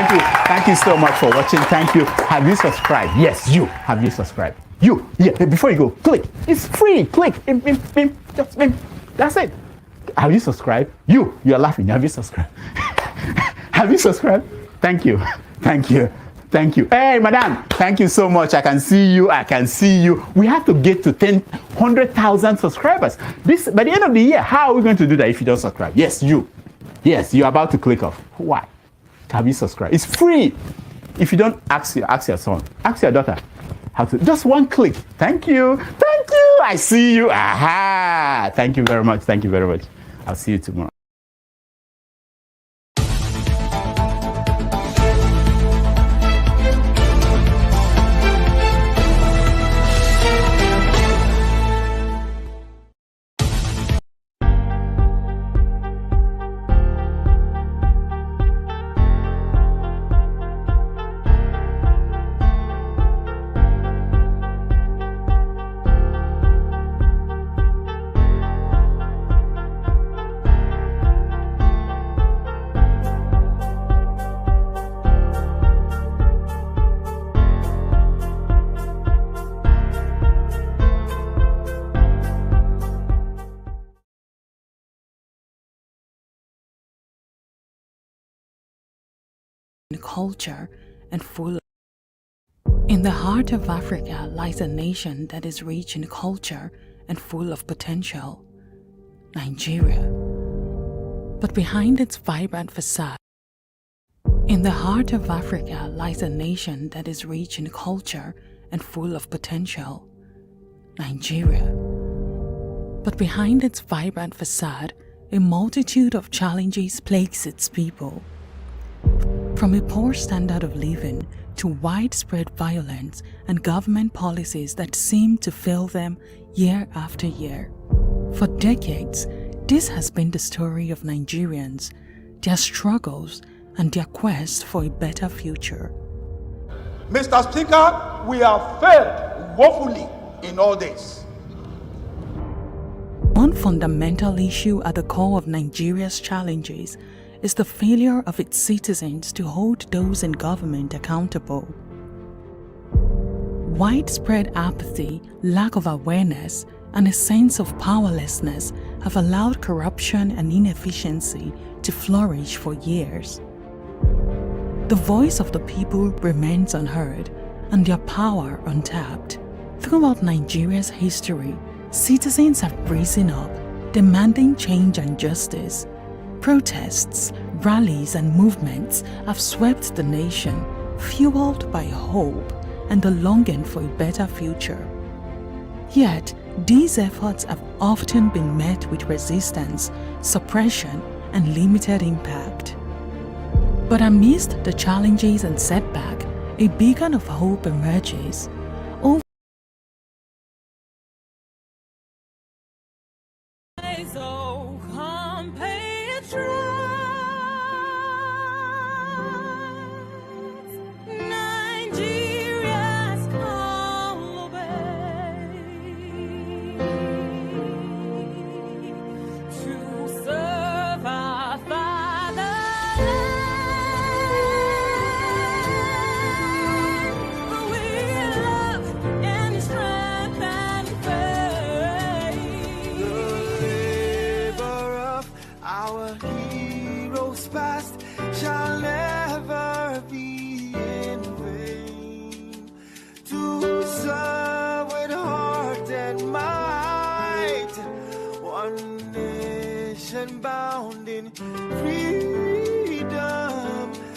Thank you. Thank you so much for watching. Thank you. Have you subscribed? Yes, you. Have you subscribed? You. Yeah, before you go, click. It's free. Click. Just that's it. Have you subscribed? You are laughing. Have you subscribed? Have you subscribed? Thank you. Thank you. Thank you. Hey, madam, thank you so much. I can see you. I can see you. We have to get to 100,000 subscribers. By the end of the year, how are we going to do that if you don't subscribe? Yes, you. Yes, you're about to click off. Why? Have you subscribed? It's free. If you don't, ask your son. Ask your daughter. How to? Just one click. Thank you. Thank you. I see you. Aha. Thank you very much. Thank you very much. I'll see you tomorrow. Culture and full. In the heart of Africa lies a nation that is rich in culture and full of potential, Nigeria. But behind its vibrant facade, in the heart of Africa lies a nation that is rich in culture and full of potential, Nigeria. But behind its vibrant facade, a multitude of challenges plagues its people. From a poor standard of living to widespread violence and government policies that seem to fail them year after year. For decades, this has been the story of Nigerians, their struggles, and their quest for a better future. Mr. Speaker, we have failed woefully in all this. One fundamental issue at the core of Nigeria's challenges is the failure of its citizens to hold those in government accountable. Widespread apathy, lack of awareness, and a sense of powerlessness have allowed corruption and inefficiency to flourish for years. The voice of the people remains unheard and their power untapped. Throughout Nigeria's history, citizens have risen up, demanding change and justice. Protests, rallies, and movements have swept the nation, fueled by hope and the longing for a better future. Yet, these efforts have often been met with resistance, suppression, and limited impact. But amidst the challenges and setback, a beacon of hope emerges. Bound in freedom,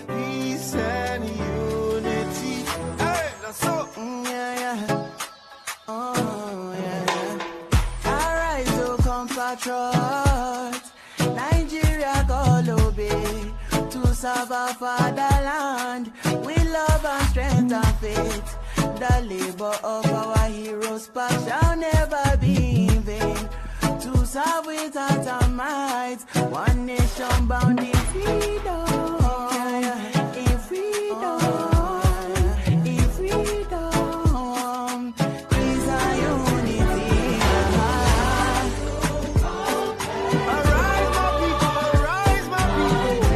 peace, and unity. Hey, that's so. Oh, yeah. Arise, oh, compatriots. Nigeria, call obey to serve our fatherland. We love and strength and faith. The labor of our heroes past shall never be in vain. To serve without our might, one nation bound in freedom, in freedom, in freedom, peace and unity. Arise, my people, arise, my people.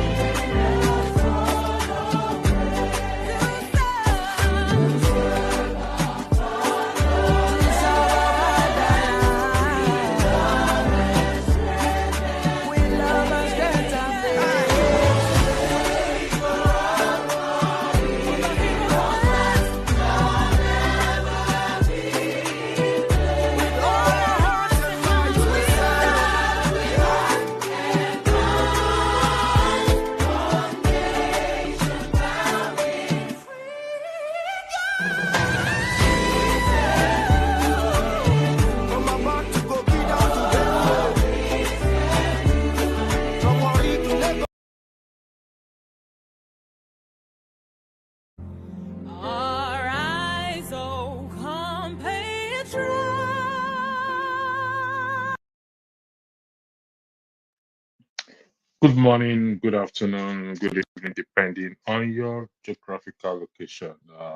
Good morning, good afternoon, good evening, depending on your geographical location.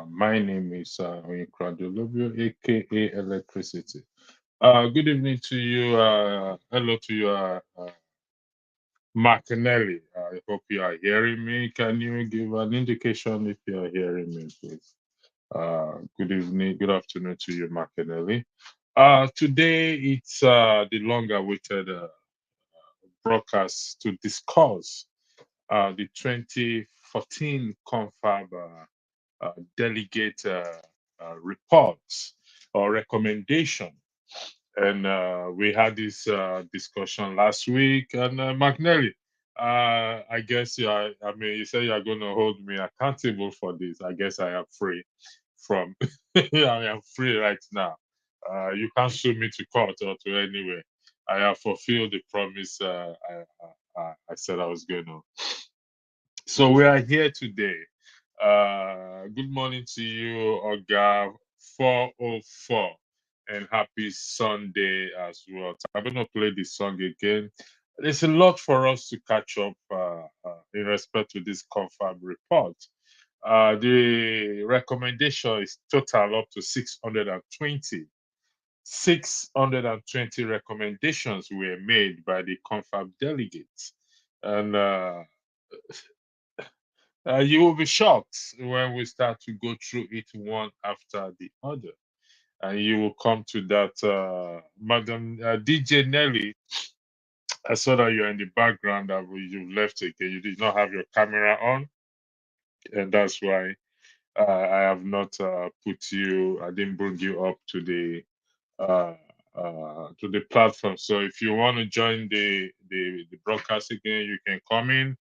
My name is Onyekradolobio, aka Electricity. Good evening to you. Hello to you, Martinelli. I hope you are hearing me. Can you give an indication if you are hearing me, please? Good evening, good afternoon to you, Martinelli. Today, it's the long-awaited broadcast to discuss the 2014 Confab delegate reports or recommendation. And we had this discussion last week. And McNally, I guess I mean, you say you're going to hold me accountable for this. I guess I am free from, I am free right now. You can't sue me to court or to anywhere. I have fulfilled the promise I said I was going to. So we are here today. Good morning to you, Oga 404, and happy Sunday as well. So I'm going to play the song again. There's a lot for us to catch up in respect to this confab report. The recommendation is total up to 620. 620 recommendations were made by the confab delegates. And you will be shocked when we start to go through it one after the other. And you will come to that, Madam DJ Nelly. I saw that you're in the background, that you left again. You did not have your camera on, and that's why I have not put you, I didn't bring you up uh, to the platform. So if you want to join the broadcast again, you can come in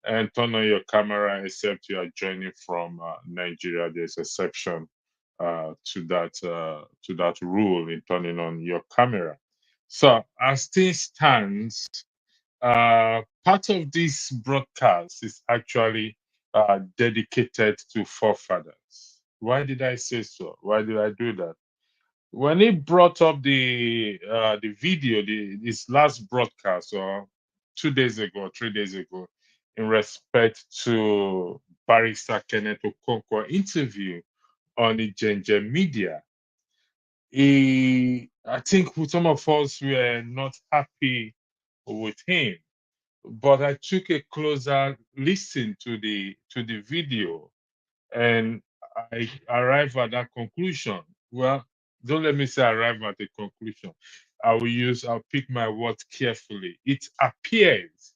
and turn on your camera, except you are joining from Nigeria. There's a section to that rule in turning on your camera. So as things stands, part of this broadcast is actually dedicated to forefathers. Why did I say so? Why did I do that? When he brought up the video, his last broadcast, or 2 days ago, 3 days ago, in respect to Barrister Kenneth Okonkwo interview on the Ginger Media, I think some of us were not happy with him, but I took a closer listen to the video, and I arrive at that conclusion. Well, don't let me say arrive at a conclusion. I'll pick my words carefully. It appears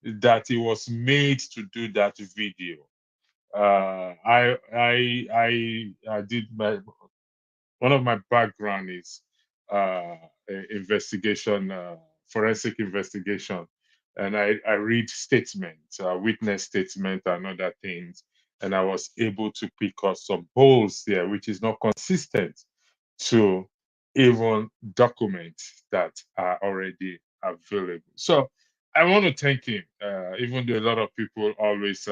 that it was made to do that video. I did my, one of my background is investigation, forensic investigation, and I read statements, witness statement, and other things, and I was able to pick up some holes there, which is not consistent to even documents that are already available. So I want to thank him, even though a lot of people always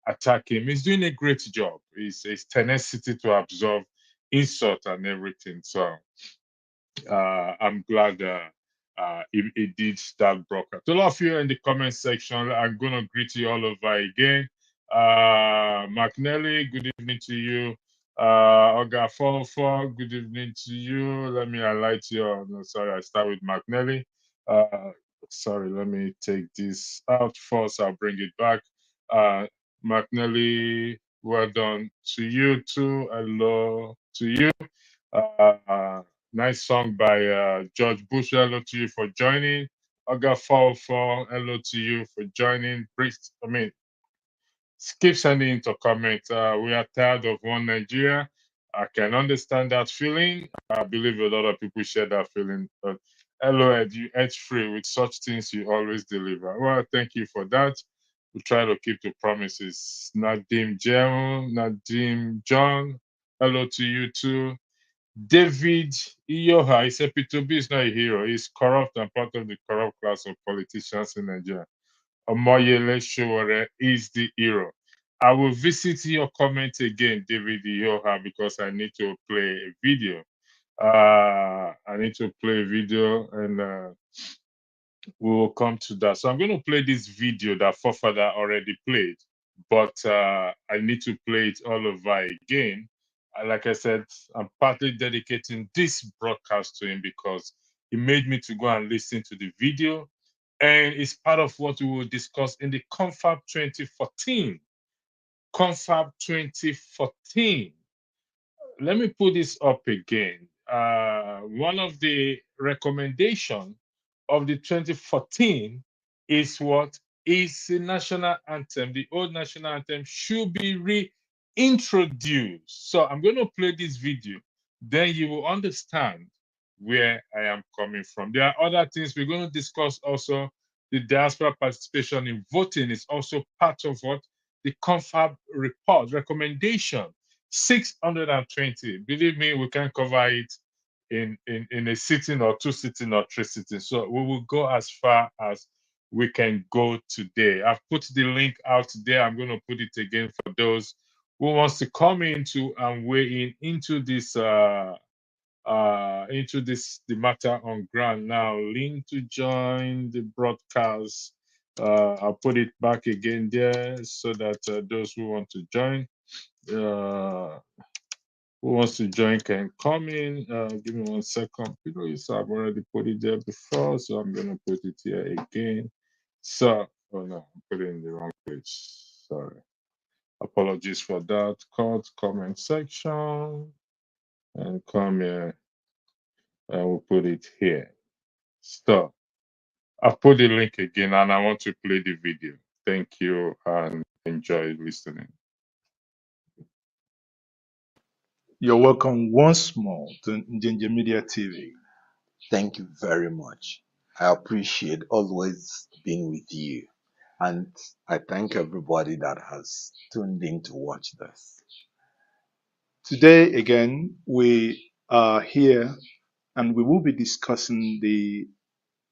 attack him. He's doing a great job. His tenacity to absorb insult and everything. So I'm glad he did that broadcast. To all of you in the comment section, I'm going to greet you all over again. McNelly, good evening to you. Oga 404, good evening to you. Let me highlight you. No, sorry, I start with McNelly. Sorry, let me take this out first. I'll bring it back. McNelly, well done to you too. Hello to you. Nice song by George Bush. Hello to you for joining. Oga 404, hello to you for joining. Priest, keep sending into comment. We are tired of one Nigeria. I can understand that feeling. I believe a lot of people share that feeling. But hello, Ed, you edge free with such things you always deliver. Well, thank you for that. We try to keep the promises. Nadim Jerome, Nadim John, hello to you too. David Iyoha, he said P2B is not a hero. He's corrupt and part of the corrupt class of politicians in Nigeria. Omoyele Showore is the hero. I will visit your comment again, David Iyoha, because I need to play a video. I need to play a video, and We will come to that. So I'm going to play this video that forefather already played, but I need to play it all over again. Like I said, I'm partly dedicating this broadcast to him because he made me to go and listen to the video, and it's part of what we will discuss in the Confab 2014. Confab 2014. Let me put this up again. One of the recommendations of the 2014 is what is the national anthem. The old national anthem should be reintroduced. So I'm going to play this video. Then you will understand where I am coming from. There are other things we're going to discuss also. The diaspora participation in voting is also part of what the Confab report recommendation. 620. Believe me, we can cover it in a sitting or two sitting or three sittings. So we will go as far as we can go today. I've put the link out there. I'm going to put it again for those who wants to come into and weigh in into this the matter on ground now. Link to join the broadcast. I'll put it back again there so that those who want to join, who wants to join can come in. Give me 1 second. I've already put it there before, so I'm going to put it here again. So, oh no, I put it in the wrong page. Sorry. Apologies for that. Comment section and come here. And we'll put it here. So, I've put the link again and I want to play the video. Thank you and enjoy listening. You're welcome once more to Njenje Media TV. Thank you very much. I appreciate always being with you. And I thank everybody that has tuned in to watch this. Today, again, we are here and we will be discussing the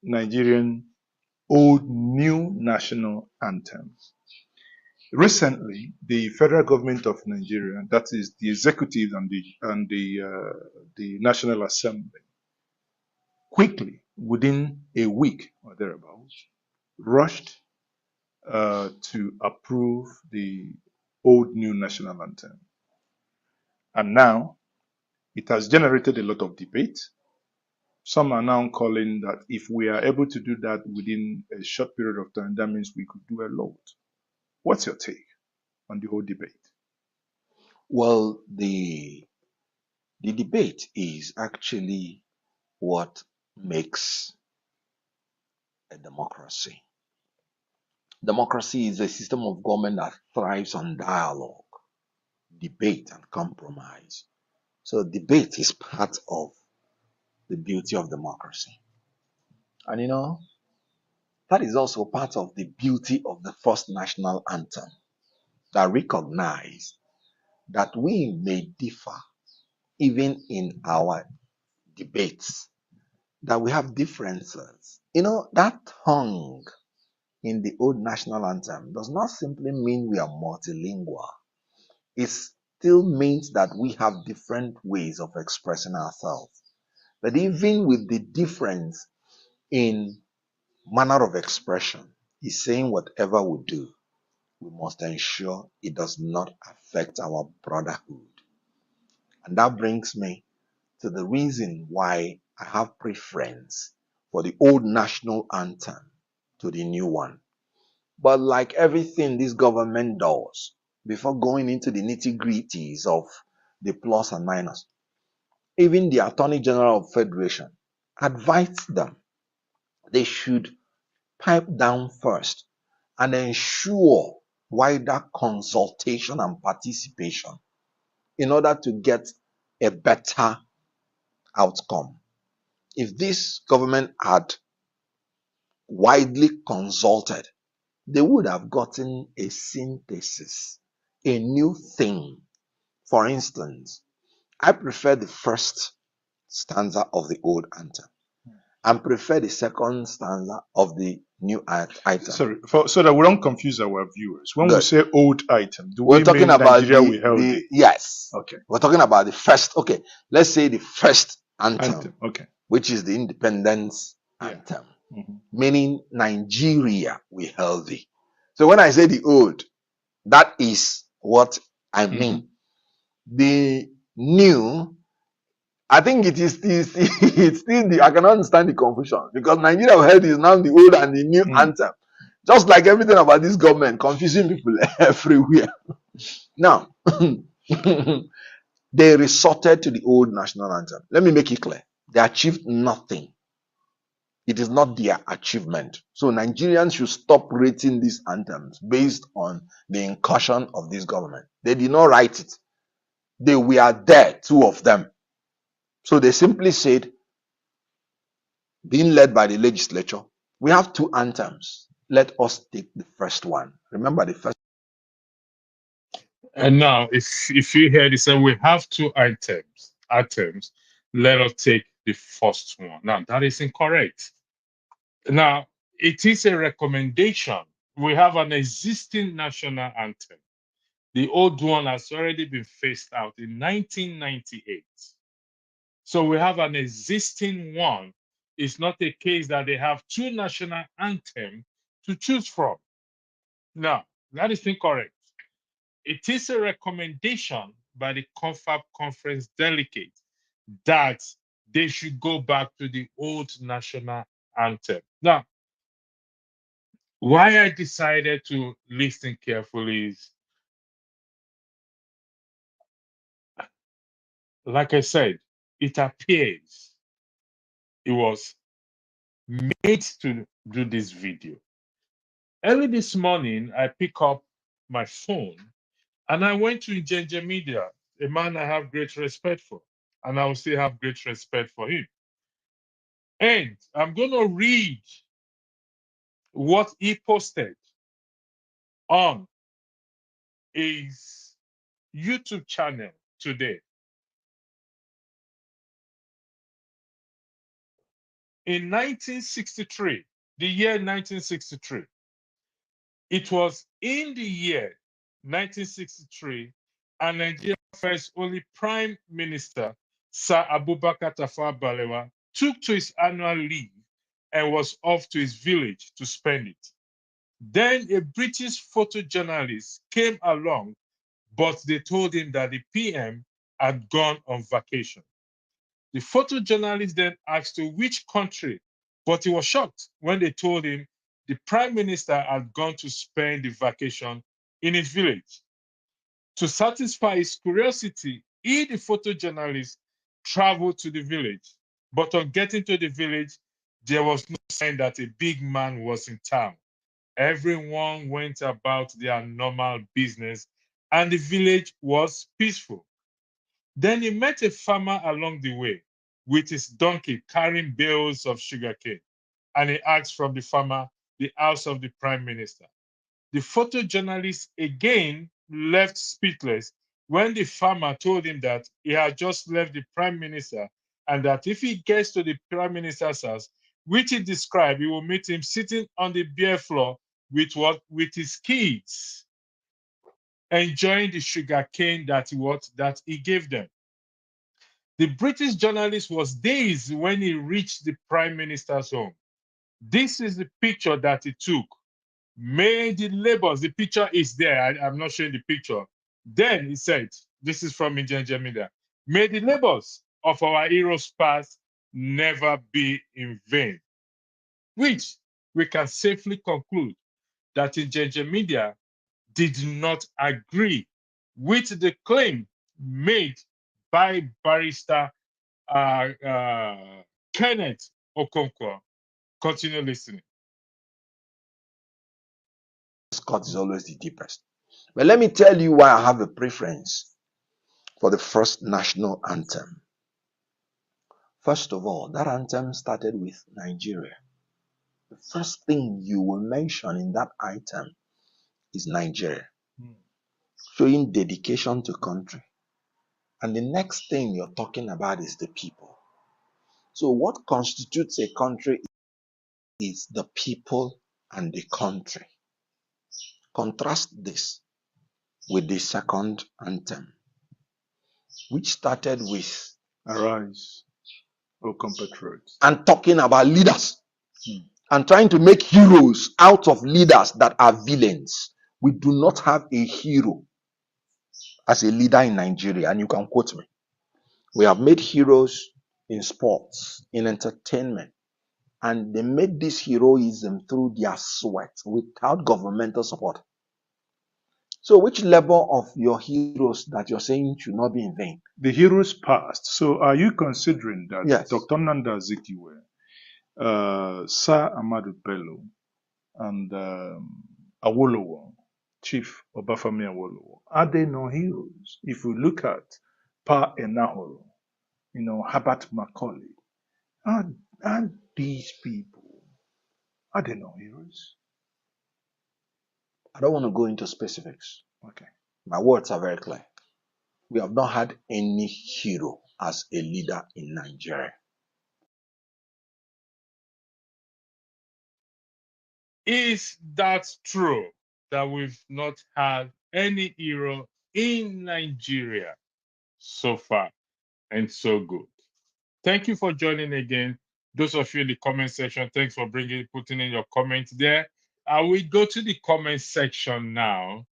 Nigerian Old New National Anthem. Recently, the federal government of Nigeria, that is the executive and the National Assembly, quickly, within a week or thereabouts, rushed to approve the Old New National Anthem. And now, it has generated a lot of debate. Some are now calling that if we are able to do that within a short period of time, that means we could do a lot. What's your take on the whole debate? Well, the debate is actually what makes a democracy. Democracy is a system of government that thrives on dialogue, debate, and compromise. So debate is part of the beauty of democracy. And that is also part of the beauty of the first national anthem, that recognize that we may differ even in our debates, that we have differences. That tongue in the old national anthem does not simply mean we are multilingual. It still means that we have different ways of expressing ourselves. But even with the difference in manner of expression, is saying whatever we do, we must ensure it does not affect our brotherhood. And that brings me to the reason why I have preference for the old national anthem to the new one. But like everything this government does, before going into the nitty-gritties of the plus and minus, even the Attorney General of Federation advised them they should pipe down first and ensure wider consultation and participation in order to get a better outcome. If this government had widely consulted, they would have gotten a synthesis, a new thing. For instance, I prefer the first stanza of the old anthem and prefer the second stanza of the new item. Sorry, so that we don't confuse our viewers. When we say old item, do we're we talking mean about Nigeria we held it? Yes. Okay. We're talking about the first, let's say the first anthem. Okay. Which is the independence anthem. meaning Nigeria we healthy. So when I say the old, that is what I mean. The new, I think it is still, it's still the, I cannot understand the confusion because Nigeria we healthy is now the old and the new anthem. Just like everything about this government, confusing people everywhere. Now, they resorted to the old national anthem. Let me make it clear. They achieved nothing. It is not their achievement. So Nigerians should stop rating these anthems based on the incursion of this government. They did not write it. They were there, two of them. So they simply said, being led by the legislature, we have two anthems. Let us take the first one. Remember the first. And now, if you hear this, we have two items. Let us take the first one. Now, that is incorrect. Now, it is a recommendation. We have an existing national anthem. The old one has already been phased out in 1998. So we have an existing one. It's not a case that they have two national anthems to choose from. No, that is incorrect. It is a recommendation by the Confab Conference Delegates that they should go back to the old national anthem. Now, why I decided to listen carefully is, like I said, it appears it was made to do this video. Early this morning, I pick up my phone and I went to Njenje Media, a man I have great respect for, and I will still have great respect for him. And I'm going to read what he posted on his YouTube channel today. In 1963, the year 1963, it was in the year 1963, and Nigeria's first only Prime Minister, Sir Abubakar Tafawa Balewa, took to his annual leave and was off to his village to spend it. Then a British photojournalist came along, but they told him that the PM had gone on vacation. The photojournalist then asked to which country, but he was shocked when they told him the Prime Minister had gone to spend the vacation in his village. To satisfy his curiosity, he, the photojournalist, traveled to the village. But on getting to the village, there was no sign that a big man was in town. Everyone went about their normal business, and the village was peaceful. Then he met a farmer along the way with his donkey carrying bales of sugarcane, and he asked from the farmer the house of the Prime Minister. The photojournalist again left speechless when the farmer told him that he had just left the Prime Minister and that if he gets to the Prime Minister's house, which he described, he will meet him sitting on the bare floor with his kids, enjoying the sugarcane that he gave them. The British journalist was dazed when he reached the Prime Minister's home. This is the picture that he took. May the labors, the picture is there. I'm not showing the picture. Then he said, this is from Njenje Media, may the labors of our heroes past never be in vain. Which we can safely conclude that Njenje Media did not agree with the claim made by Barrister Kenneth Okonkwo. Continue listening. Cut is always the deepest. But let me tell you why I have a preference for the first national anthem. First of all, that anthem started with Nigeria. The first thing you will mention in that item is Nigeria, showing dedication to country. And the next thing you're talking about is the people. So what constitutes a country is the people and the country. Contrast this with the second anthem, which started with Arise, O compatriots. and talking about leaders. and trying to make heroes out of leaders that are villains. We do not have a hero as a leader in Nigeria, and you can quote me. We have made heroes in sports, in entertainment, and they made this heroism through their sweat without governmental support. So which level of your heroes that you're saying should not be in vain? The heroes passed. So are you considering that Yes. Dr. Nnamdi Azikiwe, Sir Ahmadu Bello, and Awolowo, Chief Obafemi Awolowo, are they not heroes? If we look at Pa Enahoro, Herbert Macaulay, are these people, are they not heroes? I don't want to go into specifics. Okay. My words are very clear. We have not had any hero as a leader in Nigeria. Is that true that we've not had any hero in Nigeria so far? And so good. Thank you for joining again. Those of you in the comment section, thanks for putting in your comments there. We go to the comment section now.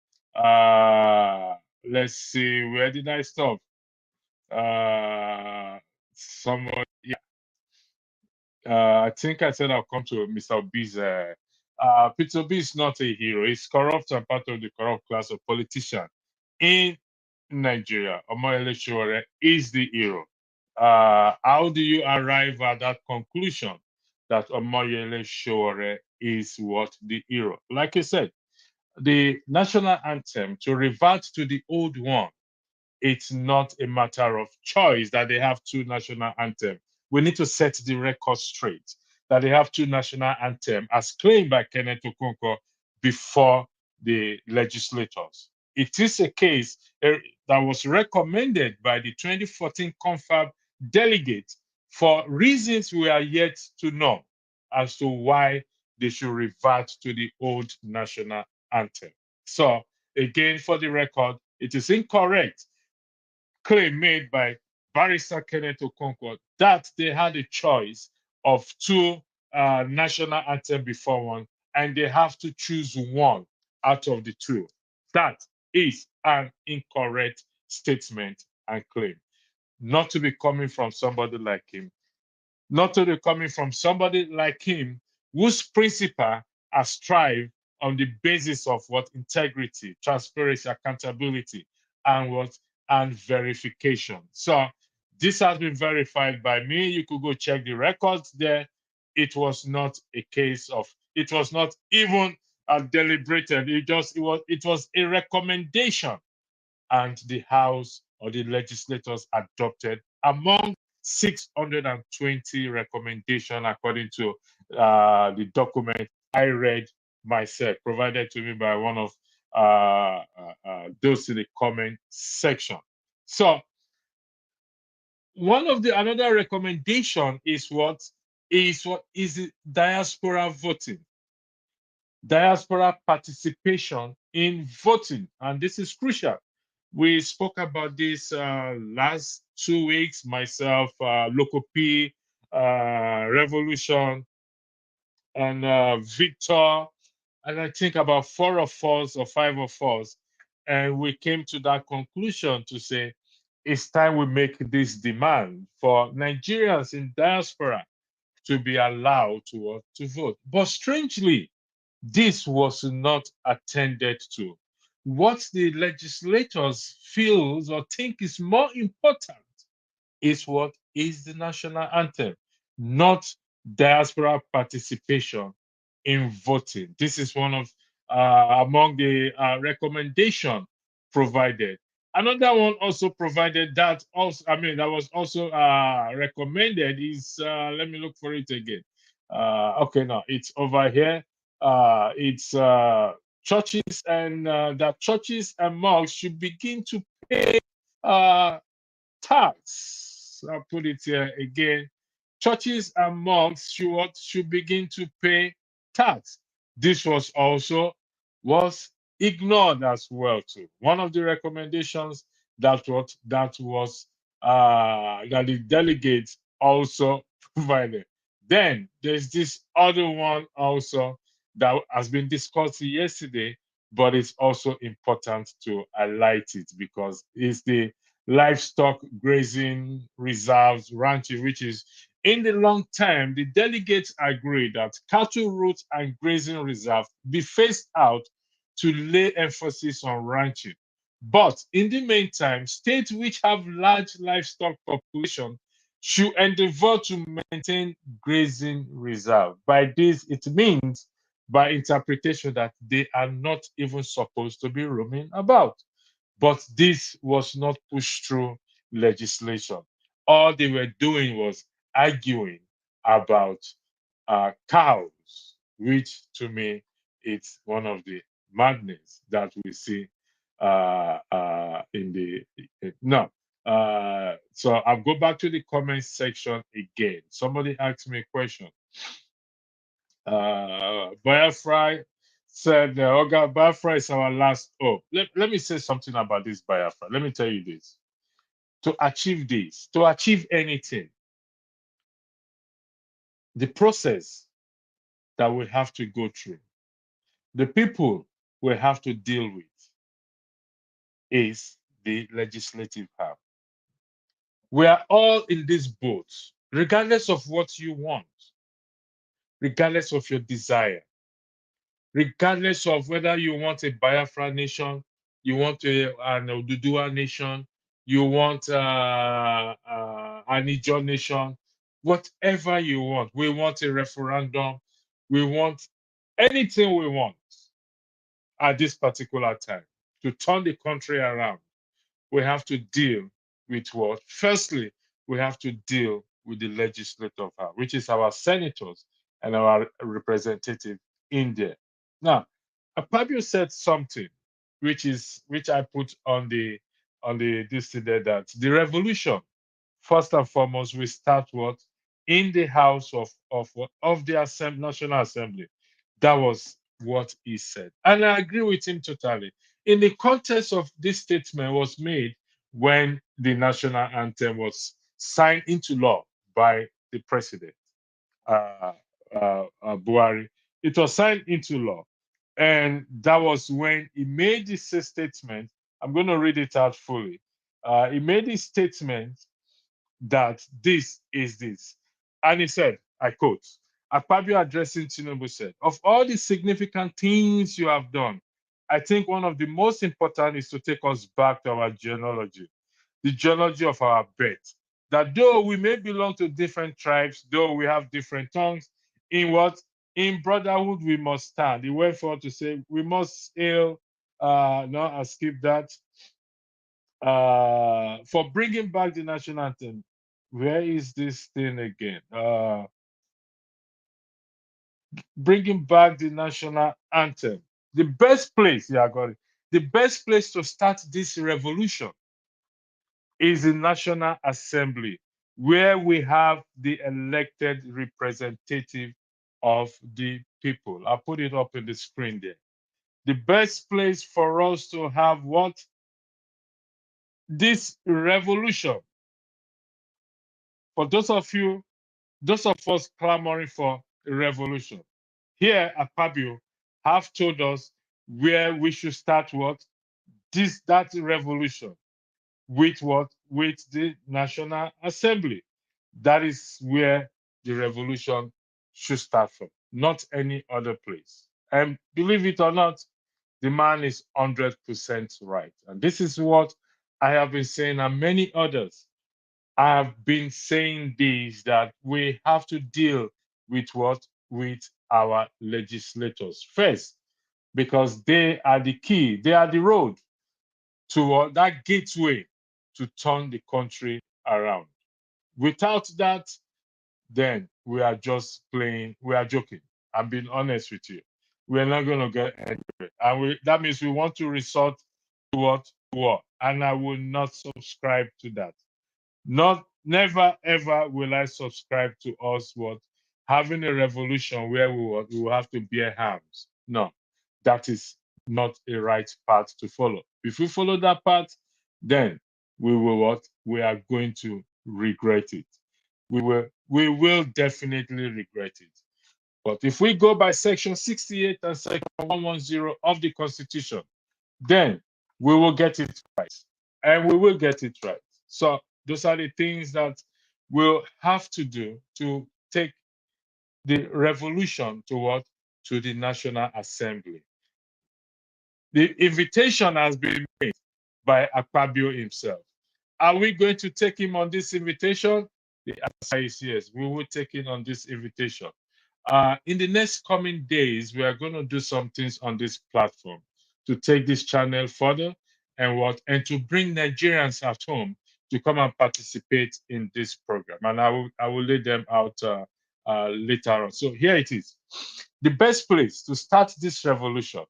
Let's see, where did I stop? Someone, yeah. I think I said I'll come to Mr. Obi's. Peter Obi is not a hero. He's corrupt and part of the corrupt class of politicians in Nigeria. Omoyele Sowore is the hero. How do you arrive at that conclusion that Omoyele Sowore is what the hero? Like I said, the national anthem, to revert to the old one, it's not a matter of choice that they have two national anthems. We need to set the record straight that they have two national anthems as claimed by Kenneth Okonkwo before the legislators. It is a case that was recommended by the 2014 Confab Delegates for reasons we are yet to know as to why they should revert to the old national anthem. So, again, for the record, it is incorrect claim made by Barrister Kenneth Okonkwo that they had a choice of two national anthem before one, and they have to choose one out of the two. That is an incorrect statement and claim. Not to be coming from somebody like him. Not to be coming from somebody like him whose principle has strived on the basis of what integrity, transparency, accountability, and what and verification. So this has been verified by me. You could go check the records there. It was not a case of, it was not even deliberated. It was a recommendation, and the House or the legislators adopted among 620 recommendations according to the document I read myself, provided to me by one of those in the comment section. So another recommendation is what is the diaspora voting, diaspora participation in voting, and this is crucial. We spoke about this last 2 weeks, myself, Local P, Revolution, and Victor, and I think about 4 of us or 5 of us, and we came to that conclusion to say it's time we make this demand for Nigerians in diaspora to be allowed to vote. But strangely, this was not attended to. What the legislators feel or think is more important is what is the national anthem, not diaspora participation in voting. This is one of among the recommendation provided. Another one also provided that was also recommended is let me look for it again. Okay, now it's over here. It's churches and that churches and mosques should begin to pay tax. I'll put it here again. Churches and mosques should begin to pay tax. This was ignored as well too. One of the recommendations that the delegates also provided. Then there's this other one also that has been discussed yesterday, but it's also important to highlight it because it's the livestock grazing reserves ranching, which is in the long term, the delegates agreed that cattle routes and grazing reserves be phased out to lay emphasis on ranching. But in the meantime, states which have large livestock population should endeavor to maintain grazing reserve. By this, it means by interpretation that they are not even supposed to be roaming about. But this was not pushed through legislation. All they were doing was arguing about cows, which to me, it's one of the madness that we see in the no. So I'll go back to the comment section again. Somebody asked me a question. Biafra said, Oga, Biafra is our last hope. Let me say something about this Biafra. Let me tell you this. To achieve this, to achieve anything, the process that we have to go through, the people we have to deal with is the legislative arm. We are all in this boat, regardless of what you want, regardless of your desire, regardless of whether you want a Biafra nation, you want an Oduduwa nation, you want an Ijaw nation, whatever you want. We want a referendum. We want anything we want at this particular time to turn the country around. We have to deal with what? Firstly, we have to deal with the legislative power, which is our senators and our representative in there. Now, Akpabio said something which I put on the this today, that the revolution, first and foremost, we start what? In the house of the National Assembly. That was what he said. And I agree with him totally. In the context of this statement was made when the national anthem was signed into law by the president, Buhari. It was signed into law. And that was when he made this statement. I'm going to read it out fully. He made this statement that this is this. And he said, I quote, Akpabio addressing Tinubu said, of all the significant things you have done, I think one of the most important is to take us back to our genealogy, the genealogy of our birth. That though we may belong to different tribes, though we have different tongues, in what? In brotherhood we must stand. He went forward to say, we must hail, no, I'll skip that. For bringing back the national anthem. Where is this thing again? Bringing back the national anthem. The best place, yeah, I got it. The best place to start this revolution is the National Assembly, where we have the elected representative of the people. I'll put it up in the screen there. The best place for us to have what? This revolution. For those of us clamoring for a revolution, here at Akpabio have told us where we should start what? That revolution. With what? With the National Assembly. That is where the revolution should start from, not any other place. And believe it or not, the man is 100% right. And this is what I have been saying, and many others. I have been saying this, that we have to deal with what? With our legislators first, because they are the key, they are the road to that gateway to turn the country around. Without that, then we are just playing, we are joking. I'm being honest with you. We're not going to get anywhere. And that means we want to resort to what? War. And I will not subscribe to that. Never ever will I subscribe to us what? Having a revolution where we will have to bear arms. No, that is not a right path to follow. If we follow that path, then we will what? We are going to regret it. We will we will definitely regret it. But if we go by Section 68 and Section 110 of the Constitution, then we will get it right. And we will get it right. So those are the things that we'll have to do to take the revolution to what? To the National Assembly. The invitation has been made by Akpabio himself. Are we going to take him on this invitation? The answer is yes, we will take him on this invitation. In the next coming days, we are going to do some things on this platform to take this channel further and to bring Nigerians at home to come and participate in this program. And I will lay them out later on. So here it is. The best place to start this revolution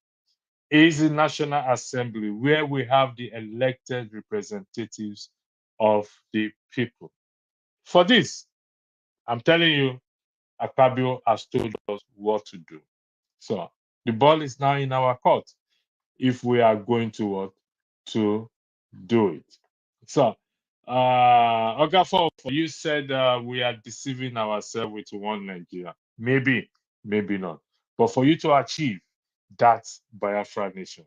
is the National Assembly, where we have the elected representatives of the people. For this, I'm telling you, Akpabio has told us what to do. So the ball is now in our court if we are going to what? To do it. So, Okafor, you said we are deceiving ourselves with one Nigeria. Maybe, maybe not. But for you to achieve that Biafra nation,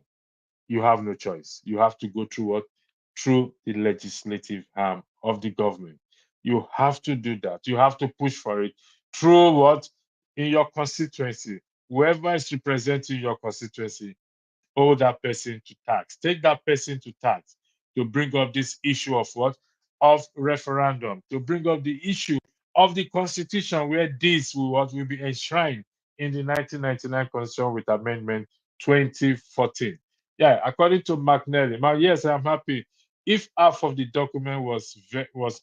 you have no choice. You have to go through what? Through the legislative arm of the government. You have to do that. You have to push for it through what? In your constituency. Whoever is representing your constituency, hold that person to tax. Take that person to tax to bring up this issue of what? Of referendum, to bring up the issue of the constitution where this will be enshrined in the 1999 constitution with amendment 2014. Yeah, according to McNally. Yes, I'm happy. If half of the document was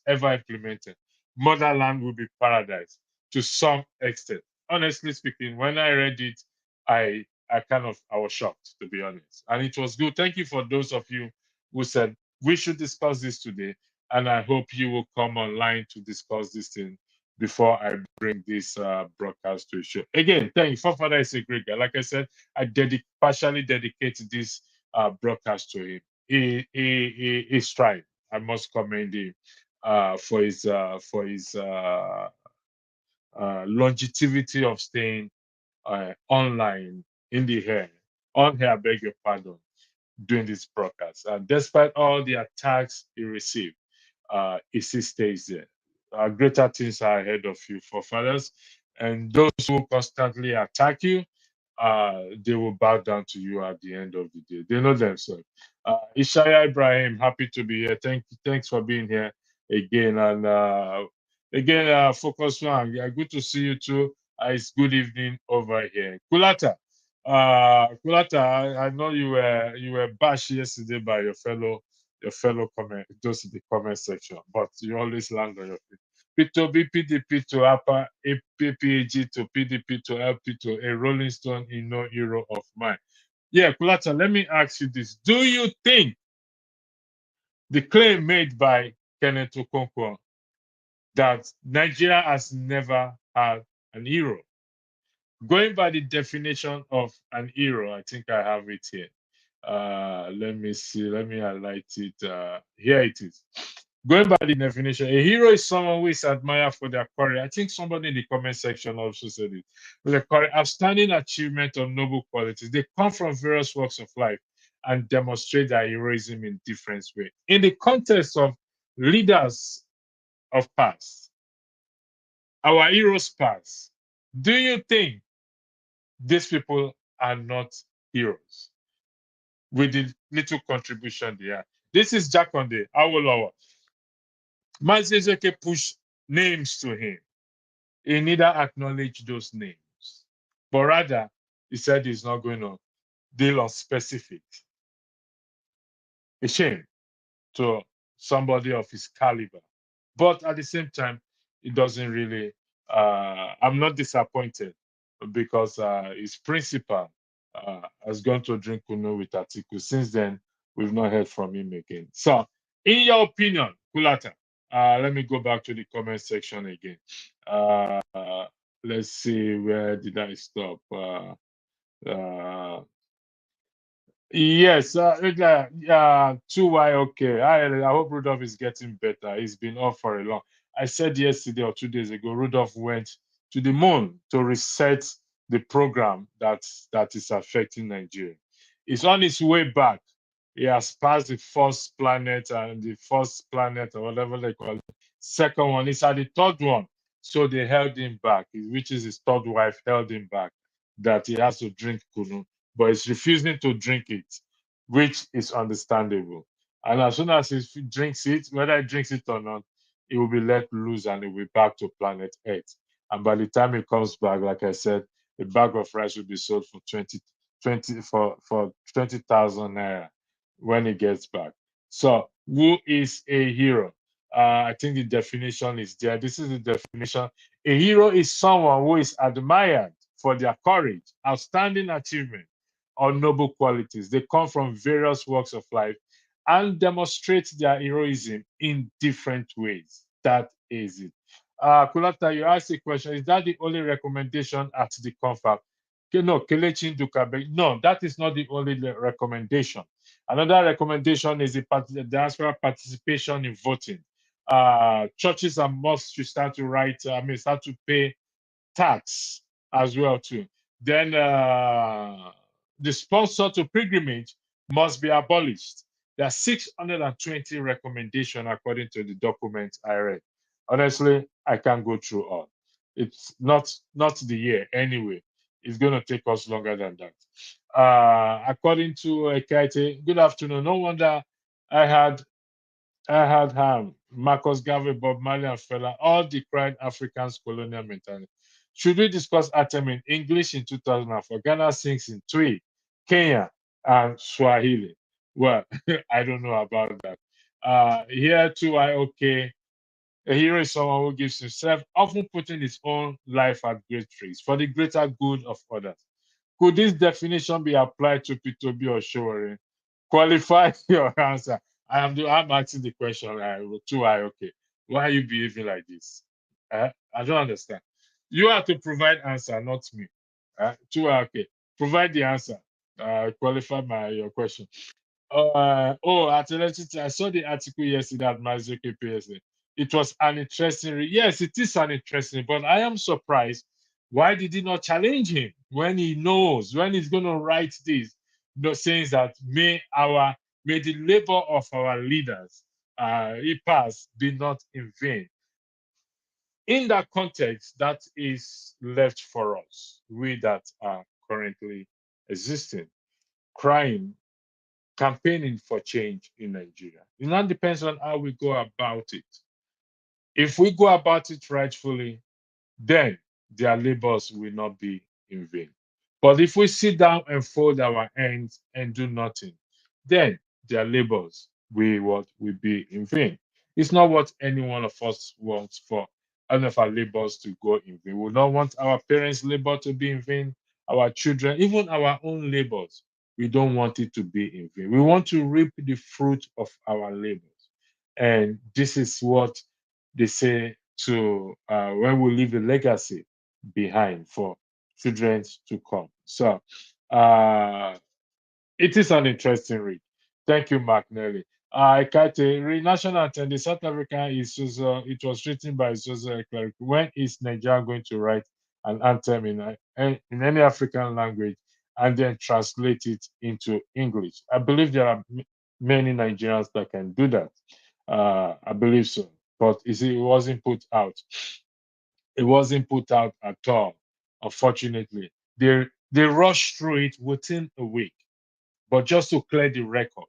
ever implemented, motherland will be paradise to some extent. Honestly speaking, when I read it, I was shocked, to be honest. And it was good. Thank you for those of you who said we should discuss this today. And I hope you will come online to discuss this thing before I bring this broadcast to a show. Again, thank you. Father is a great guy. Like I said, I partially dedicate this broadcast to him. He's trying. I must commend him for his longevity of staying online in the air, on here, I beg your pardon, doing this broadcast. And despite all the attacks he received, he still stays there. Greater things are ahead of you, forefathers. And those who constantly attack you, they will bow down to you at the end of the day. They know themselves. Ishaya Ibrahim, happy to be here. Thanks for being here again. And again, Focus One, yeah, good to see you too. It's good evening over here. Kulata, I know you were bashed yesterday by your fellow comment, those in the comment section, but you always land on your feet. P2B, PDP to APA, APPAG to PDP to LP to a Rolling Stone in no hero of mine. Yeah, Kulata, let me ask you this. Do you think the claim made by Kenneth Okonkwo that Nigeria has never had an hero? Going by the definition of an hero, I think I have it here. Let me see. Let me highlight it. Here it is. Going by the definition, a hero is someone who is admired for their courage. I think somebody in the comment section also said it. With a courage, outstanding achievement of noble qualities. They come from various walks of life and demonstrate their heroism in different ways. In the context of leaders of past, our heroes past, do you think these people are not heroes with the little contribution they have? This is Jakonde Awolowo. Mazezeke pushed names to him. He neither acknowledged those names, but rather he said he's not going to deal on specific. A shame to somebody of his caliber. But at the same time, it doesn't really, I'm not disappointed because his principal has gone to drink Kuno with Atiku. Since then, we've not heard from him again. So, in your opinion, Kulata, let me go back to the comment section again. Let's see, where did I stop? Yes, 2Y, okay. I hope Rudolph is getting better. He's been off for a long. I said yesterday or 2 days ago, Rudolph went to the moon to reset the program that is affecting Nigeria. It's on its way back. He has passed the first planet and the first planet or whatever they call it. Second one, he's at the third one. So they held him back, which is his third wife held him back, that he has to drink kunu, but he's refusing to drink it, which is understandable. And as soon as he drinks it, whether he drinks it or not, he will be let loose and he will be back to planet Earth. And by the time he comes back, like I said, a bag of rice will be sold for 20,000 naira when he gets back. So, who is a hero? I think the definition is there. This is the definition. A hero is someone who is admired for their courage, outstanding achievement, or noble qualities. They come from various walks of life and demonstrate their heroism in different ways. That is it. Kulata, you asked a question. Is that the only recommendation at the confab? No, Kelechi Ndukabe. No, that is not the only recommendation. Another recommendation is the diaspora participation in voting. Churches and mosques should start to start to pay tax as well too. Then the sponsor to pilgrimage must be abolished. There are 620 recommendations according to the document I read. Honestly, I can't go through all. It's not the year anyway. It's going to take us longer than that. According to Ekaite, good afternoon. No wonder I had Marcus Garvey, Bob Marley, and Fela all decried Africans' colonial mentality. Should we discuss anthem in English in 2004? Ghana sings in Twi, Kenya, and Swahili. Well, I don't know about that. Here too, a hero is someone who gives himself, often putting his own life at great risk for the greater good of others. Could this definition be applied to P2B or Showore? Qualify your answer. I'm asking the question. Okay. Why are you behaving like this? I don't understand. You have to provide answer, not me. Okay. Provide the answer. Qualify your question. At electricity, I saw the article yesterday at Mazoke PSA. It was an interesting read. Yes, it is an interesting, but I am surprised. Why did he not challenge him when he knows, when he's going to write this, saying that may the labor of our leaders, pass, be not in vain. In that context, that is left for us, we that are currently existing, crying, campaigning for change in Nigeria. It now depends on how we go about it. If we go about it rightfully, then their labors will not be in vain. But if we sit down and fold our hands and do nothing, then their labors will be in vain. It's not what any one of us wants for any of our labors to go in vain. We will not want our parents' labor to be in vain, our children, even our own labors. We don't want it to be in vain. We want to reap the fruit of our labors. And this is what they say to when we leave a legacy behind for children to come. So it is an interesting read. Thank you, Mark Nelly. Kate, national anthem, the South African is it was written by Jose Clark. When is Nigeria going to write an anthem in any African language and then translate it into English? I believe there are many Nigerians that can do that. I believe so, but it wasn't put out. It wasn't put out at all. Unfortunately, they rushed through it within a week. But just to clear the record,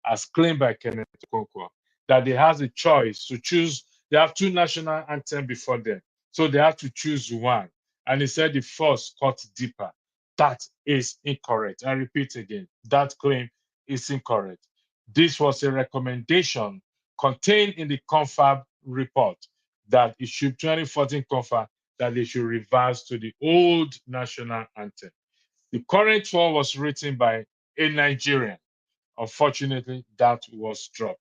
as claimed by Kenneth Okonkwo, that they have a choice to choose. They have two national anthems before them, so they have to choose one. And he said the first cut deeper. That is incorrect. I repeat again, that claim is incorrect. This was a recommendation contained in the Confab report that issued 2014 Confab that they should reverse to the old national anthem. The current one was written by a Nigerian. Unfortunately, that was dropped.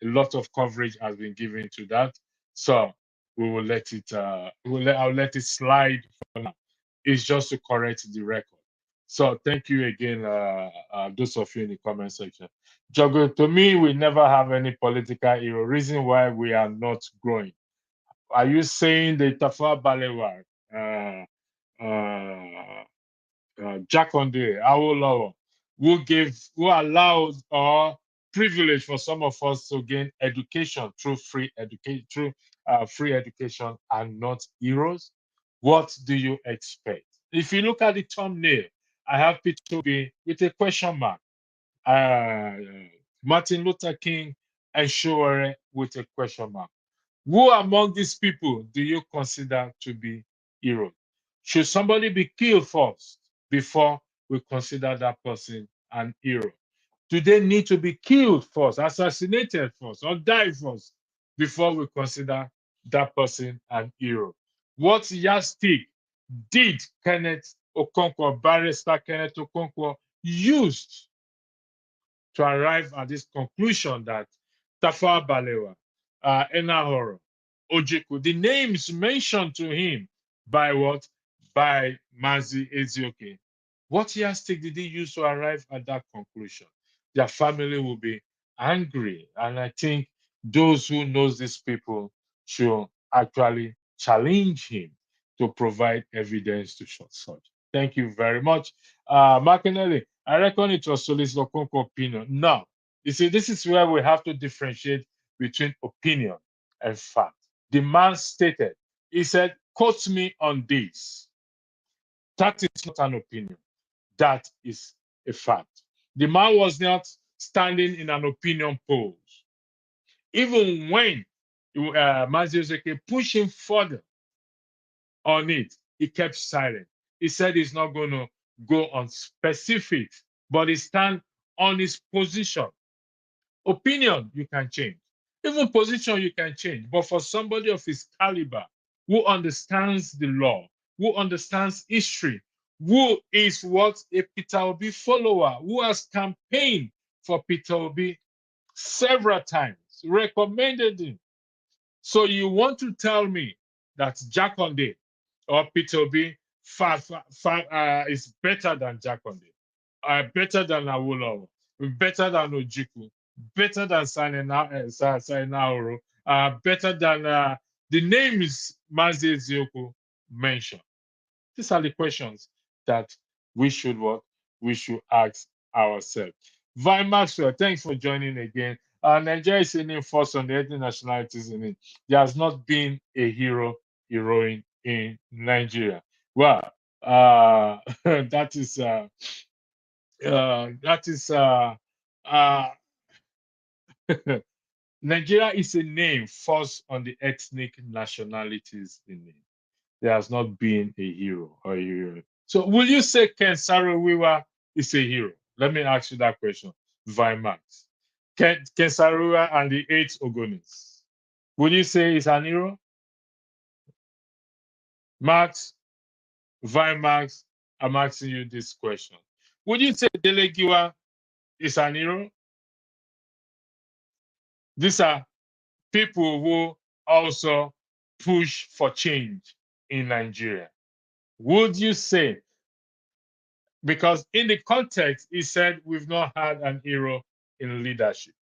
A lot of coverage has been given to that, so we will let it. I'll let it slide for now. It's just to correct the record. So thank you again, those of you in the comment section. Jogo, to me, we never have any political hero. Reason why we are not growing. Are you saying the Tafawa Balewa, Jakonde, Awolowo, who allowed or privilege for some of us to gain education through free education and not heroes? What do you expect? If you look at the thumbnail, I have P2B with a question mark. Martin Luther King and Showore with a question mark. Who among these people do you consider to be heroes? Should somebody be killed first before we consider that person an hero? Do they need to be killed first, assassinated first, or die first before we consider that person an hero? What yardstick did Kenneth Okonkwo, Barrister Kenneth Okonkwo, used to arrive at this conclusion that Tafawa Balewa, Enahoro, Ojukwu, the names mentioned to him by what? By Nnamdi Azikiwe. What yardstick did he use to arrive at that conclusion? Their family will be angry, and I think those who knows these people should actually challenge him to provide evidence to such. Thank you very much. Makinelli, I reckon it was Solicitor Okonkwo opinion. No. You see, this is where we have to differentiate between opinion and fact. The man stated, he said, quote me on this. That is not an opinion. That is a fact. The man was not standing in an opinion pose. Even when Nnamdi Azikiwe pushed him further on it, he kept silent. He said he's not going to go on specifics, but he stands on his position. Opinion, you can change. Even position, you can change. But for somebody of his caliber, who understands the law, who understands history, who is what a Peter Obi follower, who has campaigned for Peter Obi several times, recommended him. So you want to tell me that Jakonde or Peter Obi is better than Jakonde, better than Awolowo, better than Ojukwu, better than Enahoro, better than the names Nnamdi Azikiwe mentioned? These are the questions that we should ask ourselves. Vi Maxwell, thanks for joining again. Nigeria is in force on the ethnic nationalities in it. There has not been a heroine in Nigeria. Well, that is Nigeria is a name forced on the ethnic nationalities in it. There has not been a hero or a hero. So will you say Ken Saro-Wiwa is a hero? Let me ask you that question, Vimax. Ken Saro-Wiwa and the 8 Ogonis. Would you say he's an hero? Max, Vimax, I'm asking you this question. Would you say Delegiwa is an hero? These are people who also push for change in Nigeria. Would you say, because in the context, he said we've not had an hero in leadership.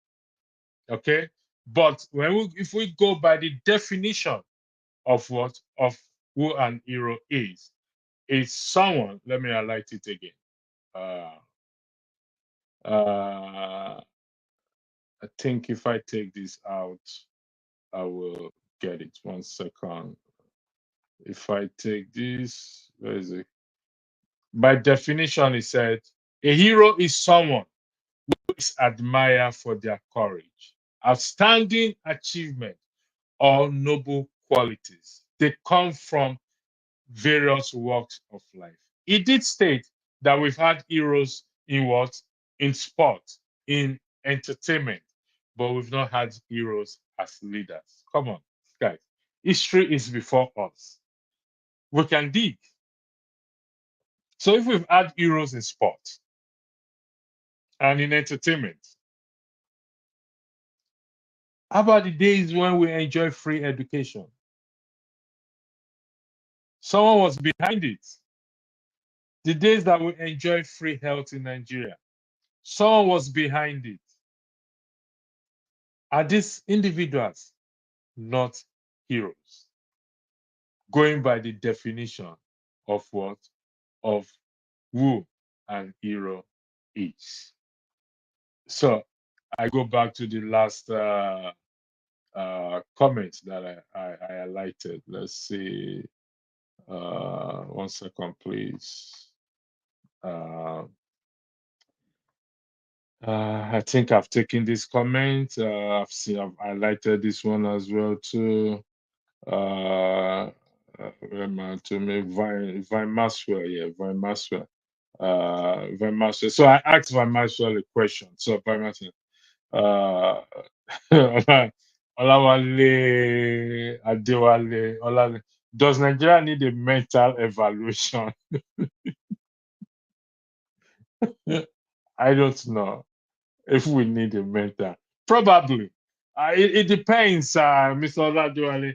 Okay? But if we go by the definition of who an hero is, it's someone, let me highlight it again. I think if I take this out, I will get it. 1 second. If I take this, where is it? By definition, he said, a hero is someone who is admired for their courage, outstanding achievement, or noble qualities. They come from various walks of life. He did state that we've had heroes in what? In sport, in entertainment, but we've not had heroes as leaders. Come on, guys. History is before us. We can dig. So if we've had heroes in sport and in entertainment, how about the days when we enjoy free education? Someone was behind it. The days that we enjoy free health in Nigeria, someone was behind it. Are these individuals not heroes? going by the definition of what? Of who an hero is. So I go back to the last comment that I highlighted. Let's see. 1 second, please. I think I've taken this comment. I've highlighted this one as well too. To me, Vine Maxwell, yeah, Vine Maxwell. Vine Maxwell. So I asked Vine Maxwell a question. So Vine Maxwell, Olawale Adewale, Olale, does Nigeria need a mental evaluation? I don't know if we need a mentor. Probably. It depends, Mr. Oladwale.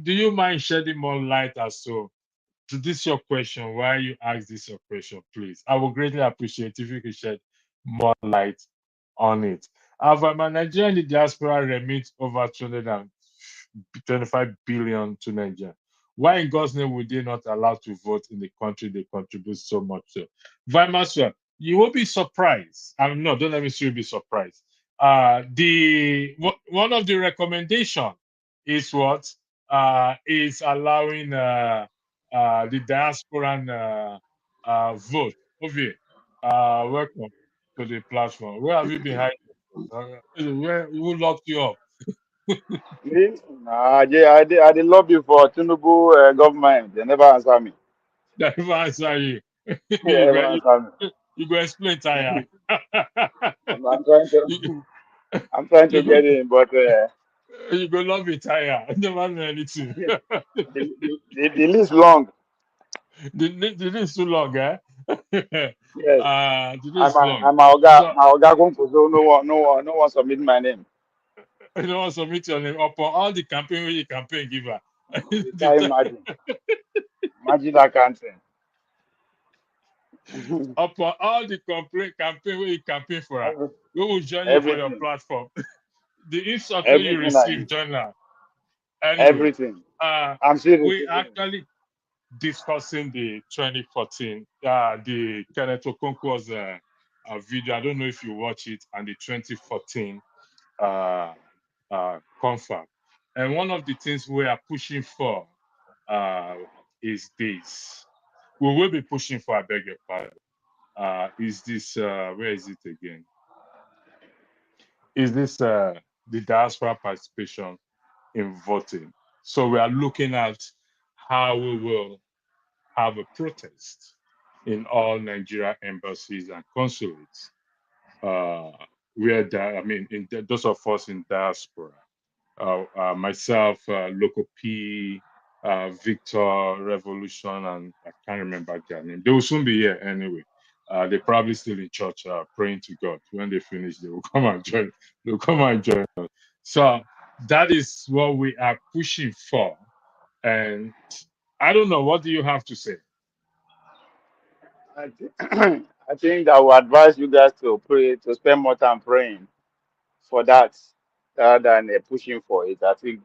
Do you mind shedding more light as to this your question? Why you ask this your question, please? I would greatly appreciate if you could shed more light on it. My Nigeria in the diaspora remit over 225 billion to Nigeria. Why in God's name would they not allow to vote in the country they contribute so much to? Vimaswa, you will be surprised. No, don't let me see you be surprised. One of the recommendation is what is allowing the diaspora vote. Ovie, welcome to the platform. Where have you been hiding? Who locked you up? Me? Nah, I did lobby for Tinubu government. They never answer me. They never answer you. They never answer me. You go explain, Taya. I'm trying to, I'm trying to get in, but You go love it, Taya. I never know anything. the list long. The list is too long, eh? Yes, The list is long. I'm my Oga Gonko, so no one submit my name. You don't want to submit your name upon all the campaign where you campaign giver. You can imagine. Imagine that campaign. Upon all the campaign where you campaign for her, we will join you for your Everything. platform. The insult where you Everything I receive, do. journal. Anyway, Everything. I'm still we receiving it. actually discussing the 2014, the Kenneth Okonkwo's video. I don't know if you watch it, and the 2014 Confab. And one of the things we are pushing for is this. We will be pushing for, I beg your pardon, is this, where is it again? Is this the diaspora participation in voting? So we are looking at how we will have a protest in all Nigeria embassies and consulates, those of us in diaspora, myself, Local P, Victor, Revolution, and I can't remember their name. They will soon be here anyway. They're probably still in church praying to God. When they finish, they will come and join. They'll come and join us. So that is what we are pushing for. And I don't know. What do you have to say? I think I would advise you guys to pray, to spend more time praying for that rather than pushing for it. I think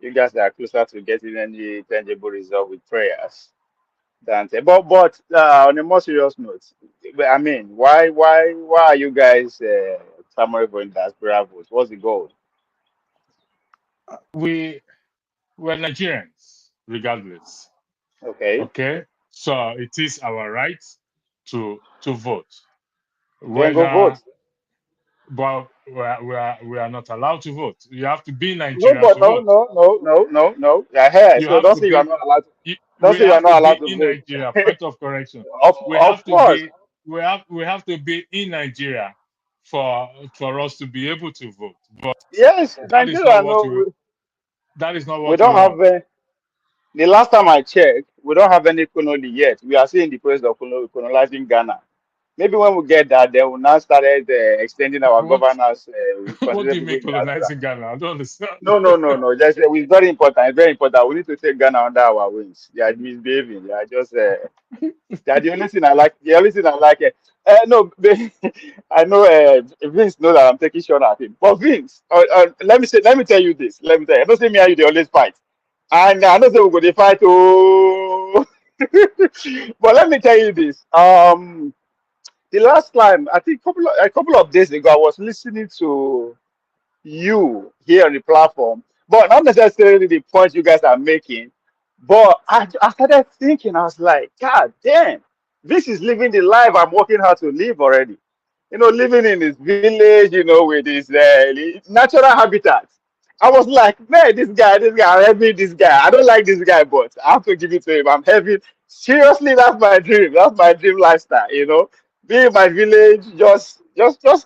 you guys are closer to getting any tangible result with prayers than but on a more serious note, I mean, why are you guys clamoring for diaspora votes? What's the goal? We're Nigerians, regardless. Okay, Okay, so it is our right to vote. then go vote. But we are not allowed to vote. You have to be in No, Nigeria but to vote. no. Yeah, You so have don't to say you are be. not allowed. Don't We say you are have to not allowed be to in vote. Nigeria. Point of correction. We Of have to course. be. We have to be in Nigeria for us to be able to vote. But Yes, that is not Nigeria. what No, that is not we what we don't have. want. The last time I checked, we don't have any colony yet. We are still in the process of colonizing Ghana. Maybe when we get that, then we'll now start extending our What governance what do you considerably mean in diaspora. colonizing Ghana? I don't understand. No. Just it's very important. It's very important. We need to take Ghana under our wings. They are misbehaving. They are just. They are the only thing I like. The only thing I like. No, I know. Vince knows that I'm taking shot at him. But Vince, let me tell you this. Let me tell you. Don't say me and you they always fight. And I know they will go to fight. Oh, but let me tell you this. The last time, I think a couple of days ago, I was listening to you here on the platform, but not necessarily the points you guys are making. But I started thinking, I was like, God damn, this is living the life I'm working hard to live already. Living in this village, with his natural habitat. I was like, man, I'm having this guy. I don't like this guy, but I have to give it to him. I'm having, seriously, that's my dream. That's my dream lifestyle. Be in my village, just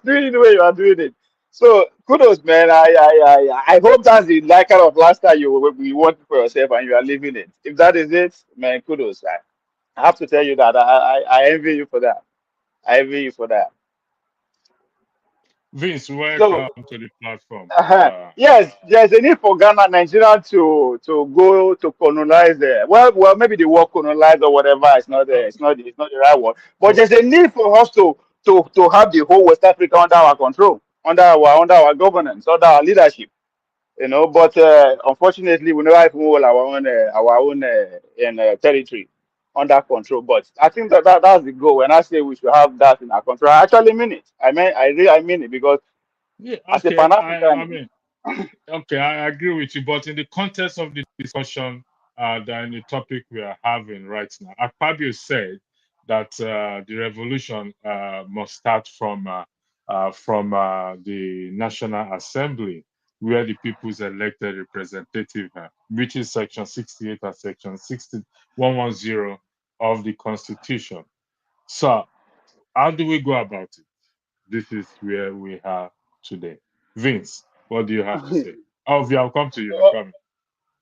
doing it the way you are doing it. So kudos, man. I hope that's the like kind of lifestyle you want for yourself and you are living it. If that is it, man, kudos. I have to tell you that I envy you for that. I envy you for that. Vince, So welcome to the platform. yes, there's a need for Ghana, Nigeria to go to colonize there. Well, maybe the word colonize or whatever. It's not the right word. But there's a need for us to have the whole West Africa under our control, under our governance, under our leadership. But unfortunately, we never even hold our own territory under control. But I think that's the goal. When I say we should have that in our control, I actually mean it. I mean it because Yeah, as a okay. Pan I African. mean, okay, I agree with you. But in the context of the discussion, than the topic we are having right now, Akpabio said that the revolution must start from the National Assembly, where the people's elected representative, which is Section 68 and Section 110 of the Constitution. So, how do we go about it? This is where we are today. Vince, what do you have to say? Oh, I'll come to you. I'm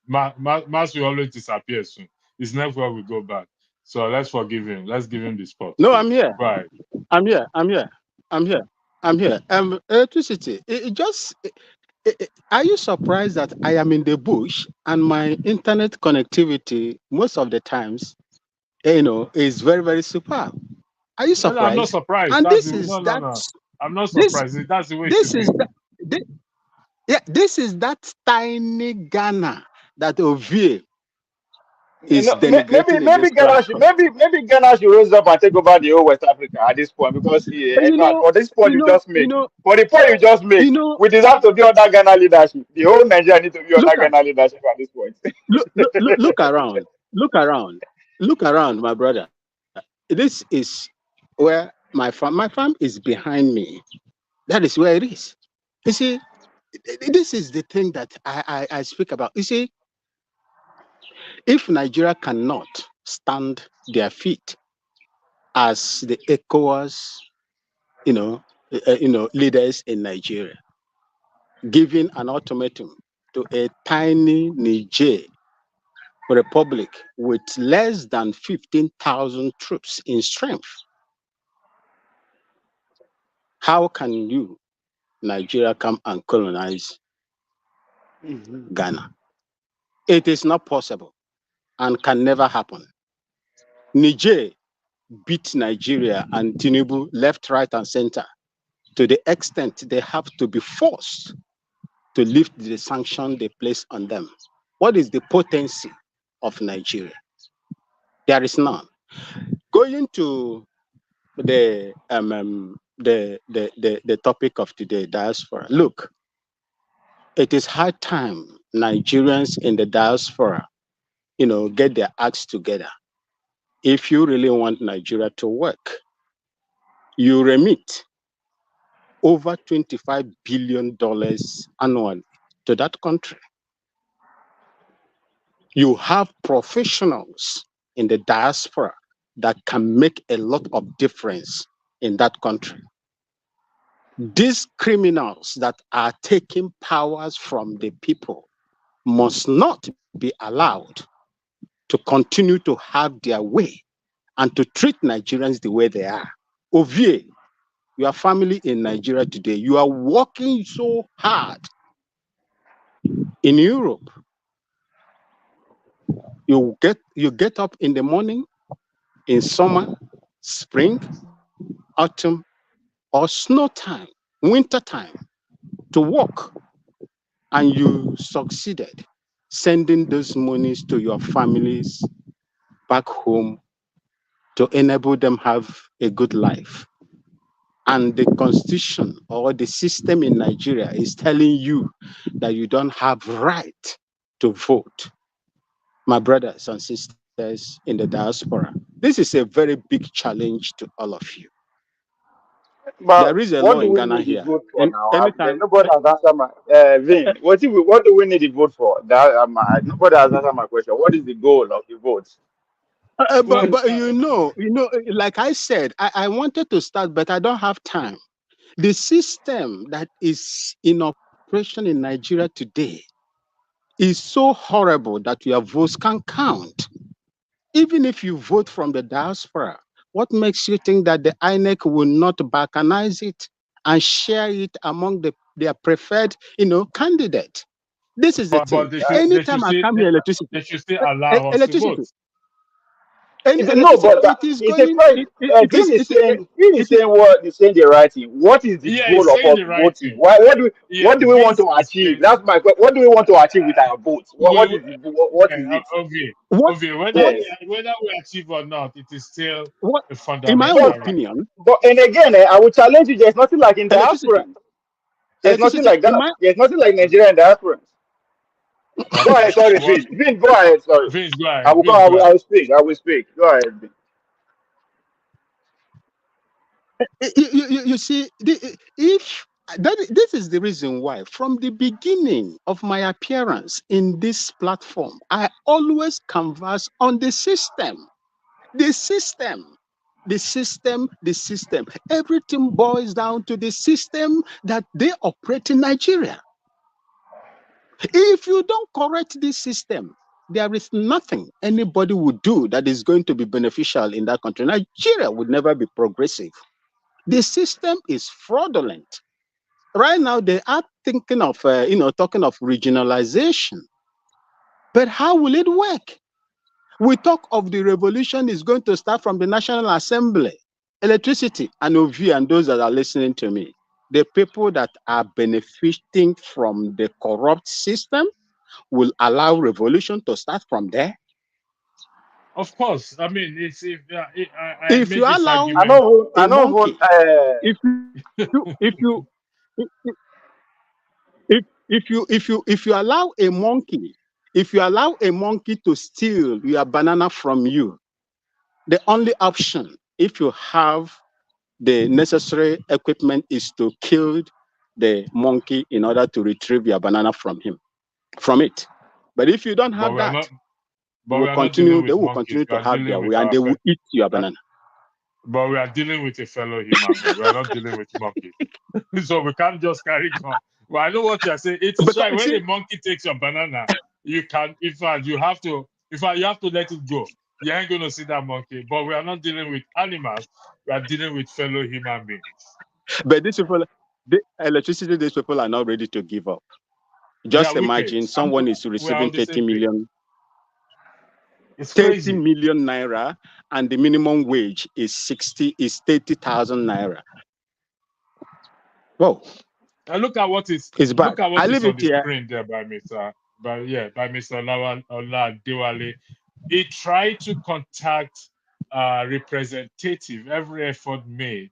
coming. Mas will always disappear soon. It's never where we go back. So let's forgive him. Let's give him the spot, No, please. I'm here. Right. I'm here. I'm here. I'm here. I'm here. Electricity. Are you surprised that I am in the bush and my internet connectivity most of the times, is very, very superb? Are you No, I'm not surprised? surprised. And That's this the is no, no, that. no. I'm not This surprised. That's the way it this should is be. that. Yeah, this is that tiny Ghana that Ovie is Maybe denigrating in this platform. maybe Ghana should raise up and take over the whole West Africa at this point because in You fact, know, for this point you you know, just you made, know, for the point you just made, you know. we deserve to be under Ghana leadership. The whole Nigeria need to be under Look at Ghana leadership at this point. look around, look around, my brother. This is where my farm. My farm is behind me. That is where it is. You see, this is the thing that I speak about. You see, if Nigeria cannot stand their feet as the ECOWAS, leaders in Nigeria, giving an ultimatum to a tiny Niger republic with less than 15,000 troops in strength, how can you, Nigeria, come and colonize Ghana? It is not possible and can never happen. Niger beat Nigeria and Tinubu left, right, and center to the extent they have to be forced to lift the sanction they place on them. What is the potency of Nigeria? There is none. Going to the topic of today, diaspora. Look, it is high time Nigerians in the diaspora, get their acts together. If you really want Nigeria to work, you remit over $25 billion annually to that country. You have professionals in the diaspora that can make a lot of difference in that country. These criminals that are taking powers from the people must not be allowed to continue to have their way and to treat Nigerians the way they are. Ovie, your family in Nigeria today, you are working so hard in Europe. You get up in the morning in summer, spring, autumn, or snow time, winter time to work, and you succeeded. sending those monies to your families back home to enable them have a good life. And the constitution or the system in Nigeria is telling you that you don't have right to vote. My brothers and sisters in the diaspora, this is a very big challenge to all of you. But There is a what law do in we Ghana need the here. vote for And now? anytime, Nobody has answered my Vin. What do we need the vote for? Nobody has answered my question. What is the goal of the vote? but Well, like I said, I wanted to start, but I don't have time. The system that is in operation in Nigeria today is so horrible that your votes can count. Even if you vote from the diaspora, what makes you think that the INEC will not balkanize it and share it among their preferred, candidate? This is the but thing. Anytime I come here, they should still allow us to vote. No, but it is it's a going. question. Vin is saying what he's saying the right thing. What is the Yeah, goal he's of saying us the right voting? thing. Yeah, What do we want to Vince achieve? is That's my question. What do we want to achieve with our votes? What we, is it? What is it? What whether Yes. whether we achieve or not, it is still what a in my own fundamental right. opinion, And again, I will challenge you. There's nothing like in diaspora. electricity, There's nothing electricity. like that. There's nothing like Nigeria and diaspora. Go Okay, ahead. Sorry, what? Vin. Vin, go ahead. Sorry. Vince, go I ahead. will go. Vince, go I ahead. will speak. I will speak. Go ahead, Vin. You see, this is the reason why, from the beginning of my appearance in this platform, I always canvass on the system. The system. The system, the system. Everything boils down to the system that they operate in Nigeria. If you don't correct this system, there is nothing anybody would do that is going to be beneficial in that country. Nigeria would never be progressive. The system is fraudulent. Right now, they are thinking of, talking of regionalization. But how will it work? We talk of the revolution is going to start from the National Assembly, electricity, and OV, and those that are listening to me. The people that are benefiting from the corrupt system will allow revolution to start from there. Of course, I mean, it's I If made you this allow argument. a monkey, if you allow a monkey, if you allow a monkey to steal your banana from you, the only option, if you have the necessary equipment, is to kill the monkey in order to retrieve your banana from it. But if you don't But have we are that, not. But we are not they dealing with will monkeys. continue We to are have dealing their with way, and our they will eat your banana. But we are dealing with a fellow human being. We are not dealing with monkeys. So we can't just carry on. Well, I know what you're saying. It is Because right. you When see, a monkey takes your banana, you can, in fact, you have to let it go. You ain't going to see that monkey. But we are not dealing with animals. We are dealing with fellow human beings. but these people, the electricity, these people are not ready to give up. They Just are wicked. imagine someone is We are on receiving the same page. It's 30 crazy. million naira, and the minimum wage is 30,000 naira. Whoa. And look at what is It's bad. look at I what is leave on it the here. screen there by Mr. Ola Dewale. He tried to contact representative, every effort made.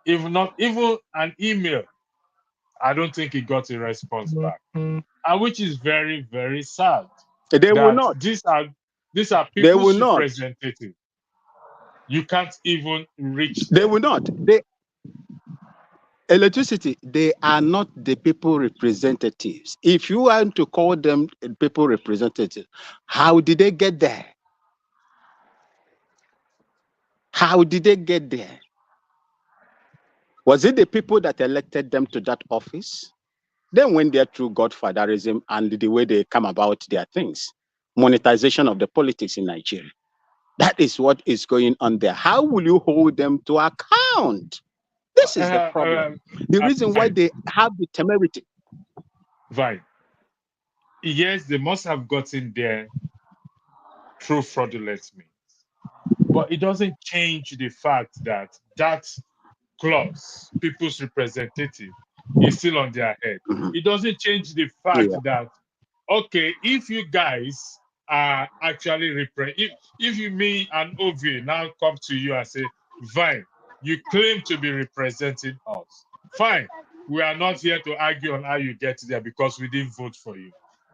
If not even an email, I don't think he got a response back. And which is very, very sad. They will That not. these are They will people's not. representative. You can't even reach They them. will not. Electricity, they are not the people representatives. If you want to call them people representatives, how did they get there? How did they get there? Was it the people that elected them to that office? Then went there through godfatherism and the way they come about their things. Monetization of the politics in Nigeria. That is what is going on there. How will you hold them to account? This is the problem. The reason why they have the temerity. Right. Yes, they must have gotten there through fraudulent means. But it doesn't change the fact that that clause, people's representative, is still on their head. It doesn't change the fact Yeah. that okay, if you guys are actually if you, me and Ovi now come to you and say, Vine, you claim to be representing us. Fine. We are not here to argue on how you get there because we didn't vote for you.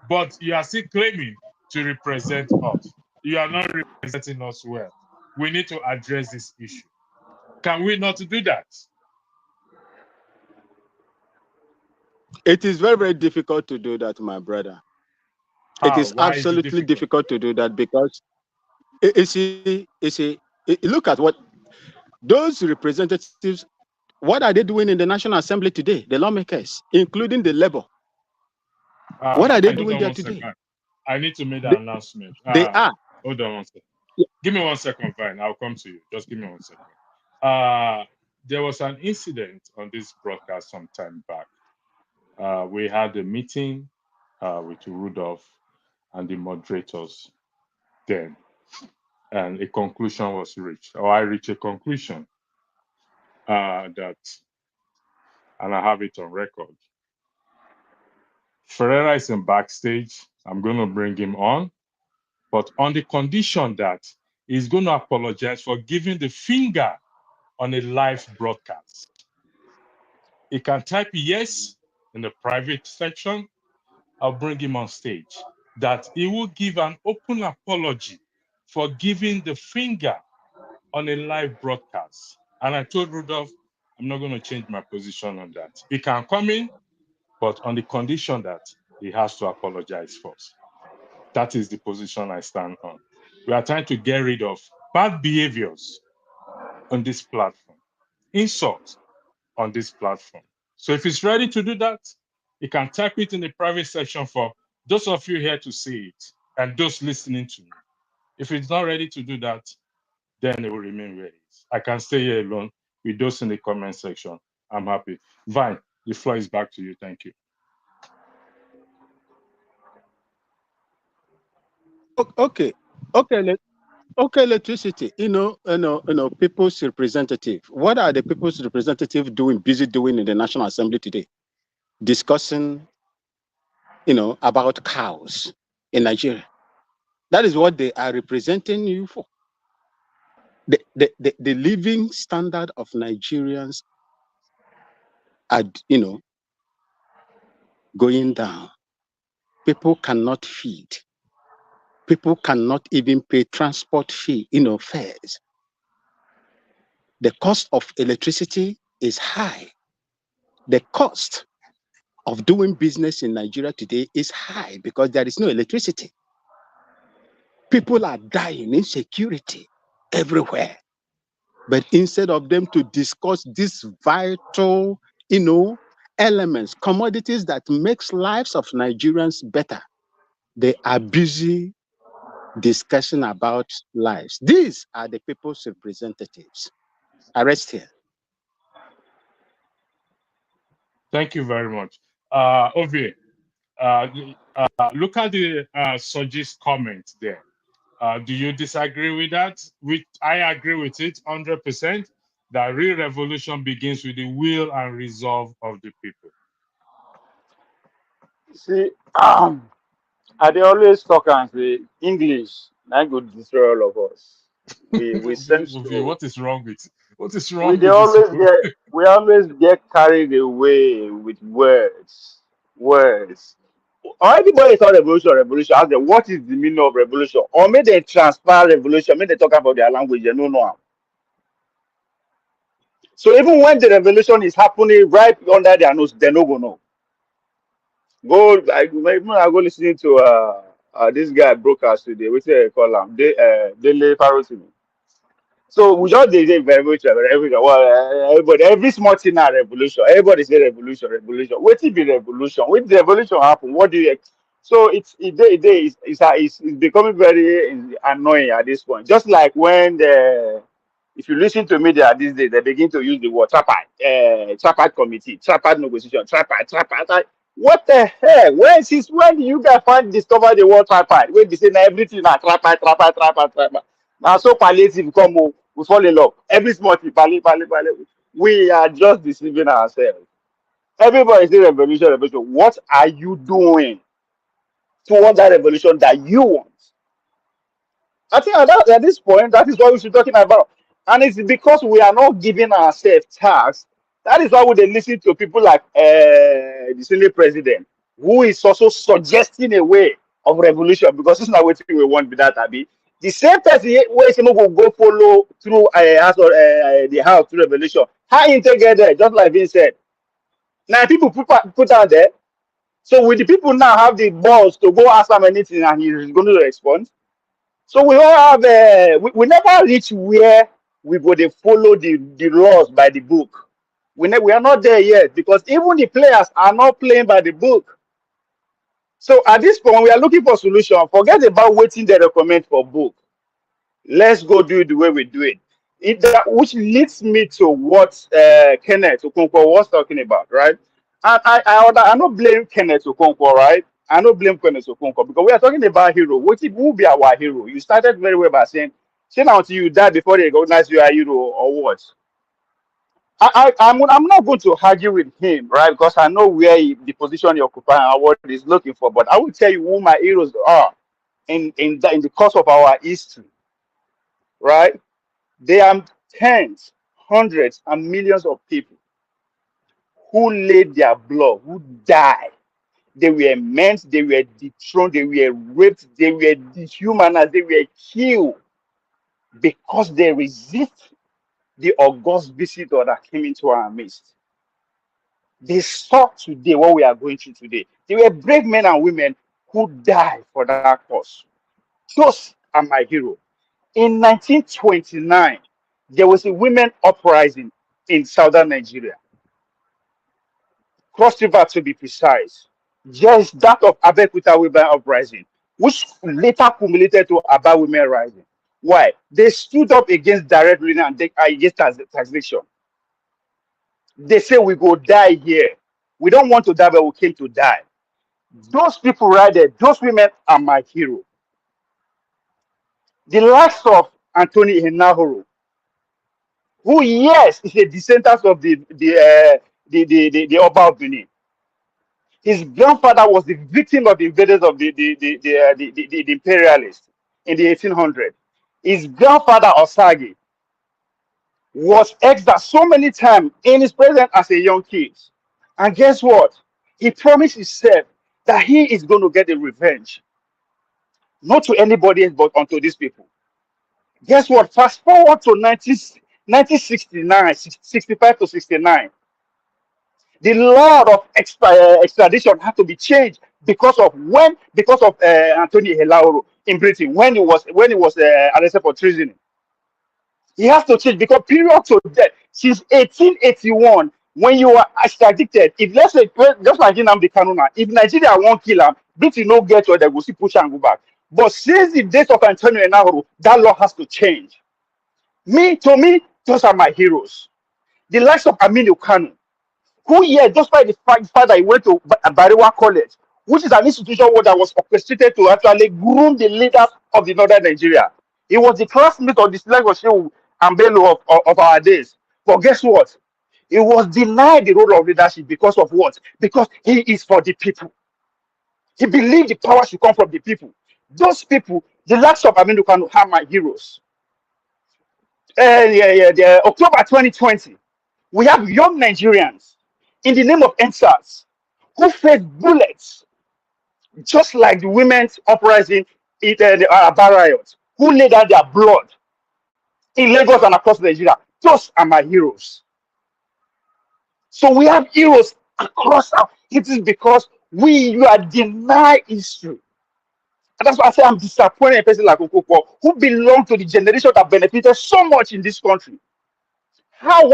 But you are still claiming to represent us. You are not representing us well. We need to address this issue. Can we not do that? It is very, very difficult to do that, my brother. How? It is Why absolutely is it difficult to do that because look at what those representatives, what are they doing in the National Assembly today? The lawmakers, including the Labour. What are they doing there today? I need to make the announcement. They are. Hold on one second. Yeah. Give me 1 second, Vine. I'll come to you. Just give me 1 second. There was an incident on this broadcast some time back. We had a meeting with Rudolph and the moderators then, and a conclusion was reached, or I reached a conclusion that, and I have it on record. Ferreira is in backstage. I'm going to bring him on, but on the condition that he's going to apologize for giving the finger on a live broadcast. He can type yes in the private section. I'll bring him on stage. That he will give an open apology for giving the finger on a live broadcast. And I told Rudolph, I'm not going to change my position on that. He can come in, but on the condition that he has to apologize first. That is the position I stand on. We are trying to get rid of bad behaviors on this platform, insults on this platform. So if he's ready to do that, he can type it in the private section for those of you here to see it and those listening to me. If he's not ready to do that, then it will remain where it is. I can stay here alone with those in the comment section. I'm happy. Vine, the floor is back to you. Thank you. Okay, electricity. People's representative. What are the people's representative busy doing in the National Assembly today? Discussing, about cows in Nigeria. That is what they are representing you for. The living standard of Nigerians are, going down. People cannot feed. People cannot even pay transport fee, fares. The cost of electricity is high. The cost of doing business in Nigeria today is high because there is no electricity. People are dying, insecurity everywhere. But instead of them to discuss these vital, elements, commodities that makes lives of Nigerians better, they are busy discussing about lives. These are the people's representatives. I rest here. Thank you very much. Ovie, look at the Soji's comment there. Do you disagree with that? I agree with it 100%. That real revolution begins with the will and resolve of the people. See, I dey always talk and say English not good destroy all of us. We sense Ovie, what is wrong with we always get carried away with words. Or anybody thought revolution, ask them what is the meaning of revolution? Or may they transfer revolution, may they talk about their language, they don't know. So even when the revolution is happening right under their nose, they no go know. I go listening to this guy broadcast today, which they call him Dele Farosimi. So we just did revolution. Everybody, every small thing now revolution. Everybody say revolution. What it be revolution? When the revolution happen, what do you? So it's becoming very annoying at this point. Just like when if you listen to media these days, they begin to use the word tripartite committee, tripartite negotiation, tripartite. What the hell? When you guys discover the word tripartite? When they say now everything now tripartite. Now so palliative come, we fall in love. Every small thing, we are just deceiving ourselves. Everybody say revolution. What are you doing? towards that revolution that you want. I think at this point, that is what we should be talking about. And it's because we are not giving ourselves tasks. That is why we dey listen to people like the Senate president, who is also suggesting a way of revolution, because it's not what we want with that, Abi. The same person where someone will go follow through the house through revolution. How integrated, just like Vince said. Now people put out there. So will the people now have the balls to go ask him anything and he is going to respond? So we all have we never reach where we go to follow the laws by the book. We are not there yet, because even the players are not playing by the book. So at this point, we are looking for solution. Forget about waiting they recommend for book. Let's go do it the way we do it. Which leads me to what Kenneth Okonkwo was talking about, right? And I don't blame Kenneth Okonkwo, right? I don't blame Kenneth Okonkwo, because we are talking about hero. Who will be our hero? You started very well by saying, say now until you die before they recognize you are a hero, or what? I'm not going to argue with him, right? Because I know where the position he occupies and what he's looking for. But I will tell you who my heroes are in the course of our history, right? They are tens, hundreds, and millions of people who laid their blood, who died. They were meant, they were dethroned, they were raped, they were dehumanized, they were killed because they resist the august visitor that came into our midst. They saw today what we are going through today. They were brave men and women who died for that cause. Those are my heroes. In 1929, there was a women uprising in southern Nigeria. Cross River, to be precise. Just that of Abeokuta women uprising, which later culminated to Aba women rising. Why? They stood up against direct ruling and against taxation. They say we go die here. We don't want to die, but we came to die. Those people right there, those women are my hero. The likes of Anthony Enahoro, who, yes, is a descendant of the Oba of Benin. His grandfather was the victim of the invaders of the imperialists in the 1800s. His grandfather Osagi was exiled so many times in his presence as a young kid. And guess what? He promised himself that he is going to get a revenge. Not to anybody else, but unto these people. Guess what? Fast forward to 1969, 65 to 69. The law of extradition had to be changed because of Anthony Enahoro in Britain when he was arrested for treason. He has to change because period to death since 1881, when you are extradited, if let's say just like Nnamdi Azikiwe, if Nigeria won't kill him, Britain no get where they will see push and go back. But since the days of Anthony Enahoro, that law has to change. To me, those are my heroes. The likes of Aminu Kanu, who, yeah, just by the fact that he went to Bariwa College, which is an institution that was orchestrated to actually groom the leaders of the northern Nigeria. He was the classmate of the Shehu Ambelo of our days. But guess what? He was denied the role of leadership because of what? Because he is for the people. He believed the power should come from the people. Those people, the likes of Aminu Kanu, are my heroes. October 2020, we have young Nigerians in the name of NSAS who face bullets, just like the women's uprising in the Aba riot, who laid down their blood in Lagos and across Nigeria. Those are my heroes. So we have heroes across our. It is because you are denied history. And that's why I say I'm disappointed in a person like Okonkwo, who belonged to the generation that benefited so much in this country. How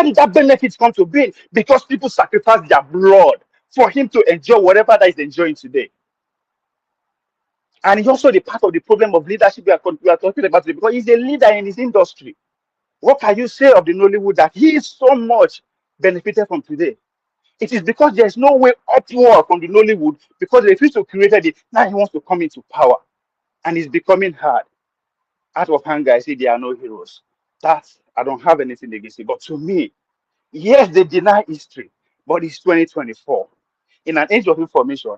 did that benefit come to be? Because people sacrificed their blood for him to enjoy whatever that is enjoying today. And he's also the part of the problem of leadership we are talking about today, because he's a leader in his industry. What can you say of the Nollywood that he is so much benefited from today? It is because there's no way upward from the Nollywood, because they refuse to create it. Now he wants to come into power. And it's becoming hard. Out of hunger, I say there are no heroes. I don't have anything against it. But to me, yes, they deny history, but it's 2024. In an age of information,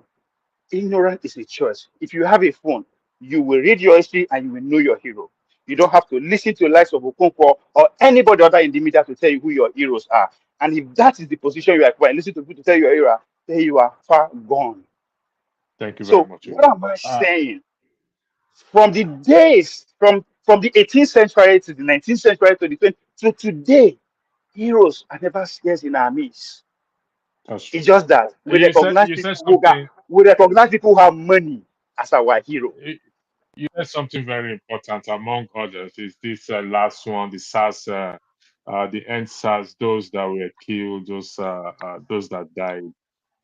ignorance is a choice. If you have a phone, you will read your history and you will know your hero. You don't have to listen to the likes of Okonkwo or anybody other in the media to tell you who your heroes are. And if that is the position you are, listen to people to tell you your hero, then you are far gone. Thank you very So much. what am I saying? From the days, from the 18th century to the 19th century to the 20th to today, heroes are never scarce in our midst. That's true. It's just that we recognize You said people who something. have money as our hero. You said something very important among others. Is this last one, the SARS, the end SARS, those that were killed, those that died,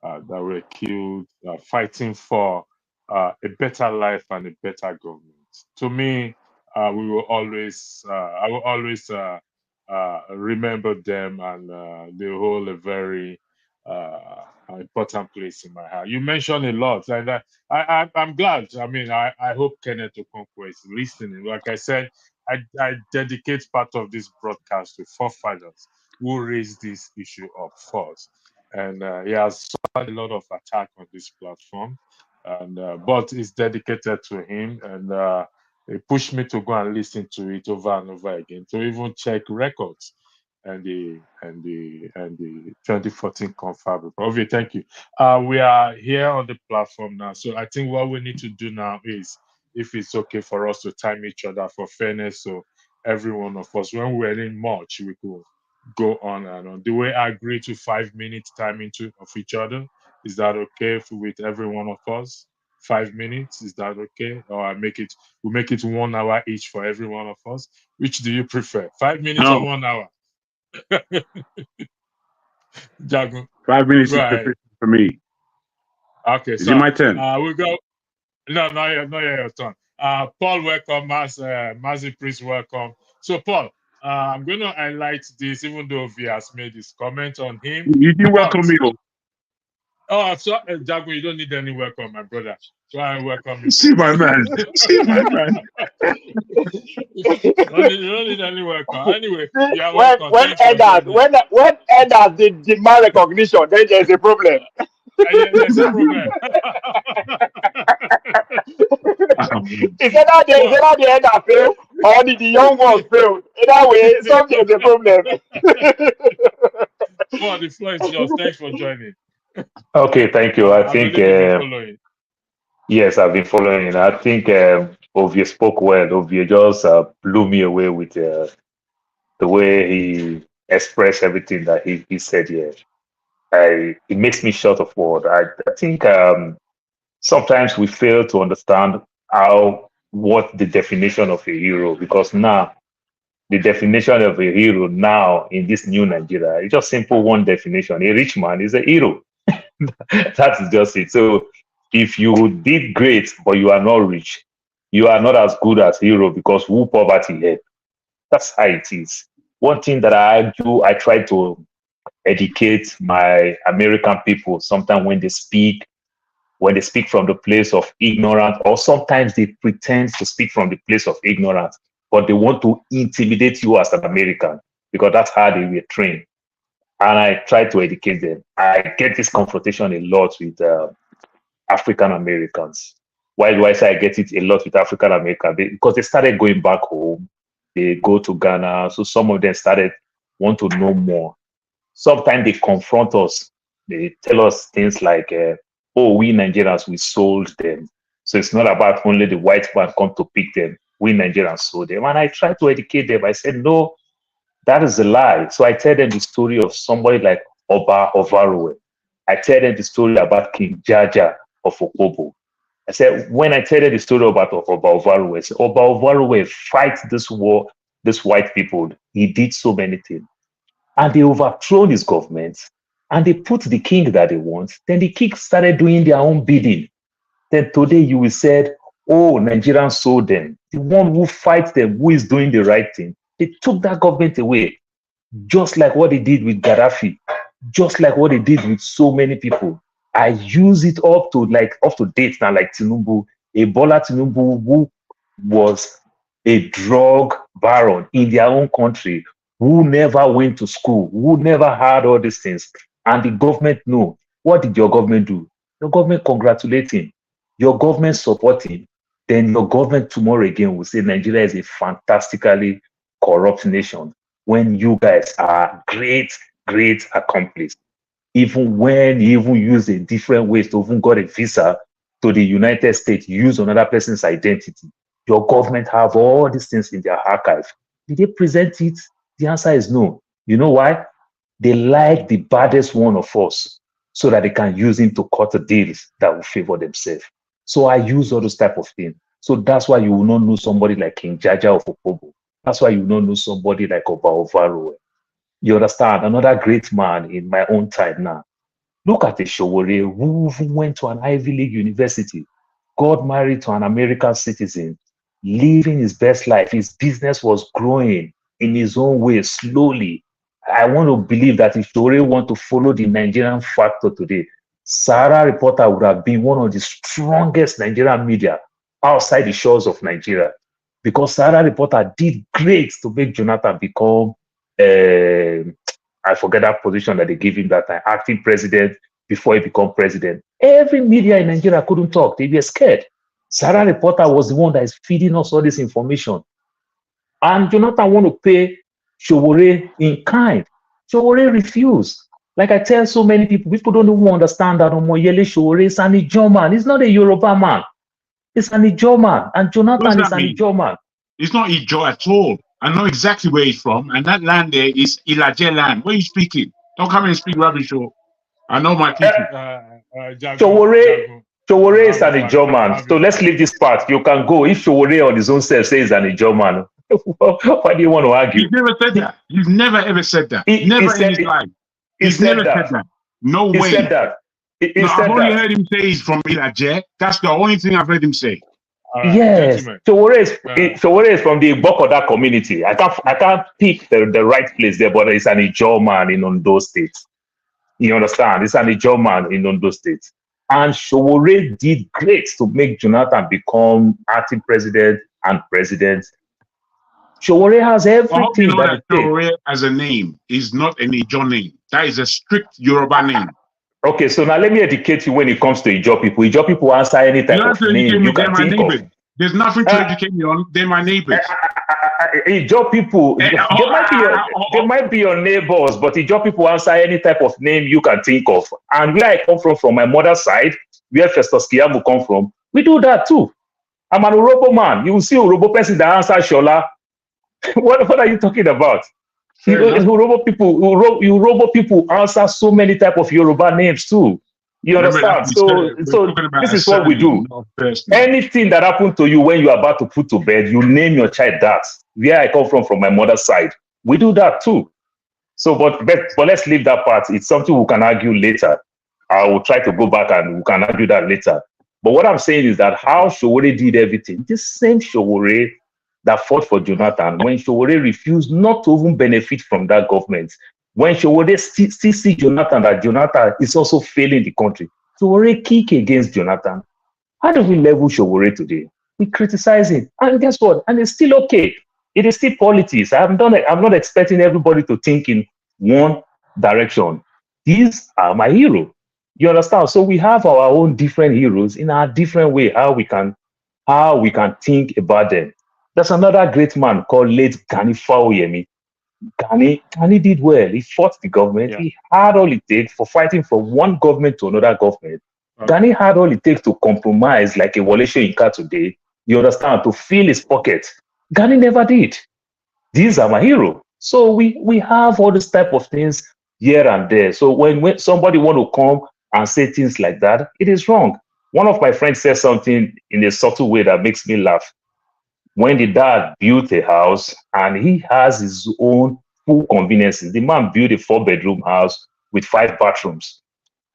that were killed, fighting for a better life and a better government. To me, I will always remember them, and they hold a very important place in my heart. You mentioned a lot, and I'm glad. I mean, I hope Kenneth Okonkwo is listening. Like I said, I dedicate part of this broadcast to forefathers who raised this issue up first. And he has suffered a lot of attack on this platform, and but it's dedicated to him, and it pushed me to go and listen to it over and over again, to even check records and the 2014 Confab Report. Okay, thank you. We are here on the platform now, so I think what we need to do now is, if it's okay for us to time each other for fairness, so every one of us, when we're in March, we could go on and on. Do we agree to 5 minutes timing of each other? Is that okay with every one of us? 5 minutes, is that okay? Or we make it 1 hour each for every one of us? Which do you prefer? 5 minutes or 1 hour? Jago. 5 minutes is Right. sufficient for me. Okay, Is so it my turn? we go. No, not yet your turn. Paul, welcome. Mazi Priest, welcome. So, Paul, I'm going to highlight this, even though V has made his comment on him. You didn't welcome me. Oh, so Jago, you don't need any welcome, my brother. So I welcome you. See my man. See my man. You don't need any welcome. Anyway, you are when welcome. when elders they demand recognition, then there's a problem. Yeah, there's a problem. It's either the elder fail or the young ones fail. Either way, there's a problem. Paul, the floor is yours. Thanks for joining. Okay, thank you. I think, believe you've been following. Yes, I've been following. I think Ovie spoke well. Ovie just blew me away with the way he expressed everything that he said here. It makes me short of word. I think sometimes we fail to understand what the definition of a hero, because now the definition of a hero now in this new Nigeria, it's just simple one definition. A rich man is a hero. That is just it. So if you did great, but you are not rich, you are not as good as hero, because who poverty help? That's how it is. One thing that I do, I try to educate my American people sometimes when they speak from the place of ignorance, or sometimes they pretend to speak from the place of ignorance, but they want to intimidate you as an American, because that's how they were trained. And I try to educate them. I get this confrontation a lot with African Americans. Why do I say I get it a lot with African Americans? Because they started going back home. They go to Ghana. So some of them want to know more. Sometimes they confront us. They tell us things like, oh, we Nigerians, we sold them. So it's not about only the white man come to pick them. We Nigerians sold them. And I try to educate them. I said, no, that is a lie. So I tell them the story of somebody like Oba Ovarowe. I tell them the story about King Jaja of Okobo. I said, when I tell them the story about Oba Ovarowe, I said, Oba Ovarowe fight this war, these white people. He did so many things. And they overthrown his government, and they put the king that they want. Then the king started doing their own bidding. Then today you will say, oh, Nigerians sold them. The one who fights them, who is doing the right thing, they took that government away, just like what they did with Gaddafi, just like what they did with so many people. I use it up to date now, like Tinubu, Ebola Tinubu, who was a drug baron in their own country, who never went to school, who never had all these things. And the government know. What did your government do? The government congratulate him. your government support him, then your government tomorrow again will say Nigeria is a fantastically corrupt nation when you guys are great, great accomplices. Even when you even use a different ways to even got a visa to the United States, use another person's identity. Your government have all these things in their archive. Did they present it? The answer is no. You know why? They like the baddest one of us so that they can use him to cut the deals that will favor themselves. So I use all those type of things. So that's why you will not know somebody like King Jaja of Opobo. That's why you will not know somebody like Oba Ovaro. You understand? Another great man in my own time now. Look at the Showore who went to an Ivy League university, got married to an American citizen, living his best life. His business was growing in his own way, slowly. I want to believe that if Showore want to follow the Nigerian factor today, Sahara Reporter would have been one of the strongest Nigerian media outside the shores of Nigeria, because Sahara Reporter did great to make Jonathan become I forget that position that they gave him that time, acting president before he became president. Every media in Nigeria couldn't talk. They were scared. Sahara Reporter was the one that is feeding us all this information. And Jonathan want to pay Showore in kind. Showore refused. Like I tell so many people don't even understand that Omoyele Showore is an Ijaw man. He's not a Yoruba man. He's an Ijaw man. And Jonathan is an Ijaw man. It's not Ijaw at all. I know exactly where he's from, and that land there is Ilaje land. Where are you speaking? Don't come and speak rubbish. I know my people. Showore is an Ijaw man. So let's leave this part. You can go. If Showore on his own self says an Ijaw man, why do you want to argue? You've never said that. You've never ever said that. Never in his life. He's never said that. No way. He said that. I've only heard him say he's from Ilaje. That's the only thing I've heard him say. Yes, Showore is from the Bokoda community. I can't pick the right place there, but it's an Ijaw man in Ondo State. You understand? It's an Ijaw man in Ondo State. And Showore did great to make Jonathan become acting president and president. Showore has everything. You know that Showore as a name is not an Ijaw name. That is a strict Yoruba name. Okay, so now let me educate you when it comes to Ijaw people. Ijaw people answer any type of name you can think of. There's nothing to educate me on. They're my neighbors. Ijaw people, they might be your neighbors, but Ijaw people answer any type of name you can think of. And where I come from my mother's side, where Festus Kiamu come from, we do that too. I'm an Urobo man. You will see Urobo person that answers Shola. What are you talking about? Urobo people answer so many type of Yoruba names too. You understand? So this is what we do. Anything that happened to you when you are about to put to bed, you name your child that. Where I come from my mother's side, we do that too. So, but let's leave that part. It's something we can argue later. I will try to go back and we can argue that later. But what I'm saying is that how Showore did everything, this same Showore that fought for Jonathan, when Showore refused not to even benefit from that government, when Showore still see Jonathan, that Jonathan is also failing the country, Showore kick against Jonathan. How do we level Showore today? We criticize him. And guess what? And it's still okay. It is still politics. I'm not expecting everybody to think in one direction. These are my heroes. You understand? So we have our own different heroes in our different way, how we can think about them. There's another great man called late Gani Fawoyemi. Gani did well. He fought the government. Yeah. He had all it takes for fighting from one government to another government. Gani had all it takes to compromise like a Wole Soyinka today. You understand? To fill his pocket. Gani never did. These are my heroes. So we have all this type of things here and there. So when somebody want to come and say things like that, it is wrong. One of my friends said something in a subtle way that makes me laugh. When the dad built a house and he has his own full conveniences, the man built a 4-bedroom house with 5 bathrooms.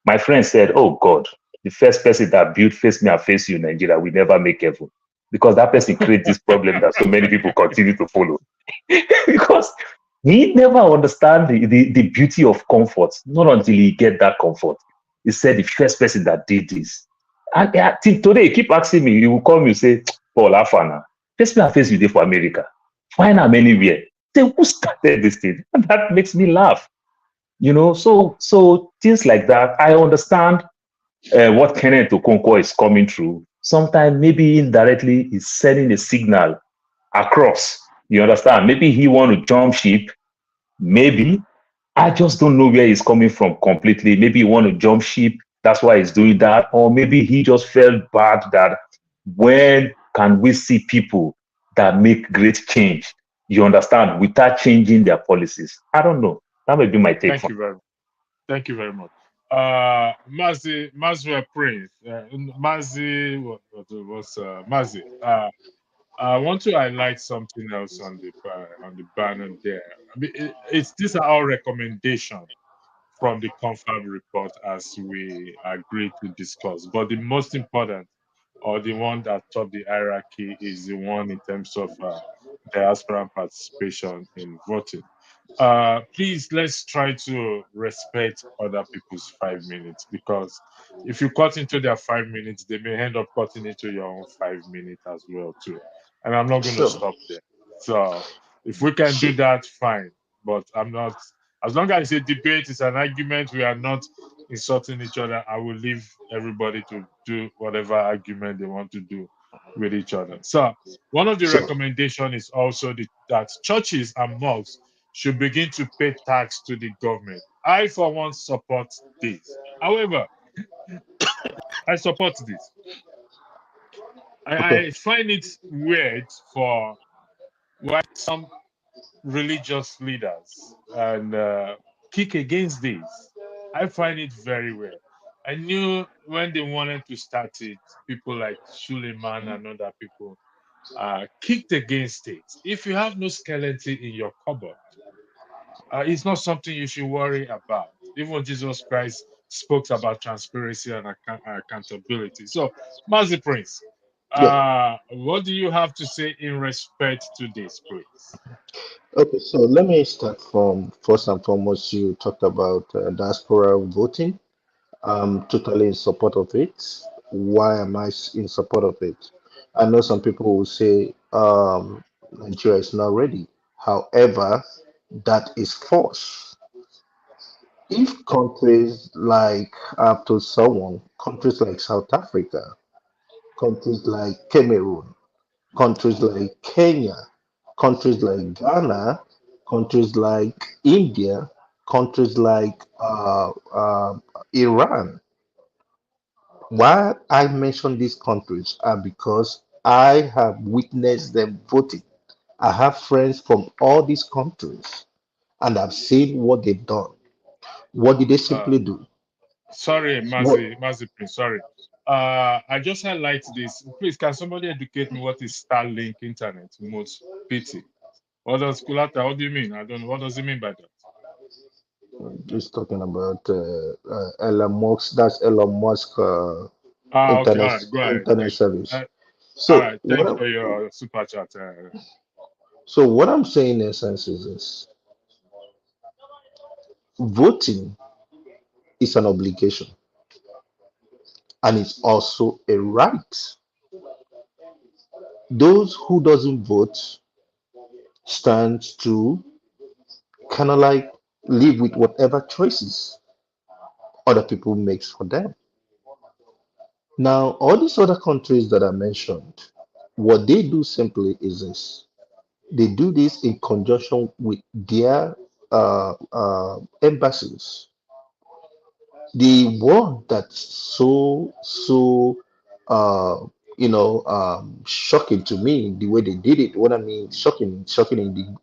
My friend said, oh God, the first person that built Face Me and Face You in Nigeria will never make heaven. Because that person creates this problem that so many people continue to follow. Because he never understands the beauty of comfort, not until he get that comfort. He said the first person that did this. And today, he keep asking me, he will call me and say, Paul Afana, Face Me and Face You there for America. Find them anywhere. Say, who started this thing? And that makes me laugh. You know, so things like that, I understand what Kenneth Okonkwo is coming through. sometimes maybe indirectly is sending a signal across. You understand? Maybe he want to jump ship. Maybe I just don't know where he's coming from completely. Maybe he want to jump ship. That's why he's doing that. Or maybe he just felt bad that when can we see people that make great change, you understand, without changing their policies? I don't know. That may be my take. Thank you very much. Thank you very much. Mazi Prince, Mazi, what was Mazi? I want to highlight something else on the banner there. I mean, these are all recommendations from the Confab report as we agreed to discuss. But the most important, or the one that top the hierarchy, is the one in terms of diaspora participation in voting. Please, let's try to respect other people's 5 minutes, because if you cut into their 5 minutes, they may end up cutting into your own 5 minutes as well too. And I'm not going to So, stop there. So if we can do that, fine. But I'm not. As long as it's a debate, it's an argument, we are not insulting each other, I will leave everybody to do whatever argument they want to do with each other. So one of the recommendations is also that churches and mosques should begin to pay tax to the government. I, for one, support this. However, I support this. I find it weird for why some religious leaders and kick against this. I find it very weird. I knew when they wanted to start it, people like Suleiman and other people kicked against it. If you have no skeleton in your cupboard, it's not something you should worry about. Even Jesus Christ spoke about transparency and accountability. So, Mazi Prince, yeah. what do you have to say in respect to this, please? Okay, so let me start from first and foremost. You talked about diaspora voting. I'm totally in support of it. Why am I in support of it? I know some people will say Nigeria is not ready. However, that is false. If countries like, I've told someone, countries like South Africa, countries like Cameroon, countries like Kenya, countries like Ghana, countries like India, countries like Iran. Why I mention these countries are because I have witnessed them voting. I have friends from all these countries and I've seen what they've done. What did they Uh, simply do? Sorry, What Mazi Prince, sorry. I just highlight this. Please, can somebody educate me what is Starlink internet? Most pity. What does Kulata? What do you mean? I don't know. What does it mean by that? just talking about Elon Musk, that's Elon Musk Okay, all right, go ahead. internet Thank you. service. All So right, thanks for your super chat. what I'm saying in essence is this: voting is an obligation and it's also a right. Those who doesn't vote stands to kind of like live with whatever choices other people makes for them. Now, all these other countries that I mentioned, what they do simply is this: they do this in conjunction with their embassies. The one that's so uh, shocking to me, the way they did it. What I mean, shocking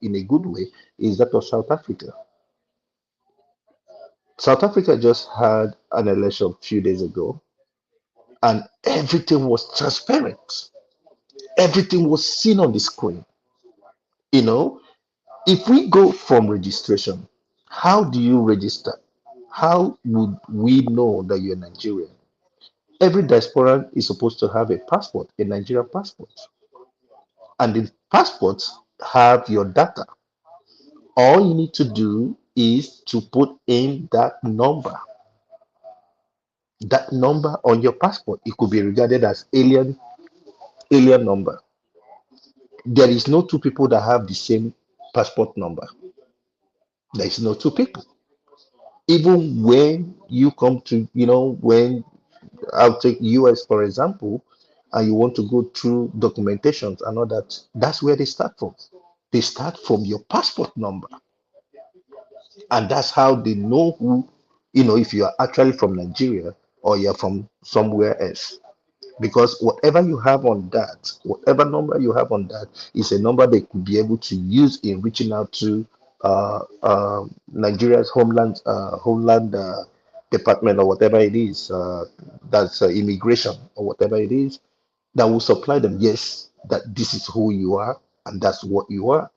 in a good way, is that of South Africa. South Africa just had an election a few days ago, and everything was transparent. Everything was seen on the screen. You know, if we go from registration, how do you register? How would we know that you're Nigerian? Every diasporan is supposed to have a passport, a Nigerian passport, and the passports have your data. All you need to do is to put in that number on your passport. It could be regarded as alien number. There is no two people that have the same passport number. There is no two people. Even when you come to, when I'll take US for example, and you want to go through documentations and all that, that's where they start from. They start from your passport number. And that's how they know who, if you are actually from Nigeria or you're from somewhere else. Because whatever you have on that, whatever number you have on that, is a number they could be able to use in reaching out to Nigeria's homeland department or whatever it is, that's immigration or whatever it is, that will supply them, yes, that this is who you are and that's what you are.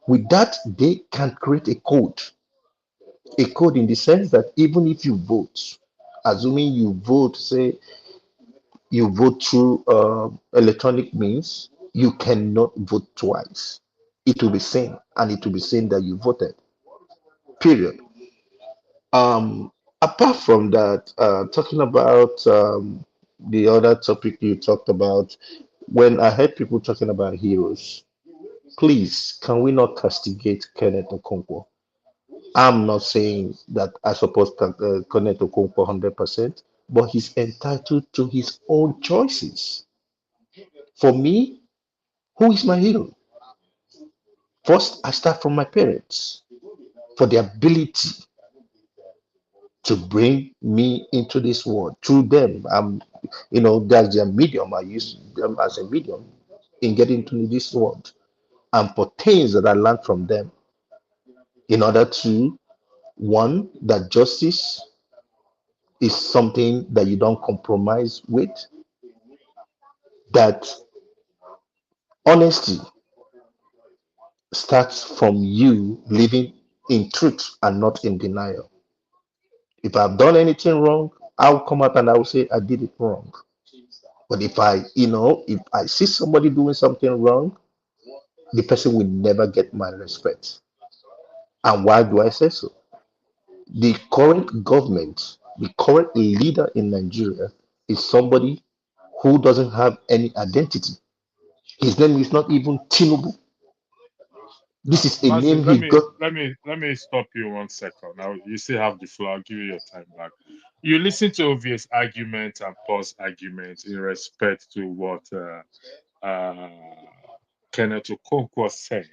With that, they can create a code in the sense that even if you vote, assuming you vote, say you vote through electronic means, you cannot vote twice. It will be seen, and it will be seen that you voted. Period. Apart from that, talking about the other topic you talked about, when I heard people talking about heroes, please, can we not castigate Kenneth Okonkwo? I'm not saying that I support Kenneth Okonkwo 100%, but he's entitled to his own choices. For me, who is my hero? First, I start from my parents for the ability to bring me into this world. Through them, that's their medium. I use them as a medium in getting into this world. And for things that I learned from them, in order to, one, that justice is something that you don't compromise with, that honesty starts from you living in truth and not in denial. If I've done anything wrong, I'll come out and I'll say I did it wrong. But if I see somebody doing something wrong, the person will never get my respect. And why do I say so? The current government, the current leader in Nigeria is somebody who doesn't have any identity. His name is not even Tinubu. This is a Mazi, name he got. let me stop you 1 second. Now you still have the floor. I'll give you your time back. You listen to obvious arguments and false arguments in respect to what Kenneth Okonkwo said.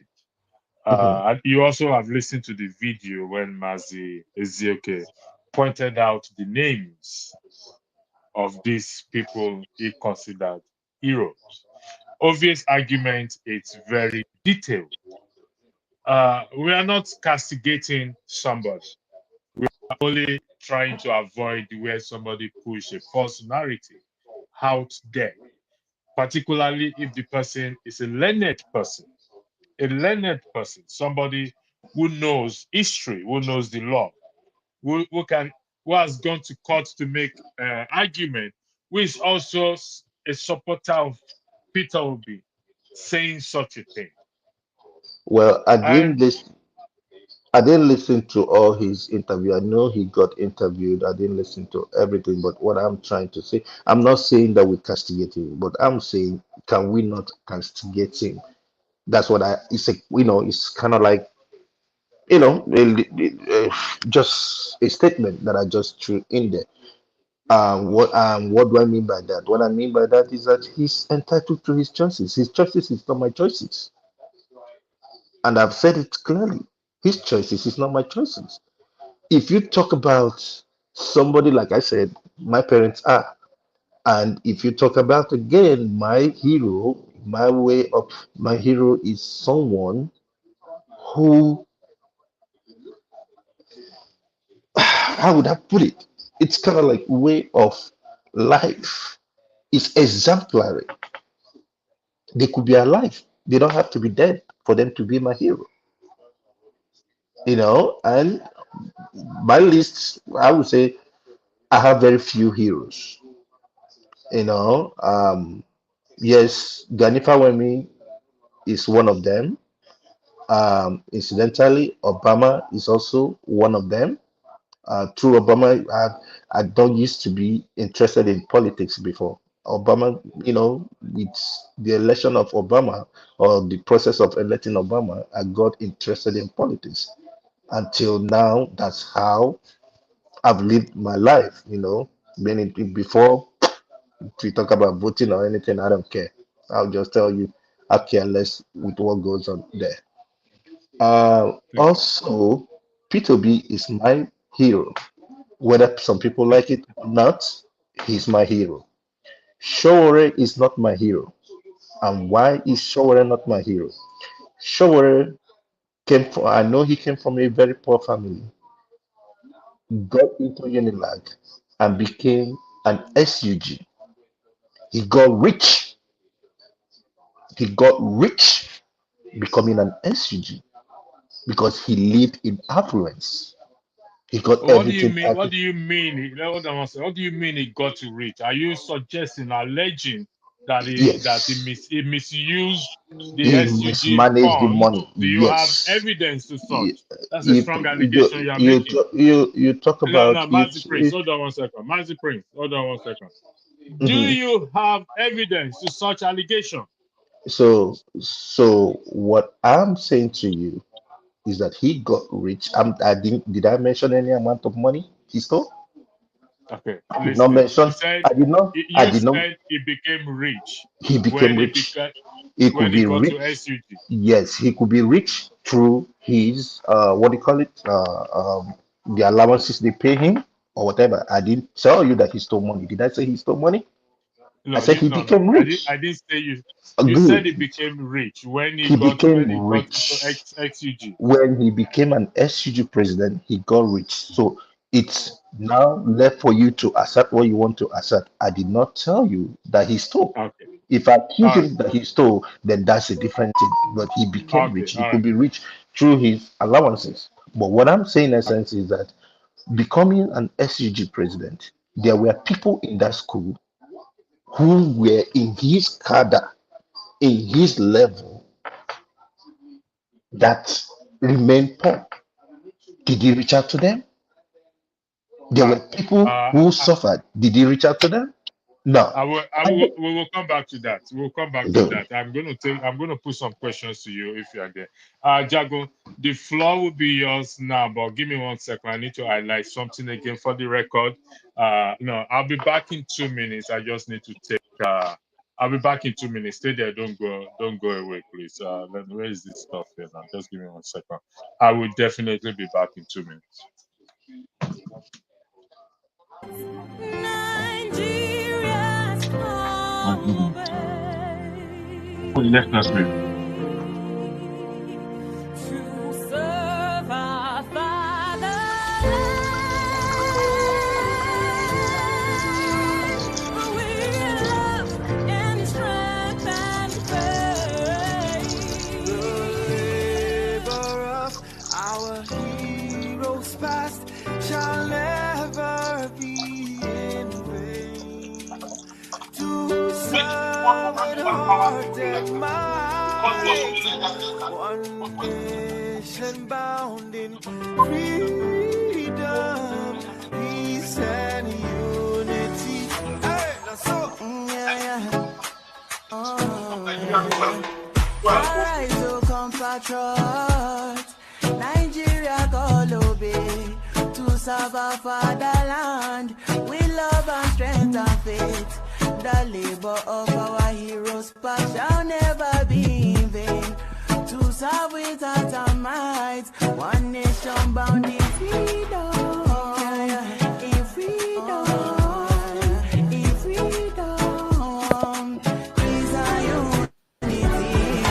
And you also have listened to the video when Mazi Ezeoke pointed out the names of these people he considered heroes. Obvious argument, it's very detailed. We are not castigating somebody. We are only trying to avoid where somebody push a false narrative out there, particularly if the person is a learned person, somebody who knows history, who knows the law, who has gone to court to make argument, who is also a supporter of Peter Obi saying such a thing. Well, And I didn't listen to all his interview. I know he got interviewed. I didn't listen to everything. But what I'm trying to say, I'm not saying that we castigate him, but I'm saying, can we not castigate him? That's what it's kind of like, just a statement that I just threw in there. What do I mean by that? What I mean by that is that he's entitled to his choices. His choices is not my choices. And I've said it clearly. His choices is not my choices. If you talk about somebody, like I said, my parents are, and if you talk about again my hero, my hero is someone who, how would I put it? It's kind of like way of life. It's exemplary. They could be alive. They don't have to be dead for them to be my hero. And my list, I would say I have very few heroes. You know, um, yes, Ganifa Wemi is one of them. Incidentally, Obama is also one of them. Through Obama, I don't used to be interested in politics before. Obama, with the election of Obama or the process of electing Obama, I got interested in politics. Until now, that's how I've lived my life. Before If you talk about voting or anything, I don't care. I'll just tell you, I care less with what goes on there. Also, P2B is my hero. Whether some people like it or not, he's my hero. Showore is not my hero. And why is Showore not my hero? Showore came from, I know he came from a very poor family, got into Unilag and became an SUG. He got rich. He got rich becoming an SUG because he lived in affluence. He got What do you everything. mean? What do you mean? What do you mean he got to rich? Are you suggesting, alleging that he misused the He SUG mismanaged the fund? money. Do you have Yes. evidence to You, such? That's a strong allegation you are you, making. you talk No, about Mazi Prince, it. hold on 1 second. Mazi Prince, hold on 1 second. Do Mhm. you have evidence to such allegation? So what I'm saying to you is that he got rich. Did I mention any amount of money he stole? Okay, I did not listen. mention. I did not. I You did not. said he became rich He became when rich. He could when he be got to rich. SUG. Yes, he could be rich through his what do you call it? The allowances they pay him or whatever. I didn't tell you that he stole money. Did I say he stole money? I No, said he no. became I rich. didn't say you. You said he Good. became rich when He became he got to rich. XUG. When he became an SUG president, he got rich. So it's now left for you to assert what you want to assert. I did not tell you that he stole. Okay. If I accuse All right. him that he stole, then that's a different thing. But he became Okay. rich. He All could right. be rich through his allowances. But what I'm saying in essence is that becoming an SUG president, there were people in that school who were in his cadre, in his level, that remained poor. Did he reach out to them? There All were right. people who suffered. Did he reach out to them? No. We will come back to that. We'll come back to Good. that. I'm going to put some questions to you if you are there. Jago, the floor will be yours now, but give me 1 second. I need to highlight something again for the record. No, I'll be back in 2 minutes. I just need to take I'll be back in 2 minutes. Stay there. Don't go away, please. Where is this stuff here now? Just give me 1 second. I will definitely be back in 2 minutes. Nigeria's come Let us move. to serve our fatherland. With love and strength and faith. The labor of our heroes past shall never be in vain. To serve with heart and mind, one nation bound in freedom, peace and unity. Hey, now so, Arise, O compatriots, Nigeria call obey, to serve our fatherland, with love and strength and faith. The labor of our heroes past shall never be in vain. To serve with heart and might, one nation bound in freedom. In freedom. In freedom. Peace and unity.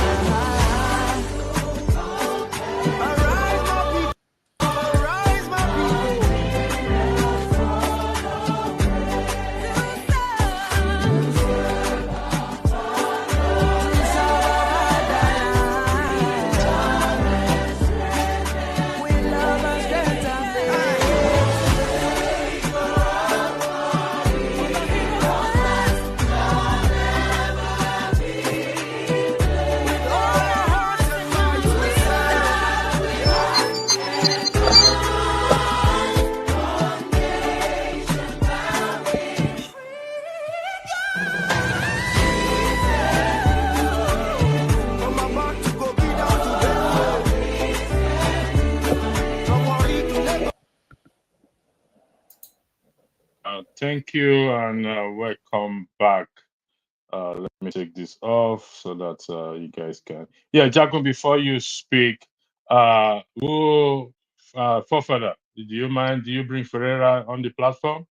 Arise, my people. Arise, my people. Thank you and welcome back. Let me take this off so that you guys can. Yeah, Jacob, before you speak, Fofada, do you mind? Do you bring Ferreira on the platform?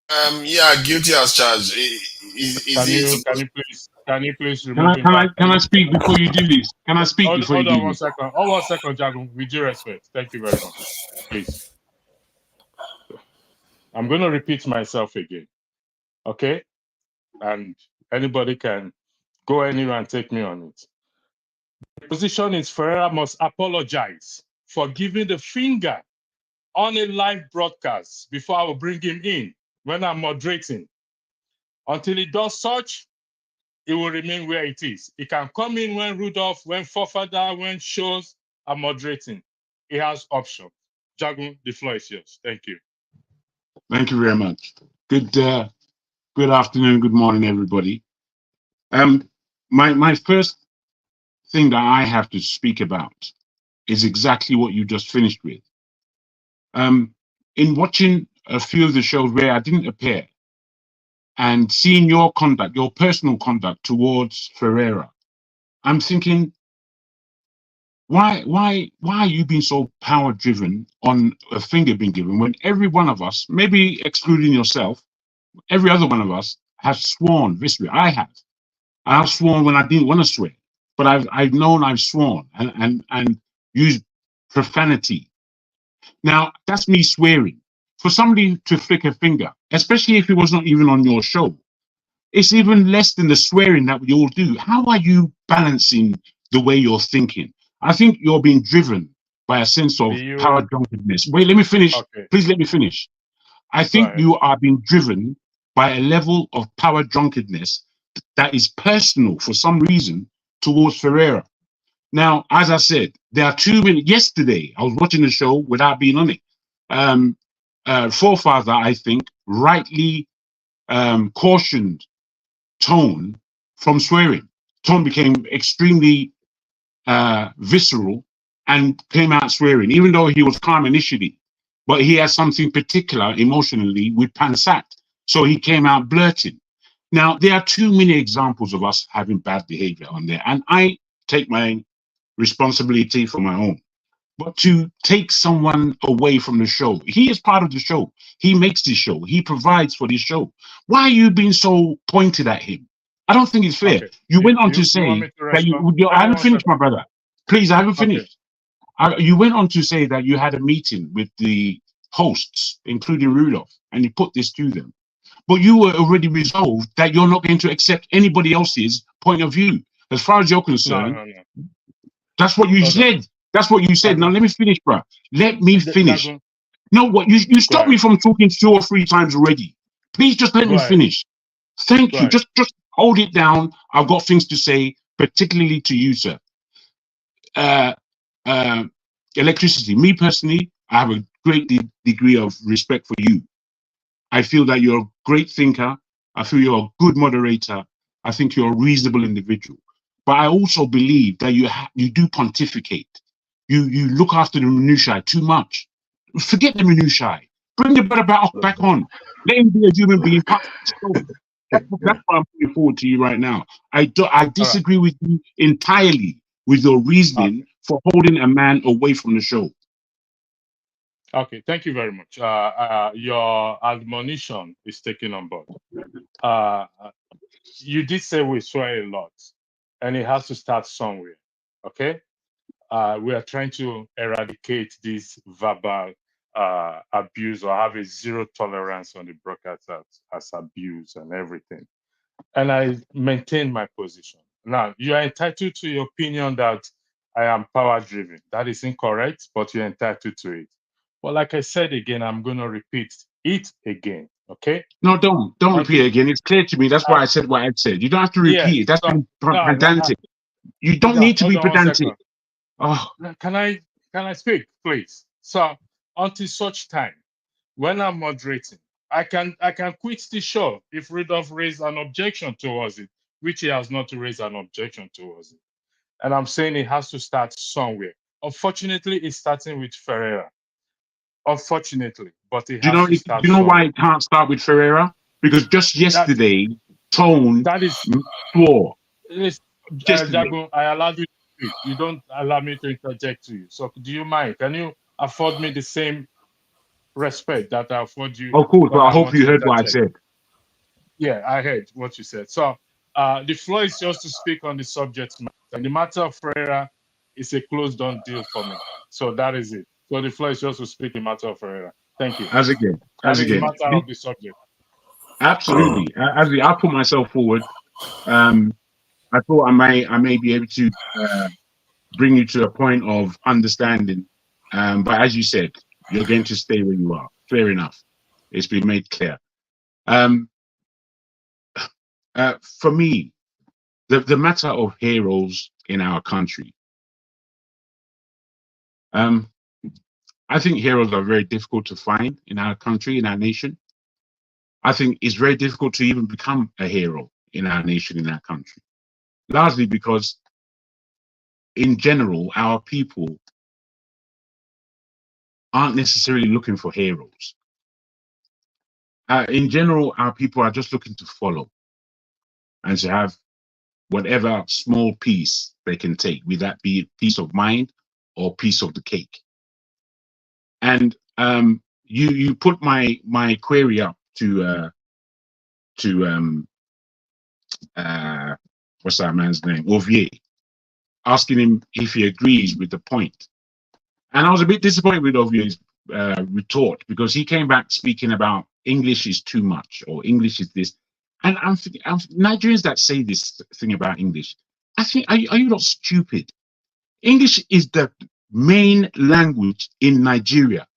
Yeah, guilty as charged. Is he supposed? Can you please remove him back? Can I speak before you do this? Can I speak before you Hold on do one this? second. Oh, 1 second, Jacob. With due respect. Thank you very much. Please. I'm going to repeat myself again. Okay? And anybody can go anywhere and take me on it. The position is Ferreira must apologize for giving the finger on a live broadcast before I will bring him in when I'm moderating. Until he does such, it will remain where it is. He can come in when Rudolph, when Fofada, when shows are moderating. He has options. Jagun, the floor is yours. Thank you. Thank you very much. Good afternoon, good morning, everybody. My first thing that I have to speak about is exactly what you just finished with. In watching a few of the shows where I didn't appear and seeing your conduct, your personal conduct towards Ferreira, I'm thinking, why are you being so power driven on a finger being given when every one of us, maybe excluding yourself, every other one of us has sworn viscerally? I have sworn when I didn't want to swear, but I've known I've sworn and used profanity. Now that's me swearing. For somebody to flick a finger, especially if it was not even on your show, it's even less than the swearing that we all do. How are you balancing the way you're thinking? I think you're being driven by a sense of power drunkenness. Wait, let me finish. Okay. Please let me finish. I think you are being driven by a level of power drunkenness that is personal for some reason towards Ferreira. Now, as I said, there are too many. Yesterday, I was watching the show without being on it. Forefather, I think, rightly cautioned Tone from swearing. Tone became extremely visceral and came out swearing, even though he was calm initially. But he had something particular emotionally with Pansat. So he came out blurting. Now, there are too many examples of us having bad behavior on there. And I take my responsibility for my own. But to take someone away from the show, he is part of the show. He makes this show. He provides for this show. Why are you being so pointed at him? I don't think it's fair. Okay. You went on to say that I haven't finished, my brother. Please, I haven't finished. You went on to say that you had a meeting with the hosts, including Rudolph, and you put this to them. But you were already resolved that you're not going to accept anybody else's point of view. As far as you're concerned, that's what you said. That's what you said. Now let me finish, bro. Let me finish. No, what you stopped me from talking 2 or 3 times already. Please just let me finish. Thank you. Just hold it down. I've got things to say, particularly to you, sir. Electricity. Me personally, I have a great degree of respect for you. I feel that you're a great thinker. I feel you're a good moderator. I think you're a reasonable individual. But I also believe that you do pontificate. You look after the minutiae too much. Forget the minutiae. Bring the brother back on. Let him be a human being. That's what I'm putting forward to you right now. I disagree with you entirely with your reasoning for holding a man away from the show. Okay, thank you very much. Your admonition is taken on board. You did say we swear a lot, and it has to start somewhere. Okay, we are trying to eradicate this verbal abuse or have a zero tolerance on the broadcast as abuse and everything. And I maintain my position. Now, you are entitled to your opinion that I am power driven. That is incorrect, but you're entitled to it. But like I said again, I'm going to repeat it again. Okay? No, don't repeat it again. It's clear to me. That's why I said what I said. You don't have to repeat it. That's pedantic. You don't need to be pedantic. Oh, can I speak, please? So until such time, when I'm moderating, I can quit the show if Rudolph raised an objection towards it, which he has not raised an objection towards it. And I'm saying it has to start somewhere. Unfortunately, it's starting with Ferreira. unfortunately, but it Do you has know? to Do start you know why somewhere. it can't start with Ferreira? Because just yesterday, Tone That is, swore. listen, Yesterday, Jagun, I allowed you to speak. You don't allow me to interject to you. So do you mind? Can you afford me the same respect that I afford you of course. when But I I hope want you to heard what I interject? said. Yeah, I heard what you said. So the floor is just to speak on the subject matter. And the matter of Ferreira is a closed on deal for me. So that is it. So the floor is just to speak the matter of Ferreira. Thank you. As again, That as is the again, matter of the subject. absolutely. I put myself forward. I thought I may be able to bring you to a point of understanding. But as you said, you're going to stay where you are. Fair enough. It's been made clear. For me, the matter of heroes in our country, I think heroes are very difficult to find in our country, in our nation. I think it's very difficult to even become a hero in our nation, in our country, largely because, in general, our people aren't necessarily looking for heroes. In general, our people are just looking to follow and to have whatever small piece they can take, be that be peace of mind or piece of the cake. And you put my query up to what's that man's name, Ovier, asking him if he agrees with the point. And I was a bit disappointed with Ovier's retort, because he came back speaking about English is too much, or English is this. And I'm thinking, Nigerians that say this thing about English, I think, are you not stupid? English is the main language in Nigeria.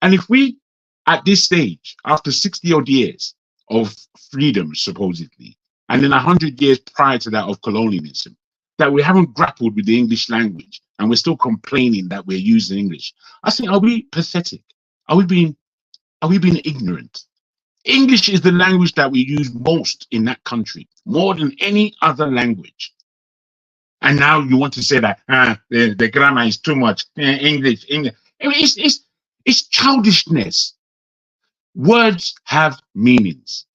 And if we, at this stage, after 60 odd years of freedom, supposedly, and then 100 years prior to that of colonialism, that we haven't grappled with the English language and we're still complaining that we're using English, I think, are we pathetic? Are we being ignorant? English is the language that we use most in that country, more than any other language. And now you want to say that the grammar is too much, English. I mean, it's childishness. Words have meanings.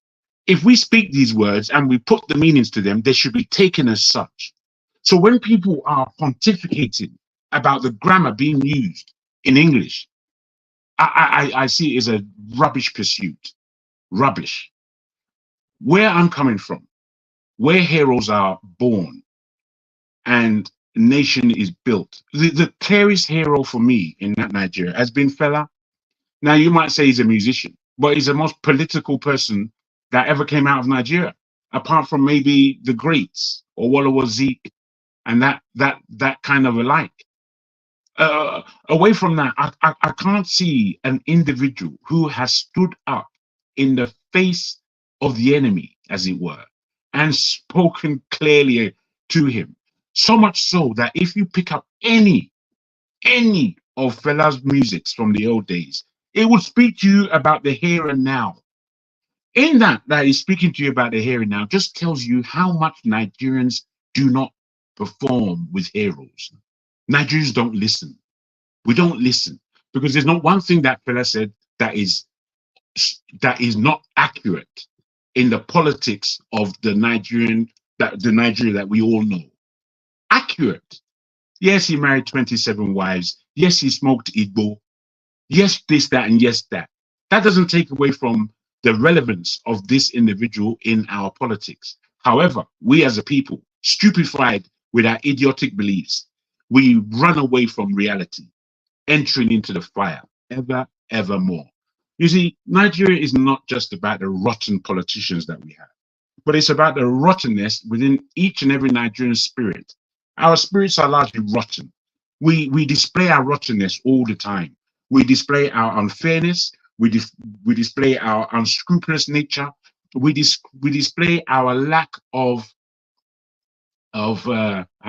If we speak these words and we put the meanings to them, they should be taken as such. So when people are pontificating about the grammar being used in English, I see it as a rubbish pursuit. Rubbish. Where I'm coming from, where heroes are born and a nation is built, the clearest hero for me in that Nigeria has been Fela. Now, you might say he's a musician, but he's the most political person that ever came out of Nigeria, apart from maybe the greats or Awolowo Zeke and that kind of alike. Away from that, I can't see an individual who has stood up in the face of the enemy, as it were, and spoken clearly to him. So much so that if you pick up any of Fela's musics from the old days, it would speak to you about the here and now. In that is speaking to you about the here and now, just tells you how much Nigerians do not perform with heroes. Nigerians don't listen. We don't listen, because there's not one thing that Fela said that is not accurate in the politics of the Nigeria that we all know. Accurate. Yes, he married 27 wives. Yes, he smoked Igbo. Yes, this, that, and yes, that. That doesn't take away from the relevance of this individual in our politics. However, we as a people, stupefied with our idiotic beliefs, we run away from reality, entering into the fire ever more. You see, Nigeria is not just about the rotten politicians that we have, but it's about the rottenness within each and every Nigerian spirit. Our spirits are largely rotten. We display our rottenness all the time. We display our unfairness. We display our unscrupulous nature. We display our lack of how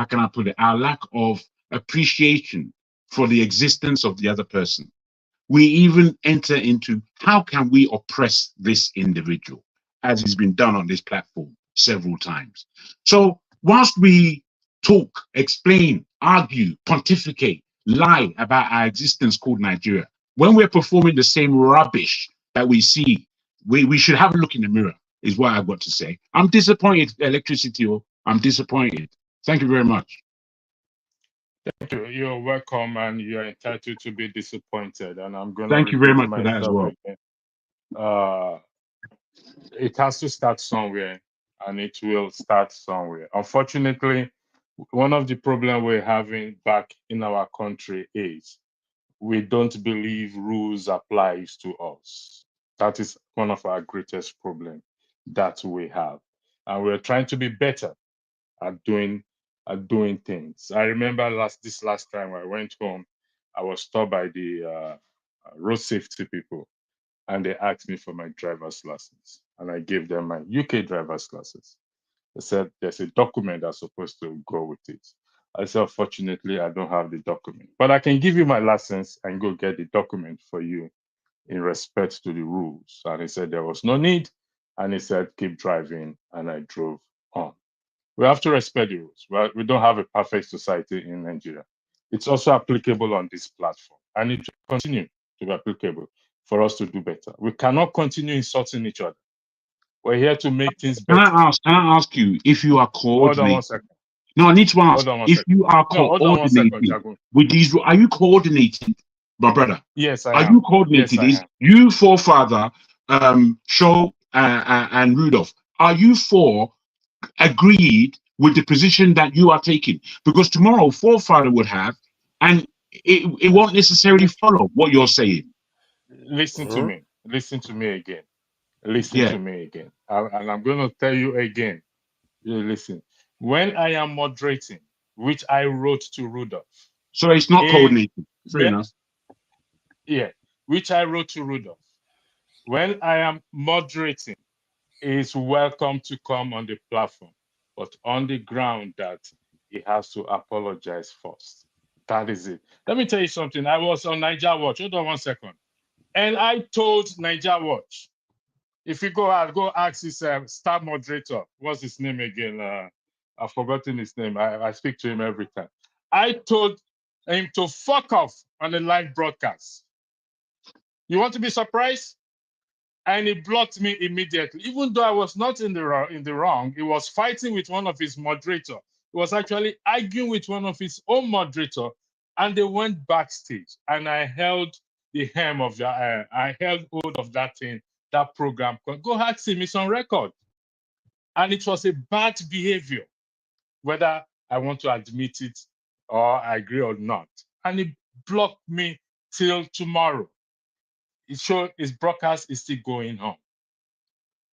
can I put it? Our lack of appreciation for the existence of the other person. We even enter into how can we oppress this individual, as has been done on this platform several times. So whilst we talk, explain, argue, pontificate, lie about our existence called Nigeria, when we're performing the same rubbish that we see, we should have a look in the mirror, is what I've got to say. I'm disappointed, Electricity. I'm disappointed. Thank you very much. Thank you. You're welcome, and you're entitled to be disappointed. And I'm going to Thank you very repeat much for that as myself well. again. It has to start somewhere, and it will start somewhere. Unfortunately, one of the problems we're having back in our country is we don't believe rules applies to us. That is one of our greatest problems that we have, and we're trying to be better at doing things. I remember this last time I went home, I was stopped by the road safety people, and they asked me for my driver's license, and I gave them my UK driver's license. They said there's a document that's supposed to go with it. I said, unfortunately, I don't have the document, but I can give you my license and go get the document for you in respect to the rules. And he said there was no need, and he said keep driving, and I drove on. We have to respect the rules. Well, we don't have a perfect society in Nigeria. It's also applicable on this platform, and it will continue to be applicable for us to do better. We cannot continue insulting each other. We're here to make things better. Can I ask you if you are coordinating? Hold on 1 second. No, I need to ask if you are hold on 1 second, coordinating with these. Are you coordinating, my brother? Yes, I am. Are you coordinating? Yes, you forefather, Shaw and Rudolph? Are you four agreed with the position that you are taking? Because tomorrow forefather would have, and it won't necessarily follow what you're saying. Listen to me. Listen to me again. Listen to me again. And I'm going to tell you again. Listen. When I am moderating, which I wrote to Rudolph. So it's not coordinated. Fair enough. Yeah, which I wrote to Rudolph. When I am moderating, is welcome to come on the platform, but on the ground that he has to apologize first. That is it. Let me tell you something. I was on Niger Watch. Hold on 1 second. And I told Niger Watch, if you go out, go ask his staff moderator. What's his name again? I've forgotten his name. I speak to him every time. I told him to fuck off on the live broadcast. You want to be surprised? And he blocked me immediately. Even though I was not in the wrong, he was fighting with one of his moderators. He was actually arguing with one of his own moderator, and they went backstage. And I held the hem of I held hold of that thing, that program. Go ask him, it's on record. And it was a bad behavior, whether I want to admit it or I agree or not. And he blocked me till tomorrow. It showed his broadcast is still going on.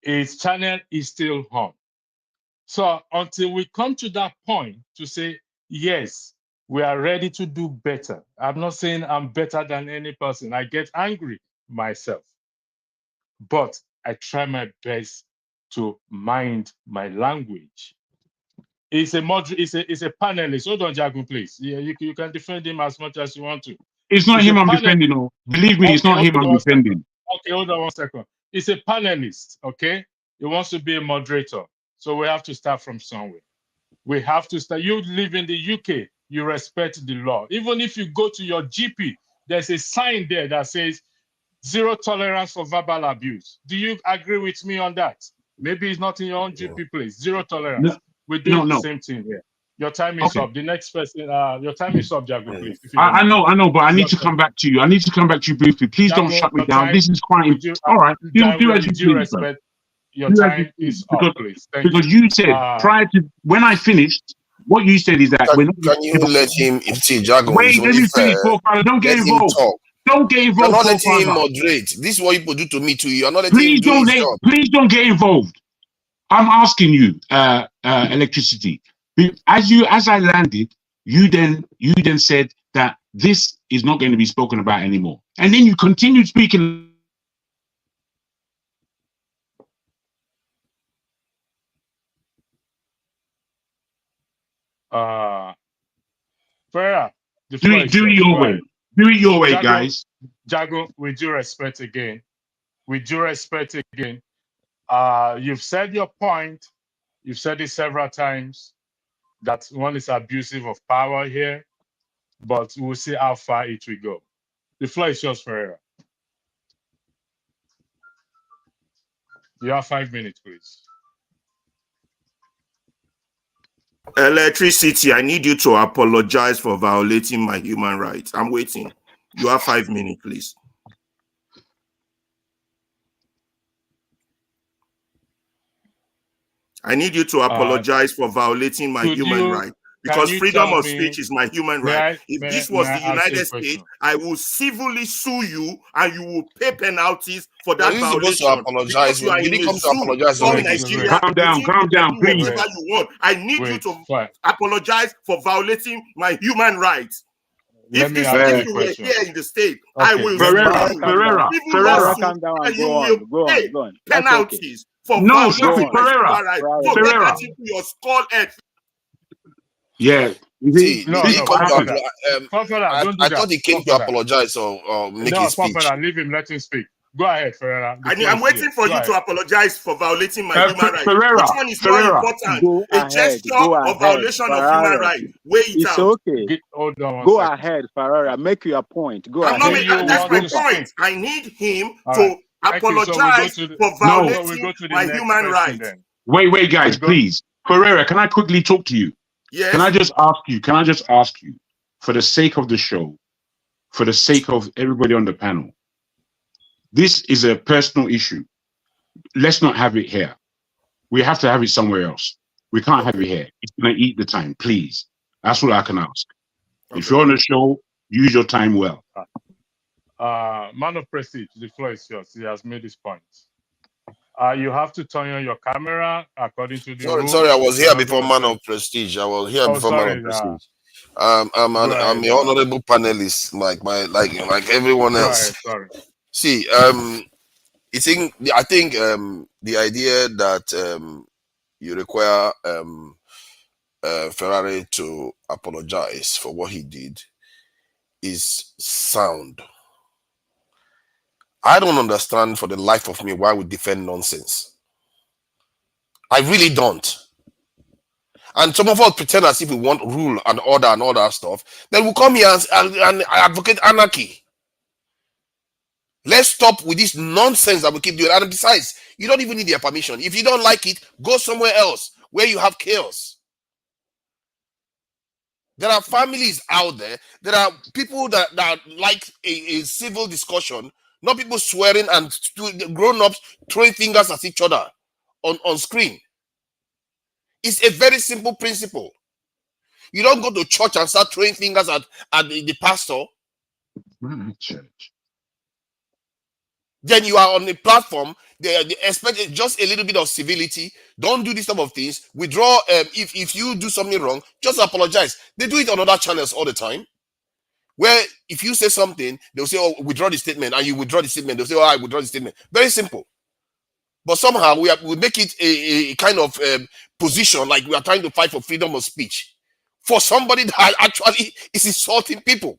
His channel is still on. So until we come to that point to say, yes, we are ready to do better. I'm not saying I'm better than any person. I get angry myself. But I try my best to mind my language. He's a panelist. Hold on, Jagun, please. Yeah, you can defend him as much as you want to. It's not him I'm defending. No. Believe me, it's not him I'm defending. Okay, hold on 1 second. He's a panelist, okay? He wants to be a moderator. So we have to start from somewhere. We have to start. You live in the UK, you respect the law. Even if you go to your GP, there's a sign there that says zero tolerance for verbal abuse. Do you agree with me on that? Maybe it's not in your own GP place. Zero tolerance. No, We're doing the same thing here. Your time is up. The next person, your time is up, Jago, please. I know, but I need to come back to you. I need to come back to you briefly. Please don't shut me down. This is quite all right. Do as you please. Your time is up, please. Because you said prior to when I finished, what you said is that we're not. Can you let him? If Jago, wait, let me finish. Don't get involved. Don't get involved. You're not letting him moderate. This is what people do to me too. You're not letting him do his job. Please don't get involved. I'm asking you, Electricity. As I landed, you then said that this is not going to be spoken about anymore, and then you continued speaking. Fair. Do it your way. Do it your way, guys. Jago, with due respect again. With due respect again. You've said your point. You've said it several times that one is abusive of power here, but we'll see how far it will go. The floor is yours, Ferreira. You have 5 minutes, please. Electricity, I need you to apologize for violating my human rights. I'm waiting. You have 5 minutes, please. I need you to apologize for violating my human right, because freedom of speech is my human right. If this was the United States, I will civilly sue you and you will pay penalties for that violation. To apologize. You are in a zoo, Nigeria. Calm down, please. Whatever you want. I need you to apologize for violating my human rights. If you were here in the state, I will Ferreira, calm down and go on. Penalties. No, stop it, Ferreira. Ferreira. Your skull head. Yeah. See, I thought he came to apologize or make his speech. Leave him, let him speak. Go ahead, Ferreira. I'm waiting for you to apologize for violating my human rights. Ferreira, Which one is more important? A gesture or violation of human rights? Weigh it out. Okay. Go ahead, Ferreira. Make your point. Go ahead. That's my point. I need him to apologize for violating my human rights. Wait, guys, please. Ferreira, can I quickly talk to you? Yes. Can I just ask you, for the sake of the show, for the sake of everybody on the panel, this is a personal issue. Let's not have it here. We have to have it somewhere else. We can't have it here. It's going to eat the time, please. That's what I can ask. Okay. If you're on the show, use your time well. Man of Prestige, the floor is yours. He has made his point. You have to turn on your camera according to the rules. Sorry, I was here before Man of Prestige. Man of Prestige. I'm an honorable panelist, like everyone else. Sorry. See, I think the idea that you require Ferrari to apologize for what he did is sound. I don't understand for the life of me why we defend nonsense. I really don't. And some of us pretend as if we want rule and order and all that stuff. Then we come here and advocate anarchy. Let's stop with this nonsense that we keep doing. And besides, you don't even need their permission. If you don't like it, go somewhere else where you have chaos. There are families out there. There are people that like a civil discussion, not people swearing and grown-ups throwing fingers at each other on screen. It's a very simple principle. You don't go to church and start throwing fingers at the pastor. Church. Then you are on a platform. They expect just a little bit of civility. Don't do this type of things. Withdraw. If you do something wrong, just apologize. They do it on other channels all the time. Where if you say something, they'll say, "Oh, withdraw the statement," and you withdraw the statement. They'll say, "Oh, I withdraw the statement." Very simple. But somehow we make it a kind of position like we are trying to fight for freedom of speech for somebody that actually is insulting people.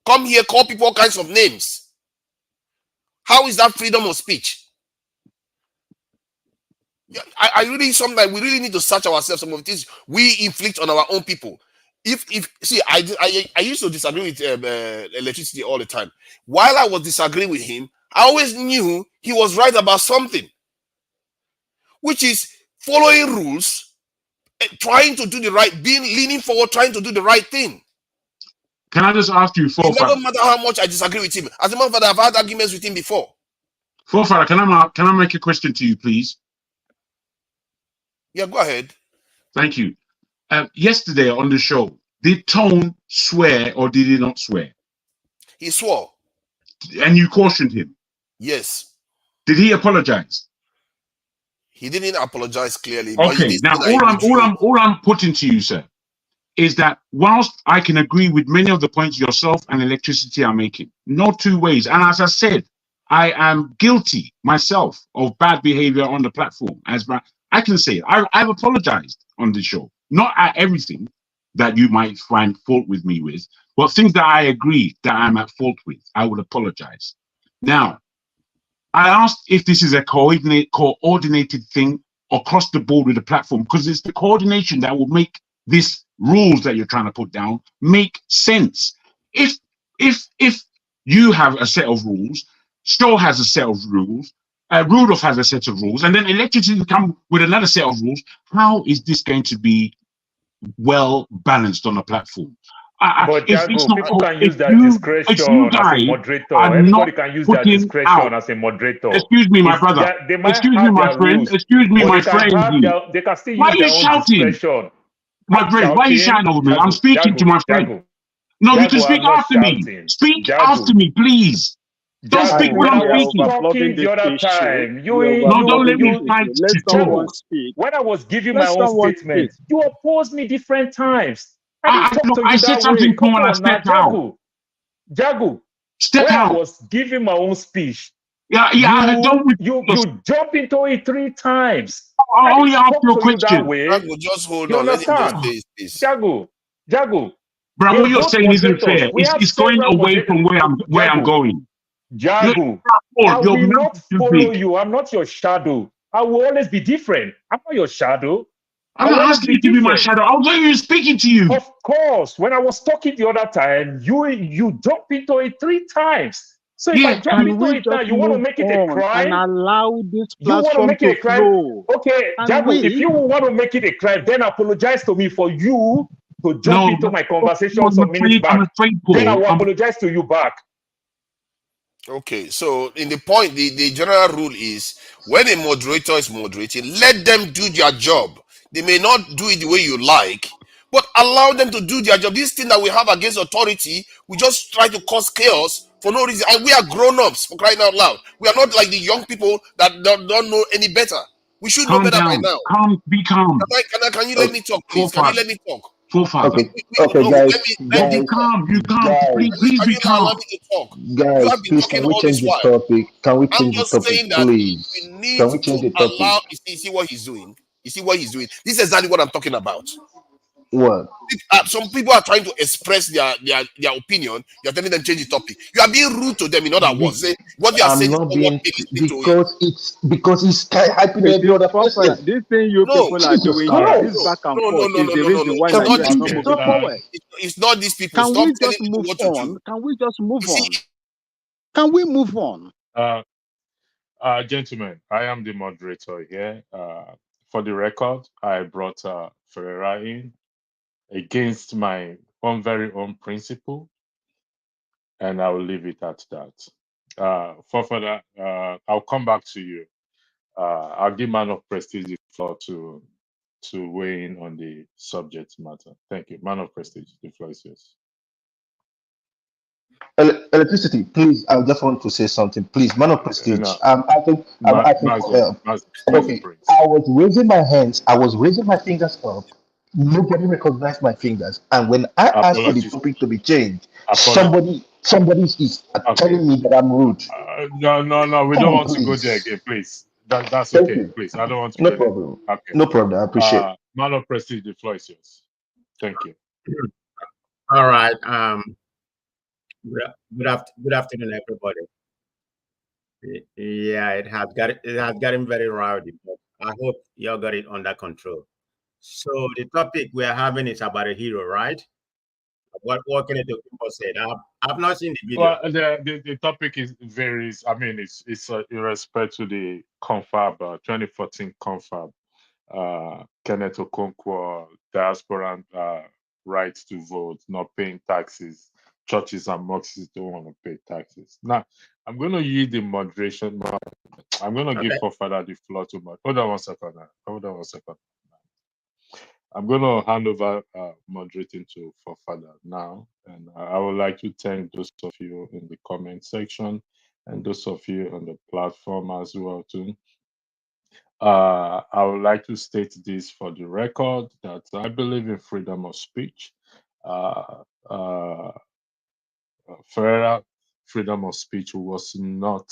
Come here, call people all kinds of names. How is that freedom of speech? I really, sometimes we really need to search ourselves. Some of things we inflict on our own people. I used to disagree with electricity all the time. While I was disagreeing with him, I always knew he was right about something, which is following rules, trying to do the right, leaning forward, trying to do the right thing. Can I just ask you, It doesn't matter how much I disagree with him. As a matter of fact, I've had arguments with him before. Forefather, can I make a question to you, please? Yeah, go ahead. Thank you. Yesterday on the show, did Tone swear or did he not swear? He swore. And you cautioned him? Yes. Did he apologize? He didn't apologize clearly. Okay, now all I'm putting to you, sir, is that whilst I can agree with many of the points yourself and electricity are making, no two ways. And as I said, I am guilty myself of bad behavior on the platform. I can say it. I've apologized on the show. Not at everything that you might find fault with me with, but things that I agree that I'm at fault with, I would apologize. Now, I asked if this is a coordinated thing across the board with the platform, because it's the coordination that will make this rules that you're trying to put down make sense. If You have a set of rules. Shaw has a set of rules. Rudolph has a set of rules, and then electricity come with another set of rules. How is this going to be well balanced on a platform? But It's not, people can use if that you discretion as a guys moderator. are not Everybody can use that putting discretion out. as a moderator. Excuse me, my brother. They might Excuse me, have my their friend. rules, Excuse me, but my they can friend. have they can still Why use are you their own shouting? discretion. My friend, why are you shouting over me? I'm speaking to my friend. No, you can Jago, speak I'm not after me. shouting. Speak Jago. after me, please. Don't Jago, speak when when I'm I was speaking. talking the other time, No, don't let me fight Let to someone talk. speak. when I was giving my Let own someone speak. statement, you opposed me different times. I didn't talk Look, to I you said that way. something Come cool and I on now, stepped out. Jago. Step When I out. was giving my own speech, Yeah, you jump into it 3 times. I'll I only didn't ask talk you a to you that question. way. Jago, just hold You on. Let him just understand? say his piece. Jago, Bro, we what are you're both saying isn't moderators. fair. We have It's going several away from moderators. where I'm going. Jago, I You're will not too follow big. you. I'm not your shadow. I will always be different. I'm not your shadow. I'm I will not always asking be you to be my different. shadow. I was not even speaking to you. Of course, when I was talking the other time, you jump into it 3 times. So if I jump Can into we it now, just you want to move make it a on and crime? allow this You want to platform make it to a crime? flow? Okay, And Jago, if we, you want to make it a crime, then apologize to me for you to jump into my conversation some minutes I'm back. afraid, Then I Paul. will apologize to you back. Okay, so in the point, the general rule is when a moderator is moderating, let them do their job. They may not do it the way you like, but allow them to do their job. This thing that we have against authority, we just try to cause chaos for no reason. And we are grown-ups, for crying out loud. We are not like the young people that don't know any better. We should know Calm better by down. now. Be calm. Can you let me talk, please? Can you let me talk? Forefather. Okay, No, guys, let me You calm. You calm. Please can be you allow calm. me to talk? You guys, have been please, talking can we all this change the while. topic? Can we I'm change the just topic, saying that we please? need Can we to change the topic? allow. You see what he's doing? You see what he's doing? This is exactly what I'm talking about. What? Some people are trying to express their opinion. You're telling them change the topic. You are being rude to them. In other words, say what you are I'm saying is not not what being they listening to it. because he's hyping it every is other popular. person. This thing you No, people are Jesus doing All here, right. this back Christ! and no, no, forth, no, is no, the no, no, reason no. why It's Can we not these Nigeria is change not the people. moving topic? forward. It's not these people. Can Stop we telling just people move what to do. on? Can we just move You see, on? Can we move on? Gentlemen, I am the moderator here. For the record, I brought Ferreira in against my own very own principle, and I will leave it at that. For further, I'll come back to you. I'll give Man of Prestige the floor to weigh in on the subject matter. Thank you. Man of Prestige, the floor is yours. Electricity, please. I just want to say something, please. Man of prestige. No, I think. I think. Mazi Okay. Prince. I was raising my hands. I was raising my fingers up. Nobody recognized my fingers. And when I asked for the Apologies. topic to be changed, Apologies. somebody is Okay. telling me that I'm rude. No. We Come don't on, want to go there please. again, please. That's Thank okay, you. please. I don't want to No go there. problem. Okay. No problem. I appreciate. Man of Prestige, the floor is yours. Thank you. All right. Good afternoon, everybody. Yeah, it has gotten very rowdy, but I hope you all got it under control. So the topic we are having is about a hero, right? What can Okonkwo say? I've not seen the video. Well, the topic is varies. I mean, it's in respect to the Confab 2014 Confab. Kenneth Okonkwo, Diaspora, right to vote, not paying taxes. Churches and mosques don't want to pay taxes. Now, I'm going to yield the moderation. I'm going to give for further the floor to my. Hold on one second. I'm going to hand over moderating to for further now, and I would like to thank those of you in the comment section and those of you on the platform as well too. I would like to state this for the record that I believe in freedom of speech. Ferreira, freedom of speech was not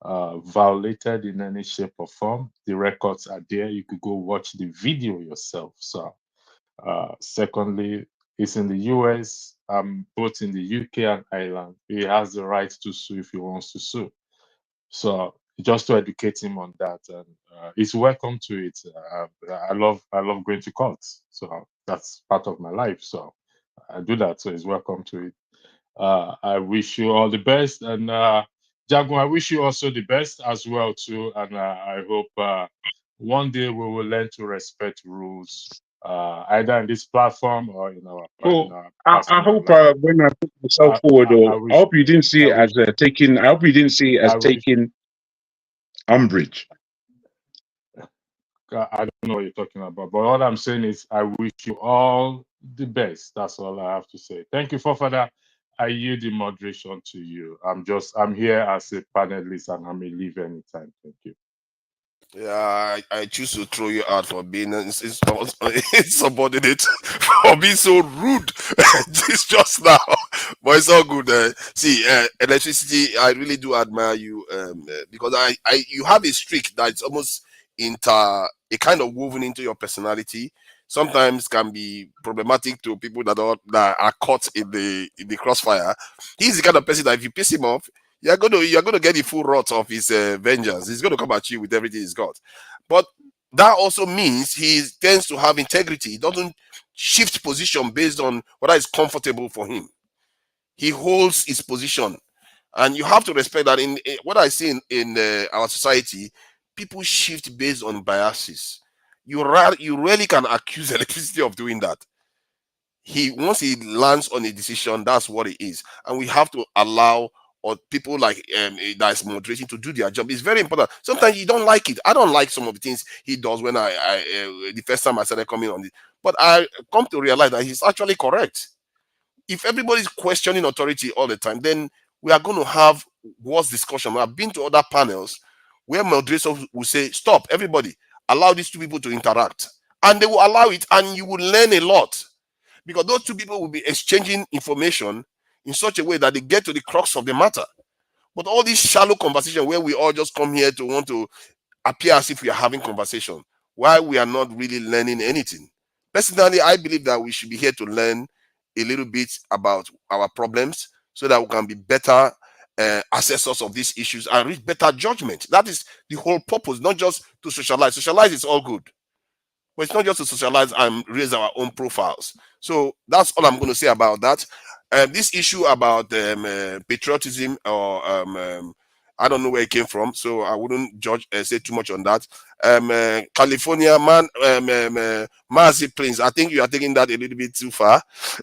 violated in any shape or form. The records are there. You could go watch the video yourself. So, secondly, it's in the US, both in the UK and Ireland. He has the right to sue if he wants to sue. So just to educate him on that, and he's welcome to it. I love going to court, so that's part of my life. So I do that. So he's welcome to it. I wish you all the best, and Jago, I wish you also the best as well too. And I hope one day we will learn to respect rules, either in this platform or in our I personal hope life. when I put myself forward, I or I wish hope you didn't see it as taking. I hope you didn't see it as taking umbrage. I don't know what you're talking about, but all I'm saying is I wish you all the best. That's all I have to say. Thank you, Fofada. I yield the moderation to you. I'm here as a panelist and I may leave anytime. Thank you. Yeah, I choose to throw you out for being insubordinate, for being so rude just now. But it's all good. See, electricity, I really do admire you because you have a streak that's almost a kind of woven into your personality. Sometimes can be problematic to people that are caught in the crossfire. He's the kind of person that if you piss him off, you're gonna get the full wrath of his vengeance. He's gonna come at you with everything he's got. But that also means he tends to have integrity. He doesn't shift position based on whether it's comfortable for him. He holds his position, and you have to respect that. In what I see in our society, people shift based on biases. You rarely can accuse electricity of doing that. Once he lands on a decision, that's what it is, and we have to allow or people like that is moderating to do their job. It's very important. Sometimes you don't like it. I don't like some of the things he does when the first time I started coming on it, but I come to realize that he's actually correct. If everybody's questioning authority all the time, then we are going to have worse discussion. I've been to other panels where moderators will say, "Stop, everybody, allow these two people to interact," and they will allow it, and you will learn a lot. Because those two people will be exchanging information in such a way that they get to the crux of the matter. But all this shallow conversation where we all just come here to want to appear as if we are having conversation, while we are not really learning anything. Personally, I believe that we should be here to learn a little bit about our problems so that we can be better assessors of these issues and reach better judgment. That is the whole purpose, not just to socialize. Socialize is all good. But it's not just to socialize and raise our own profiles. So that's all I'm going to say about that. This issue about patriotism or I don't know where it came from, so I wouldn't say too much on that. California man, Mazi Prince, I think you are taking that a little bit too far.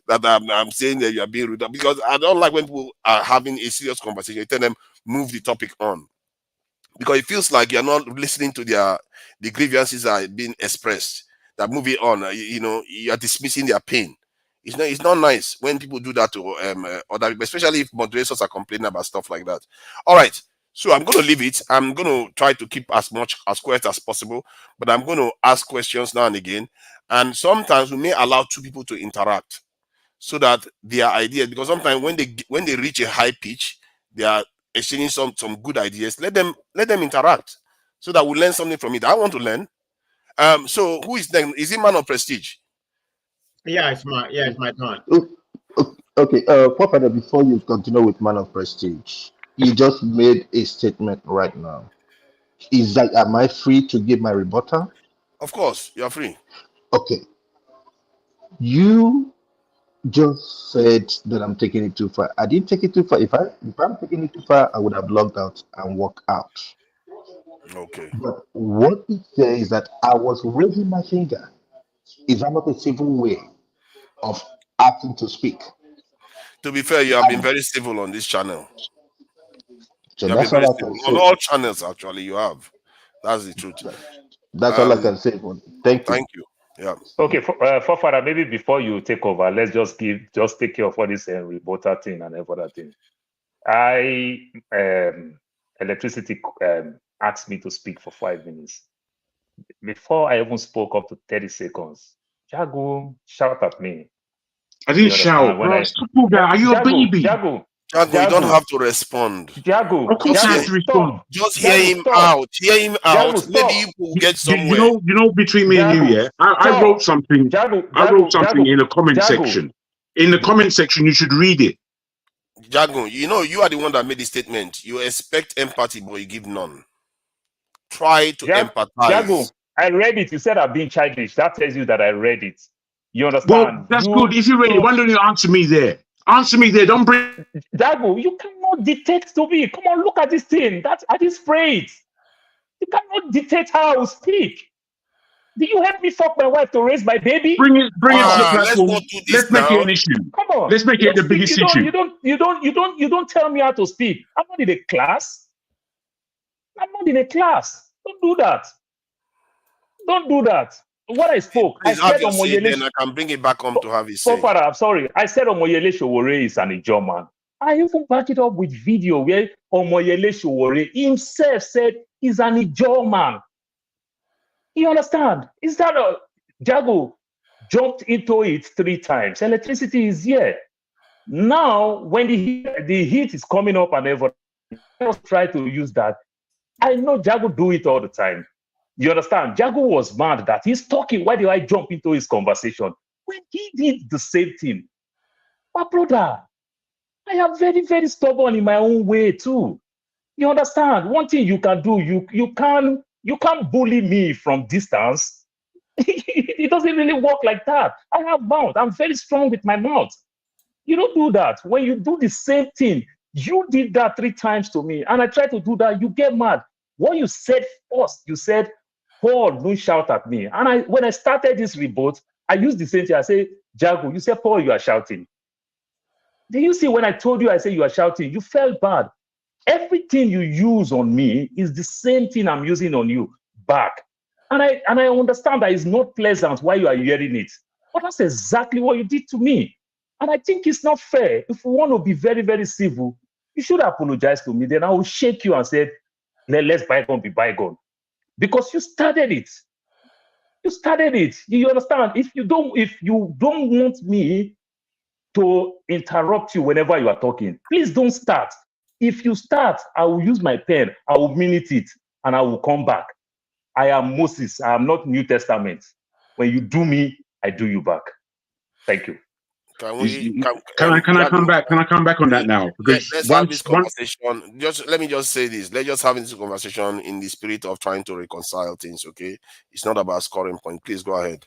That I'm saying that you are being rude, because I don't like when people are having a serious conversation. You tell them move the topic on, because it feels like you're not listening to the grievances that are being expressed. That moving on, you are dismissing their pain. It's not nice when people do that to other people, especially if moderators are complaining about stuff like that. All right, so I'm going to leave it. I'm going to try to keep as quiet as possible, but I'm going to ask questions now and again. And sometimes we may allow two people to interact so that their ideas, because sometimes when they reach a high pitch, they are exchanging some good ideas. Let them interact so that we learn something from it. I want to learn. So who is then? Is it Man of Prestige? Yeah, it's my turn. Okay, Papa, before you continue with Man of Prestige, you just made a statement right now. Is that, am I free to give my rebuttal? Of course, you are free. Okay. You just said that I'm taking it too far. I didn't take it too far. If I'm taking it too far, I would have logged out and walked out. Okay. But what it says is that I was raising my finger. Is that not a civil way of asking to speak? To be fair, you have been very civil on this channel. So you have that's been very all I civil can on say. all channels. Actually, you have. That's the truth. That's all I can say. Thank you. Thank you. Yeah. Okay, Father, maybe before you take over, let's just take care of all this rebuttal thing and every other thing. Electricity asked me to speak for 5 minutes. Before I even spoke up to 30 seconds, Jago shout at me. I didn't shout. Are you a baby? Jago, you don't have to respond. Jago, of course I have to respond. Just hear him out. Hear him out. Maybe you will get somewhere. You know, between me and you, yeah, I wrote something. I wrote something in the comment section. In the comment section, you should read it. Jago, you are the one that made the statement. You expect empathy, but you give none. Try to empathize. Jago, I read it. You said I'm being childish. That tells you that I read it. You understand? Well, that's good. If you read it, why don't you answer me there? Answer me there. Don't bring Dago. You cannot dictate to me. Come on, look at this thing. I just prayed. You cannot dictate how I will speak. Do you help me fuck my wife to raise my baby? Bring it to the Let's platform. not do this Let's make now. it an issue. Come on. Let's make it the biggest issue. You don't tell me how to speak. I'm not in a class. I'm not in a class. Don't do that. Don't do that. What I spoke, Please I have said your say, Omoyele. then I can bring it back home to have his say. Father, I'm sorry. I said Omoyele Sowore is an Ijaw. I even back it up with video where Omoyele Sowore himself said he's an Ijaw. You understand? Is that a Jago jumped into it 3 times? Electricity is here. Now, when the heat is coming up and everything, just try to use that. I know Jago do it all the time. You understand? Jago was mad that he's talking. Why did I jump into his conversation? When he did the same thing. My brother, I am very, very stubborn in my own way too. You understand? One thing you can do, you can't bully me from distance. It doesn't really work like that. I have mouth. I'm very strong with my mouth. You don't do that. When you do the same thing, you did that 3 times to me, and I try to do that, you get mad. What you said first, you said, Paul, don't shout at me. And when I started this report, I used the same thing. I say, Jago, you said, Paul, you are shouting. Do you see when I told you, I said you are shouting, you felt bad. Everything you use on me is the same thing I'm using on you back. And I understand that it's not pleasant while you are hearing it. But that's exactly what you did to me. And I think it's not fair. If we want to be very, very civil, you should apologize to me. Then I will shake you and say, let's bygone be bygone. Because you started it. You started it. You understand? If you don't want me to interrupt you whenever you are talking, please don't start. If you start, I will use my pen, I will minute it, and I will come back. I am Moses. I am not New Testament. When you do me, I do you back. Thank you. Can I come back? Can I come back on that now? Because let's have this conversation. Let me just say this. Let's just have this conversation in the spirit of trying to reconcile things. Okay, it's not about scoring point. Please go ahead.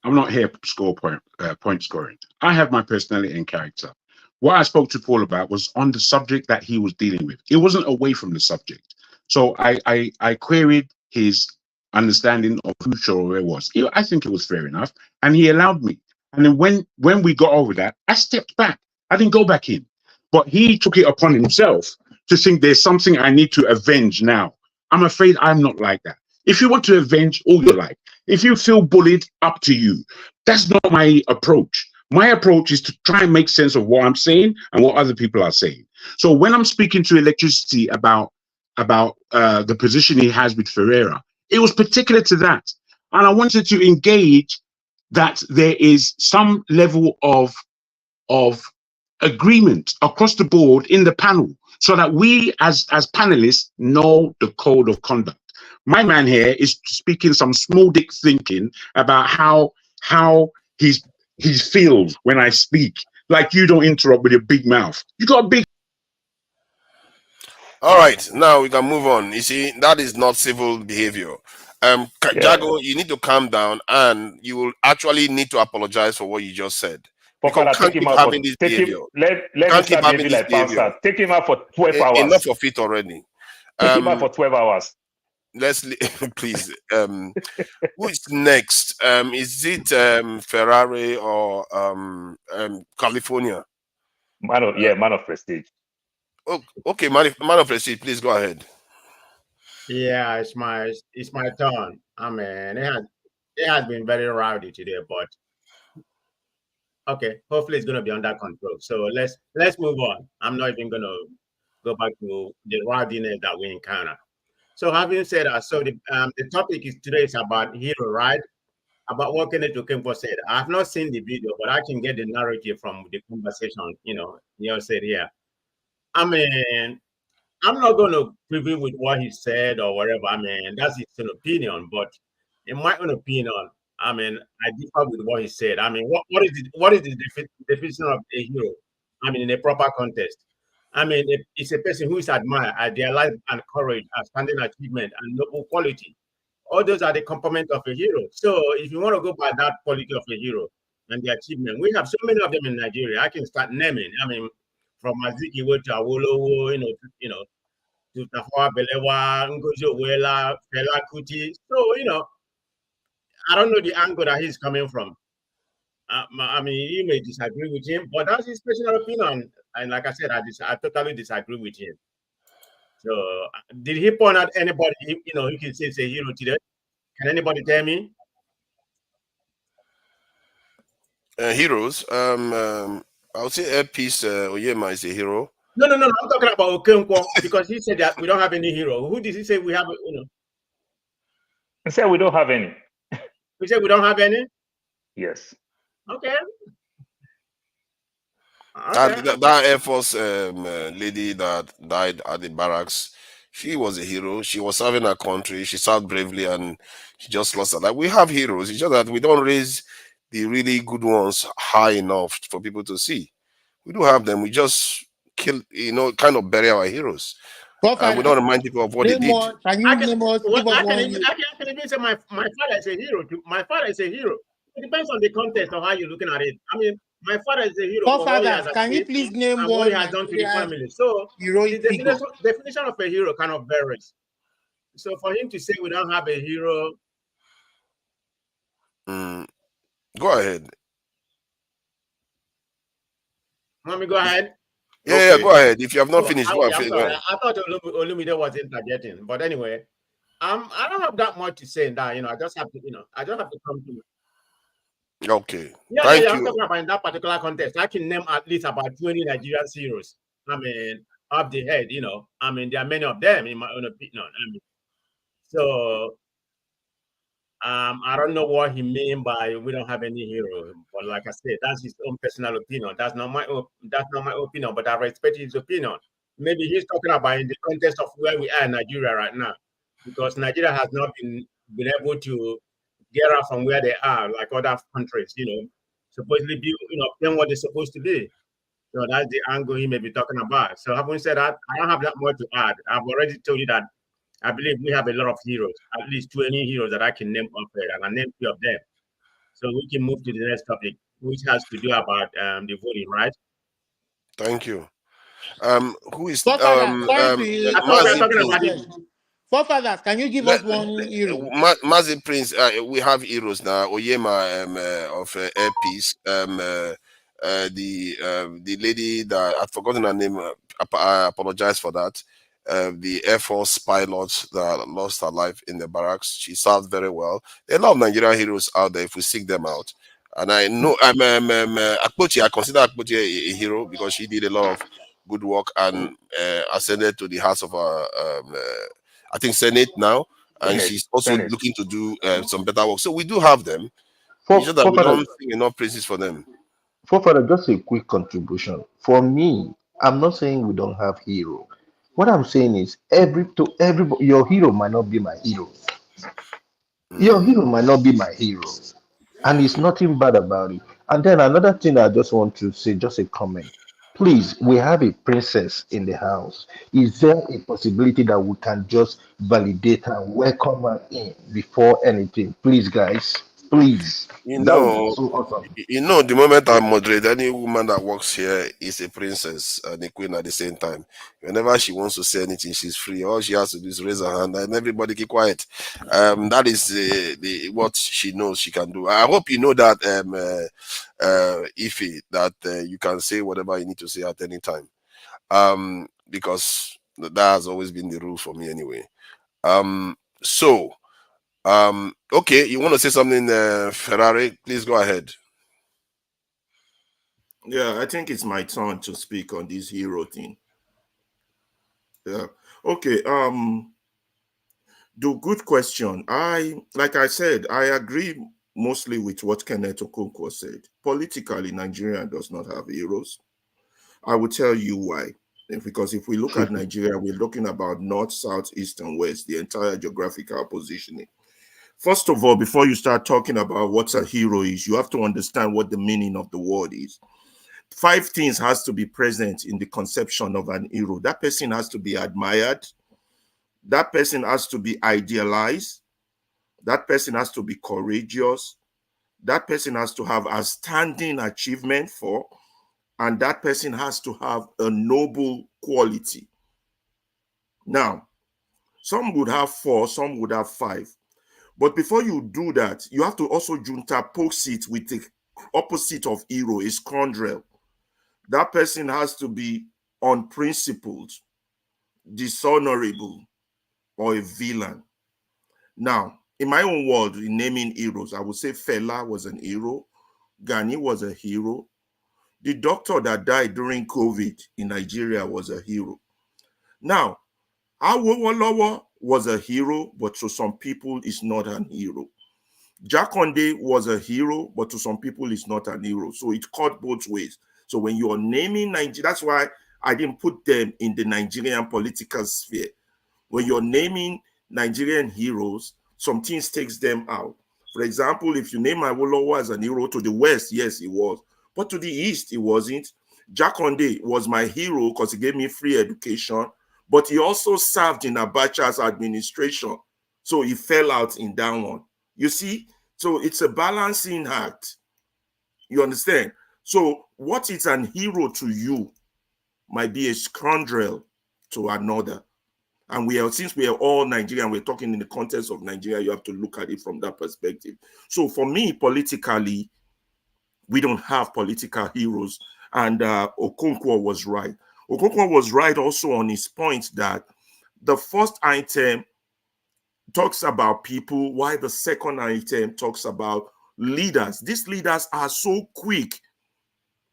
I'm not here to score point scoring. I have my personality and character. What I spoke to Paul about was on the subject that he was dealing with. It wasn't away from the subject. So I queried his understanding of who Sowore was. I think it was fair enough, and he allowed me. And then when we got over that, I stepped back. I didn't go back in. But he took it upon himself to think there's something I need to avenge now. I'm afraid I'm not like that. If you want to avenge all your life, if you feel bullied, up to you. That's not my approach. My approach is to try and make sense of what I'm saying and what other people are saying. So when I'm speaking to Electricity about the position he has with Ferreira, it was particular to that. And I wanted to engage that there is some level of agreement across the board in the panel so that we as panelists know the code of conduct. My man here is speaking some small dick thinking about how he feels when I speak. Like you don't interrupt with your big mouth. You got a big. All right, now we can move on. You see, that is not civil behavior. Jago, you need to calm down, and you will actually need to apologize for what you just said. Because can't keep having this behavior. Let me start behaving like Pastor. Take him out for 12 hours. Enough of it already. Take him out for 12 hours. Let's please. Who is next? Is it Ferrari or California? Man of prestige. Oh, okay, man of prestige. Please go ahead. Yeah, it's my turn. I mean, it has been very rowdy today, but okay, hopefully it's gonna be under control. So let's move on. I'm not even gonna go back to the rowdiness that we encounter. So having said that, so the topic today is about hero, right? About what Kenneth Okonkwo said. I have not seen the video, but I can get the narrative from the conversation. You said here. I mean, I'm not going to preview with what he said or whatever. I mean, that's his own opinion. But in my own opinion, I mean, I differ with what he said. I mean, what is the definition of a hero? I mean, in a proper context. I mean, it's a person who is admired, idealized, and courage, outstanding achievement, and noble quality. All those are the components of a hero. So if you want to go by that quality of a hero, and the achievement. We have so many of them in Nigeria. I can start naming. I mean, from Azikiwe to Awolowo, to Tafawa Balewa, Ngozi Owela, Fela Kuti. So, I don't know the angle that he's coming from. I mean, you may disagree with him, but that's his personal opinion. And like I said, I totally disagree with him. So, did he point out anybody, you can say is a hero today? Can anybody tell me? Heroes. I would say Airpiece Oyema is a hero. No. I'm talking about Okonkwo because he said that we don't have any hero. Who did he say we have? He said we don't have any. We said we don't have any? Yes. Okay. That Air Force lady that died at the barracks, she was a hero. She was serving her country. She served bravely and she just lost her life. We have heroes. It's just that we don't raise the really good ones high enough for people to see. We do have them. We just kill, kind of bury our heroes. And we don't remind people of what they did. Can you name us? I can even say my father is a hero. My father is a hero. It depends on the context of how you're looking at it. I mean, my father is a hero. Forefathers, can you please name one what he has done to the family? So the definition of a hero kind of varies. So for him to say we don't have a hero, go ahead. Let me go ahead. Yeah, go ahead. If you have not finished, go ahead. I thought Olumide was interjecting, but anyway, I don't have that much to say in that. I just have to come to. Okay. Thank you. I'm talking about in that particular context. I can name at least about 20 Nigerian heroes. I mean, off the head, I mean, there are many of them in my own opinion. I mean, so I don't know what he mean by we don't have any hero, but like I said, that's his own personal opinion. That's not my opinion, but I respect his opinion. Maybe he's talking about in the context of where we are in Nigeria right now, because Nigeria has not been able to get out from where they are, like other countries, supposedly be, being what they're supposed to be. So that's the angle he may be talking about. So having said that, I don't have that much to add. I've already told you that I believe we have a lot of heroes, at least 20 heroes that I can name up here, and I name 3 of them. So we can move to the next topic, which has to do about the voting, right? Thank you. Who is Forefathers, can you give us one hero? Mazi Prince, we have heroes now. Oyema of Airpiece. The lady that I've forgotten her name. I apologize for that. The Air Force pilot that lost her life in the barracks. She served very well. There are a lot of Nigerian heroes out there if we seek them out. And I know Akpabio. I consider Akpabio a hero because she did a lot of good work and ascended to the hearts of I think Senate now, and she's also looking to do some better work. So we do have them. It's just that we don't sing enough praises for them. Just a quick contribution. For me, I'm not saying we don't have hero. What I'm saying is everybody, your hero might not be my hero. Your hero might not be my hero. And it's nothing bad about it. And then another thing I just want to say, just a comment. Please, we have a princess in the house. Is there a possibility that we can just validate and welcome her in before anything? Please, guys. Please. So awesome. The moment I moderate, any woman that works here is a princess and a queen at the same time. Whenever she wants to say anything, she's free. All she has to do is raise her hand and everybody keep quiet. That is what she knows she can do. I hope you know that, Ify, that you can say whatever you need to say at any time. Because that has always been the rule for me anyway. Okay, you want to say something, Ferrari? Please go ahead. Yeah, I think it's my turn to speak on this hero thing. Yeah. Okay. Good question. Like I said, I agree mostly with what Kenneth Okonkwo said. Politically, Nigeria does not have heroes. I will tell you why. Because if we look at Nigeria, we're looking about north, south, east, and west, the entire geographical positioning. First of all, before you start talking about what a hero is, you have to understand what the meaning of the word is. 5 things has to be present in the conception of an hero. That person has to be admired. That person has to be idealized. That person has to be courageous. that person has to have outstanding achievement for, and that person has to have a noble quality. Now, some would have 4, some would have 5. But before you do that, you have to also juxtapose it with the opposite of hero, a scoundrel. That person has to be unprincipled, dishonorable, or a villain. Now, in my own world, in naming heroes, I would say Fela was an hero, Gani was a hero, the doctor that died during COVID in Nigeria was a hero. Now, Awolowo was a hero, but to some people, is not an hero. Jakonde was a hero, but to some people, is not an hero. So it cut both ways. So when you are naming Nigeria, that's why I didn't put them in the Nigerian political sphere. When you're naming Nigerian heroes, some things takes them out. For example, if you name Awolowo as an hero to the West, yes, he was. But to the East, he wasn't. Jakonde was my hero because he gave me free education, but he also served in Abacha's administration. So he fell out in that one. You see? So it's a balancing act. You understand? So what is an hero to you might be a scoundrel to another. And since we are all Nigerian, we're talking in the context of Nigeria, you have to look at it from that perspective. So for me, politically, we don't have political heroes. And Okonkwo was right. Okonkwo was right also on his point that the first item talks about people, while the second item talks about leaders. These leaders are so quick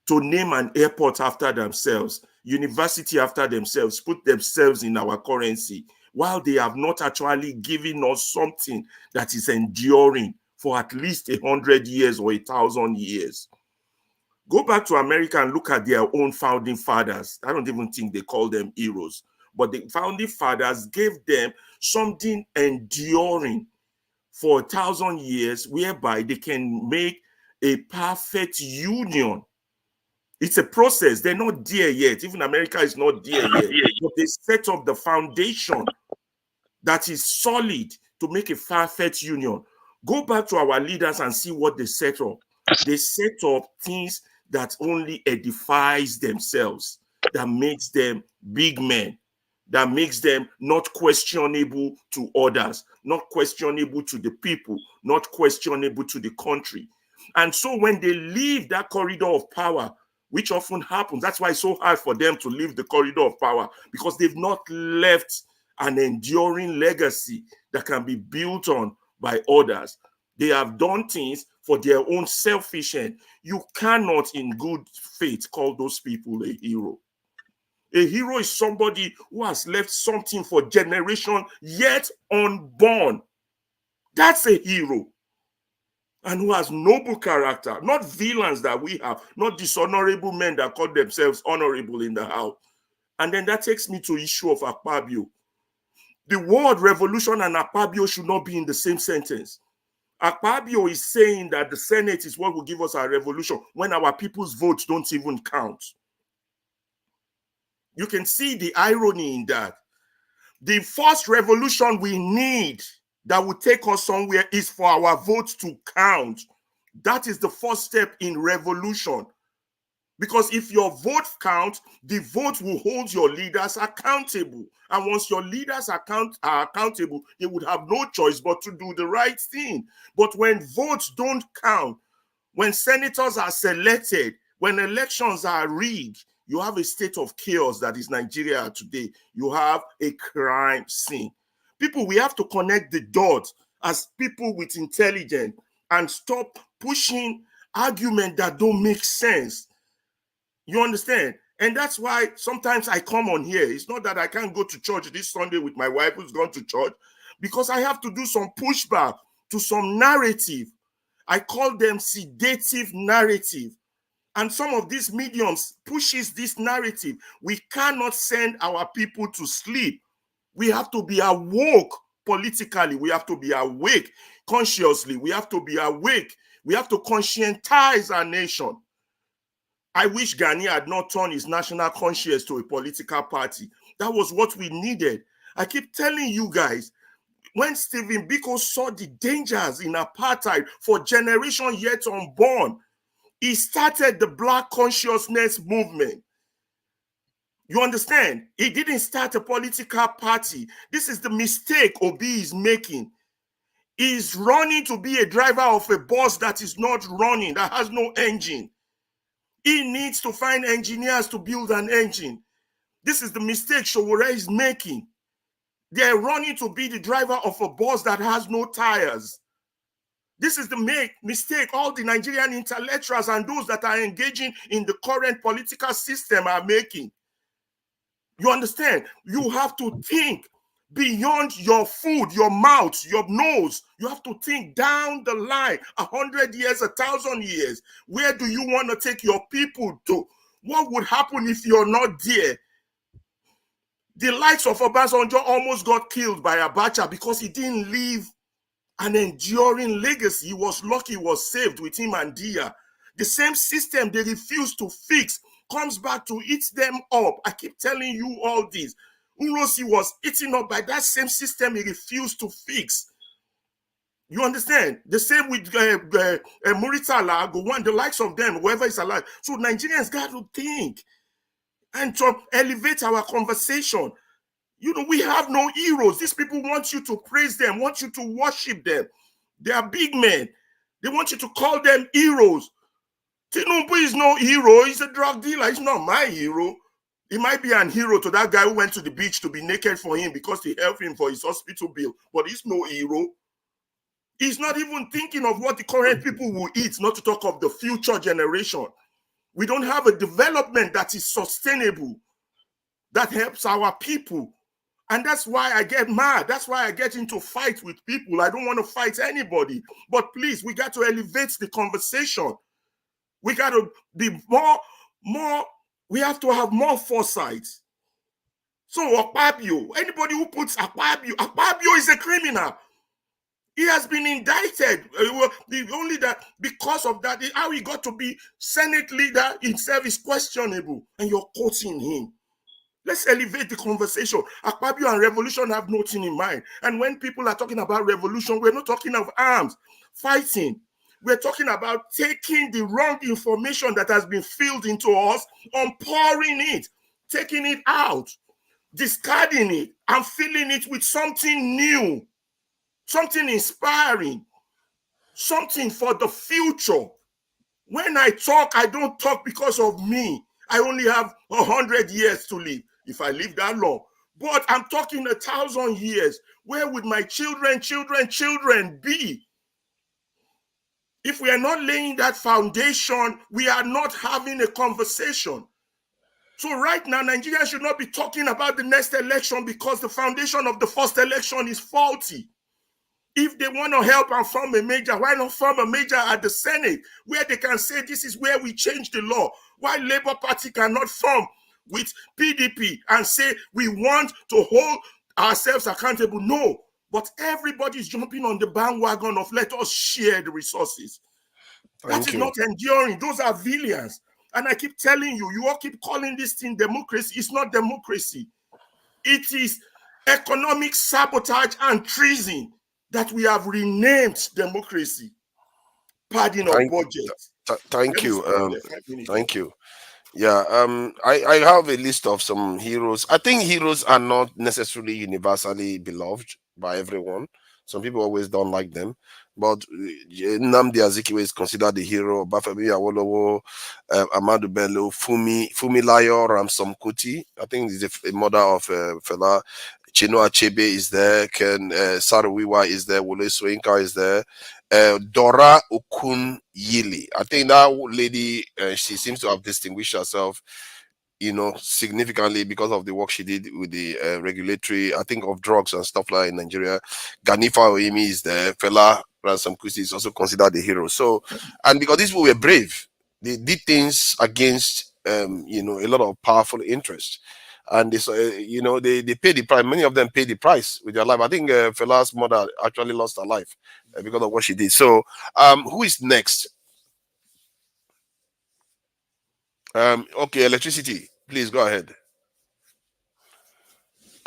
to name an airport after themselves, university after themselves, put themselves in our currency, while they have not actually given us something that is enduring for at least 100 years or 1,000 years. Go back to America and look at their own founding fathers. I don't even think they call them heroes, but the founding fathers gave them something enduring for 1,000 years, whereby they can make a perfect union. It's a process. They're not there yet. Even America is not there yet. But they set up the foundation that is solid to make a perfect union. Go back to our leaders and see what they set up. They set up things that only edifies themselves, that makes them big men, that makes them not questionable to others, not questionable to the people, not questionable to the country. And so when they leave that corridor of power, which often happens, that's why it's so hard for them to leave the corridor of power, because they've not left an enduring legacy that can be built on by others. They have done things for their own selfish end. You cannot in good faith call those people a hero. A hero is somebody who has left something for generation yet unborn. That's a hero. And who has noble character, not villains that we have, not dishonorable men that call themselves honorable in the house. And then that takes me to the issue of Akpabio. The word revolution and Akpabio should not be in the same sentence. Akpabio is saying that the Senate is what will give us our revolution when our people's votes don't even count. You can see the irony in that. The first revolution we need that will take us somewhere is for our votes to count. That is the first step in revolution. Because if your vote counts, the vote will hold your leaders accountable. And once your leaders are accountable, they would have no choice but to do the right thing. But when votes don't count, when senators are selected, when elections are rigged, you have a state of chaos that is Nigeria today. You have a crime scene. People, we have to connect the dots as people with intelligence and stop pushing arguments that don't make sense. You understand? And that's why sometimes I come on here. It's not that I can't go to church this Sunday with my wife who's gone to church, because I have to do some pushback to some narrative. I call them sedative narrative. And some of these mediums pushes this narrative. We cannot send our people to sleep. We have to be awoke politically. We have to be awake consciously. We have to be awake. We have to conscientize our nation. I wish Gani had not turned his national conscience to a political party. That was what we needed. I keep telling you guys, when Stephen Biko saw the dangers in apartheid for generations yet unborn, he started the Black consciousness movement. You understand? He didn't start a political party. This is the mistake Obi is making. He's running to be a driver of a bus that is not running, that has no engine. He needs to find engineers to build an engine. This is the mistake Sowore is making. They're running to be the driver of a bus that has no tires. This is the mistake all the Nigerian intellectuals and those that are engaging in the current political system are making. You understand? You have to think beyond your food, your mouth, your nose. You have to think down the line, 100 years, 1,000 years. Where do you want to take your people to? What would happen if you're not there? The likes of Obasanjo almost got killed by Abacha because he didn't leave an enduring legacy. He was lucky he was saved with him and Dia. The same system they refuse to fix comes back to eat them up. I keep telling you all this. Urosi was eaten up by that same system he refused to fix. You understand? The same with Muritala, Gowon, the likes of them, whoever is alive. So Nigerians got to think and to elevate our conversation. You know, we have no heroes. These people want you to praise them, want you to worship them. They are big men. They want you to call them heroes. Tinubu is no hero. He's a drug dealer. He's not my hero. He might be an hero to that guy who went to the beach to be naked for him because he helped him for his hospital bill. But he's no hero. He's not even thinking of what the current people will eat, not to talk of the future generation. We don't have a development that is sustainable, that helps our people. And that's why I get mad. That's why I get into fight with people. I don't want to fight anybody. But please, we got to elevate the conversation. We got to be more, we have to have more foresight. So Akpabio, anybody who puts Akpabio is a criminal. He has been indicted. Only that because of that, how he got to be Senate leader himself is questionable. And you're quoting him. Let's elevate the conversation. Akpabio and revolution have nothing in mind. And when people are talking about revolution, we're not talking of arms, fighting. We're talking about taking the wrong information that has been filled into us, pouring it, taking it out, discarding it, and filling it with something new, something inspiring, something for the future. When I talk, I don't talk because of me. I only have 100 years to live, if I live that long. But I'm talking 1,000 years. Where would my children be? If we are not laying that foundation, we are not having a conversation. So right now, Nigerians should not be talking about the next election because the foundation of the first election is faulty. If they want to help and form a major, why not form a major at the Senate where they can say this is where we change the law? Why Labour Party cannot form with PDP and say we want to hold ourselves accountable? No, but everybody's jumping on the bandwagon of let us share the resources. That is not enduring. Those are villains. And I keep telling you, you all keep calling this thing democracy. It's not democracy. It is economic sabotage and treason that we have renamed democracy. Padding of budget. Thank you. Thank you. Yeah, I have a list of some heroes. I think heroes are not necessarily universally beloved by everyone. Some people always don't like them. But Nnamdi Azikiwe is considered the hero. Obafemi Awolowo, Ahmadu Bello, Fumilayo Ramsom Kuti. I think he's a mother of fella. Chinua Achebe is there. Ken Saro-Wiwa is there. Wole Soyinka is there. Dora Okun Yili. I think that lady, she seems to have distinguished herself, you know, significantly because of the work she did with the regulatory, I think, of drugs and stuff like in Nigeria. Ganifa Oimi is there. Fela Ransom Kuti is also considered the hero. So, and because these people were brave, they did things against, you know, a lot of powerful interests. And this, you know, they paid the price. Many of them paid the price with their life. I think Fela's mother actually lost her life because of what she did. So, who is next? Okay, electricity. Please go ahead.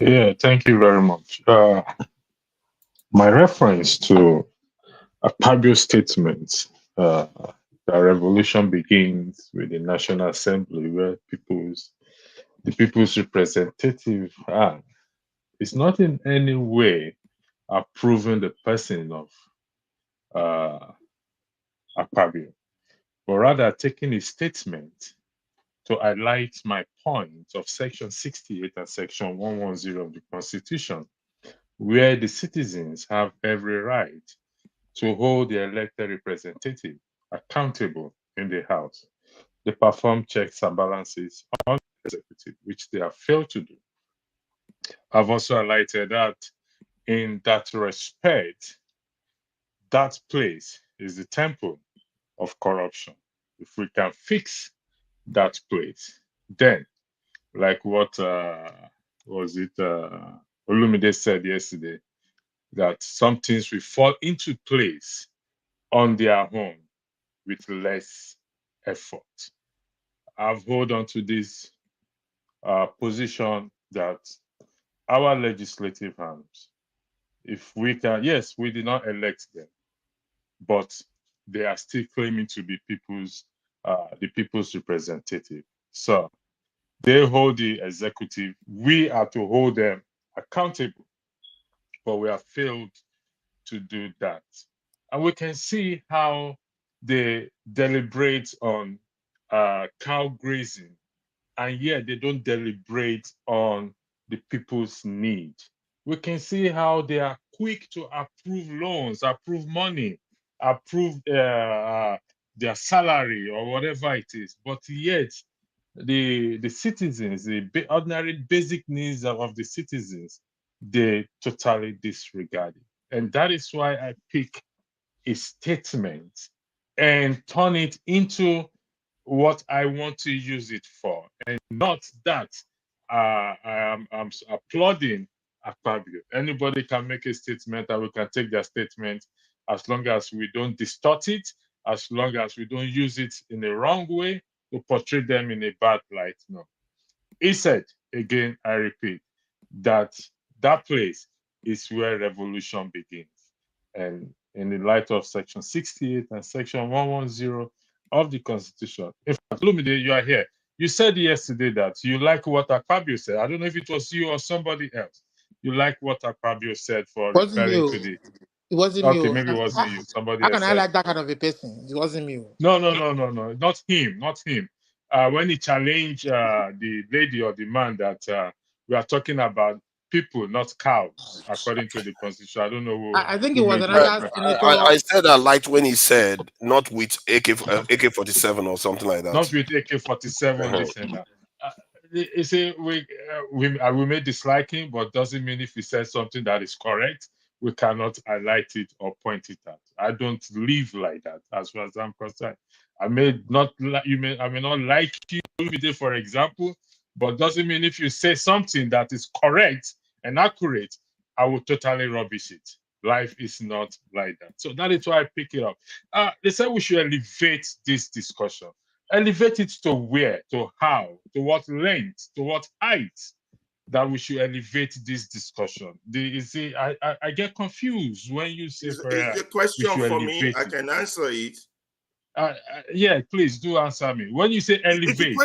Yeah, thank you very much. My reference to Akpabio's statement, the revolution begins with the National Assembly, where the people's representative are, is not in any way approving the person of Akpabio, but rather taking a statement to highlight my point of Section 68 and Section 110 of the Constitution, where the citizens have every right to hold the elected representative accountable in the House. They perform checks and balances on the executive, which they have failed to do. I've also highlighted that in that respect, that place is the temple of corruption. If we can fix that place, then, like what Olumide said yesterday, that some things will fall into place on their own with less effort. I've held on to this position that our legislative arms, if we can, yes, we did not elect them, but they are still claiming to be the people's representative. So they hold the executive. We are to hold them accountable, but we have failed to do that. And we can see how they deliberate on cow grazing, and yet they don't deliberate on the people's need. We can see how they are quick to approve loans, approve money, approve their salary or whatever it is, but yet the citizens, the ordinary basic needs of the citizens, they totally disregard it. And that is why I pick a statement and turn it into what I want to use it for, and not that I'm applauding Akpabio. Anybody can make a statement, and we can take their statement as long as we don't distort it, as long as we don't use it in the wrong way to portray them in a bad light. No. He said, again, I repeat, that place is where revolution begins. And in the light of Section 68 and Section 110 of the Constitution. In fact, Lumide, you are here. You said yesterday that you like what Akpabio said. I don't know if it was you or somebody else. You like what Akpabio said for Wasn't referring me. to the... It wasn't me. Okay, maybe it wasn't you. Somebody How else can I said... like that kind of a person? It wasn't me. No. Not him. When he challenged the lady or the man that we are talking about people, not cows, according to the Constitution. I don't know I think it who was made another that. senator. I said I liked when he said not with AK-47 or something like that. Not with AK-47, this and that. You see, we may dislike him, but doesn't mean if he says something that is correct, we cannot highlight it or point it out. I don't live like that, as far as I'm concerned. I may not like you, for example, but doesn't mean if you say something that is correct and accurate, I will totally rubbish it. Life is not like that. So that is why I pick it up. They said we should elevate this discussion. Elevate it to where, to how, to what length, to what height that we should elevate this discussion. I get confused when you say is the question for me. I can answer it. Yeah, please do answer me. When you say elevate,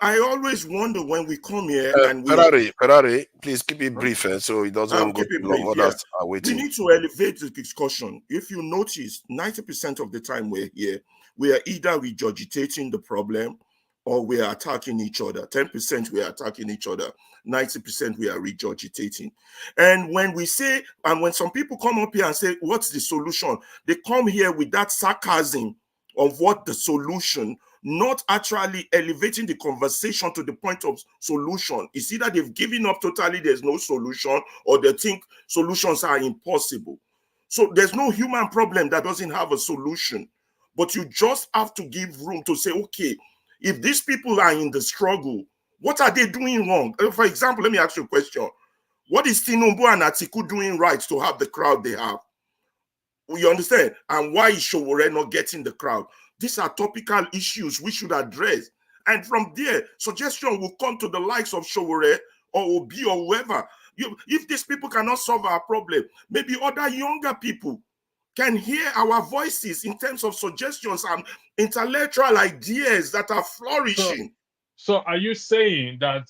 I always wonder when we come here and Ferrari, please keep it brief, so it doesn't go too long. Others are waiting. We need to elevate the discussion. If you notice, 90% of the time we're here, we are either regurgitating the problem or we are attacking each other. 10% we are attacking each other. 90% we are regurgitating. And when we say, and when some people come up here and say, what's the solution? They come here with that sarcasm of what the solution, not actually elevating the conversation to the point of solution. It's either they've given up totally, there's no solution, or they think solutions are impossible. So there's no human problem that doesn't have a solution. But you just have to give room to say, okay, if these people are in the struggle, what are they doing wrong? For example, let me ask you a question. What is Tinubu and Atiku doing right to have the crowd they have? You understand? And why is Sowore not getting the crowd? These are topical issues we should address. And from there, suggestion will come to the likes of Sowore or Obi or whoever If these people cannot solve our problem, maybe other younger people can hear our voices in terms of suggestions and intellectual ideas that are flourishing. So are you saying that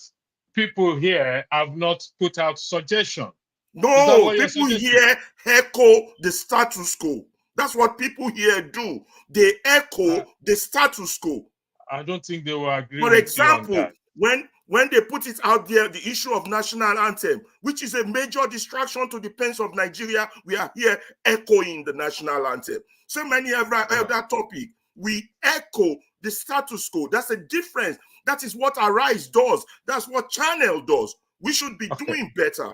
people here have not put out suggestion? No, people here echo the status quo. That's what people here do. They echo the status quo. I don't think they will agree For with example, you on that. when they put it out there, the issue of national anthem, which is a major distraction to the pains of Nigeria, we are here echoing the national anthem. So many other topic, we echo the status quo. That's a difference. That is what Arise does. That's what Channel does. We should be doing better.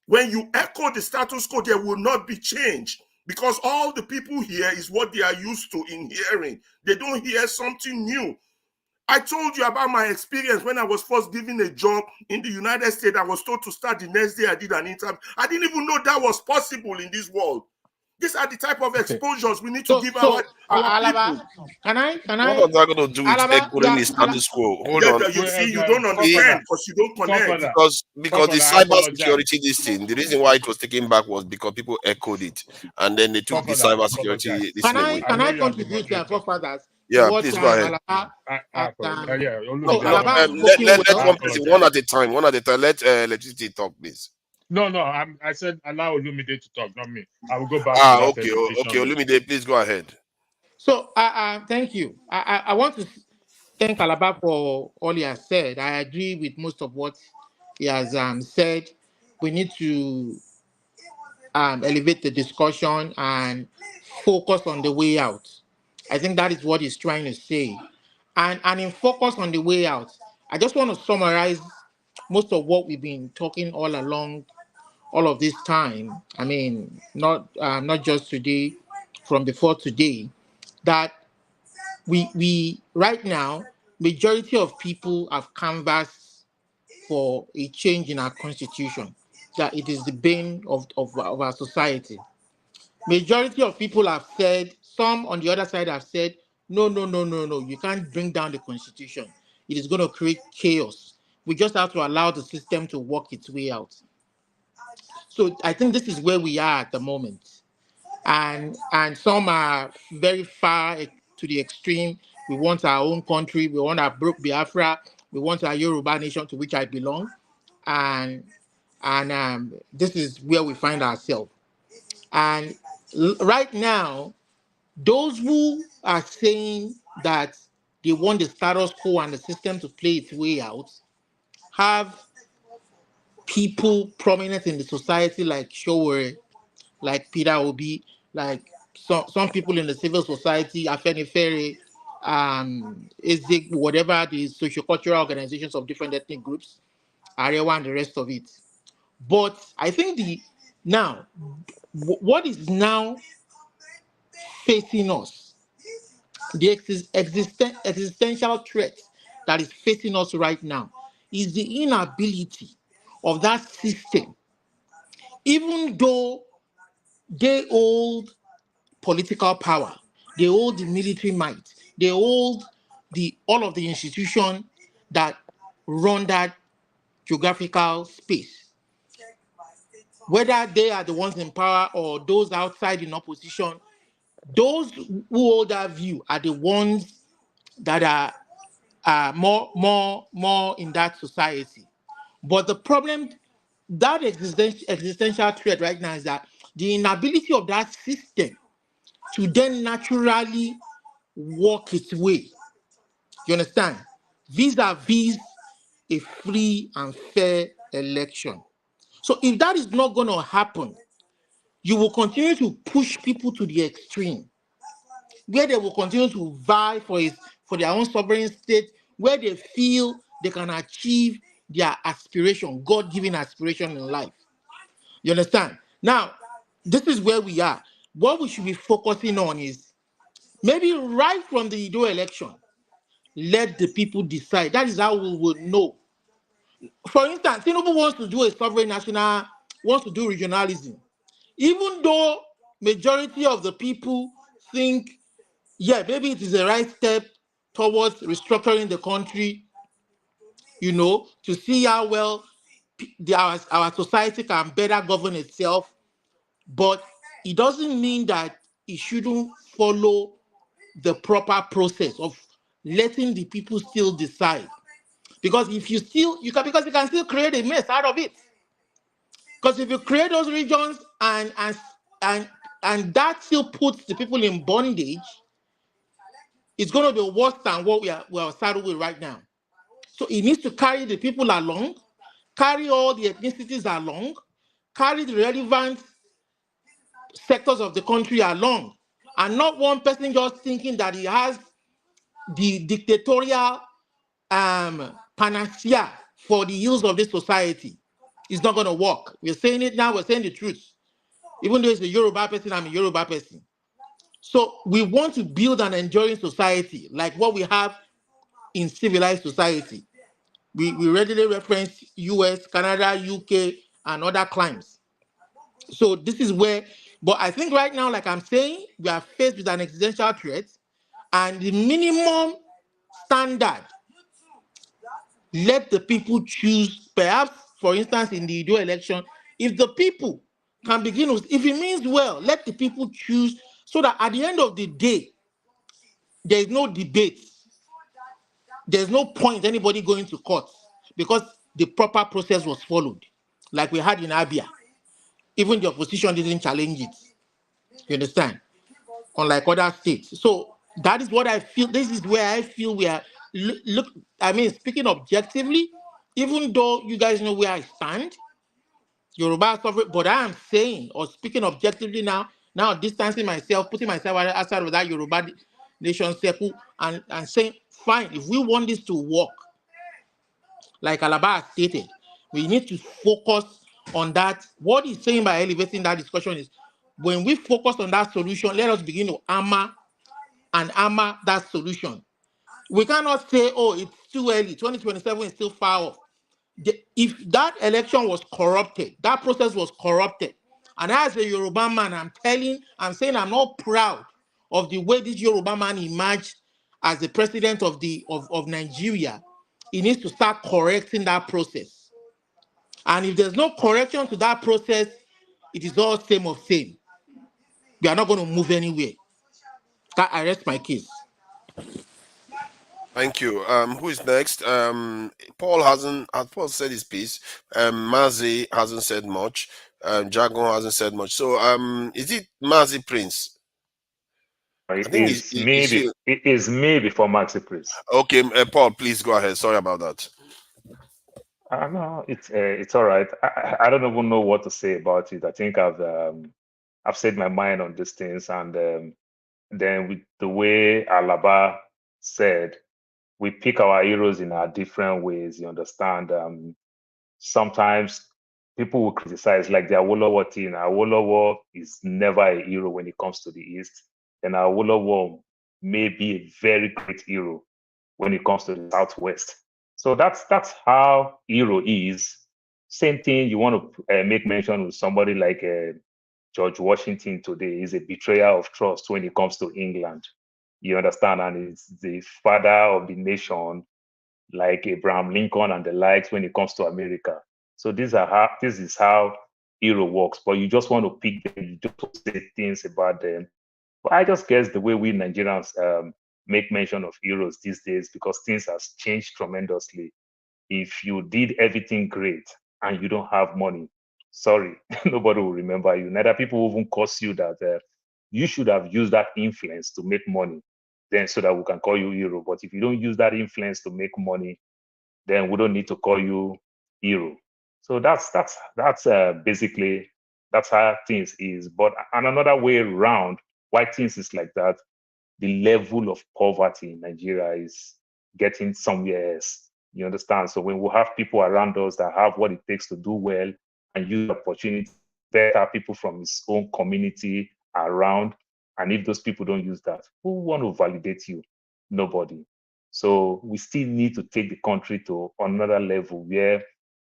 When you echo the status quo, there will not be change, because all the people here is what they are used to in hearing. They don't hear something new. I told you about my experience when I was first given a job in the United States. I was told to start the next day. I did an interview. I didn't even know that was possible in this world. These are the type of exposures we need to give our people. Can I? What are they going to do with echoing the status quo? Hold on. You see, you don't understand because you don't connect. Because the cyber security, this thing, the reason why it was taken back was because people echoed it, and then they took the cyber security. Can I contribute to our forefathers? Yeah, please go ahead. Let one person, one at a time. Let electricity talk, please. No, I said allow Olumide to talk, not me. I will go back. To okay, Olumide, please go ahead. So, thank you. I want to thank Alaba for all he has said. I agree with most of what he has said. We need to elevate the discussion and focus on the way out. I think that is what he's trying to say. And in focus on the way out, I just want to summarize most of what we've been talking all along, all of this time. I mean, not just today, from before today, that we right now, majority of people have canvassed for a change in our constitution, that it is the bane of our society. Majority of people have said, some on the other side have said, no, you can't bring down the constitution. It is going to create chaos. We just have to allow the system to work its way out. So I think this is where we are at the moment. And some are very far to the extreme. We want our own country. We want our Biafra. We want our Yoruba nation, to which I belong. And this is where we find ourselves. And right now, those who are saying that they want the status quo and the system to play its way out have people prominent in the society like Showore, like Peter Obi, like some people in the civil society, Afenifere, Ezig, whatever the sociocultural organizations of different ethnic groups, Arewa and the rest of it. But I think what is now facing us, the existential threat that is facing us right now, is the inability of that system, even though they hold political power, they hold the military might, they hold all of the institutions that run that geographical space. Whether they are the ones in power or those outside in opposition, those who hold that view are the ones that are more in that society. But the problem, that existential threat right now, is that the inability of that system to then naturally walk its way. You understand? Vis-a-vis a free and fair election. So if that is not going to happen, you will continue to push people to the extreme, where they will continue to vie for their own sovereign state, where they feel they can achieve their aspiration, God-given aspiration in life. You understand? Now, this is where we are. What we should be focusing on is maybe right from the Ido election, let the people decide. That is how we will know. For instance, Tinubu wants to do a sovereign national, wants to do regionalism. Even though majority of the people think, yeah, maybe it is the right step towards restructuring the country, to see how well our society can better govern itself, but it doesn't mean that it shouldn't follow the proper process of letting the people still decide. Because if you still, because you can still create a mess out of it. Because if you create those regions and that still puts the people in bondage, it's going to be worse than what we are starting with right now. So it needs to carry the people along, carry all the ethnicities along, carry the relevant sectors of the country along, and not one person just thinking that he has the dictatorial panacea for the ills of this society. It's not going to work. We're saying it now, we're saying the truth. Even though it's a Yoruba person, I'm a Yoruba person. So we want to build an enduring society like what we have in civilized society. We readily reference US, Canada, UK, and other climes. So this is where, but I think right now, like I'm saying, we are faced with an existential threat, and the minimum standard, let the people choose. Perhaps, for instance, in the Ido election, if the people can begin with, if it means well, let the people choose, so that at the end of the day, there is no debate. There's no point anybody going to court because the proper process was followed, like we had in Abia. Even the opposition didn't challenge it. You understand? Unlike other states. So that is what I feel. This is where I feel we are. Look, I mean, speaking objectively, even though you guys know where I stand, Yoruba sovereign, but I am saying, or speaking objectively now distancing myself, putting myself outside of that Yoruba nation circle, and saying, fine, if we want this to work, like Alaba stated, we need to focus on that. What he's saying by elevating that discussion is, when we focus on that solution, let us begin to hammer that solution. We cannot say, oh, it's too early, 2027 is still far off. If that election was corrupted, that process was corrupted, and as a Yoruba man, I'm saying I'm not proud of the way this Yoruba man emerged as the president of Nigeria. He needs to start correcting that process. And if there's no correction to that process, it is all same of same. We are not going to move anywhere. I rest my case. Thank you. Who is next? Paul said his piece. Mazi hasn't said much. Jagon hasn't said much. So is it Mazi Prince? It is me before Maxi Prince. Okay, Paul, please go ahead. Sorry about that. No, it's all right. I don't even know what to say about it. I think I've said my mind on these things, and then with the way Alaba said, we pick our heroes in our different ways. You understand? Sometimes people will criticize, like the Awolowo thing. Awolowo is never a hero when it comes to the East, and Awolowo may be a very great hero when it comes to the Southwest. So that's how hero is. Same thing, you want to make mention with somebody like George Washington today is a betrayer of trust when it comes to England. You understand? And it's the father of the nation, like Abraham Lincoln and the likes when it comes to America. So this is how hero works. But you just want to pick them, you just want to say things about them. But I just guess the way we Nigerians make mention of heroes these days, because things has changed tremendously. If you did everything great and you don't have money, sorry, nobody will remember you. Neither people will even curse you that you should have used that influence to make money, then so that we can call you hero. But if you don't use that influence to make money, then we don't need to call you hero. So that's basically that's how things is. But on another way around, why things is like that, the level of poverty in Nigeria is getting somewhere else. You understand? So when we have people around us that have what it takes to do well and use the opportunity, better people from his own community around, and if those people don't use that, who want to validate you? Nobody. So we still need to take the country to another level where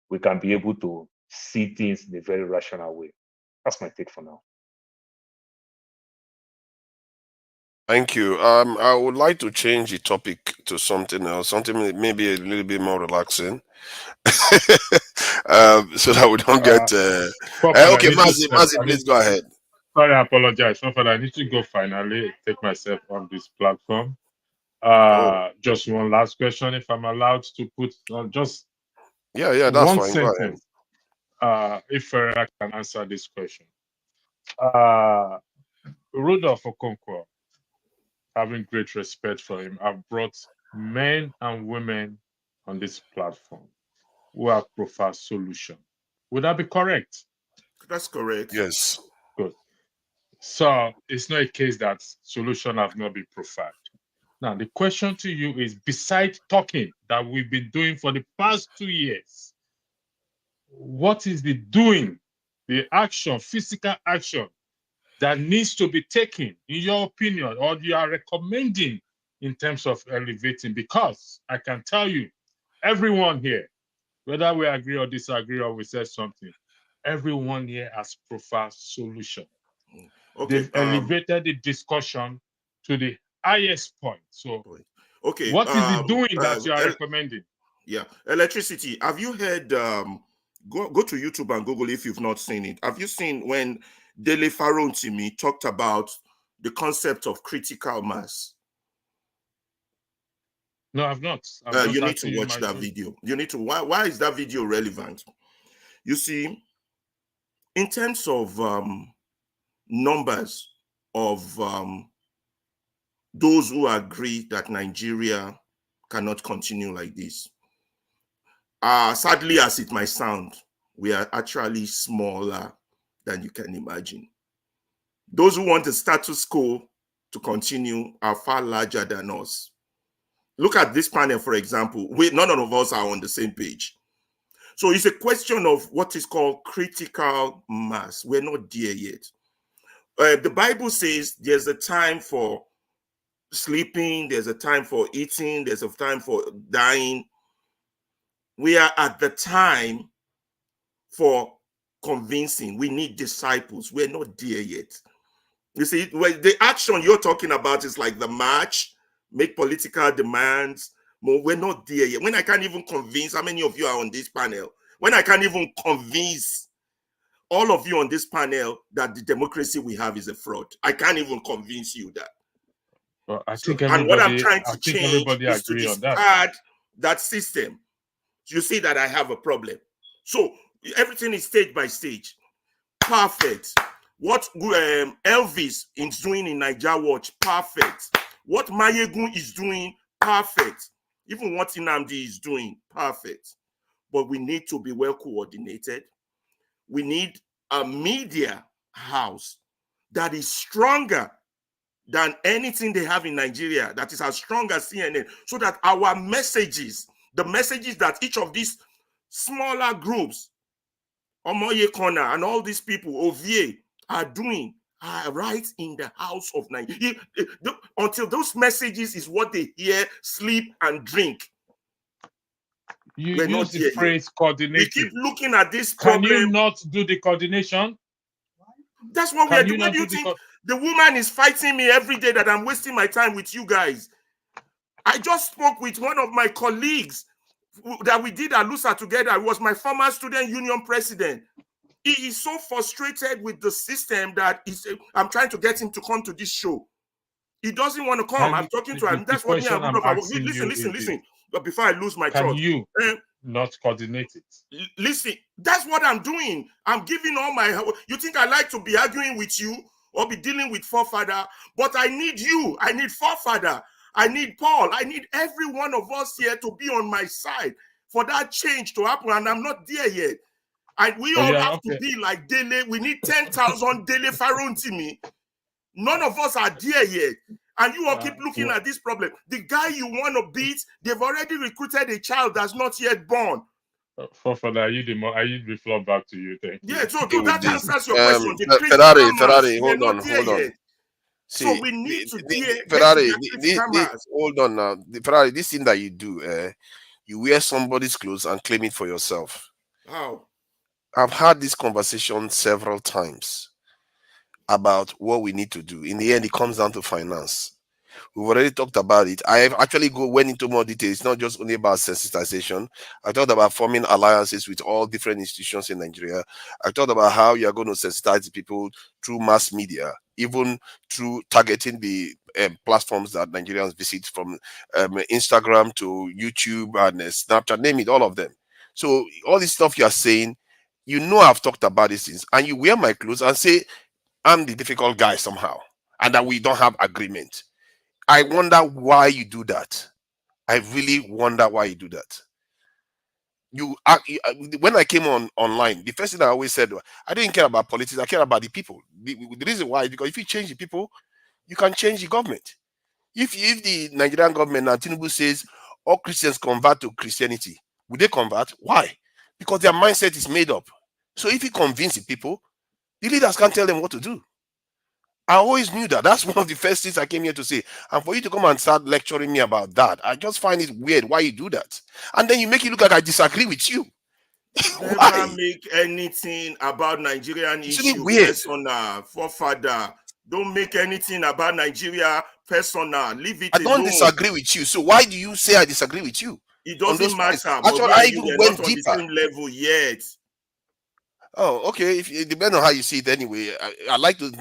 we can be able to see things in a very rational way. That's my take for now. Thank you. I would like to change the topic to something else, something maybe a little bit more relaxing, so that we don't get. Okay, Mazi, please go ahead. Sorry, I apologize. I need to go finally take myself on this platform. Just one last question, if I'm allowed to put just that's one fine. sentence. If I can answer this question. Rudolph Okonkwo, having great respect for him, I've brought men and women on this platform who have profiled solution. Would that be correct? That's correct. Yes. Good. So it's not a case that solution have not been profiled. Now, the question to you is, besides talking that we've been doing for the past 2 years, what is the doing, the action, physical action that needs to be taken, in your opinion, or you are recommending in terms of elevating? Because I can tell you, everyone here, whether we agree or disagree or we say something, everyone here has profiled solution. Okay, they've elevated the discussion to the highest point. So, okay, what is the doing that you are recommending? Yeah, electricity. Have you heard? Go to YouTube and Google if you've not seen it. Have you seen when Dele Farontimi talked about the concept of critical mass? No, I've not. You need to watch that video. You need to. Why is that video relevant? You see, in terms of numbers of those who agree that Nigeria cannot continue like this, sadly as it might sound, we are actually smaller than you can imagine. Those who want the status quo to continue are far larger than us. Look at this panel, for example. None of us are on the same page. So it's a question of what is called critical mass. We're not there yet. The Bible says there's a time for sleeping, there's a time for eating, there's a time for dying. We are at the time for convincing. We need disciples. We're not there yet. You see, the action you're talking about is like the march, make political demands. We're not there yet. When I can't even convince, how many of you are on this panel? When I can't even convince all of you on this panel that the democracy we have is a fraud, I can't even convince you that. Well, and what I'm trying to change is to discard that system. You see that I have a problem. So everything is stage by stage. Perfect. What Elvis is doing in Niger Watch, perfect. What Mayegun is doing, perfect. Even what Nnamdi is doing, perfect. But we need to be well coordinated. We need a media house that is stronger than anything they have in Nigeria, that is as strong as CNN, so that our messages, the messages that each of these smaller groups, Omoye Corner and all these people, Ovie, are doing, are right in the house of Nigeria. Until those messages is what they hear, sleep, and drink. You use the phrase coordinating. We keep looking at this problem. Can you not do the coordination? That's what we are doing. What do you think? The woman is fighting me every day that I'm wasting my time with you guys. I just spoke with one of my colleagues that we did Alusa together. He was my former student union president. He is so frustrated with the system that I'm trying to get him to come to this show. He doesn't want to come. I'm talking to him. That's what me and listen. But before I lose my trust. Can you not coordinate it? Listen, that's what I'm doing. I'm giving all my... You think I like to be arguing with you or be dealing with forefather? But I need you. I need forefather. I need Paul. I need every one of us here to be on my side for that change to happen. And I'm not there yet. And we all have to be like Dele. We need 10,000 Dele Farontimi. None of us are there yet. And you all keep looking at this problem. The guy you want to beat, they've already recruited a child that's not yet born. Father, I yield the floor back to you. Thank you. Yeah, so that answers your question. Ferrari, hold on. See, so we need to Ferrari, hold on now. Ferrari, this thing that you do, you wear somebody's clothes and claim it for yourself. How? I've had this conversation several times about what we need to do. In the end, it comes down to finance. We've already talked about it. I have actually went into more detail. It's not just only about sensitization. I talked about forming alliances with all different institutions in Nigeria. I talked about how you are going to sensitize people through mass media, even through targeting the platforms that Nigerians visit, from Instagram to YouTube and Snapchat, name it, all of them. So all this stuff you are saying, you know, I've talked about these things, and you wear my clothes and say I'm the difficult guy somehow, and that we don't have agreement. I wonder why you do that. I really wonder why you do that. When I came online, the first thing I always said, I didn't care about politics. I care about the people. The reason why is because if you change the people, you can change the government. If the Nigerian government now, Tinubu says all Christians convert to Christianity, would they convert? Why? Because their mindset is made up. So if you convince the people, the leaders can't tell them what to do. I always knew that. That's one of the first things I came here to say. And for you to come and start lecturing me about that, I just find it weird why you do that. And then you make it look like I disagree with you. Never make anything about Nigerian issue personal, forefather. Don't make anything about Nigeria personal. Leave it alone. I don't disagree with you. So why do you say I disagree with you? It doesn't matter. Actually, I even went not deeper. On the same level yet. Oh, okay. If it depends on how you see it anyway. I like to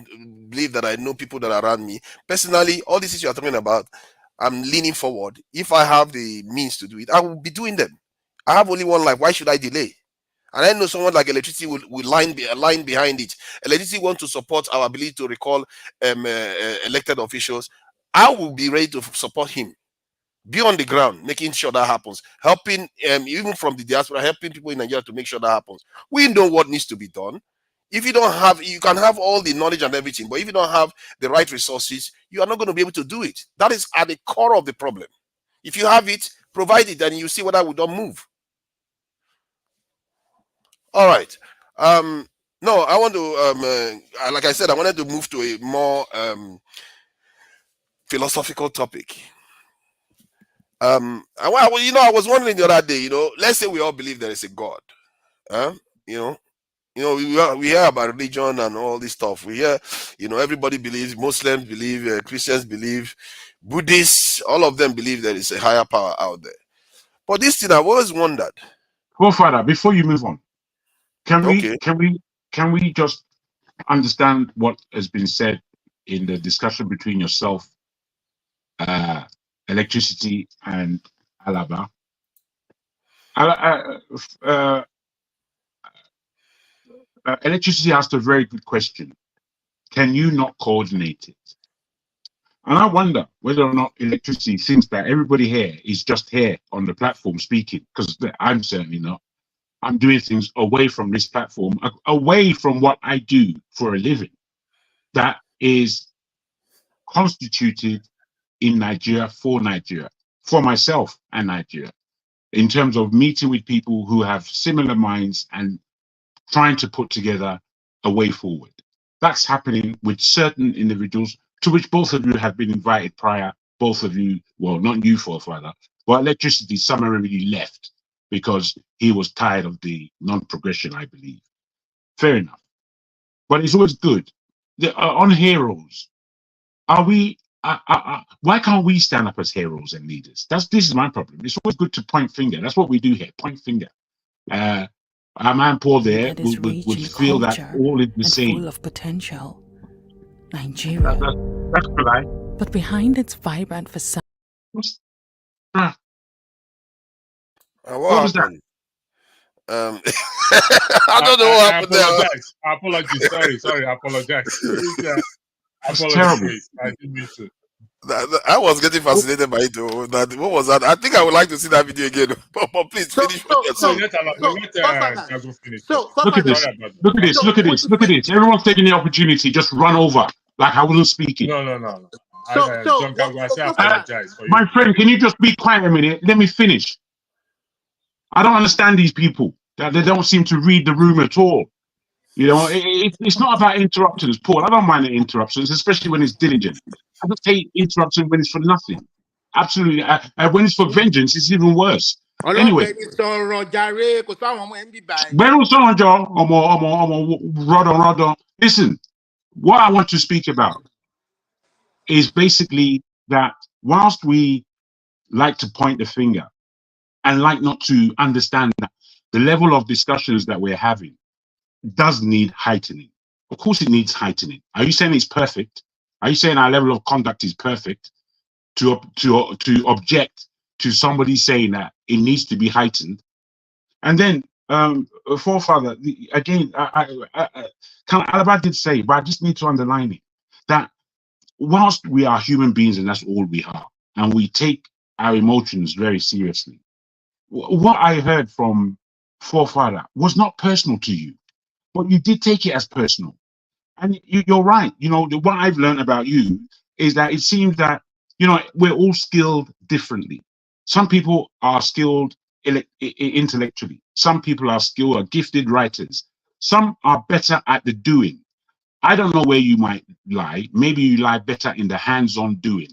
believe that I know people that are around me. Personally, all these issues you're talking about, I'm leaning forward. If I have the means to do it, I will be doing them. I have only one life. Why should I delay? And I know someone like electricity will line behind it. Electricity want to support our ability to recall elected officials. I will be ready to support him. Be on the ground, making sure that happens. Helping, even from the diaspora, helping people in Nigeria to make sure that happens. We know what needs to be done. If you don't have, you can have all the knowledge and everything, but if you don't have the right resources, you are not going to be able to do it. That is at the core of the problem. If you have it, provide it, and you see whether we don't move. All right. No, I want to, like I said, I wanted to move to a more philosophical topic. I was wondering the other day, let's say we all believe there is a God. We hear about religion and all this stuff. We hear, everybody believes, Muslims believe, Christians believe, Buddhists, all of them believe there is a higher power out there. But this thing I've always wondered. Father, before you move on, can we just understand what has been said in the discussion between yourself, electricity, and Alaba? Electricity asked a very good question. Can you not coordinate it? And I wonder whether or not electricity thinks that everybody here is just here on the platform speaking, because I'm certainly not. I'm doing things away from this platform, away from what I do for a living, that is constituted in Nigeria, for myself and Nigeria, in terms of meeting with people who have similar minds and trying to put together a way forward. That's happening with certain individuals, to which both of you have been invited prior. Both of you, well, not you, Father, but electricity summarily left because he was tired of the non-progression, I believe. Fair enough. But it's always good. On heroes, are we? Why can't we stand up as heroes and leaders? This is my problem. It's always good to point finger. That's what we do here. Point finger. Our man Paul there would feel that all is the same. Full of potential. Nigeria. That's polite. But behind its vibrant facade. What was that? I don't know what happened there. I apologize. Sorry. I apologize. Terrible. I didn't mean to. I was getting fascinated by it. What was that? I think I would like to see that video again. But please finish. Look at this. Everyone's taking the opportunity. Just run over like I wasn't speaking. No. I apologize for you. My friend, can you just be quiet a minute? Let me finish. I don't understand these people. They don't seem to read the room at all. It's not about interruptions, Paul. I don't mind the interruptions, especially when it's diligent. I just hate interruption when it's for nothing. Absolutely. When it's for vengeance, it's even worse. Anyway. Listen, what I want to speak about is basically that whilst we like to point the finger and like not to understand that the level of discussions that we're having does need heightening. Of course it needs heightening. Are you saying it's perfect? Are you saying our level of conduct is perfect to object to somebody saying that it needs to be heightened? And then forefather, again, Alaba did say, but I just need to underline it, that whilst we are human beings and that's all we are, and we take our emotions very seriously, what I heard from forefather was not personal to you, but you did take it as personal. And you're right. You know, what I've learned about you is that it seems that, you know, we're all skilled differently. Some people are skilled intellectually. Some people are gifted writers. Some are better at the doing. I don't know where you might lie. Maybe you lie better in the hands-on doing.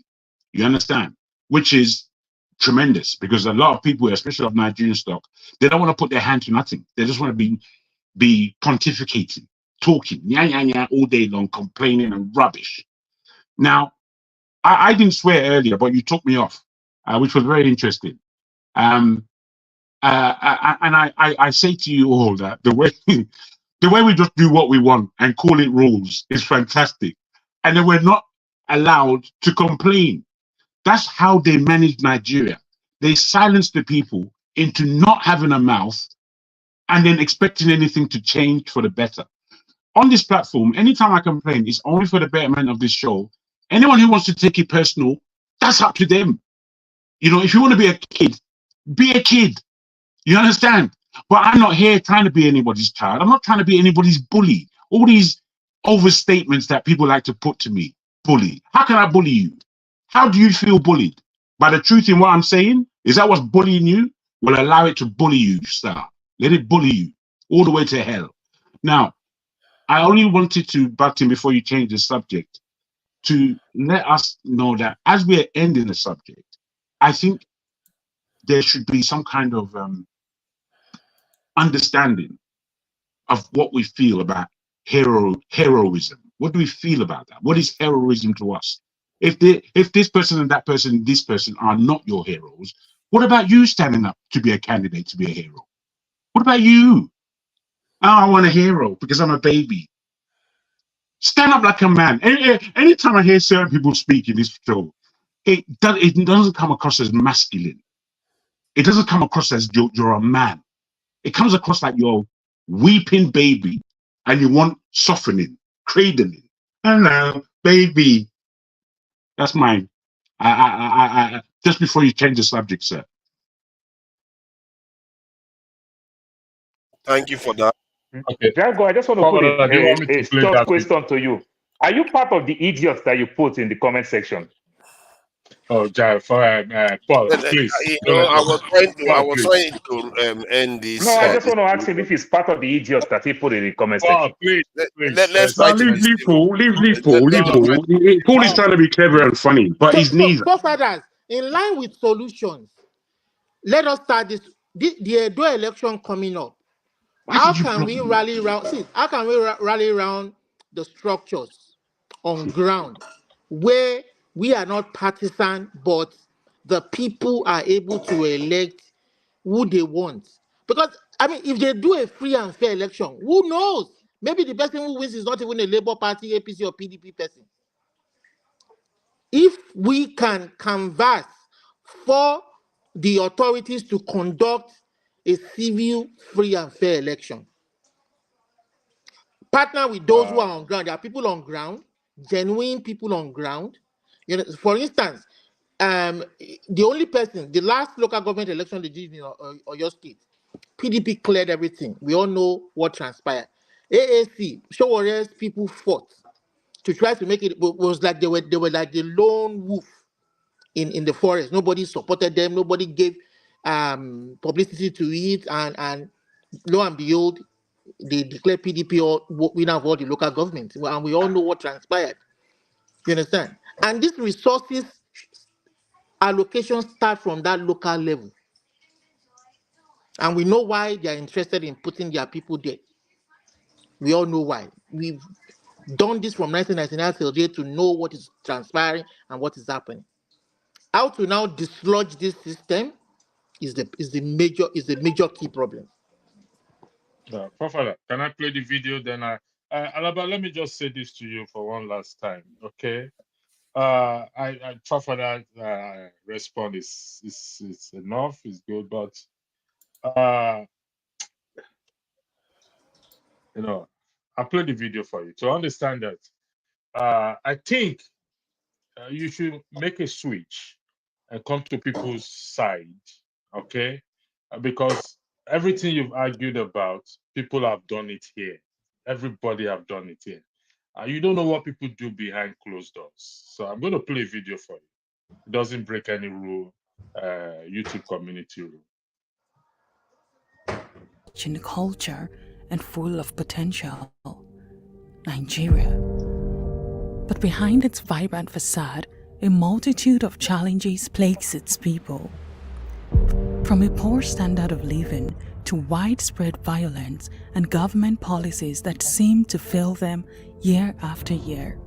You understand? Which is tremendous, because a lot of people, especially of Nigerian stock, they don't want to put their hand to nothing. They just want to be pontificating, talking, all day long, complaining and rubbish. Now, I didn't swear earlier, but you took me off, which was very interesting. And I say to you all that the way we just do what we want and call it rules is fantastic. And then we're not allowed to complain. That's how they manage Nigeria. They silence the people into not having a mouth and then expecting anything to change for the better. On this platform, anytime I complain, it's only for the betterment of this show. Anyone who wants to take it personal, that's up to them. You know, if you want to be a kid, be a kid. You understand? But I'm not here trying to be anybody's child. I'm not trying to be anybody's bully. All these overstatements that people like to put to me, bully. How can I bully you? How do you feel bullied? By the truth in what I'm saying? Is that what's bullying you? Well, allow it to bully you, sir. Let it bully you all the way to hell. Now, I only wanted to butt in before you change the subject to let us know that as we're ending the subject, I think there should be some kind of understanding of what we feel about heroism. What do we feel about that? What is heroism to us? If this person and that person, this person are not your heroes, what about you standing up to be a candidate to be a hero? What about you? Oh, I want a hero because I'm a baby. Stand up like a man. Anytime I hear certain people speak in this show, it doesn't come across as masculine. It doesn't come across as you're a man. It comes across like you're a weeping baby and you want softening, cradling. Hello, baby. That's mine. I just before you change the subject, sir. Thank you for that. Okay. Jago, I just want to put a short question to you. Are you part of the idiots that you put in the comment section? Oh, Paul, please. You know, I was trying to end this. No, I just want to ask him if he's part of the idiots that he put in the comment section. Please. Let's try to leave Paul. Paul is trying to be clever and funny, but he's neither. So fathers, in line with solutions, let us start this. The Edo election coming up. How can we rally around? How can we rally around the structures on ground where we are not partisan, but the people are able to elect who they want? Because I mean, if they do a free and fair election, who knows? Maybe the person who wins is not even a Labour Party, APC, or PDP person. If we can canvass for the authorities to conduct a civil, free, and fair election, partner with those who are on ground. There are people on ground, genuine people on ground. You know, for instance, the only person, the last local government election they did in Oyo State, PDP cleared everything. We all know what transpired. AAC, Showore's people fought to try to make it. Was like they were like the lone wolf in the forest. Nobody supported them. Nobody gave publicity to it, and lo and behold, they declared PDP winner of all the local governments, and we all know what transpired. You understand? And these resources allocations start from that local level, and we know why they are interested in putting their people there. We all know why. We've done this from 1999 till today to know what is transpiring and what is happening. How to now dislodge this system is the major key problem. Professor, can I play the video? Then Alaba, let me just say this to you for one last time, okay? I for that response is enough, is good, but you know, I'll play the video for you to understand that. I think you should make a switch and come to people's side, okay? Because everything you've argued about, people have done it here. Everybody have done it here. You don't know what people do behind closed doors. So I'm going to play a video for you. It doesn't break any rule, YouTube community rule. In culture and full of potential, Nigeria. But behind its vibrant facade, a multitude of challenges plagues its people. From a poor standard of living to widespread violence and government policies that seem to fail them year after year.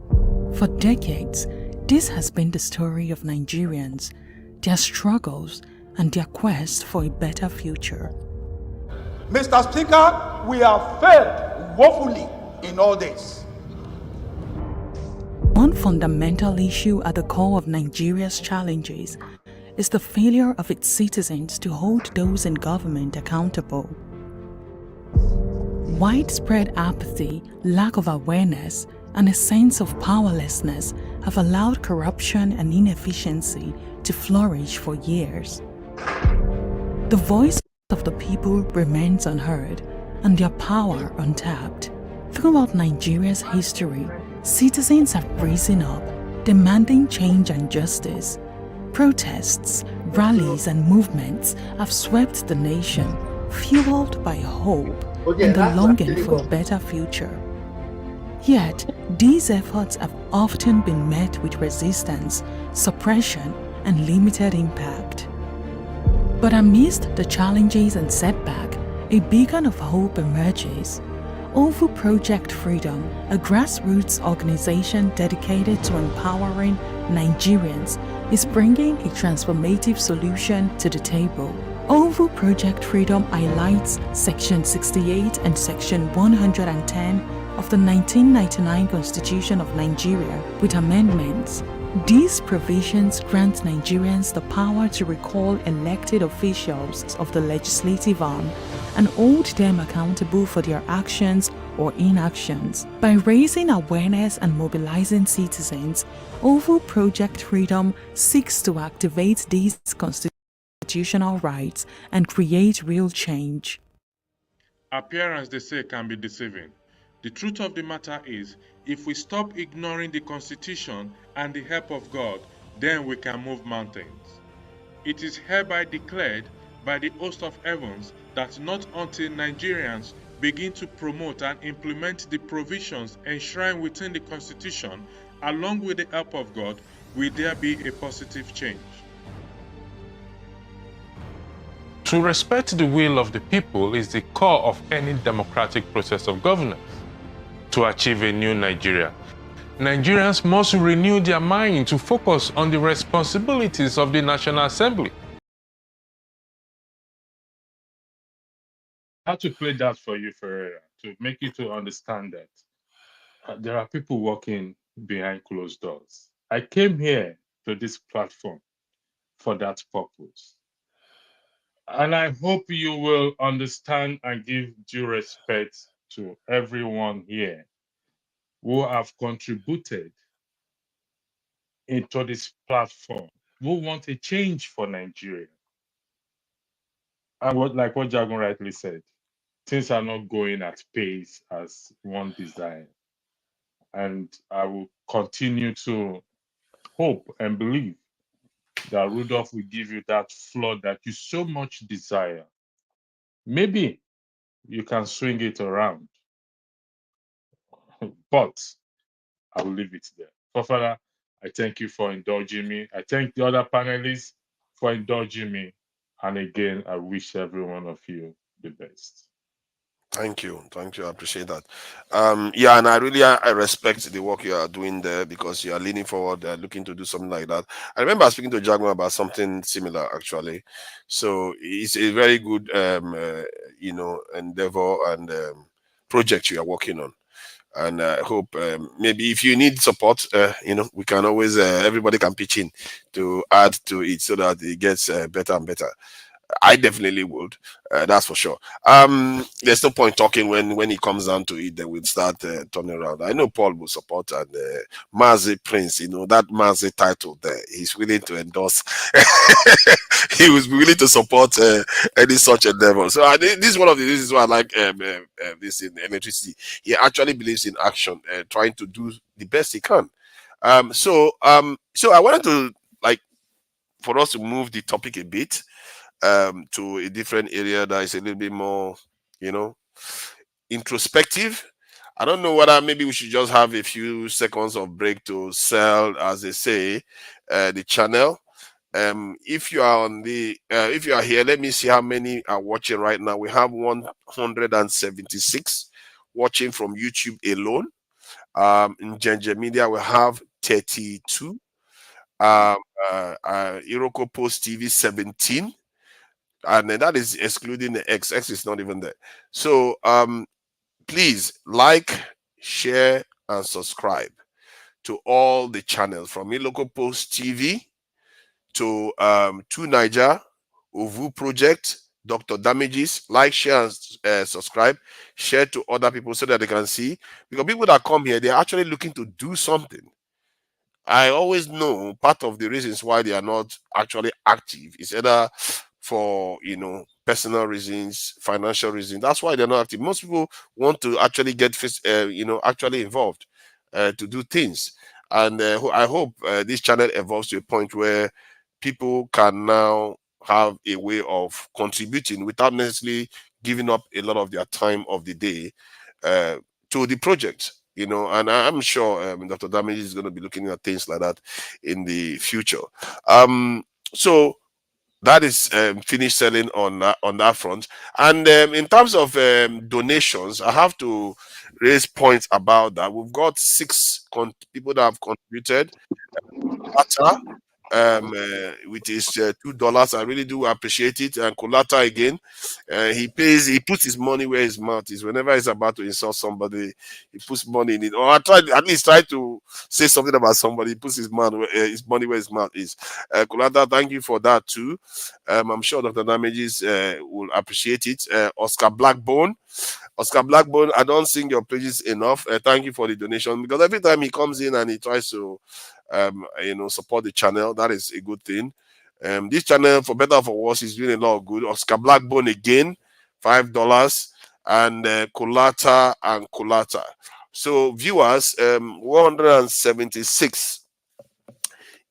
For decades, this has been the story of Nigerians, their struggles, and their quest for a better future. Mr. Speaker, we have failed woefully in all this. One fundamental issue at the core of Nigeria's challenges is the failure of its citizens to hold those in government accountable. Widespread apathy, lack of awareness, and a sense of powerlessness have allowed corruption and inefficiency to flourish for years. The voice of the people remains unheard and their power untapped. Throughout Nigeria's history, citizens have risen up, demanding change and justice. Protests, rallies, and movements have swept the nation, fueled by hope and the longing for a better future. Yet, these efforts have often been met with resistance, suppression, and limited impact. But amidst the challenges and setback, a beacon of hope emerges. OVU Project Freedom, a grassroots organization dedicated to empowering Nigerians, is bringing a transformative solution to the table. OVU Project Freedom highlights Section 68 and Section 110 of the 1999 Constitution of Nigeria with amendments. These provisions grant Nigerians the power to recall elected officials of the legislative arm and hold them accountable for their actions or inactions. By raising awareness and mobilizing citizens, OVU Project Freedom seeks to activate these constitutional rights and create real change. Appearance, they say, can be deceiving. The truth of the matter is, if we stop ignoring the Constitution and the help of God, then we can move mountains. It is hereby declared by the host of heavens that not until Nigerians begin to promote and implement the provisions enshrined within the Constitution, along with the help of God, will there be a positive change. To respect the will of the people is the core of any democratic process of governance. To achieve a new Nigeria, Nigerians must renew their mind to focus on the responsibilities of the National Assembly. I had to play that for you, Ferreira, to make you to understand that there are people working behind closed doors. I came here to this platform for that purpose. And I hope you will understand and give due respect to everyone here who have contributed into this platform, who want a change for Nigeria. And like what Jagun rightly said, things are not going at pace as one desire. And I will continue to hope and believe that Rudolph will give you that flood that you so much desire. Maybe you can swing it around, but I will leave it there. Fafara, I thank you for indulging me. I thank the other panelists for indulging me. And again, I wish every one of you the best. Thank you. I appreciate that. Yeah, and I respect the work you are doing there, because you are leaning forward, looking to do something like that. I remember speaking to Jaguar about something similar, actually. So it's a very good, endeavor and project you are working on. And I hope maybe if you need support, we can always everybody can pitch in to add to it so that it gets better and better. I definitely would. That's for sure. There's no point talking when it comes down to it. Then we'll start turning around. I know Paul will support, and Mazi Prince. That Mazi title there. He's willing to endorse. He was willing to support any such endeavor. So this is one of the reasons why I like this in electricity. He actually believes in action, trying to do the best he can. So I wanted to, like, for us to move the topic a bit to a different area that is a little bit more, introspective. I don't know whether maybe we should just have a few seconds of break to sell, as they say, the channel. If you are if you are here, let me see how many are watching right now. We have 176 watching from YouTube alone. In Ginger Media, we have 32. Iroko Post TV 17. And that is excluding the X. X is not even there. So please like, share, and subscribe to all the channels, from Iloko Post TV to Niger, Ovu Project, Dr. Damages. Like, share, and subscribe. Share to other people so that they can see. Because people that come here, they're actually looking to do something. I always know part of the reasons why they are not actually active is either for personal reasons, financial reasons. That's why they're not active. Most people want to actually get actually involved to do things. And I hope this channel evolves to a point where people can now have a way of contributing without necessarily giving up a lot of their time of the day to the project. And I'm sure Dr. Damage is going to be looking at things like that in the future. So that is finished selling on that front. And in terms of donations, I have to raise points about that. We've got 6 people that have contributed. Which is $2. I really do appreciate it. And Kolata again, he puts his money where his mouth is. Whenever he's about to insult somebody, he puts money in it. Or at least try to say something about somebody. He puts his money where his mouth is. Kolata, thank you for that too. I'm sure Dr. Damages will appreciate it. Oscar Blackbone, I don't sing your praises enough. Thank you for the donation, because every time he comes in and he tries to support the channel, that is a good thing. This channel, for better or for worse, is doing a lot of good. Oscar Blackbone again, $5, and Kolata and Kolata. So viewers, 176.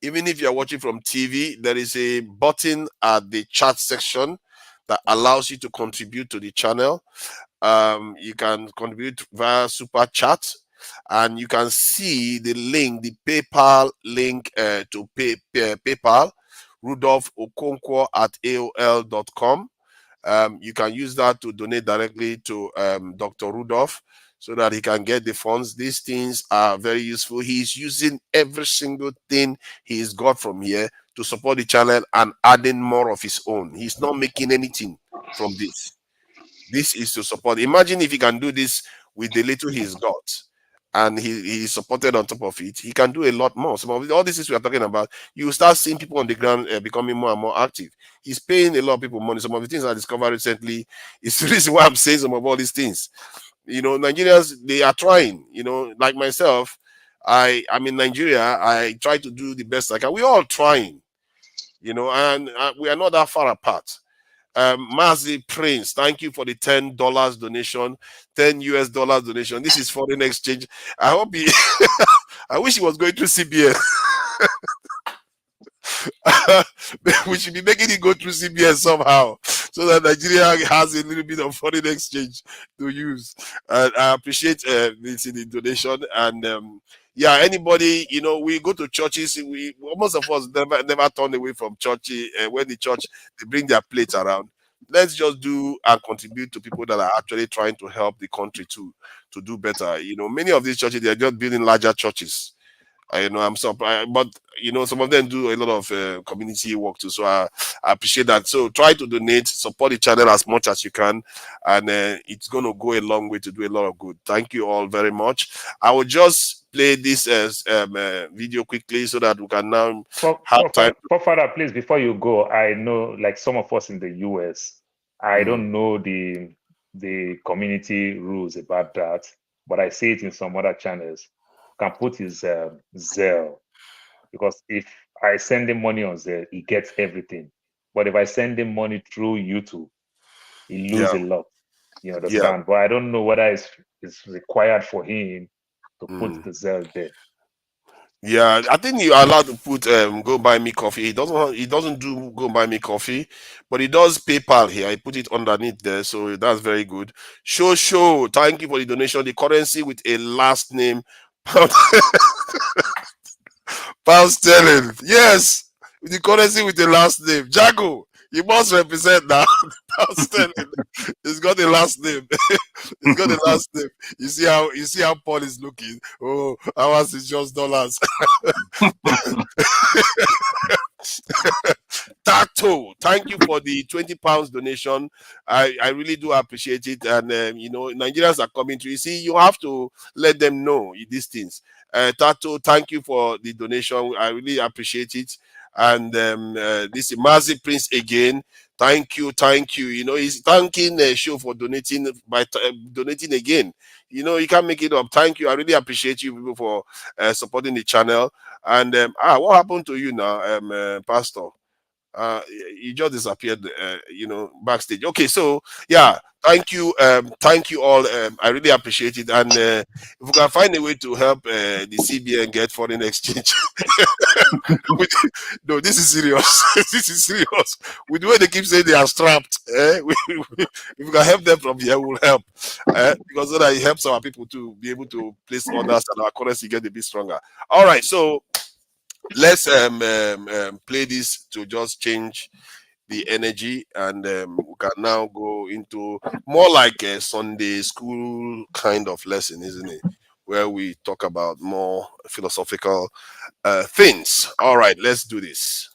Even if you're watching from TV, there is a button at the chat section that allows you to contribute to the channel. You can contribute via super chat, and you can see the link, the PayPal link to PayPal, Rudolph Okonkwo at AOL.com. You can use that to donate directly to Dr. Rudolph so that he can get the funds. These things are very useful. He's using every single thing he's got from here to support the channel and adding more of his own. He's not making anything from this. This is to support. Imagine if he can do this with the little he's got, and he's supported on top of it. He can do a lot more. Some of all these things we are talking about, you start seeing people on the ground becoming more and more active. He's paying a lot of people money. Some of the things I discovered recently is the reason why I'm saying some of all these things. Nigerians, they are trying. Like myself, I'm in Nigeria. I try to do the best I can. We're all trying. And we are not that far apart. Mazi Prince, thank you for the $10 donation, $10 donation. This is foreign exchange. I hope he I wish he was going through CBS. We should be making it go through CBS somehow, so that Nigeria has a little bit of foreign exchange to use. And I appreciate this in the donation. And yeah, anybody, we go to churches. Most of us never turn away from church when the church, they bring their plates around. let's just do and contribute to people that are actually trying to help the country to do better. You know, many of these churches, they're just building larger churches. You know, I'm surprised, but you know, some of them do a lot of community work too. So I appreciate that. So try to donate, support the channel as much as you can, and it's going to go a long way to do a lot of good. Thank you all very much. I will just play this video quickly so that we can now have time. Father, please, before you go, I know, like some of us in the US, I don't know the community rules about that, but I see it in some other channels. Can put his Zelle, because if I send him money on Zelle, he gets everything. But if I send him money through YouTube, he loses a lot. You understand? But I don't know whether it's required for him to put the Zelle there. Yeah, I think you are allowed to put go buy me coffee. He doesn't do go buy me coffee, but he does PayPal here. I put it underneath there, so that's very good. Show. Thank you for the donation. The currency with a last name. Pound sterling. Yes, the currency with the last name. Jago, you must represent now. Pound sterling. It's got the last name. It's got the last name. You see how Paul is looking. Oh, ours is just dollars. Tato, thank you for the £20 donation. I really do appreciate it. And you know, Nigerians are coming to you. See, you have to let them know these things. Tato, thank you for the donation. I really appreciate it. And this is Mazi Prince again. Thank you. You know, he's thanking the show for donating by donating again. You know, you can't make it up. Thank you. I really appreciate you people for supporting the channel. And what happened to you now, Pastor? You just disappeared, you know, backstage. Okay, so yeah, thank you all. I really appreciate it. And if we can find a way to help the CBN get foreign exchange, no, this is serious. This is serious. With the way they keep saying they are strapped, if we can help them from here, we'll help, because so that it helps our people to be able to place orders and our currency get a bit stronger. All right, so let's play this to just change the energy, and we can now go into more like a Sunday school kind of lesson, isn't it, where we talk about more philosophical things. All right, let's do this.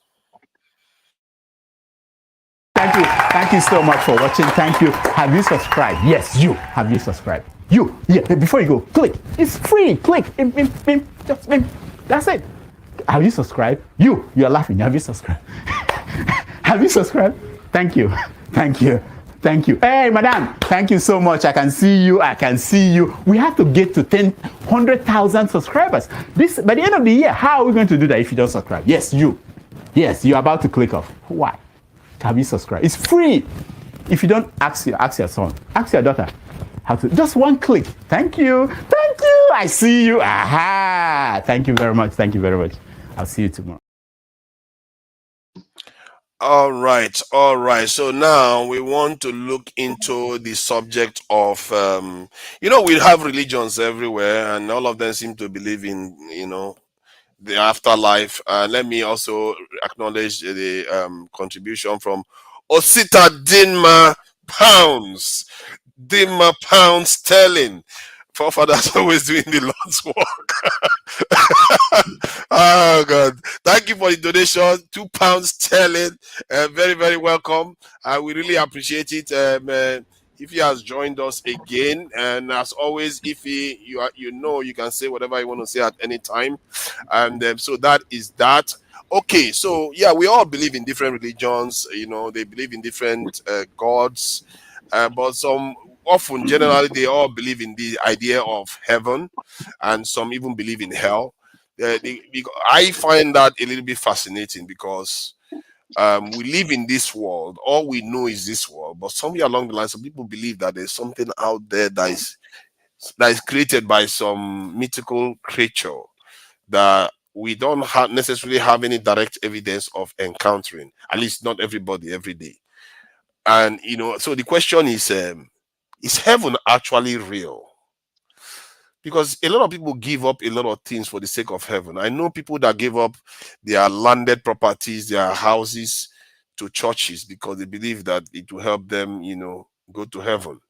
Thank you so much for watching. Thank you. Have you subscribed? Yes, you. Have you subscribed? You. Yeah, before you go, click. It's free. Click. That's it. Have you subscribed? You're laughing. Have you subscribed? Have you subscribed? Thank you. Hey, madam, thank you so much. I can see you. We have to get to 100,000 subscribers. By the end of the year. How are we going to do that if you don't subscribe? Yes, you're about to click off. Why? Have you subscribed? It's free. If you don't, ask your son, ask your daughter. How to, just one click. Thank you. I see you. Aha. Thank you very much. I'll see you tomorrow. All right. So now we want to look into the subject of, you know, we have religions everywhere, and all of them seem to believe in, you know, the afterlife. Let me also acknowledge the contribution from Osita Dinma Pounds. Dinma Pounds Sterling. Forefathers always doing the Lord's work. Oh God, thank you for the donation, £2 sterling. Very, very welcome. We really appreciate it. If he has joined us again, and as always, if you can say whatever you want to say at any time. And so that is that. Okay, so yeah, we all believe in different religions. You know, they believe in different gods, but generally, they all believe in the idea of heaven, and some even believe in hell. I find that a little bit fascinating because we live in this world. All we know is this world, but somewhere along the line, some people believe that there's something out there that is created by some mythical creature that we don't necessarily have any direct evidence of encountering. At least not everybody every day. And you know, so the question is heaven actually real? Because a lot of people give up a lot of things for the sake of heaven. I know people that give up their landed properties, their houses, to churches because they believe that it will help them, go to heaven.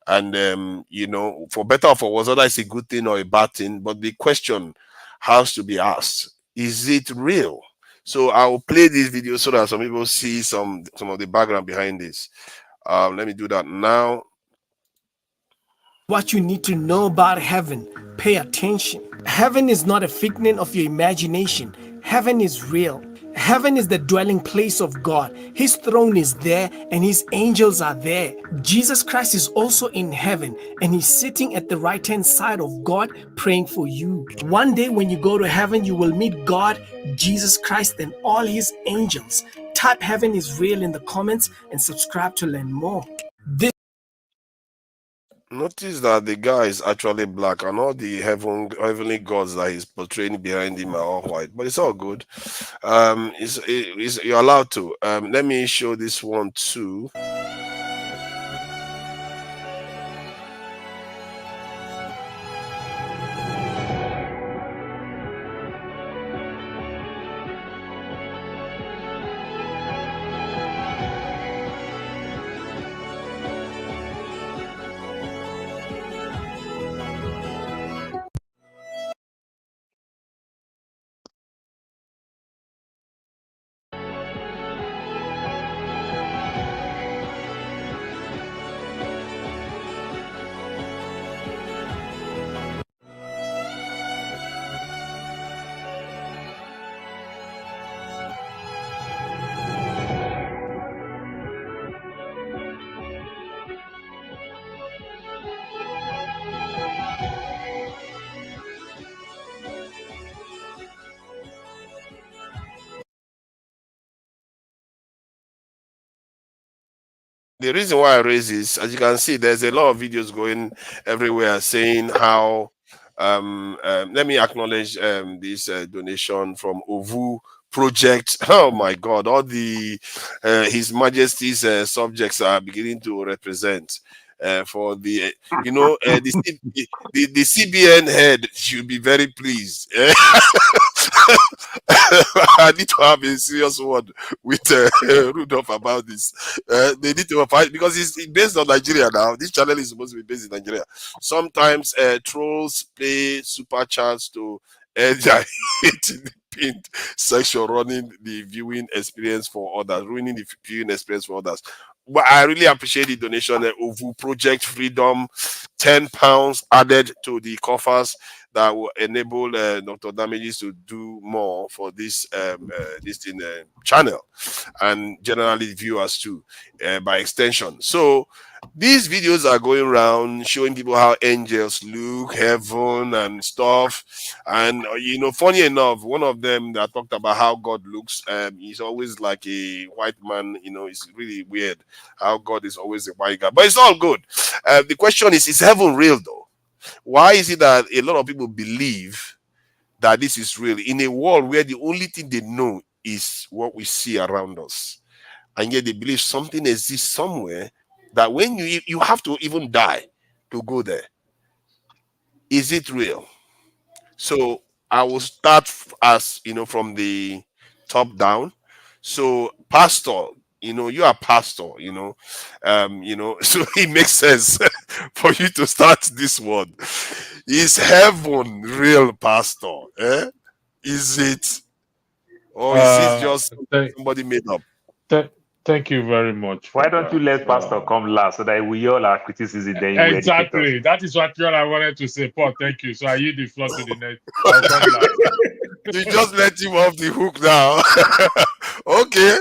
And for better or for worse, whether it's a good thing or a bad thing, but the question has to be asked: is it real? So I'll play this video so that some people see some of the background behind this. Let me do that now. What you need to know about heaven, pay attention. Heaven is not a figment of your imagination. Heaven is real. Heaven is the dwelling place of God. His throne is there and his angels are there. Jesus Christ is also in heaven and he's sitting at the right-hand side of God praying for you. One day when you go to heaven, you will meet God, Jesus Christ, and all his angels. Type heaven is real in the comments and subscribe to learn more. Notice that the guy is actually black and all the heavenly gods that he's portraying behind him are all white, but it's all good. You're allowed to. Let me show this one too. The reason why I raise this, as you can see, there's a lot of videos going everywhere saying how. Let me acknowledge this donation from Ovu Project. Oh my God! All the His Majesty's subjects are beginning to represent for the the CBN head should be very pleased. I need to have a serious word with Rudolph about this. They need to fight because it's based on Nigeria now. This channel is supposed to be based in Nigeria. Sometimes trolls play super chats to end their hate in the pinned section, ruining the viewing experience for others. But I really appreciate the donation. Ovu Project Freedom, £10 added to the coffers that will enable Dr. Damages to do more for this channel and generally viewers too, by extension. So these videos are going around showing people how angels look, heaven and stuff. And funny enough, one of them that talked about how God looks, he's always like a white man. It's really weird how God is always a white guy, but it's all good. The question is heaven real though? Why is it that a lot of people believe that this is real in a world where the only thing they know is what we see around us, and yet they believe something exists somewhere that when you have to even die to go there? Is it real? So I will start as from the top down. So pastor, you are pastor, so it makes sense for you to start this one. Is heaven real, pastor? Is it, or is it just somebody made up? Thank you very much. Why don't you let pastor come last so that we all our criticism then you exactly. That is what I wanted to say, Paul. Thank you. So I yield the floor to the next. I'll come last. You just let him off the hook now. Okay,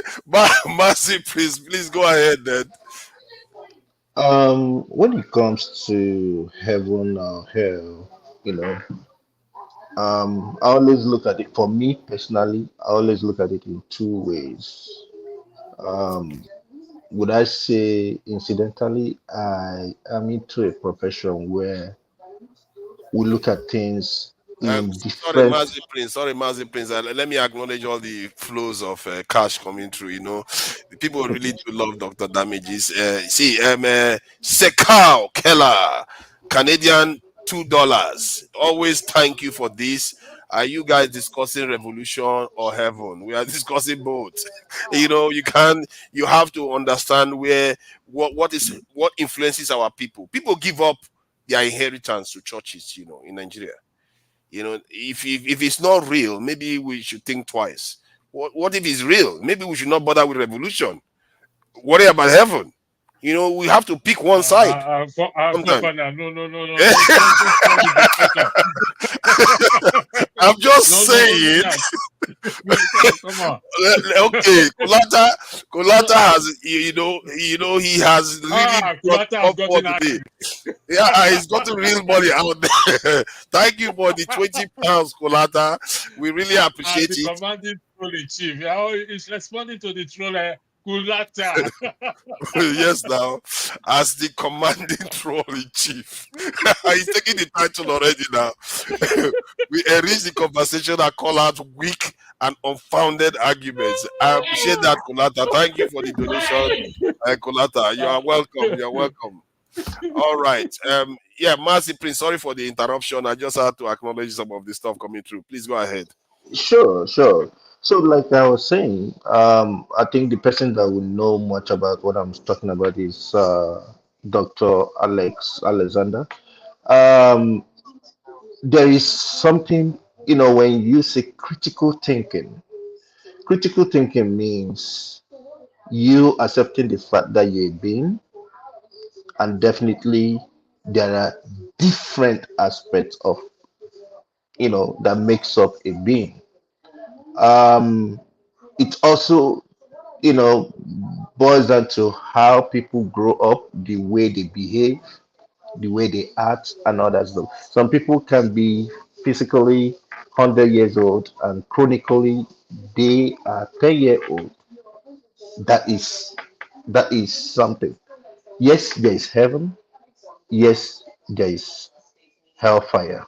Mercy, please go ahead then. When it comes to heaven or hell, I always look at it, for me personally, I always look at it in two ways. Would I say incidentally, I am into a profession where we look at things in different... Sorry, Mazi Prince. Let me acknowledge all the flows of cash coming through. People really do love Dr. Damages. Sekau Keller, Canadian $2. Always thank you for this. Are you guys discussing revolution or heaven? We are discussing both. You have to understand what influences our people. People give up their inheritance to churches, in Nigeria. If it's not real, maybe we should think twice. What if it's real? Maybe we should not bother with revolution. Worry about heaven. We have to pick one side. Sometimes. Don't spoil the discussion. I'm just saying. Come on. Okay, Kolata has, he has really brought Kulata has gotten up today. Yeah, he's gotten real money out there. Thank you for the £20, Kolata. We really appreciate the it. commanding troll in chief. He's responding to the troll. Kulata. Yes, now, as the commanding troll in chief. He's taking the title already now. We enrich the conversation and call out weak and unfounded arguments. I appreciate that, Kolata. Thank you for the donation, Kolata. You are welcome. You are welcome. All right. Mercy Prince, sorry for the interruption. I just had to acknowledge some of the stuff coming through. Please go ahead. Sure. So, like I was saying, I think the person that will know much about what I'm talking about is Dr. Alexander. There is something, when you say critical thinking means you accepting the fact that you're a being, and definitely there are different aspects of, that makes up a being. It also, boils down to how people grow up, the way they behave, the way they act, and all that stuff. Some people can be physically 100 years old and chronically they are 10-year-old. That is something. Yes, there is heaven. Yes, there is hellfire,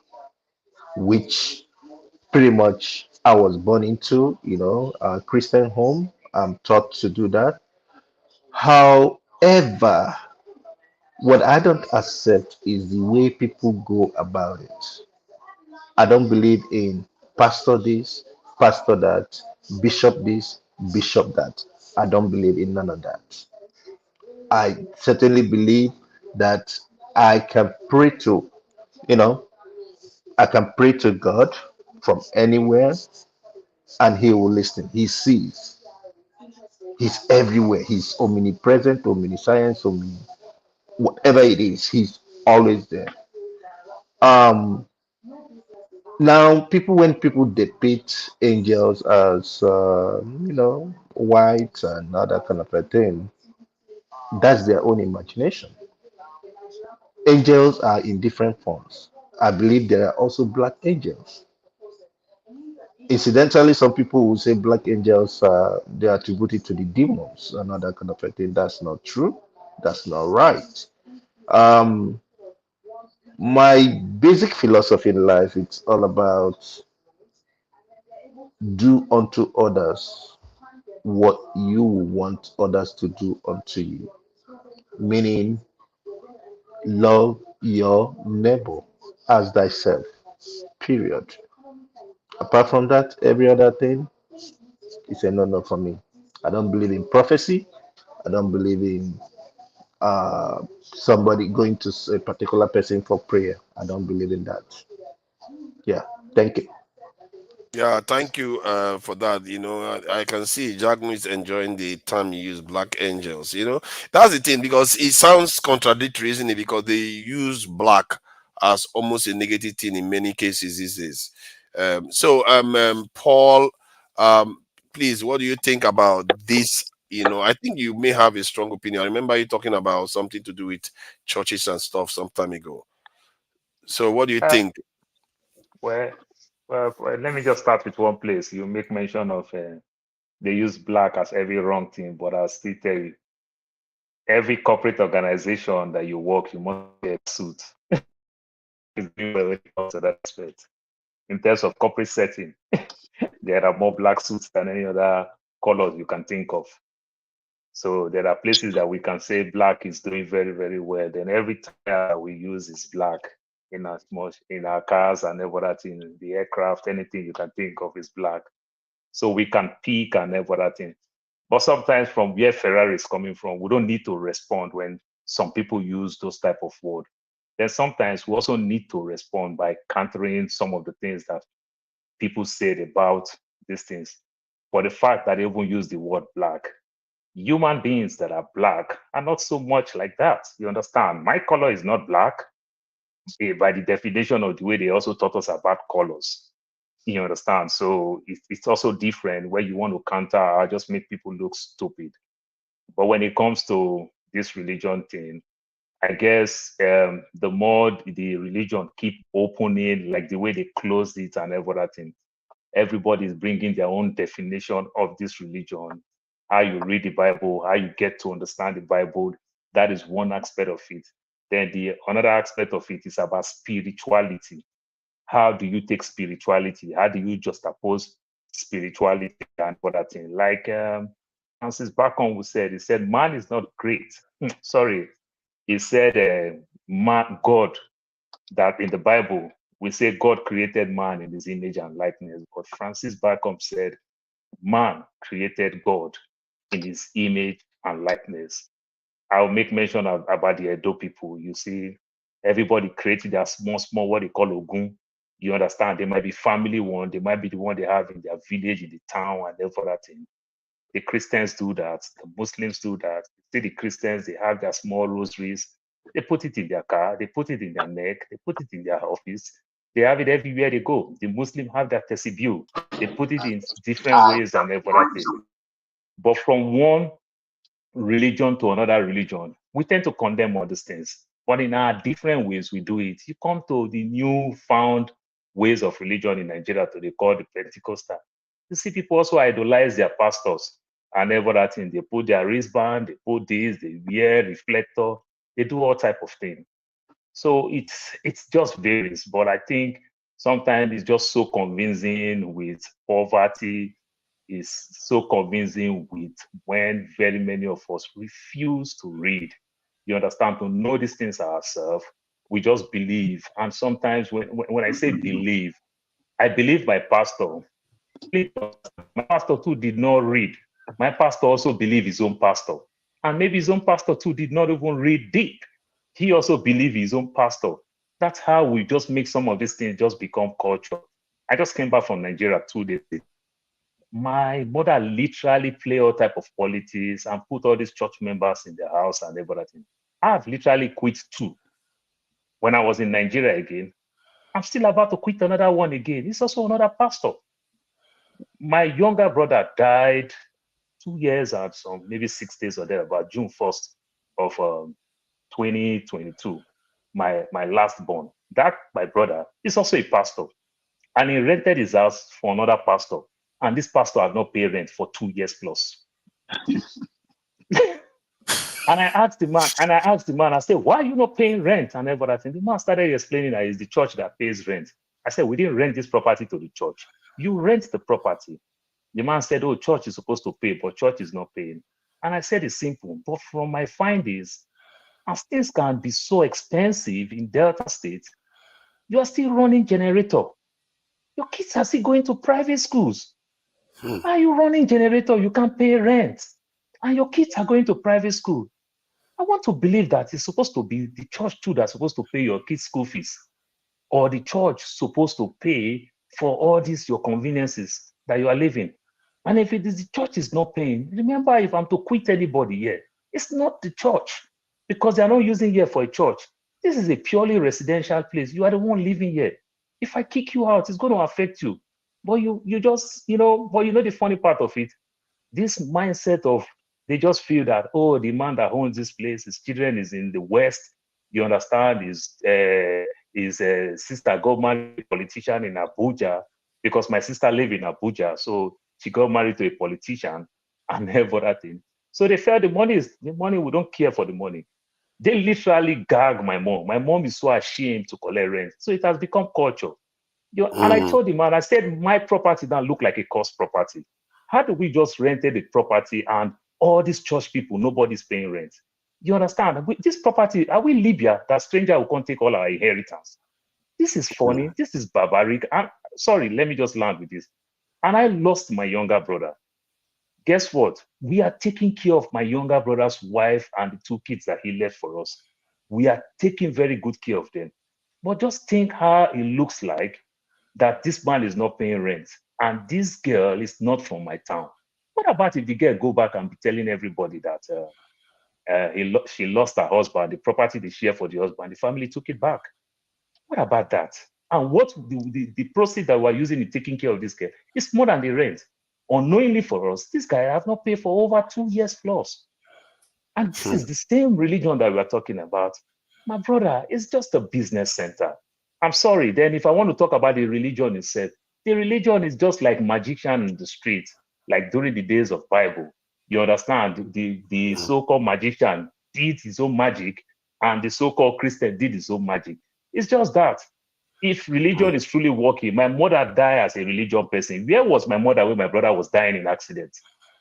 which pretty much I was born into, a Christian home. I'm taught to do that. However, what I don't accept is the way people go about it. I don't believe in pastor this, pastor that, bishop this, bishop that. I don't believe in none of that. I certainly believe that I can pray to, you know, I can pray to God from anywhere and He will listen. He sees. He's everywhere. He's omnipresent, omniscience, whatever it is, He's always there. Um, Now, when people depict angels as, white and other kind of a thing, that's their own imagination. Angels are in different forms. I believe there are also black angels. Incidentally, some people will say black angels they attribute it to the demons and other kind of a thing. That's not true. That's not right. Um, my basic philosophy in life, it's all about do unto others what you want others to do unto you, meaning love your neighbor as thyself, period. Apart from that, every other thing is a no-no for me. I don't believe in prophecy. I don't believe in somebody going to a particular person for prayer. I don't believe in that. Yeah, thank you. Yeah, thank you for that. I can see Jagmu is enjoying the term you use, black angels. That's the thing, because it sounds contradictory, isn't it? Because they use black as almost a negative thing in many cases these days. Paul, please, what do you think about this? I think you may have a strong opinion. I remember you talking about something to do with churches and stuff some time ago. So what do you think? Well, let me just start with one place. You make mention of they use black as every wrong thing, but I'll still tell you, every corporate organization that you work, you must wear a suit. It's doing well when it comes to that aspect. In terms of corporate setting, there are more black suits than any other colors you can think of. So there are places that we can say black is doing very, very well. Then every tire we use is black. in as much in our cars and everything, the aircraft, anything you can think of is black. So we can pick and everything. But sometimes from where Ferrari is coming from, we don't need to respond when some people use those type of words. Then sometimes we also need to respond by countering some of the things that people said about these things. For the fact that they even use the word black, human beings that are black are not so much like that. You understand? My color is not black by the definition of the way they also taught us about colors. You understand? So it's also different where you want to counter, just make people look stupid. But when it comes to this religion thing, I guess the more the religion keep opening, like the way they closed it and everything, everybody is bringing their own definition of this religion. How you read the Bible, how you get to understand the Bible, that is one aspect of it. Then the another aspect of it is about spirituality. How do you take spirituality? How do you just oppose spirituality and other thing? Like Francis Bacon who said, he said, man is not great. Sorry. He said, man, God, that in the Bible, we say God created man in his image and likeness. But Francis Bacon said, man created God in his image and likeness. I'll make mention about the Edo people. You see, everybody created their small, what they call Ogun. You understand? They might be family one, they might be the one they have in their village, in the town, and therefore that thing. The Christians do that, the Muslims do that. See the Christians, they have their small rosaries, they put it in their car, they put it in their neck, they put it in their office, they have it everywhere they go. The Muslims have their tesibih, they put it in different ways and everything. But from one religion to another religion, we tend to condemn all these things. But in our different ways we do it. You come to the new found ways of religion in Nigeria today called the Pentecostal. You see people also idolize their pastors and everything. They put their wristband, they put this, they wear reflector, they do all type of thing. So it's just varies. But I think sometimes it's just so convincing with poverty, is so convincing with when very many of us refuse to read. You understand? To know these things ourselves, we just believe. And sometimes when I say believe, I believe my pastor. My pastor too did not read. My pastor also believed his own pastor. And maybe his own pastor too did not even read deep. He also believed his own pastor. That's how we just make some of these things just become culture. I just came back from Nigeria 2 days ago. My mother literally play all type of politics and put all these church members in the house and everything. I've literally quit 2. When I was in Nigeria again, I'm still about to quit another one again. It's also another pastor. My younger brother died 2 years and some, maybe 6 days or there, about June 1st of 2022, my last born. That, my brother, is also a pastor. And he rented his house for another pastor. And this pastor had not paid rent for 2 years plus. And I asked the man, I said, why are you not paying rent? And everything. The man started explaining that it's the church that pays rent. I said, we didn't rent this property to the church. You rent the property. The man said, oh, church is supposed to pay, but church is not paying. And I said, it's simple. But from my findings, as things can be so expensive in Delta State, you are still running generator. Your kids are still going to private schools. Are you running generator? You can't pay rent. And your kids are going to private school. I want to believe that it's supposed to be the church too that's supposed to pay your kids' school fees. Or the church supposed to pay for all these your conveniences that you are living. And if it is the church is not paying, remember, if I'm to quit anybody here, it's not the church, because they are not using here for a church. This is a purely residential place. You are the one living here. If I kick you out, it's going to affect you. But you just, but the funny part of it, this mindset of, they just feel that, oh, the man that owns this place, his children is in the West, you understand, his sister got married to a politician in Abuja, because my sister lives in Abuja, so she got married to a politician and everything. So they felt the money, we don't care for the money. They literally gag my mom. My mom is so ashamed to collect rent. So it has become culture. And I told the man, I said, my property now look like a cost property. How do we just rented the property and all these church people, nobody's paying rent? You understand? This property, are we Libya? That stranger will come take all our inheritance. This is funny. This is barbaric. Sorry, let me just land with this. And I lost my younger brother. Guess what? We are taking care of my younger brother's wife and the 2 kids that he left for us. We are taking very good care of them. But just think how it looks like that this man is not paying rent and this girl is not from my town. What about if the girl go back and be telling everybody that she lost her husband, the property they share for the husband, the family took it back? What about that? And what the proceeds that we're using in taking care of this girl is more than the rent. Unknowingly for us, this guy have not paid for over 2 years plus. And this is the same religion that we're talking about. My brother, it's just a business center. I'm sorry, then if I want to talk about the religion itself, the religion is just like magician in the street, like during the days of Bible. You understand? The so-called magician did his own magic and the so-called Christian did his own magic. It's just that. If religion is truly working, my mother died as a religion person. Where was my mother when my brother was dying in accident?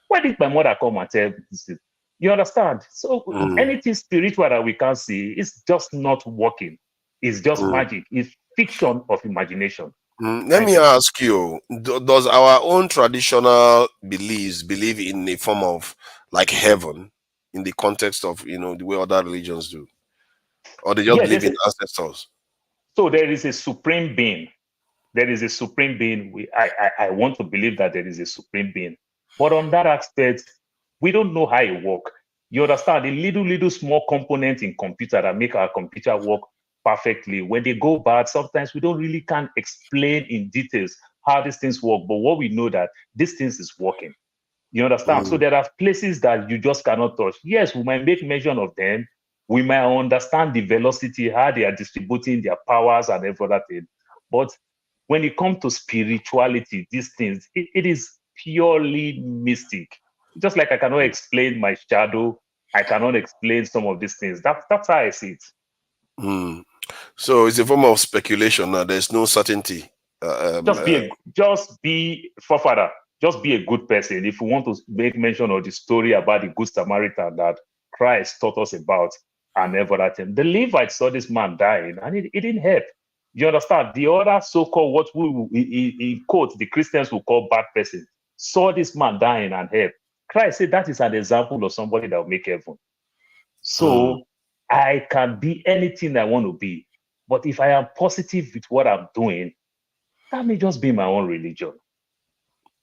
Why did my mother come and tell this? You understand? So anything spiritual that we can't see is just not working. It's just magic. It's fiction of imagination. Let me ask you, does our own traditional beliefs believe in a form of like heaven in the context of, you know, the way other religions do? Or they just believe in ancestors? So there is a supreme being. There is a supreme being. I want to believe that there is a supreme being. But on that aspect, we don't know how it works. You understand? The little small component in computer that make our computer work perfectly. When they go bad, sometimes we don't really can't explain in details how these things work. But what we know that these things is working. You understand? So there are places that you just cannot touch. Yes, we might make mention of them. We might understand the velocity, how they are distributing their powers and everything. But when it comes to spirituality, these things, it is purely mystic. Just like I cannot explain my shadow, I cannot explain some of these things. That's how I see it. So it's a form of speculation. Now there's no certainty. Just be a good person. If we want to make mention of the story about the Good Samaritan that Christ taught us about and everything, the Levites saw this man dying and it didn't help. You understand? The other so-called, what we in quote, the Christians will call bad person, saw this man dying and help. Christ said that is an example of somebody that will make heaven. So I can be anything I want to be. But if I am positive with what I'm doing, that may just be my own religion.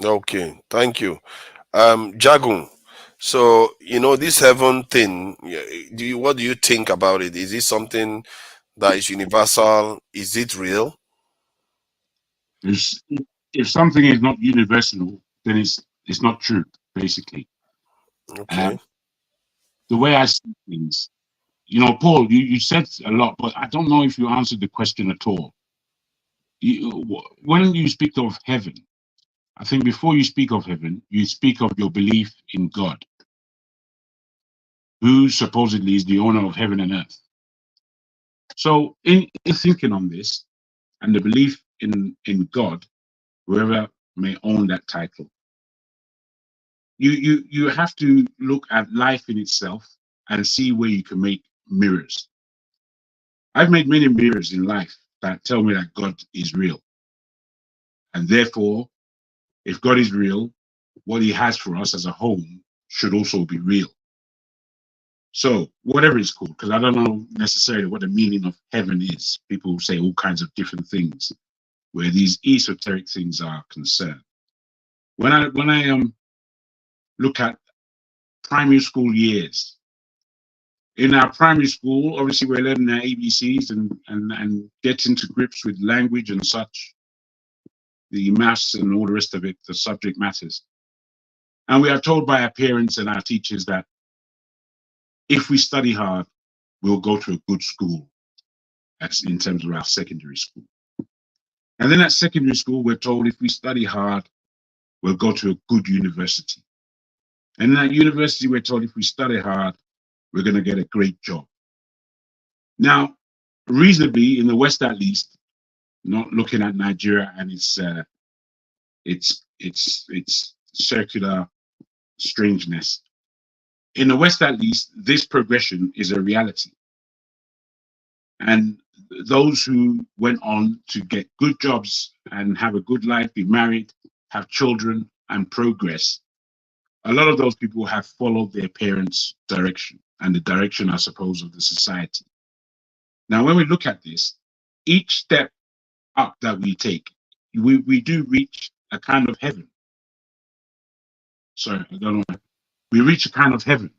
Okay, thank you. Jagun, so, you know, this heaven thing, what do you think about it? Is it something that is universal? Is it real? If something is not universal, then it's not true, basically. Okay. The way I see things, you know, Paul, you said a lot, but I don't know if you answered the question at all. When you speak of heaven, I think before you speak of heaven, you speak of your belief in God, who supposedly is the owner of heaven and earth. So in thinking on this and the belief in God, whoever may own that title, you have to look at life in itself and see where you can make mirrors. I've made many mirrors in life that tell me that God is real. And therefore, if God is real, what he has for us as a home should also be real. So whatever it's called, because I don't know necessarily what the meaning of heaven is. People say all kinds of different things where these esoteric things are concerned. When I look at primary school years, in our primary school, obviously we're learning our ABCs and getting to grips with language and such, the maths and all the rest of it, the subject matters. And we are told by our parents and our teachers that if we study hard, we'll go to a good school. That's in terms of our secondary school. And then at secondary school, we're told if we study hard, we'll go to a good university. And in that university, we're told if we study hard, we're going to get a great job. Now, reasonably, in the West at least, not looking at Nigeria and its circular strangeness, in the West at least, this progression is a reality. And those who went on to get good jobs and have a good life, be married, have children, and progress, a lot of those people have followed their parents' direction and the direction, I suppose, of the society. Now, when we look at this, each step up that we take, we do reach a kind of heaven. Sorry, I don't know. We reach a kind of heaven.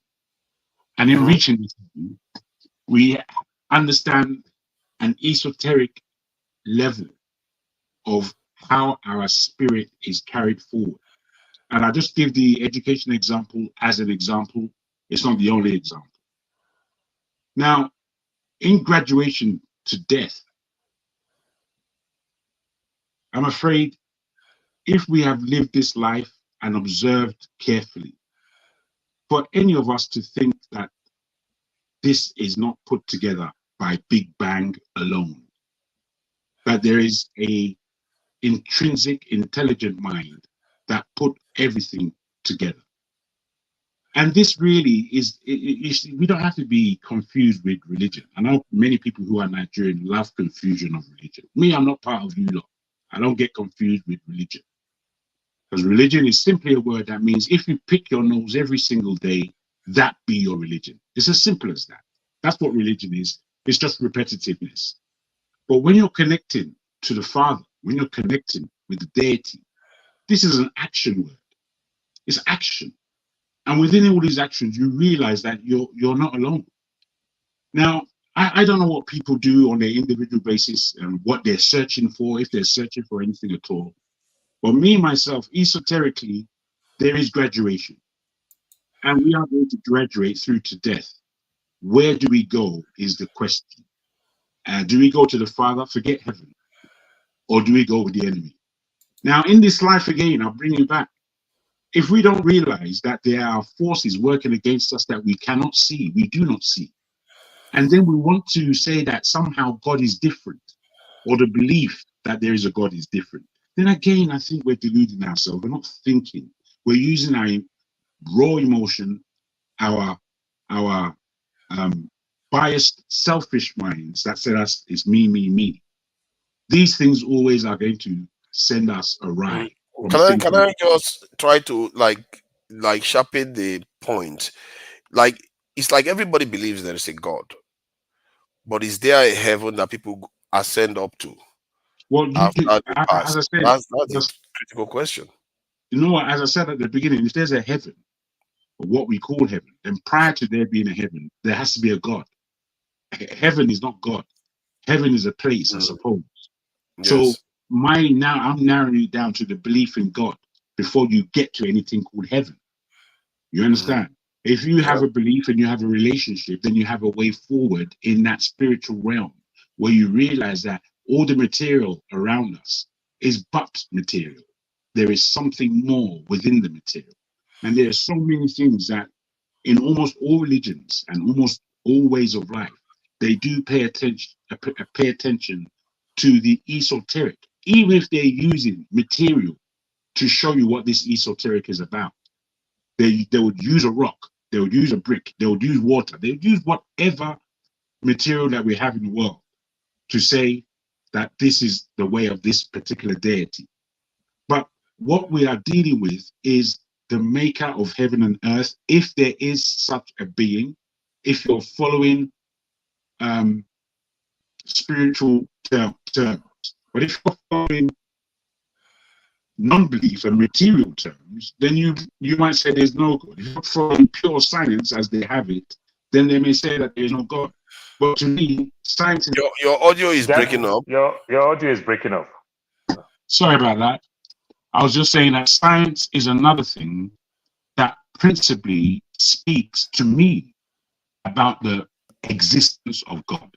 And in reaching this heaven, we understand an esoteric level of how our spirit is carried forward. And I just give the education example as an example. It's not the only example. Now, in graduation to death, I'm afraid if we have lived this life and observed carefully, for any of us to think that this is not put together by Big Bang alone, that there is a intrinsic intelligent mind that put everything together. And this really is, we don't have to be confused with religion. I know many people who are Nigerian love confusion of religion. Me, I'm not part of you lot. I don't get confused with religion. Because religion is simply a word that means if you pick your nose every single day, that be your religion. It's as simple as that. That's what religion is. It's just repetitiveness. But when you're connecting to the Father, when you're connecting with the deity, this is an action word. It's action. And within all these actions, you realize that you're not alone. Now, I don't know what people do on their individual basis and what they're searching for, if they're searching for anything at all. But me, myself, esoterically, there is graduation. And we are going to graduate through to death. Where do we go is the question. Do we go to the Father, forget heaven? Or do we go with the enemy? Now, in this life again, I'll bring you back. If we don't realize that there are forces working against us that we cannot see, we do not see, and then we want to say that somehow God is different, or the belief that there is a God is different, then again, I think we're deluding ourselves. We're not thinking. We're using our raw emotion, our biased, selfish minds that said us is me, me, me. These things always are going to send us awry. Can I just try to like sharpen the point? Like, it's like everybody believes there is a God, but is there a heaven that people ascend up to? Well, as I said, that's a critical question. You know what? As I said at the beginning, if there's a heaven, or what we call heaven, then prior to there being a heaven, there has to be a God. Heaven is not God. Heaven is a place, I suppose. Yes. So I'm narrowing it down to the belief in God before you get to anything called heaven. You understand? If you have a belief and you have a relationship, then you have a way forward in that spiritual realm where you realize that all the material around us is but material. There is something more within the material. And there are so many things that in almost all religions and almost all ways of life, they do pay attention to the esoteric, even if they're using material to show you what this esoteric is about. They would use a rock, they would use a brick, they would use water, they would use whatever material that we have in the world to say that this is the way of this particular deity. But what we are dealing with is the maker of heaven and earth, if there is such a being, if you're following spiritual terms. But if you're following non-belief and material terms, then you might say there's no God. If you're following pure science as they have it, then they may say that there's no God. But to me, science is... Your audio is breaking up. Your audio is breaking up. Sorry about that. I was just saying that science is another thing that principally speaks to me about the existence of God,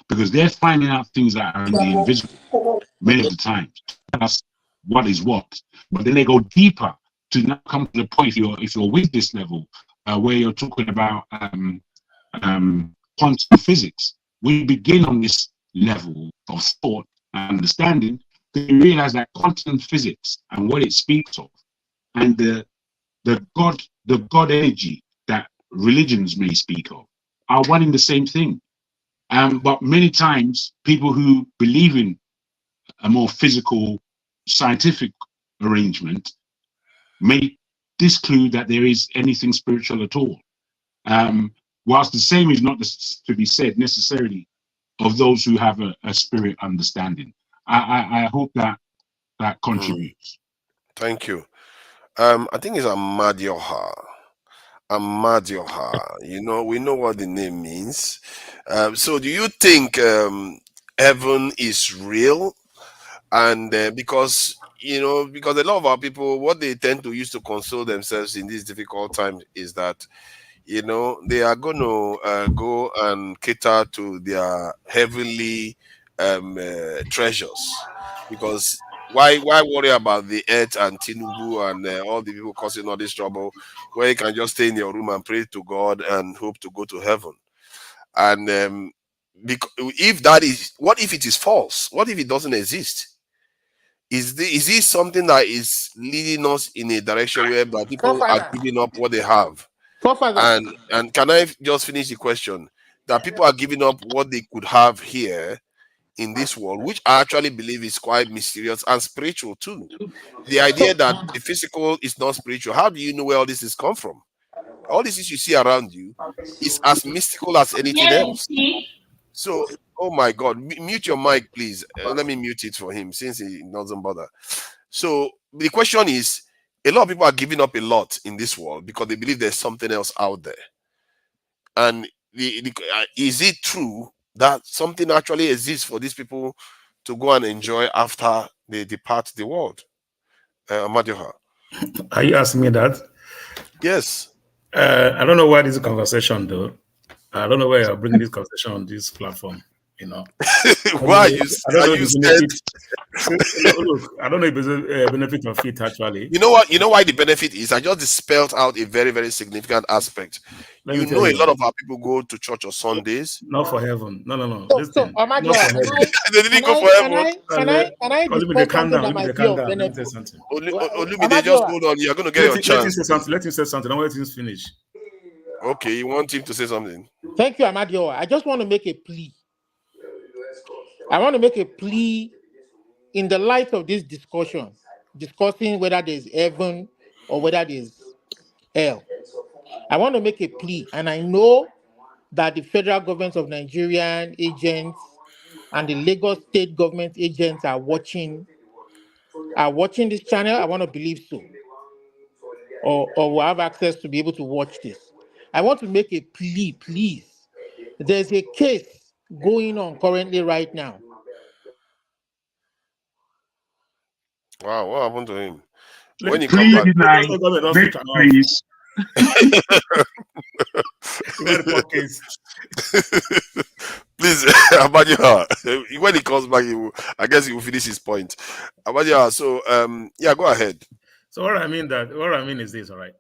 because they're finding out things that are in the invisible many of the times. That's what is what, but then they go deeper to now come to the point. If you're with this level where you're talking about quantum physics, we begin on this level of thought and understanding. You realize that quantum physics and what it speaks of, and the God energy that religions may speak of, are one and the same thing. But many times, people who believe in a more physical, scientific arrangement may disclude that there is anything spiritual at all. Whilst the same is not to be said necessarily of those who have a spirit understanding. I hope that contributes. Thank you. I think it's Amadioha. Amadioha. You know, we know what the name means. So do you think heaven is real? And because because a lot of our people, what they tend to use to console themselves in these difficult times is that they are going to go and cater to their heavenly treasures, because why worry about the earth and Tinubu and all the people causing all this trouble, where you can just stay in your room and pray to God and hope to go to heaven? And if that is, what if it is false? What if it doesn't exist? Is this something that is leading us in a direction where people are giving up what they have? And can I just finish the question? That people are giving up what they could have here in this world, which I actually believe is quite mysterious and spiritual too. The idea that the physical is not spiritual. How do you know where all this has come from? All this you see around you is as mystical as anything else. So, oh my God, mute your mic, please. Let me mute it for him since he doesn't bother. So the question is, a lot of people are giving up a lot in this world because they believe there's something else out there. And is it true that something actually exists for these people to go and enjoy after they depart the world? Amadioha. Are you asking me that? Yes. I don't know why this conversation, though. I don't know why you're bringing this conversation on this platform. Why you said? Look, I don't know if there's a benefit of it actually. You know what? You know why the benefit is? I just spelled out a very, very significant aspect. A lot of our people go to church on Sundays. Not for heaven. No. So they didn't go for heaven. Can I discuss something that might be of benefit? Olumide, just hold on. You're going to get your chance. Let him say something. I'll let him finish. Okay, you want him to say something? Thank you, Amadioha. I just want to make a plea. I want to make a plea in the light of this discussion, discussing whether there's heaven or whether there's hell. I want to make a plea, and I know that the federal government of Nigerian agents and the Lagos state government agents are watching this channel. I want to believe so, or will have access to be able to watch this. I want to make a plea, please. There's a case going on currently right now. Wow, what happened to him? When he comes back, please. Please, Amadioha, when he comes back, I guess he will finish his point. Amadioha, so yeah, go ahead. So what I mean is this, all right.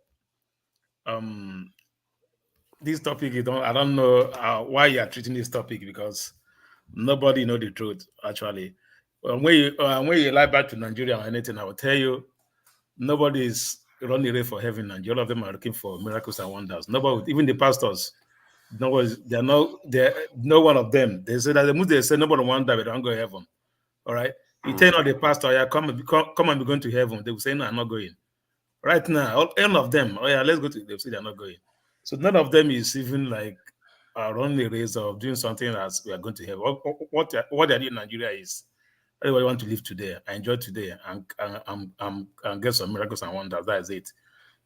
This topic, I don't know why you are treating this topic, because nobody knows the truth actually. When you lie back to Nigeria or anything, I will tell you, nobody is running away for heaven, and all of them are looking for miracles and wonders. Nobody, even the pastors, no one of them. They say that they say nobody want that, but don't go to heaven. All right. You tell all the pastor, yeah, come and be going to heaven. They will say, no, I'm not going. Right now, all of them, oh yeah, let's go to. They will say they're not going. So none of them is even like running a race of doing something as we are going to heaven. What they are doing in Nigeria is, everybody want to live today, I enjoy today, and get some miracles and wonders. That is it.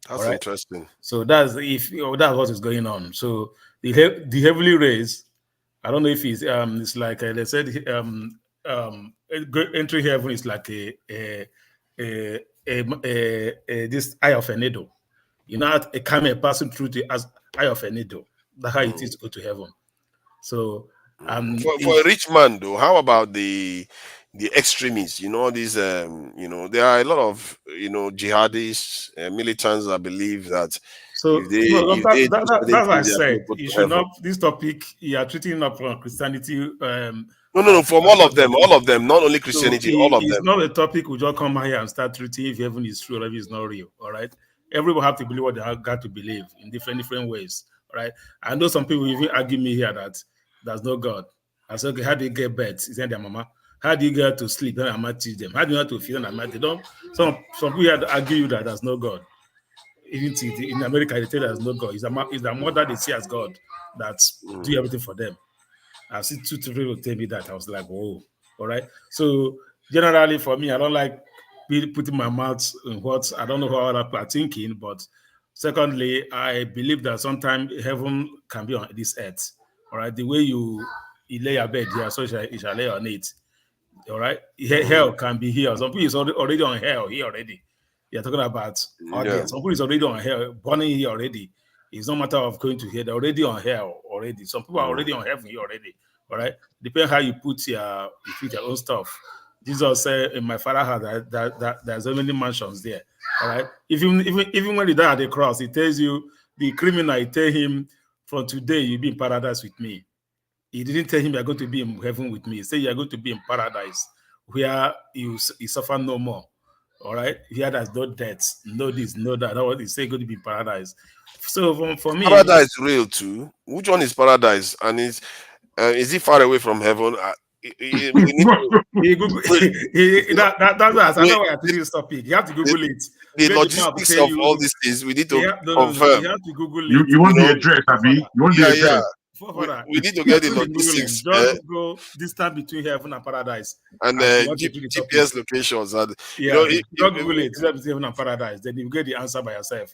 That's right? Interesting. So that's what is going on. So the heavenly race, I don't know if it's like they said, entry heaven is like this eye of a needle. A camel passing through the eye of a needle. That's how it is to go to heaven. So for a rich man, though, how about the extremists? These there are a lot of jihadists, militants that believe that. So that's why I said you should not. This topic you are treating up from Christianity. No, from all of them, not only Christianity, so all of them. It's not a topic we just come here and start treating if heaven is true or if it's not real. All right, everyone have to believe what they have got to believe in different ways. All right, I know some people even argue me here that there's no God. I said, okay, how do you get beds? He said, their mama. How do you get to sleep? Then I might teach them. How do you have to feed? Then I might. They don't. Some people had to argue you that there's no God. Even in America, they tell there's no God. It's the mother they see as God that do everything for them. I've seen two people tell me that. I was like, whoa. All right. So generally for me, I don't like putting my mouth in what I don't know how other people are thinking, but secondly, I believe that sometimes heaven can be on this earth. All right. The way you lay your bed here, so you shall lay on it. All right. Hell can be here. Some people is already on hell here already. You're talking about audience. Some people is already on hell, burning here already. It's not a matter of going to hell. They're already on hell already. Some people are already on heaven here already. All right. Depends how you put your own stuff. Jesus said, in my father's house, that there's so many mansions there. All right. Even when he died at the cross, he tells you, the criminal, he tell him, from today you'll be in paradise with me. He didn't tell him you're going to be in heaven with me. He said you're going to be in paradise where you suffer no more. All right. Here there's no death, no this, no that. That's what he said, going to be in paradise. So for me, paradise is real too. Which one is paradise? And is it far away from heaven? that's why I know why I tell you stop it. You have to Google it. The logistics of all these things we need to confirm. You have to Google it. You want the address, Abi? You want the address? We need to get the logistics. Just go distance between heaven and paradise. And GPS locations. And don't Google it. Distance between heaven and paradise. Then you get the answer by yourself.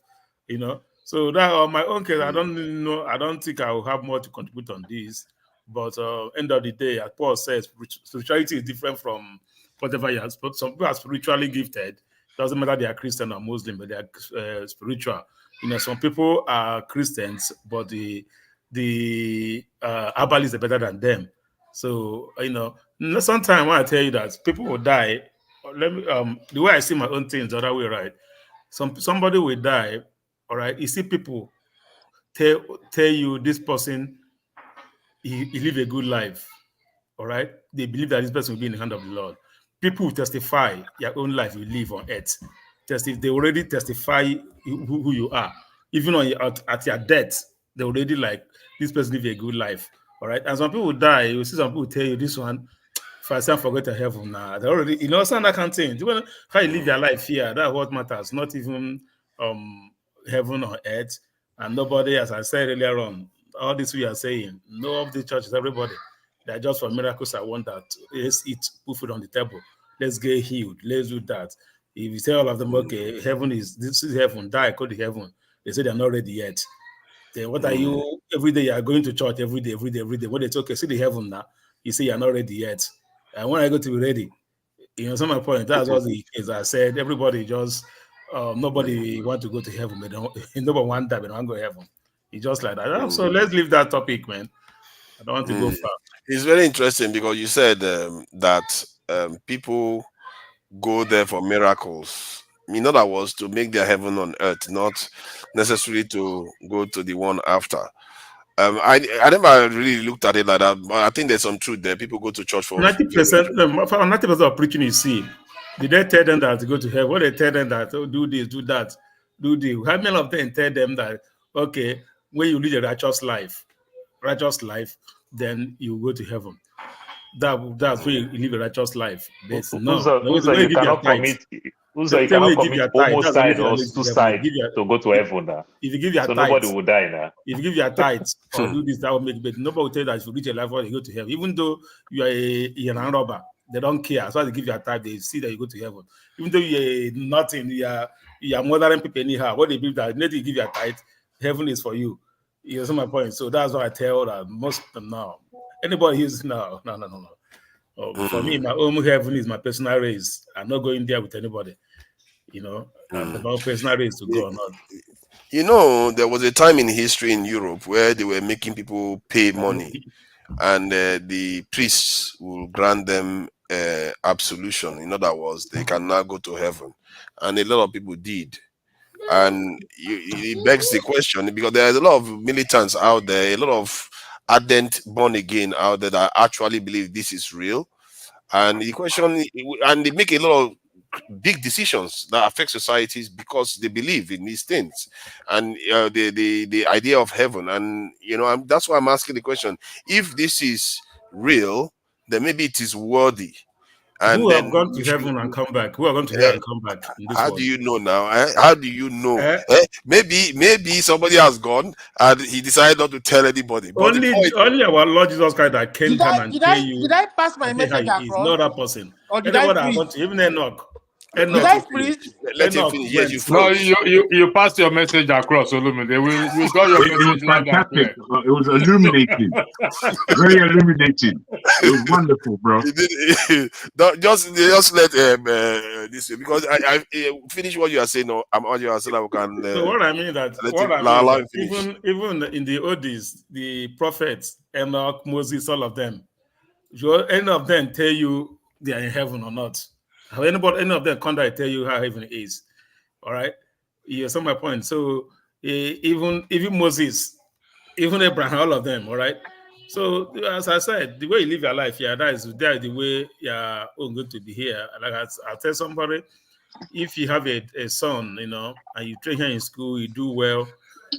So that on my own case, I don't know. I don't think I will have more to contribute on this. But end of the day, as Paul says, spirituality is different from whatever you have. Some people are spiritually gifted. Doesn't matter they are Christian or Muslim, but they are spiritual. Some people are Christians, but the herbalists are better than them. So sometimes when I tell you that people will die, the way I see my own things the other way, right? Somebody will die, all right. You see people tell you this person he live a good life, all right. They believe that this person will be in the hand of the Lord. People will testify your own life you live on earth. They already testify who you are, even at your death. They already like this person live a good life, all right. And some people die. You see some people tell you this one, if I say forget to heaven now, they already some that kind of thing. How you live your life here, that's what matters. Not even heaven or earth. And nobody, as I said earlier on, all this we are saying, no of the churches, everybody, they're just for miracles. I want that. Let's eat, put food on the table. Let's get healed. Let's do that. If you tell all of them, okay, this is heaven, die, go to heaven. They say they're not ready yet. Then what are you? Every day you are going to church, every day. When they say, okay, see the heaven now, you say you're not ready yet. And when I go to be ready, some of my point, that's what the case. I said, everybody just, nobody want to go to heaven, but nobody want that, but don't want to go to heaven. It's just like that. So let's leave that topic, man. I don't want to go far. It's very interesting because you said that people go there for miracles. In other words, to make their heaven on earth, not necessarily to go to the one after. I never really looked at it like that, but I think there's some truth there. People go to church for 90% of preaching you see. Did they tell them that to go to heaven? What they tell them that do this, do that, do this? How many of them tell them that okay, when you live a righteous life, then you go to heaven? That's where you live a righteous life. There's you cannot commit homicide or suicide to go to heaven now. If you give your so tithes, nobody will die now. If you give your tithes or do this, that will make it. Nobody will tell you that if you reach a life, you go to heaven. Even though you are a robber, they don't care. As far as they give your tithe, they see that you go to heaven. Even though you're nothing, you are murdering people anyhow. What they believe that let you give your tithe, heaven is for you. You see my point. So that's what I tell that most of them now. Anybody who's no. For me, my own heaven is my personal race. I'm not going there with anybody. About personal race to go or not. There was a time in history in Europe where they were making people pay money, and the priests will grant them absolution. In other words, they can now go to heaven, and a lot of people did. And it begs the question, because there's a lot of militants out there, a lot of ardent born again out there that actually believe this is real. And the question, and they make a lot of big decisions that affect societies because they believe in these things, and the idea of heaven. And that's why I'm asking the question: if this is real, then maybe it is worthy. And who then have gone to heaven and come back? Who are going to hell and come back in this how world? do you know now? How do you know? Maybe somebody has gone and he decided not to tell anybody. But only our Lord Jesus Christ that came down and tell you. Did I pass my how message he is, across? not that person. Or did I Anybody that preach? want to, even Enoch. Did I preach? Let him finish. Yes, you No, froze. you passed your message across, Olumide. We got your It was message loud and fantastic. clear. It was illuminating. Very illuminating. It was wonderful, bro. just let this way, because I finish what you are saying. No, I'm on you so that we can. So what I mean that even in the oldies, the prophets, Enoch, Moses, all of them, any of them tell you they are in heaven or not. How any of them come there tell you how heaven is. All right, you see my point. So even Moses, even Abraham, all of them. All right. So as I said, the way you live your life, that is the way you're going to be here. Like I tell somebody, if you have a son, and you train him in school, you do well,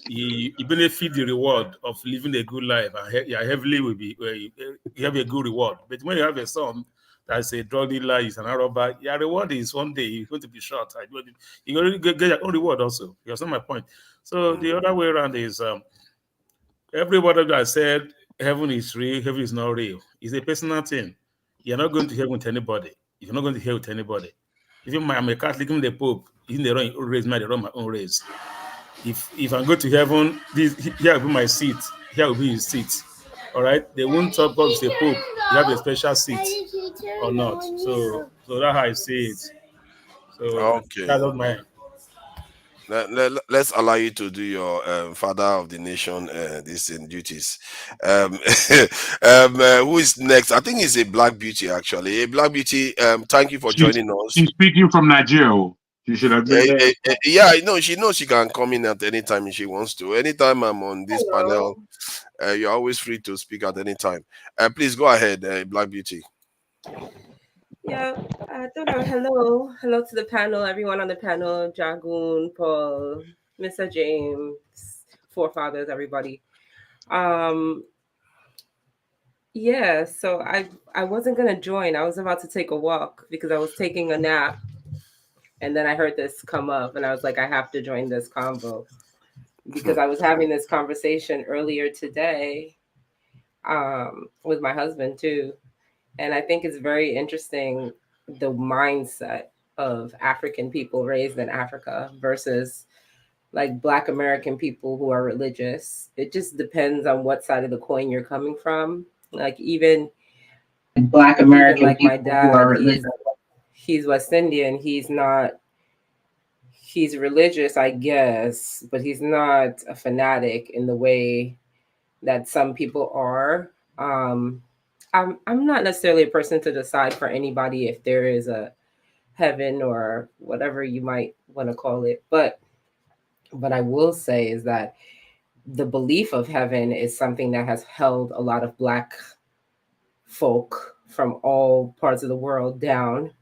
you benefit the reward of living a good life, and you heavily will be you have a good reward. But when you have a son that's a drug dealer, is an robber, your reward is one day you're going to be shot. You're going to get your own reward also. You understand my point? So the other way around is everybody that said heaven is real, heaven is not real. It's a personal thing. You're not going to heaven with anybody. You're not going to hell with anybody. Even I'm a Catholic, even the Pope, even the wrong race, they run my own race. If I go to heaven, here will be my seat. Here will be his seat. All right. They won't talk about the Pope. You have a special seat or not. So that's how I see it. So Okay. that's not my. Let's allow you to do your father of the nation duties. Who is next? I think it's a Black Beauty, actually. A Black Beauty, thank you for joining us. She's speaking from Nigeria. You should have been there. Yeah, I know. She knows she can come in at any time if she wants to. Anytime I'm on this panel, you're always free to speak at any time. Please go ahead, Black Beauty. Yeah, I don't know. Hello to the panel, everyone on the panel, Jagoon, Paul, Mr. James, forefathers, everybody. Yeah, so I wasn't gonna join. I was about to take a walk because I was taking a nap, and then I heard this come up, and I was like, I have to join this convo because I was having this conversation earlier today with my husband too. And I think it's very interesting, the mindset of African people raised in Africa versus like Black American people who are religious. It just depends on what side of the coin you're coming from. Like even Black American, like my dad, he's West Indian. He's religious, I guess, but he's not a fanatic in the way that some people are. I'm not necessarily a person to decide for anybody if there is a heaven or whatever you might want to call it. But what I will say is that the belief of heaven is something that has held a lot of Black folk from all parts of the world down.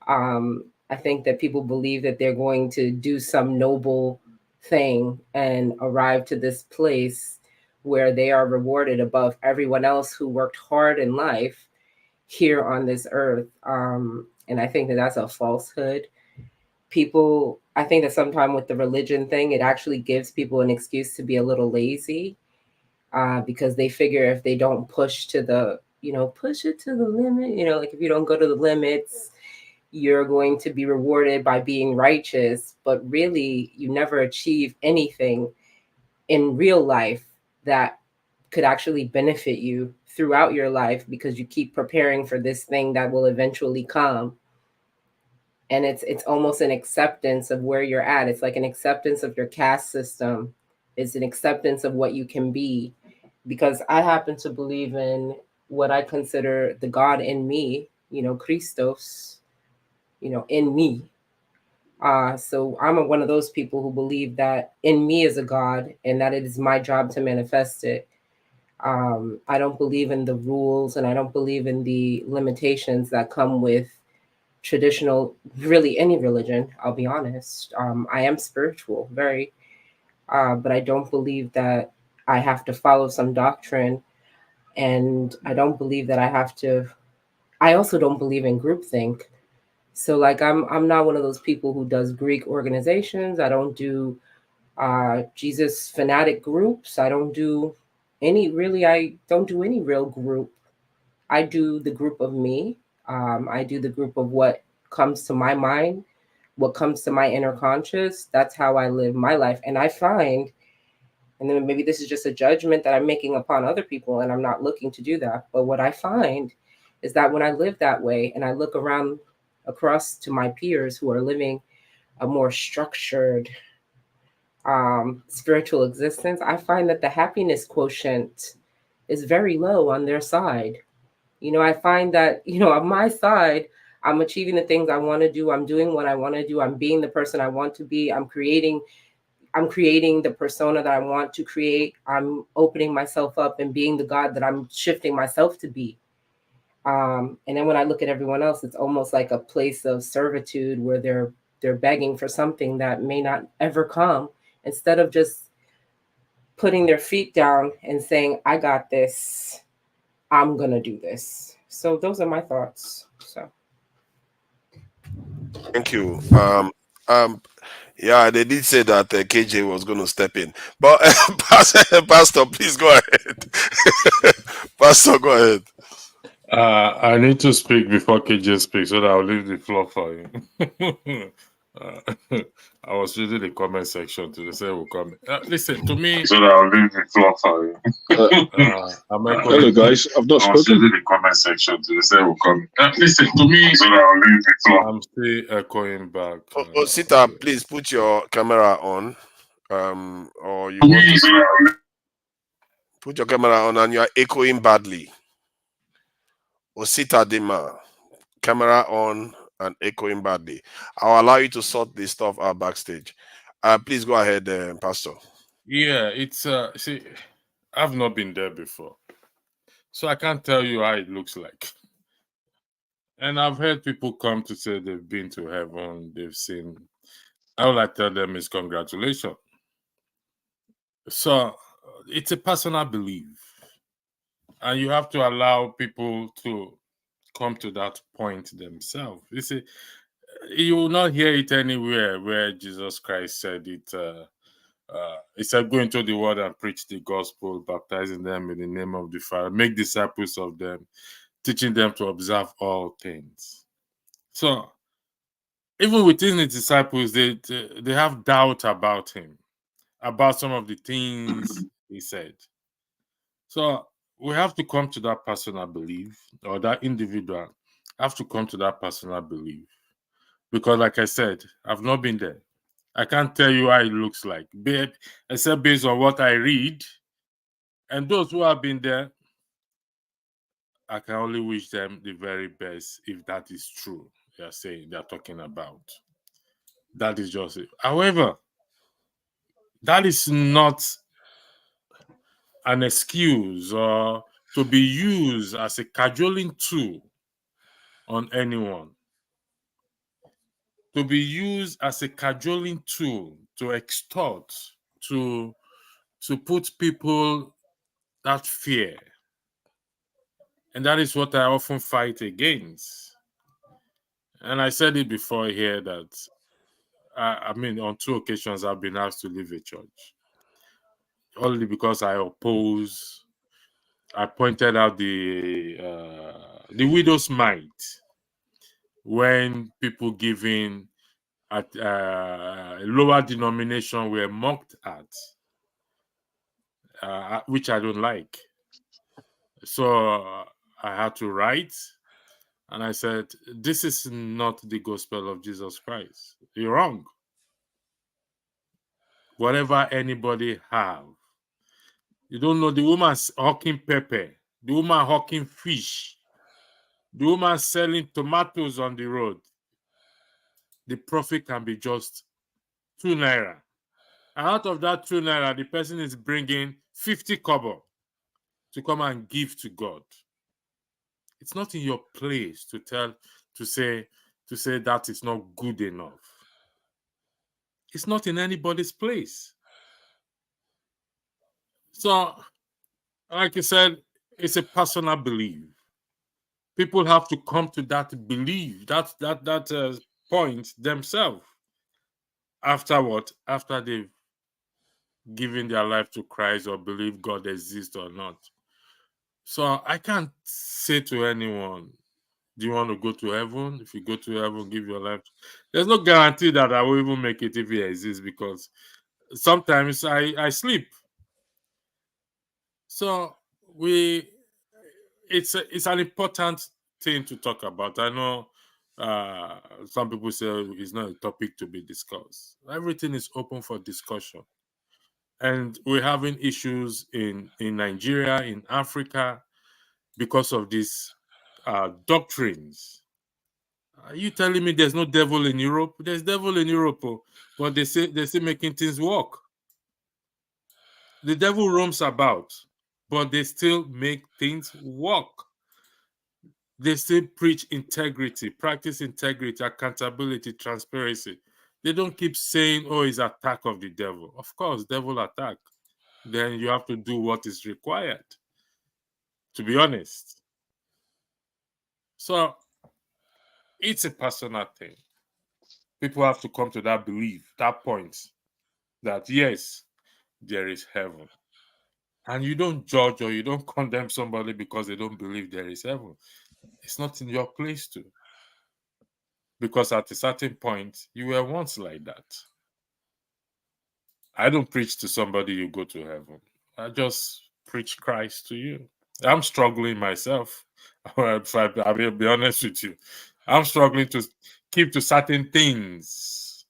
I think that people believe that they're going to do some noble thing and arrive to this place where they are rewarded above everyone else who worked hard in life here on this earth. And I think that that's a falsehood. I think that sometimes with the religion thing, it actually gives people an excuse to be a little lazy because they figure if they don't push it to the limit, like if you don't go to the limits, you're going to be rewarded by being righteous. But really, you never achieve anything in real life that could actually benefit you throughout your life because you keep preparing for this thing that will eventually come. And it's almost an acceptance of where you're at. It's like an acceptance of your caste system. It's an acceptance of what you can be. Because I happen to believe in what I consider the God in me, Christos, in me. So I'm one of those people who believe that in me is a God and that it is my job to manifest it. I don't believe in the rules and I don't believe in the limitations that come with traditional, really any religion, I'll be honest. I am spiritual, very, but I don't believe that I have to follow some doctrine And I don't believe that I have to. I also don't believe in groupthink. So like I'm not one of those people who does Greek organizations. I don't do Jesus fanatic groups. I don't do any real group. I do the group of me. I do the group of what comes to my mind, what comes to my inner conscious. That's how I live my life. And I find, and then maybe this is just a judgment that I'm making upon other people, and I'm not looking to do that. But what I find is that when I live that way and I look around across to my peers who are living a more structured spiritual existence, I find that the happiness quotient is very low on their side. I find that, on my side, I'm achieving the things I want to do. I'm doing what I want to do. I'm being the person I want to be. I'm creating the persona that I want to create. I'm opening myself up and being the God that I'm shifting myself to be. And then when I look at everyone else, it's almost like a place of servitude where they're begging for something that may not ever come, instead of just putting their feet down and saying, I got this. I'm going to do this. So those are my thoughts. So. Thank you. Yeah, they did say that KJ was going to step in, but Pastor, please go ahead. Pastor, go ahead. I need to speak before KJ speaks, so that I'll leave the floor for you. I was reading the comment section to say will come. Listen to me. So that I'll leave the floor for you. Hello, guys. I've not spoken. I was reading the comment section to say will come. Listen to me. So that I'll leave the floor. I'm still echoing back. Sita, please put your camera on. Or you want to put your camera on, and you are echoing badly. Osita Dima, camera on and echoing badly. I'll allow you to sort this stuff out backstage. Please go ahead, Pastor. Yeah, it's see, I've not been there before, so I can't tell you how it looks like. And I've heard people come to say they've been to heaven, they've seen. All I tell them is congratulations. So it's a personal belief, and you have to allow people to come to that point themselves. You see, you will not hear it anywhere where Jesus Christ said it. He said, "Go into the world and preach the gospel, baptizing them in the name of the Father, make disciples of them, teaching them to observe all things." So even within the disciples, they have doubt about him, about some of the things he said. So we have to come to that personal belief, or that individual have to come to that personal belief. Because like I said, I've not been there. I can't tell you how it looks like, except based on what I read. And those who have been there, I can only wish them the very best if that is true. They're talking about. That is just it. However, that is not an excuse or to be used as a cajoling tool on anyone. To be used as a cajoling tool to extort, to put people that fear. And that is what I often fight against. And I said it before here that, I mean, on 2 occasions I've been asked to leave a church. Only because I pointed out the widow's mite when people giving at a lower denomination were mocked at, which I don't like. So I had to write, and I said, this is not the gospel of Jesus Christ. You're wrong. Whatever anybody have, you don't know the woman's hawking pepper, the woman hawking fish, the woman selling tomatoes on the road. The profit can be just 2 naira. And out of that 2 naira, the person is bringing 50 kobo to come and give to God. It's not in your place to say that is not good enough. It's not in anybody's place. So, like you said, it's a personal belief. People have to come to that belief, that point themselves. After what? After they've given their life to Christ or believe God exists or not. So I can't say to anyone, do you want to go to heaven? If you go to heaven, give your life. There's no guarantee that I will even make it if he exists, because sometimes I sleep. So it's an important thing to talk about. I know some people say it's not a topic to be discussed. Everything is open for discussion. And we're having issues in Nigeria, in Africa, because of these doctrines. Are you telling me there's no devil in Europe? There's devil in Europe, but they're still making things work. The devil roams about, but they still make things work. They still preach integrity, practice integrity, accountability, transparency. They don't keep saying, oh, it's attack of the devil. Of course, devil attack. Then you have to do what is required, to be honest. So it's a personal thing. People have to come to that belief, that point, that yes, there is heaven. And you don't judge or you don't condemn somebody because they don't believe there is heaven. It's not in your place to. Because at a certain point, you were once like that. I don't preach to somebody you go to heaven. I just preach Christ to you. I'm struggling myself. I will be honest with you. I'm struggling to keep to certain things.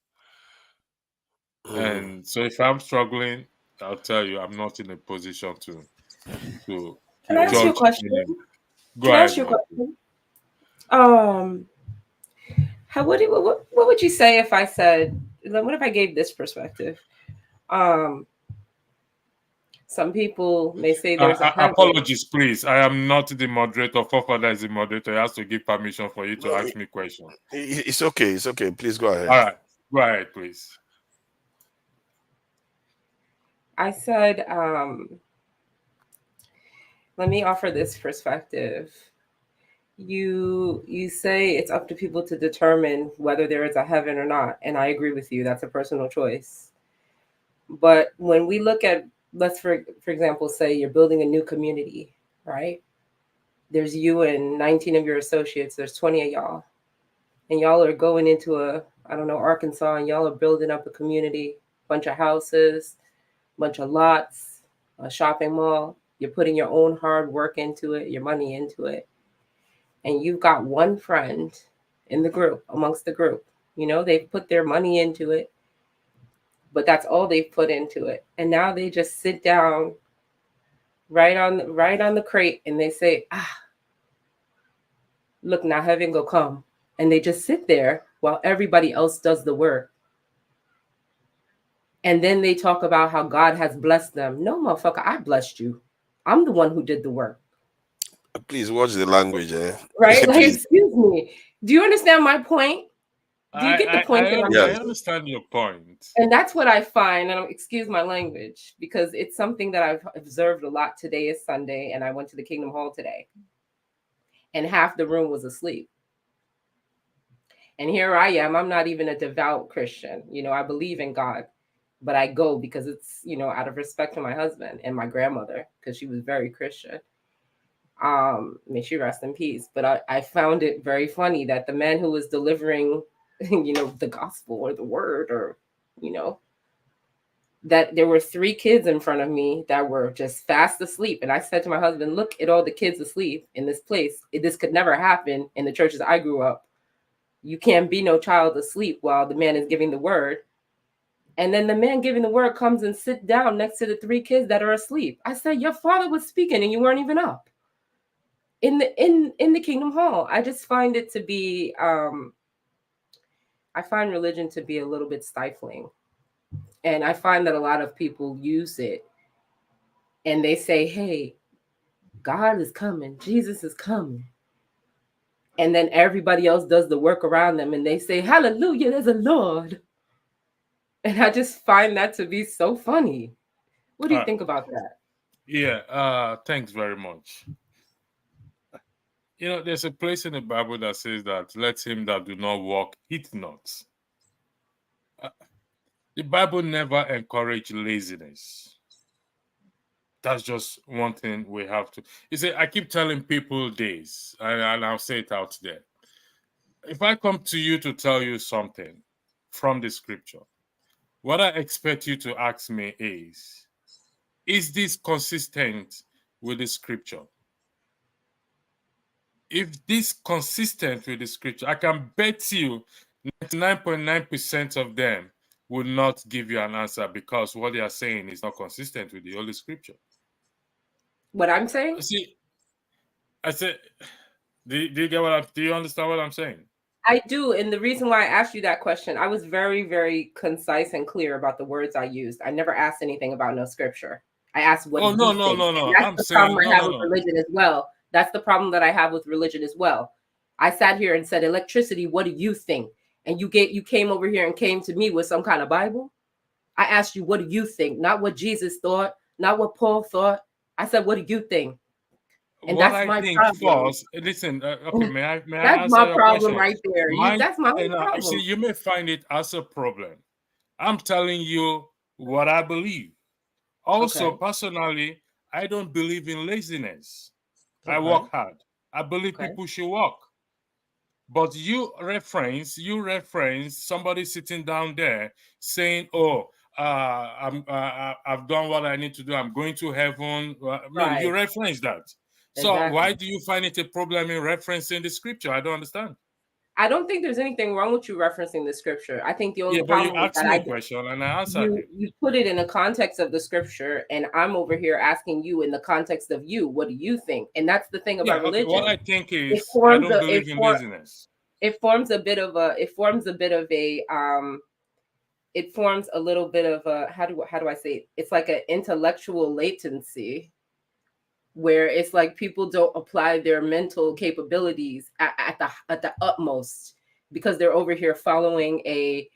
And so if I'm struggling, I'll tell you, I'm not in a position to Can I ask you a judge question? anyone. Go Can I ahead, ask you a Mo. question? What would you say if I said, what if I gave this perspective? Some people may say there's a heaven. Apologies, please. I am not the moderator. Forefather is the moderator. He has to give permission for you to ask me questions. It's okay. It's okay. Please go ahead. All right. Go ahead, please. I said, let me offer this perspective. You say it's up to people to determine whether there is a heaven or not. And I agree with you. That's a personal choice. But when we look at, let's for example, say you're building a new community, right? There's you and 19 of your associates. There's 20 of y'all. And y'all are going into Arkansas, and y'all are building up a community, bunch of houses, bunch of lots, a shopping mall. You're putting your own hard work into it, your money into it. And you've got one friend in the group, amongst the group. You know, they've put their money into it, but that's all they've put into it. And now they just sit down right on the crate and they say, look, now heaven go come. And they just sit there while everybody else does the work. And then they talk about how God has blessed them. No, motherfucker, I blessed you. I'm the one who did the work. Please watch the language, eh? Right? Like, excuse me. Do you understand my point? Do you get the point that I'm I making? understand your point. And that's what I find, and excuse my language, because it's something that I've observed a lot. Today is Sunday, and I went to the Kingdom Hall today, and half the room was asleep. And here I am. I'm not even a devout Christian. You know, I believe in God, but I go because it's, you know, out of respect for my husband and my grandmother, because she was very Christian. May she rest in peace. But I found it very funny that the man who was delivering, you know, the gospel or the word, or, you know, that there were 3 kids in front of me that were just fast asleep. And I said to my husband, look at all the kids asleep in this place. This could never happen in the churches I grew up. You can't be no child asleep while the man is giving the word. And then the man giving the word comes and sits down next to the 3 kids that are asleep. I said, your father was speaking and you weren't even up in the Kingdom Hall. I just find it to be, I find religion to be a little bit stifling. And I find that a lot of people use it and they say, hey, God is coming. Jesus is coming. And then everybody else does the work around them and they say, hallelujah, there's a Lord. And I just find that to be so funny. What do you think about that? Yeah, thanks very much. You know, there's a place in the Bible that says that let him that do not walk eat not. The Bible never encourages laziness. That's just one thing we have to. You see, I keep telling people this, and I'll say it out there. If I come to you to tell you something from the scripture, what I expect you to ask me is this consistent with the scripture? If this consistent with the scripture, I can bet you 99.9% of them will not give you an answer because what they are saying is not consistent with the Holy Scripture. What I'm saying? See, I said, do you get what do you understand what I'm saying? I do, and the reason why I asked you that question, I was very, very concise and clear about the words I used. I never asked anything about no scripture. I asked what. Oh, do you no. think? That's the problem I have with religion as well. That's the problem that I have with religion as well. I sat here and said, electricity, what do you think? And you came over here and came to me with some kind of Bible. I asked you, what do you think? Not what Jesus thought, not what Paul thought. I said, what do you think? And what that's my think problem. First, listen, okay, may I that's answer my your problem question? right there. That's my problem. See, you may find it as a problem. I'm telling you what I believe. Also, personally, I don't believe in laziness. I work hard. I believe people should work. But you reference somebody sitting down there saying, "Oh, I've done what I need to do. I'm going to heaven." No, you reference that. So why do you find it a problem in referencing the scripture? I don't understand. I don't think there's anything wrong with you referencing the scripture. I think the only problem you asked me a question and I answered you. You put it in the context of the scripture, and I'm over here asking you in the context of you. What do you think? And that's the thing about religion. What I think is, I don't believe in laziness. It forms a little bit of a how do I say it? It's like an intellectual latency, where it's like people don't apply their mental capabilities at the utmost because they're over here following the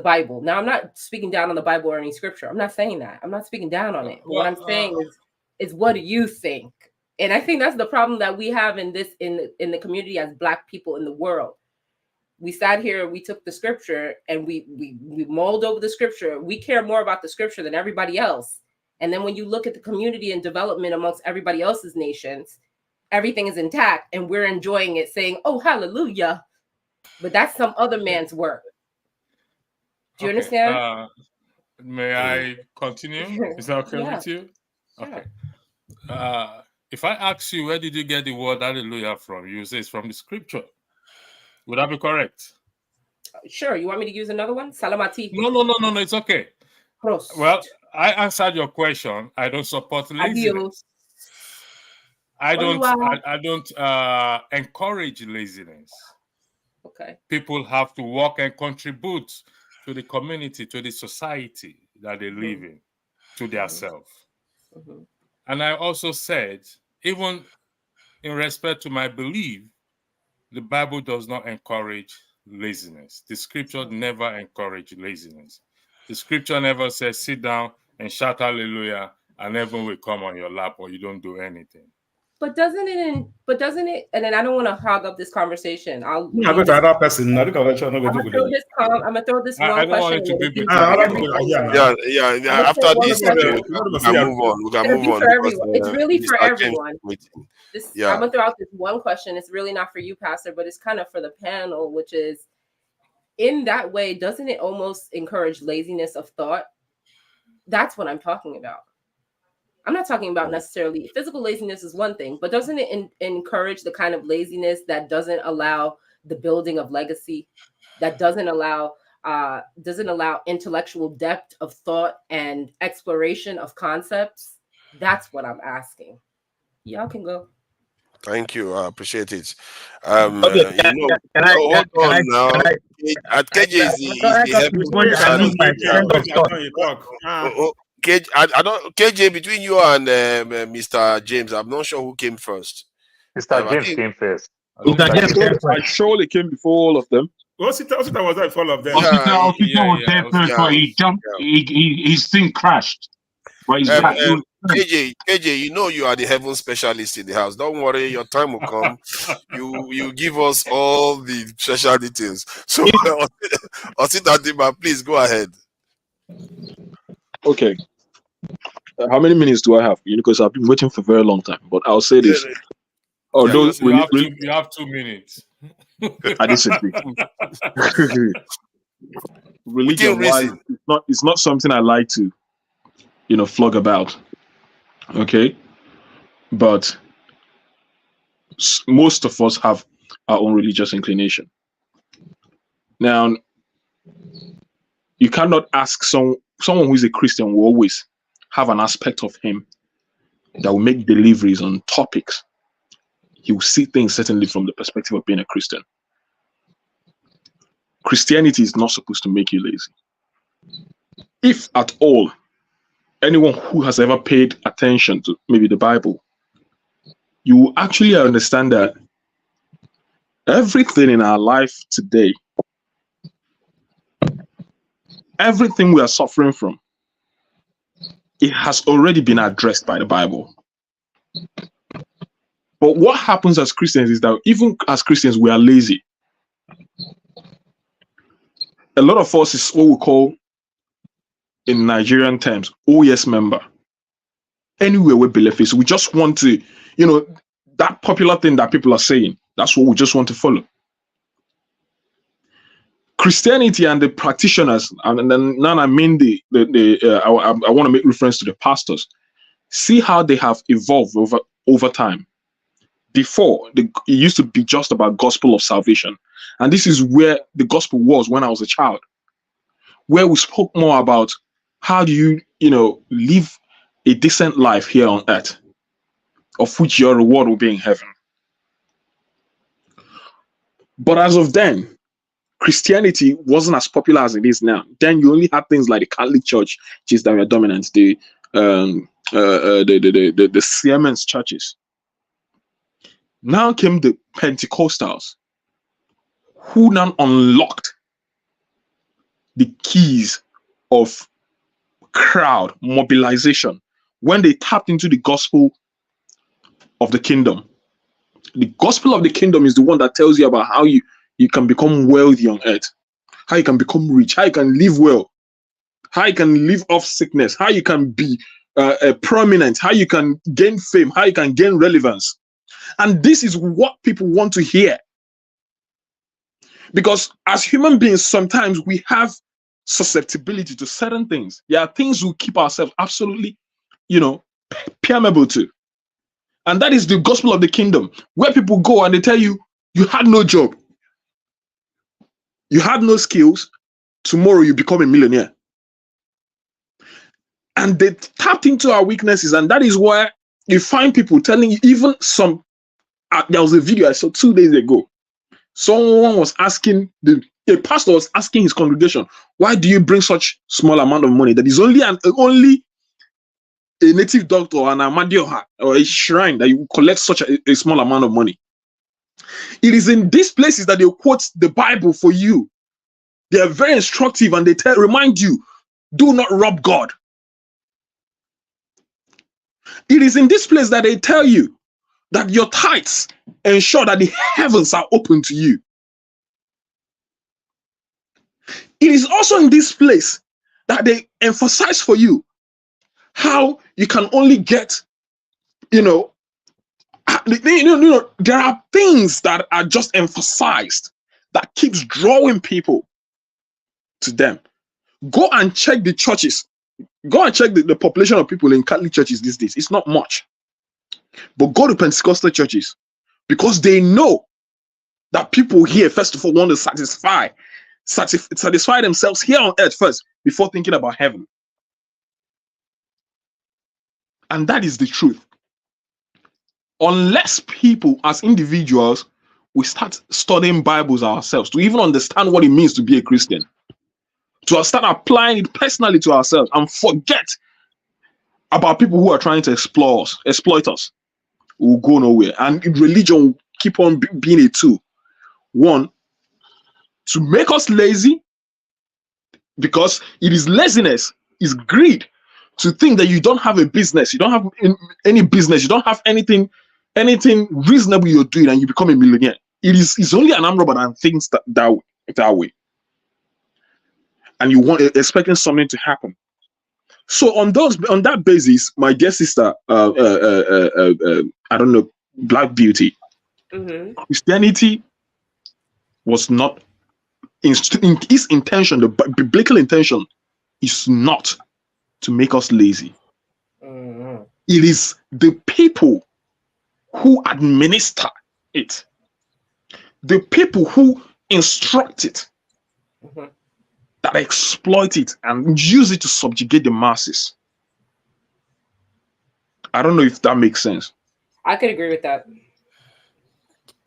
Bible. Now, I'm not speaking down on the Bible or any scripture. I'm not saying that. I'm not speaking down on it. But what I'm saying is what do you think? And I think that's the problem that we have in the community as Black people in the world. We sat here, we took the scripture and we mulled over the scripture. We care more about the scripture than everybody else. And then when you look at the community and development amongst everybody else's nations, everything is intact and we're enjoying it saying, oh, hallelujah. But that's some other man's work. Do you understand? May I continue? Is that okay with you? Okay. If I ask you, where did you get the word hallelujah from? You say it's from the scripture. Would that be correct? Sure. You want me to use another one? Salamati. No. It's okay. Prost. Well, I answered your question. I don't support laziness. I don't encourage laziness. Okay. People have to work and contribute to the community, to the society that they live in, to their self. And I also said, even in respect to my belief, the Bible does not encourage laziness. The scripture never encourages laziness. The scripture never says, sit down and shout hallelujah, and heaven will come on your lap or you don't do anything. But doesn't it, and then I don't want to hog up this conversation. I'll go to another person. I'm going to throw this one question. After this, we can move on. It's really for everyone. I'm going to throw out this one question. It's really not for you, Pastor, but it's kind of for the panel, which is, in that way, doesn't it almost encourage laziness of thought? That's what I'm talking about. I'm not talking about necessarily physical laziness is one thing, but doesn't it encourage the kind of laziness that doesn't allow the building of legacy, that doesn't allow intellectual depth of thought and exploration of concepts? That's what I'm asking. Y'all can go. Thank you. I appreciate it. KJ, between you and Mr. James, I'm not sure who came first. Mr. James came first. I surely came before all of them. Osita was there for all of them. Osita was there first, but he jumped. His thing crashed. KJ, you know you are the heaven specialist in the house. Don't worry, your time will come. You give us all the special details. So, Osita, please go ahead. Okay. How many minutes do I have? Because I've been waiting for a very long time. But I'll say this. Although you have 2 minutes. I disagree. Religion wise, it's not something I like to, flog about. Okay, but most of us have our own religious inclination. Now, you cannot ask someone who is a Christian will always have an aspect of him that will make deliveries on topics. He will see things certainly from the perspective of being a Christian. Christianity is not supposed to make you lazy. If at all, anyone who has ever paid attention to maybe the Bible, you will actually understand that everything in our life today, everything we are suffering from, it has already been addressed by the Bible. But what happens as Christians is that even as Christians, we are lazy. A lot of us is what we call, in Nigerian terms, OS member. Anywhere we believe is, we just want to, that popular thing that people are saying, that's what we just want to follow. Christianity and the practitioners, and then now I mean I want to make reference to the pastors. See how they have evolved over time. Before, it used to be just about gospel of salvation. And this is where the gospel was when I was a child, where we spoke more about how do you, live a decent life here on earth, of which your reward will be in heaven. But as of then, Christianity wasn't as popular as it is now. Then you only had things like the Catholic Church, which is that were dominant, the Siemens churches. Now came the Pentecostals, who now unlocked the keys of crowd mobilization when they tapped into the gospel of the kingdom. The gospel of the kingdom is the one that tells you about how you can become wealthy on earth, how you can become rich, how you can live well, how you can live off sickness, how you can be prominent, how you can gain fame, how you can gain relevance. And this is what people want to hear. Because as human beings, sometimes we have susceptibility to certain things. There are things we keep ourselves absolutely, permeable to. And that is the gospel of the kingdom, where people go and they tell you, you had no job, you had no skills, tomorrow you become a millionaire. And they tapped into our weaknesses, and that is why you find people telling you, even some, there was a video I saw 2 days ago. Someone was asking, a pastor was asking his congregation, why do you bring such small amount of money? That is only a native doctor or an Amadioha or a shrine that you collect such a small amount of money. It is in these places that they quote the Bible for you. They are very instructive, and they remind you, do not rob God. It is in this place that they tell you that your tithes ensure that the heavens are open to you. It is also in this place that they emphasize for you how you can only get, there are things that are just emphasized that keeps drawing people to them. Go and check the churches. Go and check the population of people in Catholic churches these days. It's not much. But go to Pentecostal churches, because they know that people here, first of all, want to satisfy themselves here on earth first before thinking about heaven. And that is the truth. Unless people as individuals, we start studying Bibles ourselves to even understand what it means to be a Christian, to start applying it personally to ourselves and forget about people who are trying to exploit us, we'll go nowhere. And religion will keep on being a tool. One, to make us lazy, because it is laziness, is greed, to think that you don't have a business, you don't have any business, you don't have anything reasonable you're doing, and you become a millionaire. It's only an arm robber that thinks that way. And you want expecting something to happen. So on that basis, my dear sister, I don't know, Black Beauty, Christianity was not in its intention. The biblical intention is not to make us lazy. It is the people who administer it, the people who instruct it, that exploit it and use it to subjugate the masses. I don't know if that makes sense. I could agree with that.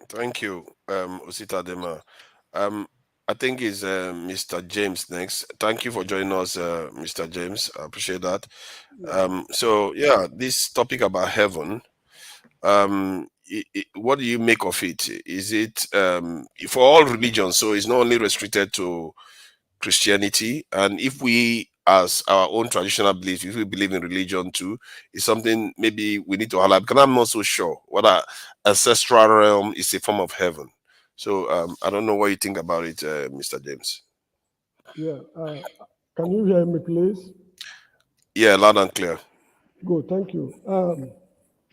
Thank you, Osita Dema. I think it's Mr. James next. Thank you for joining us, Mr. James. I appreciate that. So yeah, this topic about heaven, what do you make of it? Is it for all religions? So it's not only restricted to Christianity, and if we, as our own traditional beliefs, if we believe in religion too, is something maybe we need to highlight, because I'm not so sure whether ancestral realm is a form of heaven. So I don't know what you think about it, Mr. James. Yeah, can you hear me, please? Yeah, loud and clear. Good, thank you.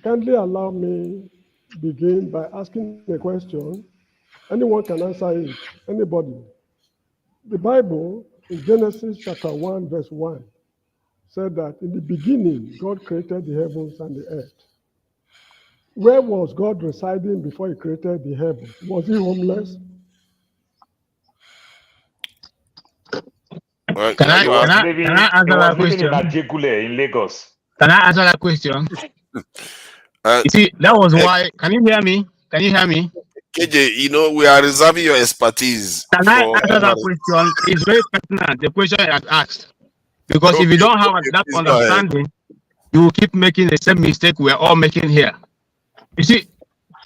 Kindly allow me begin by asking a question. Anyone can answer it, anybody. The Bible in Genesis chapter 1, verse 1 said that in the beginning, God created the heavens and the earth. Where was God residing before he created the heavens? Was he homeless? Can I answer that question? In Ojukwu in Lagos. Can I answer that question? You see, that was why. Can you hear me? Can you hear me? KJ, you know, we are reserving your expertise. Can I answer that question? It's very pertinent, the question I asked. Because if you don't have that understanding, you will keep making the same mistake we're all making here. You see,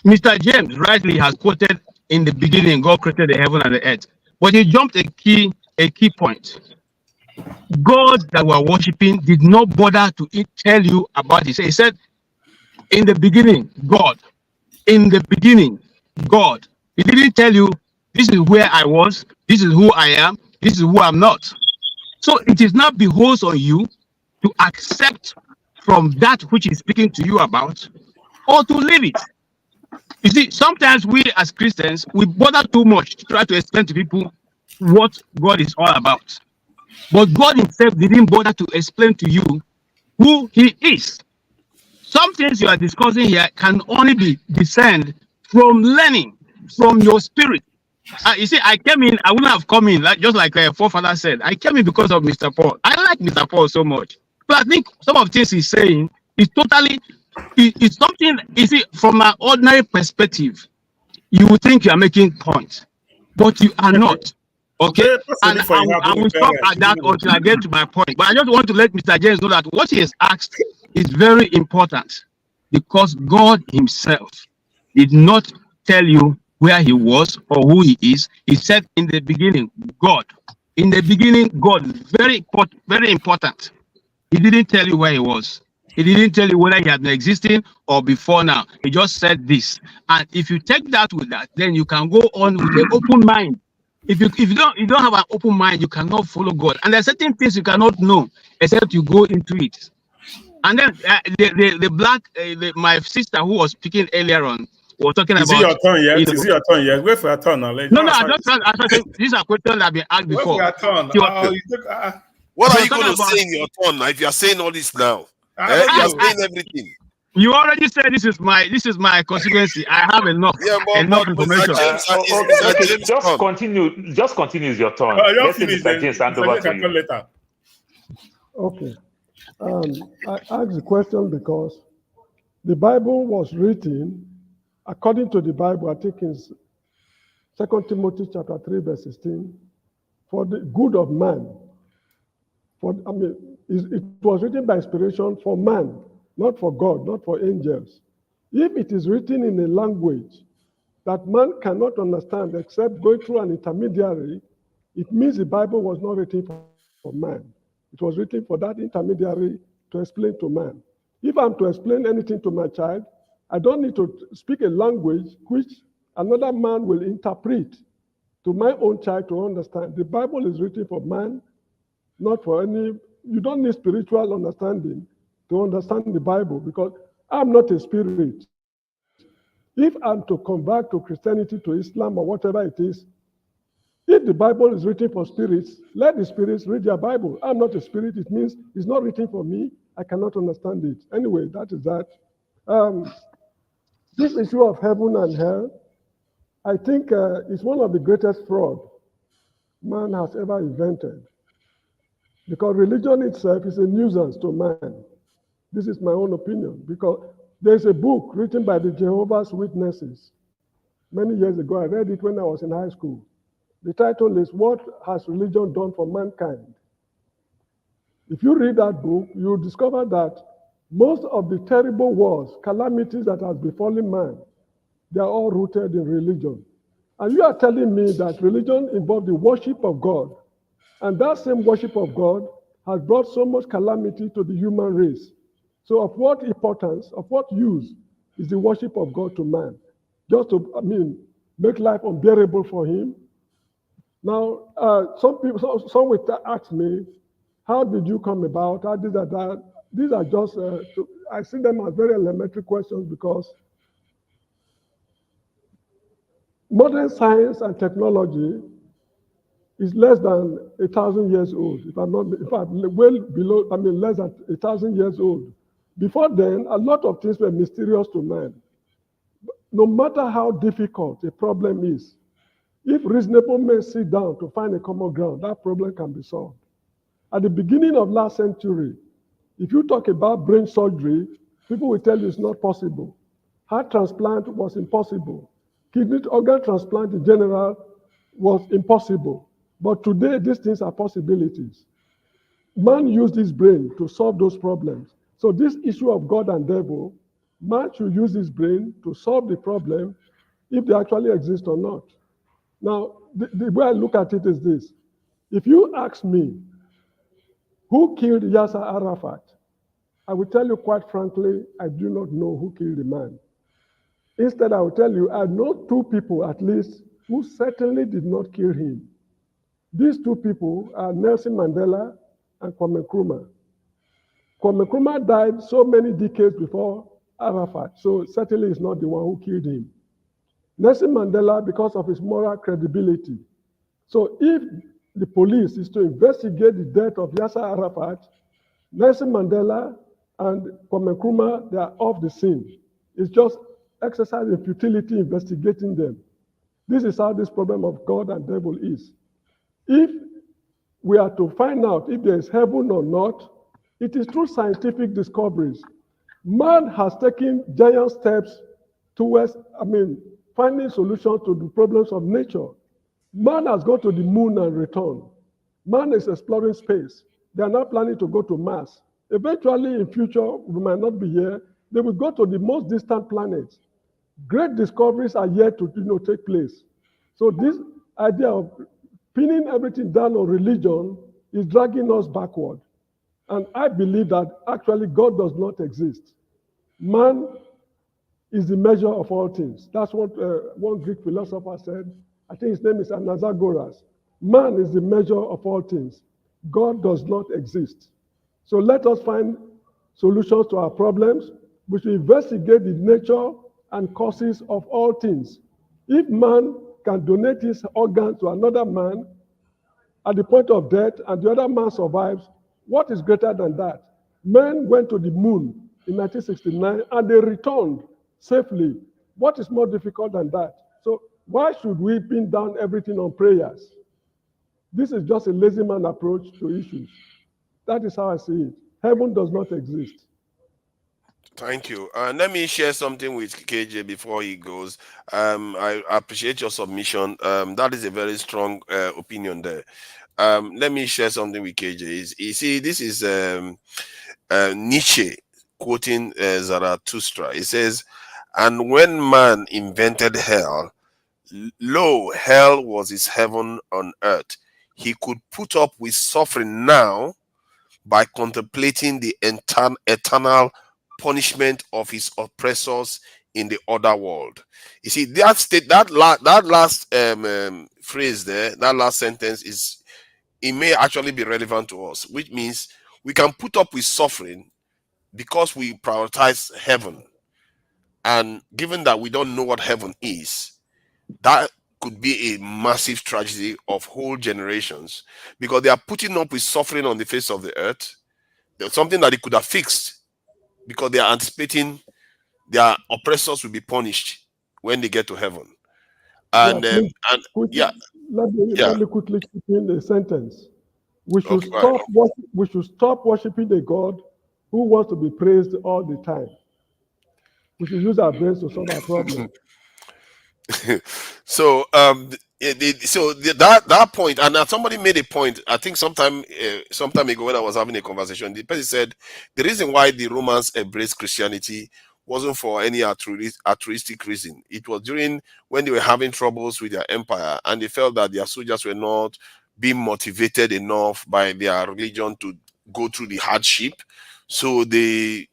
Mr. James rightly has quoted in the beginning, God created the heaven and the earth. But he jumped a key point. God that we're worshiping did not bother to tell you about it. He said, in the beginning, God. In the beginning, God. He didn't tell you, this is where I was, this is who I am, this is who I'm not. So it is not behoves on you to accept from that which he's speaking to you about, or to leave it. You see, sometimes we as Christians, we bother too much to try to explain to people what God is all about. But God himself didn't bother to explain to you who he is. Some things you are discussing here can only be discerned from learning from your spirit. You see, I came in, I wouldn't have come in, just like forefather said. I came in because of Mr. Paul. I like Mr. Paul so much. But I think some of the things he's saying is totally, it's something, you see, from an ordinary perspective, you would think you are making points, but you are not. Okay? And I will stop at that until I get to my point. But I just want to let Mr. James know that what he has asked is very important, because God himself did not tell you where he was or who he is. He said in the beginning, God. In the beginning, God. Very important. He didn't tell you where he was. He didn't tell you whether he had been existing or before now. He just said this. And if you take that with that, then you can go on with an open mind. If you don't have an open mind, you cannot follow God. And there are certain things you cannot know except you go into it. And then my sister who was speaking earlier on was talking about. Is it your turn yet? Is it your turn yet? Wait for your turn now. No, I just these are questions that have been asked before. Wait for your turn. What are you going to say in your turn now if you are saying all this now? You are saying everything. You already said this is my constituency. I have enough information. Just continue. Is your turn. Let's see Mr. James hand over to you. Okay. I asked the question because the Bible was written, according to the Bible, I think in 2 Timothy chapter 3, verse 16, for the good of man. It was written by inspiration for man, not for God, not for angels. If it is written in a language that man cannot understand except going through an intermediary, it means the Bible was not written for man. It was written for that intermediary to explain to man. If I'm to explain anything to my child, I don't need to speak a language which another man will interpret to my own child to understand. The Bible is written for man, not for any. You don't need spiritual understanding to understand the Bible, because I'm not a spirit. If I'm to convert to Christianity, to Islam, or whatever it is, if the Bible is written for spirits, let the spirits read their Bible. I'm not a spirit. It means it's not written for me. I cannot understand it. Anyway, that is that. This issue of heaven and hell, I think is one of the greatest fraud man has ever invented. Because religion itself is a nuisance to man. This is my own opinion. Because there's a book written by the Jehovah's Witnesses. Many years ago, I read it when I was in high school. The title is, What Has Religion Done for Mankind? If you read that book, you'll discover that most of the terrible wars, calamities that has befallen man, they are all rooted in religion. And you are telling me that religion involves the worship of God, and that same worship of God has brought so much calamity to the human race. So of what importance, of what use is the worship of God to man? Just to, make life unbearable for him? Now, some will ask me, how did you come about? How did that? These are just, I see them as very elementary questions, because modern science and technology is less than 1,000 years old. If I'm not, in fact, well below, less than 1,000 years old. Before then, a lot of things were mysterious to man. No matter how difficult a problem is, if reasonable men sit down to find a common ground, that problem can be solved. At the beginning of last century, if you talk about brain surgery, people will tell you it's not possible. Heart transplant was impossible. Kidney organ transplant in general was impossible. But today, these things are possibilities. Man used his brain to solve those problems. So this issue of God and devil, man should use his brain to solve the problem, if they actually exist or not. Now, the way I look at it is this. If you ask me, who killed Yasser Arafat? I will tell you quite frankly, I do not know who killed the man. Instead, I will tell you, I know two people at least who certainly did not kill him. These two people are Nelson Mandela and Kwame Nkrumah. Kwame Nkrumah died so many decades before Arafat, so certainly he's not the one who killed him. Nelson Mandela, because of his moral credibility. So if the police is to investigate the death of Yasser Arafat, Nelson Mandela and Kwame Nkrumah, they are off the scene. It's just exercise in futility investigating them. This is how this problem of God and devil is. If we are to find out if there is heaven or not, it is through scientific discoveries. Man has taken giant steps towards, finding solutions to the problems of nature. Man has gone to the moon and returned. Man is exploring space. They are now planning to go to Mars. Eventually, in future, we might not be here. They will go to the most distant planets. Great discoveries are yet to take place. So this idea of pinning everything down on religion is dragging us backward. And I believe that actually God does not exist. Man is the measure of all things. That's what one Greek philosopher said. I think his name is Anaxagoras. Man is the measure of all things. God does not exist. So let us find solutions to our problems. We should investigate the nature and causes of all things. If man can donate his organ to another man at the point of death and the other man survives, what is greater than that? Men went to the moon in 1969 and they returned safely. What is more difficult than that? So why should we pin down everything on prayers? This is just a lazy man approach to issues. That is how I see it. Heaven does not exist. Thank you. Let me share something with KJ before he goes. I appreciate your submission. That is a very strong opinion there. Let me share something with KJ. You see, this is Nietzsche quoting Zarathustra. He says, "And when man invented hell, lo, hell was his heaven on earth. He could put up with suffering now, by contemplating the eternal punishment of his oppressors in the other world. You see, that last phrase there, that last sentence it may actually be relevant to us, which means we can put up with suffering because we prioritize heaven. And given that we don't know what heaven is, that could be a massive tragedy of whole generations, because they are putting up with suffering on the face of the earth. There's something that they could have fixed, because they are anticipating their oppressors will be punished when they get to heaven. And let me quickly chip in a sentence. We should stop worshiping the God who wants to be praised all the time. We should use our brains to solve our problem. So that point, and somebody made a point, I think sometime ago when I was having a conversation, the person said the reason why the Romans embraced Christianity wasn't for any altruistic reason. It was during when they were having troubles with their empire, and they felt that their soldiers were not being motivated enough by their religion to go through the hardship. So they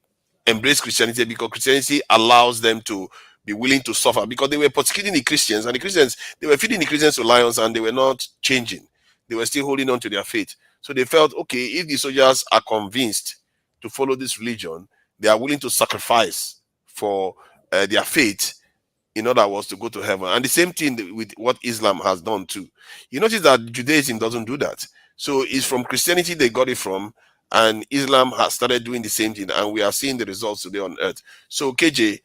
embraced Christianity because Christianity allows them to be willing to suffer, because they were persecuting the Christians, and the Christians, they were feeding the Christians to lions, and they were not changing. They were still holding on to their faith. So they felt, okay, if the soldiers are convinced to follow this religion, they are willing to sacrifice for their faith in other words to go to heaven. And the same thing with what Islam has done too. You notice that Judaism doesn't do that. So it's from Christianity they got it from, and Islam has started doing the same thing, and we are seeing the results today on earth. So KJ,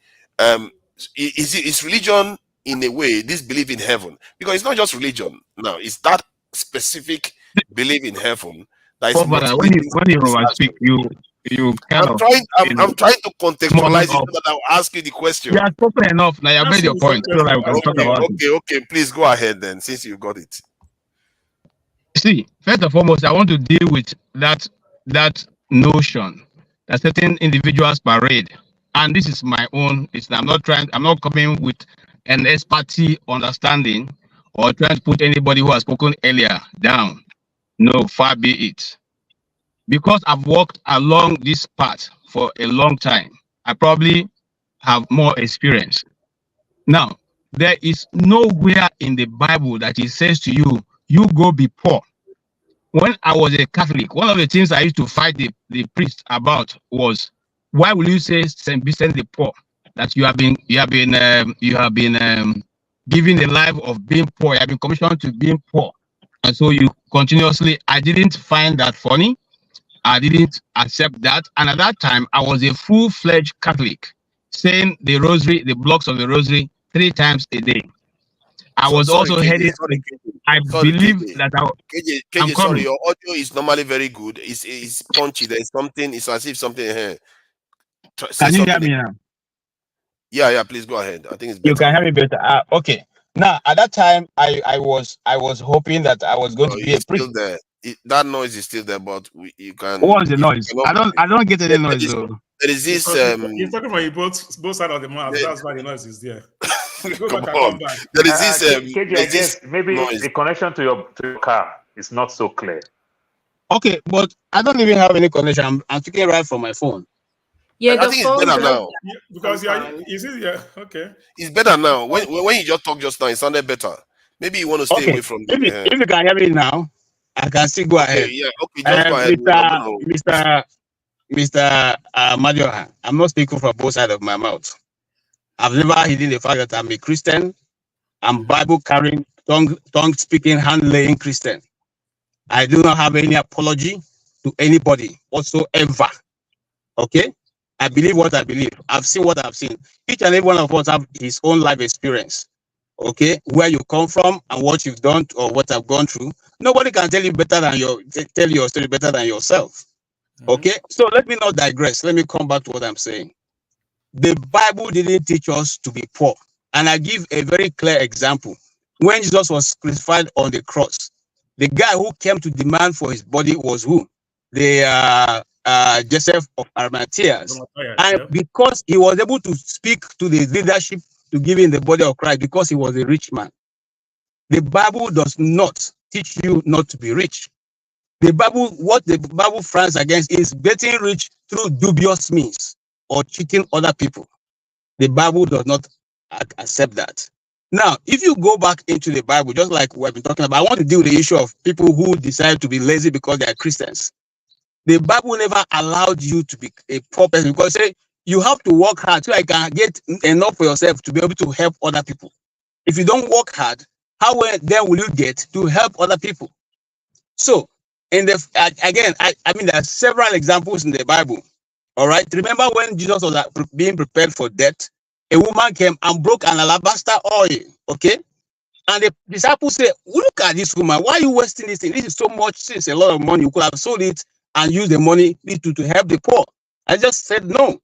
is religion in a way this belief in heaven? Because it's not just religion now, it's that specific belief in heaven that is when you speak, you I'm trying to contextualize it so that I'll ask you the question. You are spoken enough. Now you made your point. So like we can talk about okay. Please go ahead then, since you got it. See, first and foremost, I want to deal with that notion that certain individuals parade, and this is my own. I'm not coming with an expertise understanding or trying to put anybody who has spoken earlier down. No, far be it. Because I've walked along this path for a long time, I probably have more experience. Now, there is nowhere in the Bible that it says to you, you go be poor. When I was a Catholic, one of the things I used to fight the priest about was, why will you say St. Vincent the poor? That you have been given the life of being poor. You have been commissioned to being poor, and so you continuously. I didn't find that funny. I didn't accept that. And at that time, I was a full-fledged Catholic, saying the rosary, the blocks of the rosary, 3 times a day. I was also heading. I believe that KJ, sorry, your audio is normally very good. It's punchy. There's something. It's as if something here. Can you hear me now? Yeah. Please go ahead. I think it's better. You can hear me better. Okay. Now, at that time, I was hoping that I was going to be a priest. Still there. That noise is still there, but you can. What was the noise? I don't get any noise though. There is this. You're talking about both sides of the mouth. That's why the noise is there. Come on. There is this. KJ, I guess maybe noise. The connection to your car is not so clear. Okay, but I don't even have any connection. I'm speaking right from my phone. Yeah, I think it's better now. Because okay. It's better now. When you just talked just now, it sounded better. Maybe you want to stay away from. If you can hear me now, I can still go ahead. Yeah, okay, just go ahead. Mr. Madioha, I'm not speaking from both sides of my mouth. I've never hidden the fact that I'm a Christian. I'm Bible-carrying, tongue-speaking, hand-laying Christian. I do not have any apology to anybody whatsoever. Okay? I believe what I believe. I've seen what I've seen. Each and every one of us have his own life experience. Okay? Where you come from and what you've done or what I've gone through. Nobody can tell you better than tell your story better than yourself. Okay? So let me not digress. Let me come back to what I'm saying. The Bible didn't teach us to be poor. And I give a very clear example. When Jesus was crucified on the cross, the guy who came to demand for his body was who? The Joseph of Arimathea. And because he was able to speak to the leadership to give him the body of Christ because he was a rich man. The Bible does not teach you not to be rich. The Bible, what the Bible frowns against is getting rich through dubious means or cheating other people. The Bible does not accept that. Now, if you go back into the Bible, just like we've been talking about, I want to deal with the issue of people who decide to be lazy because they are Christians. The Bible never allowed you to be a poor person, because say you have to work hard so I can get enough for yourself to be able to help other people. If you don't work hard, how then will you get to help other people? So, in the again, I mean, there are several examples in the Bible. All right. Remember when Jesus was being prepared for death, a woman came and broke an alabaster oil. Okay. And the disciples said, look at this woman. Why are you wasting this thing? This is so much, it's a lot of money. You could have sold it and used the money to help the poor. I just said no.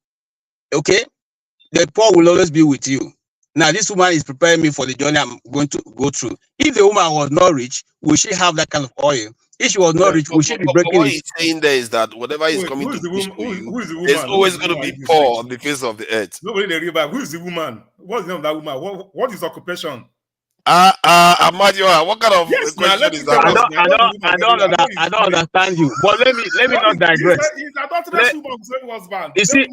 Okay. The poor will always be with you. Now, this woman is preparing me for the journey I'm going to go through. If the woman was not rich, will she have that kind of oil? If she was not rich, will she be breaking what it? he's saying there is that whatever is coming to push to you, there's always going to be poor on the face of the earth. Nobody they read back. Who is the woman? What's the name of that woman? What is occupation? Amadioha, what kind of question is that? I don't understand you. But let me not digress. He's adulterous woman who said was banned. You see,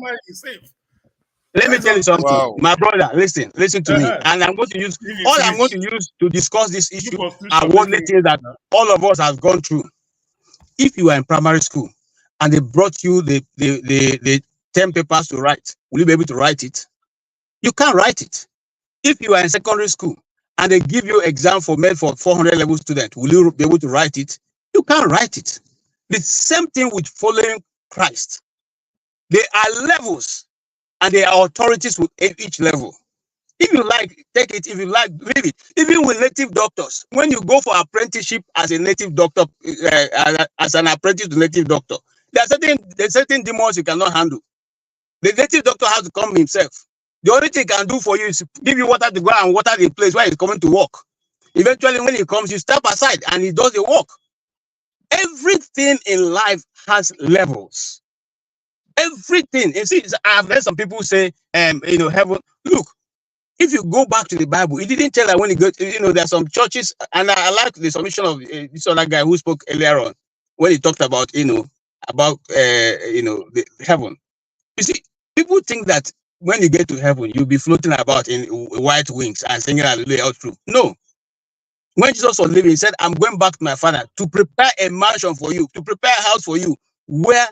let me tell you something, my brother. Listen to me, and I'm going to use I'm going to use to discuss this issue are what things that all of us have gone through. If you are in primary school and they brought you the 10 papers to write, will you be able to write it? You can't write it. If you are in secondary school and they give you exam for 400 level student, will you be able to write it? You can't write it. The same thing with following Christ. There are levels and there are authorities with each level. If you like, take it. If you like, leave it. Even with native doctors, when you go for apprenticeship as a native doctor, as an apprentice to native doctor, there are certain demons you cannot handle. The native doctor has to come himself. The only thing he can do for you is give you water to go and water the place where he's coming to work. Eventually, when he comes, you step aside and he does the work. Everything in life has levels. Everything. You see, I've heard some people say, heaven. Look, if you go back to the Bible, it didn't tell that when you go, there are some churches, and I like the submission of this other guy who spoke earlier on when he talked about, the heaven. You see, people think that when you get to heaven, you'll be floating about in white wings and singing hallelujah all through. No. When Jesus was living, he said, I'm going back to my Father to prepare a mansion for you, to prepare a house for you, where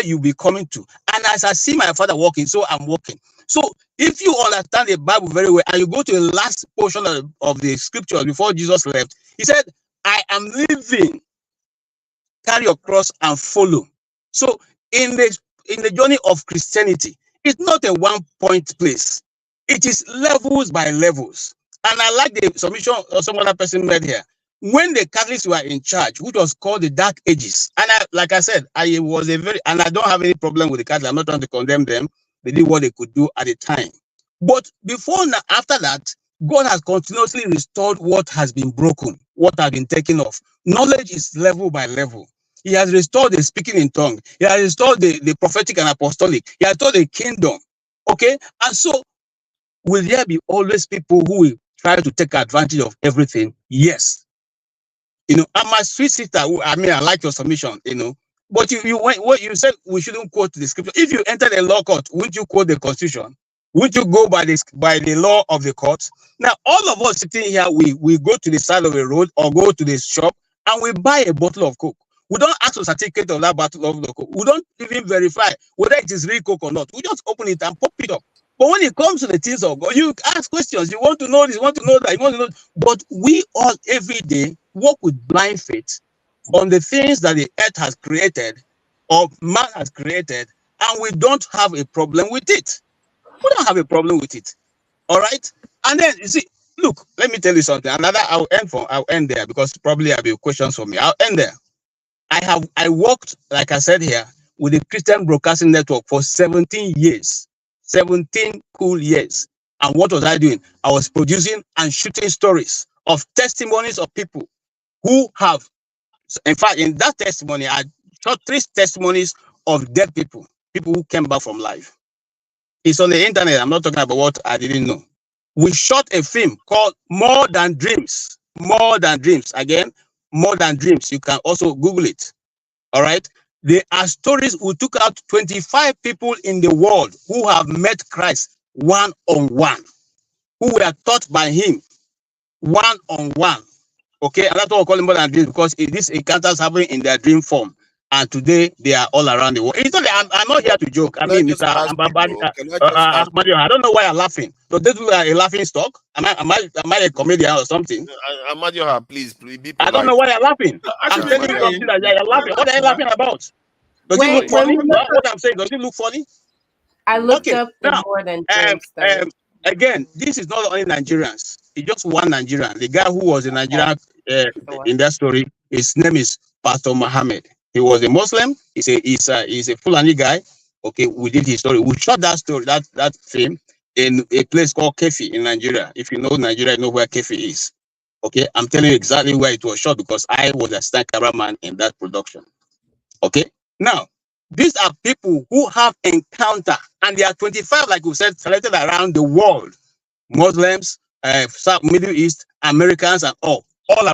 you'll be coming to. And as I see my Father walking, so I'm walking. So if you understand the Bible very well, and you go to the last portion of the scriptures before Jesus left, he said, I am living, carry your cross and follow. So in the journey of Christianity, it's not a one-point place. It is levels by levels. And I like the submission some other person made here. When the Catholics were in charge, which was called the Dark Ages, and like I said, I don't have any problem with the Catholics. I'm not trying to condemn them. They did what they could do at the time. But after that, God has continuously restored what has been broken, what has been taken off. Knowledge is level by level. He has restored the speaking in tongue. He has restored the prophetic and apostolic. He has restored the kingdom. Okay? And so, will there be always people who will try to take advantage of everything? Yes. And my sweet sister, I like your submission, but what you said, we shouldn't quote the scripture. If you enter the law court, wouldn't you quote the constitution? Wouldn't you go by the law of the court? Now, all of us sitting here, we go to the side of the road or go to the shop and we buy a bottle of Coke. We don't ask for a certificate of that bottle of Coke. We don't even verify whether it is real Coke or not. We just open it and pop it up. But when it comes to the things of God, you ask questions. You want to know this, you want to know that, you want to know. But we all every day walk with blind faith on the things that the earth has created or man has created, and we don't have a problem with it. We don't have a problem with it. All right? And then you see, look, let me tell you something. I'll end there because probably there'll be questions for me. I'll end there. I worked, like I said here, with the Christian Broadcasting Network for 17 years. 17 cool years. And what was I doing? I was producing and shooting stories of testimonies of people who have, in fact, in that testimony, I shot 3 testimonies of dead people who came back from life. It's on the internet. I'm not talking about what I didn't know. We shot a film called More Than Dreams. More Than Dreams. Again, more than dreams. You can also Google it. All right. There are stories. We took out 25 people in the world who have met Christ one-on-one, who were taught by him one-on-one. Okay, and that's what we call it more than dreams, because these encounters happen in their dream form. And today they are all around the world. It's not, I'm not here to joke. I mean, Mr. Akpabio, I don't know why you're laughing. So this is a laughing stock. Am I a comedian or something? Amadioha, please be polite. I don't know why you're laughing. I'm telling you something that you're laughing. What are you laughing about? Does it look funny? What I'm saying, does it look funny? I looked up the more than again, this is not only Nigerians. It's just one Nigerian. The guy who was a Nigerian in that story, his name is Pastor Mohammed. He was a Muslim. He's a Fulani guy. Okay, we did his story. We shot that story, that film, in a place called Kefi in Nigeria. If you know Nigeria, you know where Kefi is. Okay, I'm telling you exactly where it was shot because I was a stunt cameraman in that production. Okay, now these are people who have encounter, and they are 25, like we said, selected around the world. Muslims, South, Middle East, Americans, and all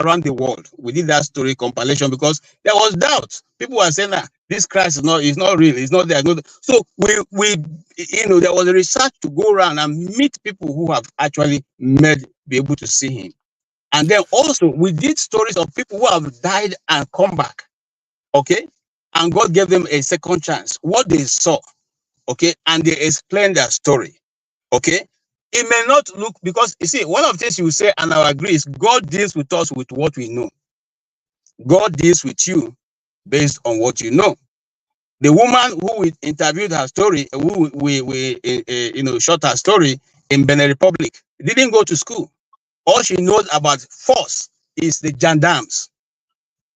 around the world. We did that story compilation because there was doubt. People were saying that this Christ is not real, it's not there. So we there was a research to go around and meet people who have actually be able to see him. And then also we did stories of people who have died and come back. Okay, and God gave them a second chance. What they saw, okay, and they explained their story. Okay. It may not look, because you see, one of the things you say, and I agree, is God deals with us with what we know. God deals with you based on what you know. The woman who we interviewed her story, who we shot her story in Benin Republic, didn't go to school. All she knows about force is the gendarmes.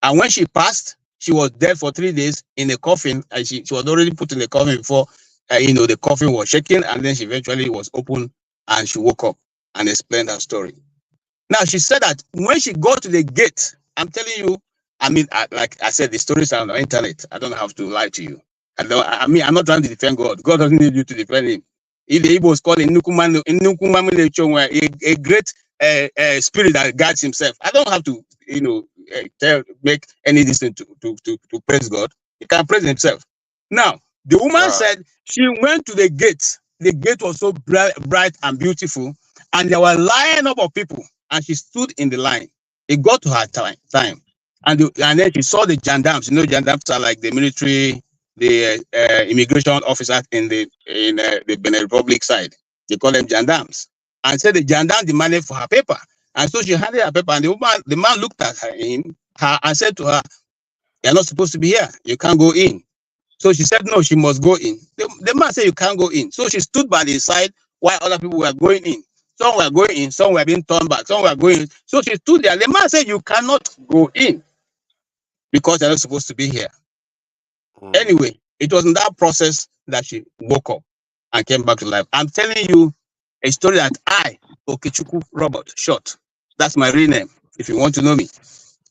And when she passed, she was dead for 3 days in a coffin, and she was already put in the coffin before the coffin was shaking, and then she eventually was opened. And she woke up and explained her story. Now, she said that when she got to the gate, I'm telling you, I mean, like I said, the stories are on the internet. I don't have to lie to you. I'm not trying to defend God. God doesn't need you to defend him. If the Igbo is called a great spirit that guides himself, I don't have to, make any decision to praise God. He can praise himself. Now, the woman said she went to the gate. The gate was so bright and beautiful, and there were a line up of people, and she stood in the line. It got to her time, and then she saw the gendarmes. You know, gendarmes are like the military, the immigration officers in the Benin Republic side. They call them gendarmes, and said the gendarme demanded for her paper, and so she handed her paper, and the man looked at her and said to her, "You're not supposed to be here. You can't go in." So she said, no, she must go in. The man said, you can't go in. So she stood by the side while other people were going in. Some were going in, some were being turned back, some were going in. So she stood there. The man said, you cannot go in because you're not supposed to be here. Anyway, it was in that process that she woke up and came back to life. I'm telling you a story that I, Ojukwu Robert, shot. That's my real name. If you want to know me,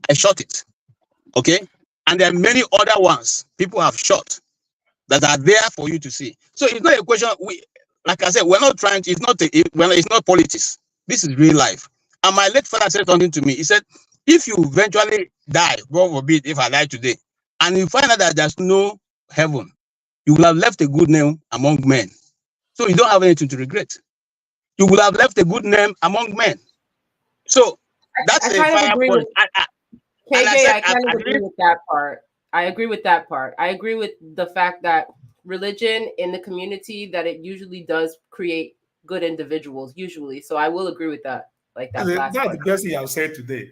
I shot it. Okay? And there are many other ones people have shot that are there for you to see. So it's not a question. Like I said, we're not trying to. It's not politics. This is real life. And my late father said something to me. He said, if you eventually die, God forbid, if I die today, and you find out that there's no heaven, you will have left a good name among men. So you don't have anything to regret. You will have left a good name among men. So that's a fire point. I kind of agree with that part. I agree with that part. I agree with the fact that religion in the community, that it usually does create good individuals, usually. So I will agree with that. Like that. That's the best thing I've said today.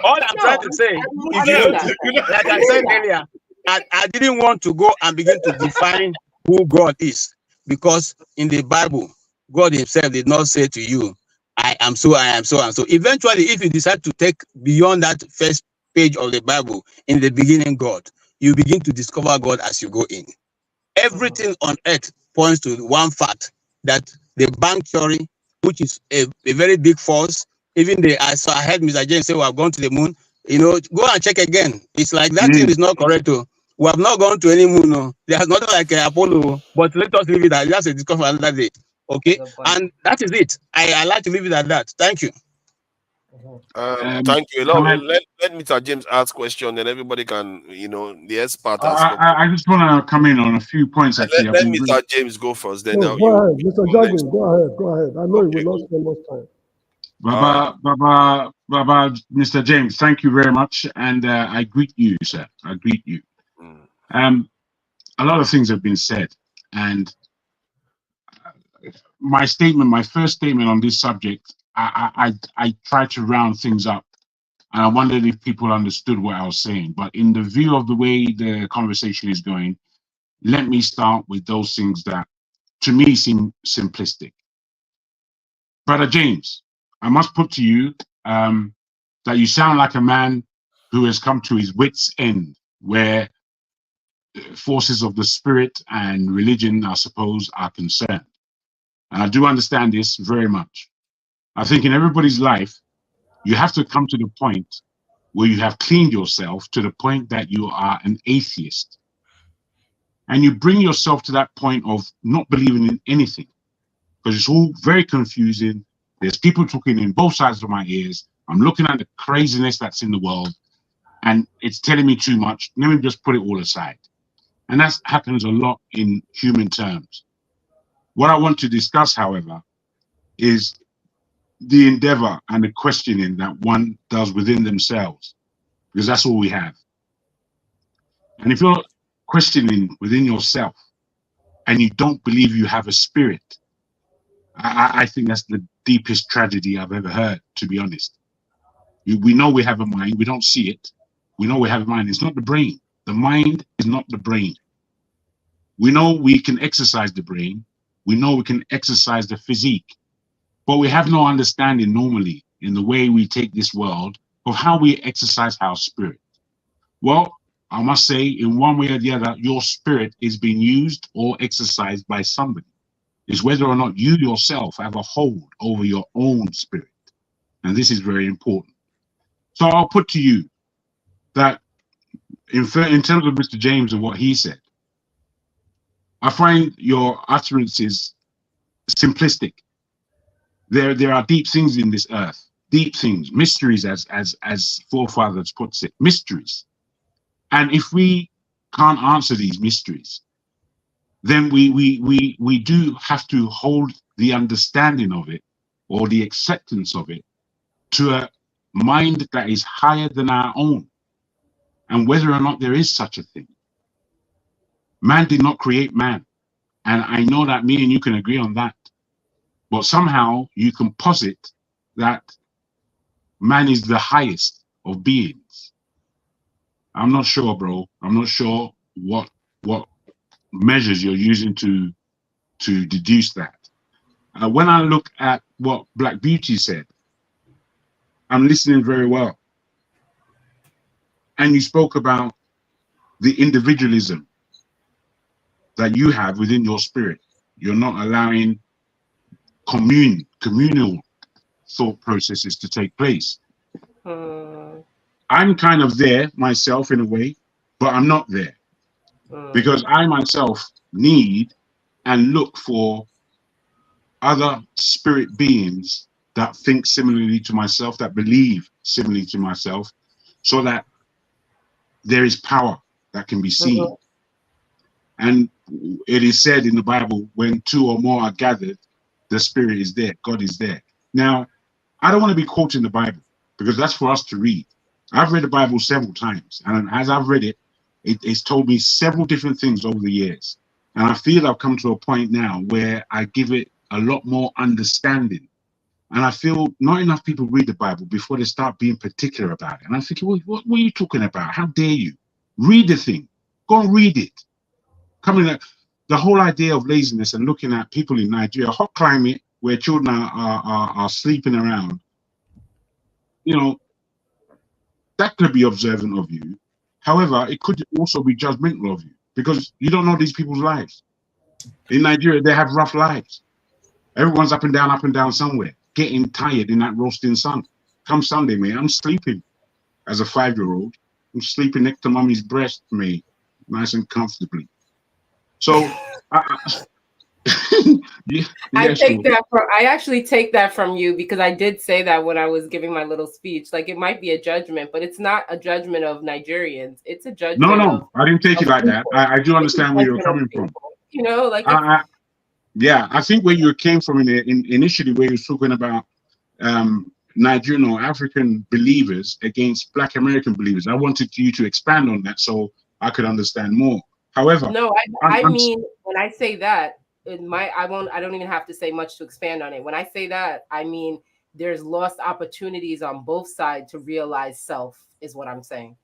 All I'm trying to say, like I said earlier, I didn't want to go and begin to define who God is, because in the Bible, God himself did not say to you, I am so, and so. Eventually, if you decide to take beyond that first page of the Bible, in the beginning, God, you begin to discover God as you go in. Everything on earth points to one fact, that the bank theory, which is a very big force, even I heard Mr. James say we have gone to the moon. Go and check again. It's like that thing is not correct. We have not gone to any moon. No. There's nothing like Apollo, but let us leave it at that's a discussion another day. Okay, and that is it. I like to leave it at that. Thank you. Thank you. Let Mr. James ask question, then everybody can, the expert has spoken. I just want to come in on a few points. Actually, let Mr. James go first. Then no, go ahead, Mr. Jagan. Go ahead. I know you will not spend much time. Baba, Mr. James, thank you very much, and I greet you, sir. I greet you. A lot of things have been said, and my first statement on this subject, I tried to round things up, and I wondered if people understood what I was saying. But in the view of the way the conversation is going, let me start with those things that, to me, seem simplistic. Brother James, I must put to you that you sound like a man who has come to his wits' end, where forces of the spirit and religion, I suppose, are concerned. And I do understand this very much. I think in everybody's life, you have to come to the point where you have cleaned yourself to the point that you are an atheist. And you bring yourself to that point of not believing in anything, because it's all very confusing. There's people talking in both sides of my ears. I'm looking at the craziness that's in the world, and it's telling me too much. Let me just put it all aside. And that happens a lot in human terms. What I want to discuss, however, is the endeavor and the questioning that one does within themselves, because that's all we have. And if you're questioning within yourself and you don't believe you have a spirit, I think that's the deepest tragedy I've ever heard, to be honest. We know we have a mind. We don't see it. We know we have a mind. It's not the brain. The mind is not the brain. We know we can exercise the brain. We know we can exercise the physique. But we have no understanding normally in the way we take this world of how we exercise our spirit. Well, I must say, in one way or the other, your spirit is being used or exercised by somebody. It's whether or not you yourself have a hold over your own spirit. And this is very important. So I'll put to you that in terms of Mr. James and what he said, I find your utterances simplistic. There are deep things in this earth, deep things, mysteries, as forefathers puts it, mysteries. And if we can't answer these mysteries, then we do have to hold the understanding of it or the acceptance of it to a mind that is higher than our own, and whether or not there is such a thing. Man did not create man, and I know that me and you can agree on that, but somehow you can posit that man is the highest of beings. I'm not sure, bro. I'm not sure what measures you're using to deduce that. When I look at what Black Beauty said, I'm listening very well. And you spoke about the individualism that you have within your spirit. You're not allowing communal thought processes to take place. I'm kind of there myself in a way, but I'm not there. Because I myself need and look for other spirit beings that think similarly to myself, that believe similarly to myself, so that there is power that can be seen. And it is said in the Bible, when two or more are gathered, the Spirit is there, God is there. Now, I don't want to be quoting the Bible, because that's for us to read. I've read the Bible several times, and as I've read it, it's told me several different things over the years. And I feel I've come to a point now where I give it a lot more understanding. And I feel not enough people read the Bible before they start being particular about it. And I'm thinking, well, what are you talking about? How dare you? Read the thing. Go and read it. Coming at the whole idea of laziness and looking at people in Nigeria, hot climate, where children are sleeping around, you know, that could be observant of you. However, it could also be judgmental of you, because you don't know these people's lives. In Nigeria, they have rough lives. Everyone's up and down somewhere, getting tired in that roasting sun. Come Sunday, man, I'm sleeping as a 5-year-old. I'm sleeping next to mommy's breast, mate, nice and comfortably. So I actually take that from you, because I did say that when I was giving my little speech. Like, it might be a judgment, but it's not a judgment of Nigerians. It's a judgment No, I didn't take it like that. I do understand where you're coming from. You know, like yeah, I think where you came from initially, where you're talking about Nigerian or African believers against Black American believers. I wanted you to expand on that so I could understand more. However, no, I mean, when I say that, I don't even have to say much to expand on it. When I say that, I mean there's lost opportunities on both sides to realize self, is what I'm saying.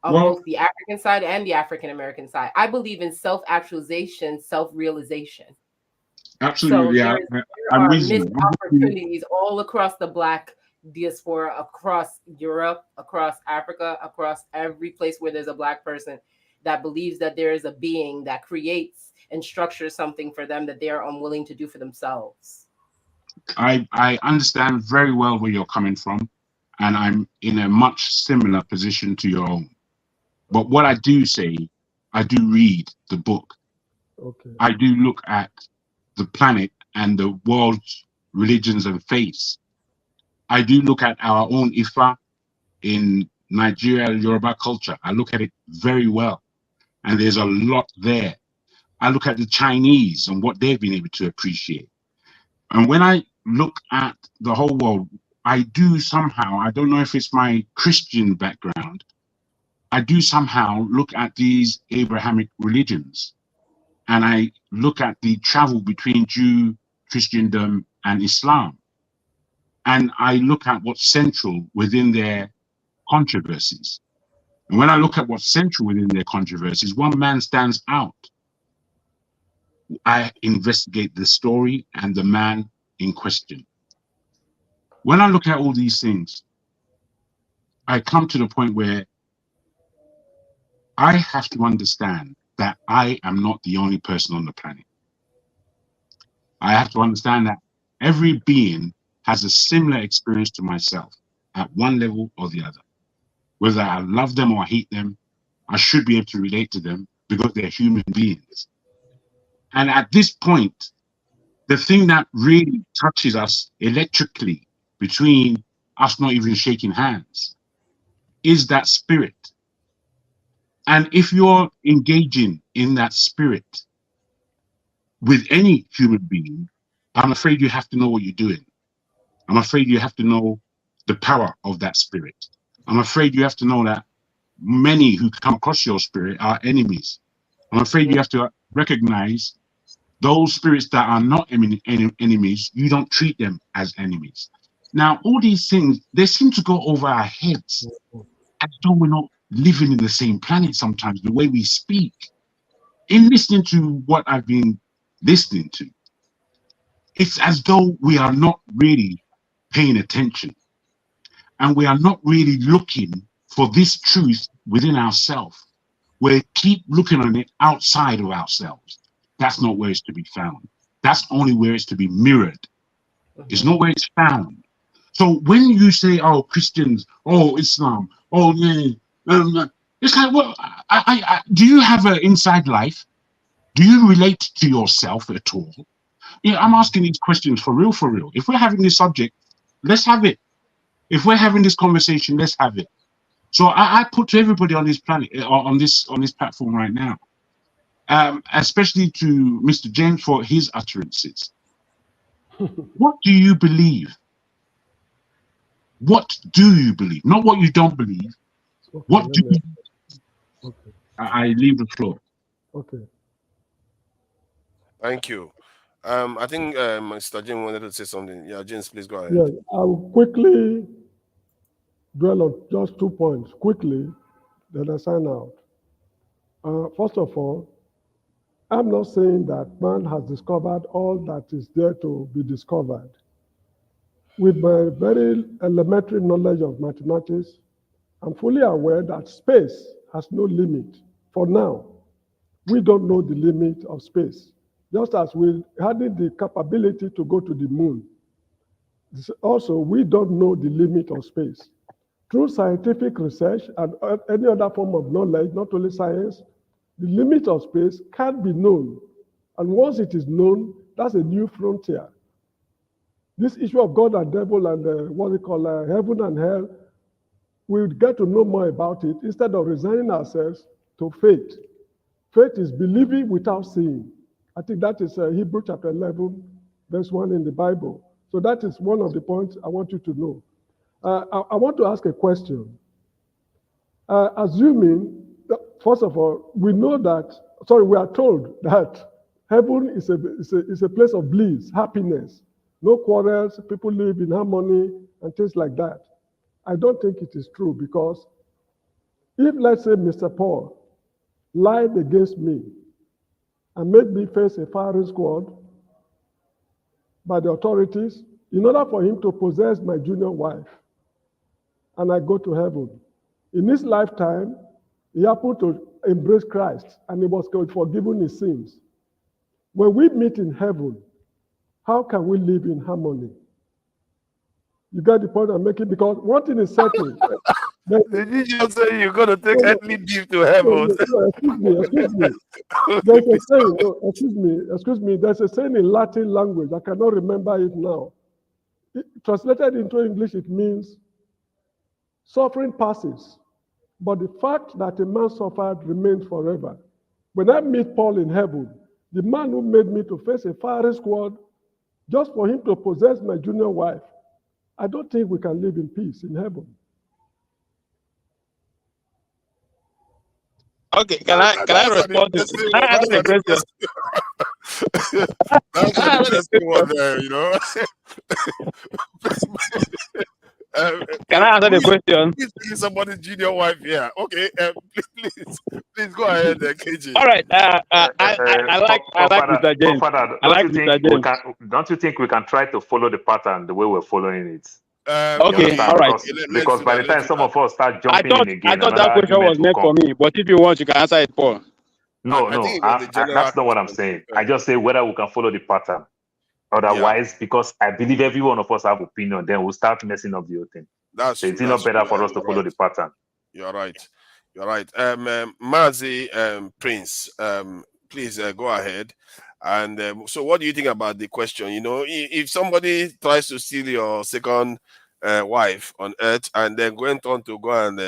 On both the African side and the African American side. I believe in self-actualization, self-realization. Absolutely. So there are missed opportunities all across the Black diaspora, across Europe, across Africa, across every place where there's a Black person that believes that there is a being that creates and structures something for them that they are unwilling to do for themselves. I understand very well where you're coming from, and I'm in a much similar position to your own. But what I do say, I do read the book. Okay. I do look at the planet and the world's religions and faiths. I do look at our own Ifa in Nigeria, Yoruba culture. I look at it very well, and there's a lot there. I look at the Chinese and what they've been able to appreciate. And when I look at the whole world, I do somehow, I don't know if it's my Christian background, I do somehow look at these Abrahamic religions, and I look at the travel between Jew, Christendom, and Islam. And I look at what's central within their controversies. And when I look at what's central within their controversies, one man stands out. I investigate the story and the man in question. When I look at all these things, I come to the point where I have to understand that I am not the only person on the planet. I have to understand that every being has a similar experience to myself at one level or the other. Whether I love them or hate them, I should be able to relate to them because they're human beings. And at this point, the thing that really touches us electrically between us not even shaking hands is that spirit. And if you're engaging in that spirit with any human being, I'm afraid you have to know what you're doing. I'm afraid you have to know the power of that spirit. I'm afraid you have to know that many who come across your spirit are enemies. I'm afraid you have to recognize those spirits that are not enemies, you don't treat them as enemies. Now, all these things, they seem to go over our heads as though we're not living in the same planet sometimes, the way we speak. In listening to what I've been listening to, it's as though we are not really paying attention, and we are not really looking for this truth within ourselves. We keep looking on it outside of ourselves. That's not where it's to be found. That's only where it's to be mirrored. It's not where it's found. So when you say, oh, Christians, oh, Islam, oh, yeah, it's like, well, do you have an inside life? Do you relate to yourself at all? Yeah, I'm asking these questions for real, for real. If we're having this subject, let's have it. If we're having this conversation, let's have it. So I put to everybody on this planet, on this platform right now, especially to Mr. James for his utterances. What do you believe? What do you believe? Not what you don't believe. Okay, What do you believe? Okay. I leave the floor. Okay. Thank you. I think Mr. James wanted to say something. Yeah, James, please go ahead. Yeah, I will quickly dwell on just 2 points quickly, then I sign out. First of all, I'm not saying that man has discovered all that is there to be discovered. With my very elementary knowledge of mathematics, I'm fully aware that space has no limit. For now, we don't know the limit of space. Just as we had the capability to go to the moon, also we don't know the limit of space. Through scientific research and any other form of knowledge, not only science, the limit of space can be known. And once it is known, that's a new frontier. This issue of God and devil and what we call heaven and hell, we'll get to know more about it instead of resigning ourselves to faith. Faith is believing without seeing. I think that is Hebrews chapter 11, verse 1 in the Bible. So that is one of the points I want you to know. I want to ask a question. Assuming, first of all, we know that, we are told that heaven is a place of bliss, happiness, no quarrels, people live in harmony and things like that. I don't think it is true, because if, let's say, Mr. Paul lied against me and made me face a firing squad by the authorities in order for him to possess my junior wife, and I go to heaven. In his lifetime, he happened to embrace Christ and he was forgiven his sins. When we meet in heaven, how can we live in harmony? You got the point I'm making? Because one thing is certain. Did you just say you're going to take earthly beef to heaven? Excuse me. There's a saying, excuse me. There's a saying in Latin language. I cannot remember it now. Translated into English, it means suffering passes, but the fact that a man suffered remains forever. When I meet Paul in heaven, the man who made me to face a firing squad just for him to possess my junior wife, I don't think we can live in peace in heaven. Okay, can I respond to this? That's an interesting one there, you know. Can I answer the question? Please, somebody's junior wife here. Okay, please go ahead, KG. All right. I like Mr. James. I like Mr. James. Don't you think we can try to follow the pattern the way we're following it? Okay, all right. Because by the time some of us start jumping in again, I thought that question was meant for me, but if you want, you can answer it, Paul. No, that's not what I'm saying. I just say whether we can follow the pattern. Otherwise, because I believe every one of us have opinion, then we'll start messing up the whole thing. That's so it's not better for us to follow the pattern. You're right. You're right. Mazi Prince, please go ahead. And so what do you think about the question? You know, if somebody tries to steal your second wife on earth and then went on to go and,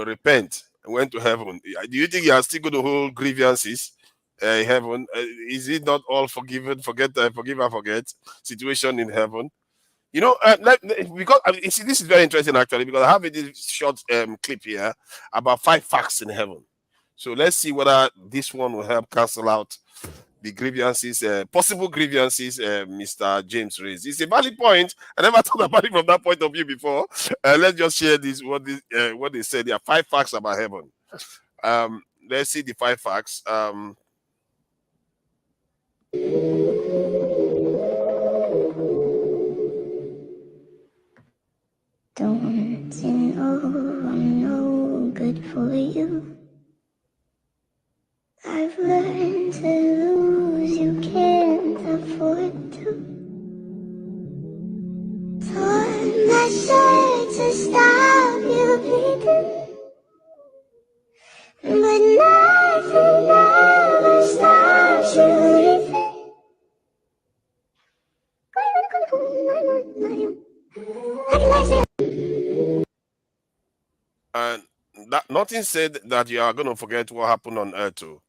repent and went to heaven, do you think you are still going to hold grievances in heaven? Is it not all forgiven, forgive and forget situation in heaven? You know, because this is very interesting actually, because I have this short clip here about 5 facts in heaven. So let's see whether this one will help cancel out the grievances, possible grievances Mr. James raised. It's a valid point. I never thought about it from that point of view before. Let's just share what they said. There are 5 facts about heaven. Let's see the 5 facts. Don't you know I'm no good for you? I've learned to lose, you can't afford to. Torn my shirt to stop you bleeding, but nothing ever stops you leaving. And nothing said that you are going to forget what happened on earth too.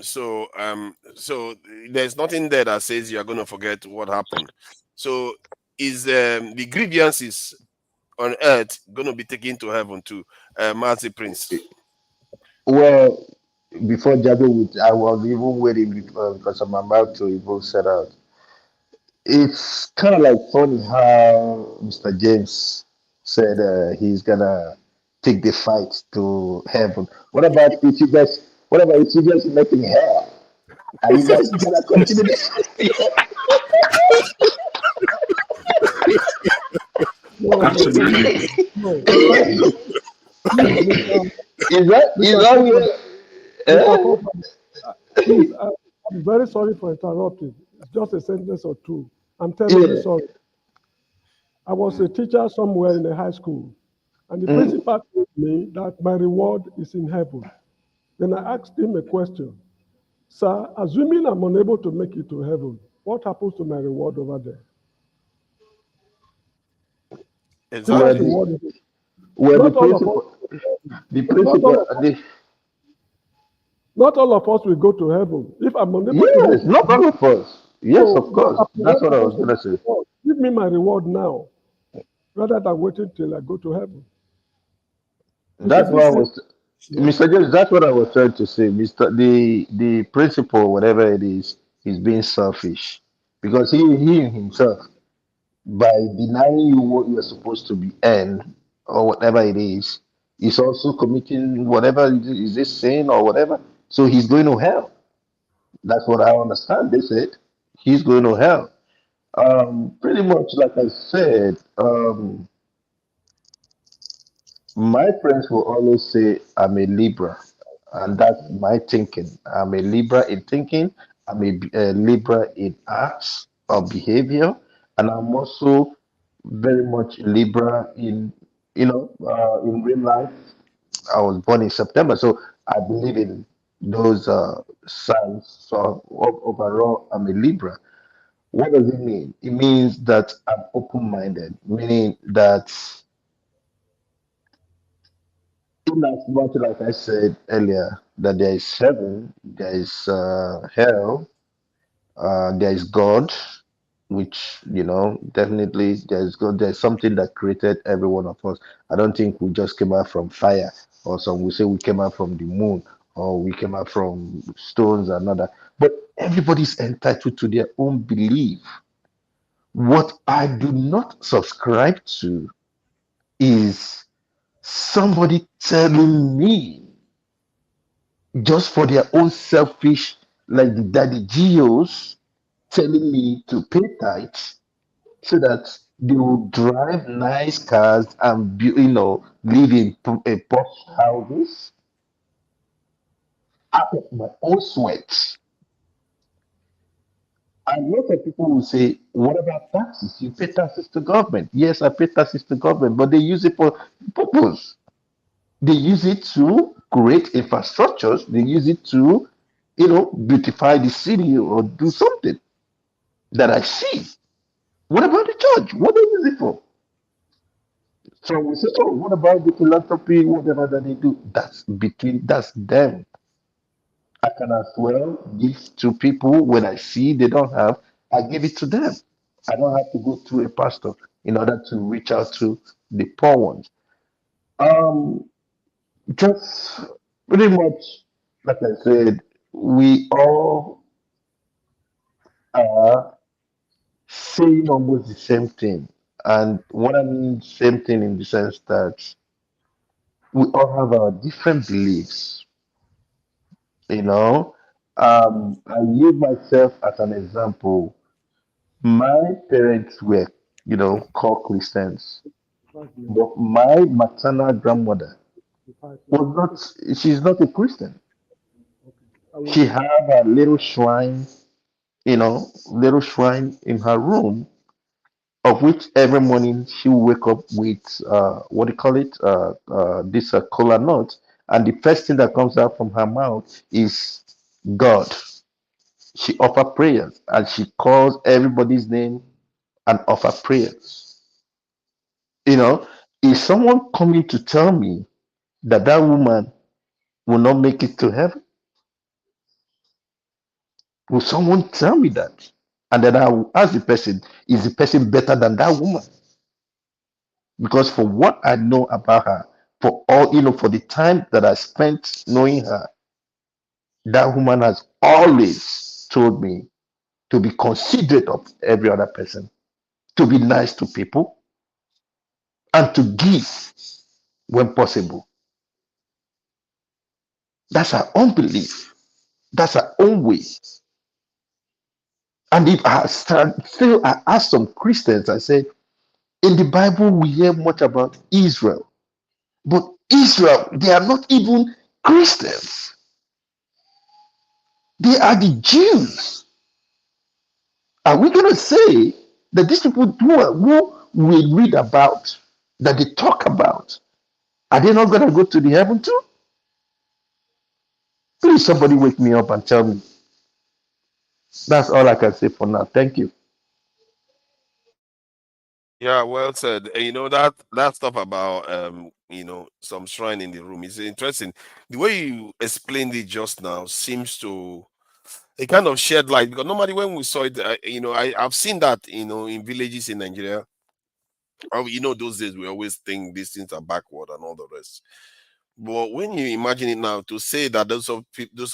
So there's nothing there that says you are going to forget what happened. So is the grievances on earth going to be taken to heaven too, Mazi Prince? Well, before Jado, I was even waiting because I'm about to even set out. It's kind of like funny how Mr. James said he's gonna take the fight to heaven. What about if you guys making hell? Are you guys gonna continue this? Absolutely. Is that please, I'm very sorry for interrupting. It's just a sentence or two. I'm telling you sorry. I was a teacher somewhere in a high school, and the principal told me that my reward is in heaven. Then I asked him a question. Sir, assuming I'm unable to make it to heaven, what happens to my reward over there? Exactly. Not all of us will go to heaven. If I'm unable to make it, not all of us. Yes, so of course. That's what I was going to say. Give me my reward now, rather than waiting till I go to heaven. That's what I was, Mr. James. That's what I was trying to say, Mr. The principle, whatever it is being selfish, because he himself, by denying you what you are supposed to be earned or whatever it is also committing whatever is this sin or whatever. So he's going to hell. That's what I understand. They said he's going to hell. Pretty much like I said, my friends will always say I'm a Libra, and that's my thinking. I'm a Libra in thinking, I'm a Libra in acts or behavior, and I'm also very much Libra in in real life. I was born in September, so I believe in those signs. So overall, I'm a Libra. What does it mean? It means that I'm open-minded, meaning that in as much like I said earlier, that there is heaven, there is hell, there is God, which definitely there's God. There's something that created every one of us. I don't think we just came out from fire, or some will say we came out from the moon, or we came out from stones and other. But everybody's entitled to their own belief. What I do not subscribe to is somebody telling me just for their own selfish, like the daddy geos telling me to pay tithes so that they will drive nice cars and live in posh houses out of my own sweat. And lots of people will say, what about taxes? You pay taxes to government. Yes, I pay taxes to government, but they use it for purpose. They use it to create infrastructures. They use it to, beautify the city or do something that I see. What about the church? What do they use it for? So we say, oh, what about the philanthropy, whatever that they do? That's them. I can as well give to people when I see they don't have, I give it to them. I don't have to go through a pastor in order to reach out to the poor ones. Just pretty much, like I said, we all are saying almost the same thing. And what I mean, same thing in the sense that we all have our different beliefs. I use myself as an example. My parents were, called Christians, but my maternal grandmother was not. She's not a Christian. She had a little shrine, little shrine in her room, of which every morning she will wake up with what do you call it? This cola nut, and the first thing that comes out from her mouth is God. She offer prayers and she calls everybody's name and offer prayers. Is someone coming to tell me that that woman will not make it to heaven? Will someone tell me that? And then I will ask the person, is the person better than that woman? Because for what I know about her, for all, for the time that I spent knowing her, that woman has always told me to be considerate of every other person, to be nice to people, and to give when possible. That's her own belief. That's her own way. And if I asked some Christians, I said, in the Bible, we hear much about Israel. But Israel, they are not even Christians. They are the Jews. Are we going to say that these people who we read about, that they talk about, are they not going to go to the heaven too? Please, somebody wake me up and tell me That's all I can say for now. Thank you. Yeah, well said. And you know that stuff about some shrine in the room is interesting. The way you explained it just now seems to it kind of shed light, because normally when we saw it, I've seen that in villages in Nigeria. Those days we always think these things are backward and all the rest. But when you imagine it now, to say that those sort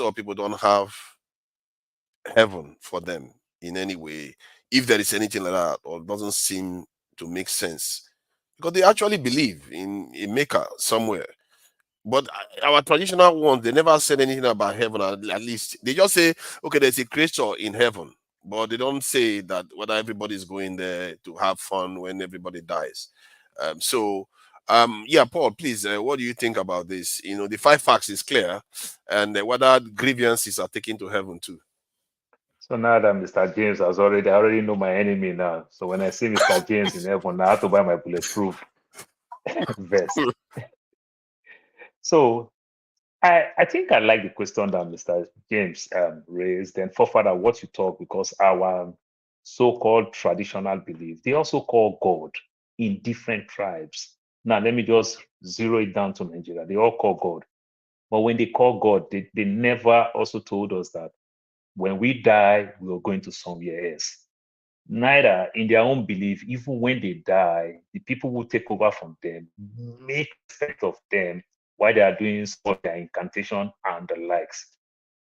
of people don't have heaven for them in any way, if there is anything like that, or doesn't seem to make sense, because they actually believe in a maker somewhere. But our traditional ones, they never said anything about heaven. At least they just say, okay, there's a creator in heaven, but they don't say that whether everybody's going there to have fun when everybody dies. Yeah, Paul, please, what do you think about this? The 5 facts is clear, and whether grievances are taken to heaven too. So now that Mr. James I already know my enemy now. So when I see Mr. James in heaven, I have to buy my bulletproof vest. So I think I like the question that Mr. James raised. And for further, what you talk, because our so-called traditional belief, they also call God in different tribes. Now, let me just zero it down to Nigeria. They all call God. But when they call God, they never also told us that when we die, we are going to somewhere else. Neither in their own belief, even when they die, the people who take over from them make effect of them while they are doing some of their incantation and the likes.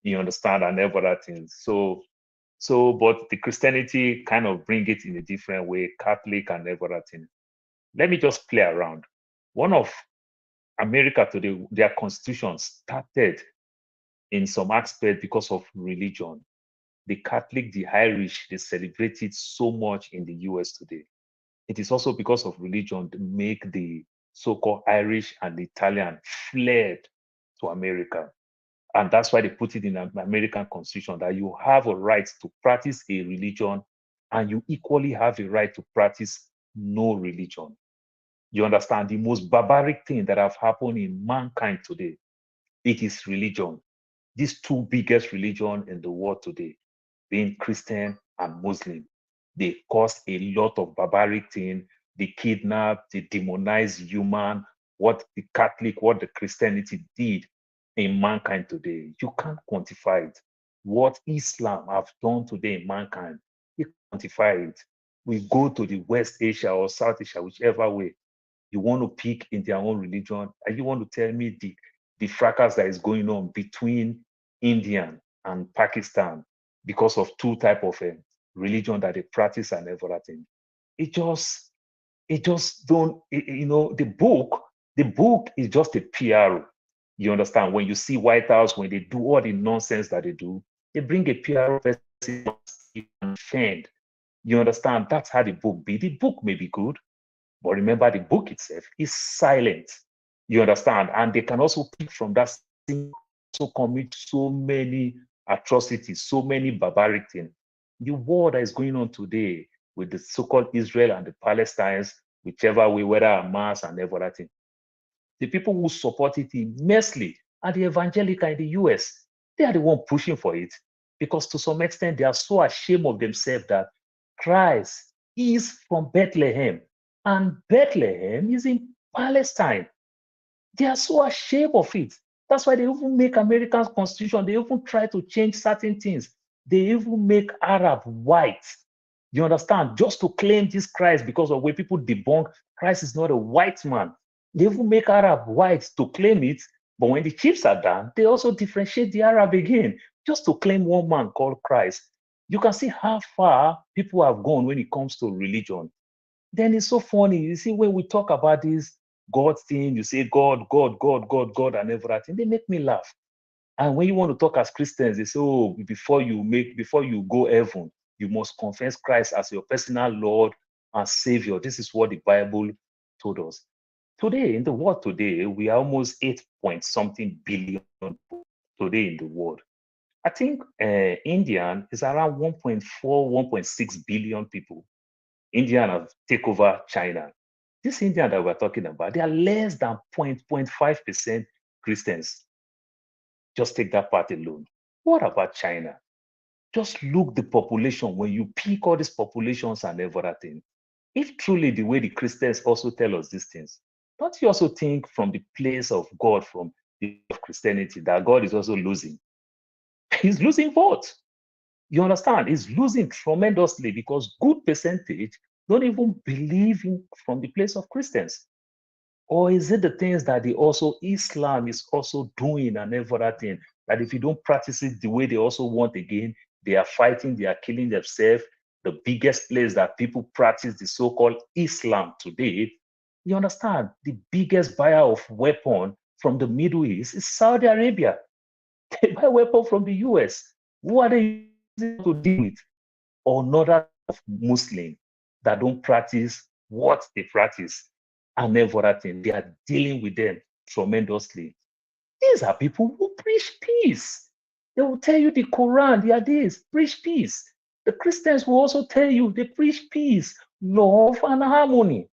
You understand, and other things. So, but the Christianity kind of bring it in a different way, Catholic and other things. Let me just play around. One of America today, their constitution started in some aspect because of religion. The Catholic, the Irish, they celebrate it so much in the US today. It is also because of religion to make the so-called Irish and the Italian fled to America. And that's why they put it in the American Constitution that you have a right to practice a religion and you equally have a right to practice no religion. You understand? The most barbaric thing that have happened in mankind today, it is religion. These 2 biggest religions in the world today, being Christian and Muslim, they caused a lot of barbaric things. They kidnap, they demonize human. What the Catholic, what the Christianity did in mankind today, you can't quantify it. What Islam have done today in mankind, you can't quantify it. We go to the West Asia or South Asia, whichever way you want to pick in their own religion, and you want to tell me the fracas that is going on between India and Pakistan because of 2 types of religion that they practice and everything. It just don't, the book is just a PR. You understand? When you see White House, when they do all the nonsense that they do, they bring a PR person and defend. You understand? That's how the book be. The book may be good, but remember the book itself is silent. You understand? And they can also pick from that thing, so commit so many atrocities, so many barbaric things. The war that is going on today with the so-called Israel and the Palestinians, whichever way, whether Hamas and everything, the people who support it immensely are the evangelical in the US. They are the one pushing for it because to some extent they are so ashamed of themselves that Christ is from Bethlehem and Bethlehem is in Palestine. They are so ashamed of it. That's why they even make American constitution. They even try to change certain things. They even make Arab white. You understand? Just to claim this Christ because of where people debunk Christ is not a white man. They even make Arab white to claim it. But when the chips are done, they also differentiate the Arab again, just to claim one man called Christ. You can see how far people have gone when it comes to religion. Then it's so funny. You see, when we talk about this God thing, you say God, God, God, God, God, and everything, they make me laugh. And when you want to talk as Christians, they say, oh, before you go heaven, you must confess Christ as your personal Lord and Savior. This is what the Bible told us. Today, in the world today, we are almost 8 point something billion today in the world. I think India is around 1.4, 1.6 billion people. India have taken over China. This India that we're talking about, they are less than 0.5% Christians. Just take that part alone. What about China? Just look the population when you pick all these populations and everything. If truly the way the Christians also tell us these things, don't you also think from the place of God, from the of Christianity, that God is also losing? He's losing votes. You understand? He's losing tremendously because good percentage don't even believe in from the place of Christians. Or is it the things that Islam is also doing and everything, that if you don't practice it the way they also want again, they are fighting, they are killing themselves. The biggest place that people practice the so-called Islam today, you understand, the biggest buyer of weapon from the Middle East is Saudi Arabia. They buy weapon from the US. Who are they using to deal with? Or another of Muslim that don't practice what they practice and everything. They are dealing with them tremendously. These are people who preach peace. They will tell you the Quran, they are this, preach peace. The Christians will also tell you they preach peace, love, and harmony.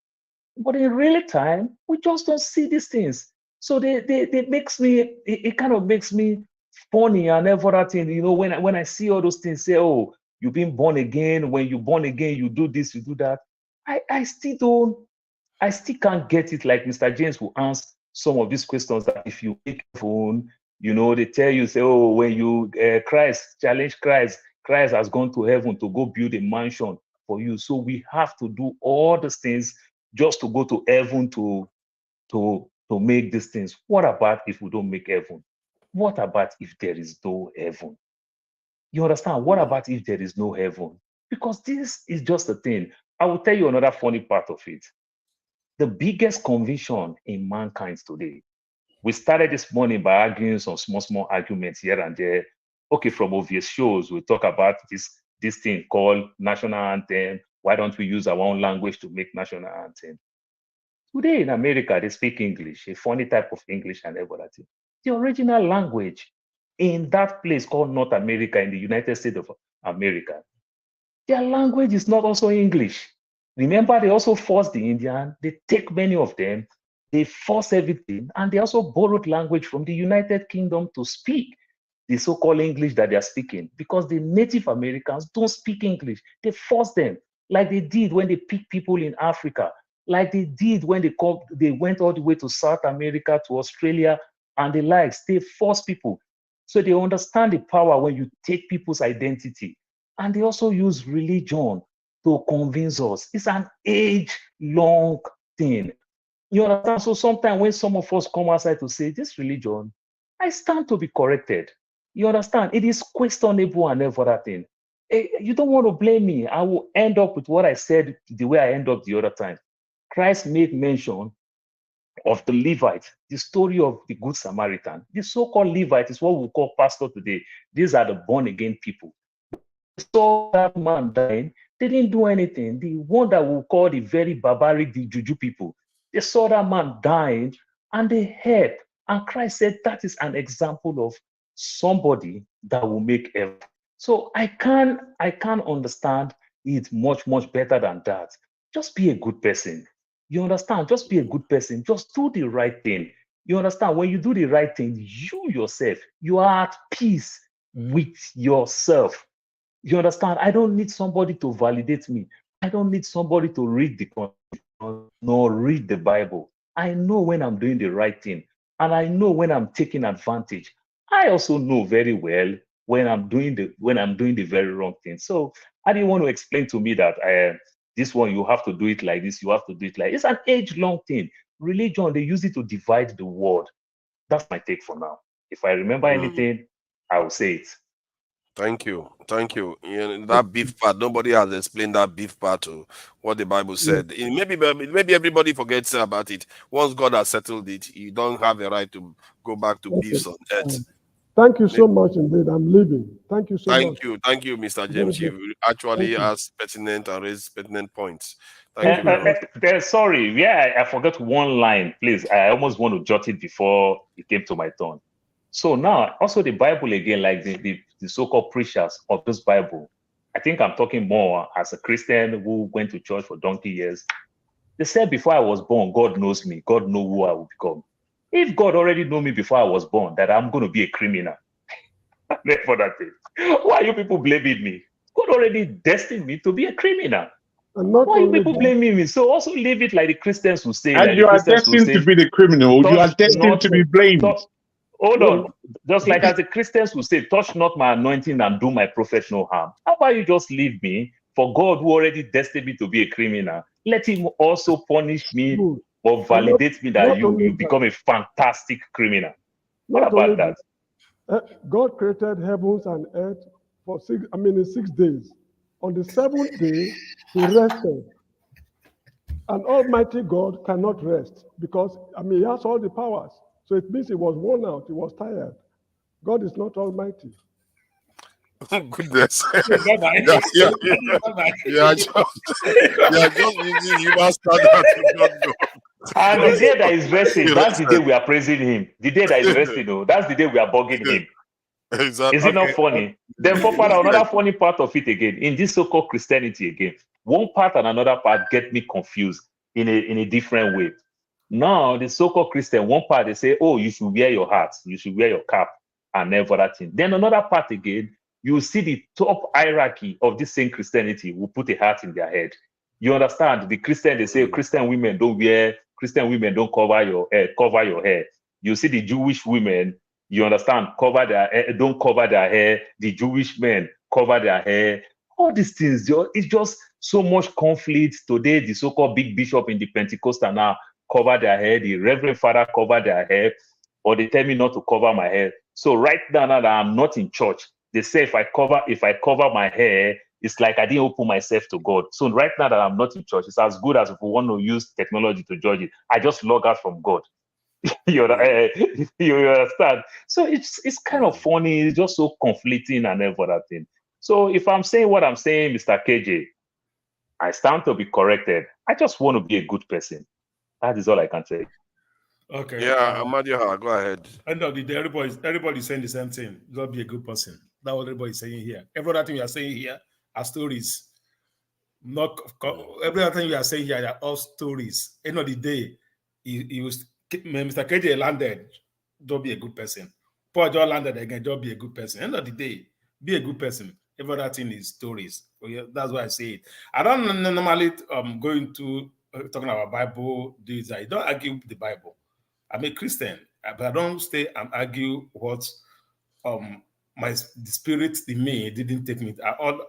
But in real time, we just don't see these things. So they makes me, it kind of makes me funny and everything. You know, when I see all those things, say, oh, you've been born again. When you're born again, you do this, you do that. I still can't get it. Like Mr. James will answer some of these questions that if you make a phone, you know, they tell you, say, oh, when you challenge Christ has gone to heaven to go build a mansion for you. So we have to do all these things just to go to heaven to make these things. What about if we don't make heaven? What about if there is no heaven? You understand? What about if there is no heaven? Because this is just a thing. I will tell you another funny part of it. The biggest conviction in mankind today. We started this morning by arguing some small arguments here and there. Okay, from obvious shows, we talk about this thing called national anthem. Why don't we use our own language to make national anthem? Today in America, they speak English, a funny type of English and everything. The original language in that place called North America, in the United States of America, their language is not also English. Remember, they also forced the Indian, they take many of them, they force everything, and they also borrowed language from the United Kingdom to speak the so-called English that they are speaking, because the Native Americans don't speak English. They force them, like they did when they picked people in Africa, like they did when they went all the way to South America, to Australia, and the likes. They force people. So they understand the power when you take people's identity. And they also use religion to convince us. It's an age-long thing. You understand? So sometimes when some of us come outside to say, this religion, I stand to be corrected. You understand? It is questionable and everything. You don't want to blame me. I will end up with what I said the way I end up the other time. Christ made mention of the Levite, the story of the Good Samaritan. The so-called Levite is what we call pastor today. These are the born-again people. They saw that man dying. They didn't do anything. The one that we call the very barbaric, the Juju people, they saw that man dying and they helped. And Christ said that is an example of somebody that will make heaven. So I can't understand it much better than that. Just be a good person. You understand? Just be a good person. Just do the right thing. You understand? When you do the right thing, you yourself, you are at peace with yourself. You understand? I don't need somebody to validate me. I don't need somebody to read the Constitution nor read the Bible. I know when I'm doing the right thing, and I know when I'm taking advantage. I also know very well when I'm doing the very wrong thing. So I didn't want to explain to me that this one, you have to do it like this, you have to do it like it's an age-long thing. Religion, they use it to divide the world. That's my take for now. If I remember anything, I will say it. Thank you. You know, that beef part, nobody has explained that beef part to what the Bible said. Maybe everybody forgets about it. Once God has settled it, you don't have a right to go back to beefs on earth. Thank you so much indeed. I'm leaving. Thank you so much. Thank you, Mr. James. You actually asked pertinent and raised pertinent points. Thank you very much. Sorry, I forgot one line, please. I almost want to jot it before it came to my turn. So now, also the Bible again, like the so-called preachers of this Bible, I think I'm talking more as a Christian who went to church for donkey years. They said before I was born, God knows me. God knows who I will become. If God already knew me before I was born, that I'm going to be a criminal, for that thing. Why are you people blaming me? God already destined me to be a criminal. Why are you people blaming me? So also leave it like the Christians will say. And like you are destined to be the criminal. You are destined to be blamed. Hold on. Just like as the Christians will say, touch not my anointing and do my professional harm. How about you just leave me for God who already destined me to be a criminal? Let him also punish me or validate me that you become a fantastic criminal. What about that? God created heavens and earth for in 6 days. On the seventh day, he rested. And Almighty God cannot rest because, he has all the powers. So it means he was worn out, he was tired. God is not almighty. Goodness. Yeah, just using human standard to judge God. And the day that is resting, that's the day we are praising him. The day that is resting, that's the day we are bugging him. Exactly. Is it not funny? Then for another funny part of it again, in this so-called Christianity again, one part and another part get me confused in a different way. Now, the so-called Christian, one part they say, oh, you should wear your hat, you should wear your cap, and never that thing. Then another part again, you see the top hierarchy of this same Christianity will put a hat in their head. You understand? The Christian, they say Christian women don't cover your hair. You see the Jewish women, you understand, don't cover their hair. The Jewish men cover their hair. All these things, it's just so much conflict. Today, the so-called big bishop in the Pentecostal now cover their hair. The Reverend Father cover their hair, or they tell me not to cover my hair. So right now that I'm not in church, they say if I cover my hair, it's like I didn't open myself to God. So right now that I'm not in church, it's as good as if we want to use technology to judge it. I just log out from God. you understand? So it's kind of funny. It's just so conflicting and every other thing. So if I'm saying what I'm saying, Mr. KJ, I stand to be corrected. I just want to be a good person. That is all I can say. Okay. Yeah, Amadio, go ahead. End of the day, everybody's saying the same thing. Just be a good person. That's what everybody's saying here. Every other thing you are saying here are stories. Every other thing you are saying here are all stories. End of the day, Mr. KJ landed. Don't be a good person. Paul John landed again. Don't be a good person. End of the day, be a good person. Every other thing is stories. That's why I say it. I don't normally go into talking about Bible. I don't argue the Bible. I'm a Christian, but I don't stay and argue what the spirit in me didn't take me.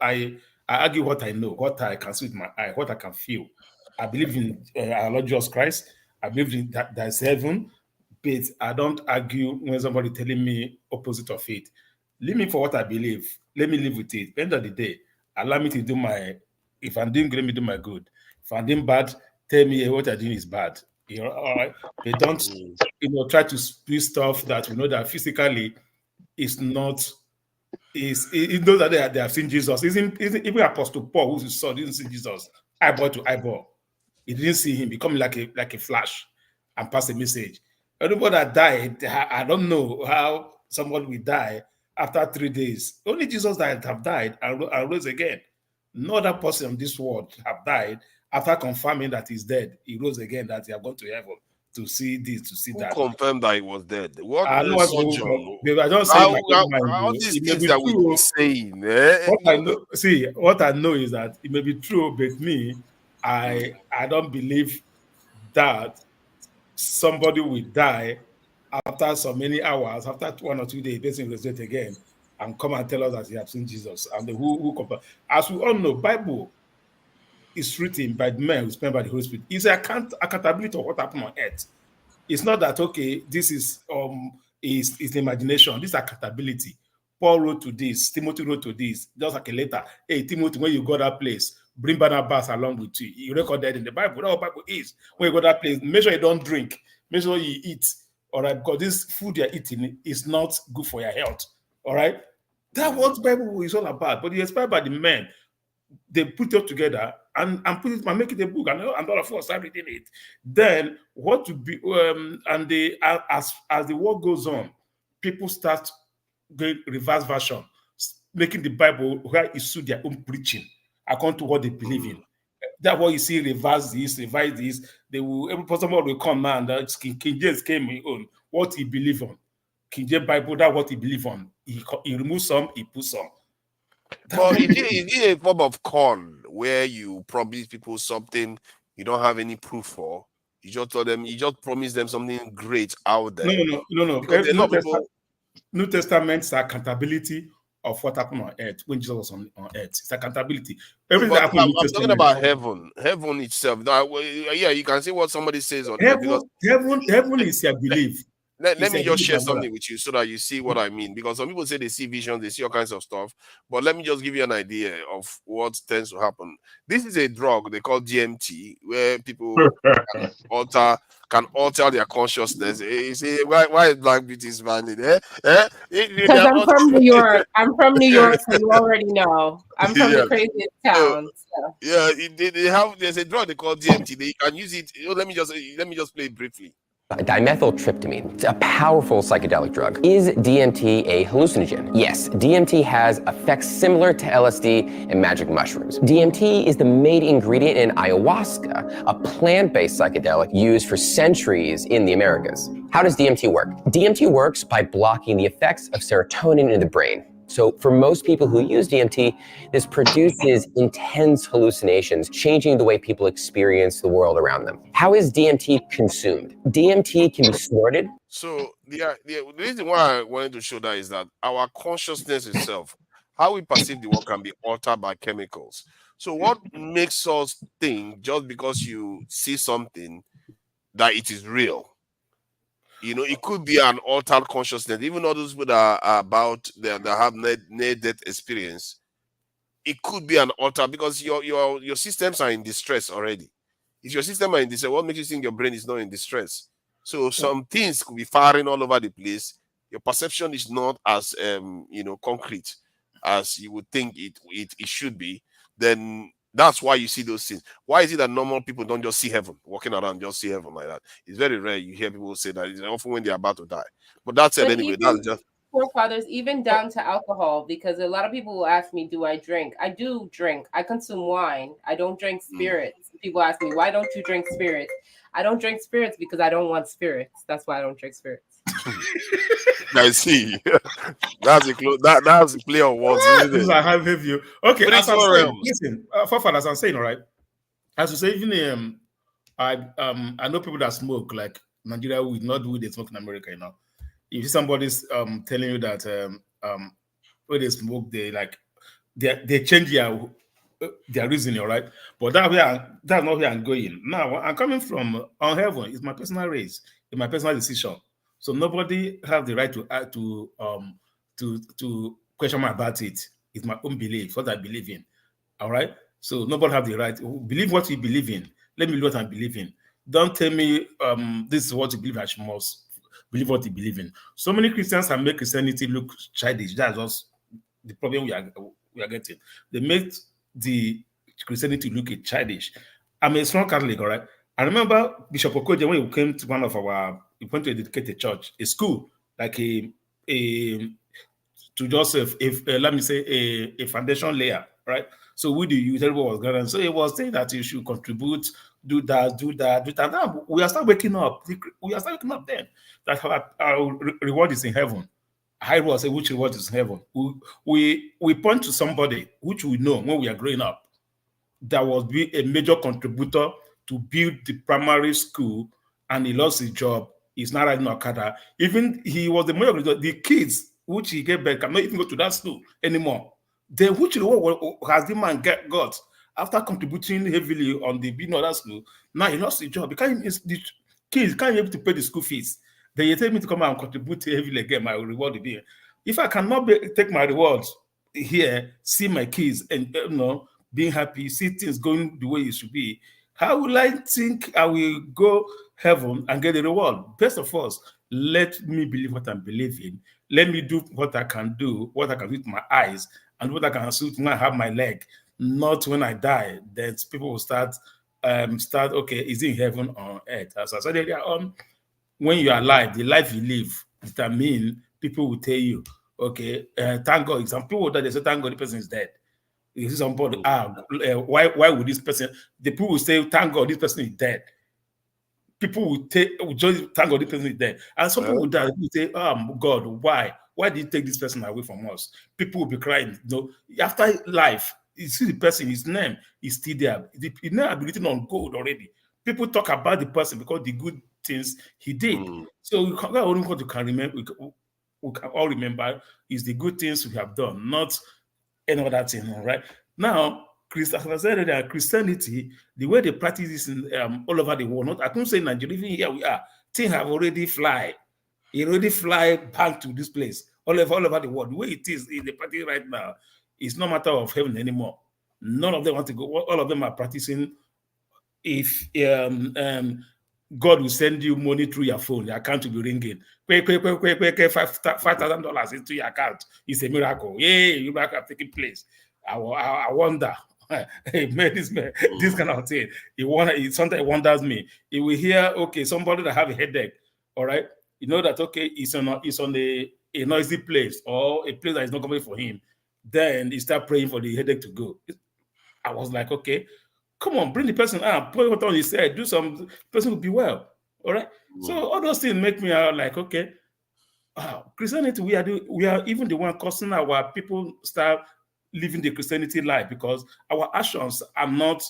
I argue what I know, what I can see with my eye, what I can feel. I believe in our Lord Jesus Christ. I believe in that there's heaven, but I don't argue when somebody telling me opposite of it. Leave me for what I believe. Let me live with it. At the end of the day, allow me to do my. If I'm doing good, let me do my good. If I'm doing bad, tell me what I'm doing is bad. All right. They don't, try to do stuff that we know that physically is not. It knows that they have seen Jesus. Even Apostle Paul, who saw, didn't see Jesus eyeball to eyeball. He didn't see him become like a flash and pass a message. Everybody that died, I don't know how someone will die after 3 days. Only Jesus that have died and rose again. No other person in this world have died after confirming that he's dead. He rose again, that he have gone to heaven to see this, to see that. Who confirmed that he was dead? What I don't say all these things that we keep saying. What I know is that it may be true, but me, I don't believe that somebody will die after so many hours, after 1 or 2 days, person will resurrect again and come and tell us that he has seen Jesus. And as we all know, Bible is written by the men who spent by the Holy Spirit. It's accountability of what happened on earth. It's not that, okay, this is imagination. This is accountability. Paul wrote to this, Timothy wrote to this, just like a letter. Hey, Timothy, when you go that place, bring Barnabas along with you. You record that in the Bible. That's what Bible is. When you go that place, make sure you don't drink. Make sure you eat. All right, because this food you're eating is not good for your health. All right, that's what the Bible is all about. But it's inspired by the men. They put it together and put it and make it a book, and all of us are reading it. Then what to be as the world goes on, people start going reverse version, making the Bible where it suit their own preaching according to what they believe in. That's what you see, revise this. They will, every person will come now, and King James came on what he believed on. King James Bible, that's what he believes on. He removes some, he puts some. But is it a form of con where you promise people something you don't have any proof for? You just tell them, you just promise them something great out there. No. Because a lot of people. New Testament's accountability of what happened on earth when Jesus was on earth. It's accountability. Everything that happened in I'm talking about heaven. Heaven itself. Now, yeah, you can see what somebody says on heaven. Heaven is your belief. Let me just share something with you so that you see what I mean. Because some people say they see visions, they see all kinds of stuff. But let me just give you an idea of what tends to happen. This is a drug they call DMT, where people can alter their consciousness. You see, why is Black Beauty smiling? Because I'm from New York. I'm from New York, so you already know. I'm from the craziest town. So. Yeah, there's a drug they call DMT. They can use it. Let me just play it briefly. Dimethyltryptamine. It's a powerful psychedelic drug. Is DMT a hallucinogen? Yes, DMT has effects similar to LSD and magic mushrooms. DMT is the main ingredient in ayahuasca, a plant-based psychedelic used for centuries in the Americas. How does DMT work? DMT works by blocking the effects of serotonin in the brain. So for most people who use DMT, this produces intense hallucinations, changing the way people experience the world around them. How is DMT consumed? DMT can be snorted. So the reason why I wanted to show that is that our consciousness itself, how we perceive the world, can be altered by chemicals. So what makes us think just because you see something that it is real? You know, it could be an altered consciousness. Even all those people that are about that have near-death experience, it could be an altered, because your systems are in distress already. If your system are in distress, what makes you think your brain is not in distress? So some things could be firing all over the place. Your perception is not as concrete as you would think it should be. Then that's why you see those things. Why is it that normal people don't just see heaven, walking around, just see heaven like that? It's very rare you hear people say that. It's often when they're about to die. But that's it anyway. That's just forefathers, even down to alcohol, because a lot of people will ask me, do I drink? I do drink. I consume wine. I don't drink spirits. People ask me, why don't you drink spirits? I don't drink spirits because I don't want spirits. That's why I don't drink spirits. I see. That's a play on words. This is a high view. Okay, as I'm saying, listen, forefathers, I'm saying, all right. As you say, even I know people that smoke, like Nigeria would not do, they smoke in America, you know. If somebody's telling you that when they smoke, they change their reasoning, all right. But that's not where I'm going. Now I'm coming from on heaven. It's my personal race. It's my personal decision. So nobody have the right to question me about it. It's my own belief, what I believe in. All right. So nobody have the right to believe what you believe in. Let me know what I believe in. Don't tell me this is what you believe. I must believe what you believe in. So many Christians have made Christianity look childish. That's just the problem we are getting. They make the Christianity look childish. I'm a strong Catholic, all right. I remember Bishop Okonkwo when he came to he went to a dedicated church, a school, like a let me say a foundation layer, right? So with the youth, everyone was going. So he was saying that you should contribute, do that. Now we are start waking up. We are start waking up then. That our reward is in heaven. I will say which reward is in heaven. We point to somebody which we know when we are growing up that was be a major contributor to build the primary school, and he lost his job. He's not riding Okada. Even he was the major contributor. The kids which he gave back cannot even go to that school anymore. Then which reward has the man got after contributing heavily on the building of that school? Now he lost his job. The kids can't be able to pay the school fees. Then you tell me to come out and contribute heavily again. My reward will be. If I cannot take my rewards here, see my kids and being happy, see things going the way it should be, how will I think I will go heaven and get a reward? Best of all, let me believe what I believe in. Let me do what I can do, what I can do with my eyes, and what I can do when I have my leg. Not when I die. Then people will start, okay, is it in heaven or on earth? As I said earlier on, when you are alive, the life you live, determine, people will tell you, okay, thank God. Some people that they say, thank God, the person is dead. You see somebody, why would this person, the people will say, thank God, this person is dead. people will just thank God this person is there. And some people will say, oh God, why? Why did you take this person away from us? People will be crying. You know, after life, you see the person, his name is still there. His name has been written on gold already. People talk about the person because the good things he did. So we can only what you can remember, we can all remember is the good things we have done, not any other thing, right? Now, as I said earlier, Christianity, the way they practice this in, all over the world, not I couldn't say Nigeria, even here we are, things have already fly. It already fly back to this place, all over the world. The way it is in the party right now, it's no matter of heaven anymore. None of them want to go. All of them are practicing. If God will send you money through your phone, your account will be ringing. $5,000 into your account. It's a miracle. Yay, miracle have taken place. I wonder. Hey, man, this kind of thing. It sometimes wonders me. It will hear, okay, somebody that have a headache, all right, you know that, okay, it's on a noisy place or a place that is not coming for him. Then he start praying for the headache to go. I was like, okay, come on, bring the person out, put what on his head, do some, person will be well. All right. So all those things make me like, okay, Christianity, we are even the one causing our people start living the Christianity life because our actions are not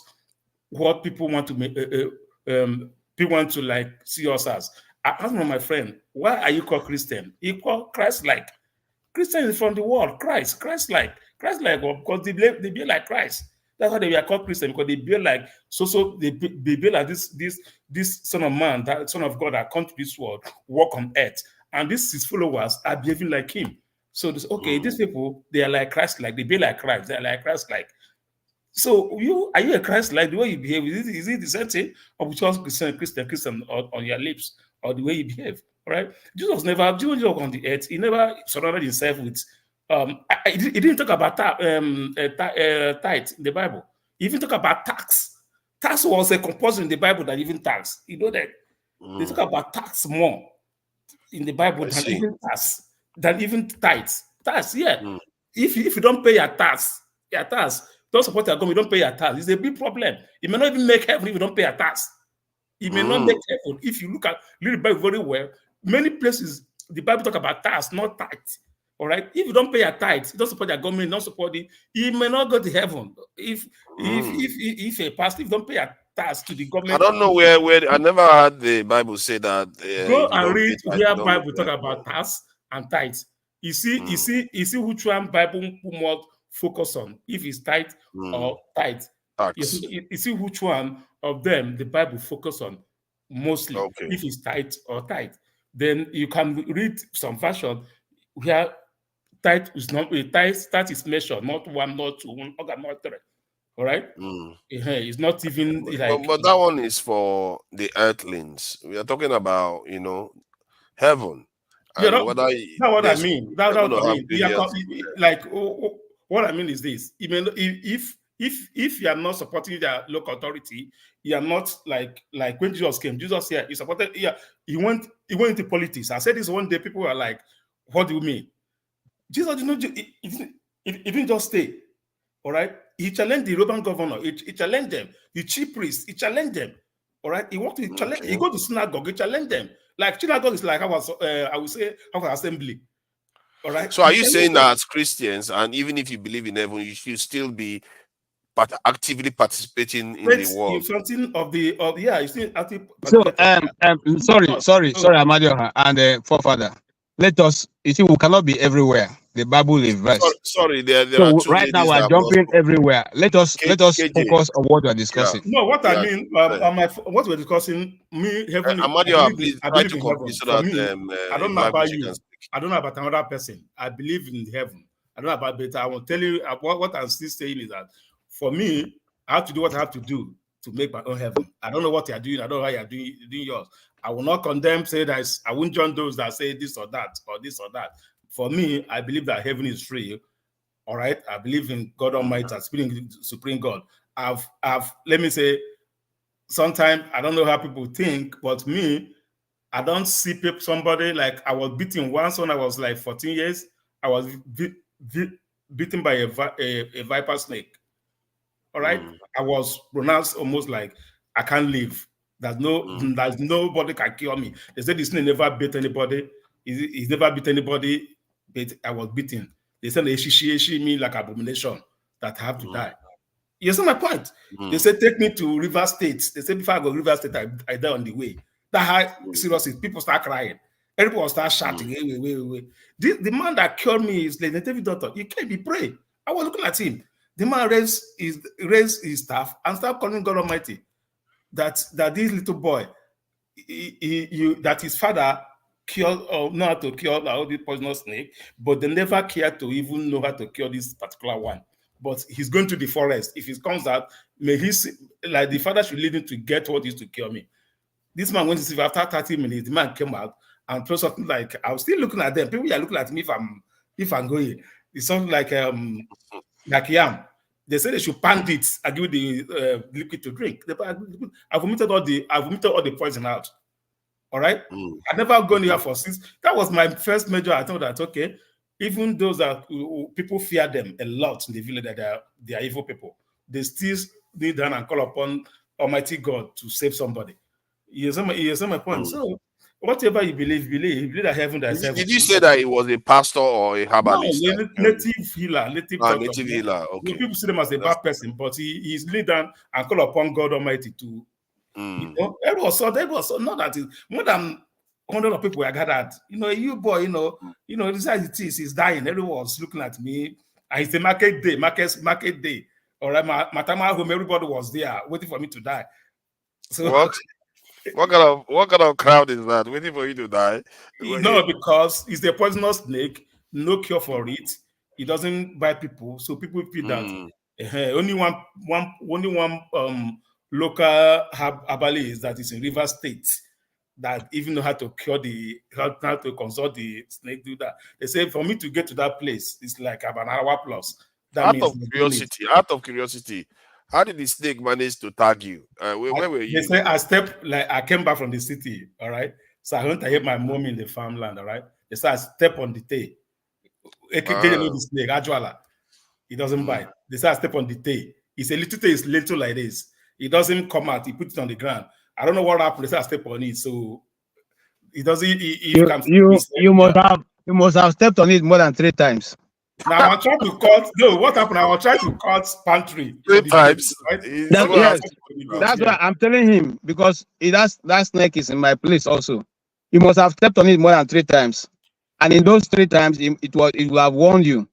what people want to make. People want to like see us as. I asked one of my friend, why are you called Christian? He called Christ-like. Christian is from the word Christ, Christ-like, because they be like Christ. That's why they were called Christian, because they be like they be like this son of man, that son of God that come to this world, walk on earth, and his followers are behaving like him. So this, okay, these people, they are like Christ-like, they be like Christ, they are like Christ-like. So are you a Christ-like? The way you behave, is it the same thing, or just Christian on your lips, or the way you behave? All right. Jesus walked on the earth. He never surrounded himself with. He didn't talk about tithe in the Bible. He even talk about tax. Tax was a compulsion in the Bible than even tax. You know that they talk about tax more in the Bible than even tithes. Tax, yeah. If you don't pay your tax, don't support your government, don't pay your tax. It's a big problem. It may not even make heaven if you don't pay your tax. It may not make heaven. If you read the Bible very well, many places the Bible talk about tax, not tithe. All right. If you don't pay your tithe, you don't support your government, don't support it, you may not go to heaven. If a pastor, if you don't pay your tax to the government, I don't know where I never heard the Bible say that. Go and read where Bible talk about tax and tithe. You see which one Bible put more focus on, if it's tithe or tithe. You see which one of them the Bible focus on mostly, if it's tithe or tithe. Then you can read some version where tithe is not tithe is measured, not one, not two, not three. All right. It's not even like. But that one is for the earthlings. We are talking about, heaven. Yeah, that's what I mean. That's what I mean. Like, what I mean is this: if you are not supporting the local authority, you are not like when Jesus came. Jesus here, he supported. Yeah, he went into politics. I said this one day. People were like, "What do you mean?" Jesus didn't just stay. All right, he challenged the Roman governor. He challenged them. The chief priest. He challenged them. All right, he wanted to challenge. He go to synagogue. He challenged them. Like synagogue is like I would say our assembly. All right. So are you saying that as Christians, and even if you believe in heaven, you should still be actively participating in the world? In something of the you still active. So sorry, Amadio and forefather. Let us. You see, we cannot be everywhere. The Bible is verse. Sorry, there so are two right now we're jumping everywhere. Let us focus on what we're discussing. No, what I mean, what we're discussing, Amadio, please try to complete so that I don't know about you. I don't know about another person. I believe in heaven. I don't know about better. I will tell you what I'm still saying is that for me, I have to do what I have to do to make my own heaven. I don't know what you're doing. I don't know how you're doing yours. I will not condemn, say that I won't join those that say this or that or this or that. For me, I believe that heaven is free. All right. I believe in God Almighty, Supreme God. Let me say, sometimes I don't know how people think, but me, I don't see somebody like I was beaten once when I was like 14 years. I was beaten by a viper snake. All right. I was pronounced almost like I can't live. There's nobody can cure me. They said this never beat anybody. He's never beat anybody, but I was beaten. They said she me like abomination that I have to die. You see my point? They said take me to River State. They said before I go to River State, I die on the way. That how seriously people start crying. Everyone start shouting. Wait. The man that killed me is the native doctor. You can't be pray. I was looking at him. The man raised his staff and started calling God Almighty. That this little boy, that his father killed or know how to cure all the poisonous snake, but they never cared to even know how to cure this particular one. But he's going to the forest. If he comes out, may he see, like the father should lead him to get what is to cure me. This man went to see after 30 minutes. The man came out and told something like, I was still looking at them. People are looking at me if I'm going. It's something like yam. They said they should pound it and give the liquid to drink. I vomited all the poison out. All right. I never gone here for 6. That was my first major. I thought that okay, even those that people fear them a lot in the village, that they are evil people, they still kneel down and call upon Almighty God to save somebody. You see my point. So whatever you believe that heaven that Did you say that he was a pastor or a herbalist? No, native healer, native doctor. Native healer. Okay. People see them as a bad person, but he's kneel down and call upon God Almighty to. You know, it was so not that more than 100 of people were gathered. You know, you boy, this as it is, he's dying. Everyone was looking at me. And it's a market day. All right, my time at home, everybody was there waiting for me to die. So what kind of crowd is that waiting for you to die? No, because it's a poisonous snake, no cure for it. It doesn't bite people, so people feel that only one local herbalist that is in River State that even know how to cure how to consult the snake, do that. They say for me to get to that place, it's like about an hour plus. Out of curiosity, how did the snake manage to tag you? Where were you? They say I came back from the city, all right? So I went to help my mom in the farmland, all right? They say I step on the tail. They know the snake, actually. It doesn't bite. They say I step on the tail. It's a little tail, it's little like this. It doesn't come out. He puts it on the ground. I don't know what happened. They say I step on it, so it doesn't. You must have stepped on it more than 3 times. Now I'm trying to cut. No, what happened? I was trying to cut pantry 3 times. Right? That's why I'm telling him, because that snake is in my place also. You must have stepped on it more than 3 times, and in those 3 times, it will have warned you.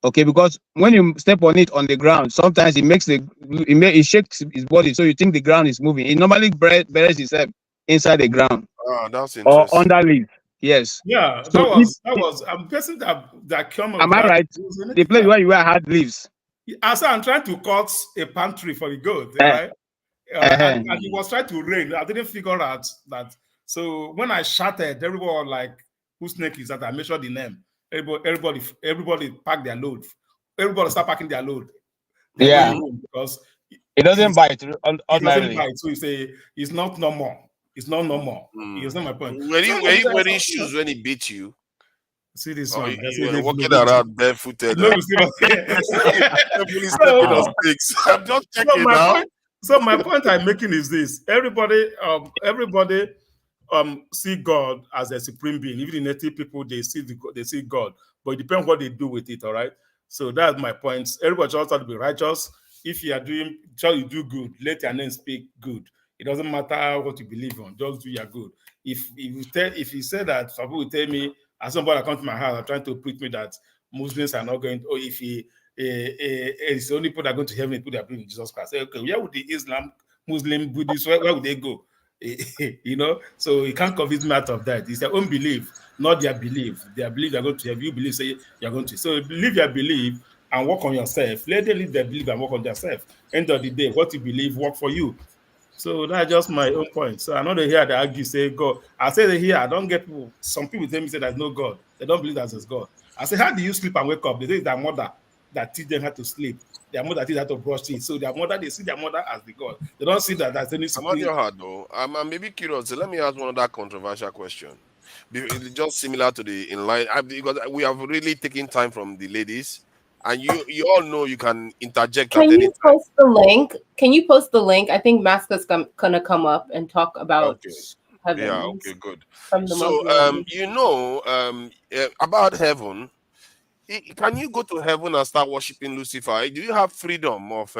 Okay, because when you step on it on the ground, sometimes it shakes his body, so you think the ground is moving. It normally buries itself inside the ground. Oh, that's interesting. Or under leaves. Yes. Yeah, so that was. I'm guessing that came. Am I right? The place where you were had leaves. I said I'm trying to cut a pantry for the goat, right? And it was trying to rain. I didn't figure out that. So when I shouted, everyone was like, "Whose snake is that?" I mentioned the name. Everybody pack their load. Everybody start packing their load. Because it doesn't bite. It doesn't bite. So it's not normal. It's not normal. It's not my point. Were you wearing shoes when he beat you? See this one. You were walking around barefooted. No, see I'm just checking now. So my point I'm making is this: everybody see God as a supreme being. Even the native people, they see God, but it depends what they do with it. All right. So that's my point. Everybody just have to be righteous. If you are doing, you do good. Let your name speak good. It doesn't matter what you believe on. Just do your good. If you say that, some people will tell me, as somebody that comes to my house, are trying to preach me that Muslims are not going to, or if it's the only people that are going to heaven, put their belief in Jesus Christ. Say, okay, where would the Islam, Muslim, Buddhist, where would they go? So you can't convince me out of that. It's their own belief, not their belief. Their belief they're going to have. You believe, say you're going to. So believe your belief and work on yourself. Let them live their belief and work on themselves. End of the day, what you believe work for you. So that's just my own point. So I know they hear that argue, say God. I say they hear, I don't get people. Some people tell me say there's no God. They don't believe there's God. I say, how do you sleep and wake up? They say it's their mother that teach them how to sleep. Their mother teach them how to brush teeth. So their mother, they see their mother as the God. They don't see that there's any. I'm on your heart though. I'm maybe curious. So let me ask one other controversial question. It's just similar to the inline, because we have really taken time from the ladies. and you all know you can interject Can at any you time. post the link? Can you post the link? I think Maska's gonna come up and talk about Okay. heaven. Yeah. Okay. Good. From the So Muslim. you know about heaven. Can you go to heaven and start worshiping Lucifer? Do you have freedom of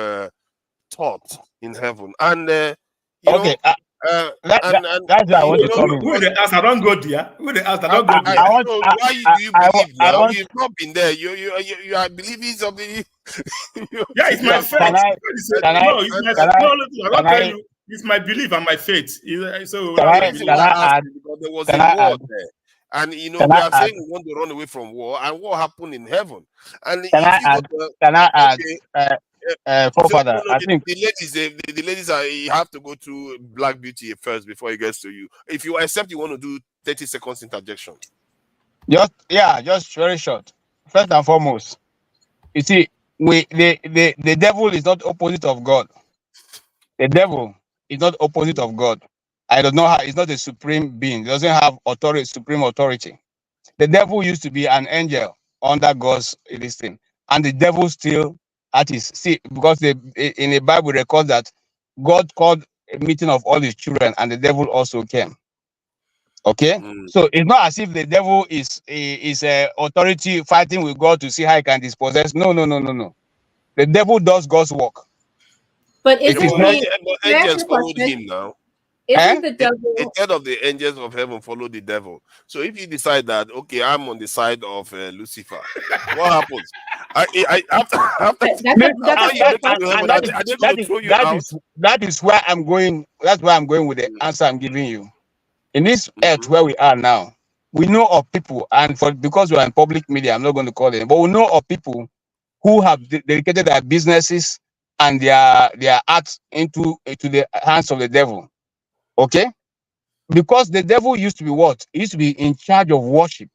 thought in heaven? And you Okay, know, and that's where I want you to know, come in. Who they ask? I don't go there. Who they ask? I don't go I there. want, so I, why I, do you I, believe I now? want, You've not been there. You are believing something. Yeah, it's my faith. can I, No, it's my can no. I, I don't can tell I, you. It's my belief and my faith. So can that's The my I, reason belief. can why I I asked add, is because there was can a I war add, there. And you know, can we I are add, saying we want to run away from war, and what happened in heaven. And can if I you go add, to can I add, okay, so forefather, no, I think, the ladies are you have to go to Black Beauty first before it gets to you. If you accept, you want to do 30 seconds interjection. just very short. First and foremost, you see, the devil is not opposite of God. The devil is not opposite of God. I don't know how, it's not a supreme being. It doesn't have authority, supreme authority. The devil used to be an angel under God's this thing, and the devil still at his see, because in the Bible records that God called a meeting of all his children, and the devil also came. Okay, so it's not as if the devil is a authority fighting with God to see how he can dispossess. No. The devil does God's work. But It isn't is not. he? But Can I ask angels you a followed question? him now. Isn't the A devil? third of the angels of heaven follow the devil. So if you decide that okay, I'm on the side of Lucifer, what happens? After you make it to heaven, are they going to throw you out? That is where I'm going. That's where I'm going with the answer I'm giving you. In this earth where we are now, we know of people, and because we are in public media, I'm not going to call them, but we know of people who have dedicated their businesses and their arts into the hands of the devil. Okay, because the devil used to be what? He used to be in charge of worship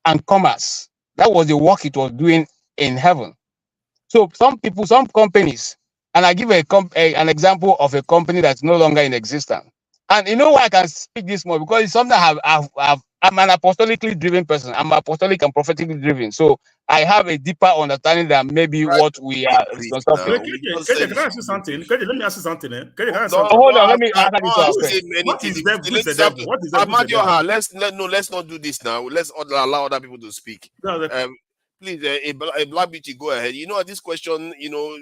and commerce. That was the work it was doing in heaven. So some people, some companies, and I give an example of a company that's no longer in existence. And you know why I can speak this more? Because it's something I'm an apostolically driven person. I'm apostolic and prophetically driven. So I have a deeper understanding than maybe what we are. KJ, can I ask you something? KJ, let me ask you something. KJ, can I ask you No, something? Hold on, let me answer this one say first. many What things. is If devil? the Who's the ladies have devil? What is devil? Who's the devil? let's not do this now. Let's allow other people to speak. Please, a Black Beauty, go ahead. You know, this question, you know,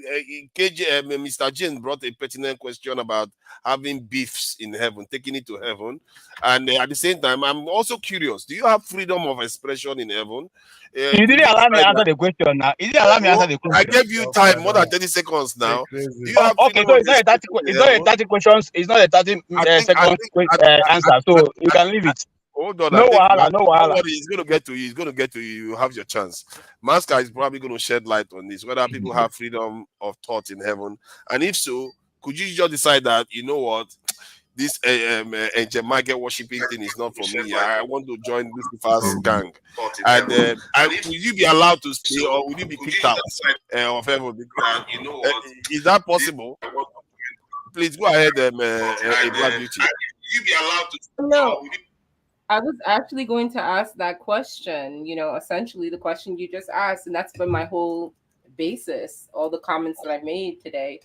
Mr. Jane brought a pertinent question about having beefs in heaven, taking it to heaven. And at the same time, I'm also curious, do you have freedom of expression in heaven? You didn't allow me to answer the question now. You didn't allow me to answer the question. I gave you time, more than 30 seconds now. Do you have okay, so it's not a 30 it's not a 30 questions, it's not a 30 second answer. So you can leave it. Hold on, No wahala, no don't wahala. worry, he's going to get to you. He's going to get to you. You have your chance. Maska is probably going to shed light on this, whether people have freedom of thought in heaven. And if so, could you just decide that, you know what, this angel market worshiping thing is not for me. I want to join Lucifer's gang. And will you be allowed to stay, or will you be kicked out of heaven? Because, you know what, is that possible? Please go ahead, a Black Beauty. You be allowed to? No, I was actually going to ask that question. You know, essentially the question you just asked, and that's been my whole basis. All the comments that I made today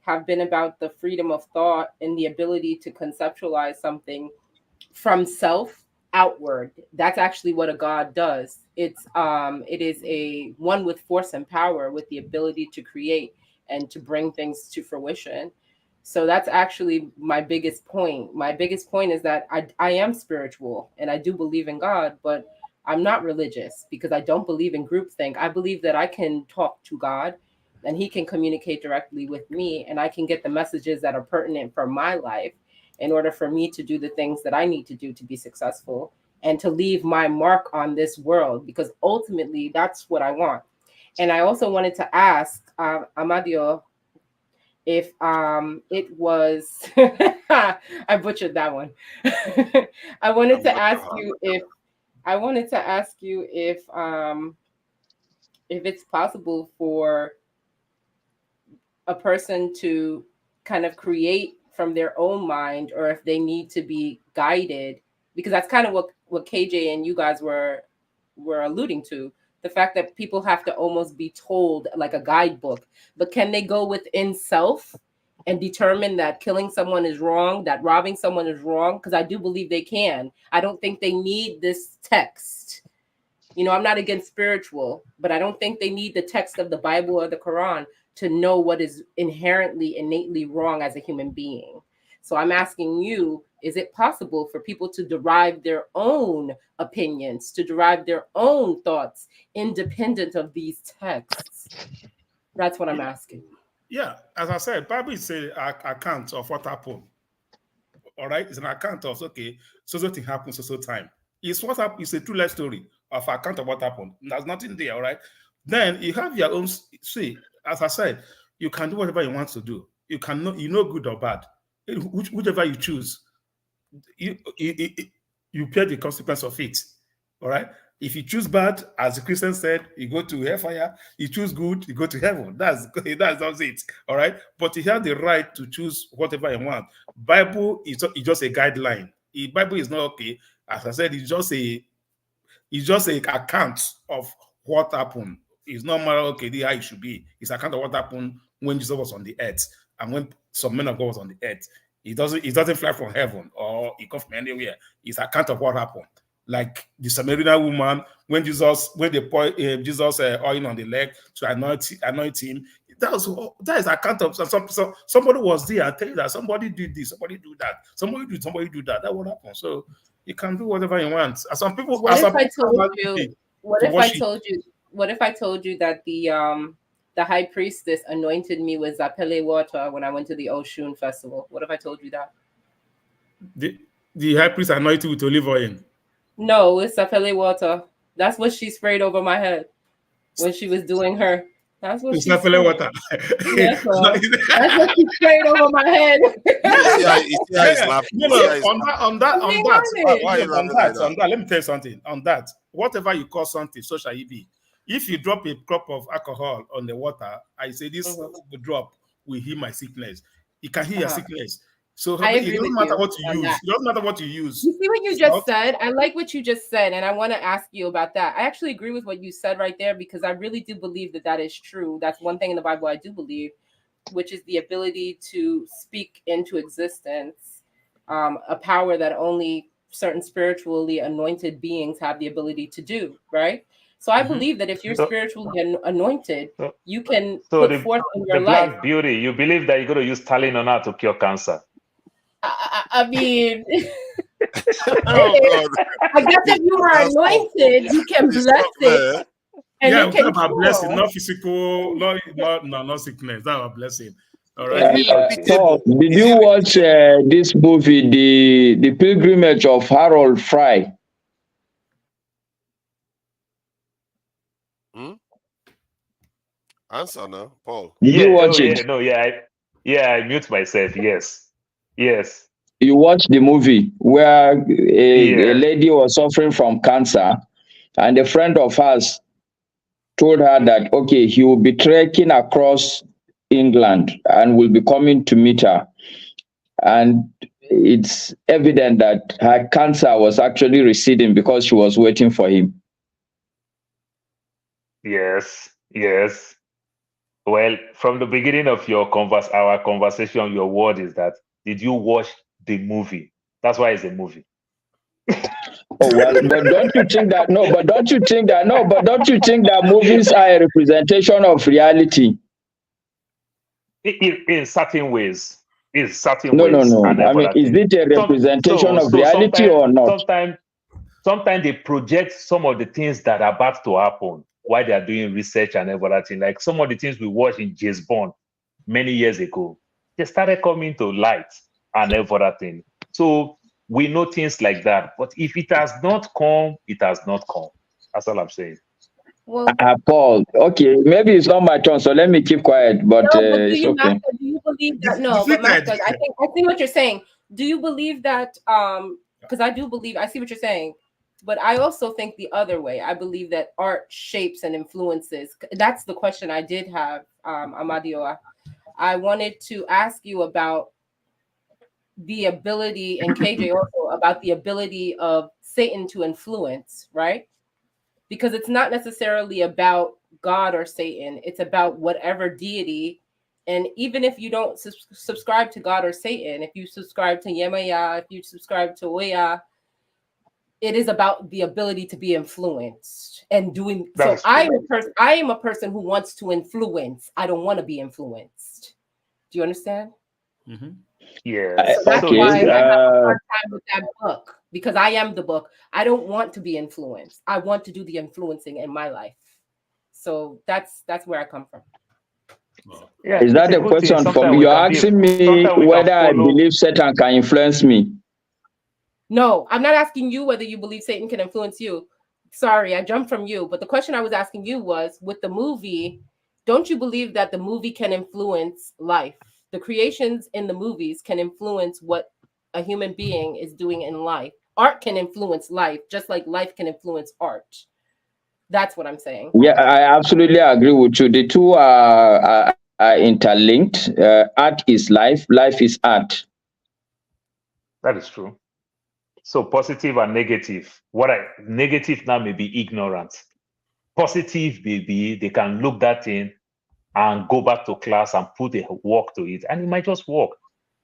have been about the freedom of thought and the ability to conceptualize something from self outward. That's actually what a God does. It is a one with force and power, with the ability to create and to bring things to fruition. So that's actually my biggest point. My biggest point is that I am spiritual and I do believe in God, but I'm not religious because I don't believe in groupthink. I believe that I can talk to God and he can communicate directly with me, and I can get the messages that are pertinent for my life in order for me to do the things that I need to do to be successful and to leave my mark on this world, because ultimately that's what I want. And I also wanted to ask Amadio if it was I butchered that one. I wanted to ask you if it's possible for a person to kind of create from their own mind, or if they need to be guided, because that's kind of what KJ and you guys were alluding to. The fact that people have to almost be told like a guidebook, but can they go within self and determine that killing someone is wrong, that robbing someone is wrong? Because I do believe they can. I don't think they need this text. You know, I'm not against spiritual, but I don't think they need the text of the Bible or the Quran to know what is inherently, innately wrong as a human being. So I'm asking you, is it possible for people to derive their own opinions, to derive their own thoughts independent of these texts? That's what I'm asking. Yeah, as I said, Bible is an account of what happened. All right, it's an account of, okay, so thing happened, so time. It's what happened. It's a true life story of account of what happened. There's nothing there, all right? Then you have your own, see, as I said, you can do whatever you want to do. You can know, good or bad. Whichever you choose, you bear the consequence of it, all right? If you choose bad, as the Christian said, you go to hellfire. You choose good, you go to heaven. That's it, all right? But you have the right to choose whatever you want. Bible is just a guideline. The Bible is not okay. As I said, it's just a account of what happened. It's not matter, okay, the how it should be. It's account of what happened when Jesus was on the earth and when some men of God was on the earth. It doesn't fly from heaven or it comes from anywhere. It's account of what happened. Like the Samaritan woman, when they pour Jesus oil on the leg to anoint him, that is account of somebody was there and tell you that somebody did this, somebody do that, somebody do that. That would happen. So you can do whatever you want. Some people. What if I told you that the high priestess anointed me with Zapele water when I went to the Oshun festival? What if I told you that? The high priest anointed with olive oil. No, it's Zapele water. That's what she sprayed over my head when she was doing her. That's what she sprayed. Water. Yes, that's what she sprayed over my head. On that, let me tell you something. On that, whatever you call something, so shall it be. If you drop a cup of alcohol on the water, I say this drop will heal my sickness. It can heal your sickness. So it doesn't matter what you use. It doesn't matter what you use. You see what you just said? I like what you just said, and I want to ask you about that. I actually agree with what you said right there because I really do believe that is true. That's one thing in the Bible I do believe, which is the ability to speak into existence, a power that only certain spiritually anointed beings have the ability to do, right? So I believe that if you're spiritually anointed, you can put forth in your life. Black beauty, you believe that you're going to use Tylenol to cure cancer? I mean, I guess if you are anointed, you can bless it. And yeah, you can about blessing, not physical, not sickness. That's a blessing. All right. Did you watch this movie, the Pilgrimage of Harold Fry? Answer now, Paul. Did you watch it? I mute myself. Yes. You watched the movie where a lady was suffering from cancer, and a friend of hers told her that, okay, he will be trekking across England and will be coming to meet her. And it's evident that her cancer was actually receding because she was waiting for him. Yes. Well, from the beginning of our conversation, your word is that, did you watch the movie? That's why it's a movie. Oh well, but don't you think that movies are a representation of reality? In certain ways. No. I mean, is it a representation of reality or not? Sometimes they project some of the things that are about to happen while they are doing research and everything. Like some of the things we watched in James Bond many years ago, they started coming to light and everything. So we know things like that. But if it has not come, it has not come. That's all I'm saying. Well, Paul, okay, maybe it's not my turn, so let me keep quiet. But it's okay. Master, do you believe that? No, but Master, I see what you're saying. Do you believe that? Because I do believe, I see what you're saying. But I also think the other way. I believe that art shapes and influences. That's the question I did have, Amadio. I wanted to ask you about the ability, and KJ also, about the ability of Satan to influence, right? because it's not necessarily about God or Satan. It's about whatever deity. And even if you don't subscribe to God or Satan, if you subscribe to Yemaya, if you subscribe to Oya, it is about the ability to be influenced and doing. So I am a person who wants to influence. I don't want to be influenced. Do you understand? Mm-hmm. Yeah. So that's why I have a hard time with that book, because I am the book. I don't want to be influenced. I want to do the influencing in my life. So that's where I come from. Yeah, is that a question for me? You're asking me whether I believe Satan can influence me. No, I'm not asking you whether you believe Satan can influence you. Sorry, I jumped from you. But the question I was asking you was, with the movie, don't you believe that the movie can influence life? The creations in the movies can influence what a human being is doing in life. Art can influence life, just like life can influence art. That's what I'm saying. Yeah, I absolutely agree with you. The two are interlinked. Art is life. Life is art. That is true. So positive and negative. Negative now may be ignorant. Positive may be they can look that in and go back to class and put a work to it, and it might just work.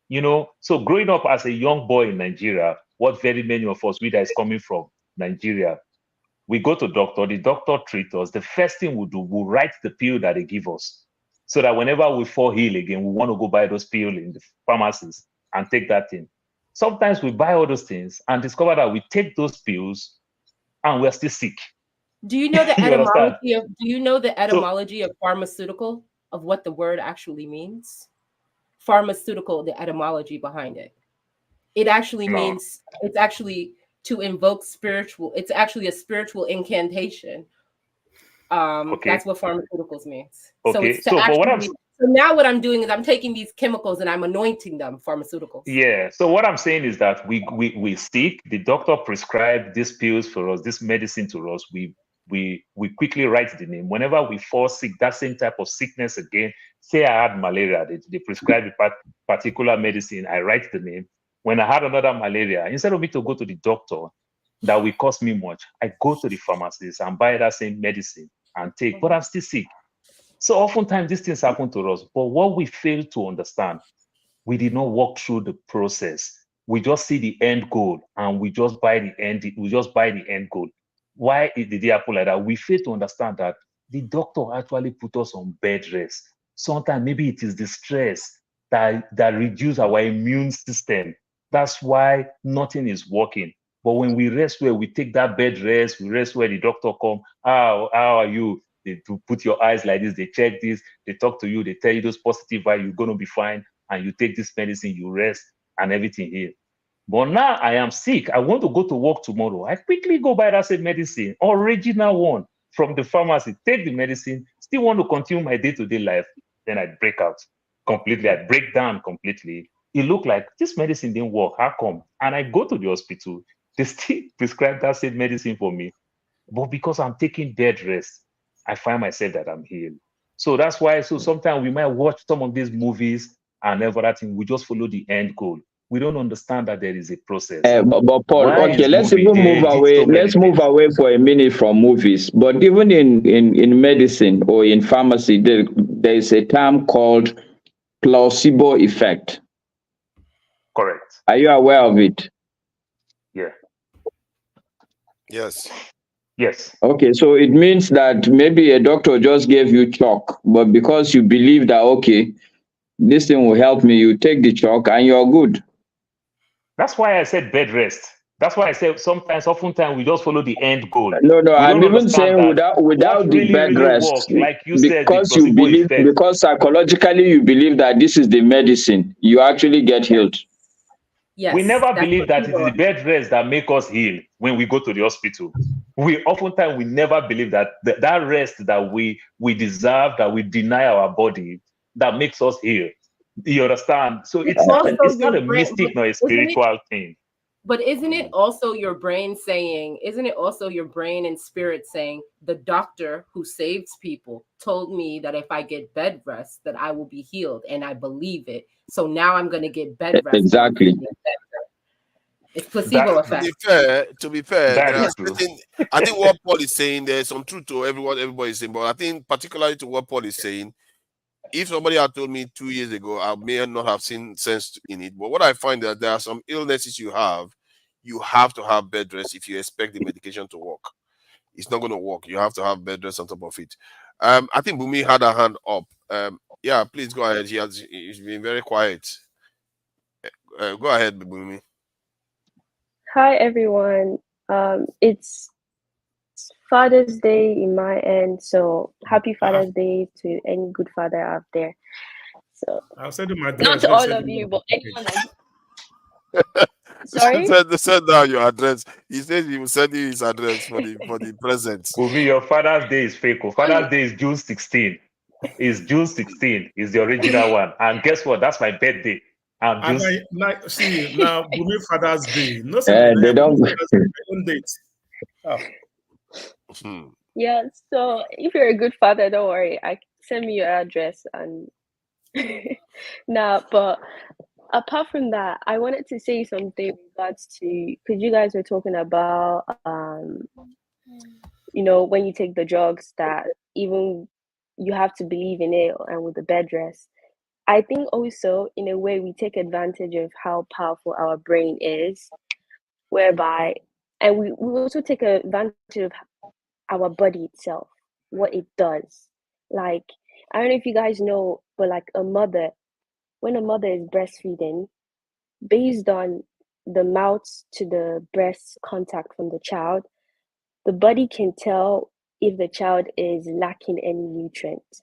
You know, so growing up as a young boy in Nigeria, what very many of us, we that is coming from Nigeria, we go to doctor, the doctor treats us. The first thing we do, we write the pill that they give us, so that whenever we fall ill again, we want to go buy those pills in the pharmacies and take that thing. Sometimes we buy all those things and discover that we take those pills and we're still sick. Do you know the etymology of of pharmaceutical, of what the word actually means? Pharmaceutical, the etymology behind it. It actually means, it's actually to invoke spiritual, it's actually a spiritual incantation. That's what pharmaceuticals means. Okay. So now what I'm doing is I'm taking these chemicals and I'm anointing them pharmaceuticals. Yeah. So what I'm saying is that we sick, the doctor prescribed these pills for us, this medicine to us. We quickly write the name. Whenever we fall sick, that same type of sickness again, say I had malaria, they prescribe a particular medicine, I write the name. When I had another malaria, instead of me to go to the doctor, that will cost me much, I go to the pharmacist and buy that same medicine and take, but I'm still sick. So oftentimes these things happen to us, but what we fail to understand, we did not walk through the process. We just see the end goal and we just buy the end goal. Why did it happen like that? We fail to understand that the doctor actually put us on bed rest. Sometimes maybe it is the stress that reduces our immune system. That's why nothing is working. But when we rest where we take that bed rest, we rest where the doctor come, how are you? They put your eyes like this, they check this, they talk to you, they tell you those positive vibes, you're going to be fine, and you take this medicine, you rest, and everything here. But now I am sick. I want to go to work tomorrow. I quickly go buy that same medicine, original one from the pharmacy, take the medicine, still want to continue my day-to-day life. Then I break out completely. I break down completely. It looked like this medicine didn't work. How come? And I go to the hospital. They still prescribe that same medicine for me. But because I'm taking bed rest, I find myself that I'm healed. So that's why, so sometimes we might watch some of these movies and everything, we just follow the end goal. We don't understand that there is a process. But Paul, okay, let's even move away. Let's move away for a minute from movies. But even in medicine or in pharmacy, there is a term called placebo effect. Correct. Are you aware of it? Yeah. Yes. Yes. Okay, so it means that maybe a doctor just gave you chalk, but because you believe that, okay, this thing will help me, you take the chalk and you're good. That's why I said bed rest. That's why I said oftentimes we just follow the end goal. No, I'm even saying without the really, bed rest, work, like you because said, you believe, because psychologically you believe that this is the medicine, you actually get healed. Yes, we never believe that it is the bed rest that make us heal when we go to the hospital. We oftentimes we never believe that that rest that we deserve, that we deny our body, that makes us heal. You understand? So it's not a mystic nor a spiritual thing. But isn't it also your brain saying, isn't it also your brain and spirit saying, the doctor who saves people told me that if I get bed rest, that I will be healed, and I believe it. So now I'm going to get bed rest. Exactly. It's placebo effect. To be fair, That there are is true. certain, I think what Paul is saying, there's some truth to everybody is saying, but I think particularly to what Paul is saying, if somebody had told me 2 years ago, I may not have seen sense in it. But what I find that there are some illnesses you have to have bed rest if you expect the medication to work. It's not going to work. You have to have bed rest on top of it. I think Bumi had her hand up. Yeah, please go ahead. He's been very quiet. Go ahead, Bumi. Hi everyone. It's Father's Day in my end, so happy Father's Day to any good father out there. So I'll send you my address. not to all of you, but anyone that... Sorry? Send down your address. He says he will send you his address for the present. Bumi, your Father's Day is fake. Father's Day is June 16. Is June 16 is the original one. And guess what? That's my birthday. See, now Bumi Father's Day. No, they don't. Date. Oh. Yeah, so if you're a good father, don't worry. Send me your address and but apart from that, I wanted to say something in regards to, because you guys were talking about when you take the drugs that even you have to believe in it and with the bed rest. I think also in a way we take advantage of how powerful our brain is, whereby, and we also take advantage of our body itself, what it does. Like, I don't know if you guys know, but like when a mother is breastfeeding, based on the mouth to the breast contact from the child, the body can tell if the child is lacking any nutrients,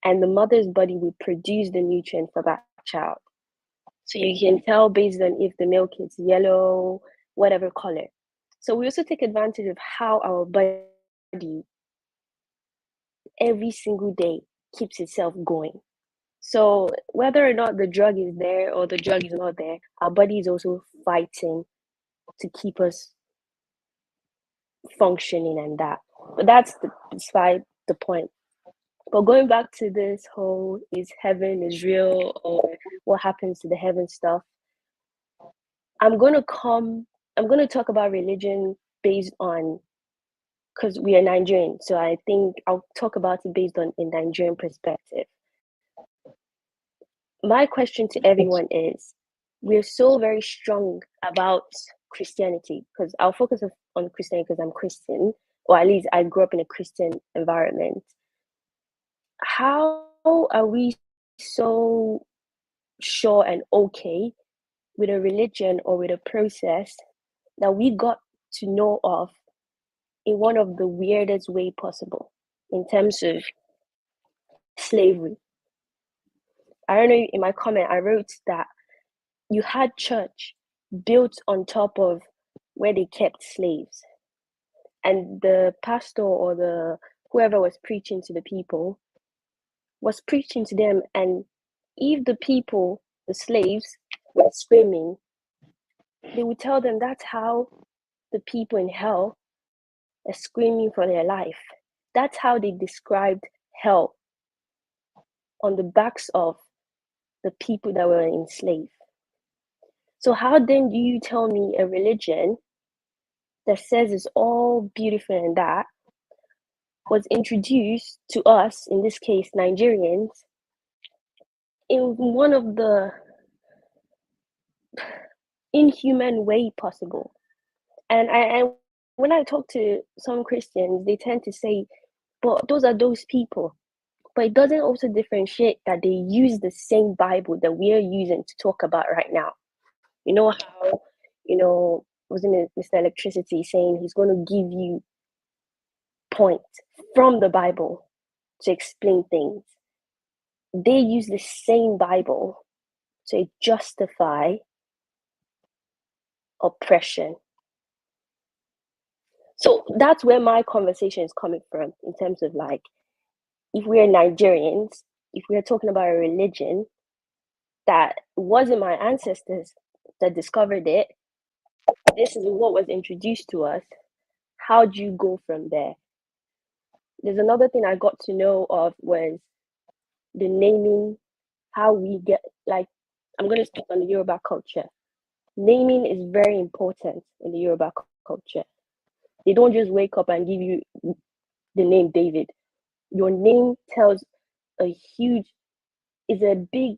and the mother's body will produce the nutrient for that child. So you can tell based on if the milk is yellow, whatever color. So we also take advantage of how our body every single day keeps itself going. So whether or not the drug is there or the drug is not there, our body is also fighting to keep us functioning and that. But that's beside the point. But going back to this whole is heaven is real or what happens to the heaven stuff, I'm going to talk about religion based on, because we are Nigerian, so I think I'll talk about it based on a Nigerian perspective. My question to everyone is, we're so very strong about Christianity, because I'll focus on Christianity because I'm Christian, or at least I grew up in a Christian environment. How are we so sure and okay with a religion or with a process that we got to know of in one of the weirdest way possible in terms of slavery? I don't know, in my comment, I wrote that you had church built on top of where they kept slaves. And the pastor or whoever was preaching to the people was preaching to them. And if the people, the slaves, were screaming, they would tell them that's how the people in hell are screaming for their life. That's how they described hell, on the backs of the people that were enslaved. So how then do you tell me a religion that says it's all beautiful and that was introduced to us, in this case Nigerians, in one of the inhuman way possible? And when I talk to some Christians, they tend to say, but those are those people. But it doesn't also differentiate that they use the same Bible that we are using to talk about right now. You know how, wasn't it Mr. Electricity saying he's going to give you points from the Bible to explain things? They use the same Bible to justify oppression. So that's where my conversation is coming from, in terms of like, if we're Nigerians, if we're talking about a religion that wasn't my ancestors that discovered it, this is what was introduced to us, how do you go from there? There's another thing I got to know of was the naming, how we get, like, I'm going to speak on the Yoruba culture. naming is very important in the Yoruba culture. They don't just wake up and give you the name David. Your name tells is a big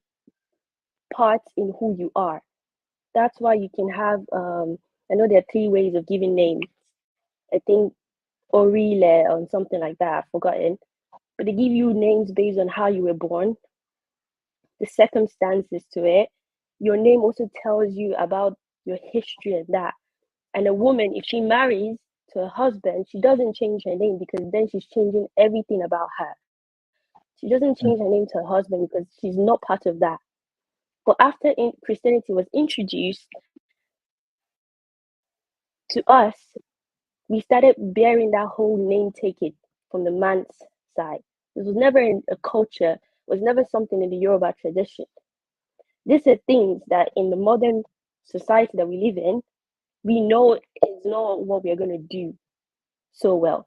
part in who you are. That's why you can have, I know there are 3 ways of giving names. I think Orile or something like that, I've forgotten. But they give you names based on how you were born, the circumstances to it. Your name also tells you about your history and that. And a woman, if she marries to a husband, she doesn't change her name because then she's changing everything about her. She doesn't change her name to her husband because she's not part of that. But after Christianity was introduced to us, we started bearing that whole name taken from the man's side. This was never in a culture, it was never something in the Yoruba tradition. These are things that in the modern society that we live in, we know is not what we're going to do so well.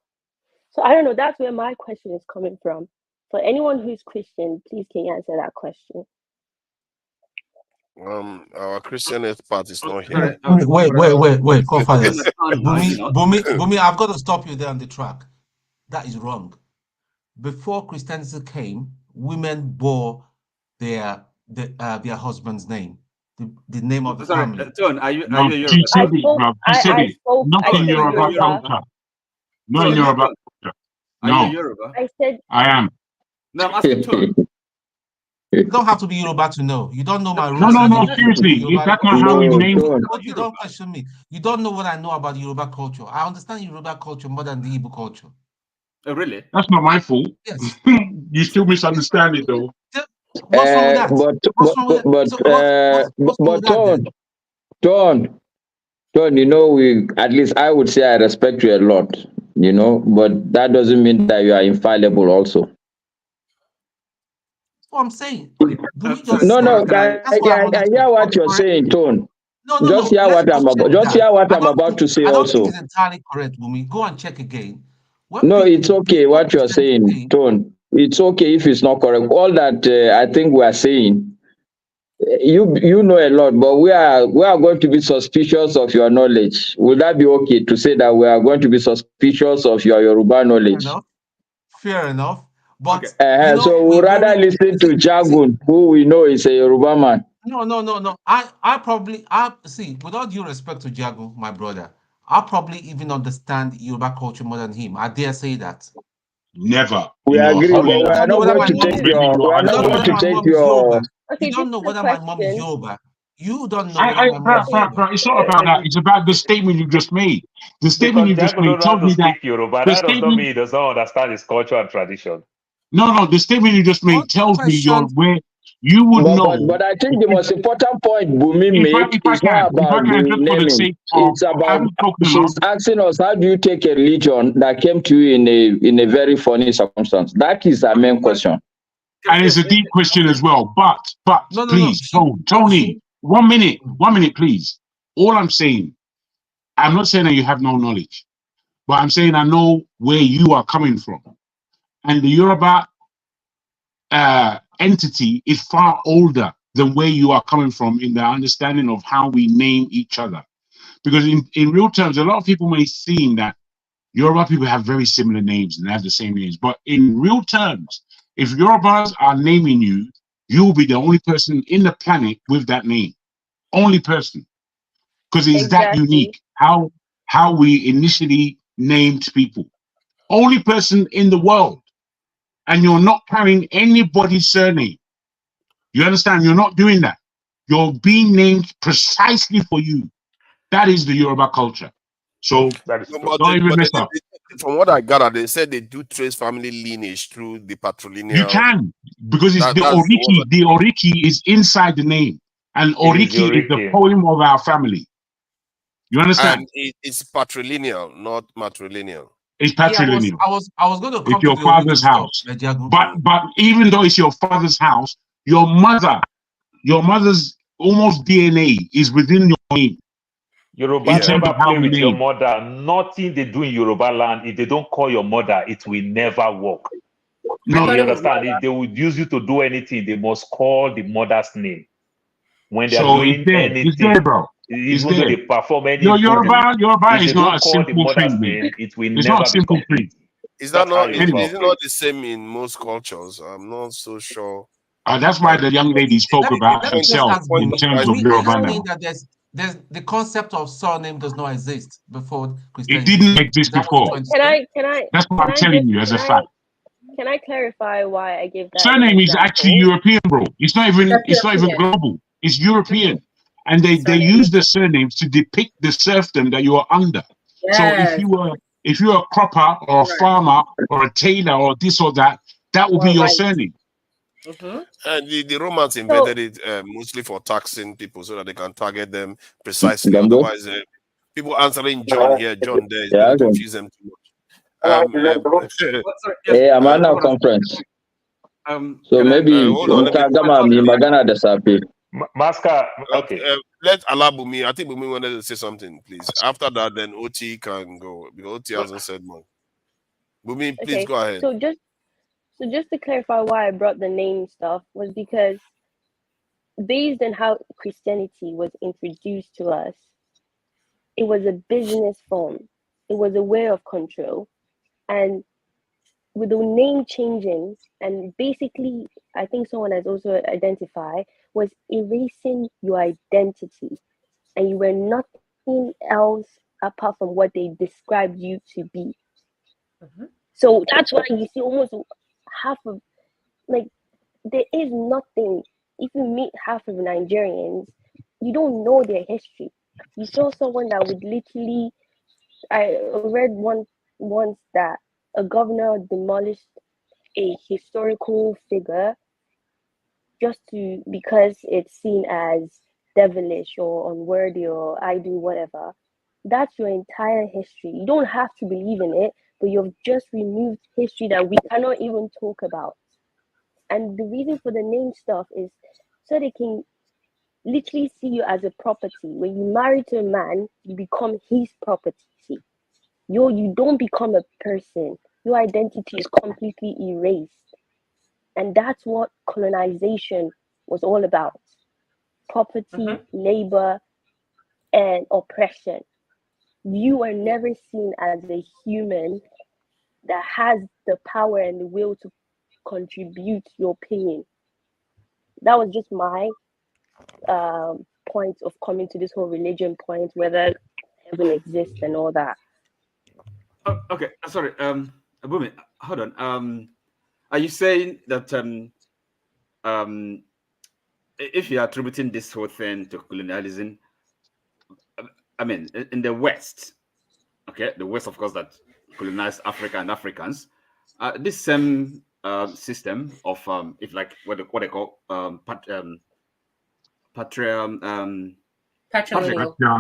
So I don't know, that's where my question is coming from. For anyone who's Christian, please can you answer that question? Our Christian part is not here. Wait, co-fathers. Bumi, I've got to stop you there on the track. That is wrong. Before Christianity came, women bore their husband's name, the name of the family. John, are you Yoruba? She said it. Not in Yoruba culture. Not in Yoruba culture. No. Are you Yoruba? I am. No, I'm asking John. You don't have to be Yoruba to know. You don't know my roots. No, seriously. That's not how we name it. You don't question me. You don't know what I know about Yoruba culture. I understand Yoruba culture more than the Igbo culture. Oh, really? That's not my fault. Yes. You still misunderstand it, though. What's wrong with that? But Don, you know, at least I would say I respect you a lot, you know, but that doesn't mean that you are infallible also. That's what I'm saying. I hear what you're saying, Tone. Just hear what I'm about to say also. I don't think it's entirely correct, Bumi. Go and check again. No, it's okay what you're saying, Tone. It's okay if it's not correct. All that I think we are saying, you know a lot, but we are going to be suspicious of your knowledge. Would that be okay to say that we are going to be suspicious of your Yoruba knowledge? Fair enough. But so we'd rather listen to Jagun, who we know is a Yoruba man. No. I see, with all due respect to Jagun, my brother, I probably even understand Yoruba culture more than him. I dare say that. Never. We agree, but we are not going to take your. You don't know whether my mom is Yoruba. You don't know. It's not about that. It's about the statement you just made. The statement you just made tells me that Yoruba. That does not mean he does not understand his culture and tradition. No. The statement you just made tells me where you would know. But I think the most important point Bumi made is not about naming. It's about she's asking us, how do you take a religion that came to you in a very funny circumstance? That is our main question. And it's a deep question as well. But please, Tony, 1 minute, please. All I'm saying, I'm not saying that you have no knowledge, but I'm saying I know where you are coming from. And the Yoruba entity is far older than where you are coming from in the understanding of how we name each other. Because in real terms, a lot of people may seem that Yoruba people have very similar names and they have the same names. But in real terms, if Yorubas are naming you, you'll be the only person in the planet with that name. Only person. Because it's that unique, how we initially named people. Only person in the world. And you're not carrying anybody's surname. You understand? You're not doing that. You're being named precisely for you. That is the Yoruba culture. So don't even mess up. From what I gathered, they said they do trace family lineage through the patrilineal. You can, because it's the Oriki is inside the name. And Oriki is the poem of our family. You understand? And it's patrilineal, not matrilineal. It's patrilineal. I was going to come it's your father's house. But even though it's your father's house, your mother's almost DNA is within your name. Yoruba never play with your mother. Nothing they do in Yoruba land, if they don't call your mother, it will never work. No, you understand? If they would use you to do anything, they must call the mother's name. When they're doing anything. It's there, bro. Even though they perform any Yoruba if is they not don't a call the simple mother's thing, name, it will it's never not a be simple complete. thing. Is that That's how not? Yoruba Is it not operates. the same in most cultures? I'm not so sure. That's why the young lady spoke about Let me just herself ask in Bumi. terms of Bumi, are you Yoruba saying now. that there's the concept of surname does not exist before It Christianity? didn't exist before. That's what I'm telling you as a fact. Can I clarify why I give that as an Surname is actually example? European, bro. It's not even global. It's European. And they use the surnames to depict the serfdom that you are under. So if you're a cropper or a farmer or a tailor or this or that, that will be your surname. And the Romans invented it mostly for taxing people so that they can target them precisely. Otherwise, people answering John here, John there, is going to confuse them too much. Hey, I'm on a conference. So maybe Magana disappear. Masca, okay. Let Alabumi. I think Bumi wanted to say something, please. After that, then OT can go because OT hasn't said more. Bumi, please go ahead. So just to clarify why I brought the name stuff was because based on how Christianity was introduced to us, it was a business form. It was a way of control. And with the name changing, and basically, I think someone has also identified, was erasing your identity. And you were nothing else apart from what they described you to be. So that's why you see almost half of, like, there is nothing. If you meet half of Nigerians, you don't know their history. You saw someone that would literally, I read once that a governor demolished a historical figure just because it's seen as devilish or unworthy or I do whatever. That's your entire history. You don't have to believe in it, but you've just removed history that we cannot even talk about. And the reason for the name stuff is so they can literally see you as a property. When you marry to a man, you become his property. You don't become a person. Your identity is completely erased. And that's what colonization was all about. Property, labor, and oppression. You are never seen as a human that has the power and the will to contribute your opinion. That was just my point of coming to this whole religion point, whether heaven exists and all that. Oh, okay, sorry, Abumi, hold on. Are you saying that if you are attributing this whole thing to colonialism, I mean, in the West, okay, the West, of course, that colonized Africa and Africans, this same system of, if like what they call patrilineal.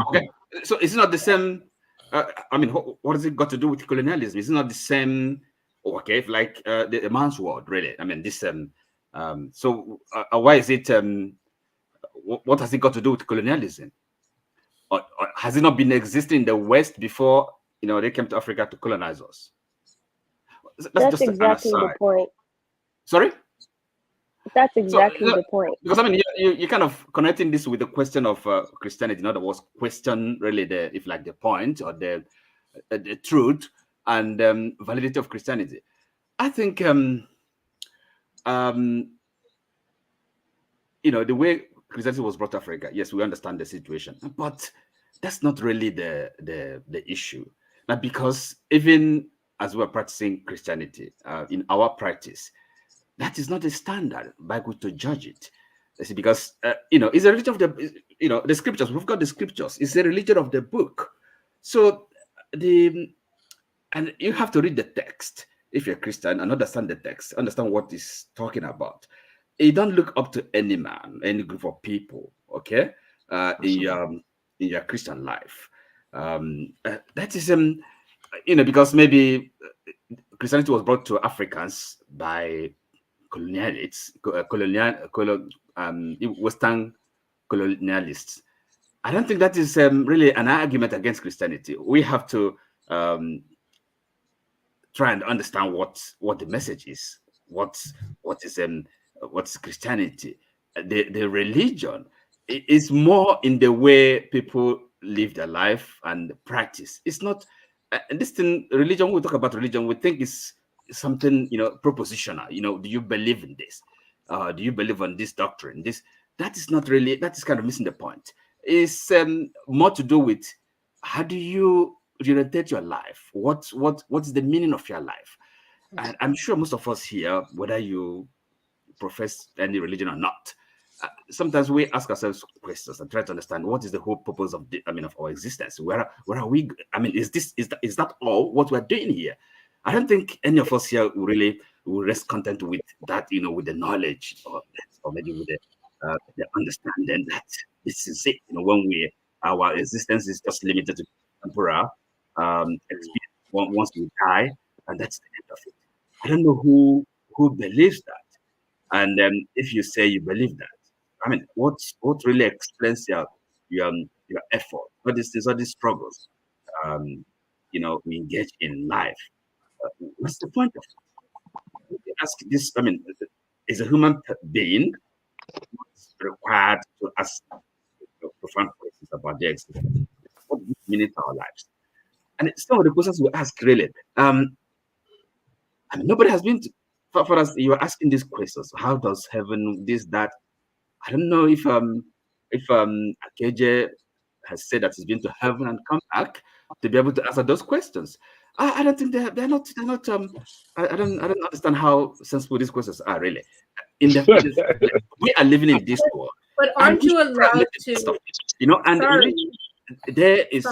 Okay, so it's not the same. I mean, what has it got to do with colonialism? It's not the same. Okay, if like the man's world, really. I mean, this so why is it? What has it got to do with colonialism? Or has it not been existing in the West before they came to Africa to colonize us? That's just exactly the point. Sorry? That's exactly the point. Because I mean, you're kind of connecting this with the question of Christianity. In other words, question really the point or the truth and validity of Christianity. I think the way Christianity was brought to Africa, yes, we understand the situation, but that's not really the issue. Now, because even as we're practicing Christianity in our practice, that is not a standard by which to judge it. See, because it's a religion of the scriptures. We've got the scriptures. It's a religion of the book. So and you have to read the text if you're a Christian and understand the text, understand what it's talking about. You don't look up to any man, any group of people, okay, in your Christian life. That is because maybe Christianity was brought to Africans by colonialists, Western colonialists. I don't think that is really an argument against Christianity. We have to try and understand what the message is. What's Christianity? The religion it's more in the way people live their life and practice. It's not this thing. Religion. We talk about religion. We think it's something, you know, propositional. You know, do you believe in this? Do you believe on this doctrine? That is not really. That is kind of missing the point. It's more to do with how do you orientate your life? What's the meaning of your life? And I'm sure most of us here, whether you profess any religion or not, sometimes we ask ourselves questions and try to understand what is the whole purpose of of our existence. Where are we? I mean, is that all what we're doing here? I don't think any of us here really will rest content with that, you know, with the knowledge or maybe with the understanding that this is it. You know, our existence is just limited to temporal experience once we die, and that's the end of it. I don't know who believes that. And if you say you believe that, I mean, what really explains your effort? What is all these struggles? You know, we engage in life. What's the point of it? Ask this. I mean, is a human being required to ask profound questions about their existence? What does it mean in our lives? And some of the questions we ask really. I mean, nobody has been to, for us. You're asking these questions. How does heaven this that? I don't know if Akeje has said that he's been to heaven and come back to be able to answer those questions. I don't think they're not. I don't understand how sensible these questions are really. We are living in this world. But aren't you allowed to? You know, and there is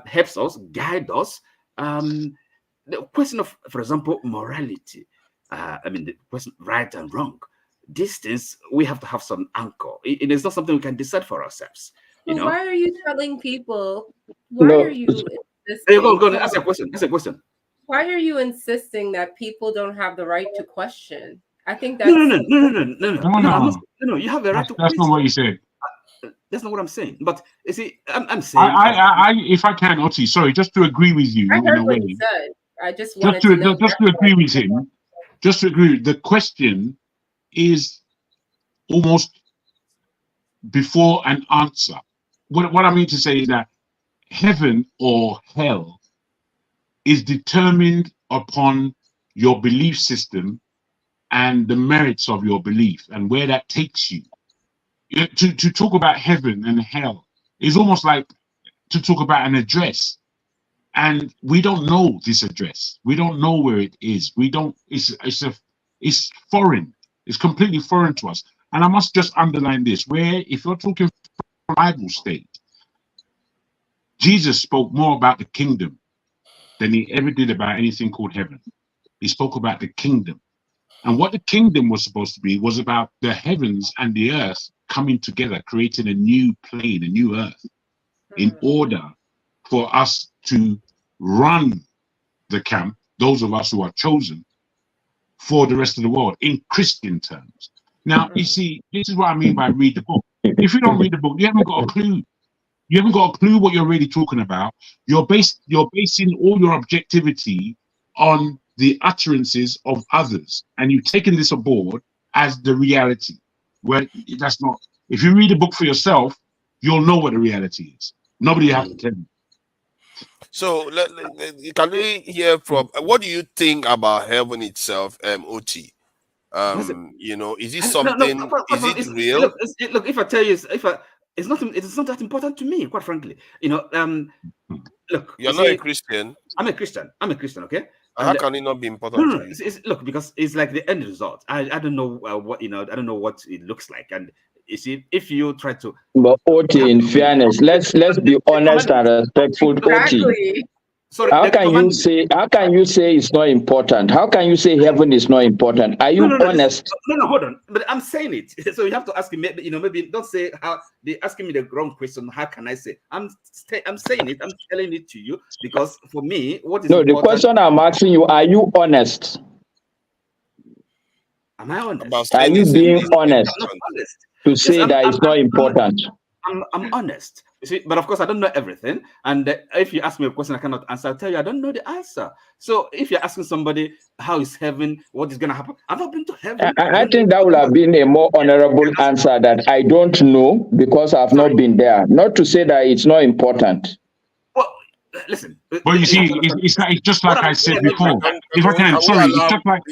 helps us, guide us. The question of, for example, morality. I mean, the question right and wrong. These things we have to have some anchor. It is not something we can decide for ourselves. You know? Why are you telling people? Why are you? Go on, ask a question. Ask a question. Why are you insisting that people don't have the right to question? I think that's no. You have the right to question. That's not what you said. That's not what I'm saying. But you see, I'm saying. I if I can, Oti, sorry, just to agree with you. I heard what he said. I just wanted just to agree with him. Just to agree. The question is almost before an answer. What I mean to say is that heaven or hell is determined upon your belief system and the merits of your belief and where that takes you. To talk about heaven and hell is almost like to talk about an address, and we don't know this address. We don't know where it is. We don't. It's foreign. It's completely foreign to us. And I must just underline this: where if you're talking from Bible state, Jesus spoke more about the kingdom than he ever did about anything called heaven. He spoke about the kingdom. And what the kingdom was supposed to be was about the heavens and the earth coming together, creating a new plane, a new earth, in order for us to run the camp, those of us who are chosen, for the rest of the world, in Christian terms. Now, you see, this is what I mean by read the book. If you don't read the book, you haven't got a clue. You haven't got a clue what you're really talking about. You're basing all your objectivity on the utterances of others, and you've taken this aboard as the reality. Where that's not. If you read a book for yourself, you'll know what the reality is. Nobody has to tell you. So can we hear from? What do you think about heaven itself, Oti? You know, is it something? Is it real? Look, if I tell you, it's not that important to me, quite frankly. You know, look. You're not a Christian. I'm a Christian. Okay. How can it not be important to you? Look, because it's like the end result. I don't know what I don't know what it looks like, and you see, if you try to. But Oti, in fairness, let's be honest and respectful. Oti, sorry, how can you say it's not important? How can you say heaven is not important? Are you honest? No, hold on. But I'm saying it. So you have to ask me. You know, maybe don't say how they're asking me the wrong question. How can I say? I'm saying it. I'm telling it to you because for me, what is the question I'm asking you? Are you honest? Am I honest? Are you being honest? I'm not honest. To say that it's not important. I'm honest. See, but of course, I don't know everything. And if you ask me a question I cannot answer, I'll tell you I don't know the answer. So if you're asking somebody how is heaven, what is going to happen, I've not been to heaven. I think that would have been a more honorable answer that I don't know because I've not been there. Not to say that it's not important. Well, listen. Well, you see, it's just like I said before. If I can, sorry, it's just like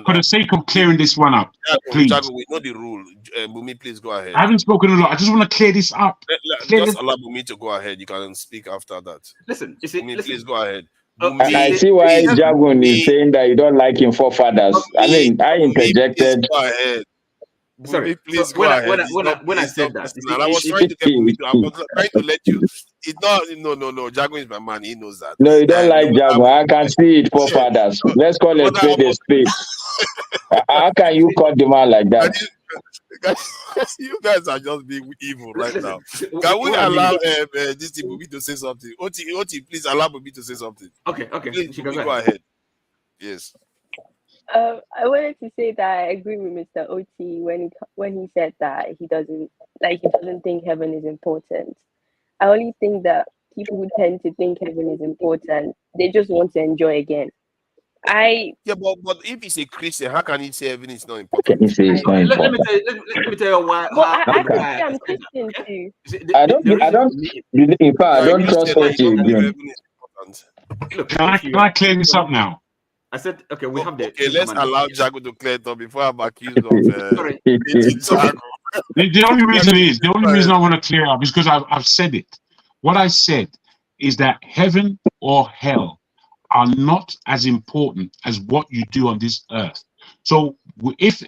for the sake of clearing this one up, please. We know the rule. Bumi, please go ahead. I haven't spoken a lot. I just want to clear this up. Just allow Bumi to go ahead. You can speak after that. Listen, you see, Bumi, please go ahead. I see why Jagun is saying that you don't like him forefathers. I mean, I interjected. Go ahead. Sorry, please so go ahead. When I said that, I was trying to get Bumi to. I was trying to let you. It's not. No. Jagun is my man. He knows that. No, you don't like Jagun. I can see it, forefathers. Let's call it a spade. How can you call the man like that? You guys are just being evil right now. Can we allow this Bumi to say something? Oti, please allow Bumi to say something. Okay. Please, Bumi, go ahead. Yes. I wanted to say that I agree with Mr. Oti when he said that he doesn't think heaven is important. I only think that people who tend to think heaven is important, they just want to enjoy again. But if he's a Christian, how can he say heaven is not important? Can he say it's not important? Let me tell you why. I'm Christian too. I don't. In fact, I don't trust what you do. Look, can I clear this up now? I said, okay, we have the. Okay, let's allow Jago to clear it up before I'm accused of. Sorry. The only reason I want to clear up is because I've said it. What I said is that heaven or hell are not as important as what you do on this earth. So if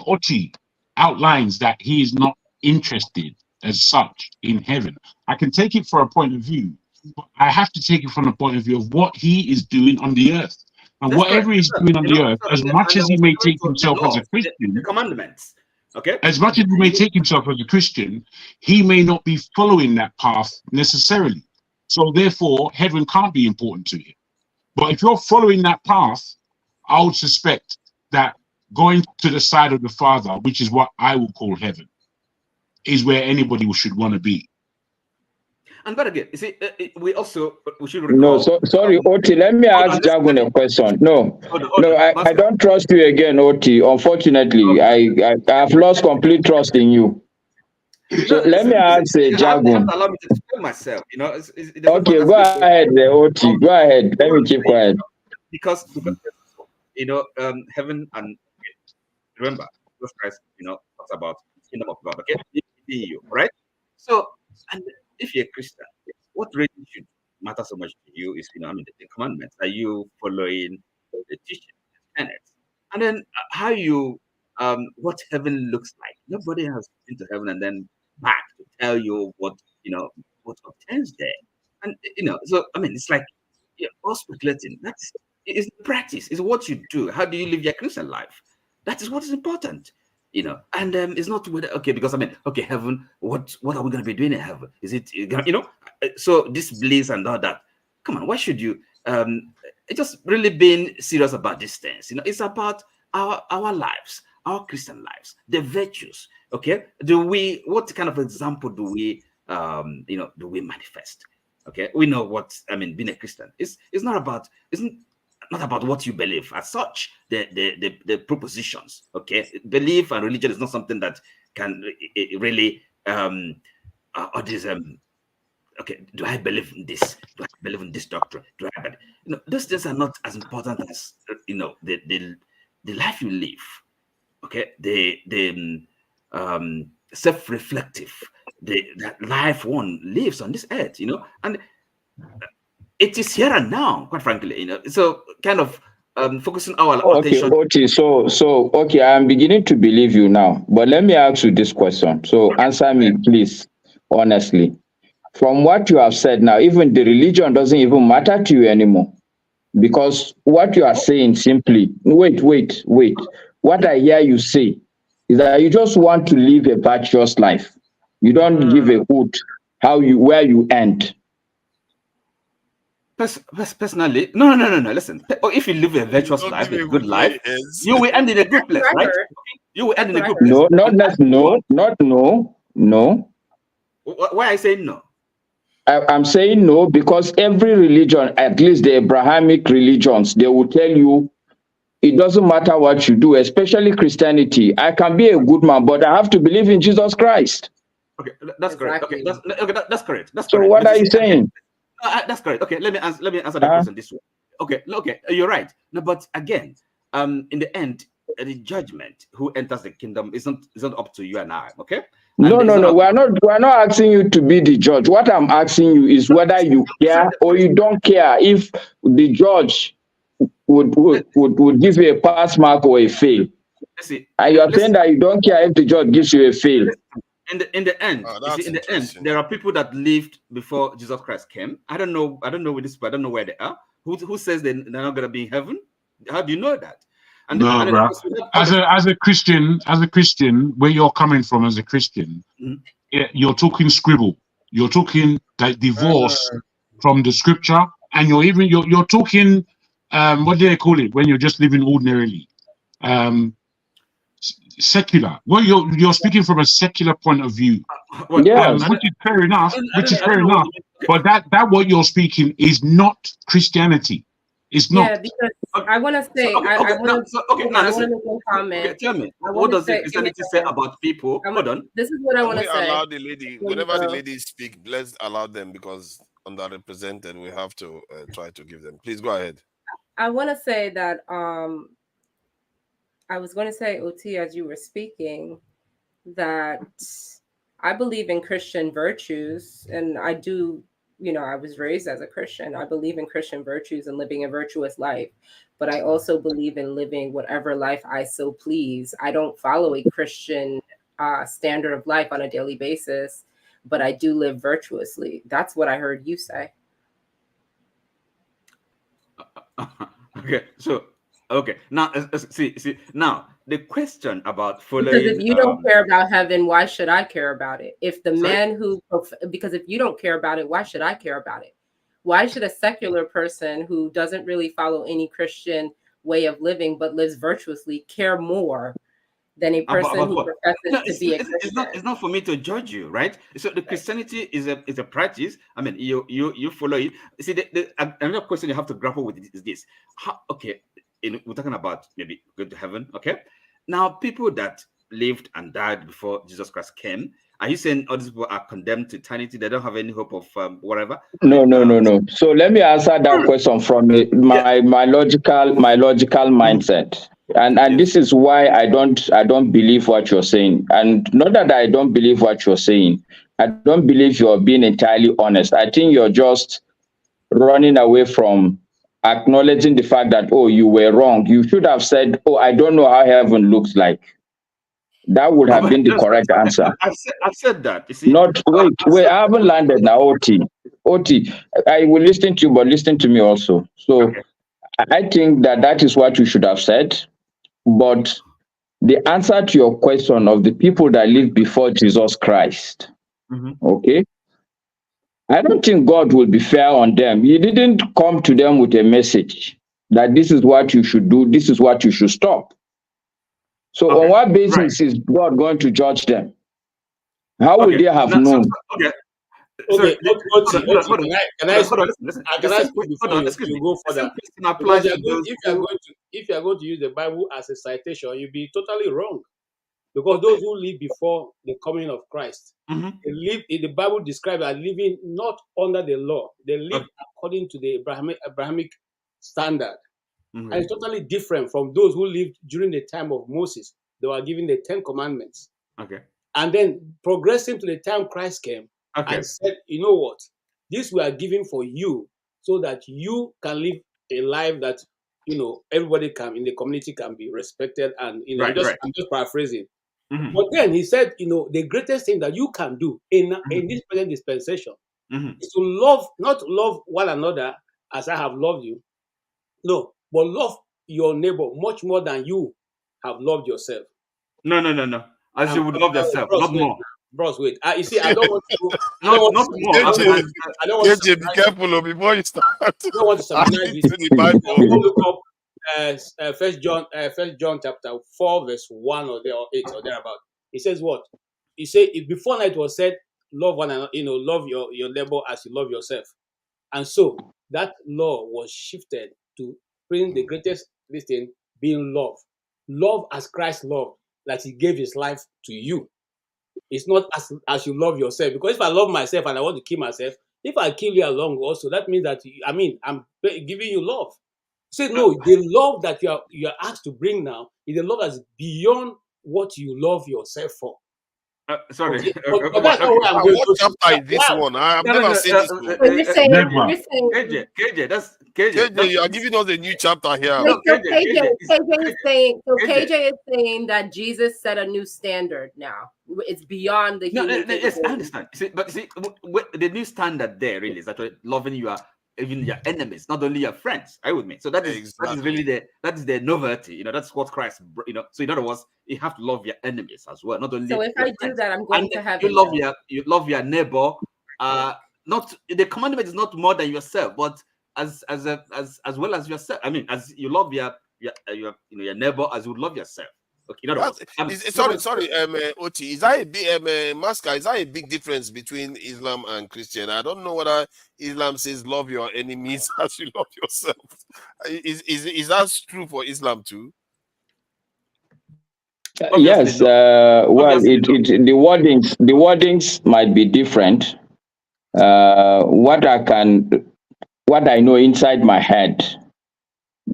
Oti outlines that he is not interested as such in heaven, I can take it for a point of view, but I have to take it from the point of view of what he is doing on the earth. And whatever he's doing on the earth, as much as he may take himself as a Christian, the commandments, okay? As much as he may take himself as a Christian, he may not be following that path necessarily. So therefore, heaven can't be important to him. But if you're following that path, I would suspect that going to the side of the Father, which is what I will call heaven, is where anybody should want to be. And but again, you see, we should recall. No, sorry, Oti. Let me ask Jagun a question. No, I don't trust you again, Oti. Unfortunately, I have lost complete trust in you. So let me ask Jagun. Allow me to explain myself. Okay, go ahead, Oti. Go ahead. Let me keep quiet. Because heaven and remember, Jesus Christ, talks about the kingdom of God. Okay, in you, right? So and if you're a Christian, what really should matter so much to you is, the commandments. Are you following the teaching, the tenets? And then how you, what heaven looks like. Nobody has been to heaven and then back to tell you what obtains there. And, so, it's like, you're all speculating. It's practice. It's what you do. How do you live your Christian life? That is what is important. And it's not whether because heaven. What are we going to be doing in heaven? Is it So this bliss and all that. Come on, why should you? It's just really being serious about this things. It's about our lives, our Christian lives, the virtues. Okay, what kind of example do we manifest? Okay, we know what being a Christian. It's not about what you believe as such, the propositions. Okay, belief and religion is not something that can really okay, do I believe in this? Do I believe in this doctrine? Those things are not as important as the life you live. Okay, the self-reflective, that life one lives on this earth. And it is here and now, quite frankly, So kind of focusing our attention. Okay, so okay, I'm beginning to believe you now. But let me ask you this question. So answer me, please, honestly. From what you have said now, even the religion doesn't even matter to you anymore. Because what you are saying simply, wait. What I hear you say is that you just want to live a virtuous life. You don't give a hoot where you end. Personally, no. Listen, if you live a virtuous life, a good life, you will end in a good place, right? You will end in a good place. No. Why I say no? I'm saying no because every religion, at least the Abrahamic religions, they will tell you it doesn't matter what you do, especially Christianity. I can be a good man, but I have to believe in Jesus Christ. Okay, that's correct. Okay, that's correct. That's so correct. what are you saying? That's correct. Okay, let me answer the question this way. Okay, you're right. No, but again, in the end, the judgment, who enters the kingdom, isn't up to you and I. Okay. No. We're not asking you to be the judge. What I'm asking you is whether you care or you don't care if the judge would give you a pass mark or a fail. And you are saying that you don't care if the judge gives you a fail. In the end, there are people that lived before Jesus Christ came. I don't know with this, but I don't know where they are. Who says they're not gonna be in heaven? How do you know that? Bro. As a Christian, where you're coming from as a Christian, you're talking scribble. You're talking like divorce from the scripture, and you're talking what do they call it when you're just living ordinarily? Secular. Well, you're speaking from a secular point of view, which is fair enough. But that what you're speaking is not Christianity. It's not. Yeah, because I want to say, I want to make a comment. Okay, tell me, what does Christianity say about people? Hold on. This is what I want to say. Allow the lady, whenever the ladies speak, let's allow them because underrepresented, we have to try to give them. Please go ahead. I want to say that I was going to say, OT, as you were speaking, that I believe in Christian virtues, and I do. I was raised as a Christian. I believe in Christian virtues and living a virtuous life, but I also believe in living whatever life I so please. I don't follow a Christian standard of life on a daily basis, but I do live virtuously. That's what I heard you say. Okay, so now see now the question about following. Because if you don't care about heaven, why should I care about it? If the man because if you don't care about it, why should I care about it? Why should a secular person who doesn't really follow any Christian way of living but lives virtuously care more than a person who professes to be a Christian? It's not for me to judge you, right? So the Christianity is a practice. I mean, you follow it. See, another question you have to grapple with is this: we're talking about maybe going to heaven. Okay, now people that lived and died before Jesus Christ came, are you saying all these people are condemned to eternity? They don't have any hope of whatever? No. So let me answer that question from my logical mindset. And this is why I don't believe what you're saying. And not that I don't believe what you're saying. I don't believe you're being entirely honest. I think you're just running away from acknowledging the fact that, you were wrong. You should have said, I don't know how heaven looks like. That would have been the correct answer. I've said that. You see? Wait, I haven't landed now, OT. I will listen to you, but listen to me also. So I think that is what you should have said. But the answer to your question of the people that lived before Jesus Christ, okay? I don't think God will be fair on them. He didn't come to them with a message that this is what you should do, this is what you should stop. So on what basis is God going to judge them? How would they have known? Okay, can I speak before you go further? Because if you are going to use the Bible as a citation, you'll be totally wrong. Because those who live before the coming of Christ, they live, the Bible describes as living not under the law. They live according to the Abrahamic standard. And it's totally different from those who lived during the time of Moses. They were given the 10 Commandments. And then progressing to the time Christ came and said, you know what? This we are giving for you so that you can live a life that, everybody in the community can be respected. And, I'm just paraphrasing. But then he said, the greatest thing that you can do in this present dispensation is to not love one another as I have loved you. No, but love your neighbor much more than you have loved yourself. No. As you would love yourself, not more. Bros, wait. You see, I don't want to. Not more. I don't want to. Be careful before you start. I don't want to summarize the Bible. Look up First John chapter 4 verse 1 or 8 or thereabout. It says what? He said before night was said, love one another, love your neighbor as you love yourself. And so that law was shifted to bring the greatest thing being love. Love as Christ loved, that he gave his life to you. It's not as you love yourself. Because if I love myself and I want to kill myself, if I kill you along also, that means that I'm giving you love. Say no, the love that you are asked to bring now is the love that's beyond what you love yourself for. Sorry. Okay. But that's not where I'm going what chapter is this one? I've never seen this one. KJ, that's KJ. You are giving us a new chapter here. So KJ is saying that Jesus set a new standard now. It's beyond the human. Yes, I understand. But the new standard there really is actually loving even your enemies, not only your friends. Are you with me? So that is really the novelty. That's what Christ. So in other words, you have to love your enemies as well, not only. So if I do that, I'm going to have you love your neighbor. Not the commandment is not more than yourself, but as well as yourself. I mean, as you love your neighbor as you would love yourself. Okay, sorry, Oti, is that a big Maska? Is that a big difference between Islam and Christian? I don't know whether Islam says love your enemies as you love yourself. Is that true for Islam too? Yes. Well, the wordings might be different. What I know inside my head,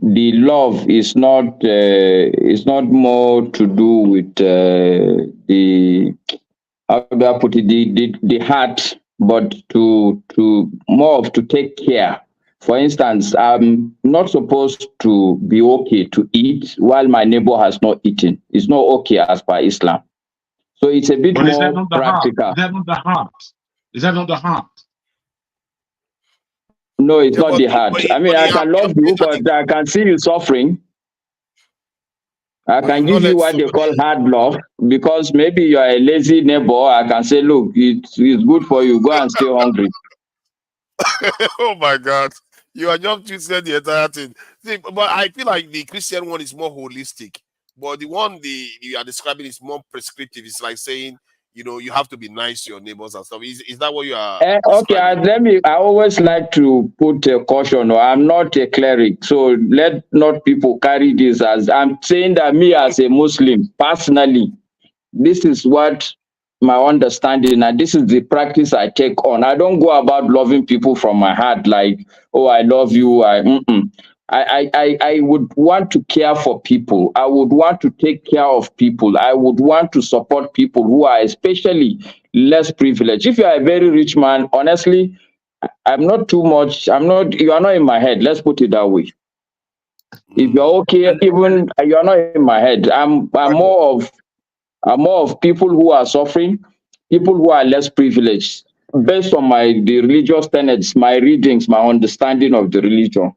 the love is not more to do with the, how do I put it, the heart, but to more of to take care. For instance, I'm not supposed to be okay to eat while my neighbor has not eaten. It's not okay as per Islam. So it's a bit more practical. Is that not the heart? Is that not the heart? No, it's not the heart. I mean, I can love you, but I can see you suffering. I can give you what they call hard love, because maybe you are a lazy neighbor. I can say, look, it's good for you. Go and stay hungry. Oh my God. You are just twisting the entire thing. See, but I feel like the Christian one is more holistic. But the one you are describing is more prescriptive. It's like saying, you have to be nice to your neighbors and stuff. Is that what you are? Okay, I always like to put a caution. I'm not a cleric, so let not people carry this as I'm saying that me as a Muslim, personally, this is what my understanding, and this is the practice I take on. I don't go about loving people from my heart like, oh, I love you. I would want to care for people. I would want to take care of people. I would want to support people who are especially less privileged. If you are a very rich man, honestly, I'm not too much. You are not in my head. Let's put it that way. If you're okay, even you are not in my head. I'm more of people who are suffering, people who are less privileged, based on the religious tenets, my readings, my understanding of the religion.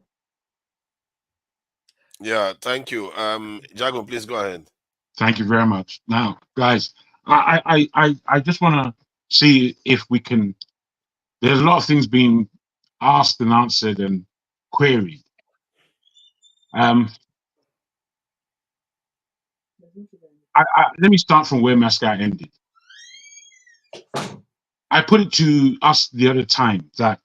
Yeah, thank you. Jago, please go ahead. Thank you very much. Now, guys, I just want to see if we can. There's a lot of things being asked and answered and queried. Let me start from where Mascot ended. I put it to us the other time that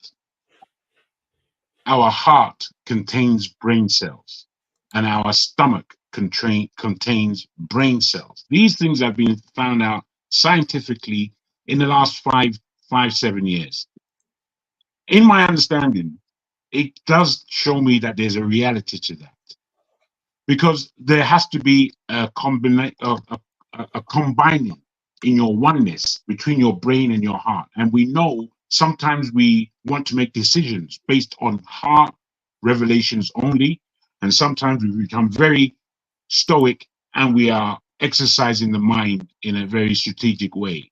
our heart contains brain cells and our stomach contains brain cells. These things have been found out scientifically in the last 7 years. In my understanding, it does show me that there's a reality to that, because there has to be a combining in your oneness between your brain and your heart. And we know sometimes we want to make decisions based on heart revelations only, and sometimes we become very stoic and we are exercising the mind in a very strategic way.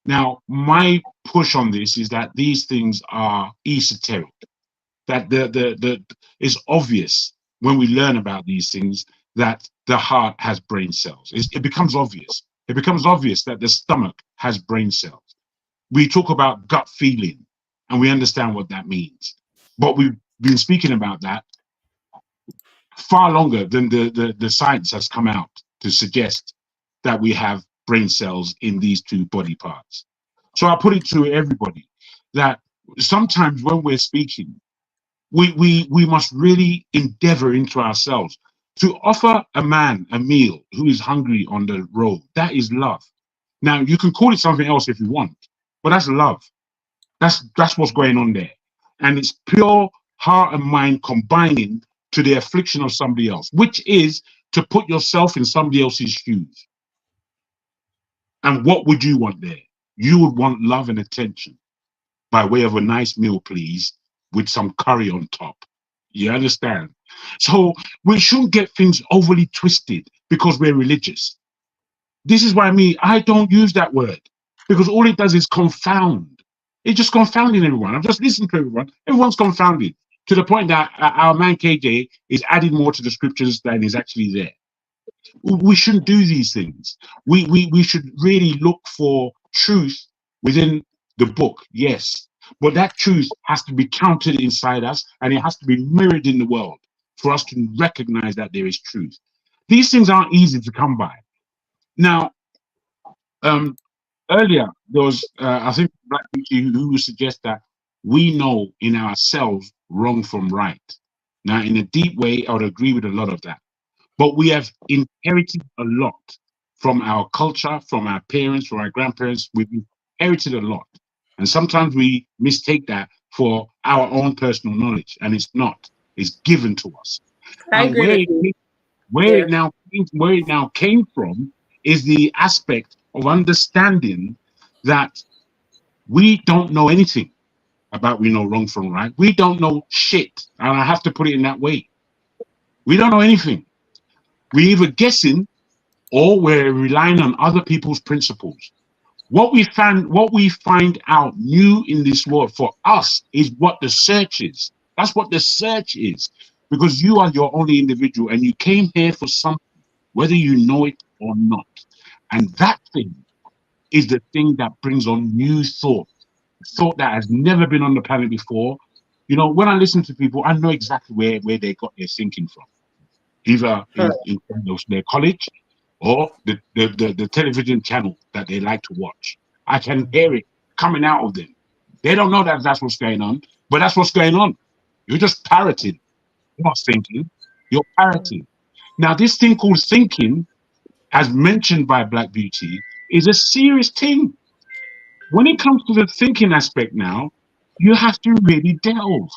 Now, my push on this is that these things are esoteric, that it's obvious when we learn about these things that the heart has brain cells. It becomes obvious. It becomes obvious that the stomach has brain cells. We talk about gut feeling and we understand what that means. But we've been speaking about that far longer than the science has come out to suggest that we have brain cells in these two body parts. So I put it to everybody that sometimes when we're speaking, we must really endeavor into ourselves to offer a man a meal who is hungry on the road. That is love. Now you can call it something else if you want, but that's love. That's what's going on there, and it's pure heart and mind combining to the affliction of somebody else, which is to put yourself in somebody else's shoes. And what would you want there? You would want love and attention by way of a nice meal, please, with some curry on top. You understand? So we shouldn't get things overly twisted because we're religious. This is why I don't use that word, because all it does is confound. It's just confounding everyone. I'm just listening to everyone. Everyone's confounded to the point that our man KJ is adding more to the scriptures than is actually there. We shouldn't do these things. We should really look for truth within the book, yes. But that truth has to be counted inside us, and it has to be mirrored in the world for us to recognize that there is truth. These things aren't easy to come by. Now, earlier there was, I think, Black Beauty who suggest that we know in ourselves wrong from right. Now, in a deep way, I would agree with a lot of that. But we have inherited a lot from our culture, from our parents, from our grandparents. We've inherited a lot. And sometimes we mistake that for our own personal knowledge, and it's not. It's given to us. I and agree with you. where it now came from is the aspect of understanding that we don't know anything about we know wrong from right. We don't know shit. And I have to put it in that way. We don't know anything. We're either guessing or we're relying on other people's principles. What we find out new in this world for us is what the search is. That's what the search is. Because you are your only individual and you came here for something, whether you know it or not. And that thing is the thing that brings on new thought that has never been on the planet before. You know, when I listen to people, I know exactly where they got their thinking from. Either in their college or the television channel that they like to watch. I can hear it coming out of them. They don't know that that's what's going on, but that's what's going on. You're just parroting. You're not thinking, you're parroting. Now, this thing called thinking, as mentioned by Black Beauty, is a serious thing. When it comes to the thinking aspect now, you have to really delve.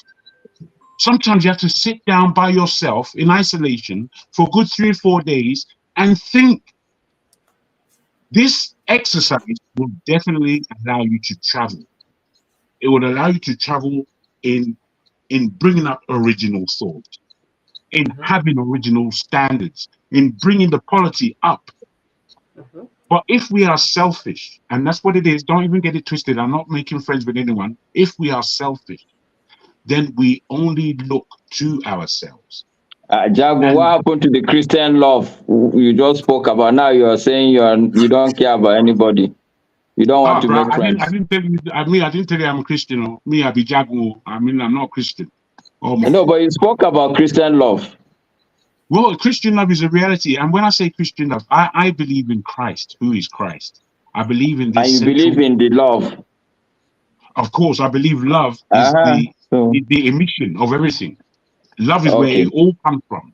Sometimes you have to sit down by yourself in isolation for a good 3 or 4 days and think. This exercise will definitely allow you to travel. It will allow you to travel in bringing up original thought, in having original standards, in bringing the quality up. But if we are selfish, and that's what it is, don't even get it twisted. I'm not making friends with anyone. If we are selfish, then we only look to ourselves. Jago, what happened to the Christian love you just spoke about? Now you are saying you don't care about anybody. You don't want to make friends. I didn't tell you I'm a Christian. Me, I be Jago. I mean, I'm not Christian. No, but you spoke about Christian love. Well, Christian love is a reality. And when I say Christian love, I believe in Christ. Who is Christ? I believe in this. And you believe in the love. Of course, I believe love is the emission of everything. Love is where it all comes from.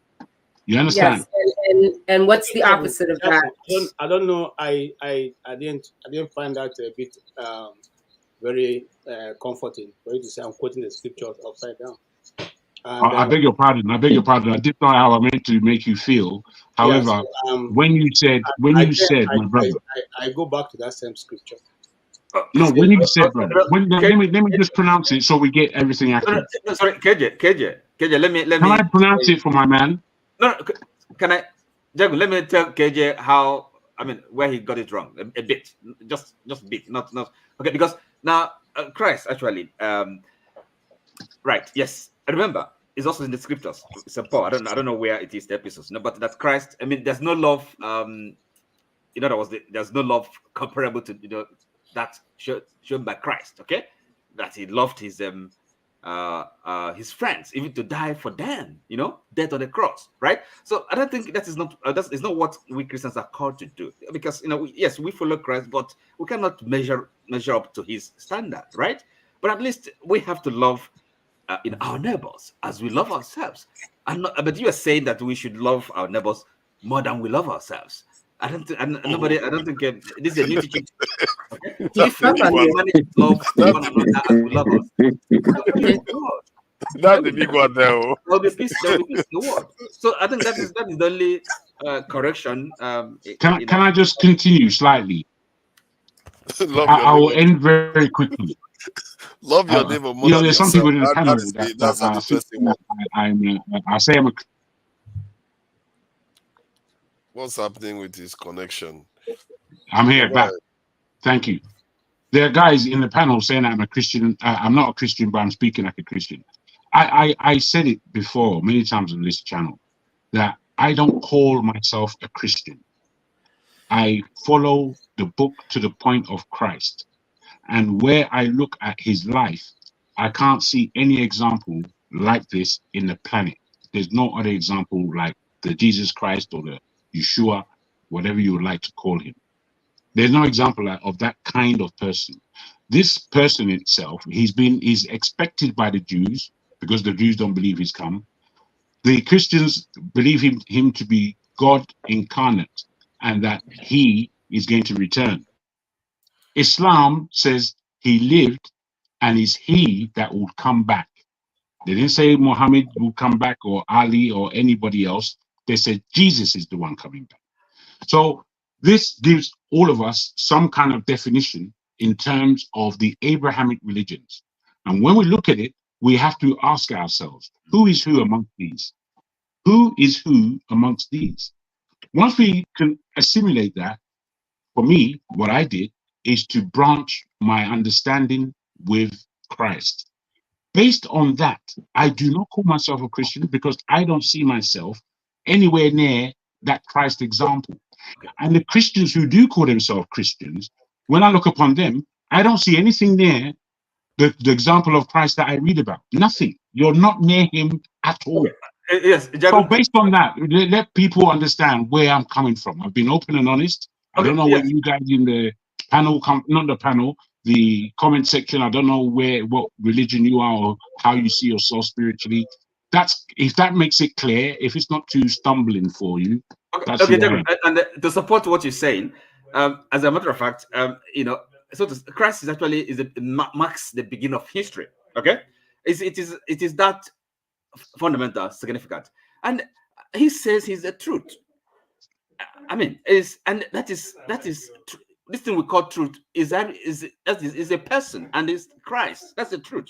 You understand? Yes, and what's the opposite of that? I don't know. I didn't find that a bit very comforting for you to say I'm quoting the scriptures upside down. And, I beg your pardon. I did not know how I meant to make you feel. However, when you said, my brother, I go back to that same scripture. No, when you said, brother, let me just pronounce it so we get everything accurate. Sorry, KJ, let me. Can I pronounce it for my man? No, can I, Jago? Let me tell KJ how. I mean, where he got it wrong a bit, just a bit, not okay. Because now Christ actually, right? Yes, I remember. It's also in the scriptures. St. Paul. I don't know where it is the episodes. No, but that Christ. I mean, there's no love. In other words, there's no love comparable to that shown by Christ. Okay, that he loved his friends even to die for them. Death on the cross. Right. So I don't think that is not what we Christians are called to do, because yes, we follow Christ, but we cannot measure measure up to his standard, right? But at least we have to love our neighbors as we love ourselves. But you are saying that we should love our neighbors more than we love ourselves. I don't think this is a new teaching. Okay? If we manage to love one another as we love ourselves, that's the big one there. There will be peace in the world. So I think that is the only correction. Can I just continue slightly? I will end very quickly. Love your neighbor more than there's yourself. some people in the panel That's an interesting one. I say I'm a. What's happening with his connection? I'm here back. Thank you. There are guys in the panel saying I'm a Christian. I'm not a Christian, but I'm speaking like a Christian. I said it before many times on this channel that I don't call myself a Christian. I follow the book to the point of Christ. And where I look at his life, I can't see any example like this in the planet. There's no other example like the Jesus Christ or the Yeshua, whatever you would like to call him. There's no example of that kind of person. This person itself, he's expected by the Jews because the Jews don't believe he's come. The Christians believe him to be God incarnate and that he is going to return. Islam says he lived and is he that will come back. They didn't say Muhammad will come back or Ali or anybody else. They said Jesus is the one coming back. So this gives all of us some kind of definition in terms of the Abrahamic religions. And when we look at it, we have to ask ourselves, who is who amongst these? Who is who amongst these? Once we can assimilate that, for me, what I did is to branch my understanding with Christ. Based on that, I do not call myself a Christian because I don't see myself anywhere near that Christ example. And the Christians who do call themselves Christians, when I look upon them, I don't see anything near the example of Christ that I read about. Nothing. You're not near him at all. Yes. So based on that, let people understand where I'm coming from. I've been open and honest. I don't know what you guys in the panel, not the panel, the comment section, I don't know what religion you are or how you see yourself spiritually. If that makes it clear, if it's not too stumbling for you. And to support what you're saying, as a matter of fact, Christ is actually marks the beginning of history. Okay, it is that fundamental significant, and he says he's the truth. I mean, that is this thing we call truth is a person, and is Christ. That's the truth.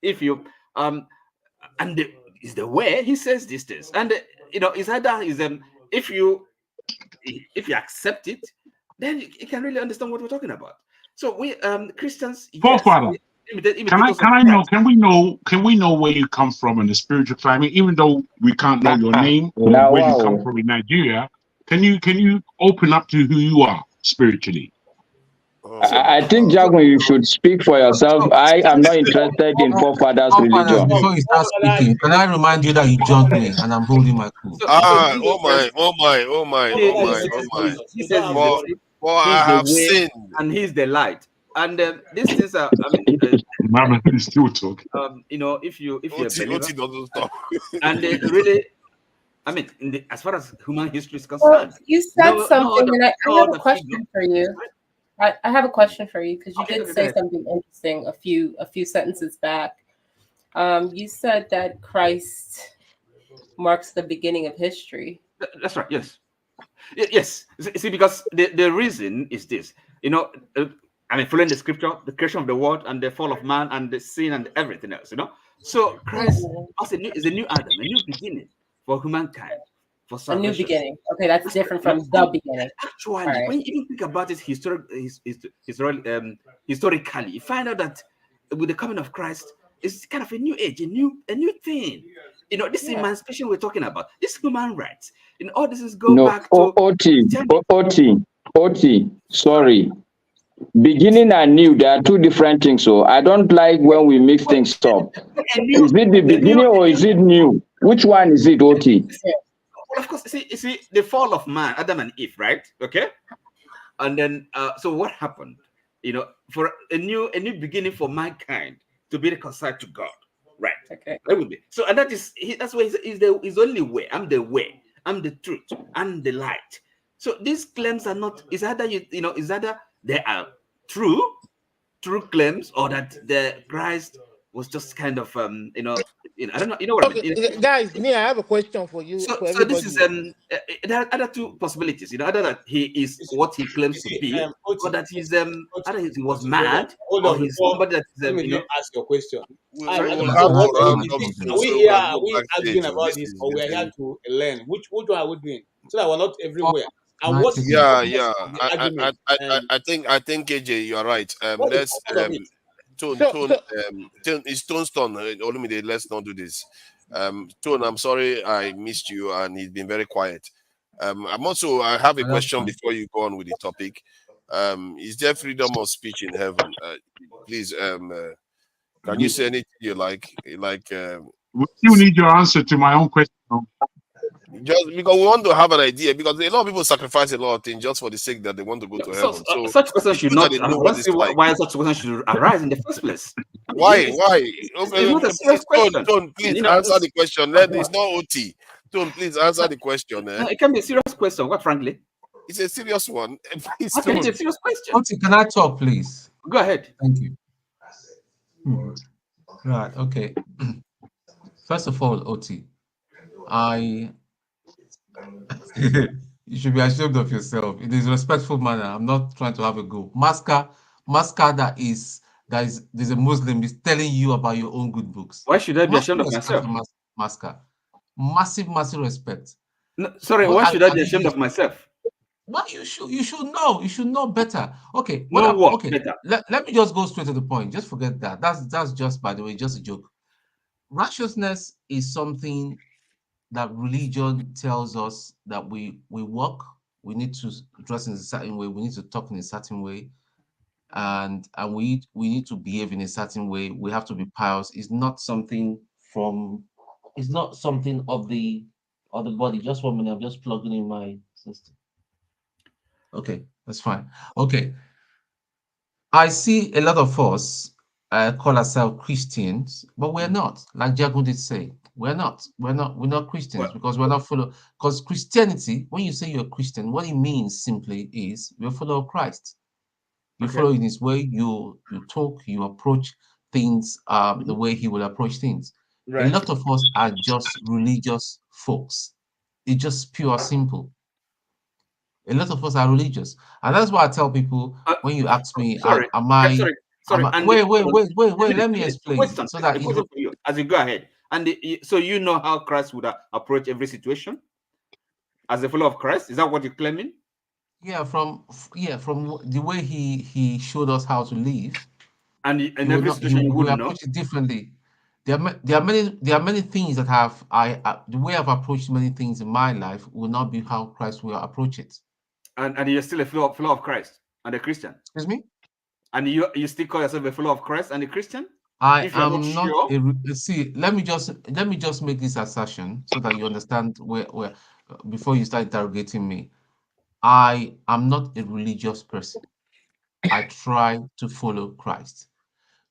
If you is the way he says these things, and is either if you accept it, then you can really understand what we're talking about. So we Christians, yes, can we know where you come from in the spiritual climate, even though we can't know your name or where you come from in Nigeria? Can you open up to who you are spiritually? I think, Jagun, you should speak for yourself. I am not interested in forefathers' religion. Before you start speaking, can I remind you that you jumped me and I'm holding my cool? Oh my. He says I have sinned. And he's the light. And these things are, Mama is still talking. If you're a believer, doesn't stop. And really, as far as human history is concerned, you said something, and I have a question for you. I have a question for you because you did say something interesting a few sentences back. You said that Christ marks the beginning of history. That's right. Yes. Yes. See, because the reason is this. Following the scripture, the creation of the world and the fall of man and the sin and everything else. So Christ is a new Adam, a new beginning for humankind. For salvation. A new beginning. Okay, that's different from the beginning. Actually, when you even think about it historically, you find out that with the coming of Christ, it's kind of a new age, a new thing. This emancipation we're talking about, this human rights, all this is back to OT. Sorry. Beginning and new, they are two different things. So I don't like when we mix things up. Is it the beginning or is it new? Which one is it, OT? Well, of course, you see the fall of man, Adam and Eve, right? Okay, and then so what happened? for a new beginning for mankind to be reconciled to God. Right. Okay. That would be. So, and that's why he's the only way. I'm the way. I'm the truth. I'm the light. So these claims are not. Is either is either they are true claims, or that the Christ was just kind of I don't know. You know what I mean? Guys, me, I have a question for you. So this is there are other two possibilities. Either that he is what he claims to be, or that he's either he was mad, or he's somebody that is Let me ask your question. Are we here? Are we arguing about this, or we are here to learn? Which one are we doing? So that we're not everywhere. And what? I think KJ, you are right. Let's it's Tone's turn. Olumide, let's not do this. Tone, I'm sorry I missed you, and he's been very quiet. I have a question before you go on with the topic. Is there freedom of speech in heaven? Please, can you say anything you like? We still need your answer to my own question. Just because we want to have an idea, because a lot of people sacrifice a lot of things just for the sake that they want to go to heaven. So such questions should not. Why such questions should arise in the first place? Why? It's not a serious question. Don't please answer the question. It's not OT. Don't please answer the question. It can be a serious question. What, frankly? It's a serious one. Please, it's a serious question. OT, can I talk, please? Go ahead. Thank you. Right. Okay. First of all, OT, you should be ashamed of yourself. In a respectful manner. I'm not trying to have a go. Masker there's a Muslim is telling you about your own good books. Why should I be ashamed of myself? Masker. Massive respect. No, sorry, why should I be ashamed of myself? Well, you should know. You should know better. Okay. Better? Let me just go straight to the point. Just forget that. That's just, by the way, just a joke. Righteousness is something that religion tells us that we walk, we need to dress in a certain way, we need to talk in a certain way, and we need to behave in a certain way. We have to be pious. It's not something of the body. Just 1 minute, I'm just plugging in my system. Okay, that's fine. Okay. I see a lot of us call ourselves Christians, but we're not. Like Jagun did say, we're not Christians, because we're not because Christianity, when you say you're a Christian, what it means simply is you're follower of Christ. You follow in his way, you talk, you approach things the way he will approach things. Right. A lot of us are just religious folks. It's just pure simple. A lot of us are religious. And that's why I tell people, when you ask me, Sorry. Wait, let me explain. So that you, as you go ahead. And so you know how Christ would approach every situation as a follower of Christ. Is that what you're claiming? Yeah, from the way he showed us how to live. And in every situation you would approach it differently. There are many things that the way I've approached many things in my life will not be how Christ will approach it. And you're still a follower of Christ and a Christian. Excuse me? And you still call yourself a follower of Christ and a Christian? I am not sure. See, let me just make this assertion so that you understand where before you start interrogating me. I am not a religious person. I try to follow Christ.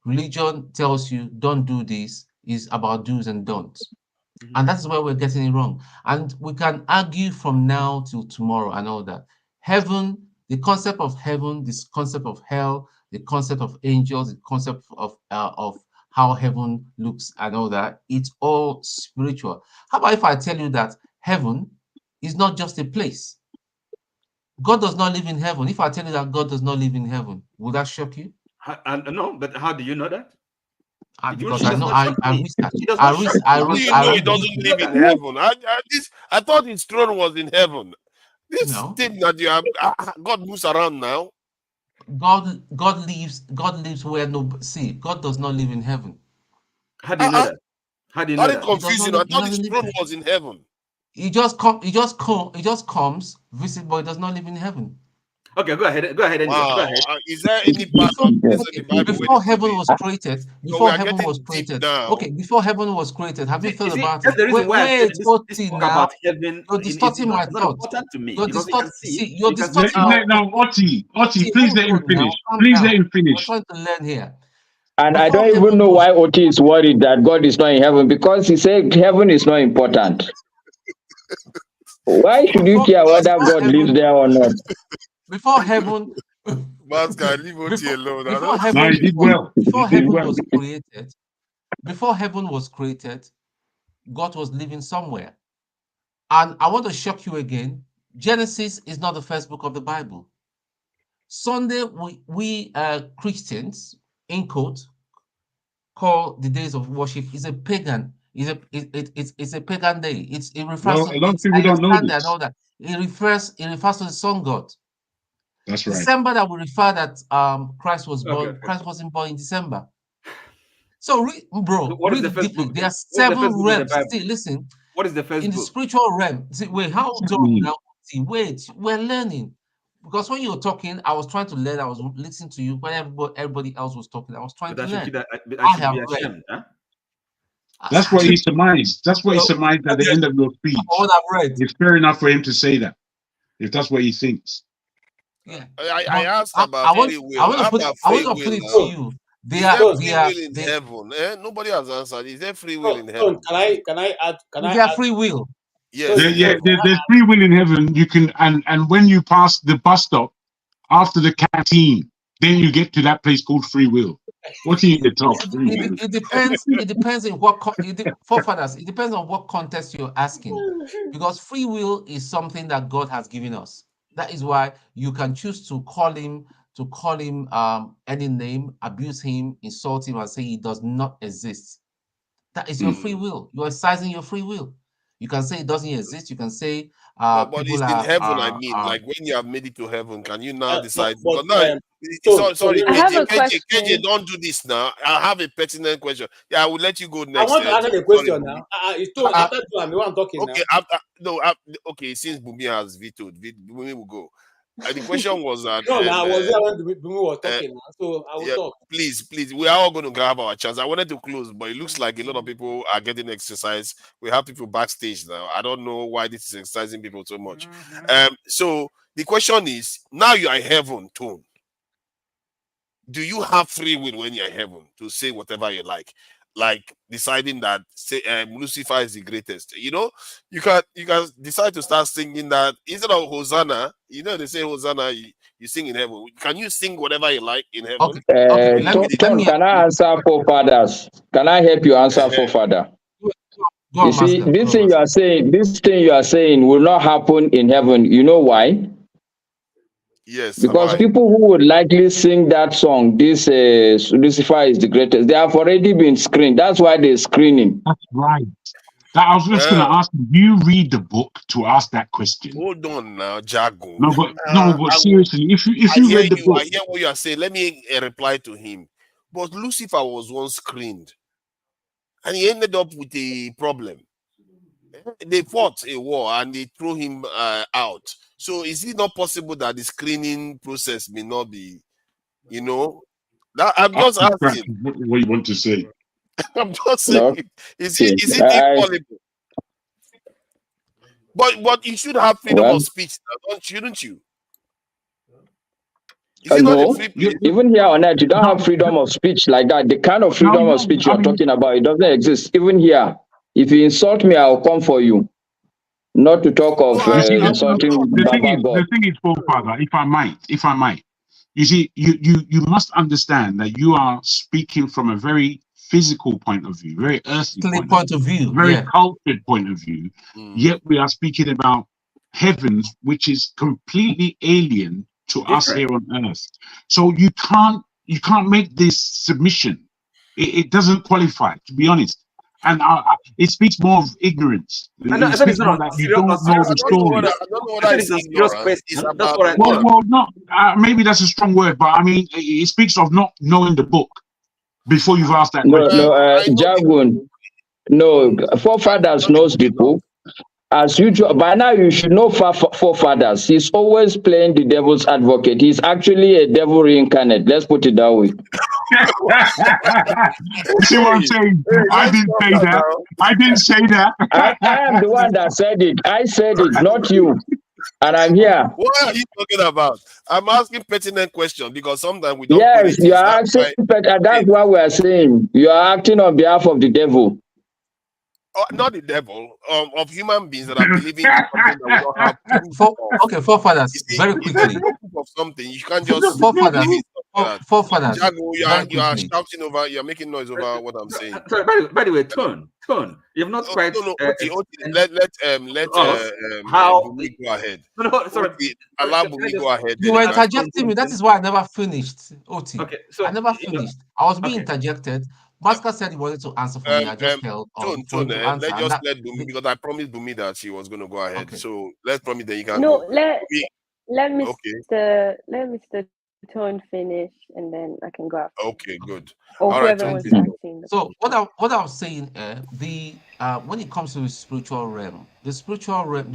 Religion tells you don't do this, is about do's and don'ts. And that's where we're getting it wrong. And we can argue from now till tomorrow and all that. Heaven, the concept of heaven, this concept of hell, the concept of angels, the concept of how heaven looks and all that, it's all spiritual. How about if I tell you that heaven is not just a place? God does not live in heaven. If I tell you that God does not live in heaven, would that shock you? No, but how do you know that? Because I know I research. He doesn't live in heaven. I thought his throne was in heaven. This thing that you have, God moves around now. God lives where God does not live in heaven. How do you know that? How do you know that? Confusing. I thought his throne was in heaven. He just comes, visit, but he does not live in heaven. Okay, go ahead. Go ahead. Wow. Go ahead. Is there any part of this in the Bible? Before heaven was created, before heaven was created. Now. Okay, before heaven was created, have you thought about that's it? the reason why I said this talk now. about heaven. You're distorting my not thoughts. important to me. You're distorting. You're Now, distorting. Oti, please let him finish. Please let him finish. We're trying to learn here. And I don't even know why Oti is worried that God is not in heaven, because he said heaven is not important. Why should you care whether God lives there or not? Before heaven, Man's guy, leave Oti alone. Before heaven was created, God was living somewhere. And I want to shock you again. Genesis is not the first book of the Bible. Sunday, we Christians, in quote, call the days of worship is a pagan. It's a pagan day. It refers to. A lot of people don't know this. And all that. It refers to the sun god. That's right. December that we refer that Christ was born. Okay. Christ wasn't born in December. So, read deeply. There are 7 realms. See, listen. What is the first in book? The spiritual realm? See, wait, how long now? Wait, we're learning. Because when you were talking, I was trying to learn. I was listening to you. When everybody else was talking, I was trying to learn. I have read. Huh? That's what he surmised. That's what he surmised at the end of your speech. What I've read. It's fair enough for him to say that, if that's what he thinks. Yeah. I asked about free will. I want to put it to you. Is there free will in heaven? Nobody has answered. Is there free will in heaven? Can I add? Is there free will? Yes. There's free will in heaven. You can and when you pass the bus stop after the canteen, then you get to that place called free will. What are you to talk? It depends. It depends on what forefathers. It depends on what context you're asking, because free will is something that God has given us. That is why you can choose to call him any name, abuse him, insult him, and say he does not exist. That is your free will. You're exercising your free will. You can say it doesn't exist. You can say but it's in heaven. I mean, like when you have made it to heaven, can you now decide? Sorry, KJ, don't do this now. I have a pertinent question. Yeah, I will let you go next. I want to answer the question now. I'm talking okay, now. Okay, since Bumi has vetoed, Bumi will go. The question was that. No, I was there when Bumi was talking now, so I will talk. Please, we are all going to grab our chance. I wanted to close, but it looks like a lot of people are getting exercise. We have people backstage now. I don't know why this is exercising people so much. So the question is, now you are in heaven, Tone. Do you have free will when you're in heaven to say whatever you like deciding that Lucifer is the greatest? You know, you can decide to start singing that instead of Hosanna. You know, they say Hosanna, you sing in heaven. Can you sing whatever you like in heaven? Tom, can I answer forefathers? Can I help you answer forefather? You see, this thing you are saying will not happen in heaven. You know why? Yes, because people who would likely sing that song, this Lucifer is the greatest, they have already been screened. That's why they're screening. That's right. I was just going to ask you, do you read the book to ask that question? Hold on now, Jago. No, but seriously, if you read the book. I hear what you are saying. Let me reply to him. But Lucifer was once screened, and he ended up with a problem. They fought a war and they threw him out. So is it not possible that the screening process may not be, you know? That I'm just asking. What you want to say? I'm just saying. Is it impossible? But you should have freedom of speech, shouldn't you? No, even here on earth, you don't have freedom of speech like that. The kind of freedom of speech you're talking about, it doesn't exist. Even here, if you insult me, I'll come for you. Not to talk of insulting the thing is, Father, if I might, you see, you must understand that you are speaking from a very physical point of view, very earthly point of view, very cultured point of view. Yet we are speaking about heavens, which is completely alien to us here on earth. So you can't make this submission. It doesn't qualify, to be honest. And it speaks more of ignorance. You don't know the story. Well, not maybe that's a strong word, but I mean, it speaks of not knowing the book before you've asked that question. No, Jagun. No, forefathers knows the book. As usual, by now you should know forefathers. He's always playing the devil's advocate. He's actually a devil reincarnate. Let's put it that way. See what I'm saying? I didn't say that. I didn't say that. I am the one that said it. I said it, not you. And I'm here. What are you talking about? I'm asking pertinent questions because sometimes we don't. Yes, you are asking, that's what we are saying. You are acting on behalf of the devil. Not the devil, of human beings that are believing in something that we don't have proof okay, forefathers, very quickly. Proof of something, you can't just forefathers. You are shouting over, you're making noise over what I'm saying. Sorry, by the way, Tone, you've not quite. Let Bumi go ahead. Allow Bumi go ahead. You were interjecting me. That is why I never finished. Oti. Okay, so I never finished. I was being interjected. Masker said he wanted to answer for me. I just held on. Let's just let Bumi, because I promised Bumi that she was going to go ahead. Okay. So let's promise that you can. No, go. let Mr. Tone finish, and then I can go after. Okay, good. Or all right. So what I was saying, when it comes to the spiritual realm, the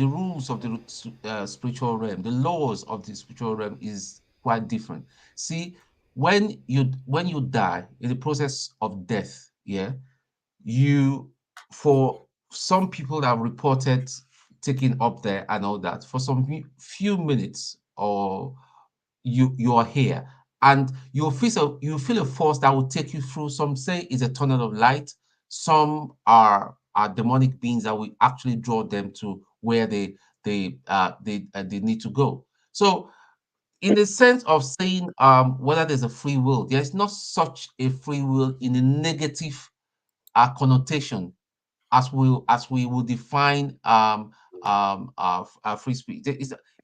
rules of the spiritual realm, the laws of the spiritual realm is quite different. See, when you die in the process of death, for some people that have reported taking up there and all that, for some few minutes, or you are here, and you feel a force that will take you through. Some say it's a tunnel of light. Some are demonic beings that will actually draw them to where they need to go. So, in the sense of saying whether there's a free will, there's not such a free will in a negative connotation as we will define free speech.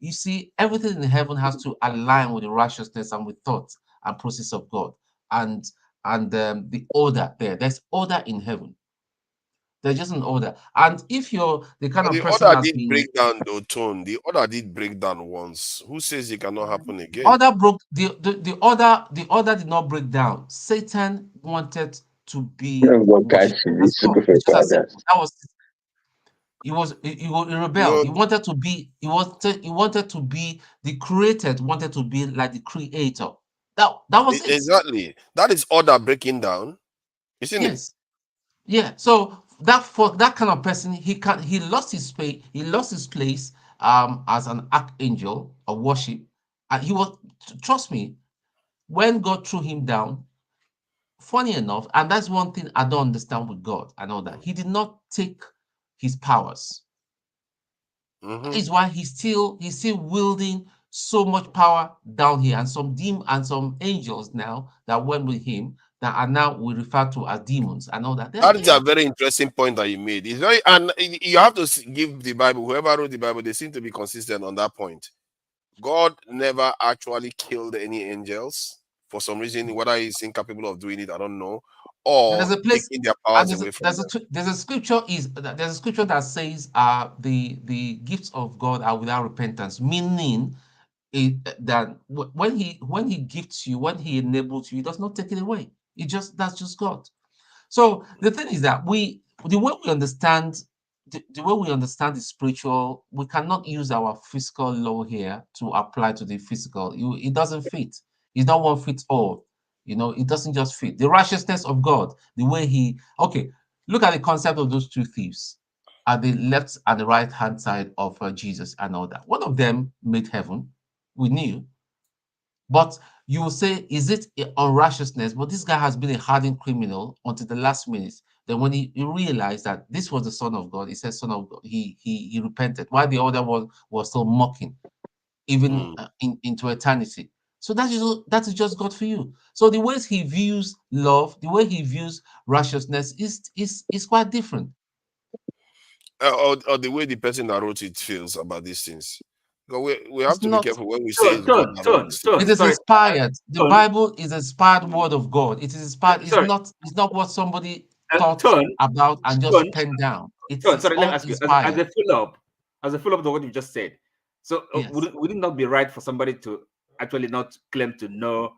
You see, everything in heaven has to align with the righteousness and with thought and process of God, and the order there. There's order in heaven. There's just an order. And if you're the kind of person order did break down, though, Tone. The order did break down once. Who says it cannot happen again? Order broke the order did not break down. Satan wanted to be he rebelled. He wanted to be the created, wanted to be like the creator. That was it. Exactly. That is order breaking down, isn't it? Yeah. So for that kind of person, he lost his space, he lost his place as an archangel of worship. And he was, trust me, when God threw him down, funny enough, and that's one thing I don't understand with God, I know that he did not take his powers. That is why he's still wielding so much power down here, and some angels now that went with him that are now we refer to as demons and all that. That is a very interesting point that you made. It's very, and you have to give the Bible, whoever wrote the Bible, they seem to be consistent on that point. God never actually killed any angels for some reason, whether he's incapable of doing it, I don't know, or there's a place, taking their powers away from them. There's a scripture that says the gifts of God are without repentance, meaning that when he gifts you, when he enables you, he does not take it away. That's just God. So the thing is that the way we understand the spiritual, we cannot use our physical law here to apply to the physical. It doesn't fit. It's not one fits all. It doesn't just fit. The righteousness of God, the way look at the concept of those two thieves at the left and the right hand side of Jesus and all that. One of them made heaven. We knew. But you will say, is it unrighteousness? But this guy has been a hardened criminal until the last minute. Then when he realized that this was the Son of God, he said, Son of God, he repented. While the other one was still mocking, even into eternity. So that is just God for you. So the ways he views love, the way he views righteousness is quite different. Or the way the person that wrote it feels about these things. We have to be careful when we say it is inspired. The Bible is inspired word of God. It is inspired. It's not what somebody thought about and just penned down. It's let me ask you, as a follow-up to what you just said. So would it not be right for somebody to actually not claim to know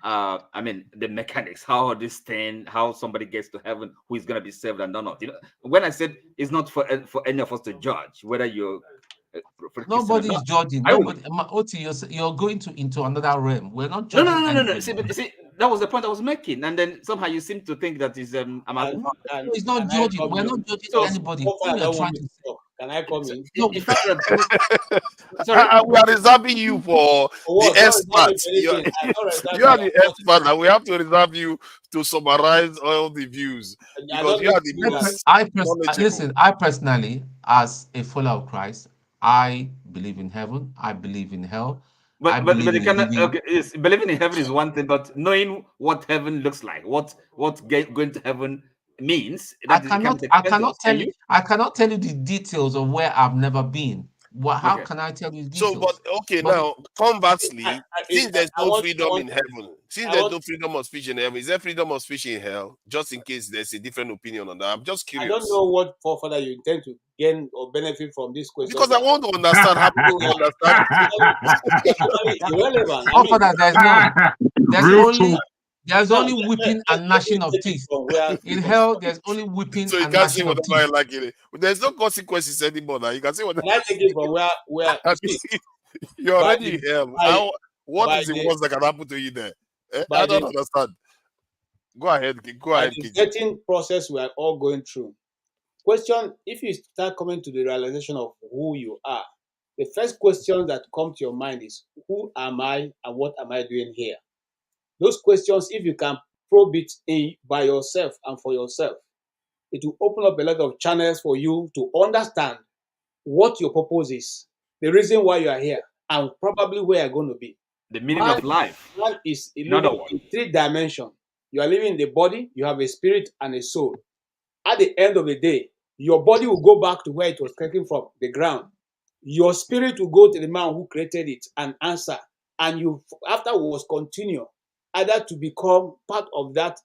I mean, the mechanics, how this thing, how somebody gets to heaven, who is going to be saved and not. You know, when I said it's not for any of us to judge whether you're nobody is judging. Nobody, Oti, you're going into another realm. We're not judging. No. See, that was the point I was making, and then somehow you seem to think that is it's not judging. We're not judging anybody. Can I come in? No, we are reserving you for the experts. You are the expert, and we have to reserve you to summarize all the views because you are the most. Listen, I personally, as a follower of Christ, I believe in heaven. I believe in hell. Believing in heaven is one thing, but knowing what heaven looks like, what going to heaven means, I cannot tell you the details of where I've never been. How can I tell you the details? So, now conversely, since there's no freedom in heaven, since there's no freedom of speech in heaven, is there freedom of speech in hell? Just in case there's a different opinion on that, I'm just curious. I don't know what further you intend to gain or benefit from this question. Because I want to understand how people understand. It's irrelevant. There's only weeping and gnashing of teeth. In hell, there's only weeping and gnashing of teeth. Like it. There's no consequences anymore now. You can say what. Can I take it from where you're already in hell. What is the worst that can happen to you there? I don't understand. Go ahead. The getting process we are all going through. Question: if you start coming to the realization of who you are, the first question that comes to your mind is, who am I and what am I doing here? Those questions, if you can probe it by yourself and for yourself, it will open up a lot of channels for you to understand what your purpose is, the reason why you are here, and probably where you're going to be. The meaning of life. One is living in 3 dimensions. You are living in the body, you have a spirit and a soul. At the end of the day, your body will go back to where it was taken from, the ground. Your spirit will go to the man who created it and answer. And you afterwards continue either to become part of that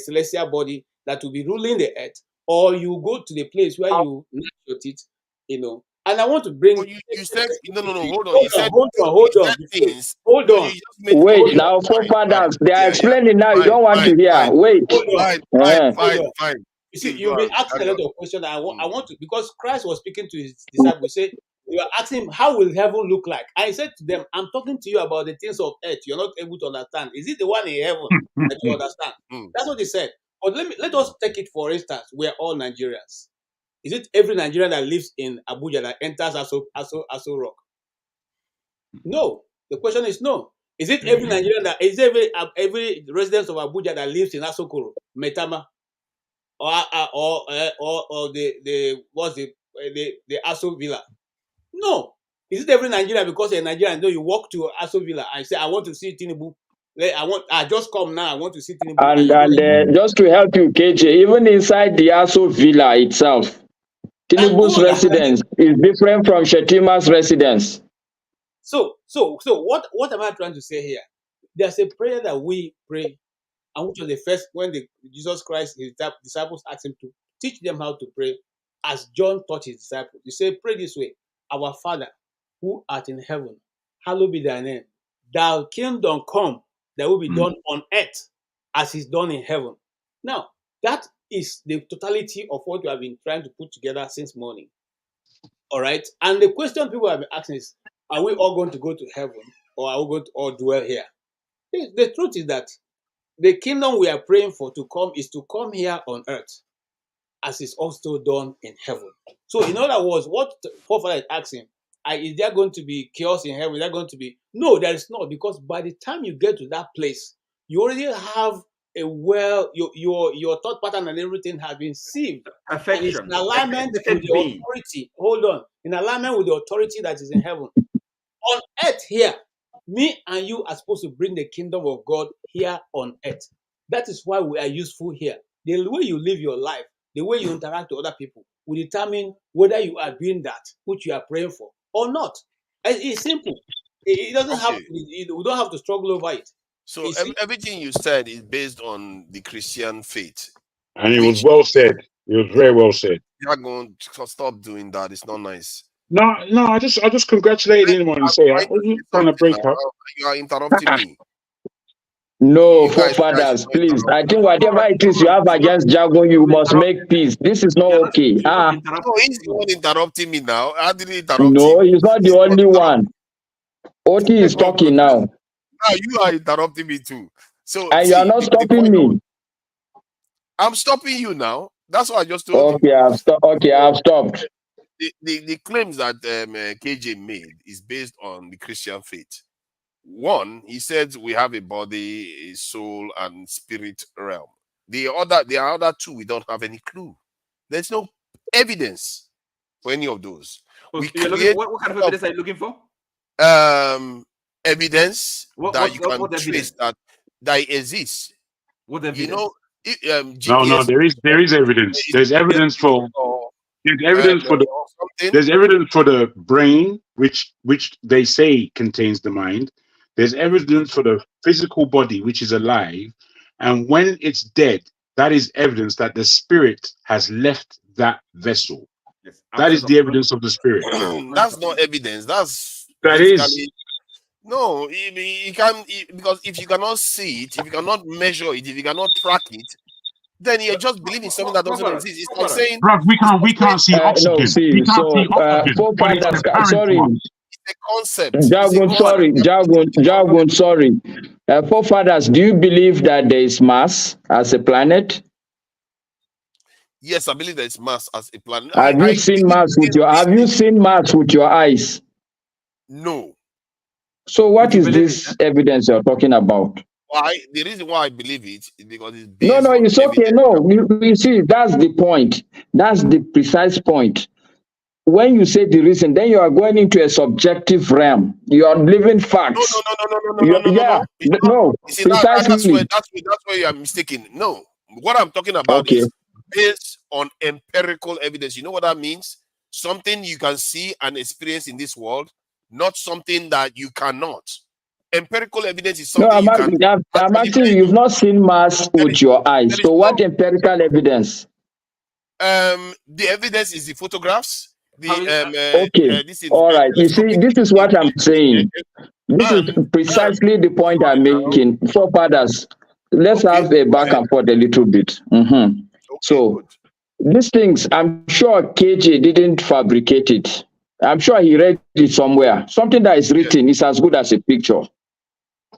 celestial body that will be ruling the earth, or you go to the place where you gnash your teeth, And I want to bring. You said no. Hold on. Hold on. Wait now, forefathers. They are explaining now. You don't want to hear. Wait. Fine. You see, you'll be asking a lot of questions. I want to, because Christ was speaking to his disciples. Say, you are asking him, how will heaven look like? I said to them, I'm talking to you about the things of earth. You're not able to understand. Is it the one in heaven that you understand? That's what he said. But let us take it for instance. We're all Nigerians. Is it every Nigerian that lives in Abuja that enters Aso Rock? No. The question is no. Is it every Nigerian is every resident of Abuja that lives in Asokoro, Metama, or the Aso Villa? No. Is it every Nigerian because a Nigerian? No, you walk to Aso Villa and say, I want to see Tinubu. I just come now. I want to see Tinubu. And just to help you, KJ, even inside the Aso Villa itself, Tinubu's residence is different from Shetima's residence. So what am I trying to say here? There's a prayer that we pray, and which was the first when Jesus Christ, his disciples asked him to teach them how to pray, as John taught his disciples. He said, pray this way: Our Father, who art in heaven, hallowed be thy name. Thy kingdom come, that will be done on earth as is done in heaven. Now, that is the totality of what we have been trying to put together since morning. All right. And the question people have been asking is, are we all going to go to heaven, or are we going to all dwell here? The truth is that the kingdom we are praying for to come is to come here on earth as is also done in heaven. So in other words, what Prophet is asking, is there going to be chaos in heaven? Is there going to be? No, there is not, because by the time you get to that place, you already have your thought pattern and everything has been sealed. And it's in alignment with the authority. Hold on. In alignment with the authority that is in heaven. On earth here, me and you are supposed to bring the kingdom of God here on earth. That is why we are useful here. The way you live your life, the way you interact with other people will determine whether you are doing that which you are praying for or not. It's simple. It doesn't have to, we don't have to struggle over it. So everything you said is based on the Christian faith. And it was well said. It was very well said. You're going to stop doing that. It's not nice. No, I just congratulate anyone and say, I'm trying to break up. You are interrupting me. No, forefathers, please. I think whatever it is you have against Jagun, you must make peace. This is not okay. No, he's the one interrupting me now. How did he interrupt No, him? he's not the only one. Oti is talking now. Now you are interrupting me too. So And see, you are not stopping me. I'm stopping you now. That's what I just told Okay, I've stopped. Okay, I've stopped. The claims that KJ made is based on the Christian faith. One, he said we have a body, a soul, and spirit realm. The other two, we don't have any clue. There's no evidence for any of those. What kind of evidence are you looking for? Evidence that you can trace that it exists. What evidence? You know, No, there is evidence. There's evidence for the brain, which they say contains the mind. There's evidence for the physical body, which is alive, and when it's dead, that is evidence that the spirit has left that vessel. Yes, that is the evidence of the spirit. That's not evidence. That is. No, you can, because if you cannot see it, if you cannot measure it, if you cannot track it, then you're just believing something that doesn't exist. It's like saying, Bro, we can't see oxygen. No, see, we can't see oxygen. Sorry. The concept. Jagun, sorry. Forefathers, do you believe that there is Mars as a planet? Yes, I believe there is Mars as a planet. Have you seen Mars with your eyes? No. So what is this evidence you're talking about? Why? The reason why I believe it is because it's based No, on it's okay. evidence. No, you see, that's the point. That's the precise point. When you say the reason, then you are going into a subjective realm. You are living facts. No. See, that's where you are mistaken. No, what I'm talking about is based on empirical evidence. You know what that means? Something you can see and experience in this world, not something that you cannot. Empirical evidence is something I'm asking you, you've not seen Mars with your eyes. So what empirical evidence? The evidence is the photographs. All right. You see, this is what I'm saying. This is precisely the point I'm making. Forefathers, let's have a back and forth a little bit. So these things, I'm sure KJ didn't fabricate it. I'm sure he read it somewhere. Something that is written is as good as a picture.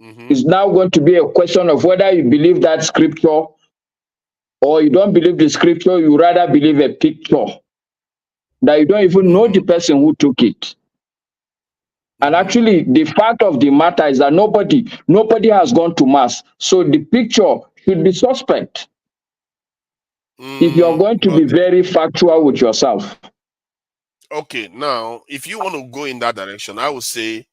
It's now going to be a question of whether you believe that scripture or you don't believe the scripture, you rather believe a picture that you don't even know the person who took it. And actually, the fact of the matter is that nobody has gone to Mars. So the picture should be suspect. If you're going to be very factual with yourself. Okay, now, if you want to go in that direction, I would say,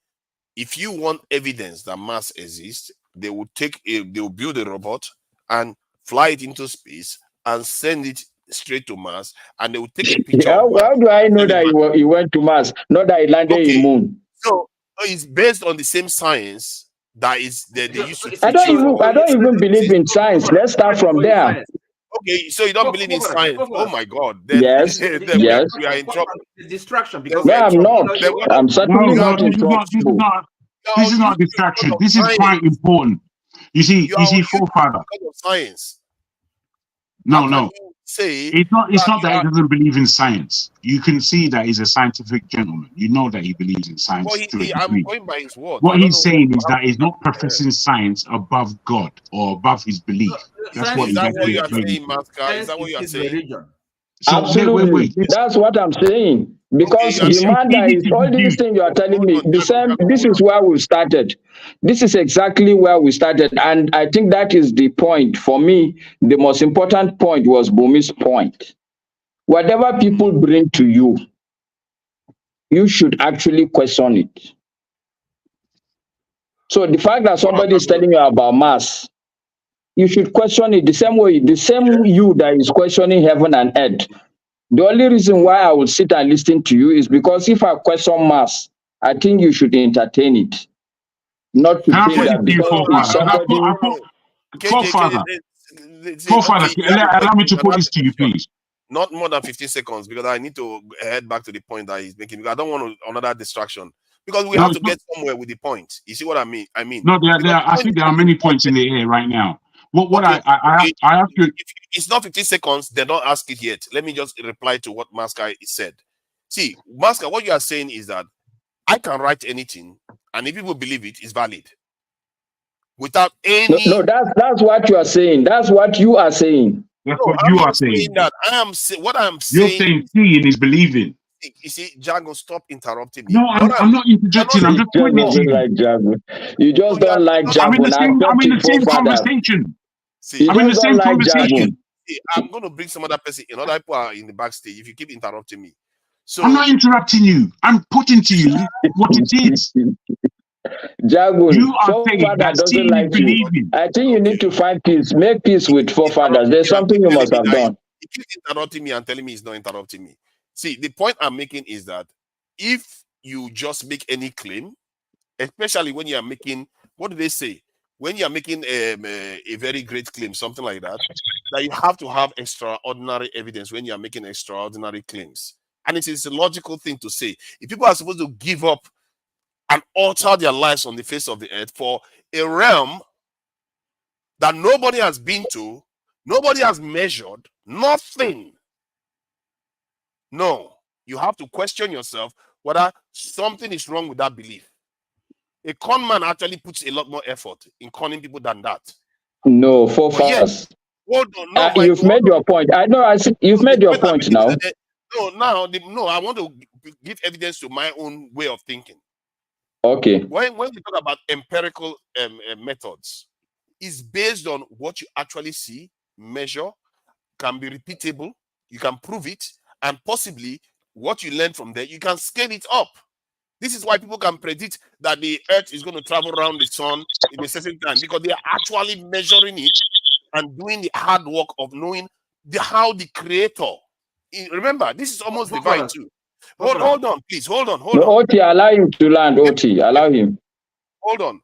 if you want evidence that Mars exists, they will build a robot and fly it into space and send it straight to Mars, and they will take a picture. How do I know that he went to Mars, not that he landed in Moon? So it's based on the same science that is they used to. I don't even believe in science. Let's start from there. Okay, so you don't believe in science? Oh my God! Yes. We are in trouble. Distraction because no, I'm not. I'm certainly not in trouble. This is not distraction. This is quite important. You see, forefather. Science. No. It's not that he doesn't believe in science. You can see that he's a scientific gentleman. You know that he believes in science. I'm going by his word. What he's saying is that he's not professing science above God or above his belief. That's what he's actually saying. Is that what you are saying? So, absolutely. wait. That's what I'm saying. Because the man that is all these things you are telling me, this is where we started. This is exactly where we started. And I think that is the point. For me, the most important point was Bumi's point. Whatever people bring to you, you should actually question it. So the fact that somebody is telling you about Mars, you should question it the same way, the same you that is questioning heaven and earth. The only reason why I will sit and listen to you is because if I question Mars, I think you should entertain it. Not to think that because Forefather, allow me to put this to you, please. Not more than 15 seconds, because I need to head back to the point that he's making. Because I don't want another distraction. because we have to get somewhere with the point. You see what I mean? No, I think there are many points in the air right now. What okay, I have to. If it's not 15 seconds, they don't ask it yet. Let me just reply to what Masca said. See, Masca, what you are saying is that I can write anything, and if people believe it, it's valid. Without any. No, that's what you are saying. That's what you are saying. That's what you are saying. That what I'm saying. You're saying seeing is believing. You see, Jago, stop interrupting me. No, I'm not interjecting. I'm just pointing at you. Like Jago. You just don't like Jago. I'm in the same conversation. See, I'm in the same conversation. See, I'm going to bring some other person. Other people are in the backstage. If you keep interrupting me, so I'm not interrupting you. I'm putting to you what it is. Jago, you are saying that doesn't like you. I think you need to find peace. Make peace with forefathers. There's something you must have done. He keeps interrupting me and telling me he's not interrupting me. See, the point I'm making is that if you just make any claim, especially when you are making, what do they say? When you are making a very great claim, something like that, that you have to have extraordinary evidence when you are making extraordinary claims. And it is a logical thing to say. If people are supposed to give up and alter their lives on the face of the earth for a realm that nobody has been to, nobody has measured, nothing. No, you have to question yourself whether something is wrong with that belief. A con man actually puts a lot more effort in conning people than that. No, forefathers. Hold on, no, you've made your point. I know. You've made your point now. No, I want to give evidence to my own way of thinking. Okay. When we talk about empirical methods, it's based on what you actually see, measure, can be repeatable, you can prove it, and possibly what you learn from there, you can scale it up. This is why people can predict that the earth is going to travel around the sun in a certain time, because they are actually measuring it and doing the hard work of knowing how the creator. Remember, this is almost divine too. Hold on, please. Hold on. Oti, allow him to land. Oti, allow him. Hold on.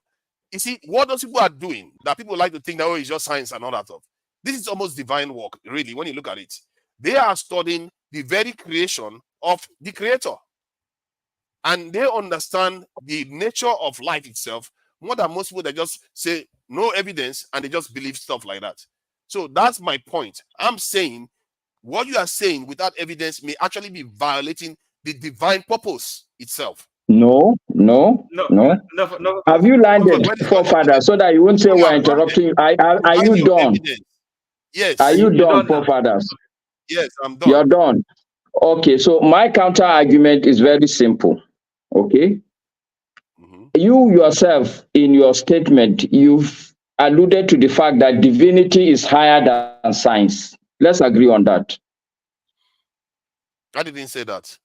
You see, what those people are doing, that people like to think that, it's just science and all that stuff. This is almost divine work, really, when you look at it. They are studying the very creation of the creator. And they understand the nature of life itself more than most people that just say no evidence and they just believe stuff like that. So that's my point. I'm saying what you are saying without evidence may actually be violating the divine purpose itself. No. Have you landed, forefathers, so that you won't say we're interrupting? Are you done? Yes. Are you done, forefathers? Yes, I'm done. You're done. Okay, so my counter argument is very simple. Okay. You yourself, in your statement, you've alluded to the fact that divinity is higher than science. Let's agree on that. I didn't say that.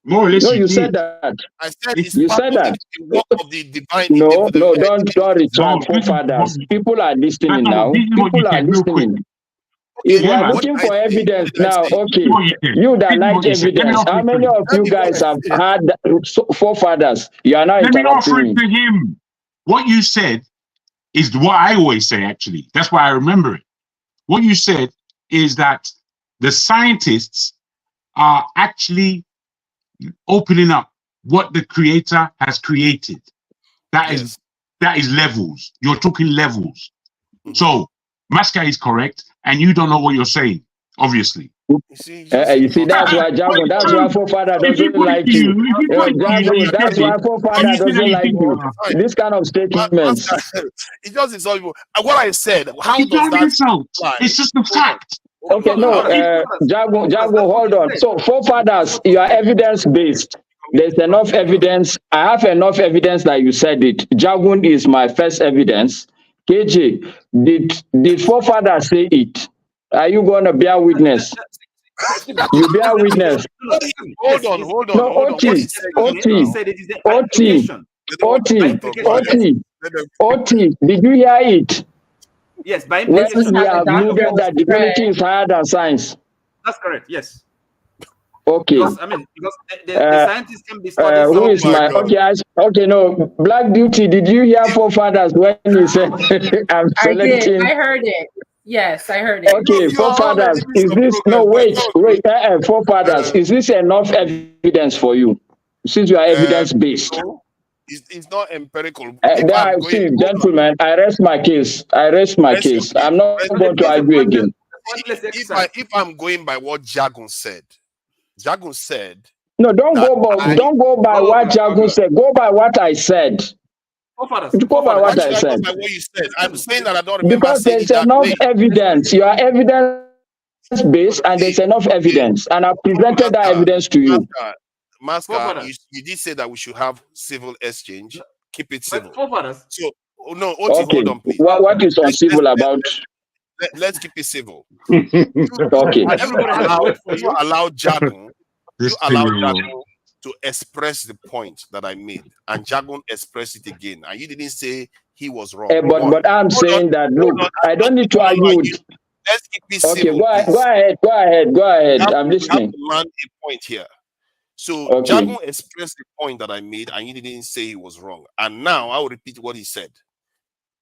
No, you said that. I said you said that. The work of the divine. No, don't retract, forefathers. People are listening now. People are listening. If you are looking for evidence now, okay, you that like evidence, how many of you guys have had forefathers? You are now interrupting me. To him. What you said is what I always say, actually. That's why I remember it. What you said is that the scientists are actually opening up what the creator has created. That is levels. You're talking levels. So Masca is correct, and you don't know what you're saying, obviously. You see, that's why Jago, that's why forefather doesn't like you. Jago, that's why forefather doesn't like you. This kind of statements. It just insult. What I said, how does that insult? It's just a fact. Okay, no, Jago, hold on. So forefathers, you are evidence-based. There's enough evidence. I have enough evidence that you said it. Jagun is my first evidence. KJ, did forefathers say it? Are you going to bear witness? You bear witness. Hold on. No, Oti, did you hear it? Yes, by implication. We have alluded that divinity is higher than science. That's correct, yes. Okay. Because the scientists can be studying. Who is my okay? No, Black Beauty. Did you hear forefathers when he said I'm selecting? I heard it. Yes, I heard it. Okay, forefathers. Is this wait? Forefathers. Is this enough evidence for you? Since you are evidence based. It's not empirical. See, gentlemen, I rest my case. I'm not going to argue again. If I'm going by what Jagun said, no, don't go by what Jagun said. Go by what I said. Go by what I said. By what you said. I'm saying that I don't remember because saying there's enough evidence. You are evidence-based, and there's enough evidence, and I presented that evidence to you. Masker, you did say that we should have civil exchange. Keep it civil. So, no, Oti, okay. Hold on, please. What is uncivil about? Let's keep it civil. Okay. You allow Jagun to express the point that I made, and Jagun expressed it again, and you didn't say he was wrong. But I'm saying that look, I don't need to argue. Let's keep it civil. Go ahead. I'm listening. You have to land a point here. So Jagun expressed the point that I made, and you didn't say he was wrong. And now I will repeat what he said.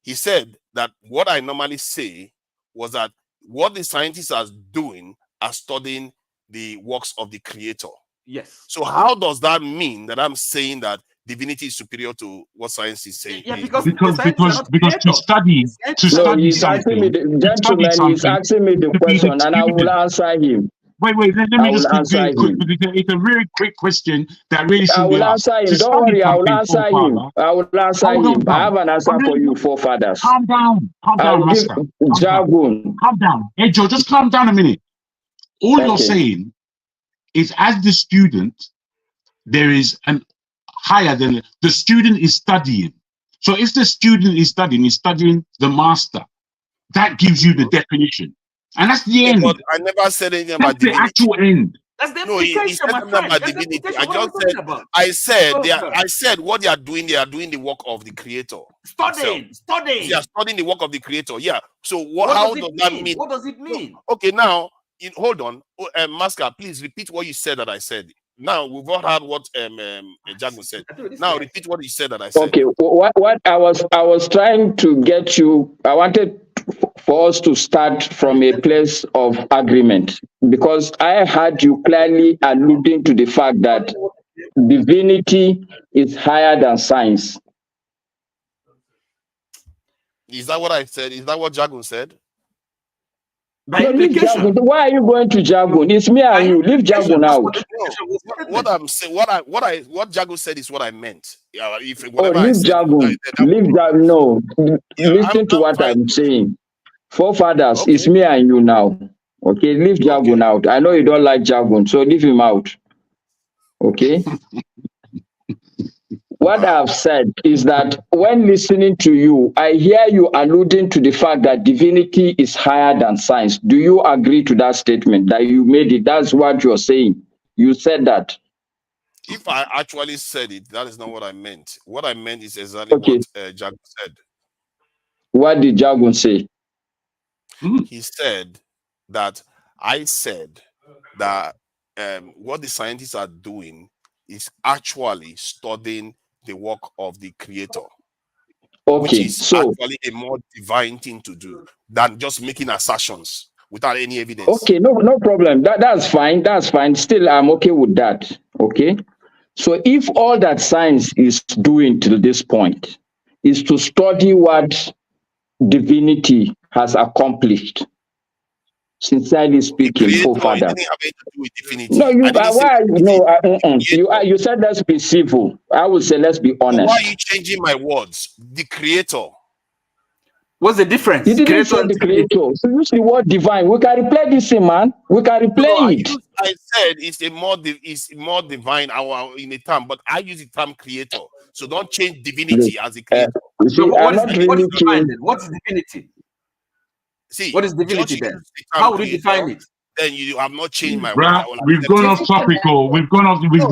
He said that what I normally say was that what the scientists are doing are studying the works of the creator. Yes. So how does that mean that I'm saying that divinity is superior to what science is saying? Yeah, because to study he's asking me the question, and I will answer him. Wait, let me just answer him. It's a very quick question that really should be asked. I will answer him. Don't worry, I will answer him. I have an answer for you, forefathers. Calm down, Master. Jagun. Calm down. Hey, Joe, just calm down a minute. All you're saying is, as the student, there is an higher than the student is studying. So if the student is studying the master, that gives you the definition. And that's the end. But I never said anything about the actual end. That's the implication, he said something about divinity. I said what they are doing the work of the creator. Studying. They are studying the work of the creator. Yeah. So how does that mean? What does it mean? Okay, now hold on. Masker, please repeat what you said that I said. Now we've all heard what Jagun said. Now repeat what you said that I said. Okay, what I was trying to get you, I wanted for us to start from a place of agreement, because I heard you clearly alluding to the fact that divinity is higher than science. Is that what I said? Is that what Jagun said? No, leave Jagun. Why are you going to Jagun? It's me and you. Leave Jagun out. What I'm saying, what Jagun said is what I meant. Leave Jagun. Leave Jagun. No, listen to what I'm saying. Forefathers, it's me and you now. Okay, leave Jagun out. I know you don't like Jagun, so leave him out. Okay. What I've said is that when listening to you, I hear you alluding to the fact that divinity is higher than science. Do you agree to that statement that you made it? That's what you're saying. You said that. If I actually said it, that is not what I meant. What I meant is exactly what Jagun said. What did Jagun say? He said that I said that what the scientists are doing is actually studying the work of the creator, which is actually a more divine thing to do than just making assertions without any evidence. Okay, no problem. That's fine. That's fine. Still, I'm okay with that. Okay. So if all that science is doing till this point is to study what divinity has accomplished, sincerely speaking, forefathers. No, you said let's be civil. I would say let's be honest. Why are you changing my words? The creator. What's the difference? You didn't say the creator. So use the word divine. We can replay this thing, man. We can replay it. I said it's more divine in a term, but I use the term creator. So don't change divinity as a creator. What is divinity? See, what is divinity then? How would you define it? Then you have not changed my word. We've gone off topical. We've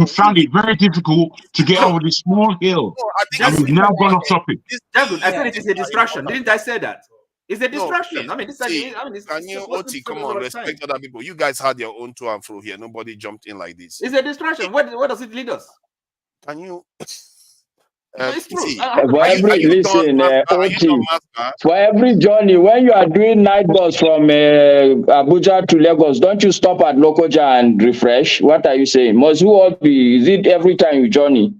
found it very difficult to get over this small hill. And we've now gone off topic. I said it is a distraction. Didn't I say that? It's a distraction. Oti, come on, respect other people. You guys had your own to and fro here. Nobody jumped in like this. It's a distraction. Where does it lead us? Can you? For every journey, when you are doing night bus from Abuja to Lagos, don't you stop at Lokoja and refresh? What are you saying? Must you all be? Is it every time you journey?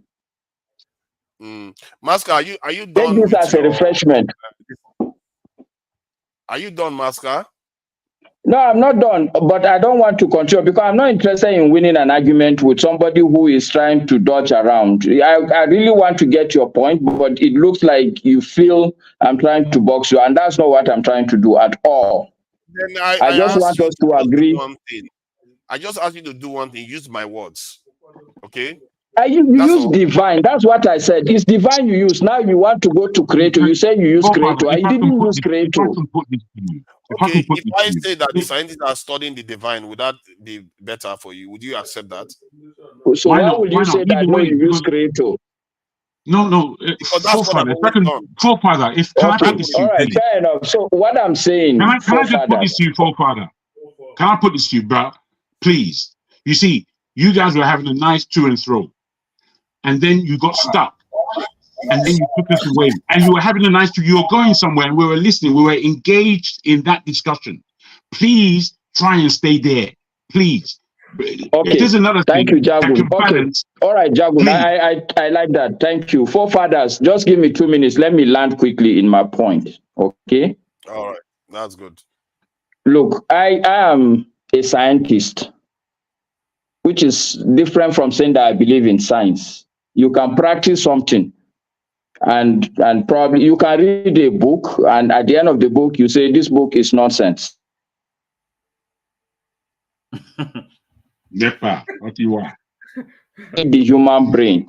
Masker, are you Take done this with as a refreshment. Are you done, Masker? No, I'm not done, but I don't want to continue because I'm not interested in winning an argument with somebody who is trying to dodge around. I really want to get your point, but it looks like you feel I'm trying to box you, and that's not what I'm trying to do at all. Then I just want us to agree. One thing. I just asked you to do one thing. Use my words. Okay? You use divine. That's what I said. It's divine you use. Now you want to go to creator. You say you use creator. I didn't use creator. Okay, if I say that the scientists are studying the divine, would that be better for you? Would you accept that? So why would you say that when you use creator? No, forefather. Forefather, if can I put this to you? All right, fair enough. So what I'm saying, can I just put this to you, forefather? Can I put this to you, bro? Please. You see, you guys were having a nice to and fro, and then you got stuck, and then you took us away, and you were having a nice to. You were going somewhere, and we were listening. We were engaged in that discussion. Please try and stay there, please. Okay. There's another Thank thing you, Jagun. Okay. All right, Jagun. I like that. Thank you. Forefathers, just give me 2 minutes. Let me land quickly in my point. Okay. All right, that's good. Look, I am a scientist, which is different from saying that I believe in science. You can practice something, and probably you can read a book, and at the end of the book, you say this book is nonsense. What you want? The human brain.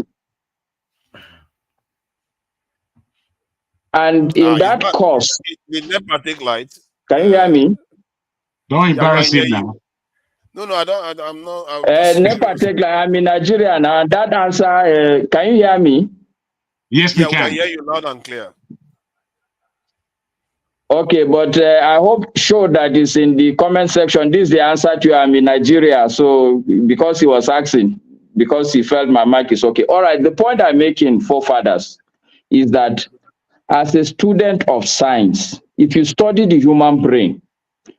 And in that course, did NEPA take light? Can you hear me? Don't embarrass him now. No, I don't. I'm not. NEPA take light. I'm in Nigeria now. That answer. Can you hear me? Yes, we can. We hear you loud and clear. Okay, but I hope show that is in the comment section. This is the answer to I'm in Nigeria. So because he was asking, because he felt my mic is okay. All right, the point I'm making, forefathers, is that as a student of science, if you study the human brain,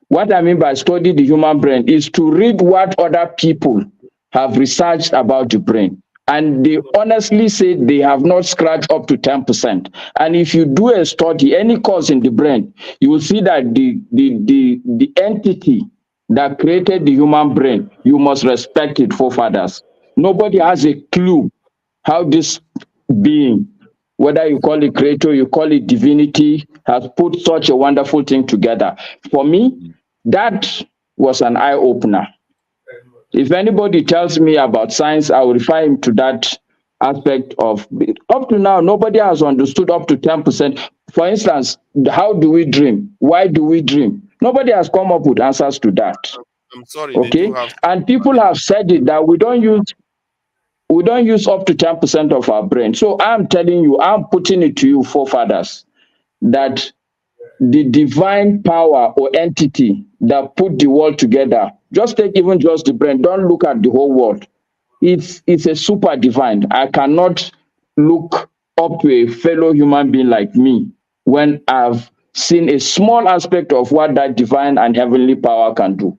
what I mean by study the human brain is to read what other people have researched about the brain. And they honestly say they have not scratched up to 10%. And if you do a study, any cause in the brain, you will see that the entity that created the human brain, you must respect it, forefathers. Nobody has a clue how this being, whether you call it creator, you call it divinity, has put such a wonderful thing together. For me, that was an eye-opener. If anybody tells me about science, I will refer him to that aspect of, up to now, nobody has understood up to 10%. For instance, how do we dream? Why do we dream? Nobody has come up with answers to that. I'm sorry. Okay, and people have said it that we don't use up to 10% of our brain. So I'm telling you, I'm putting it to you, forefathers, that the divine power or entity that put the world together, just take even just the brain, don't look at the whole world. It's a super divine. I cannot look up to a fellow human being like me when I've seen a small aspect of what that divine and heavenly power can do.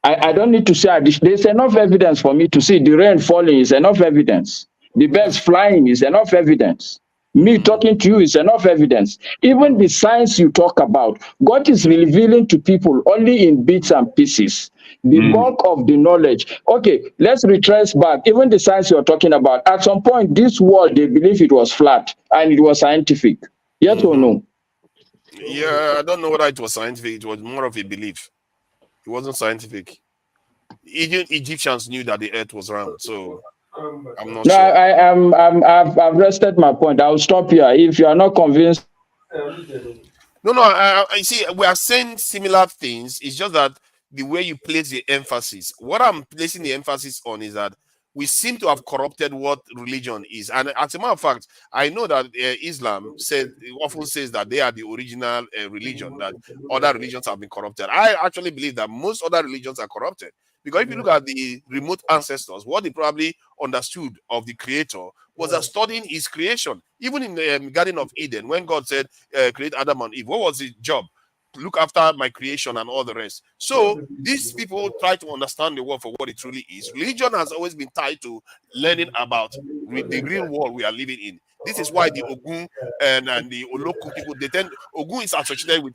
I don't need to say there's enough evidence for me to see the rain falling is enough evidence. The birds flying is enough evidence. Me talking to you is enough evidence. Even the science you talk about, God is revealing to people only in bits and pieces. The bulk of the knowledge. Okay, let's retrace back. Even the science you're talking about, at some point, this world, they believe it was flat and it was scientific. Yes or no? Yeah, I don't know whether it was scientific. It was more of a belief. It wasn't scientific. Even Egyptians knew that the earth was round, so I'm not sure. I've rested my point. I'll stop here. If you are not convinced. No, I see. We are saying similar things. It's just that the way you place the emphasis. What I'm placing the emphasis on is that we seem to have corrupted what religion is. And as a matter of fact, I know that Islam often says that they are the original religion, that other religions have been corrupted. I actually believe that most other religions are corrupted. Because if you look at the remote ancestors, what they probably understood of the Creator was that studying his creation. Even in the Garden of Eden, when God said, create Adam and Eve, what was his job? look after my creation and all the rest. So these people try to understand the world for what it truly is. Religion has always been tied to learning about the real world we are living in. This is why the Ogun and the Oloku people, Ogun is associated with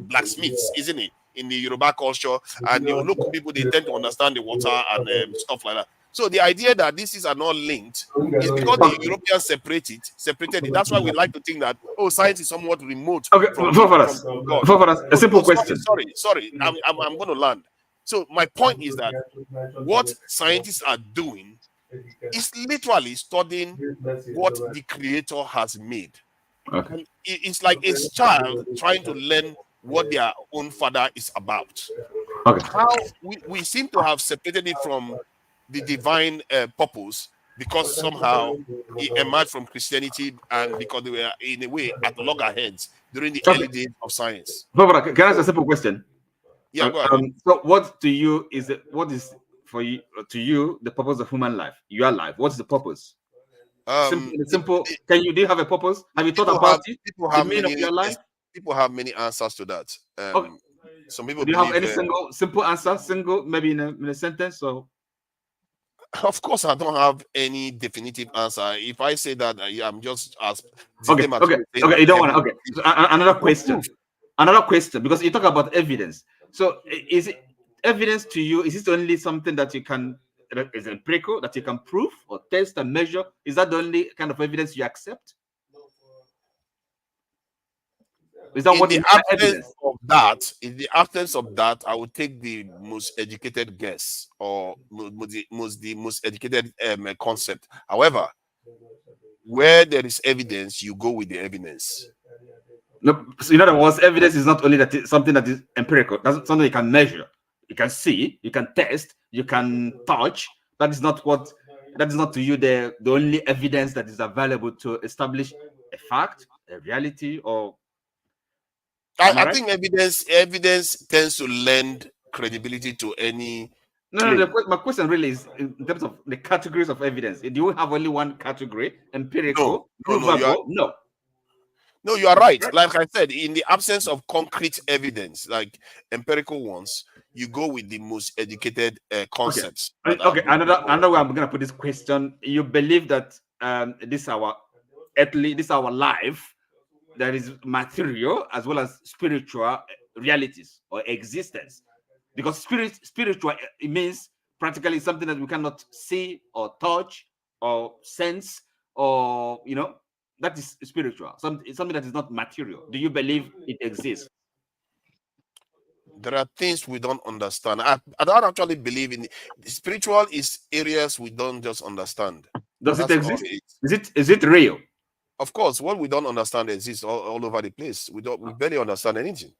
blacksmiths, isn't it? In the Yoruba culture, and the Oloku people, they tend to understand the water and stuff like that. So the idea that these are not linked is because the Europeans separated it. That's why we like to think that science is somewhat remote. Okay, from God. A simple question. Sorry, I'm going to land. So my point is that what scientists are doing is literally studying what the Creator has made. Okay. And it's like a child trying to learn what their own father is about. Okay. How we seem to have separated it from the divine purpose because somehow it emerged from Christianity and because they were in a way at loggerheads during the early days of science. Can I ask a simple question? Yeah, go ahead. So what to you what is for you to you the purpose of human life? Your life. What's the purpose? Simple. Do you have a purpose? Have you thought about it? The meaning of your life? People have many answers to that. Okay. Some people do you have any simple answer? Maybe in a sentence or? Of course, I don't have any definitive answer. If I say that, I'm just as okay. You don't want to. Okay. So, another question. Another question, because you talk about evidence. So, is it evidence to you? Is it only something that you can is empirical that you can prove or test and measure? Is that the only kind of evidence you accept? Is that in the absence of that, I would take the most educated guess or the most educated concept. However, where there is evidence, you go with the evidence. No, so in other words, evidence is not only that it's something that is empirical. That's something you can measure, you can see, you can test, you can touch. That is not to you the only evidence that is available to establish a fact, a reality, or I think evidence tends to lend credibility to any. No, my question really is in terms of the categories of evidence. Do you have only one category? Empirical, provable? No, you are right. Like I said, in the absence of concrete evidence, like empirical ones, you go with the most educated concepts. Okay. Another way I'm going to put this question: you believe that this our life, there is material as well as spiritual realities or existence, because spiritual, it means practically something that we cannot see or touch or sense, or that is spiritual. Something that is not material. Do you believe it exists? There are things we don't understand. I don't actually believe in spiritual is areas we don't just understand. Does it exist? Is it real? Of course, what we don't understand exists all over the place. We barely understand anything.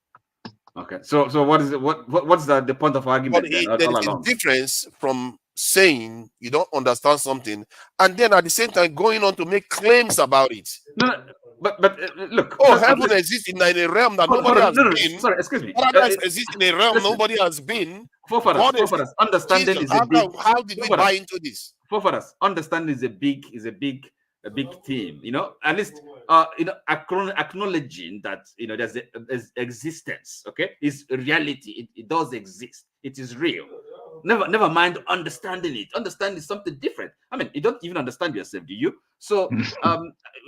Okay, so what is it? What's the point of argument? There is a difference from saying you don't understand something and then at the same time going on to make claims about it. No, but look. Heaven exists in a realm that nobody has been. Sorry, excuse me. Paradise exists in a realm nobody has been. Forefathers, understanding is a big. How did we buy into this? Forefathers, understanding is a big theme. At least acknowledging that there's existence. Okay, is reality. It does exist. It is real. Never mind understanding it. Understanding is something different. I mean, you don't even understand yourself, do you? So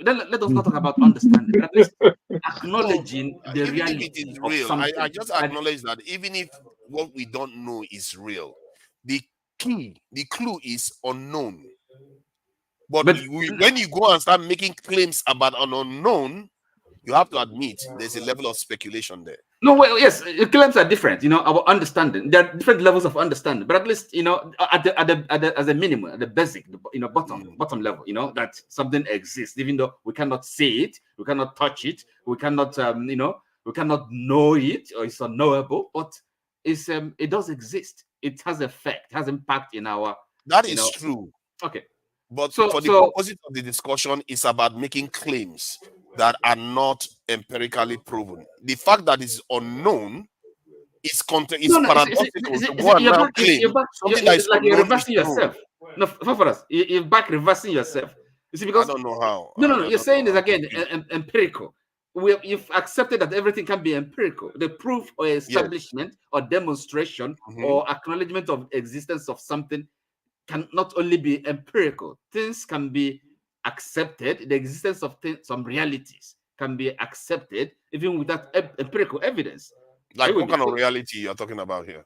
then let us not talk about understanding. At least acknowledging the reality is of real. something. I just acknowledge that even if what we don't know is real, the clue is unknown. But when you go and start making claims about an unknown, you have to admit there's a level of speculation there. No, well, yes, claims are different. Our understanding. There are different levels of understanding, but at least as a minimum, at the basic, bottom level, that something exists, even though we cannot see it, we cannot touch it, we cannot we cannot know it, or it's unknowable, but it does exist. It has effect, has impact in our. That is true. Okay. But for the purposes of the discussion, it's about making claims that are not empirically proven. The fact that it's unknown is paradoxical to go and now claim something that is like you're unknown reversing yourself. No, for us, you're back reversing yourself. You see, because I don't know how. No. You're saying this again, empirical. you've accepted that everything can be empirical. The proof or establishment or demonstration or acknowledgement of existence of something can not only be empirical. Things can be accepted. The existence of some realities can be accepted even without empirical evidence. Like what kind of reality you're talking about here?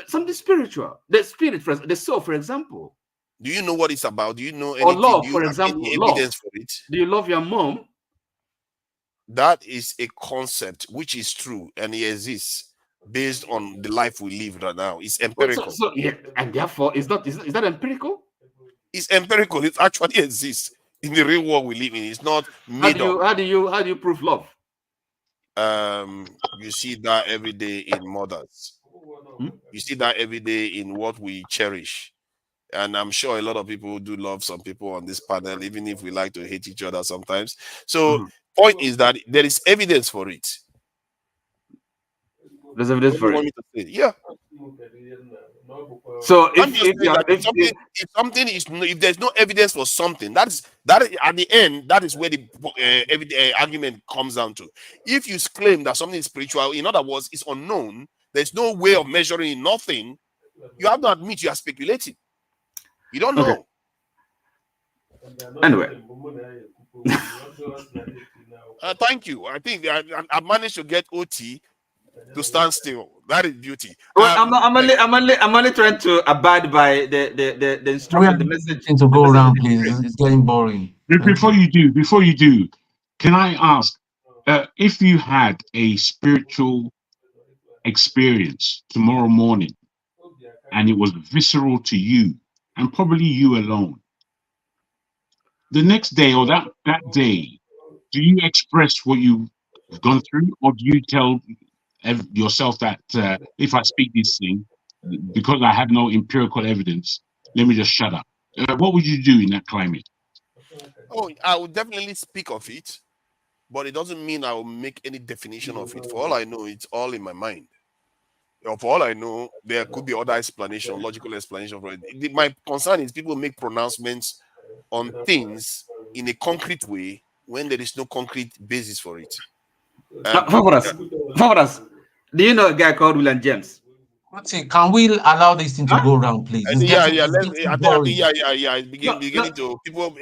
Something spiritual. The spirit, the soul, for example. Do you know what it's about? Do you know anything? Or love, Do you for have example. any Love. evidence for it? Do you love your mom? That is a concept which is true and it exists based on the life we live right now. It's empirical. So yeah, and therefore, is that empirical? It's empirical. It actually exists in the real world we live in. It's not made up. How do you prove love? You see that every day in mothers. You see that every day in what we cherish. And I'm sure a lot of people do love some people on this panel, even if we like to hate each other sometimes. So point is that there is evidence for it. There's evidence for it. Yeah. So if there's no evidence for something, that at the end, that is where the argument comes down to. If you claim that something is spiritual, in other words, it's unknown, there's no way of measuring nothing, you have to admit you are speculating. You don't know. Anyway. Thank you. I think I managed to get OT to stand still. That is beauty. Well, I'm only trying to abide by the instruction, the message. To go around, please. It's getting boring. Before you do, can I ask if you had a spiritual experience tomorrow morning and it was visceral to you and probably you alone, the next day or that day, do you express what you've gone through, or do you tell yourself that if I speak this thing, because I have no empirical evidence, let me just shut up? What would you do in that climate? Oh, I would definitely speak of it, but it doesn't mean I will make any definition of it. For all I know, it's all in my mind. For all I know, there could be other explanation, logical explanation for it. My concern is people make pronouncements on things in a concrete way when there is no concrete basis for it. For us, do you know a guy called William James? Can we allow this thing to go around, please? It's beginning to people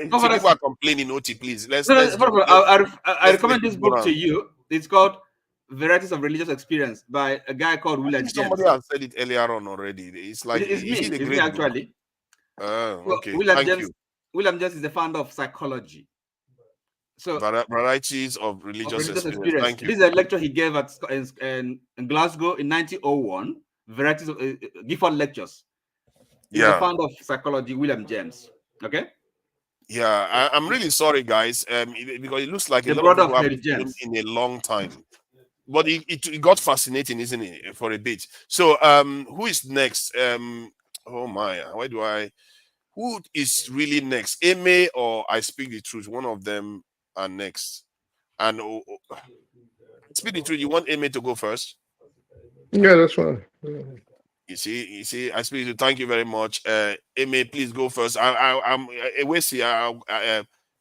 are complaining. OT, please. I recommend this book to you. It's called Varieties of Religious Experience by a guy called William James. Somebody has said it earlier on already. It's like it's me actually. Okay. William James is the founder of psychology. So varieties of religious experience. Thank you. This is a lecture he gave in Glasgow in 1901. Varieties of Gifford lectures. He's the founder of psychology, William James. Okay. Yeah, I'm really sorry, guys, because it looks like a lot of people haven't been in a long time. But it got fascinating, isn't it, for a bit? So, who is next? Oh my, who is really next? Eme or I Speak the Truth? One of them are next. And Speak the Truth. You want Eme to go first? Yeah, that's fine. You see, I Speak the Truth. Thank you very much. Eme, please go first. I'm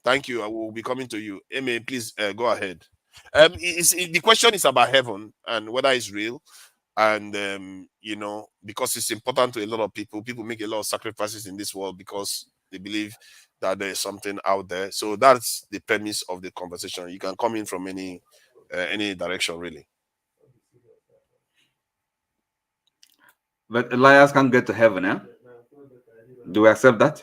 thank you. I will be coming to you. Eme, please go ahead. The question is about heaven and whether it's real, and because it's important to a lot of people. People make a lot of sacrifices in this world because they believe that there is something out there. So that's the premise of the conversation. You can come in from any direction, really. But liars can't get to heaven, eh? Do we accept that?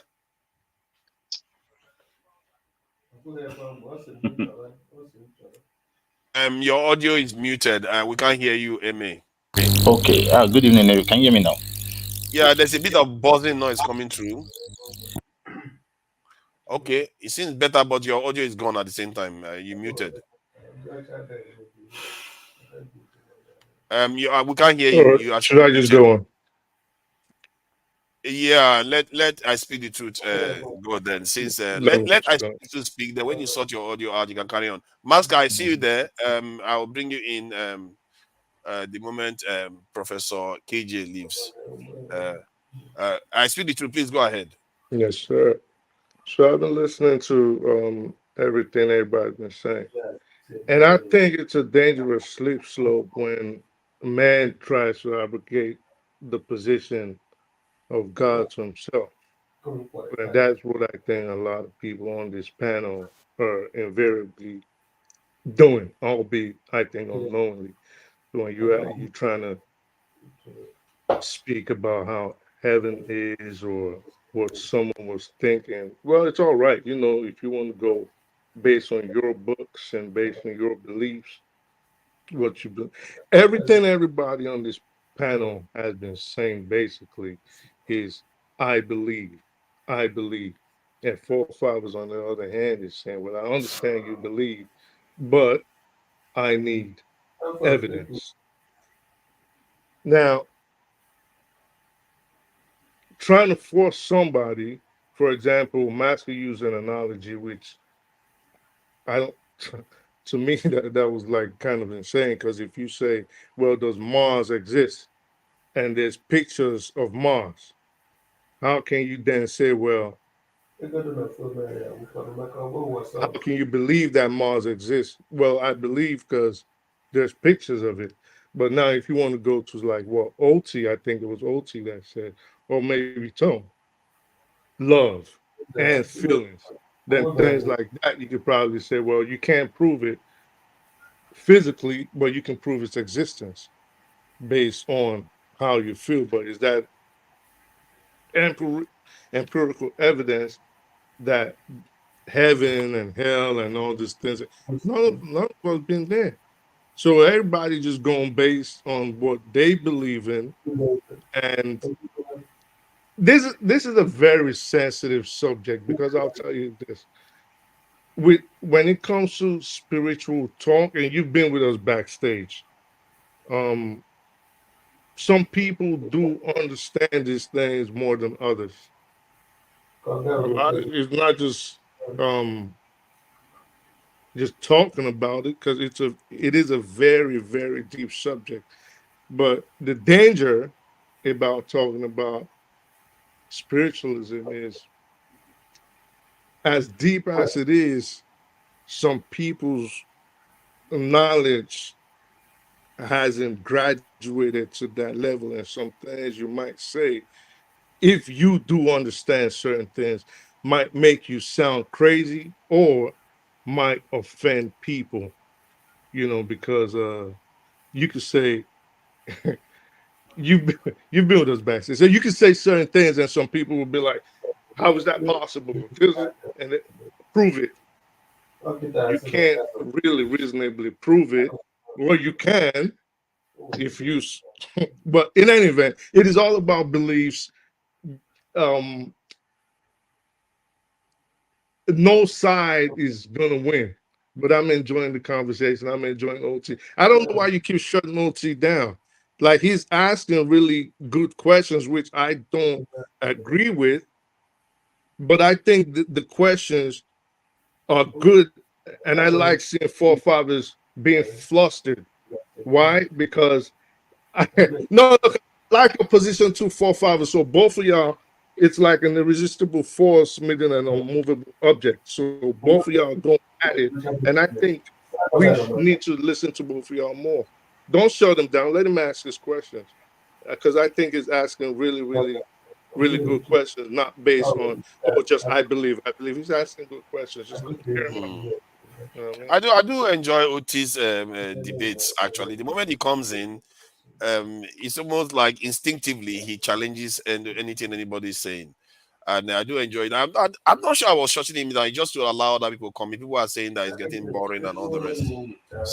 Your audio is muted. We can't hear you, Eme. Okay. Good evening. Can you hear me now? Yeah, there's a bit of buzzing noise coming through. Okay, it seems better, but your audio is gone at the same time. You muted. We can't hear you. Right. Should I just go on? Yeah, let I Speak the Truth go then. Since let I Speak the Truth speak, then when you sort your audio out, you can carry on. Maska, I see you there. I'll bring you in the moment Professor KJ leaves. I Speak the Truth, please go ahead. Yes, sir. So I've been listening to everything everybody's been saying. And I think it's a dangerous slip slope when man tries to abrogate the position of God to himself. And that's what I think a lot of people on this panel are invariably doing, albeit I think unknowingly. So when you're trying to speak about how heaven is or what someone was thinking, well, it's all right, if you want to go based on your books and based on your beliefs, what you do. Everything everybody on this panel has been saying basically is I believe, I believe. And forefathers on the other hand is saying, well, I understand you believe, but I need evidence. Now, trying to force somebody, for example, Master used an analogy which I don't to me that was like kind of insane, because if you say, well, does Mars exist? And there's pictures of Mars. How can you then say, well, how can you believe that Mars exists? Well, I believe because there's pictures of it. But now if you want to go to like, well, OT, I think it was OT that said, or maybe Tom, love and feelings, then things like that, you could probably say, well, you can't prove it physically, but you can prove its existence based on how you feel. But is that empirical evidence that heaven and hell and all these things, none of us been there. So everybody just going based on what they believe in. And this is a very sensitive subject, because I'll tell you this. When it comes to spiritual talk, and you've been with us backstage, some people do understand these things more than others. It's not just talking about it, because it is a very, very deep subject. But the danger about talking about spiritualism is, as deep as it is, some people's knowledge hasn't graduated to that level, and some things you might say, if you do understand certain things, might make you sound crazy or might offend people, because you could say, you've been with us backstage, so you can say certain things and some people will be like, how is that possible? And prove it. You can't really reasonably prove it. Well, you can if you, but in any event, it is all about beliefs. No side is gonna win, but I'm enjoying the conversation. I'm enjoying OT. I don't know why you keep shutting OT down. Like, he's asking really good questions, which I don't agree with, but I think the questions are good, and I like seeing forefathers being flustered. Why? Because no, like a position 2 4-5. So both of y'all, it's like an irresistible force meeting an unmovable object. So both of y'all going at it, and I think we need to listen to both of y'all more. Don't shut him down. Let him ask his questions, because I think he's asking really, really, really good questions, not based on just I believe. He's asking good questions. Just hear him out. You know what I mean? I do enjoy Otis debates. Actually, the moment he comes in, it's almost like instinctively he challenges anything anybody's saying, and I do enjoy it. I'm not sure I was shutting him down just to allow other people come in. People are saying that it's getting boring and all the rest.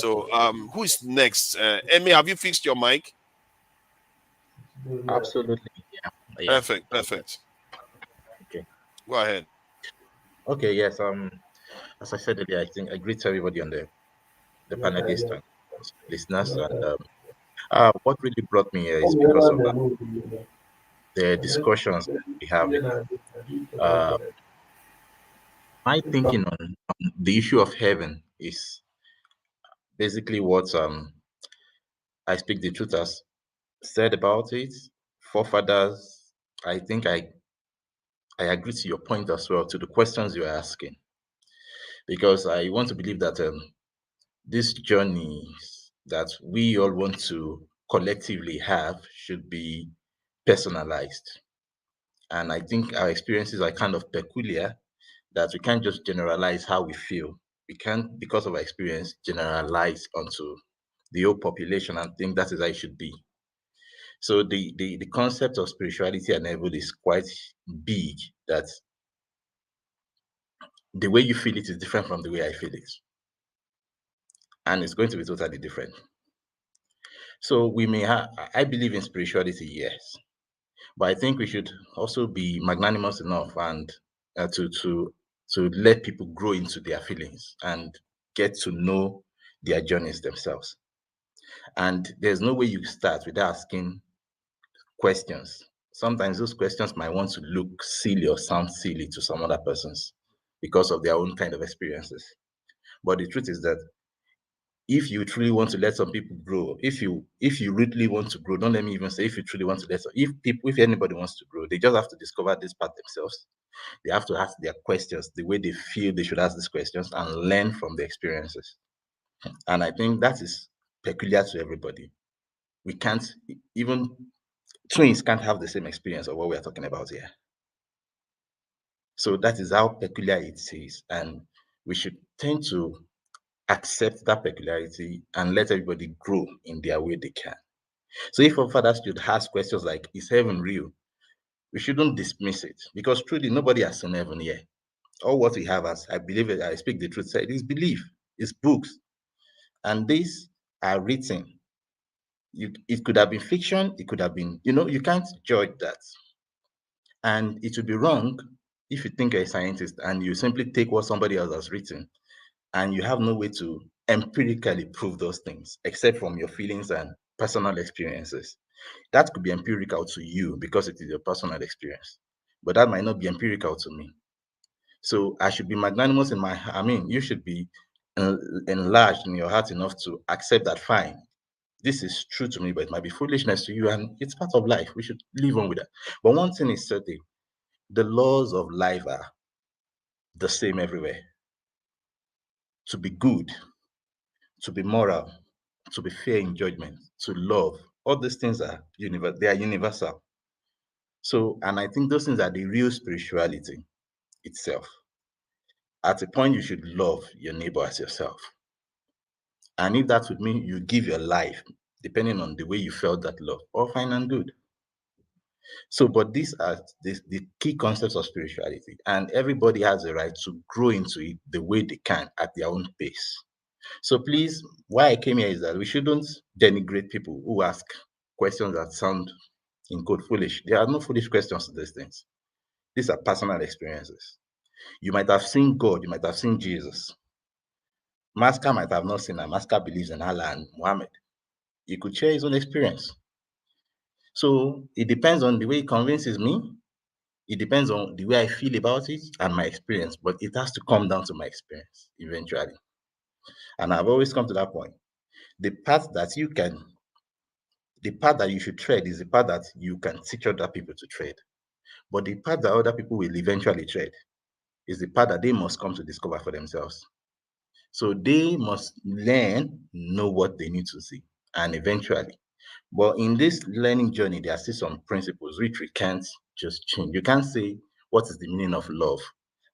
So who is next? Emmy, have you fixed your mic? Absolutely. Yeah. Perfect. Okay. Go ahead. Okay. Yes. As I said earlier, I think I greet everybody on the panelists and listeners, and what really brought me here is because of the discussions that we have. My thinking on the issue of heaven is basically what I Speak the Truth has said about it. Forefathers, I think I agree to your point as well, to the questions you're asking, because I want to believe that these journeys that we all want to collectively have should be personalized. And I think our experiences are kind of peculiar, that we can't just generalize how we feel. We can't, because of our experience, generalize onto the whole population and think that is how it should be. So the concept of spirituality enabled is quite big, that the way you feel it is different from the way I feel it. And it's going to be totally different. So we may have, I believe in spirituality, yes. But I think we should also be magnanimous enough and to let people grow into their feelings and get to know their journeys themselves. And there's no way you start without asking questions. Sometimes those questions might want to look silly or sound silly to some other persons because of their own kind of experiences. But the truth is that if you truly want to let some people grow, if you really want to grow, don't let me even say if you truly want to let some, if anybody wants to grow, they just have to discover this part themselves. They have to ask their questions the way they feel they should ask these questions and learn from the experiences. And I think that is peculiar to everybody. We can't, even twins can't have the same experience of what we are talking about here. So that is how peculiar it is. And we should tend to accept that peculiarity and let everybody grow in their way they can. So if our fathers should ask questions like, is heaven real? We shouldn't dismiss it, because truly nobody has seen heaven yet. All what we have, as I believe it, I speak the truth, said, is belief, is books. And these are written. It could have been fiction, it could have been, you can't judge that. And it would be wrong if you think you're a scientist and you simply take what somebody else has written and you have no way to empirically prove those things except from your feelings and personal experiences. That could be empirical to you because it is your personal experience, but that might not be empirical to me. So I should be magnanimous you should be enlarged in your heart enough to accept that, fine, this is true to me, but it might be foolishness to you, and it's part of life. We should live on with that. But one thing is certain, the laws of life are the same everywhere. To be good, to be moral, to be fair in judgment, to love, all these things are universal. So, and I think those things are the real spirituality itself. At a point, you should love your neighbor as yourself. And if that would mean you give your life, depending on the way you felt that love, all fine and good. So, but these are the key concepts of spirituality, and everybody has a right to grow into it the way they can at their own pace. So please, why I came here is that we shouldn't denigrate people who ask questions that sound, in quote, foolish. There are no foolish questions to these things. These are personal experiences. You might have seen God, you might have seen Jesus. Masker might have not seen him. Masker believes in Allah and Muhammad. He could share his own experience. So it depends on the way he convinces me. It depends on the way I feel about it and my experience, but it has to come down to my experience eventually. And I've always come to that point. The path that you should tread is the path that you can teach other people to tread. But the path that other people will eventually tread is the path that they must come to discover for themselves. So they must learn, know what they need to see, and eventually. But in this learning journey, there are still some principles which we can't just change. You can't say, what is the meaning of love?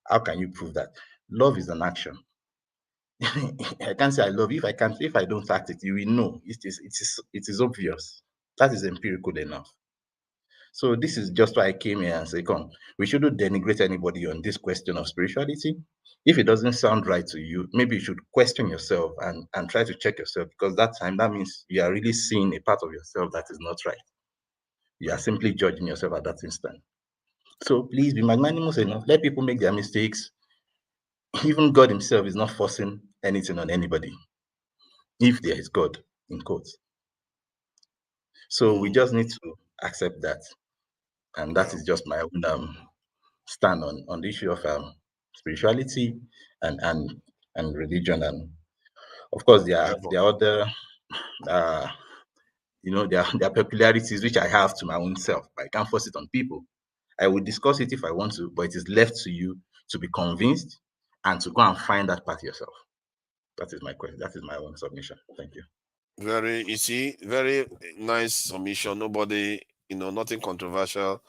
How can you prove that? Love is an action. I can't say I love you if I don't act it, you will know. It is obvious. That is empirical enough. So this is just why I came here and say, come, we shouldn't denigrate anybody on this question of spirituality. If it doesn't sound right to you, maybe you should question yourself and try to check yourself, because that means you are really seeing a part of yourself that is not right. You are simply judging yourself at that instant. So please be magnanimous enough. Let people make their mistakes. Even God himself is not forcing anything on anybody, if there is God, in quotes. So we just need to accept that. And that is just my own stand on the issue of spirituality and religion. And of course, there are other, there are peculiarities which I have to my own self, but I can't force it on people. I will discuss it if I want to, but it is left to you to be convinced and to go and find that part yourself. That is my question. That is my own submission. Thank you. You see, very nice submission. Nobody, nothing controversial.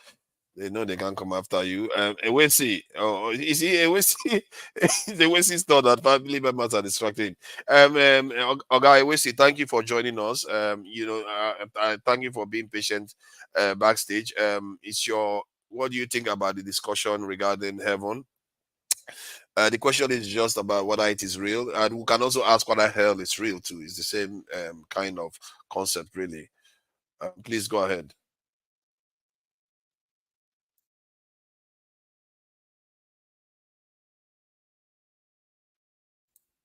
They know they can come after you. Ewesi, you see, Ewesi, the Ewesi thought that family members are distracting. Oga Ewesi, thank you for joining us. Thank you for being patient backstage. What do you think about the discussion regarding heaven? The question is just about whether it is real, and we can also ask whether hell is real too. It's the same kind of concept, really. Please go ahead.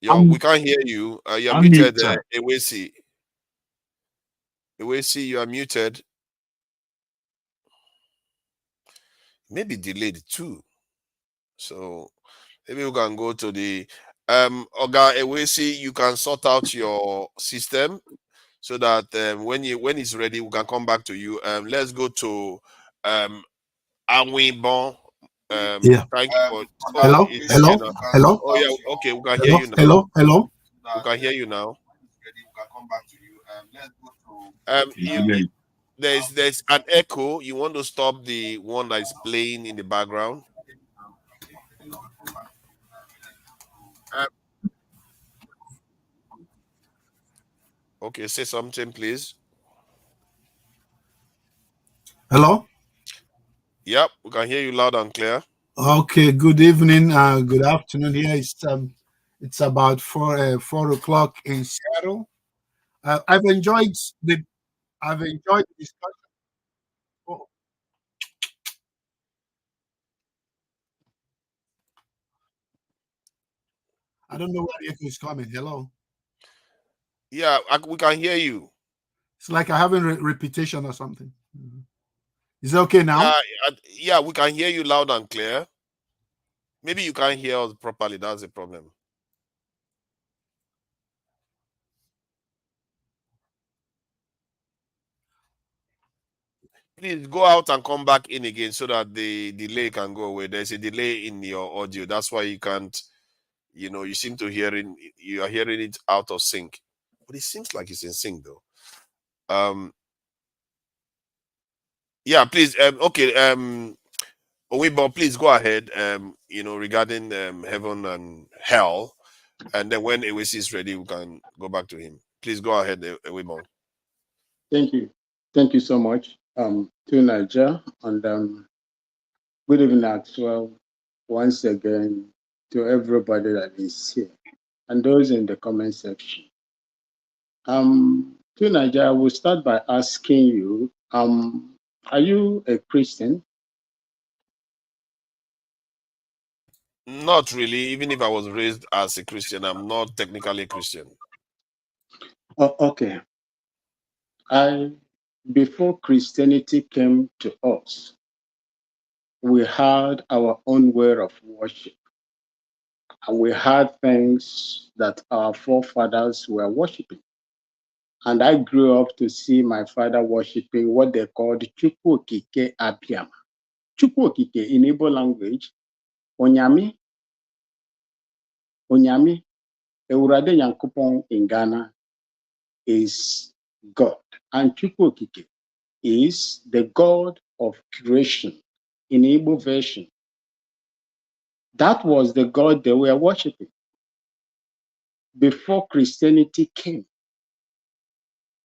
We can't hear you. You're muted, Ewesi. Ewesi, you are muted. Maybe delayed too. So maybe we can go to the Oga Ewesi. You can sort out your system so that when it's ready, we can come back to you. Let's go to Awinbon. Yeah. Thank you for, hello. Oh yeah. Okay, we can hear you now. Hello. We can hear you now. There's an echo. You want to stop the one that is playing in the background? Okay, say something, please. Hello. Yep, we can hear you loud and clear. Okay. Good evening. Good afternoon. Here it's about 4 o'clock in Seattle. I've enjoyed the discussion. Oh. I don't know where the echo is coming. Hello. Yeah, we can hear you. It's like I having repetition or something. Is it okay now? Yeah, we can hear you loud and clear. Maybe you can't hear us properly. That's the problem. Please go out and come back in again so that the delay can go away. There's a delay in your audio. That's why you can't, you seem to you are hearing it out of sync. But it seems like it's in sync though. Yeah, please. Okay. Owibo, please go ahead. Regarding heaven and hell, and then when Ewesi is ready, we can go back to him. Please go ahead, Owibo. Thank you so much. To Niger, and good evening as well. Once again to everybody that is here and those in the comment section. To Niger, I will start by asking you, are you a Christian? Not really. Even if I was raised as a Christian, I'm not technically a Christian. Oh, okay. Before Christianity came to us, we had our own way of worship. And we had things that our forefathers were worshiping. And I grew up to see my father worshiping what they called Chukwu Okike Abiyama. Chukwu Okike in Igbo language, Onyami, Ewurade Nyankopon in Ghana is God. And Chukwu Okike is the God of creation in Igbo version. That was the God they were worshiping before Christianity came.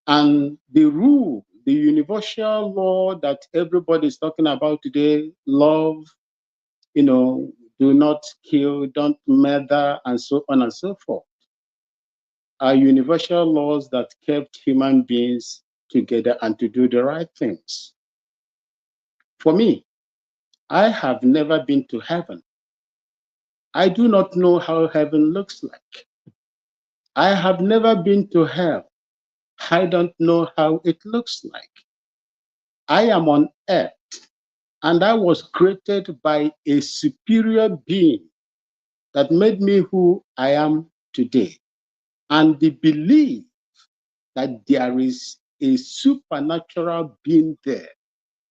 And the rule, the universal law that everybody is talking about today, love, do not kill, don't murder, and so on and so forth, are universal laws that kept human beings together and to do the right things. For me, I have never been to heaven. I do not know how heaven looks like. I have never been to hell. I don't know how it looks like. I am on earth, and I was created by a superior being that made me who I am today. And the belief that there is a supernatural being there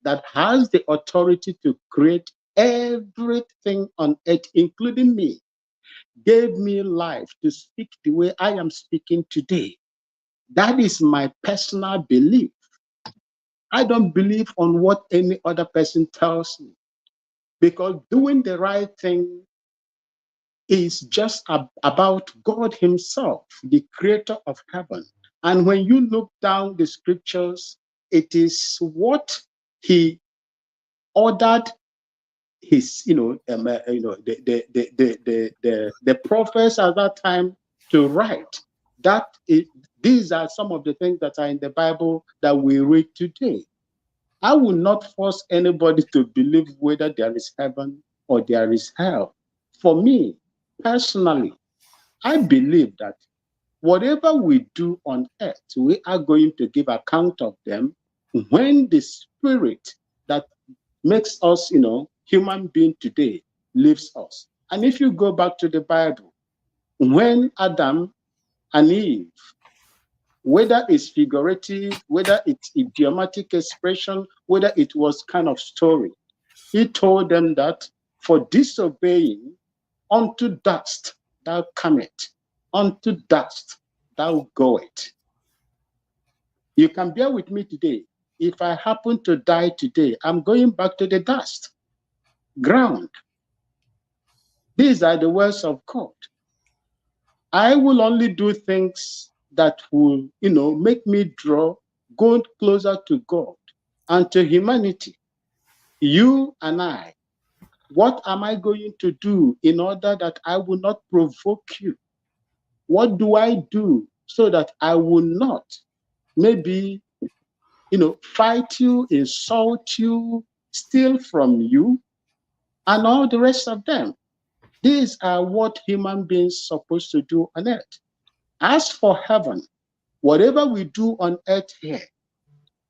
that has the authority to create everything on earth, including me, gave me life to speak the way I am speaking today. That is my personal belief. I don't believe on what any other person tells me, because doing the right thing is just about God himself, the creator of heaven. And when you look down the scriptures, it is what he ordered his, the prophets at that time to write. These are some of the things that are in the Bible that we read today. I will not force anybody to believe whether there is heaven or there is hell. For me, personally, I believe that whatever we do on earth, we are going to give account of them when the spirit that makes us, human being today leaves us. And if you go back to the Bible, when Adam and Eve, whether it's figurative, whether it's idiomatic expression, whether it was kind of story, he told them that for disobeying, unto dust thou comest, unto dust thou goest. You can bear with me today. If I happen to die today, I'm going back to the dust, ground. These are the words of God. I will only do things that will, make me go closer to God and to humanity. You and I, what am I going to do in order that I will not provoke you? What do I do so that I will not maybe, fight you, insult you, steal from you, and all the rest of them? These are what human beings are supposed to do on earth. As for heaven, whatever we do on earth here,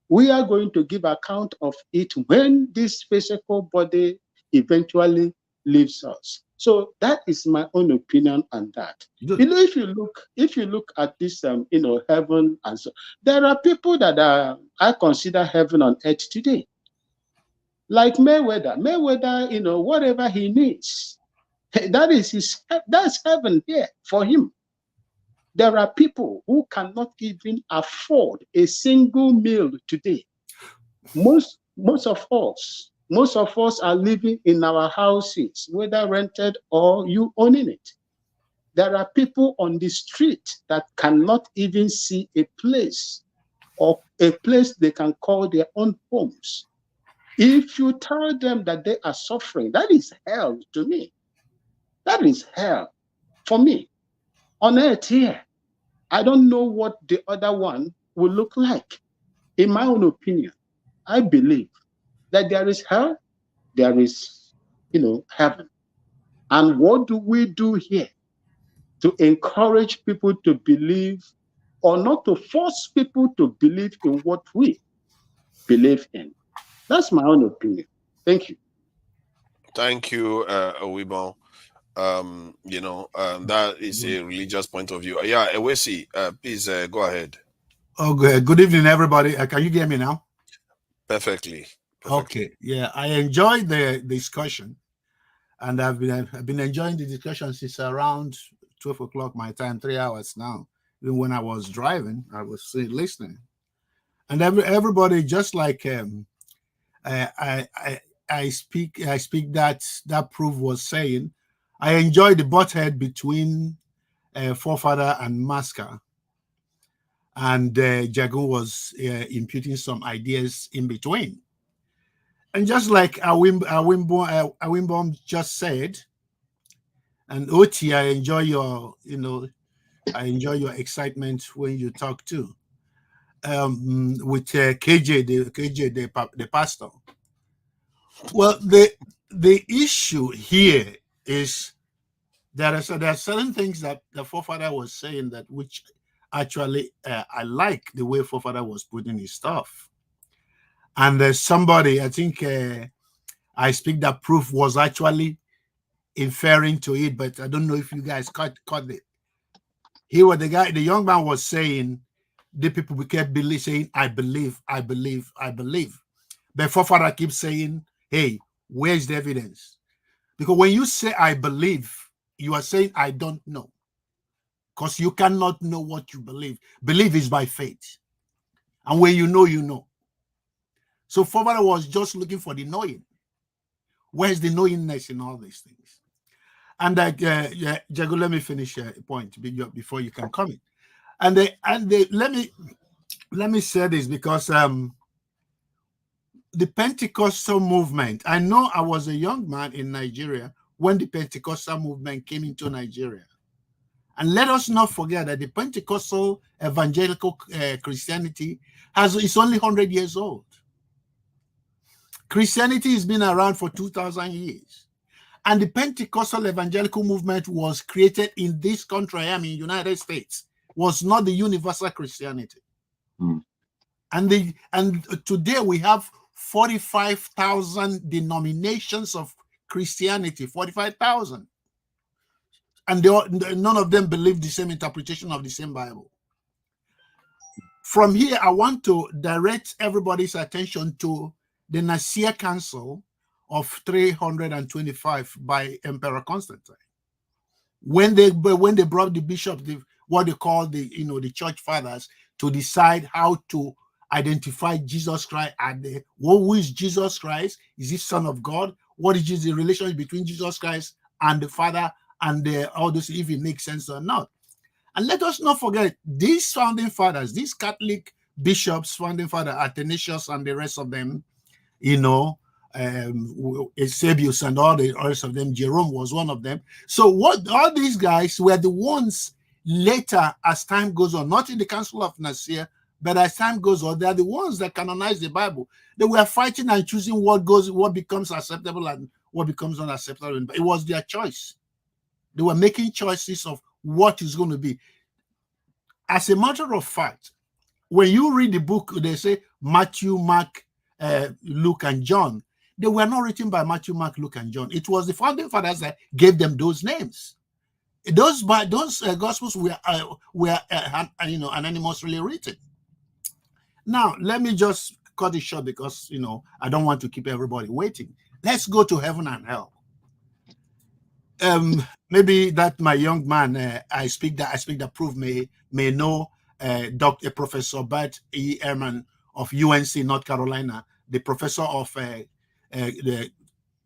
we are going to give account of it when this physical body eventually leaves us. So that is my own opinion on that. Good. If you look at this, heaven and so, there are people that I consider heaven on earth today, like Mayweather. Mayweather, whatever he needs, that's heaven here for him. There are people who cannot even afford a single meal today. Most of us are living in our houses, whether rented or you owning it. There are people on the street that cannot even see a place or a place they can call their own homes. If you tell them that they are suffering, that is hell to me. That is hell for me. On earth here, I don't know what the other one will look like. In my own opinion, I believe that there is hell, there is, heaven. And what do we do here to encourage people to believe, or not to force people to believe in what we believe in? That's my own opinion. Thank you. Thank you, Owibo. That is a religious point of view. Yeah, Ewesi, please go ahead. Okay, good evening, everybody. Can you hear me now? Perfectly. Okay, yeah, I enjoyed the discussion, and I've been enjoying the discussion since around 12 o'clock my time, 3 hours now. Even when I was driving, I was listening, and everybody, just like I speak that proof was saying, I enjoyed the butt head between Forefather and Masker, and Jagun was imputing some ideas in between. And just like Awimbo just said, and Oti, I enjoy your excitement when you talk too. With KJ, the pastor. Well, the issue here is there are certain things that the forefather was saying that which actually I like the way forefather was putting his stuff. And there's somebody, I think I speak that proof was actually inferring to it, but I don't know if you guys caught it. He was the young man was saying, the people kept saying, I believe. But forefather keeps saying, hey, where's the evidence? Because when you say I believe, you are saying, I don't know. Because you cannot know what you believe. Belief is by faith. And when you know, you know. So Father was just looking for the knowing. Where's the knowingness in all these things? And Jago, let me finish a point before you can comment. And let me say this, because the Pentecostal movement, I know I was a young man in Nigeria when the Pentecostal movement came into Nigeria. And let us not forget that the Pentecostal evangelical Christianity is only 100 years old. Christianity has been around for 2,000 years. And the Pentecostal evangelical movement was created in this country, I mean, United States, was not the universal Christianity. Mm. And today we have 45,000 denominations of Christianity, 45,000. And none of them believe the same interpretation of the same Bible. From here, I want to direct everybody's attention to the Nicaea Council of 325 by Emperor Constantine. When they brought the bishops, what they call the church fathers, to decide how to identify Jesus Christ and who is Jesus Christ? Is he Son of God? What is the relationship between Jesus Christ and the Father, and all this, if it makes sense or not? And let us not forget these founding fathers, these Catholic bishops, founding father Athanasius and the rest of them, Eusebius and all the rest of them, Jerome was one of them. So all these guys were the ones later, as time goes on, not in the Council of Nicaea, but as time goes on, they are the ones that canonize the Bible. They were fighting and choosing what becomes acceptable and what becomes unacceptable. It was their choice. They were making choices of what is going to be. As a matter of fact, when you read the book, they say Matthew, Mark, Luke, and John. They were not written by Matthew, Mark, Luke, and John. It was the founding fathers that gave them those names. Those gospels were anonymously written. Now, let me just cut it short because I don't want to keep everybody waiting. Let's go to heaven and hell. Maybe that my young man I speak that proof may know Dr. Professor Bert E. Ehrman of UNC North Carolina, the professor of the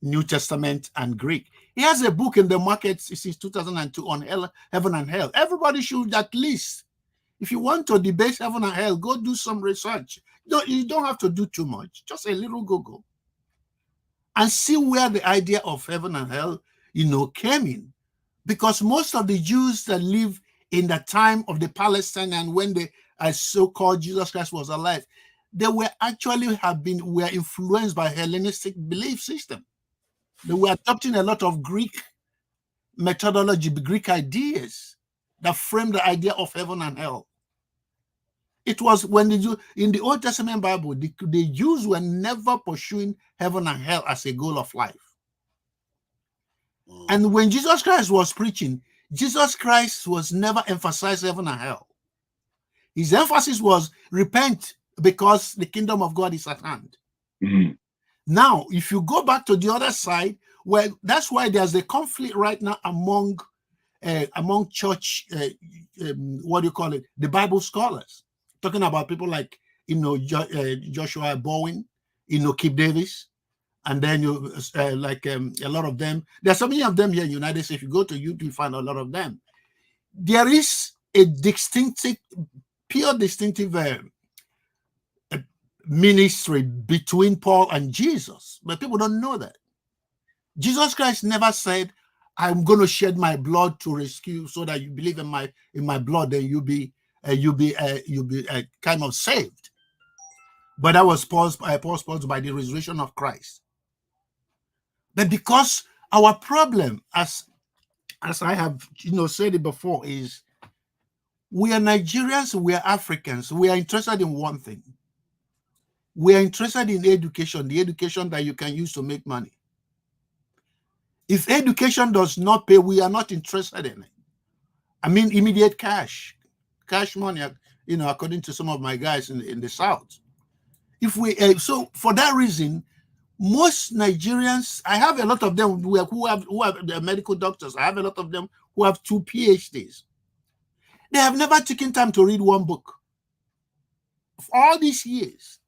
New Testament and Greek. He has a book in the market since 2002 on heaven and hell. Everybody should, at least, if you want to debate heaven and hell, go do some research. You don't have to do too much, just a little Google, and see where the idea of heaven and hell came in. Because most of the Jews that live in the time of the Palestine and when the so-called Jesus Christ was alive, they were were influenced by Hellenistic belief system. They were adopting a lot of Greek methodology, Greek ideas that framed the idea of heaven and hell. It was when in the Old Testament Bible, the Jews were never pursuing heaven and hell as a goal of life. And when Jesus Christ was preaching, Jesus Christ was never emphasized heaven and hell. His emphasis was repent because the kingdom of God is at hand. Mm-hmm. Now, if you go back to the other side, that's why there's a conflict right now among church, the Bible scholars, talking about people like Joshua Bowen, Kip Davis. And then a lot of them. There's so many of them here in the United States. If you go to YouTube, you find a lot of them. There is a pure distinctive ministry between Paul and Jesus, but people don't know that. Jesus Christ never said, "I'm going to shed my blood to rescue, so that you believe in my blood, then you'll be kind of saved." But that was paused by the resurrection of Christ. But because our problem, as I have said it before, is we are Nigerians, we are Africans, we are interested in one thing. We are interested in education, the education that you can use to make money. If education does not pay, we are not interested in it. I mean, immediate cash money, according to some of my guys in the South. So for that reason, Most Nigerians, I have a lot of them who have medical doctors. I have a lot of them who have 2 PhDs. They have never taken time to read one book. Of all these years,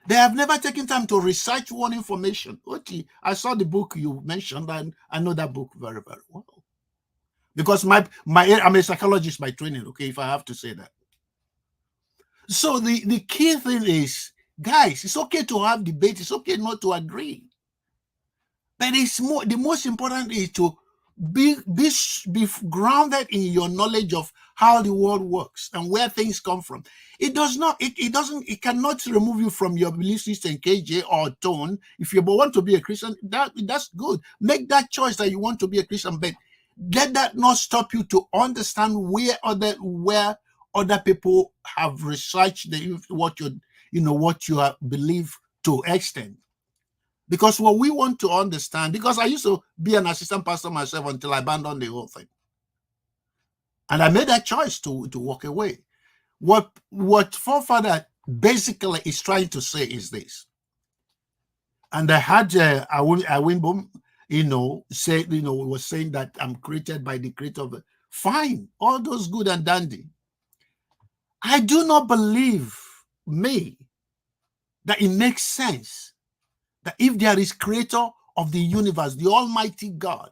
they have never taken time to research one information. Oti, I saw the book you mentioned, and I know that book very, very well. Because I'm a psychologist by training, okay, if I have to say that. So the key thing is, guys, it's okay to have debate. It's okay not to agree. But the most important is to be grounded in your knowledge of how the world works and where things come from. It cannot remove you from your belief system, KJ or tone. If you want to be a Christian, that's good. Make that choice that you want to be a Christian, but let that not stop you to understand where other people have researched what you have believed to extent. Because what we want to understand, because I used to be an assistant pastor myself until I abandoned the whole thing. And I made that choice to walk away. What Forefather basically is trying to say is this. And I had Awinboom, was saying that I'm created by the creator of it. Fine, all those good and dandy. I do not believe that it makes sense that if there is creator of the universe, the Almighty God,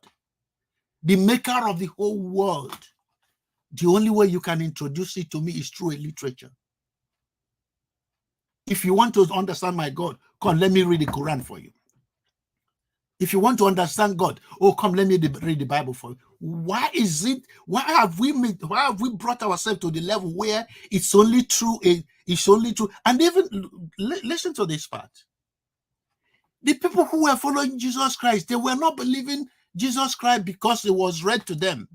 the maker of the whole world, the only way you can introduce it to me is through a literature. If you want to understand my God, come, let me read the Quran for you. If you want to understand God, come, let me read the Bible for you. Why have we brought ourselves to the level where it's only true? And even listen to this part. The people who were following Jesus Christ, they were not believing Jesus Christ because it was read to them.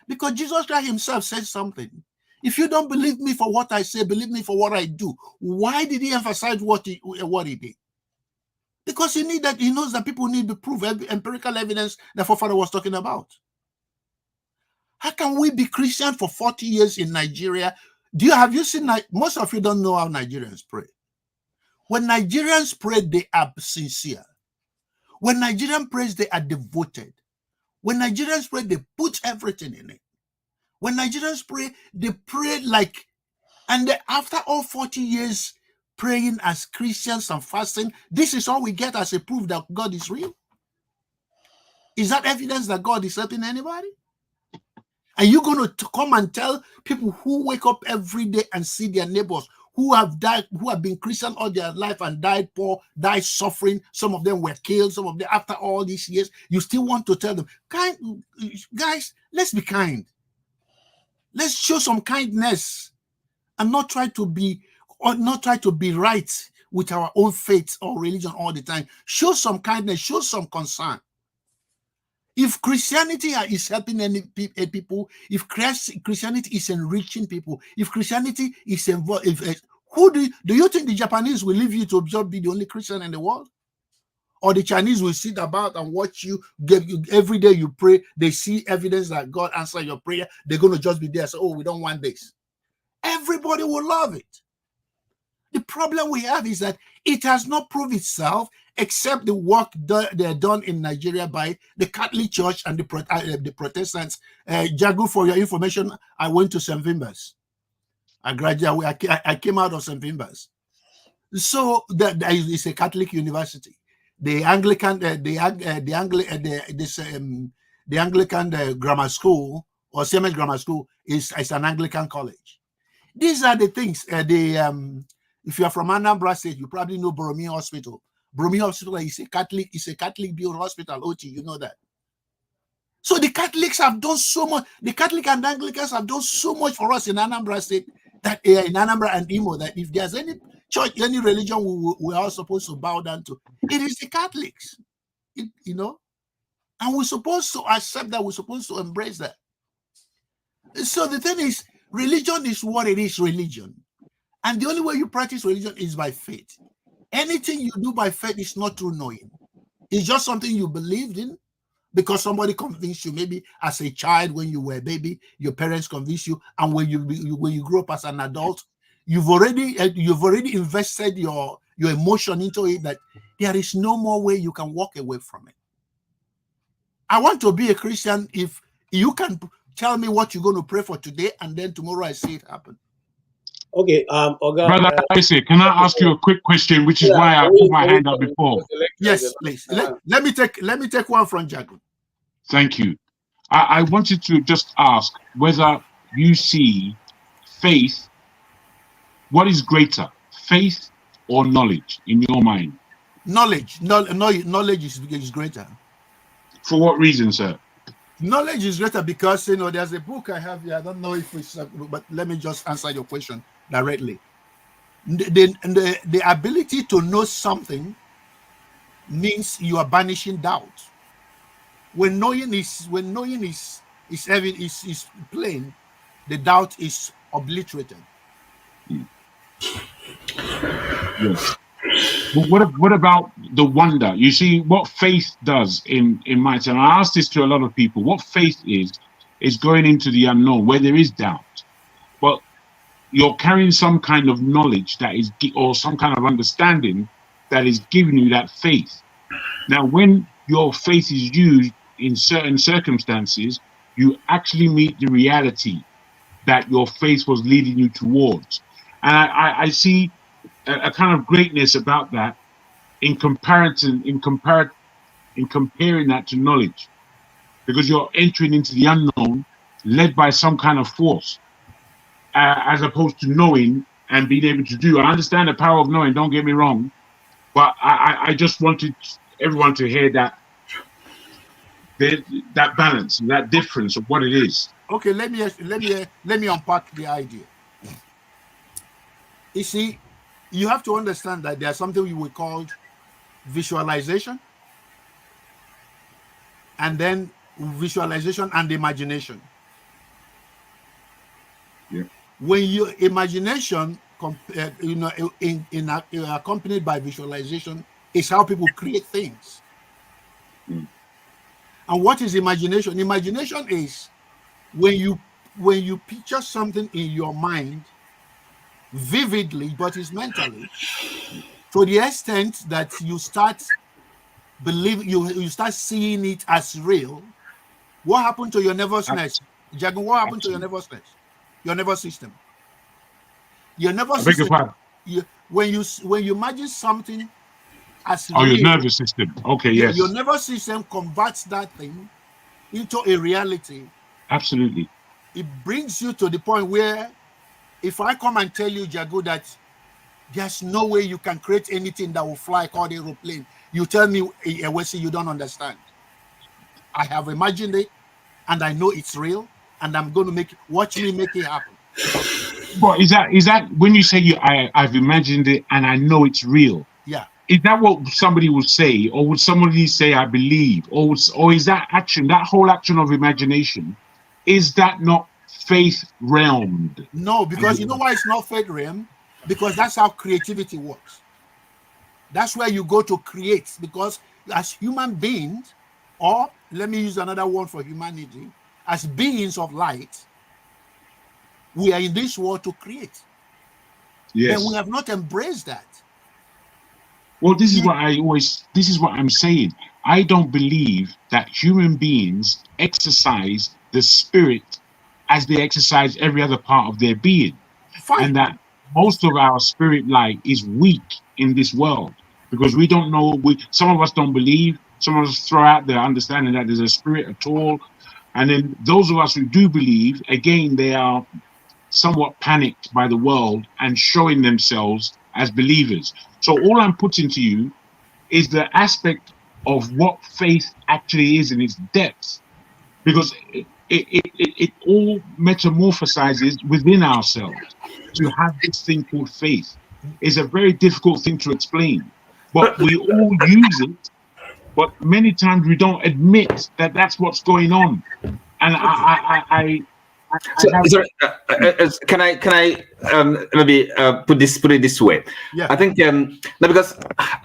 Because Jesus Christ himself said something. If you don't believe me for what I say, believe me for what I do. Why did he emphasize what he did? Because he knows that people need the proof, empirical evidence that Forefather was talking about. How can we be Christian for 40 years in Nigeria? Have you seen, most of you don't know how Nigerians pray. When Nigerians pray, they are sincere. When Nigerians pray, they are devoted. When Nigerians pray, they put everything in it. When Nigerians pray, they pray and after all 40 years praying as Christians and fasting, this is all we get as a proof that God is real. Is that evidence that God is helping anybody? Are you going to come and tell people who wake up every day and see their neighbors who have died, who have been Christian all their life and died poor, died suffering? Some of them were killed, some of them after all these years. You still want to tell them, guys, let's be kind. Let's show some kindness and not try to be right with our own faith or religion all the time. Show some kindness, show some concern. If Christianity is helping people, if Christianity is enriching people, if Christianity is involved, do you think the Japanese will leave you to just be the only Christian in the world? Or the Chinese will sit about and watch you every day you pray, they see evidence that God answered your prayer, they're going to just be there and say, we don't want this. Everybody will love it. The problem we have is that it has not proved itself except the work they're done in Nigeria by the Catholic Church and the Protestants. Jagu, for your information, I went to St. Vimbers. I graduated. I came out of St. Vimbers. So that is a Catholic university. The Anglican, the Anglican grammar school or Siemens Grammar School is an Anglican college. These are the things. If you are from Anambra State, you probably know Boromir Hospital. Boromir Hospital is a Catholic built hospital. Oti, you know that. So the Catholics have done so much. The Catholic and Anglicans have done so much for us in Anambra State, that in Anambra and Imo, that if there's any church, any religion we are supposed to bow down to, it is the Catholics. And we're supposed to accept that. We're supposed to embrace that. So the thing is, religion is what it is, religion. And the only way you practice religion is by faith. Anything you do by faith is not true knowing. It's just something you believed in because somebody convinced you. Maybe as a child, when you were a baby, your parents convinced you. And when you grow up as an adult, you've already invested your emotion into it, that there is no more way you can walk away from it. I want to be a Christian if you can tell me what you're going to pray for today, and then tomorrow I see it happen. Okay, Brother Isaac, can I ask you a quick question, which is why I put my hand up before? Yes, please. Let me take one from Jacob. Thank you. I wanted to just ask whether you see faith, what is greater, faith or knowledge in your mind? Knowledge. Knowledge is greater. For what reason, sir? Knowledge is greater because, you know, there's a book I have here. I don't know if it's, but let me just answer your question directly. The ability to know something means you are banishing doubt. When knowing is plain, the doubt is obliterated. Yes. But what about the wonder? You see, what faith does in my time, I ask this to a lot of people, what faith is going into the unknown where there is doubt. But you're carrying some kind of knowledge that is, or some kind of understanding that is giving you that faith. Now, when your faith is used in certain circumstances, you actually meet the reality that your faith was leading you towards. And I see a kind of greatness about that in comparison, in comparing that to knowledge, because you're entering into the unknown led by some kind of force, as opposed to knowing and being able to do. I understand the power of knowing, don't get me wrong, but I just wanted everyone to hear that that balance, that difference of what it is. Okay, let me unpack the idea. You see, you have to understand that there's something we would call visualization, and then visualization and imagination. Yeah. When your imagination, accompanied by visualization, is how people create things. Mm. And what is imagination? Imagination is when you picture something in your mind vividly, but it's mentally, to the extent that you start believing, you start seeing it as real. What happened to your nervousness? Jagan, what happened to your nervousness? Your nervous system. Your nervous system. When you imagine something as real, your nervous system. Okay, yes. Your nervous system converts that thing into a reality. Absolutely. It brings you to the point where, if I come and tell you, Jago, that there's no way you can create anything that will fly called aeroplane, you tell me, Ewesi, you don't understand. I have imagined it, and I know it's real, and I'm going to watch me make it happen. But is that when you say I've imagined it and I know it's real? Yeah. Is that what somebody would say, or would somebody say I believe, or is that action, that whole action of imagination, is that not faith realmed? No, because you know why it's not faith realm? Because that's how creativity works. That's where you go to create, because as human beings, or let me use another word for humanity, as beings of light, we are in this world to create. Yes. But we have not embraced that. Well, this is what I'm saying. I don't believe that human beings exercise the spirit as they exercise every other part of their being. Fine. And that most of our spirit light is weak in this world because we don't know, some of us don't believe, some of us throw out their understanding that there's a spirit at all. And then those of us who do believe, again, they are somewhat panicked by the world and showing themselves as believers. So all I'm putting to you is the aspect of what faith actually is in its depth, because it all metamorphosizes within ourselves to have this thing called faith. It's a very difficult thing to explain, but we all use it, but many times we don't admit that that's what's going on. And can I maybe put it this way? Yeah. I think because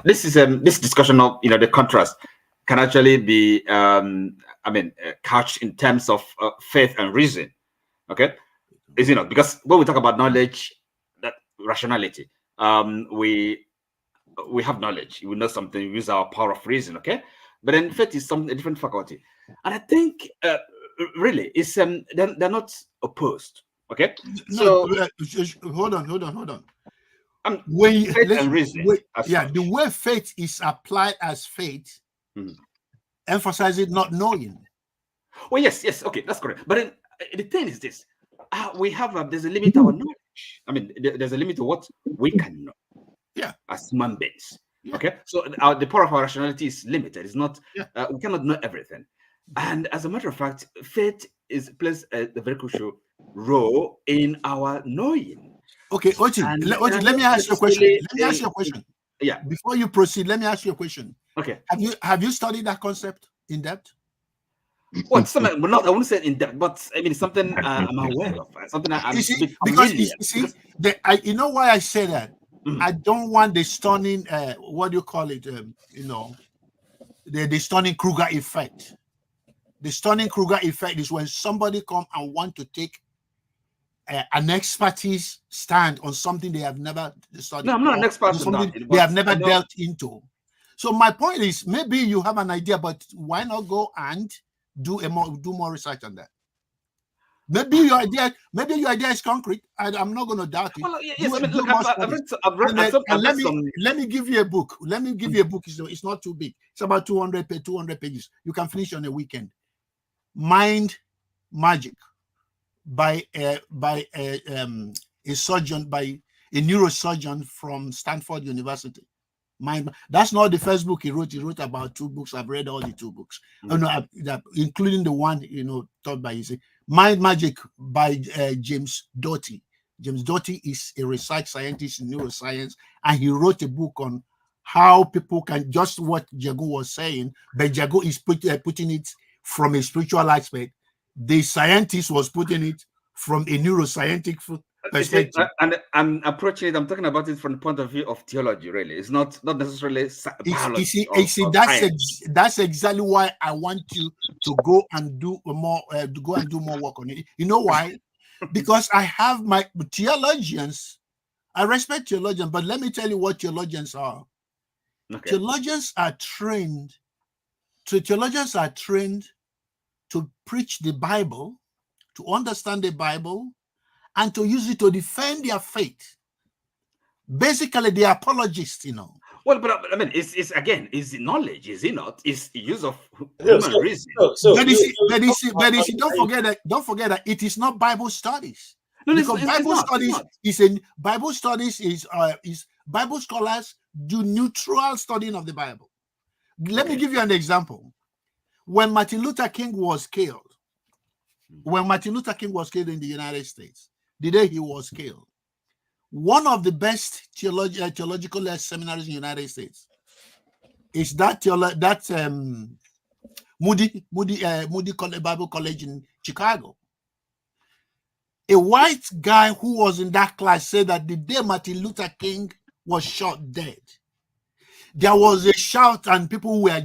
this is this discussion of the contrast can actually be couched in terms of faith and reason. Okay, because when we talk about knowledge, that rationality, we we have knowledge. We know something. We use our power of reason. Okay, but then faith is a different faculty, and I think really it's they're not opposed. Okay, no, hold on. The way faith is applied as faith emphasizes not knowing. Well, yes, okay, that's correct. But then the thing is this: we have there's a limit to our knowledge. I mean, there's a limit to what we can know. Yeah, as human beings. Yeah. Okay, so the power of our rationality is limited. It's not. We cannot know everything. And as a matter of fact, faith plays a very crucial role in our knowing. Okay, Ochi, let me ask you a question. Yeah. Before you proceed, let me ask you a question. Okay. Have you studied that concept in depth? Well, something, but not, I wouldn't say in depth, but I mean, something I'm aware of. Something I'm because you know why I say that? I don't want the stunning, what do you call it? The stunning Kruger effect. The stunning Kruger effect is when somebody come and want to take an expertise stand on something they have never studied. No, I'm not an expert on something that, they have never dealt into. So my point is, maybe you have an idea, but why not go and do more research on that? Maybe your idea is concrete. I'm not going to doubt it. Well, yes, I mean, look, let me give you a book. It's not too big. It's about 200 pages. You can finish on a weekend. Mind Magic by a neurosurgeon from Stanford University. That's not the first book he wrote. He wrote about 2 books. I've read all the 2 books, including the one taught by Mind Magic by James Doty. James Doty is a research scientist in neuroscience, and he wrote a book on how people can, just what Jago was saying, but Jago is putting it from a spiritual aspect. The scientist was putting it from a neuroscientific perspective. And I'm approaching it, I'm talking about it from the point of view of theology, really. It's not necessarily biology. That's exactly why I want you to go and do more work on it. You know why? Because I have my theologians. I respect theologians, but let me tell you what theologians are. Okay. Theologians are trained to preach the Bible, to understand the Bible, and to use it to defend their faith. Basically, they are apologists, Well, but I mean, it's knowledge, is it not? It's use of human reason. Don't forget that it is not Bible studies. No, because Bible studies is Bible scholars do neutral studying of the Bible. Let me give you an example. When Martin Luther King was killed in the United States, the day he was killed, one of the best theological seminaries in the United States is that Moody Bible College in Chicago. A white guy who was in that class said that the day Martin Luther King was shot dead, there was a shout and people were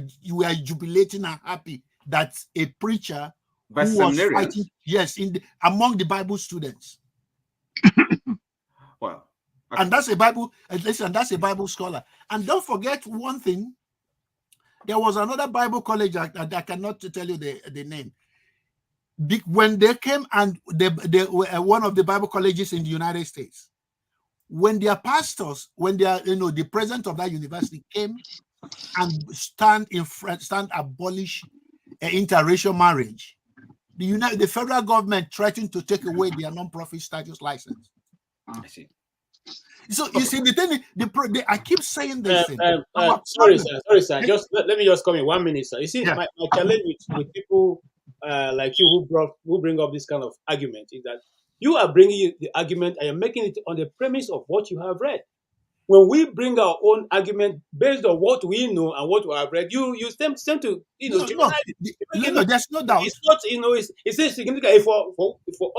jubilating and happy that a preacher who was fighting, among the Bible students. Wow. And that's a Bible scholar. And don't forget one thing. There was another Bible college, I cannot tell you the name. When they came, and they were one of the Bible colleges in the United States, when their pastors, the president of that university came and stand abolish interracial marriage, the federal government threatened to take away their non-profit status license. I see. So you see, the thing, I keep saying this thing. Sorry, sir. Just let me just come in 1 minute, sir. You see, my challenge with people like you who bring up this kind of argument is that you are bringing the argument and you're making it on the premise of what you have read. When we bring our own argument based on what we know and what we have read, you tend to there's no doubt. It's not it's significant for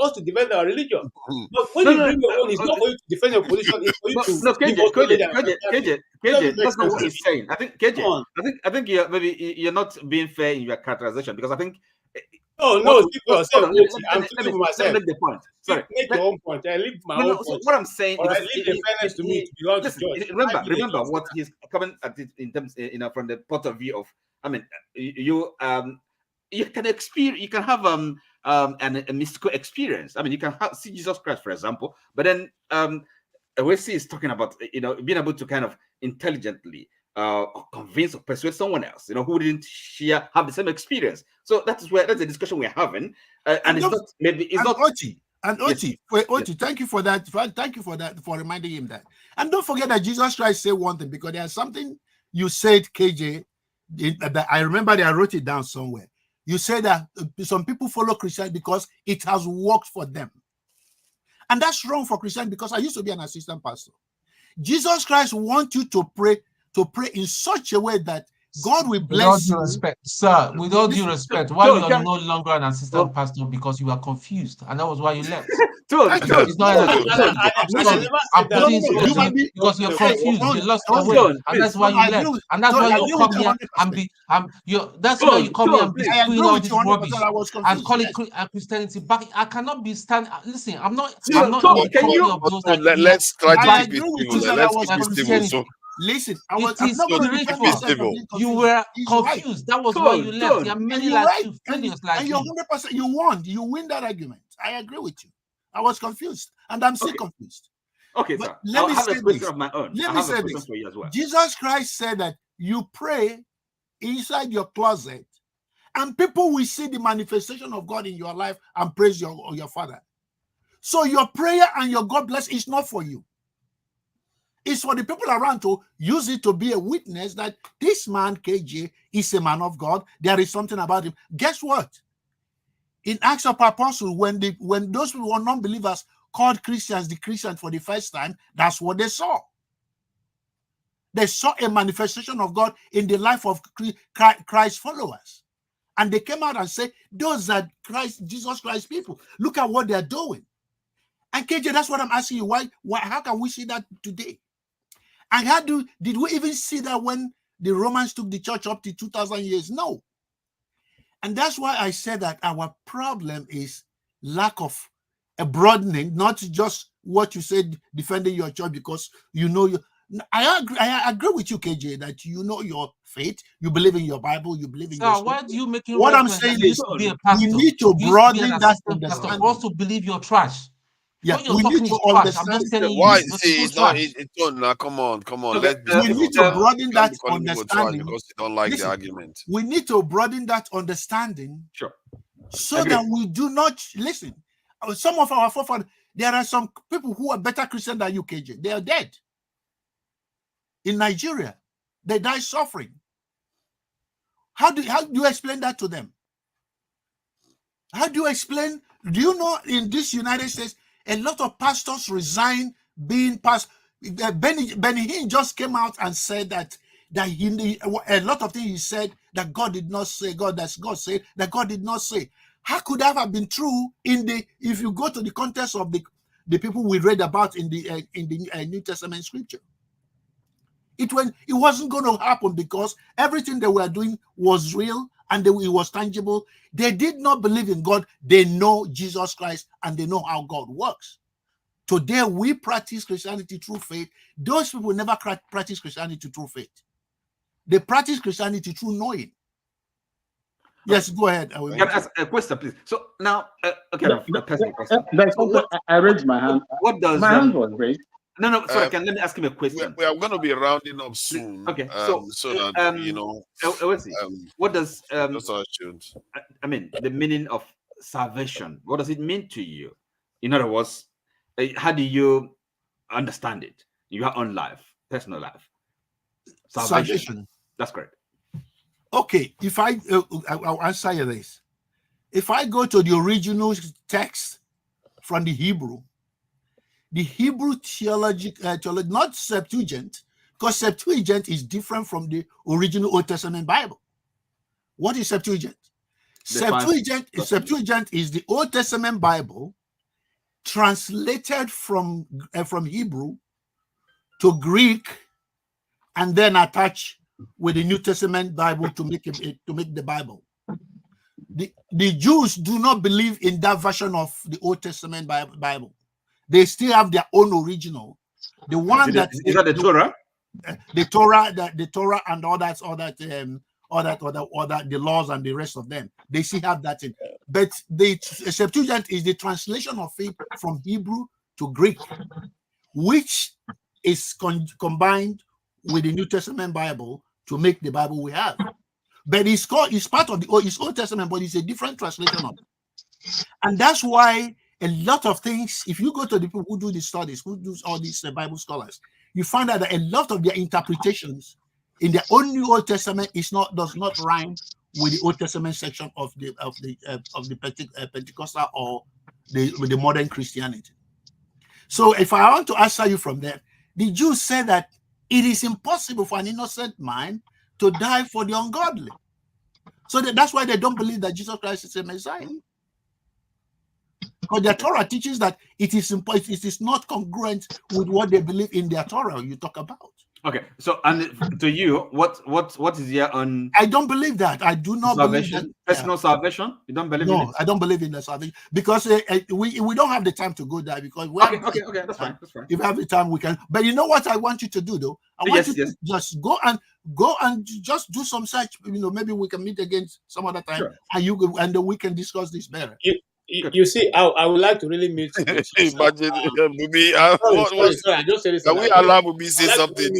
us to defend our religion. But when you bring your own, it's not for you to defend your position. It's for you to. KJ, that's not what he's saying. I think KJ, I think you're not being fair in your characterization, because I think No, speak for yourself. I'm speaking for myself. Let me make the point. Sorry. Make your own point. I leave my own point. What I'm saying is, leave the fairness to me to belong to judge. Remember what he's coming at it in terms, from the point of view of, you can experience, you can have a mystical experience. You can see Jesus Christ, for example, but then Wesley is talking about being able to kind of intelligently convince or persuade someone else, who didn't have the same experience. So that's the discussion we're having, and it's not maybe it's not Oti. And Oti, yes. Oti, thank you for that. Thank you for that, for reminding him that. And don't forget that Jesus Christ said one thing, because there's something you said, KJ, that I remember that I wrote it down somewhere. You said that some people follow Christianity because it has worked for them. And that's wrong for Christianity, because I used to be an assistant pastor. Jesus Christ wants you to pray in such a way that God will bless you. With all due respect, sir, with all due respect, why you are no longer an assistant pastor? Because you are confused, and that was why you left. It's not because you're confused, you lost your way, and that's why you left. And that's why you come here and be that's why you come here and be doing all this rubbish and call it Christianity. But I cannot be standing. Listen, I'm not in the company of those that let's try to keep it civil. Listen, it is spiritual. You were confused. That was why you left. There are many like you, failures like you. And you're 100%. You won. You win that argument. I agree with you. I was confused, and I'm still confused. Okay, but sir. Let me say this. Of my own. Let me say this. For you as well. Jesus Christ said that you pray inside your closet, and people will see the manifestation of God in your life and praise your Father. So your prayer and your God bless is not for you. It's for the people around to use it to be a witness that this man, KJ, is a man of God. There is something about him. Guess what? In Acts of Apostles, when those people were non-believers called Christians the Christians for the first time, that's what they saw. They saw a manifestation of God in the life of Christ's followers. And they came out and said, those are Jesus Christ people. Look at what they're doing. And KJ, that's what I'm asking you. Why how can we see that today? And did we even see that when the Romans took the church up to 2,000 years? No. And that's why I said that our problem is lack of a broadening, not just what you said, defending your church because you know you. I agree with you, KJ, that you know your faith, you believe in your Bible, you believe in your story. Why do you make what I'm saying is be a pastor, we need to broaden that understanding. Also believe your trash. Yeah, we need to understand why. See, it's not. Come on. We need to broaden that understanding because you don't like the argument. We need to broaden that understanding, so that we do not listen. Some of our forefathers, there are some people who are better Christian than you, KJ. They are dead in Nigeria. They die suffering. How do you explain that to them? How do you explain? Do you know in this United States? A lot of pastors resign being past. Benny Hinn just came out and said that a lot of things he said that God did not say. God said that God did not say. How could that have been true if you go to the context of the people we read about in the New Testament scripture? It wasn't going to happen because everything they were doing was real and it was tangible. They did not believe in God. They know Jesus Christ and they know how God works. Today, we practice Christianity through faith. Those people never practice Christianity through faith. They practice Christianity through knowing. Yes, go ahead. Can I ask a question, please? So now, I raised my hand. What does my hand was raised? No, sorry. Let me ask him a question. We are going to be rounding up soon. Okay, so that you know. What does I mean the meaning of salvation? What does it mean to you? In other words, how do you understand it in your own life, personal life? Salvation. That's correct. Okay, if I'll answer you this. If I go to the original text from the Hebrew theology, not Septuagint, because Septuagint is different from the original Old Testament Bible. What is Septuagint? Septuagint is the Old Testament Bible translated from Hebrew to Greek and then attached with the New Testament Bible to make the Bible. the Jews do not believe in that version of the Old Testament Bible. They still have their own original. The one is that the Torah? The Torah and all that, the laws and the rest of them. They still have that in. But the Septuagint is the translation of it from Hebrew to Greek, which is combined with the New Testament Bible to make the Bible we have. But it's part of it's Old Testament, but it's a different translation of it. And that's why a lot of things, if you go to the people who do the studies, who do all these Bible scholars, you find out that a lot of their interpretations in their own New Old Testament does not rhyme with the Old Testament section of the Pentecostal or the modern Christianity. So if I want to answer you from there, the Jews said that it is impossible for an innocent man to die for the ungodly. So that's why they don't believe that Jesus Christ is a Messiah. Because their Torah teaches that it is not congruent with what they believe in their Torah you talk about. Okay, so and to you, what is your own? I don't believe that. I do not salvation? believe that. Personal salvation? You don't believe in it? No, I don't believe in the salvation because we don't have the time to go there because okay, that's fine. That's fine. If we have the time, we can. But you know what I want you to do though? I want you to just go and just do some search. Maybe we can meet again some other time, sure. And then we can discuss this better. You see, I would like to really meet you. Imagine, Bubi. I just say this. Can we allow Bubi say something?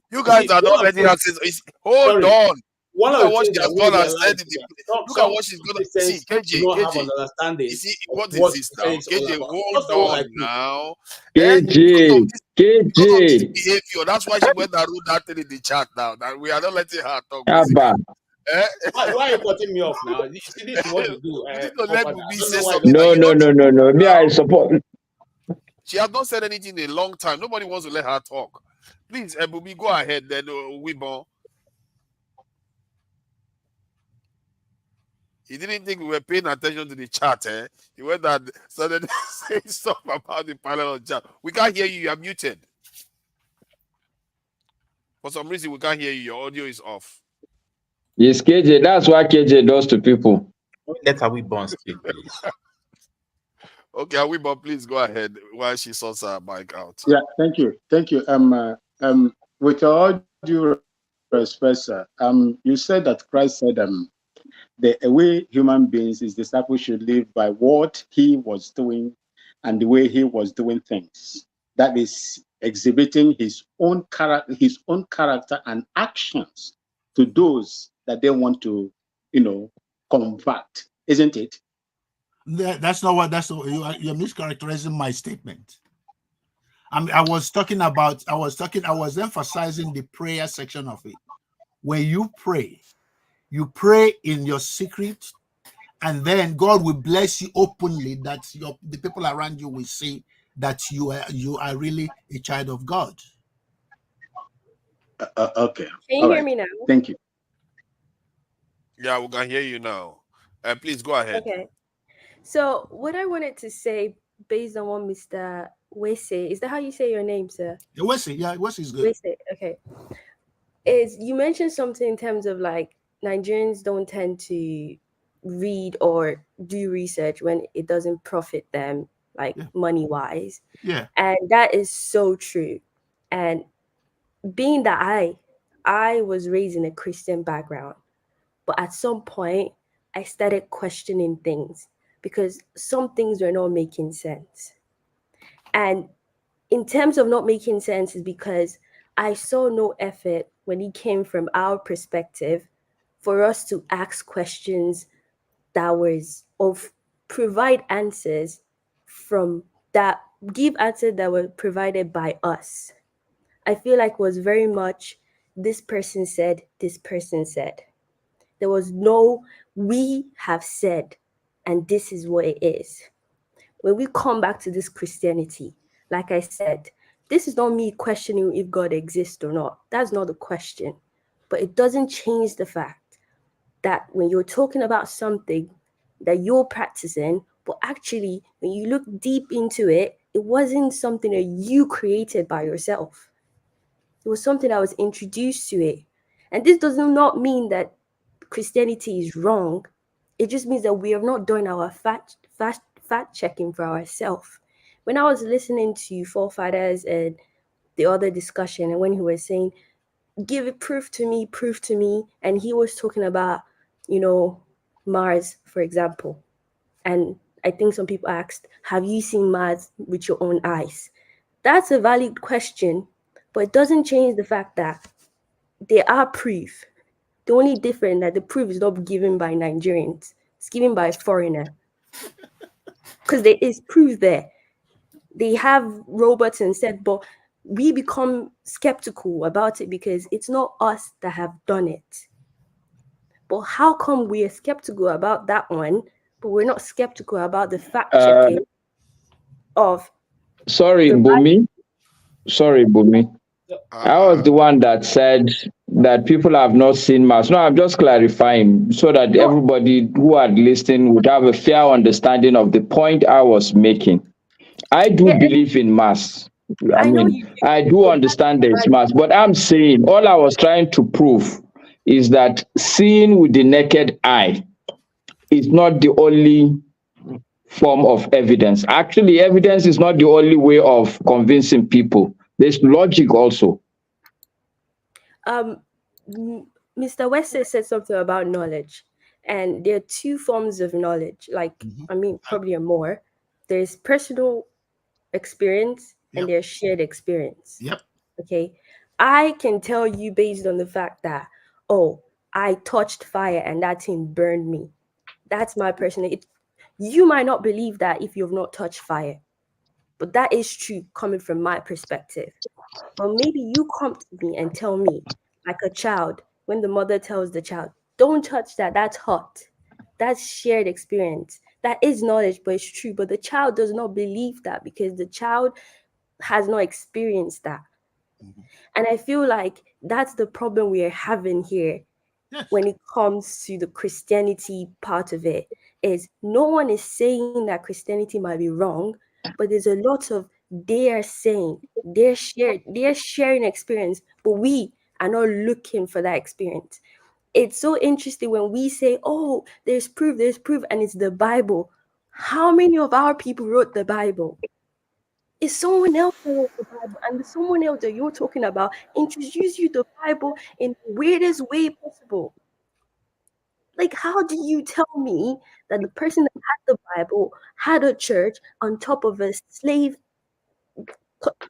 You guys are not letting us say. Hold on. Look at what she has gone and said. Look at what she's gonna see. KJ. You see, what is this now? KJ, hold on now. KJ. Behavior. That's why she went and wrote that thing in the chat now. That we are not letting her talk. Why are you cutting me off now? You see, this is what you do. No. Me, I support. She has not said anything in a long time. Nobody wants to let her talk. Please, Bubi, go ahead. Then Wibon. He didn't think we were paying attention to the chat. He went and started saying stuff about the panel on chat. We can't hear you. You are muted. For some reason, we can't hear you. Your audio is off. Yes, KJ. That's what KJ does to people. Let Awibon speak, please. Okay, Awibon, please go ahead while she sorts her mic out. Yeah, thank you. With all due respect, sir, you said that Christ said the way human beings, his disciples should live by what he was doing and the way he was doing things. That is exhibiting his own character and actions to those that they want to, convert, isn't it? You're mischaracterizing my statement. I was emphasizing the prayer section of it. When you pray in your secret, and then God will bless you openly that the people around you will see that you are really a child of God. Okay. Can you hear me now? Thank you. Yeah, we can hear you now. Please go ahead. Okay. So what I wanted to say, based on what Mr. Wese, is that how you say your name, sir? Wese, yeah, Wese is good. Wese, okay. Is you mentioned something in terms of like Nigerians don't tend to read or do research when it doesn't profit them, like money-wise. Yeah. And that is so true. And being that I was raised in a Christian background, but at some point I started questioning things because some things were not making sense. And in terms of not making sense is because I saw no effort when it came from our perspective for us to ask questions that was of provide answers from that, give answers that were provided by us. I feel like was very much this person said, this person said. There was no, we have said, and this is what it is. When we come back to this Christianity, like I said, this is not me questioning if God exists or not. That's not the question. But it doesn't change the fact that when you're talking about something that you're practicing, but actually, when you look deep into it, it wasn't something that you created by yourself. It was something that was introduced to it. And this does not mean that Christianity is wrong. It just means that we have not done our fact checking for ourselves. When I was listening to Forefathers and the other discussion, and when he was saying, give it proof to me, and he was talking about, Mars, for example. And I think some people asked, have you seen Mars with your own eyes? That's a valid question, but it doesn't change the fact that there are proof. The only difference that the proof is not given by Nigerians, it's given by a foreigner. Because there is proof there. They have robots instead, but we become skeptical about it because it's not us that have done it. But how come we are skeptical about that one, but we're not skeptical about the fact checking of? Sorry, Bumi. I was the one that said that people have not seen Mars. No, I'm just clarifying so that everybody who are listening would have a fair understanding of the point I was making. I do believe in Mars. I do understand there's Mars, but I'm saying all I was trying to prove is that seeing with the naked eye is not the only form of evidence. Actually, evidence is not the only way of convincing people. There's logic also. Mr. Wester said something about knowledge, and there are two forms of knowledge. Probably more. There's personal experience and there's shared experience. Yep. Okay. I can tell you based on the fact that, I touched fire and that thing burned me. That's my personal. You might not believe that if you've not touched fire, but that is true coming from my perspective. But maybe you come to me and tell me, like a child, when the mother tells the child, don't touch that, that's hot. That's shared experience. That is knowledge, but it's true. But the child does not believe that because the child has not experienced that. And I feel like that's the problem we are having here. Yes. When it comes to the Christianity part of it, is no one is saying that Christianity might be wrong, but there's a lot of they're sharing experience, but we are not looking for that experience. It's so interesting when we say, there's proof, and it's the Bible. How many of our people wrote the Bible? It's someone else who wrote the Bible, and the someone else that you're talking about introduce you to the Bible in the weirdest way possible. Like, how do you tell me that the person that had the Bible had a church on top of a slave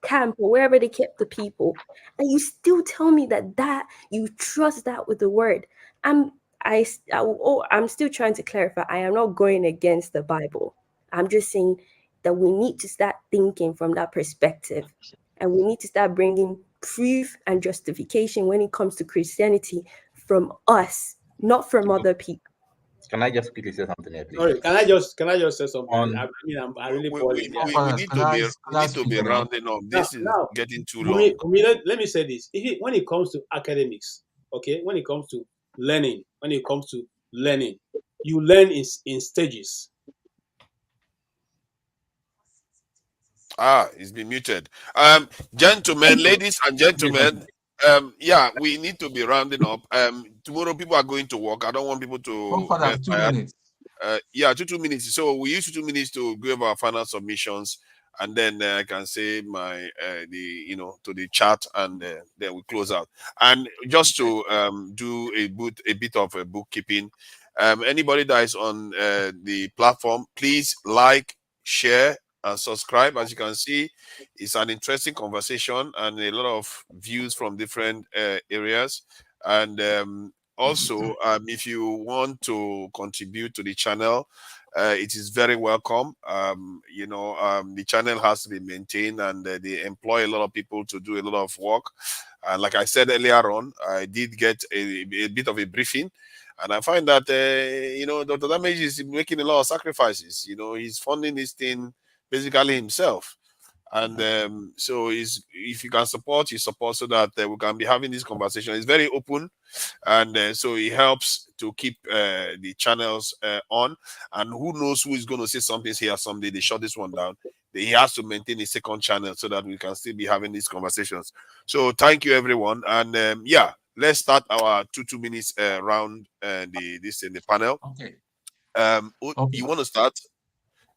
camp or wherever they kept the people, and you still tell me that you trust that with the word? I'm still trying to clarify. I am not going against the Bible. I'm just saying that we need to start thinking from that perspective, and we need to start bringing proof and justification when it comes to Christianity from us, not from other people. Can I just quickly say something here, please? Sorry, can I just say something? I really we need to be rounding up. This is getting too long. Let me say this. When it comes to academics, okay, when it comes to learning, you learn in stages. It's been muted. Gentlemen, ladies and gentlemen, we need to be rounding up. Tomorrow people are going to work. I don't want people to 2 minutes. 2 minutes. So we use 2 minutes to give our final submissions, and then I can say my to the chat, and then we close out. And just to do a bit of a bookkeeping, anybody that is on the platform, please like, share, and subscribe. As you can see, it's an interesting conversation and a lot of views from different areas. And also, if you want to contribute to the channel, it is very welcome. The channel has to be maintained, and they employ a lot of people to do a lot of work. And like I said earlier on, I did get a bit of a briefing, and I find that Dr. Damage is making a lot of sacrifices. He's funding this thing basically himself. And so if you can support, you support, so that we can be having this conversation. It's very open, and so it helps to keep the channels on. And who knows who is going to say something here someday. They shut this one down. He has to maintain a second channel so that we can still be having these conversations. So thank you, everyone. And let's start our 2 minutes round. The panel. Okay. Okay. You want to start?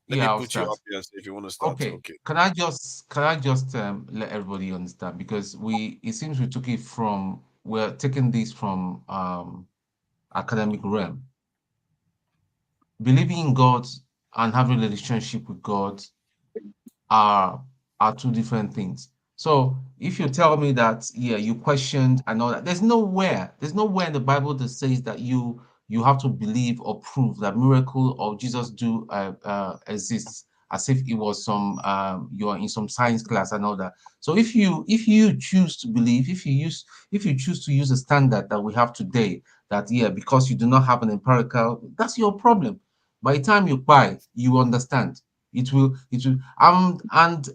Let me I'll put you start. up here if you want to start. Okay. Okay. Can I just let everybody understand, because it seems we took it from, we're taking this from academic realm. Believing in God and having a relationship with God are two different things. So if you tell me that, yeah, you questioned and all that, there's nowhere in the Bible that says that you have to believe or prove that miracle or Jesus do exists, as if it was some you are in some science class and all that. So if you choose to believe, if you choose to use a standard that we have today, that yeah, because you do not have an empirical, that's your problem. By the time you buy, you understand. It will and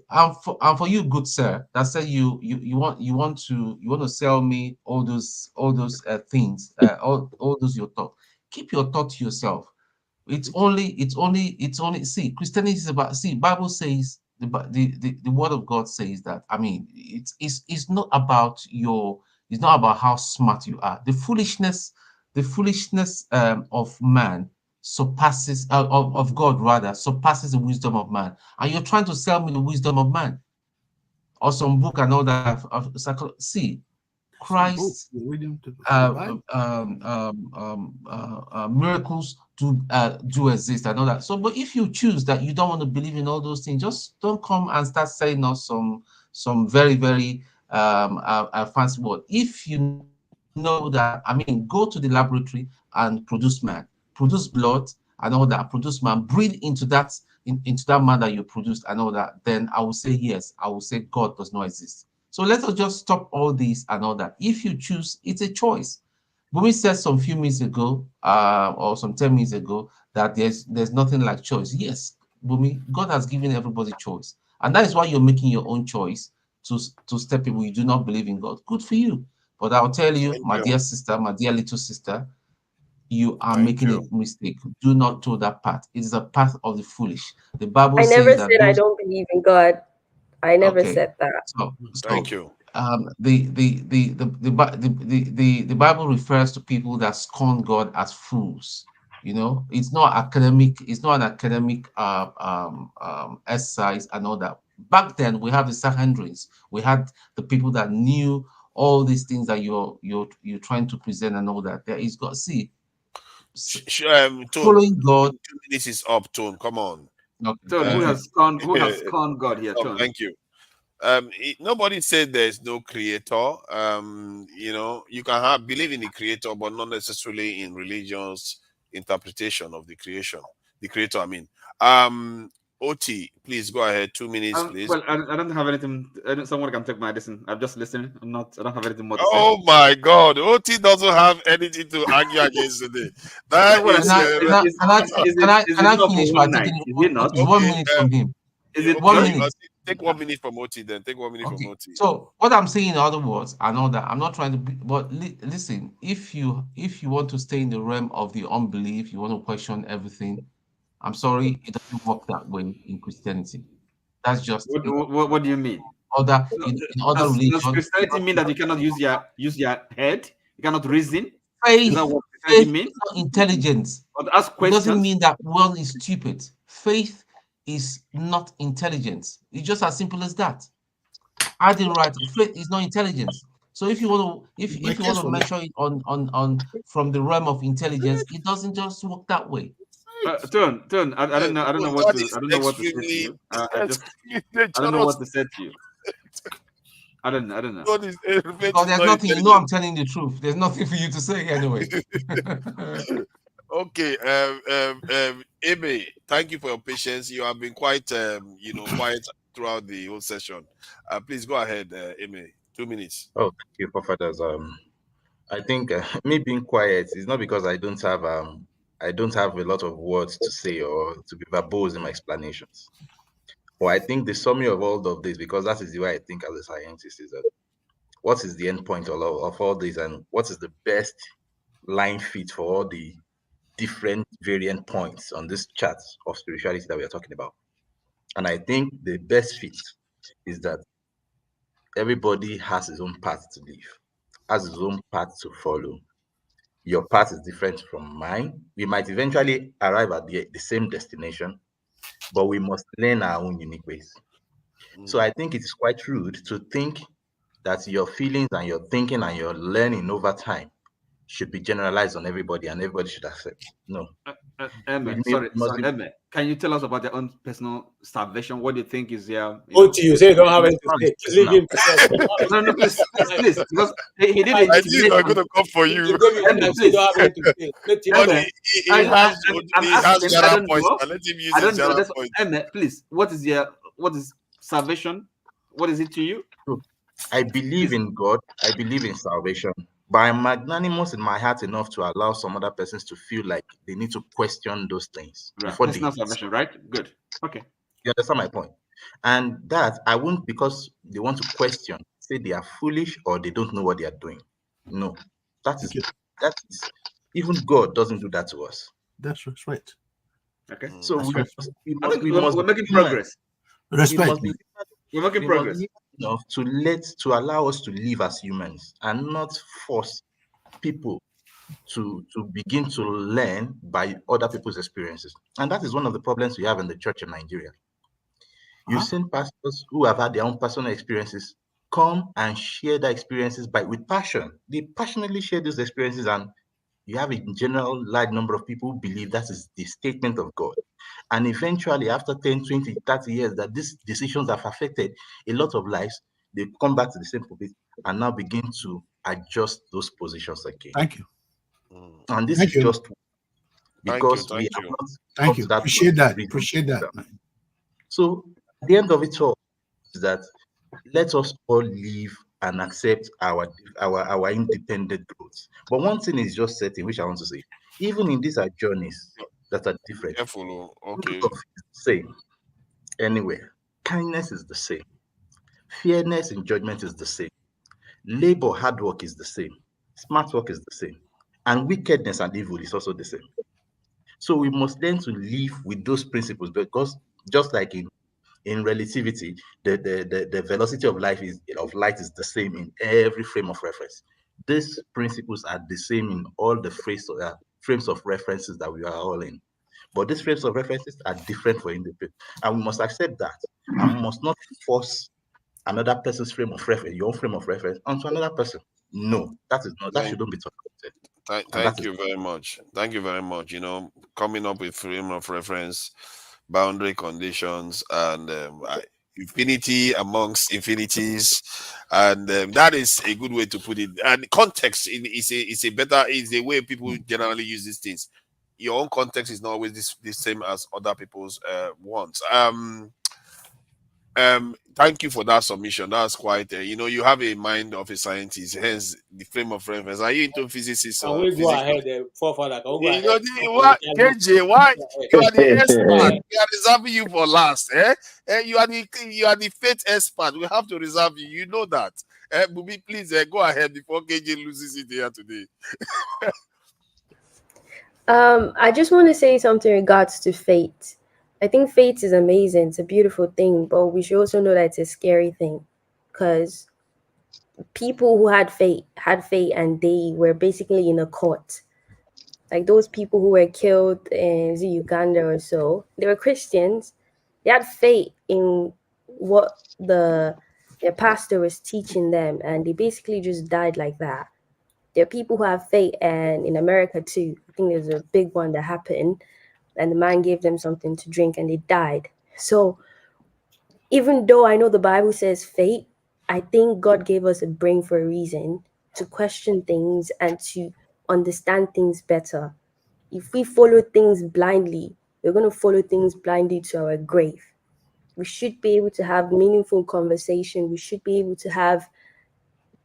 for you, good sir, that said you want to sell me all those things, all those your thought. Keep your thought to yourself. It's only see, Christianity is about, see, Bible says, the word of God says that, I mean, it's not about it's not about how smart you are. The foolishness of man surpasses of God rather surpasses the wisdom of man. And you're trying to sell me the wisdom of man or some book and all that see, Christ miracles do exist and all that. So, but if you choose that you don't want to believe in all those things, just don't come and start saying us some very, very fancy word. If you know that, I mean, go to the laboratory and produce man, produce blood and all that, produce man, breathe into that man that you produced and all that, then I will say yes, I will say God does not exist. So let us just stop all this and all that. If you choose, it's a choice. Bumi said some few minutes ago, or some 10 minutes ago, that there's nothing like choice. Yes, Bumi, God has given everybody choice. And that is why you're making your own choice to step in where you do not believe in God. Good for you. But I'll tell you, my dear sister, my dear little sister, you are making a mistake. Do not toe that path. It is a path of the foolish. The Bible says never that said I don't believe in God. I never said that. So thank you. The Bible refers to people that scorn God as fools. You know, it's not academic. It's not an academic exercise and all that. Back then, we have the Sahandrins. We had the people that knew all these things that you're trying to present and all that. There is God. See, following God. 2 minutes is up. Tone, come on. Okay. Tone, who has scorned God here? Tone. Thank you. Nobody said there's no creator. You know, you can believe in the creator, but not necessarily in religion's interpretation of the creation. The creator, I mean. OT, please go ahead. 2 minutes, please. Well, I don't have anything. Someone can take my listen. I'm just listening. I don't have anything more to say. Oh my God, OT doesn't have anything to argue against today. That is. Can I finish by taking 1 minute from him? Is it 1 minute? Take 1 minute from OT, then take 1 minute from OT. So what I'm saying, in other words, I know that I'm not trying to be, but listen, if you want to stay in the realm of the unbelief, you want to question everything, I'm sorry, it doesn't work that way in Christianity. That's just what do you mean? In other religions, does Christianity mean that you cannot use your head? You cannot reason? Faith, is that what Christianity means? Intelligence. But ask questions. It doesn't mean that one is stupid. Faith is not intelligence. It's just as simple as that. I didn't write. Faith is not intelligence. So if you want to, if you want to measure it on from the realm of intelligence, it doesn't just work that way. Turn. I don't know what to say to you. I don't know what to say to you. I don't know. Because there's nothing. You know, I'm telling the truth. There's nothing for you to say anyway. Okay, Ebe, thank you for your patience. You have been quite, quiet throughout the whole session. Please go ahead, Ebe. 2 minutes. Oh, thank you, Profathers. I think me being quiet is not because I don't have a lot of words to say or to be verbose in my explanations. But I think the summary of all of this, because that is the way I think as a scientist, is that what is the end point of all this, and what is the best line fit for all the different variant points on this chart of spirituality that we are talking about. And I think the best fit is that everybody has his own path to live, has his own path to follow. your path is different from mine. We might eventually arrive at the same destination, but we must learn our own unique ways. So I think it is quite rude to think that your feelings and your thinking and your learning over time should be generalized on everybody and everybody should accept. No. Sorry, Emme, can you tell us about your own personal salvation? What do you think is your... You say you don't have anything to say. Leave him to say. No, please, because he didn't. I think I'm going to come for you. You don't have anything to say. Let him But know. he has general points. Let him use his general points. Emme, please, what is salvation? What is it to you? I believe in God. I believe in salvation. But I'm magnanimous in my heart enough to allow some other persons to feel like they need to question those things before Personal salvation, right? Good. Okay. You understand my point? And that I won't, because they want to question, say they are foolish or they don't know what they are doing. No, that is even God doesn't do that to us. That's right. Okay. So we're making progress. Respect. We're making progress. Enough to allow us to live as humans and not force people to begin to learn by other people's experiences. And that is one of the problems we have in the church in Nigeria. You've seen pastors who have had their own personal experiences come and share their experiences with passion. They passionately share those experiences, and you have a general large number of people who believe that is the statement of God. And eventually, after 10, 20, 30 years, that these decisions have affected a lot of lives, they come back to the same pulpit and now begin to adjust those positions again. Thank you. And this is just because we have not. Thank you. Appreciate that. Appreciate that. So at the end of it all is that let us all live and accept our independent growth. But one thing is just certain, which I want to say, even in these journeys that are different, okay, same anywhere. Kindness is the same. Fairness in judgment is the same. Labor, hard work is the same. Smart work is the same. And wickedness and evil is also the same. So we must learn to live with those principles, because just like in relativity, the velocity of light is the same in every frame of reference. These principles are the same in all the frames of references that we are all in. But these frames of references are different for individuals, and we must accept that. And we must not force another person's frame of reference, your own frame of reference, onto another person. No, that shouldn't be tolerated. Thank you very much. Thank you very much. Coming up with frame of reference, boundary conditions, and infinity amongst infinities, and that is a good way to put it. And context is a way people generally use these things. Your own context is not always the same as other people's wants. Thank you for that submission. That's quite, you have a mind of a scientist, hence the frame of reference. Are you into physics? Can we go ahead, forefather? What, KJ? Why you are the expert? We are reserving you for last. You are the faith expert. We have to reserve you. You know that. Bubi, please go ahead before KJ loses it here today. I just want to say something in regards to fate. I think fate is amazing. It's a beautiful thing, but we should also know that it's a scary thing, because people who had fate, and they were basically in a court. Like those people who were killed in Uganda or so, they were Christians. They had faith in what their pastor was teaching them, and they basically just died like that. There are people who have faith, and in America too, I think there's a big one that happened, and the man gave them something to drink and they died. So even though I know the Bible says fate, I think God gave us a brain for a reason, to question things and to understand things better. If we follow things blindly, we're going to follow things blindly to our grave. We should be able to have meaningful conversation. We should be able to have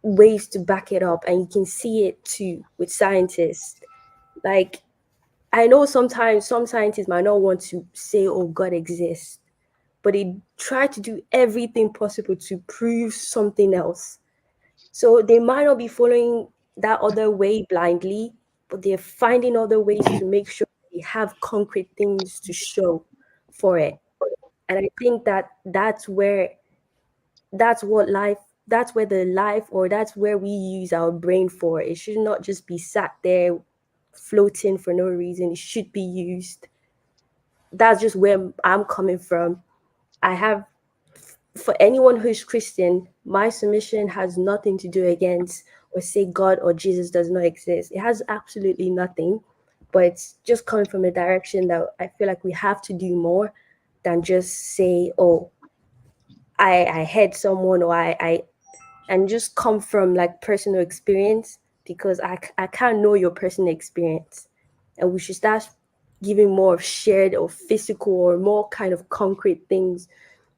ways to back it up. And you can see it too with scientists. Like, I know sometimes some scientists might not want to say, oh, God exists, but they try to do everything possible to prove something else. So they might not be following that other way blindly, but they're finding other ways to make sure they have concrete things to show for it. And I think that's where we use our brain for. It should not just be sat there floating for no reason. It should be used. That's just where I'm coming from. For anyone who's Christian, my submission has nothing to do against or say God or Jesus does not exist. It has absolutely nothing, but it's just coming from a direction that I feel like we have to do more than just say, oh, I heard someone, or and just come from like personal experience, because I can't know your personal experience. And we should start giving more of shared or physical or more kind of concrete things,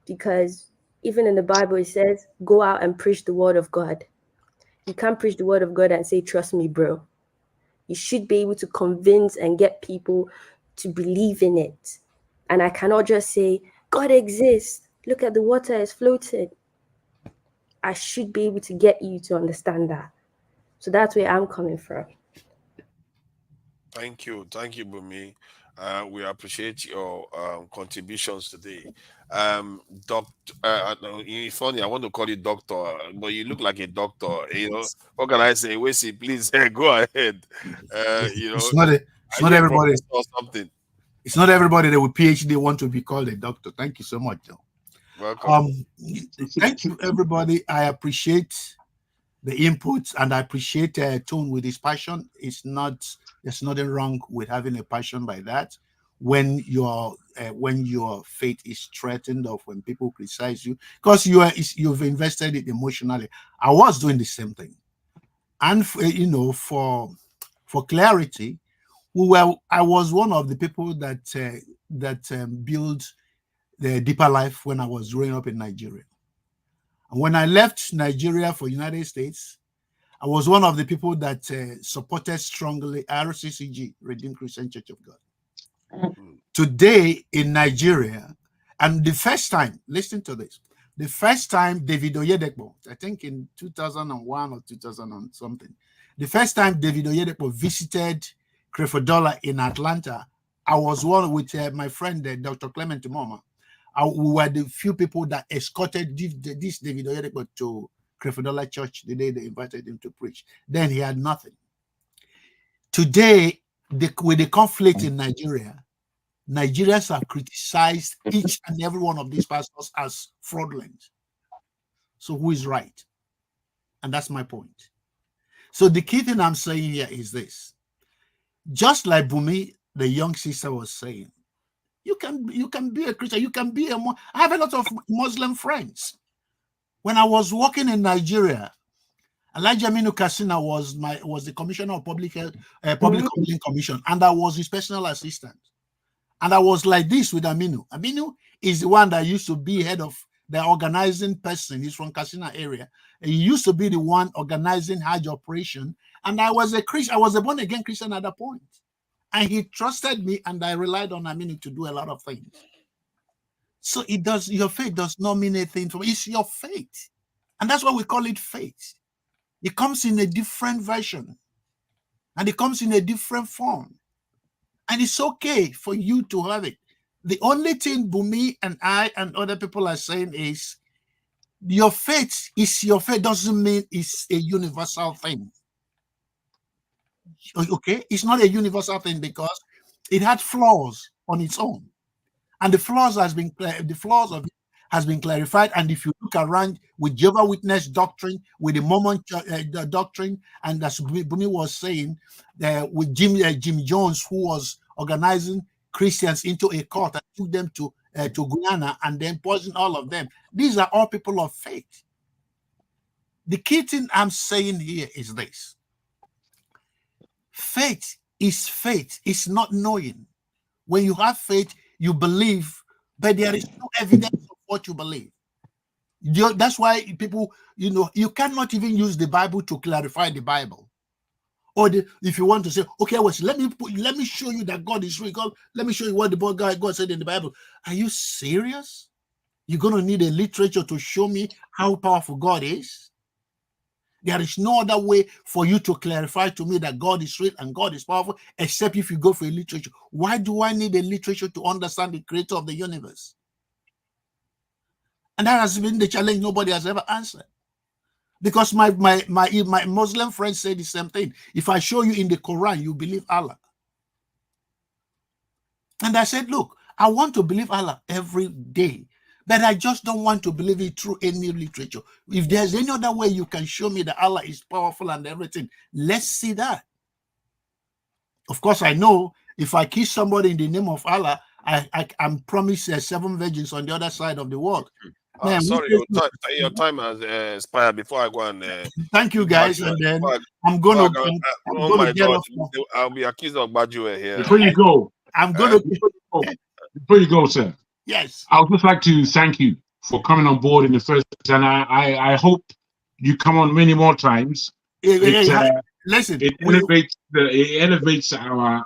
because even in the Bible, it says, go out and preach the word of God. You can't preach the word of God and say, trust me, bro. You should be able to convince and get people to believe in it. And I cannot just say, God exists. Look at the water, it's floating. I should be able to get you to understand that. So that's where I'm coming from. Thank you, Bumi. We appreciate your contributions today. It's funny, I want to call you doctor, but you look like a doctor. You know, what can I say? Wesley, please go ahead. It's not everybody or something. It's not everybody that with PhD want to be called a doctor. Thank you so much, though. Welcome. Thank you, everybody. I appreciate the input, and I appreciate tone with this passion. There's nothing wrong with having a passion like that. When your faith is threatened, or when people criticize you, because you've invested it emotionally. I was doing the same thing, and for clarity, I was one of the people that built the deeper life when I was growing up in Nigeria. And when I left Nigeria for United States, I was one of the people that supported strongly RCCG, Redeemed Christian Church of God. Today in Nigeria, and the first time, listen to this, the first time David Oyedepo, I think in 2001 or 2000 and something, the first time David Oyedepo visited Crefodola in Atlanta, I was one with my friend, Dr. Clement Moma. We were the few people that escorted this David Oyedepo to Crefodola Church the day they invited him to preach. Then he had nothing. Today, with the conflict in Nigeria, Nigerians have criticized each and every one of these pastors as fraudulent. So who is right? And that's my point. So the key thing I'm saying here is this. Just like Bumi, the young sister, was saying, you can be a Christian, you can be I have a lot of Muslim friends. When I was working in Nigeria, Elijah Aminu Kassina was the commissioner of public complaint commission, and I was his personal assistant. And I was like this with Aminu. Aminu is the one that used to be head of the organizing person. He's from Kassina area. He used to be the one organizing Hajj operation. And I was a Christian. I was a born-again Christian at that point. And he trusted me, and I relied on Aminu to do a lot of things. So your faith does not mean anything to me. It's your faith. And that's why we call it faith. It comes in a different version. And it comes in a different form. And it's okay for you to have it. The only thing Bumi and I and other people are saying is your faith is your faith, doesn't mean it's a universal thing. Okay? It's not a universal thing because it had flaws on its own. And the flaws of it has been clarified. And if you look around with Jehovah's Witness doctrine, with the Mormon doctrine, and as Bumi was saying, with Jim Jones, who was organizing Christians into a cult and took them to Guyana and then poisoned all of them. These are all people of faith. The key thing I'm saying here is this. Faith is faith. It's not knowing. When you have faith, you believe, but there is no evidence of what you believe. That's why people, you cannot even use the Bible to clarify the Bible. Or if you want to say, okay, well, let me show you that God is real. Let me show you what the God said in the Bible. Are you serious? You're going to need a literature to show me how powerful God is? There is no other way for you to clarify to me that God is real and God is powerful, except if you go for a literature. Why do I need a literature to understand the creator of the universe? And that has been the challenge nobody has ever answered. Because my Muslim friends say the same thing. If I show you in the Quran, you believe Allah. And I said, look, I want to believe Allah every day, but I just don't want to believe it through any literature. If there's any other way you can show me that Allah is powerful and everything, let's see that. Of course, I know if I kiss somebody in the name of Allah, I'm promised 7 virgins on the other side of the world. Man, sorry, your time has expired. Before I go and thank you guys, and then I'm gonna get off. I'll be accused of Bajue here. Before you go, before you go, sir. Yes. I would just like to thank you for coming on board in the first, and I hope you come on many more times. Listen, it elevates our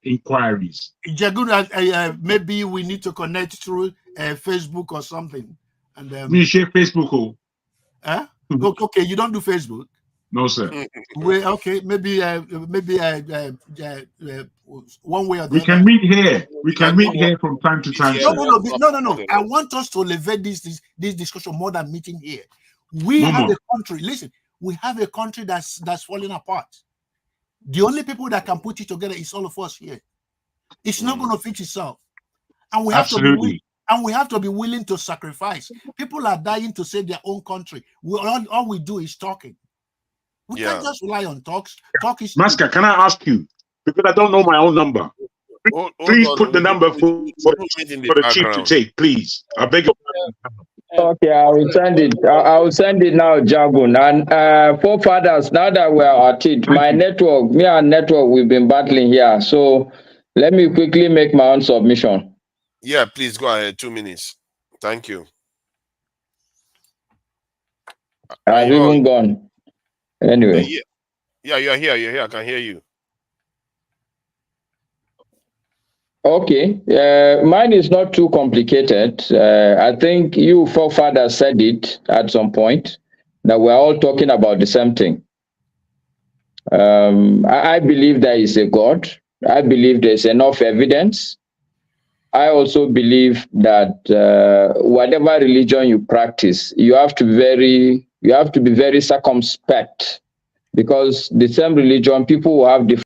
inquiries. Jagun, maybe we need to connect through Facebook or something. And me share Facebook. Huh? Okay, you don't do Facebook? No, sir. Okay, maybe one way or the other. We can meet here. We can meet here from time to time. No. I want us to elevate this discussion more than meeting here. We have a country. Listen, we have a country that's falling apart. The only people that can put it together is all of us here. It's not going to fix itself, and we have to be willing to sacrifice. People are dying to save their own country. All we do is talking. We can't just rely on talks. Talk is. Masker, can I ask you, because I don't know my own number? Please put the number for the chief to take, please. I beg your pardon. Okay, I will send it. I will send it now, Jagun. And forefathers, now that we are at it, me and network, we've been battling here. So let me quickly make my own submission. Yeah, please go ahead. 2 minutes. Thank you. I've even gone. Anyway. Yeah, you're here. You're here. I can hear you. Okay. Mine is not too complicated. I think you forefathers said it at some point that we're all talking about the same thing. I believe there is a God. I believe there's enough evidence. I also believe that whatever religion you practice, you have to be very circumspect, because the same religion, people will have different.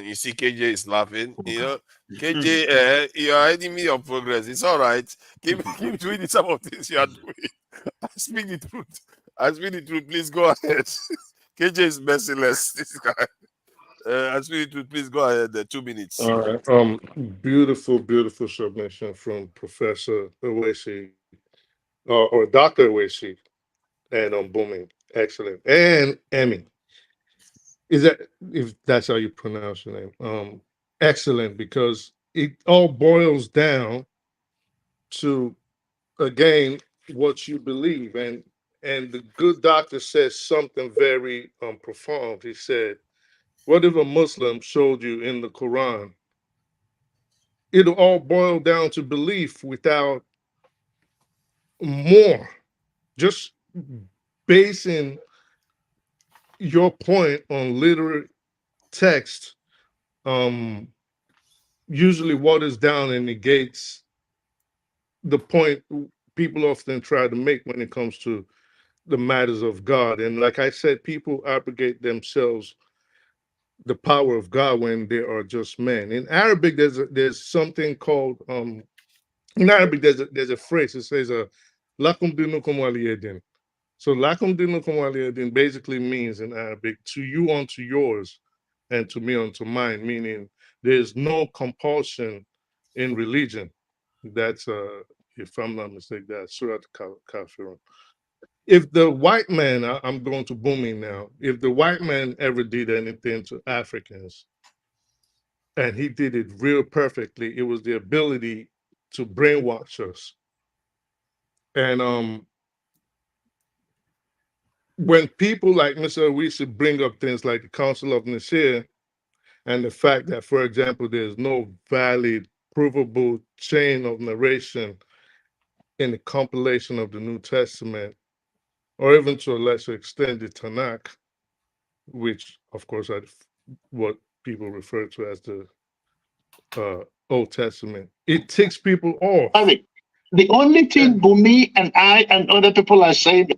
You see, KJ is laughing. You know, KJ, you are hiding me your progress. It's all right. Keep doing some of things you are doing. I speak the truth. Please go ahead. KJ is merciless. This guy. I speak the truth. Please go ahead. 2 minutes. All right. Beautiful submission from Professor Owesi, or Dr. Owesi, and on booming, excellent, and Emmy. Is that, if that's how you pronounce your name? Excellent, because it all boils down to, again, what you believe. And the good doctor says something very profound. He said, what if a Muslim showed you in the Quran? It'll all boil down to belief without more. Just basing your point on literary text, usually waters down and negates the point people often try to make when it comes to the matters of God. And like I said, people abrogate themselves the power of God when they are just men. In Arabic, there's something called in Arabic there's a phrase. It says "Lakum dinukum waliyadin." So "Lakum dinukum waliyadin" basically means in Arabic, to you unto yours, and to me unto mine. Meaning there's no compulsion in religion. That's if I'm not mistaken, that's Surah Kafirun. If the white man, I'm going to booming now, if the white man ever did anything to Africans, and he did it real perfectly, it was the ability to brainwash us. And when people like Mr. Owisi bring up things like the Council of Nicaea, and the fact that, for example, there's no valid, provable chain of narration in the compilation of the New Testament, or even to a lesser extent, the Tanakh, which, of course, are what people refer to as the Old Testament. It ticks people off The only thing Bumi and I and other people are saying.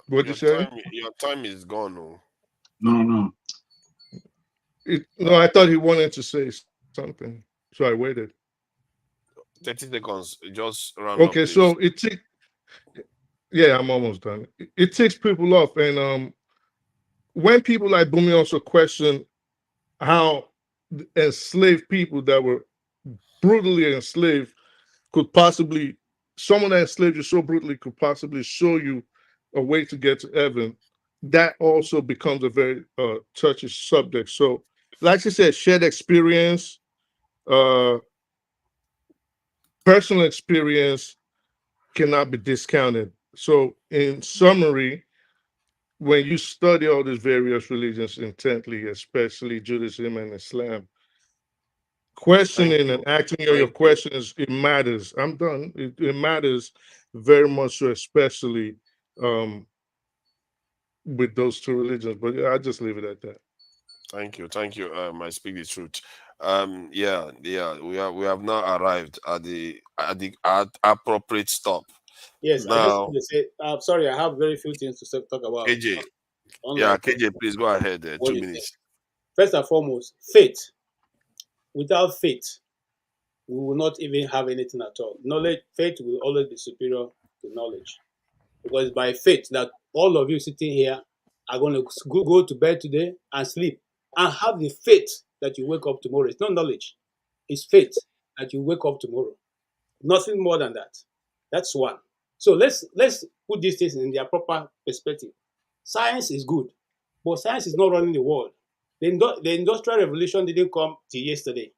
What you say? Your time is gone. Oh. No. No, I thought he wanted to say something, so I waited. 30 seconds, just round up. Okay, so it takes. Yeah, I'm almost done. It takes people off, and when people like Bumi also question how enslaved people that were brutally enslaved could possibly, someone that enslaved you so brutally could possibly show you a way to get to heaven, that also becomes a very touchy subject. So, like you said, shared experience, personal experience cannot be discounted. So, in summary, when you study all these various religions intently, especially Judaism and Islam, questioning and acting on your questions, it matters. I'm done. It matters very much so, especially with those two religions. But I'll just leave it at that. Thank you. I speak the truth. Yeah. We have now arrived at the appropriate stop. Yes, now, I just want to say, sorry, I have very few things to talk about. KJ. Yeah, KJ, please go ahead. 2 minutes. First and foremost, faith. Without faith, we will not even have anything at all. Faith will always be superior to knowledge. Because it's by faith that all of you sitting here are going to go to bed today and sleep and have the faith that you wake up tomorrow. It's not knowledge. It's faith that you wake up tomorrow. Nothing more than that. That's one. So let's put these things in their proper perspective. Science is good, but science is not running the world. The Industrial Revolution didn't come till yesterday,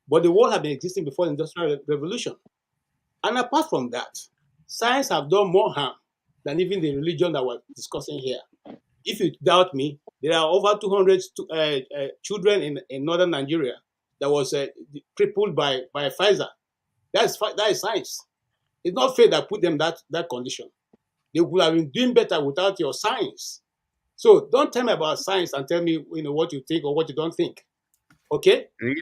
but the world had been existing before the Industrial Revolution. And apart from that, science have done more harm than even the religion that we're discussing here. If you doubt me, there are over 200 children in northern Nigeria that was crippled by Pfizer. That is science. It's not faith that put them that condition. They would have been doing better without your science. So don't tell me about science and tell me what you think or what you don't think. Okay? Really?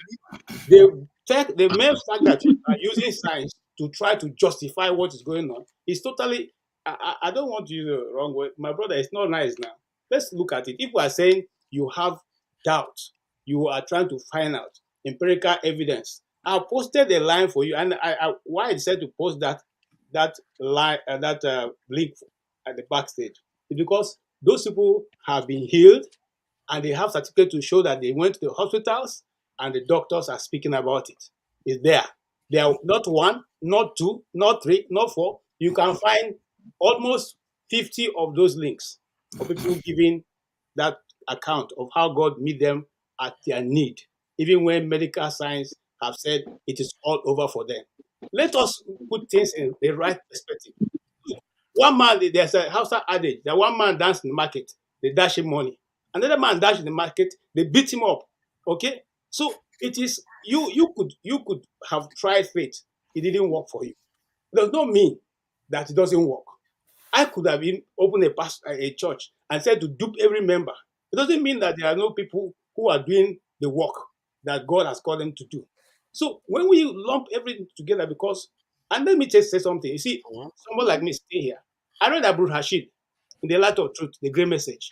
The mere fact that you are using science to try to justify what is going on is totally. I don't want to use the wrong word. My brother, it's not nice now. Let's look at it. If we are saying you have doubt, you are trying to find out empirical evidence. I posted a line for you, and why I decided to post that line, link at the backstage is because those people have been healed, and they have certificate to show that they went to the hospitals, and the doctors are speaking about it. It's there. They are not one, not two, not three, not four. You can find almost 50 of those links of people giving that account of how God meet them at their need, even when medical science have said it is all over for them. Let us put things in the right perspective. One man, there's a Hausa adage that one man danced in the market, they dash him money. Another man dashed in the market, they beat him up. Okay? So it is you could have tried faith, it didn't work for you. It does not mean that it doesn't work. I could have been opened a church and said to dupe every member. It doesn't mean that there are no people who are doing the work that God has called them to do. So when we lump everything together, and let me just say something. You see, someone like me stay here. I read Abu Rashid in The Light of Truth, the Great Message.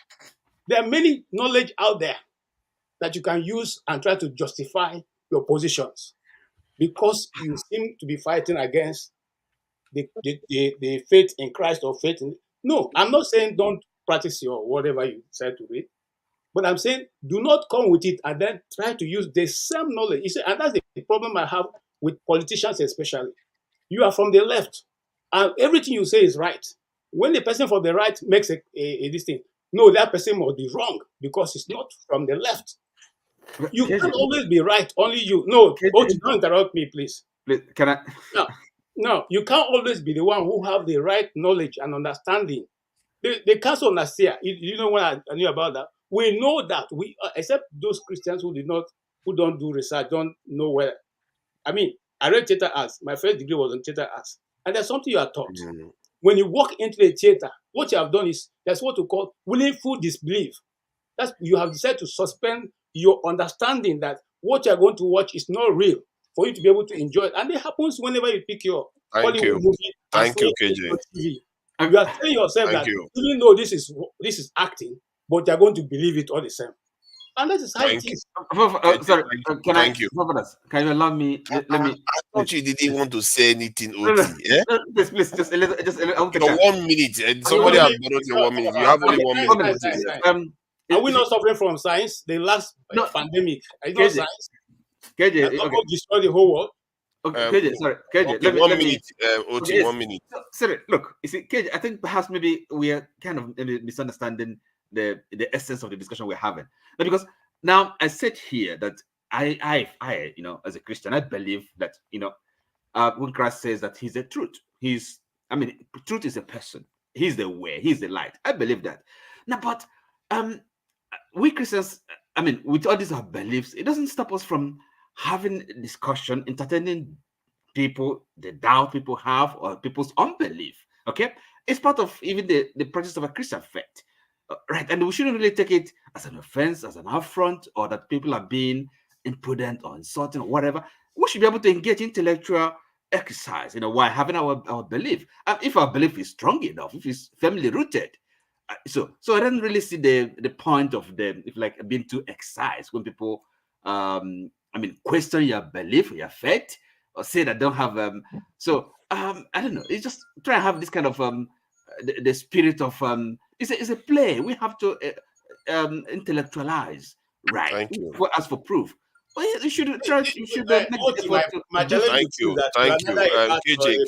There are many knowledge out there that you can use and try to justify your positions because you seem to be fighting against the faith in Christ or faith in... No, I'm not saying don't practice your whatever you decide to read, but I'm saying do not come with it and then try to use the same knowledge. You see, and that's the problem I have with politicians especially. You are from the left, and everything you say is right. When the person from the right makes this thing, no, that person must be wrong because it's not from the left. You can't always be right, only you. No, don't interrupt me, please. Can I? No, you can't always be the one who have the right knowledge and understanding. The Council of Nicaea, you know when I knew about that? We know that except those Christians who don't do research, don't know where. I mean, I read theater arts. My first degree was in theater arts. And there's something you are taught. Mm-hmm. When you walk into a theater, what you have done is, that's what we call willful disbelief. You have decided to suspend your understanding that what you're going to watch is not real for you to be able to enjoy it. And it happens whenever you pick your Hollywood movie. Thank you, KJ. TV. You are telling yourself that even though this is acting, but you're going to believe it all the same. And that is how it is. Sorry, can you allow me? Let me. I thought you didn't want to say anything, OT. Please, just a little. Your 1 minute. Somebody has borrowed your 1 minute. You have only 1 minute. Are we not suffering from science? The last pandemic. Are you not science? KJ, okay. Destroy the whole world. Okay, KJ, sorry, KJ. Okay, let me, OT, 1 minute. Sorry, look, you see, KJ, I think perhaps maybe we are kind of misunderstanding the essence of the discussion we're having. Because now I said here that I as a Christian, I believe that, when Christ says that he's the truth, truth is a person. He's the way, he's the light. I believe that. Now, but we Christians, with all these our beliefs, it doesn't stop us from having a discussion, entertaining people, the doubt people have, or people's unbelief. Okay, it's part of even the practice of a Christian faith, right? And we shouldn't really take it as an offense, as an affront, or that people are being imprudent or insulting or whatever. We should be able to engage intellectual exercise, while having our belief. And if our belief is strong enough, if it's firmly rooted. So I don't really see the point of being too excised when people question your belief, your faith, or say that don't have I don't know. It's just try to have this kind of the spirit of it's a play. We have to intellectualize, right? Thank you. Ask for proof. Well, you should try. You should. Thank you.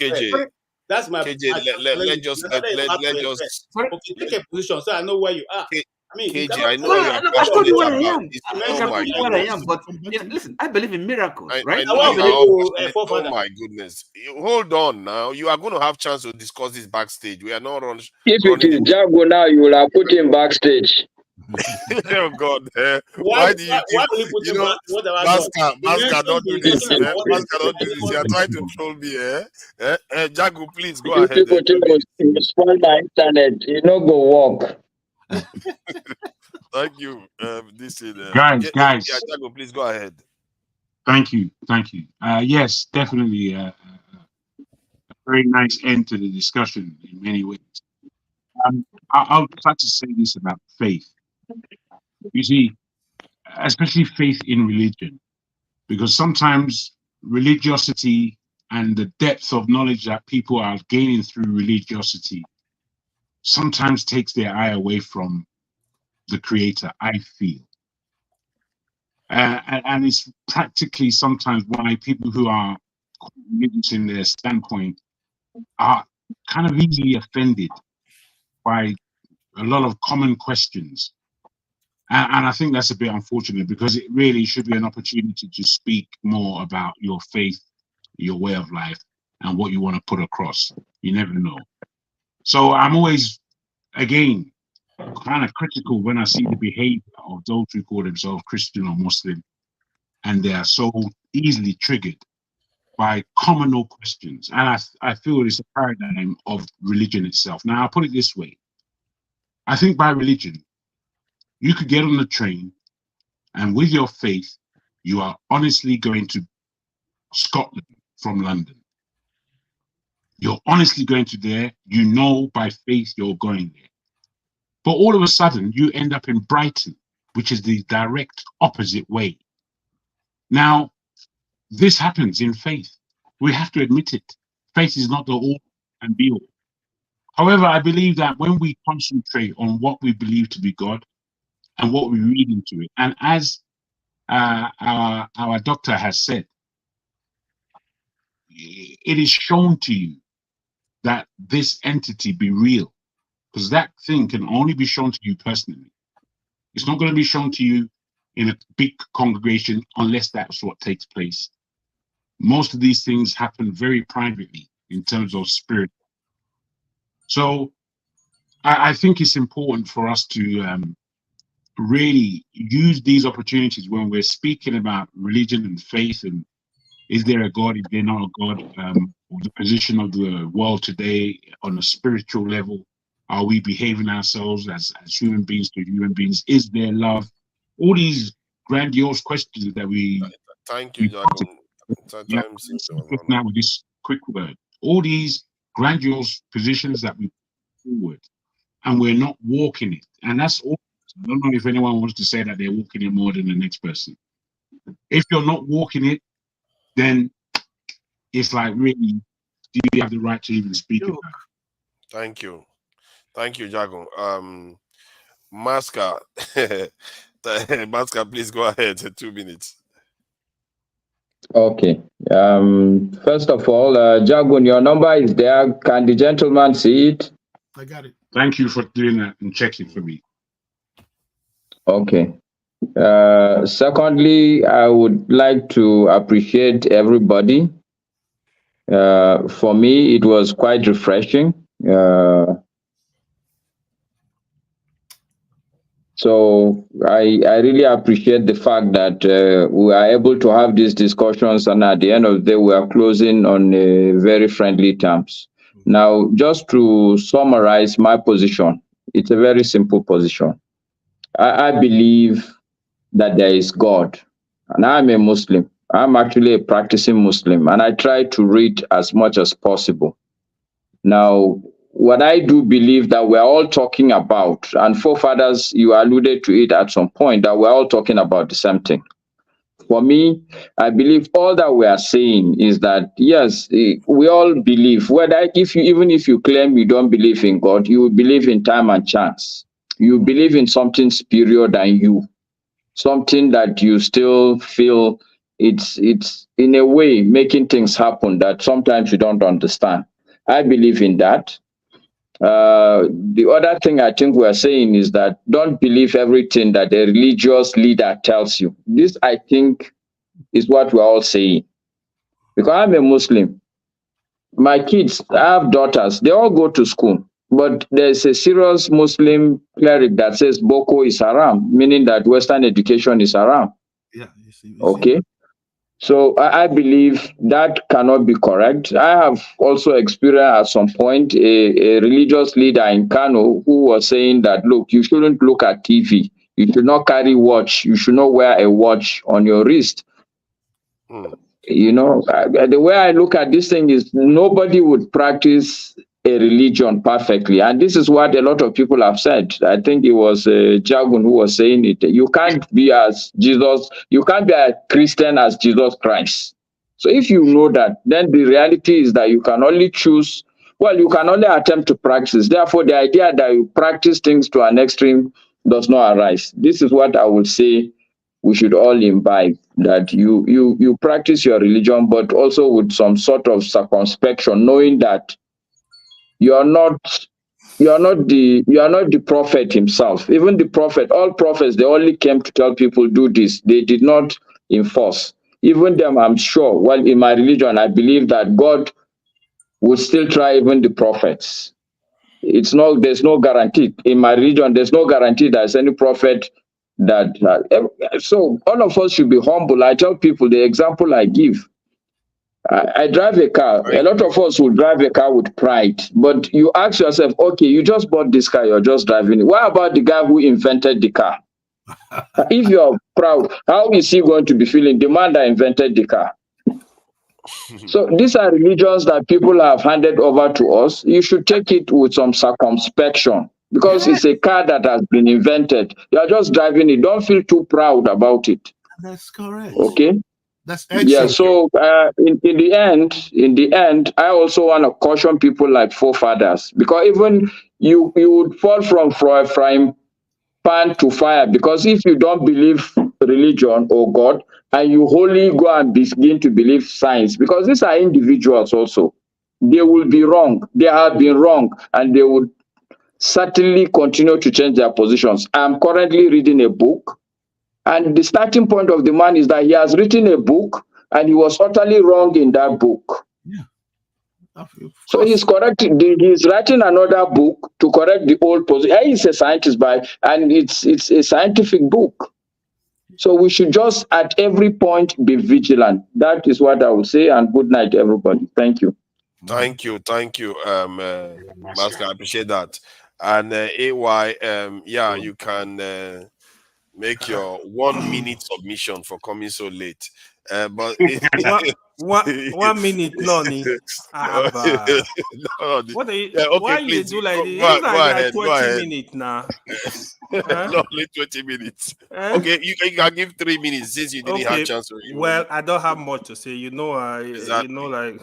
KJ. That's my. KJ, let just. Okay, take a position so I know where you are. KJ, I know you are passionate about. Where I am, but listen, I believe in miracles, right? Oh my goodness! Hold on now. You are going to have chance to discuss this backstage. We are not on. If it is Jago now, you will have put him backstage. Oh God! Why do you keep, Maska don't do this? Maska don't do this. You are trying to troll me, Jago, please go ahead. People spoil my internet. You know, go walk. Thank you. This is guys. Yeah, Jago, please go ahead. Thank you. Yes, definitely a very nice end to the discussion in many ways. I'll try to say this about faith. You see, especially faith in religion, because sometimes religiosity and the depth of knowledge that people are gaining through religiosity sometimes takes their eye away from the Creator, I feel. And it's practically sometimes why people who are religious in their standpoint are kind of easily offended by a lot of common questions. And I think that's a bit unfortunate, because it really should be an opportunity to speak more about your faith, your way of life, and what you want to put across. You never know. So I'm always, again, kind of critical when I see the behavior of those who call themselves Christian or Muslim, and they are so easily triggered by communal questions. And I feel it's a paradigm of religion itself. Now, I'll put it this way. I think by religion, you could get on the train, and with your faith, you are honestly going to Scotland from London. You're honestly going to there. You know by faith you're going there. But all of a sudden, you end up in Brighton, which is the direct opposite way. Now, this happens in faith. We have to admit it. Faith is not the all and be all. However, I believe that when we concentrate on what we believe to be God and what we read into it, and as our doctor has said, it is shown to you that this entity be real, because that thing can only be shown to you personally. It's not going to be shown to you in a big congregation unless that's what takes place. Most of these things happen very privately in terms of spirit. So I think it's important for us to really use these opportunities when we're speaking about religion and faith, and is there a God, is there not a God, the position of the world today on a spiritual level. Are we behaving ourselves as human beings to human beings? Is there love? All these grandiose questions that we... Thank you, Jacob. Now with this quick word, all these grandiose positions that we put forward, and we're not walking it, and that's all. I don't know if anyone wants to say that they're walking it more than the next person. If you're not walking it, then it's like, really, do you have the right to even speak about it? Thank you, Jago. Masca, Masca, please go ahead. 2 minutes. Okay. First of all, Jagun, your number is there. Can the gentleman see it? I got it. Thank you for doing that and checking for me. Okay. Secondly, I would like to appreciate everybody. For me, it was quite refreshing. So I really appreciate the fact that we are able to have these discussions, and at the end of the day, we are closing on very friendly terms. Now, just to summarize my position, it's a very simple position. I believe that there is God, and I'm a Muslim. I'm actually a practicing Muslim, and I try to read as much as possible. Now, what I do believe that we're all talking about, and forefathers, you alluded to it at some point, that we're all talking about the same thing. For me, I believe all that we are saying is that, yes, we all believe, even if you claim you don't believe in God, you believe in time and chance. You believe in something superior than you, something that you still feel it's in a way making things happen that sometimes you don't understand. I believe in that. The other thing I think we're saying is that don't believe everything that a religious leader tells you. This, I think, is what we're all saying. Because I'm a Muslim. My kids, I have daughters, they all go to school. But there's a serious Muslim cleric that says Boko is haram, meaning that Western education is haram. Yeah. Okay. So I believe that cannot be correct. I have also experienced at some point a religious leader in Kano who was saying that, look, you shouldn't look at TV. You should not carry watch. You should not wear a watch on your wrist. You know, the way I look at this thing is nobody would practice a religion perfectly. And this is what a lot of people have said. I think it was Jagun who was saying it. You can't be as Jesus, you can't be a Christian as Jesus Christ. So if you know that, then the reality is that you can only choose, well, you can only attempt to practice. Therefore, the idea that you practice things to an extreme does not arise. This is what I would say we should all imbibe, that you practice your religion, but also with some sort of circumspection, knowing that you are not the prophet himself. Even the prophet, all prophets, they only came to tell people do this. They did not enforce. Even them, I'm sure. Well, in my religion, I believe that God would still try even the prophets. There's no guarantee. In my religion, there's no guarantee there's any prophet that. So all of us should be humble. I tell people the example I give. I drive a car. A lot of us will drive a car with pride. But you ask yourself, okay, you just bought this car, you're just driving it. What about the guy who invented the car? If you're proud, how is he going to be feeling? The man that invented the car. So these are religions that people have handed over to us. You should take it with some circumspection because it's a car that has been invented. You're just driving it. Don't feel too proud about it. That's correct. Okay? That's excellent. Yeah, so in the end, I also want to caution people like forefathers, because even you would fall from frying pan to fire, because if you don't believe religion or God and you wholly go and begin to believe science, because these are individuals also, they will be wrong. They have been wrong, and they would certainly continue to change their positions. I'm currently reading a book. And the starting point of the man is that he has written a book and he was utterly wrong in that book. Yeah. So he's correcting, he's writing another book to correct the old position. He's a scientist and it's a scientific book. So we should just at every point be vigilant. That is what I would say, and good night, everybody. Thank you. Thank you, Master. I appreciate that. And AY, yeah, you can make your 1 minute submission for coming so late. But 1 minute, Noni. What are you? Okay, why please you do like this? go It's like ahead. 20 minutes now. Not only 20 minutes. Okay, you can give 3 minutes since you didn't have a chance to. Well, I don't have much to say. You know, Exactly. you know, like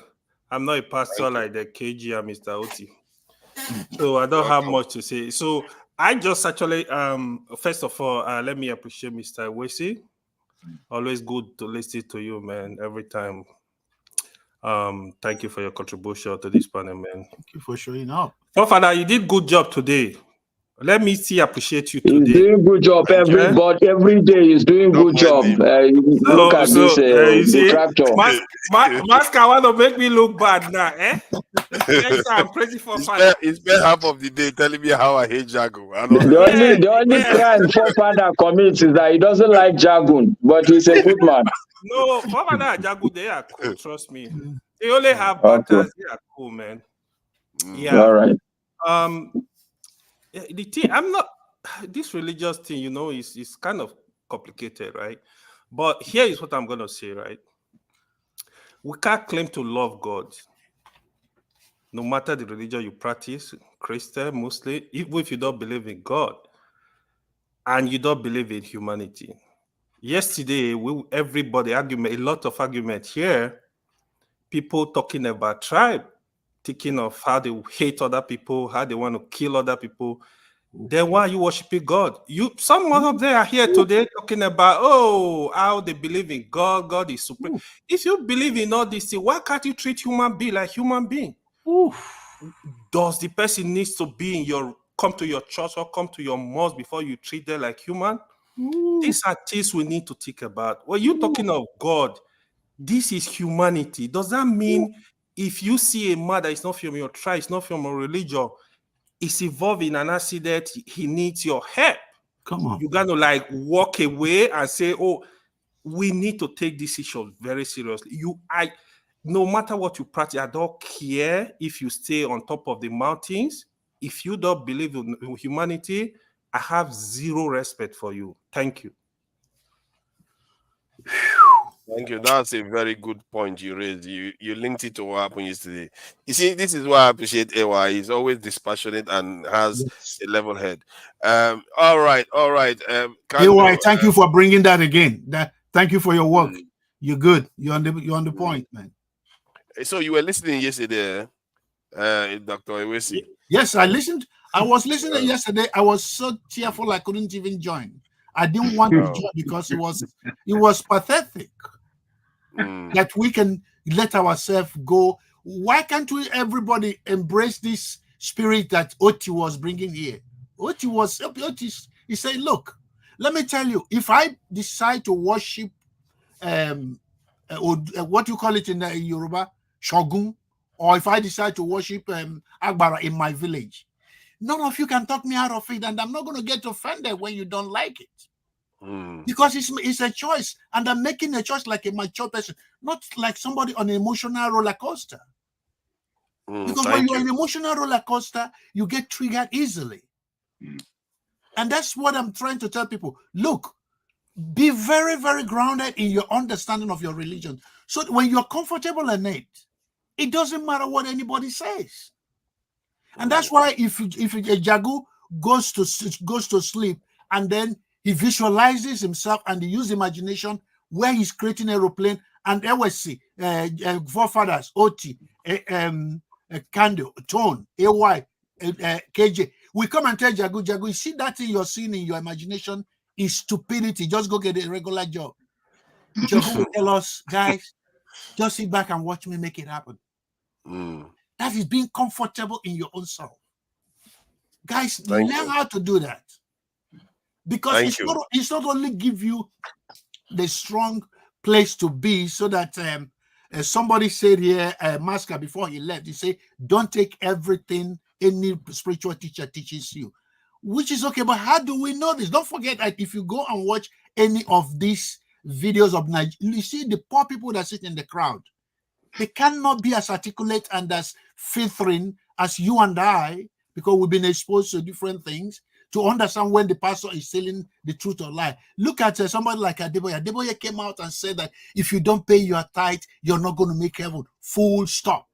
I'm not a pastor like the KG and Mr. Oti. So I don't have much to say. So I just actually first of all, let me appreciate Mr. Wesi. Always good to listen to you, man, every time. Thank you for your contribution to this panel, man. Thank you for showing up. Father, you did good job today. Let me see, appreciate you today. He's doing good job every day. He's doing good job. Look at this detractor. Masker want to make me look bad now, eh? I'm crazy for Father. He spent half of the day telling me how I hate Jago. The only crime Father commits is that he doesn't like Jagun, but he's a good man. No, Father and Jago, they are cool. Trust me. They only have batters. They are cool, man. Yeah. All right. The thing, I'm not. This religious thing, you know, is kind of complicated, right? But here is what I'm gonna say, right? We can't claim to love God, no matter the religion you practice, Christian, Muslim, even if you don't believe in God and you don't believe in humanity. Yesterday, everybody argument, a lot of argument here, people talking about tribe, thinking of how they hate other people, how they want to kill other people. Then why are you worshiping God? Some of them are here today talking about, how they believe in God. God is supreme. If you believe in all this, why can't you treat human being like human being? Does the person needs to be come to your church or come to your mosque before you treat them like human? These are things we need to think about. When you're talking of God, this is humanity. Does that mean if you see a man that is not from your tribe, it's not from a religion, is involved in an accident, he needs your help? Come on. You got to walk away and say, we need to take this issue very seriously. No matter what you practice, I don't care if you stay on top of the mountains. If you don't believe in humanity, I have zero respect for you. Thank you. Thank you. That's a very good point you raised. You linked it to what happened yesterday. You see, this is why I appreciate AY. He's always dispassionate and has a level head. All right. AY, thank you for bringing that again. Thank you for your work. You're good. You're on the point, man. So you were listening yesterday, Dr. Ewesi? Yes, I listened. I was listening yesterday. I was so tearful I couldn't even join. I didn't want to join because it was pathetic that we can let ourselves go. Why can't we everybody embrace this spirit that Oti was bringing here? He said, look, let me tell you, if I decide to worship what you call it in Yoruba, Shogun, or if I decide to worship Agbara in my village, none of you can talk me out of it, and I'm not going to get offended when you don't like it. Because it's a choice, and I'm making a choice like a mature person, not like somebody on an emotional roller coaster. Because when you're on an emotional roller coaster, you get triggered easily. And that's what I'm trying to tell people. Look, be very, very grounded in your understanding of your religion. So when you're comfortable in it, it doesn't matter what anybody says. And that's why if a Jagu goes to sleep and then he visualizes himself and he uses imagination where he's creating an aeroplane, and LSC, forefathers, Oti, Kando, Tone, AY, KJ, we come and tell Jagu, you see that thing you're seeing in your imagination is stupidity. Just go get a regular job. Jagu will tell us, guys, just sit back and watch me make it happen. That is being comfortable in your own self. Guys, learn how to do that. Because it's not only give you the strong place to be, so that somebody said here, Masker, before he left, he said, don't take everything any spiritual teacher teaches you, which is okay. But how do we know this? Don't forget that if you go and watch any of these videos of Nigeria, you see the poor people that sit in the crowd. They cannot be as articulate and as filtering as you and I, because we've been exposed to different things, to understand when the pastor is telling the truth or lie. Look at somebody like Adeboye. Adeboye came out and said that if you don't pay your tithe, you're not going to make heaven. Full stop.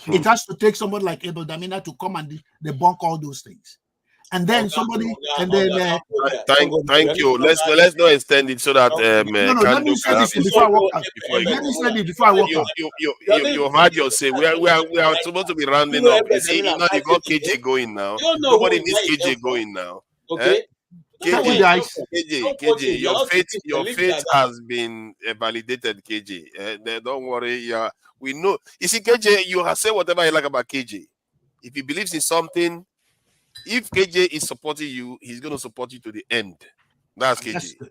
It has to take somebody like Abel Damina to come and debunk all those things. And then somebody, and then thank you. Let's not extend it so that no, let me say this before I walk out. Let me say this before I walk out. You heard your say. We are supposed to be rounding up. You see, you got KJ going now. Nobody needs KJ going now. Okay. KJ, your faith has been validated, KJ. Don't worry. Yeah, we know. You see, KJ, you have said whatever you like about KJ. If he believes in something, if KJ is supporting you, he's going to support you to the end. That's KJ.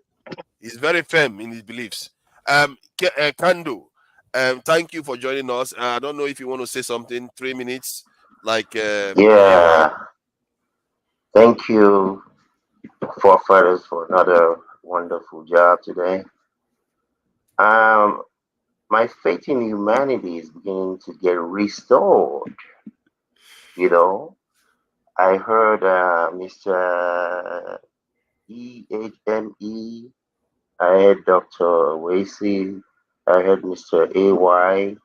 He's very firm in his beliefs. Kando, thank you for joining us. I don't know if you want to say something. 3 minutes. Yeah. Thank you, forefathers, for another wonderful job today. My faith in humanity is beginning to get restored. You know, I heard Mr. EHME, I heard Dr. Wasey, I heard Mr. AY,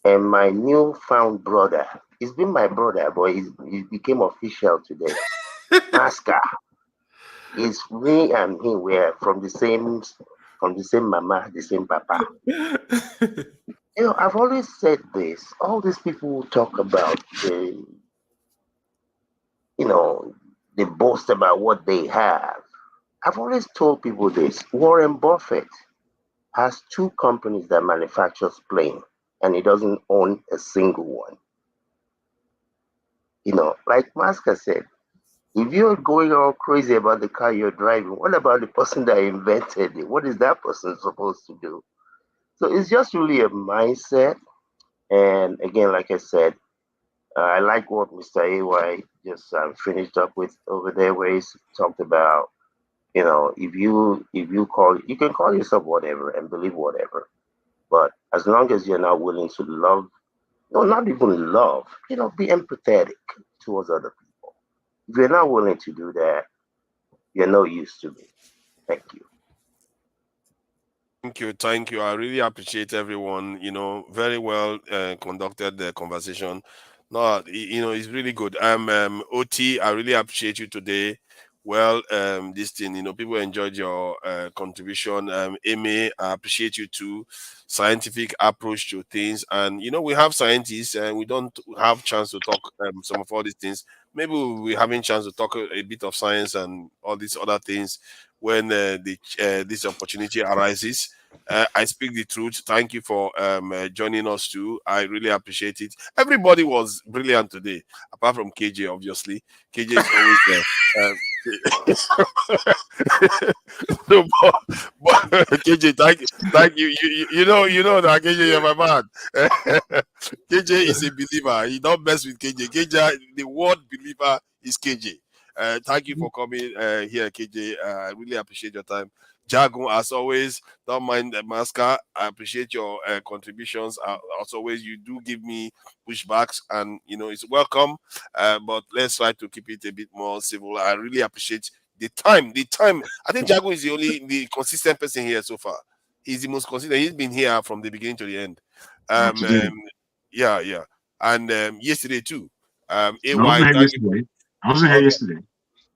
and my newfound brother. He's been my brother, but he became official today. Masca. It's me and him. We're from the same mama, the same papa. You know, I've always said this. All these people who talk about they boast about what they have. I've always told people this. Warren Buffett has 2 companies that manufactures planes, and he doesn't own a single one. You know, like Masca said, if you're going all crazy about the car you're driving, what about the person that invented it? What is that person supposed to do? So it's just really a mindset. And again, like I said, I like what Mr. AY just finished up with over there, where he's talked about, you know, if you can call yourself whatever and believe whatever, but as long as you're not willing to love, no, not even love, you know, be empathetic towards other people. If you're not willing to do that, you're no use to me. Thank you. Thank you. I really appreciate everyone. You know, very well conducted the conversation. No, you know, it's really good. OT, I really appreciate you today. Well, this thing, you know, people enjoyed your contribution. Amy, I appreciate you too. Scientific approach to things, and you know, we have scientists, and we don't have chance to talk some of all these things. Maybe we're having chance to talk a bit of science and all these other things when this opportunity arises. I speak the truth. Thank you for joining us too. I really appreciate it. Everybody was brilliant today, apart from KJ, obviously. KJ is always there. No, but KJ, thank you. You know that KJ, you're my man. KJ is a believer. You don't mess with KJ. KJ, the word believer is KJ. Thank you for coming here, KJ. I really appreciate your time. Jagun, as always, don't mind the Masca. I appreciate your contributions. As always, you do give me pushbacks, and you know it's welcome. But let's try to keep it a bit more civil. I really appreciate the time. I think Jagun is the consistent person here so far. He's the most consistent. He's been here from the beginning to the end. Yeah. And yesterday too. I wasn't here yesterday. I wasn't here yesterday.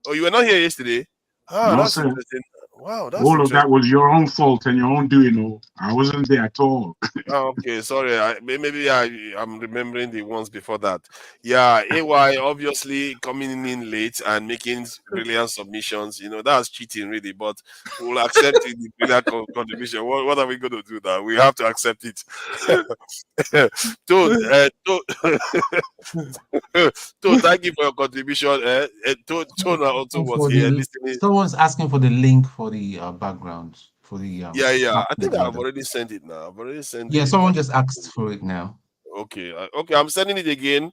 Oh, you were not here yesterday? Ah, No, that's sir. interesting. Wow, that's all of that was your own fault and your own doing. No, I wasn't there at all. Oh, okay, sorry. Maybe I'm remembering the ones before that. Yeah, AY obviously coming in late and making brilliant submissions. You know, that's cheating, really. But we'll accept the brilliant contribution. What are we going to do now? We have to accept it. Toad, thank you for your contribution. Toad also was here listening. Someone's asking for the link for the background. For the yeah, I think I've already sent it now. I've already sent it. Yeah, someone just asked for it now. Okay, I'm sending it again.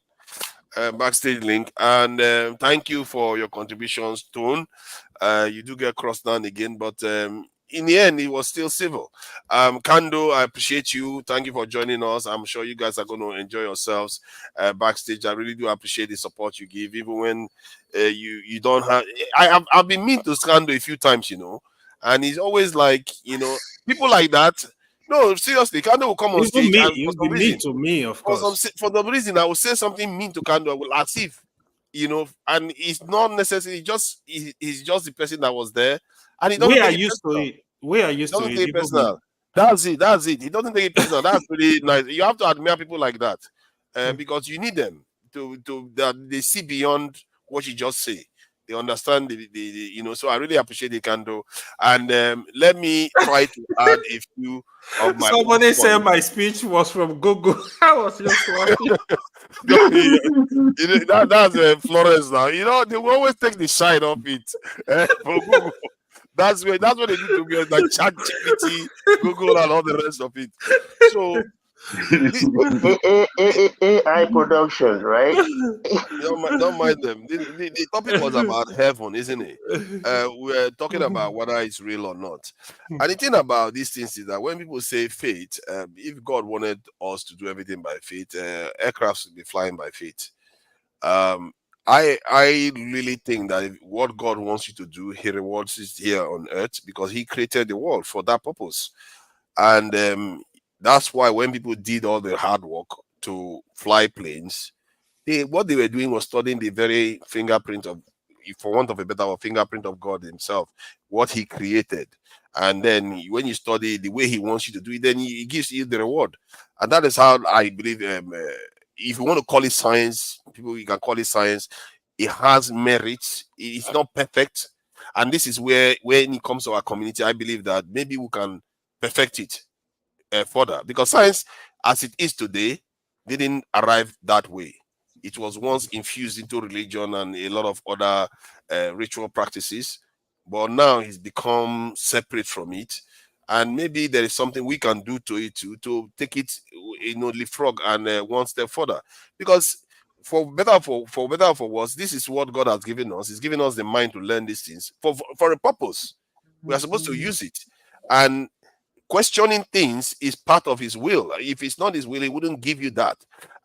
Backstage link, and thank you for your contributions, Tone. You do get crossed down again, but in the end, it was still civil. Kando, I appreciate you. Thank you for joining us. I'm sure you guys are going to enjoy yourselves backstage. I really do appreciate the support you give, even when you don't have. I've been mean to Kando a few times, you know, and he's always like, you know, people like that. No, seriously, Kando will come on stage Me, and you'll for some be reason, mean to me, of course. for the reason I will say something mean to Kando, I will as if, you know, and it's not necessarily just he's just the person that was there, and he doesn't We are take it used to personal. it. We are used to Doesn't it. take it Even personal. me. That's it. That's it. He doesn't take it personal. That's really nice. You have to admire people like that, because you need them to that they see beyond what you just say. They understand the you know. So I really appreciate the Kando, and let me try to add a few of my. Somebody said my speech was from Google. I was just laughing. That's Florence now. You know, they will always take the shine off it for Google. That's what they do to me, like ChatGPT, Google, and all the rest of it. So AI production, right? don't mind them. The topic was about heaven, isn't it? We're talking about whether it's real or not. And the thing about these things is that when people say faith, if God wanted us to do everything by faith, aircrafts would be flying by faith. I really think that what God wants you to do, He rewards it here on earth because He created the world for that purpose. And that's why when people did all the hard work to fly planes, what they were doing was studying the very fingerprint of, for want of a better word, fingerprint of God Himself, what He created. And then when you study the way He wants you to do it, then He gives you the reward. And that is how I believe, if you want to call it science, people, you can call it science. It has merits. It's not perfect. And this is where, when it comes to our community, I believe that maybe we can perfect it further. Because science, as it is today, didn't arrive that way. It was once infused into religion and a lot of other ritual practices. But now it's become separate from it. And maybe there is something we can do to it to take it, you know, leapfrog and one step further. Because for better or for worse, this is what God has given us. He's given us the mind to learn these things for a purpose. We are supposed to use it. And questioning things is part of His will. If it's not His will, He wouldn't give you that.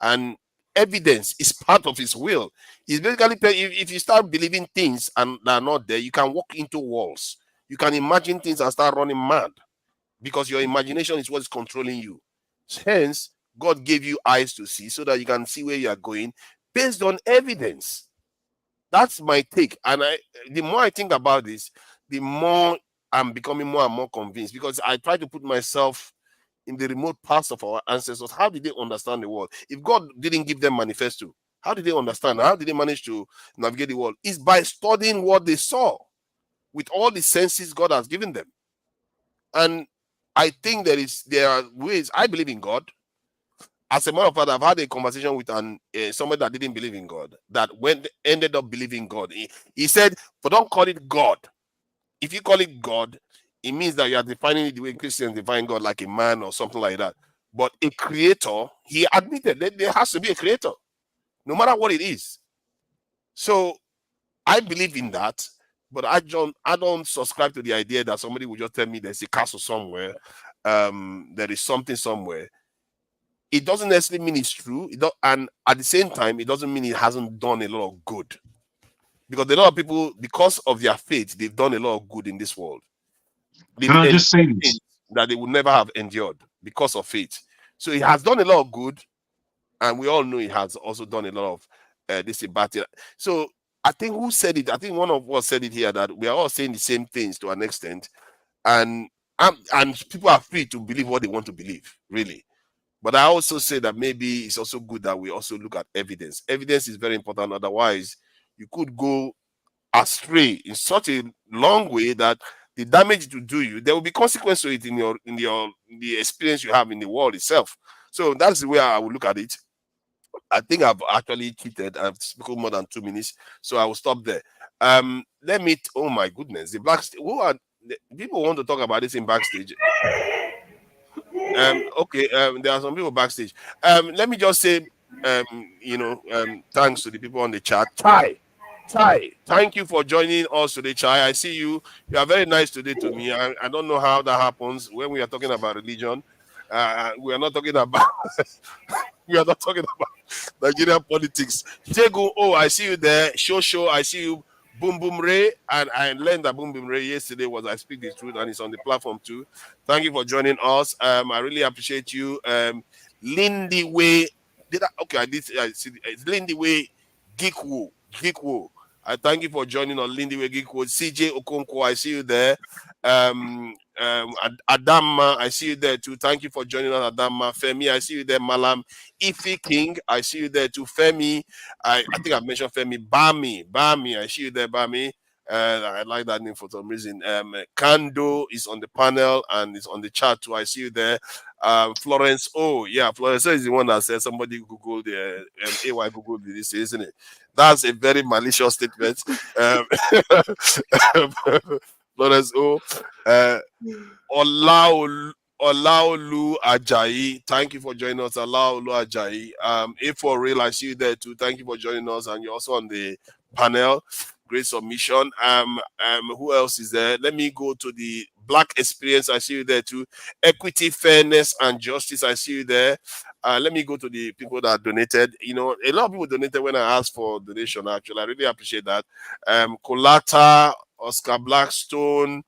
And evidence is part of His will. He's basically, if you start believing things and they're not there, you can walk into walls. You can imagine things and start running mad because your imagination is what is controlling you. Hence, God gave you eyes to see so that you can see where you are going based on evidence. That's my take. And the more I think about this, the more I'm becoming more and more convinced, because I try to put myself in the remote past of our ancestors. How did they understand the world? If God didn't give them manifesto, how did they understand? How did they manage to navigate the world? It's by studying what they saw with all the senses God has given them. And I think there are ways. I believe in God. As a matter of fact, I've had a conversation with somebody that didn't believe in God, that ended up believing God. He said, but don't call it God. If you call it God, it means that you are defining it the way Christians define God, like a man or something like that. But a creator, he admitted that there has to be a creator, no matter what it is. So I believe in that, but I don't subscribe to the idea that somebody will just tell me there's a castle somewhere, there is something somewhere. It doesn't necessarily mean it's true, and at the same time, it doesn't mean it hasn't done a lot of good. Because a lot of people, because of their faith, they've done a lot of good in this world. Can I just say this? That they would never have endured because of faith. So it has done a lot of good, and we all know it has also done a lot of this bad thing. So I think who said it? I think one of us said it here, that we are all saying the same things to an extent, and people are free to believe what they want to believe, really. But I also say that maybe it's also good that we also look at evidence. Evidence is very important. Otherwise, you could go astray in such a long way that the damage it will do you, there will be consequence to it in the experience you have in the world itself. So that's the way I will look at it. I think I've actually cheated. I've spoken more than 2 minutes, so I will stop there. Let me. Oh my goodness, the backstage. People want to talk about this in backstage? Okay. There are some people backstage. Let me just say, thanks to the people on the chat. Chai, thank you for joining us today, Chai. I see you. You are very nice today to me. I don't know how that happens when we are talking about religion. We are not talking about we are not talking about Nigerian politics. Jego, oh, I see you there. Show, I see you. Boom Boom Ray, and I learned that Boom Boom Ray yesterday was I Speak the Truth, and it's on the platform too. Thank you for joining us. I really appreciate you. Lindy Way, I see it's Lindy Way Geekwo. I thank you for joining on Lindy Way Geekwo. CJ Okonkwo, I see you there. Adama, I see you there too. Thank you for joining us, Adama. Femi, I see you there. Malam Ifi King, I see you there too. Femi, I think I mentioned Femi. Bami, I see you there, Bami. I like that name for some reason. Kando is on the panel and is on the chat too. I see you there. Florence, Florence is the one that said somebody Googled the AY Googled this, isn't it? That's a very malicious statement. Florence Olaolu Ajayi, thank you for joining us. Olaolu Ajayi. A4 Real, I see you there too. Thank you for joining us, and you're also on the panel. Great submission. Who else is there? Let me go to the Black Experience. I see you there too. Equity, Fairness, and Justice. I see you there. Let me go to the people that donated. You know, a lot of people donated when I asked for donation. Actually, I really appreciate that. Kolata, Oscar Blackstone,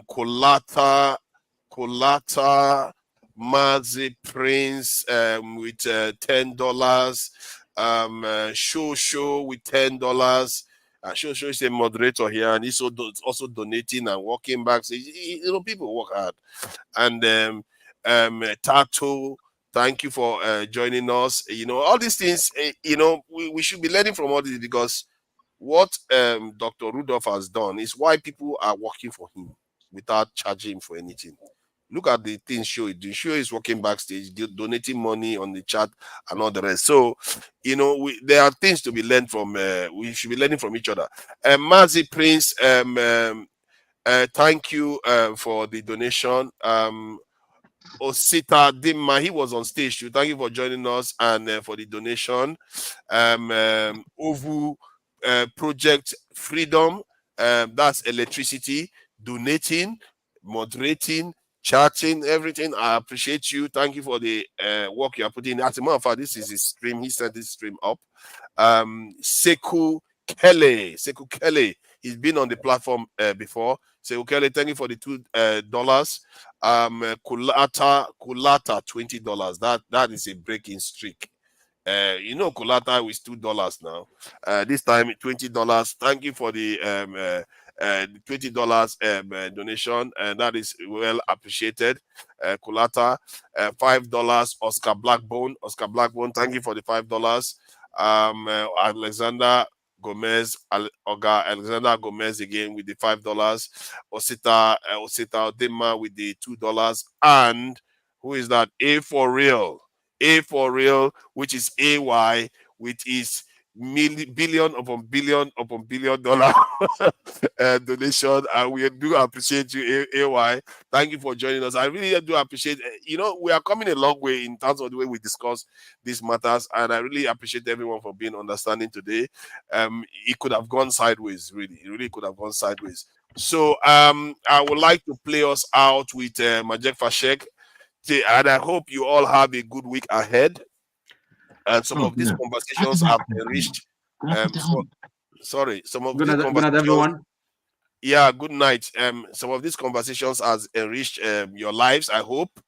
Kolata, Mazi Prince with $10. Show with $10. Show is a moderator here, and he's also donating and working back. So, you know, people work hard. And Tato, thank you for joining us. You know, all these things, you know, we should be learning from all this, because what Dr. Rudolph has done is why people are working for him without charging him for anything. Look at the things Show is doing. Show is working backstage, donating money on the chat and all the rest. So, you know, there are things to be learned from. We should be learning from each other. Mazi Prince, thank you for the donation. Osita Dimma, he was on stage too. Thank you for joining us and for the donation. Ovu Project Freedom, that's electricity, donating, moderating, chatting, everything. I appreciate you. Thank you for the work you are putting in. As a matter of fact, this is his stream. He set this stream up. Sekou Kelly, he's been on the platform before. Sekou Kelly, thank you for the $2. Kulata, $20. That is a breaking streak. You know, Kulata is $2 now. This time $20. Thank you for the $20 donation, and that is well appreciated. Kulata, $5. Oscar Blackbone, thank you for the $5. Alexander Gomez again with the $5. Osita Odema with the $2. And who is that? A for real, which is AY with his billion upon billion dollar donation. And we do appreciate you, AY. Thank you for joining us. I really do appreciate, you know, we are coming a long way in terms of the way we discuss these matters, and I really appreciate everyone for being understanding today. It could have gone sideways, really. It really could have gone sideways. So I would like to play us out with Majek Fashek, and I hope you all have a good week ahead. And some of these conversations have enriched. Some of these conversations. Everyone. Yeah, good night. Some of these conversations has enriched your lives. I hope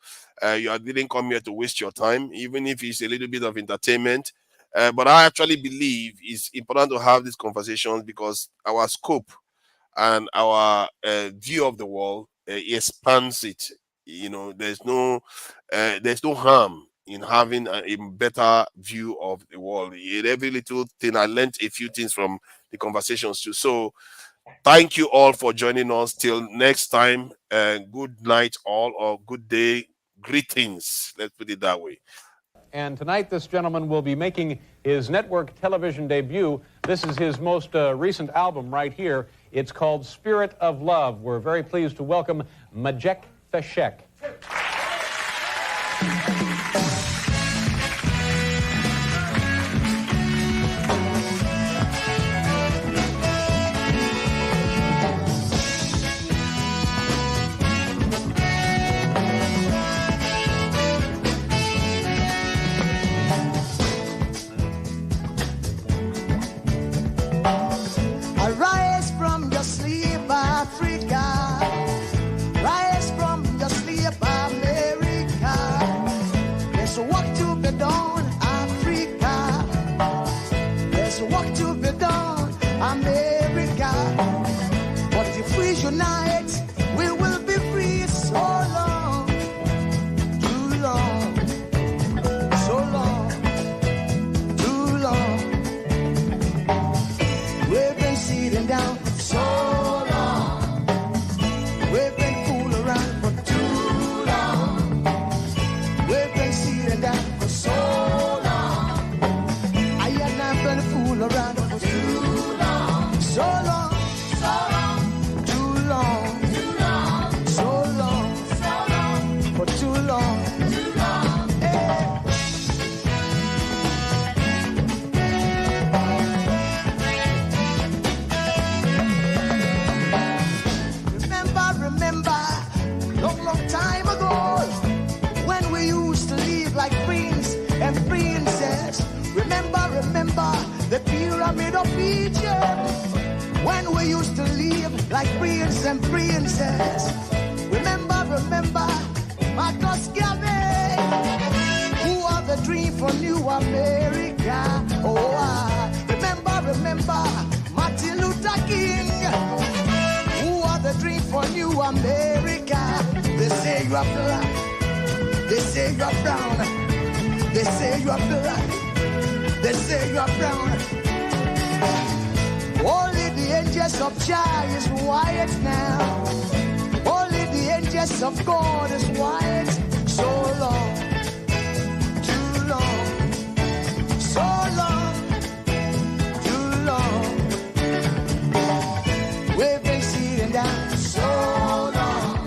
you didn't come here to waste your time, even if it's a little bit of entertainment. But I actually believe it's important to have these conversations because our scope and our view of the world expands it. You know, there's no harm in having a better view of the world. In every little thing, I learned a few things from the conversations too. So thank you all for joining us. Till next time, good night all, or good day. Greetings. Let's put it that way. And tonight, this gentleman will be making his network television debut. This is his most recent album right here. It's called Spirit of Love. We're very pleased to welcome Majek Fashek. of Egypt, when we used to live like prince and princess. Remember, Marcus Garvey, who are the dream for New America. Oh, remember, Martin Luther King, who are the dream for New America. They say you are black, they say you are brown, they say you are black, they say you are brown. Only the angels of Jah is white now. Only the angels of God is white. So long, too long, so long, too long. We've been sitting down so long.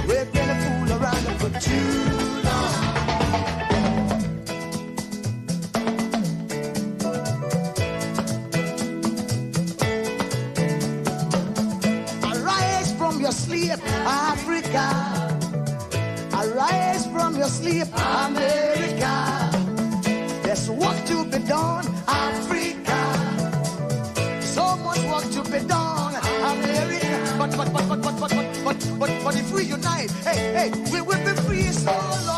We've been a fool around for too long. Arise from your sleep, Africa. Arise from your sleep, America. There's work to be done, Africa. So much work to be done, America. But if we unite, hey, we will be free so long.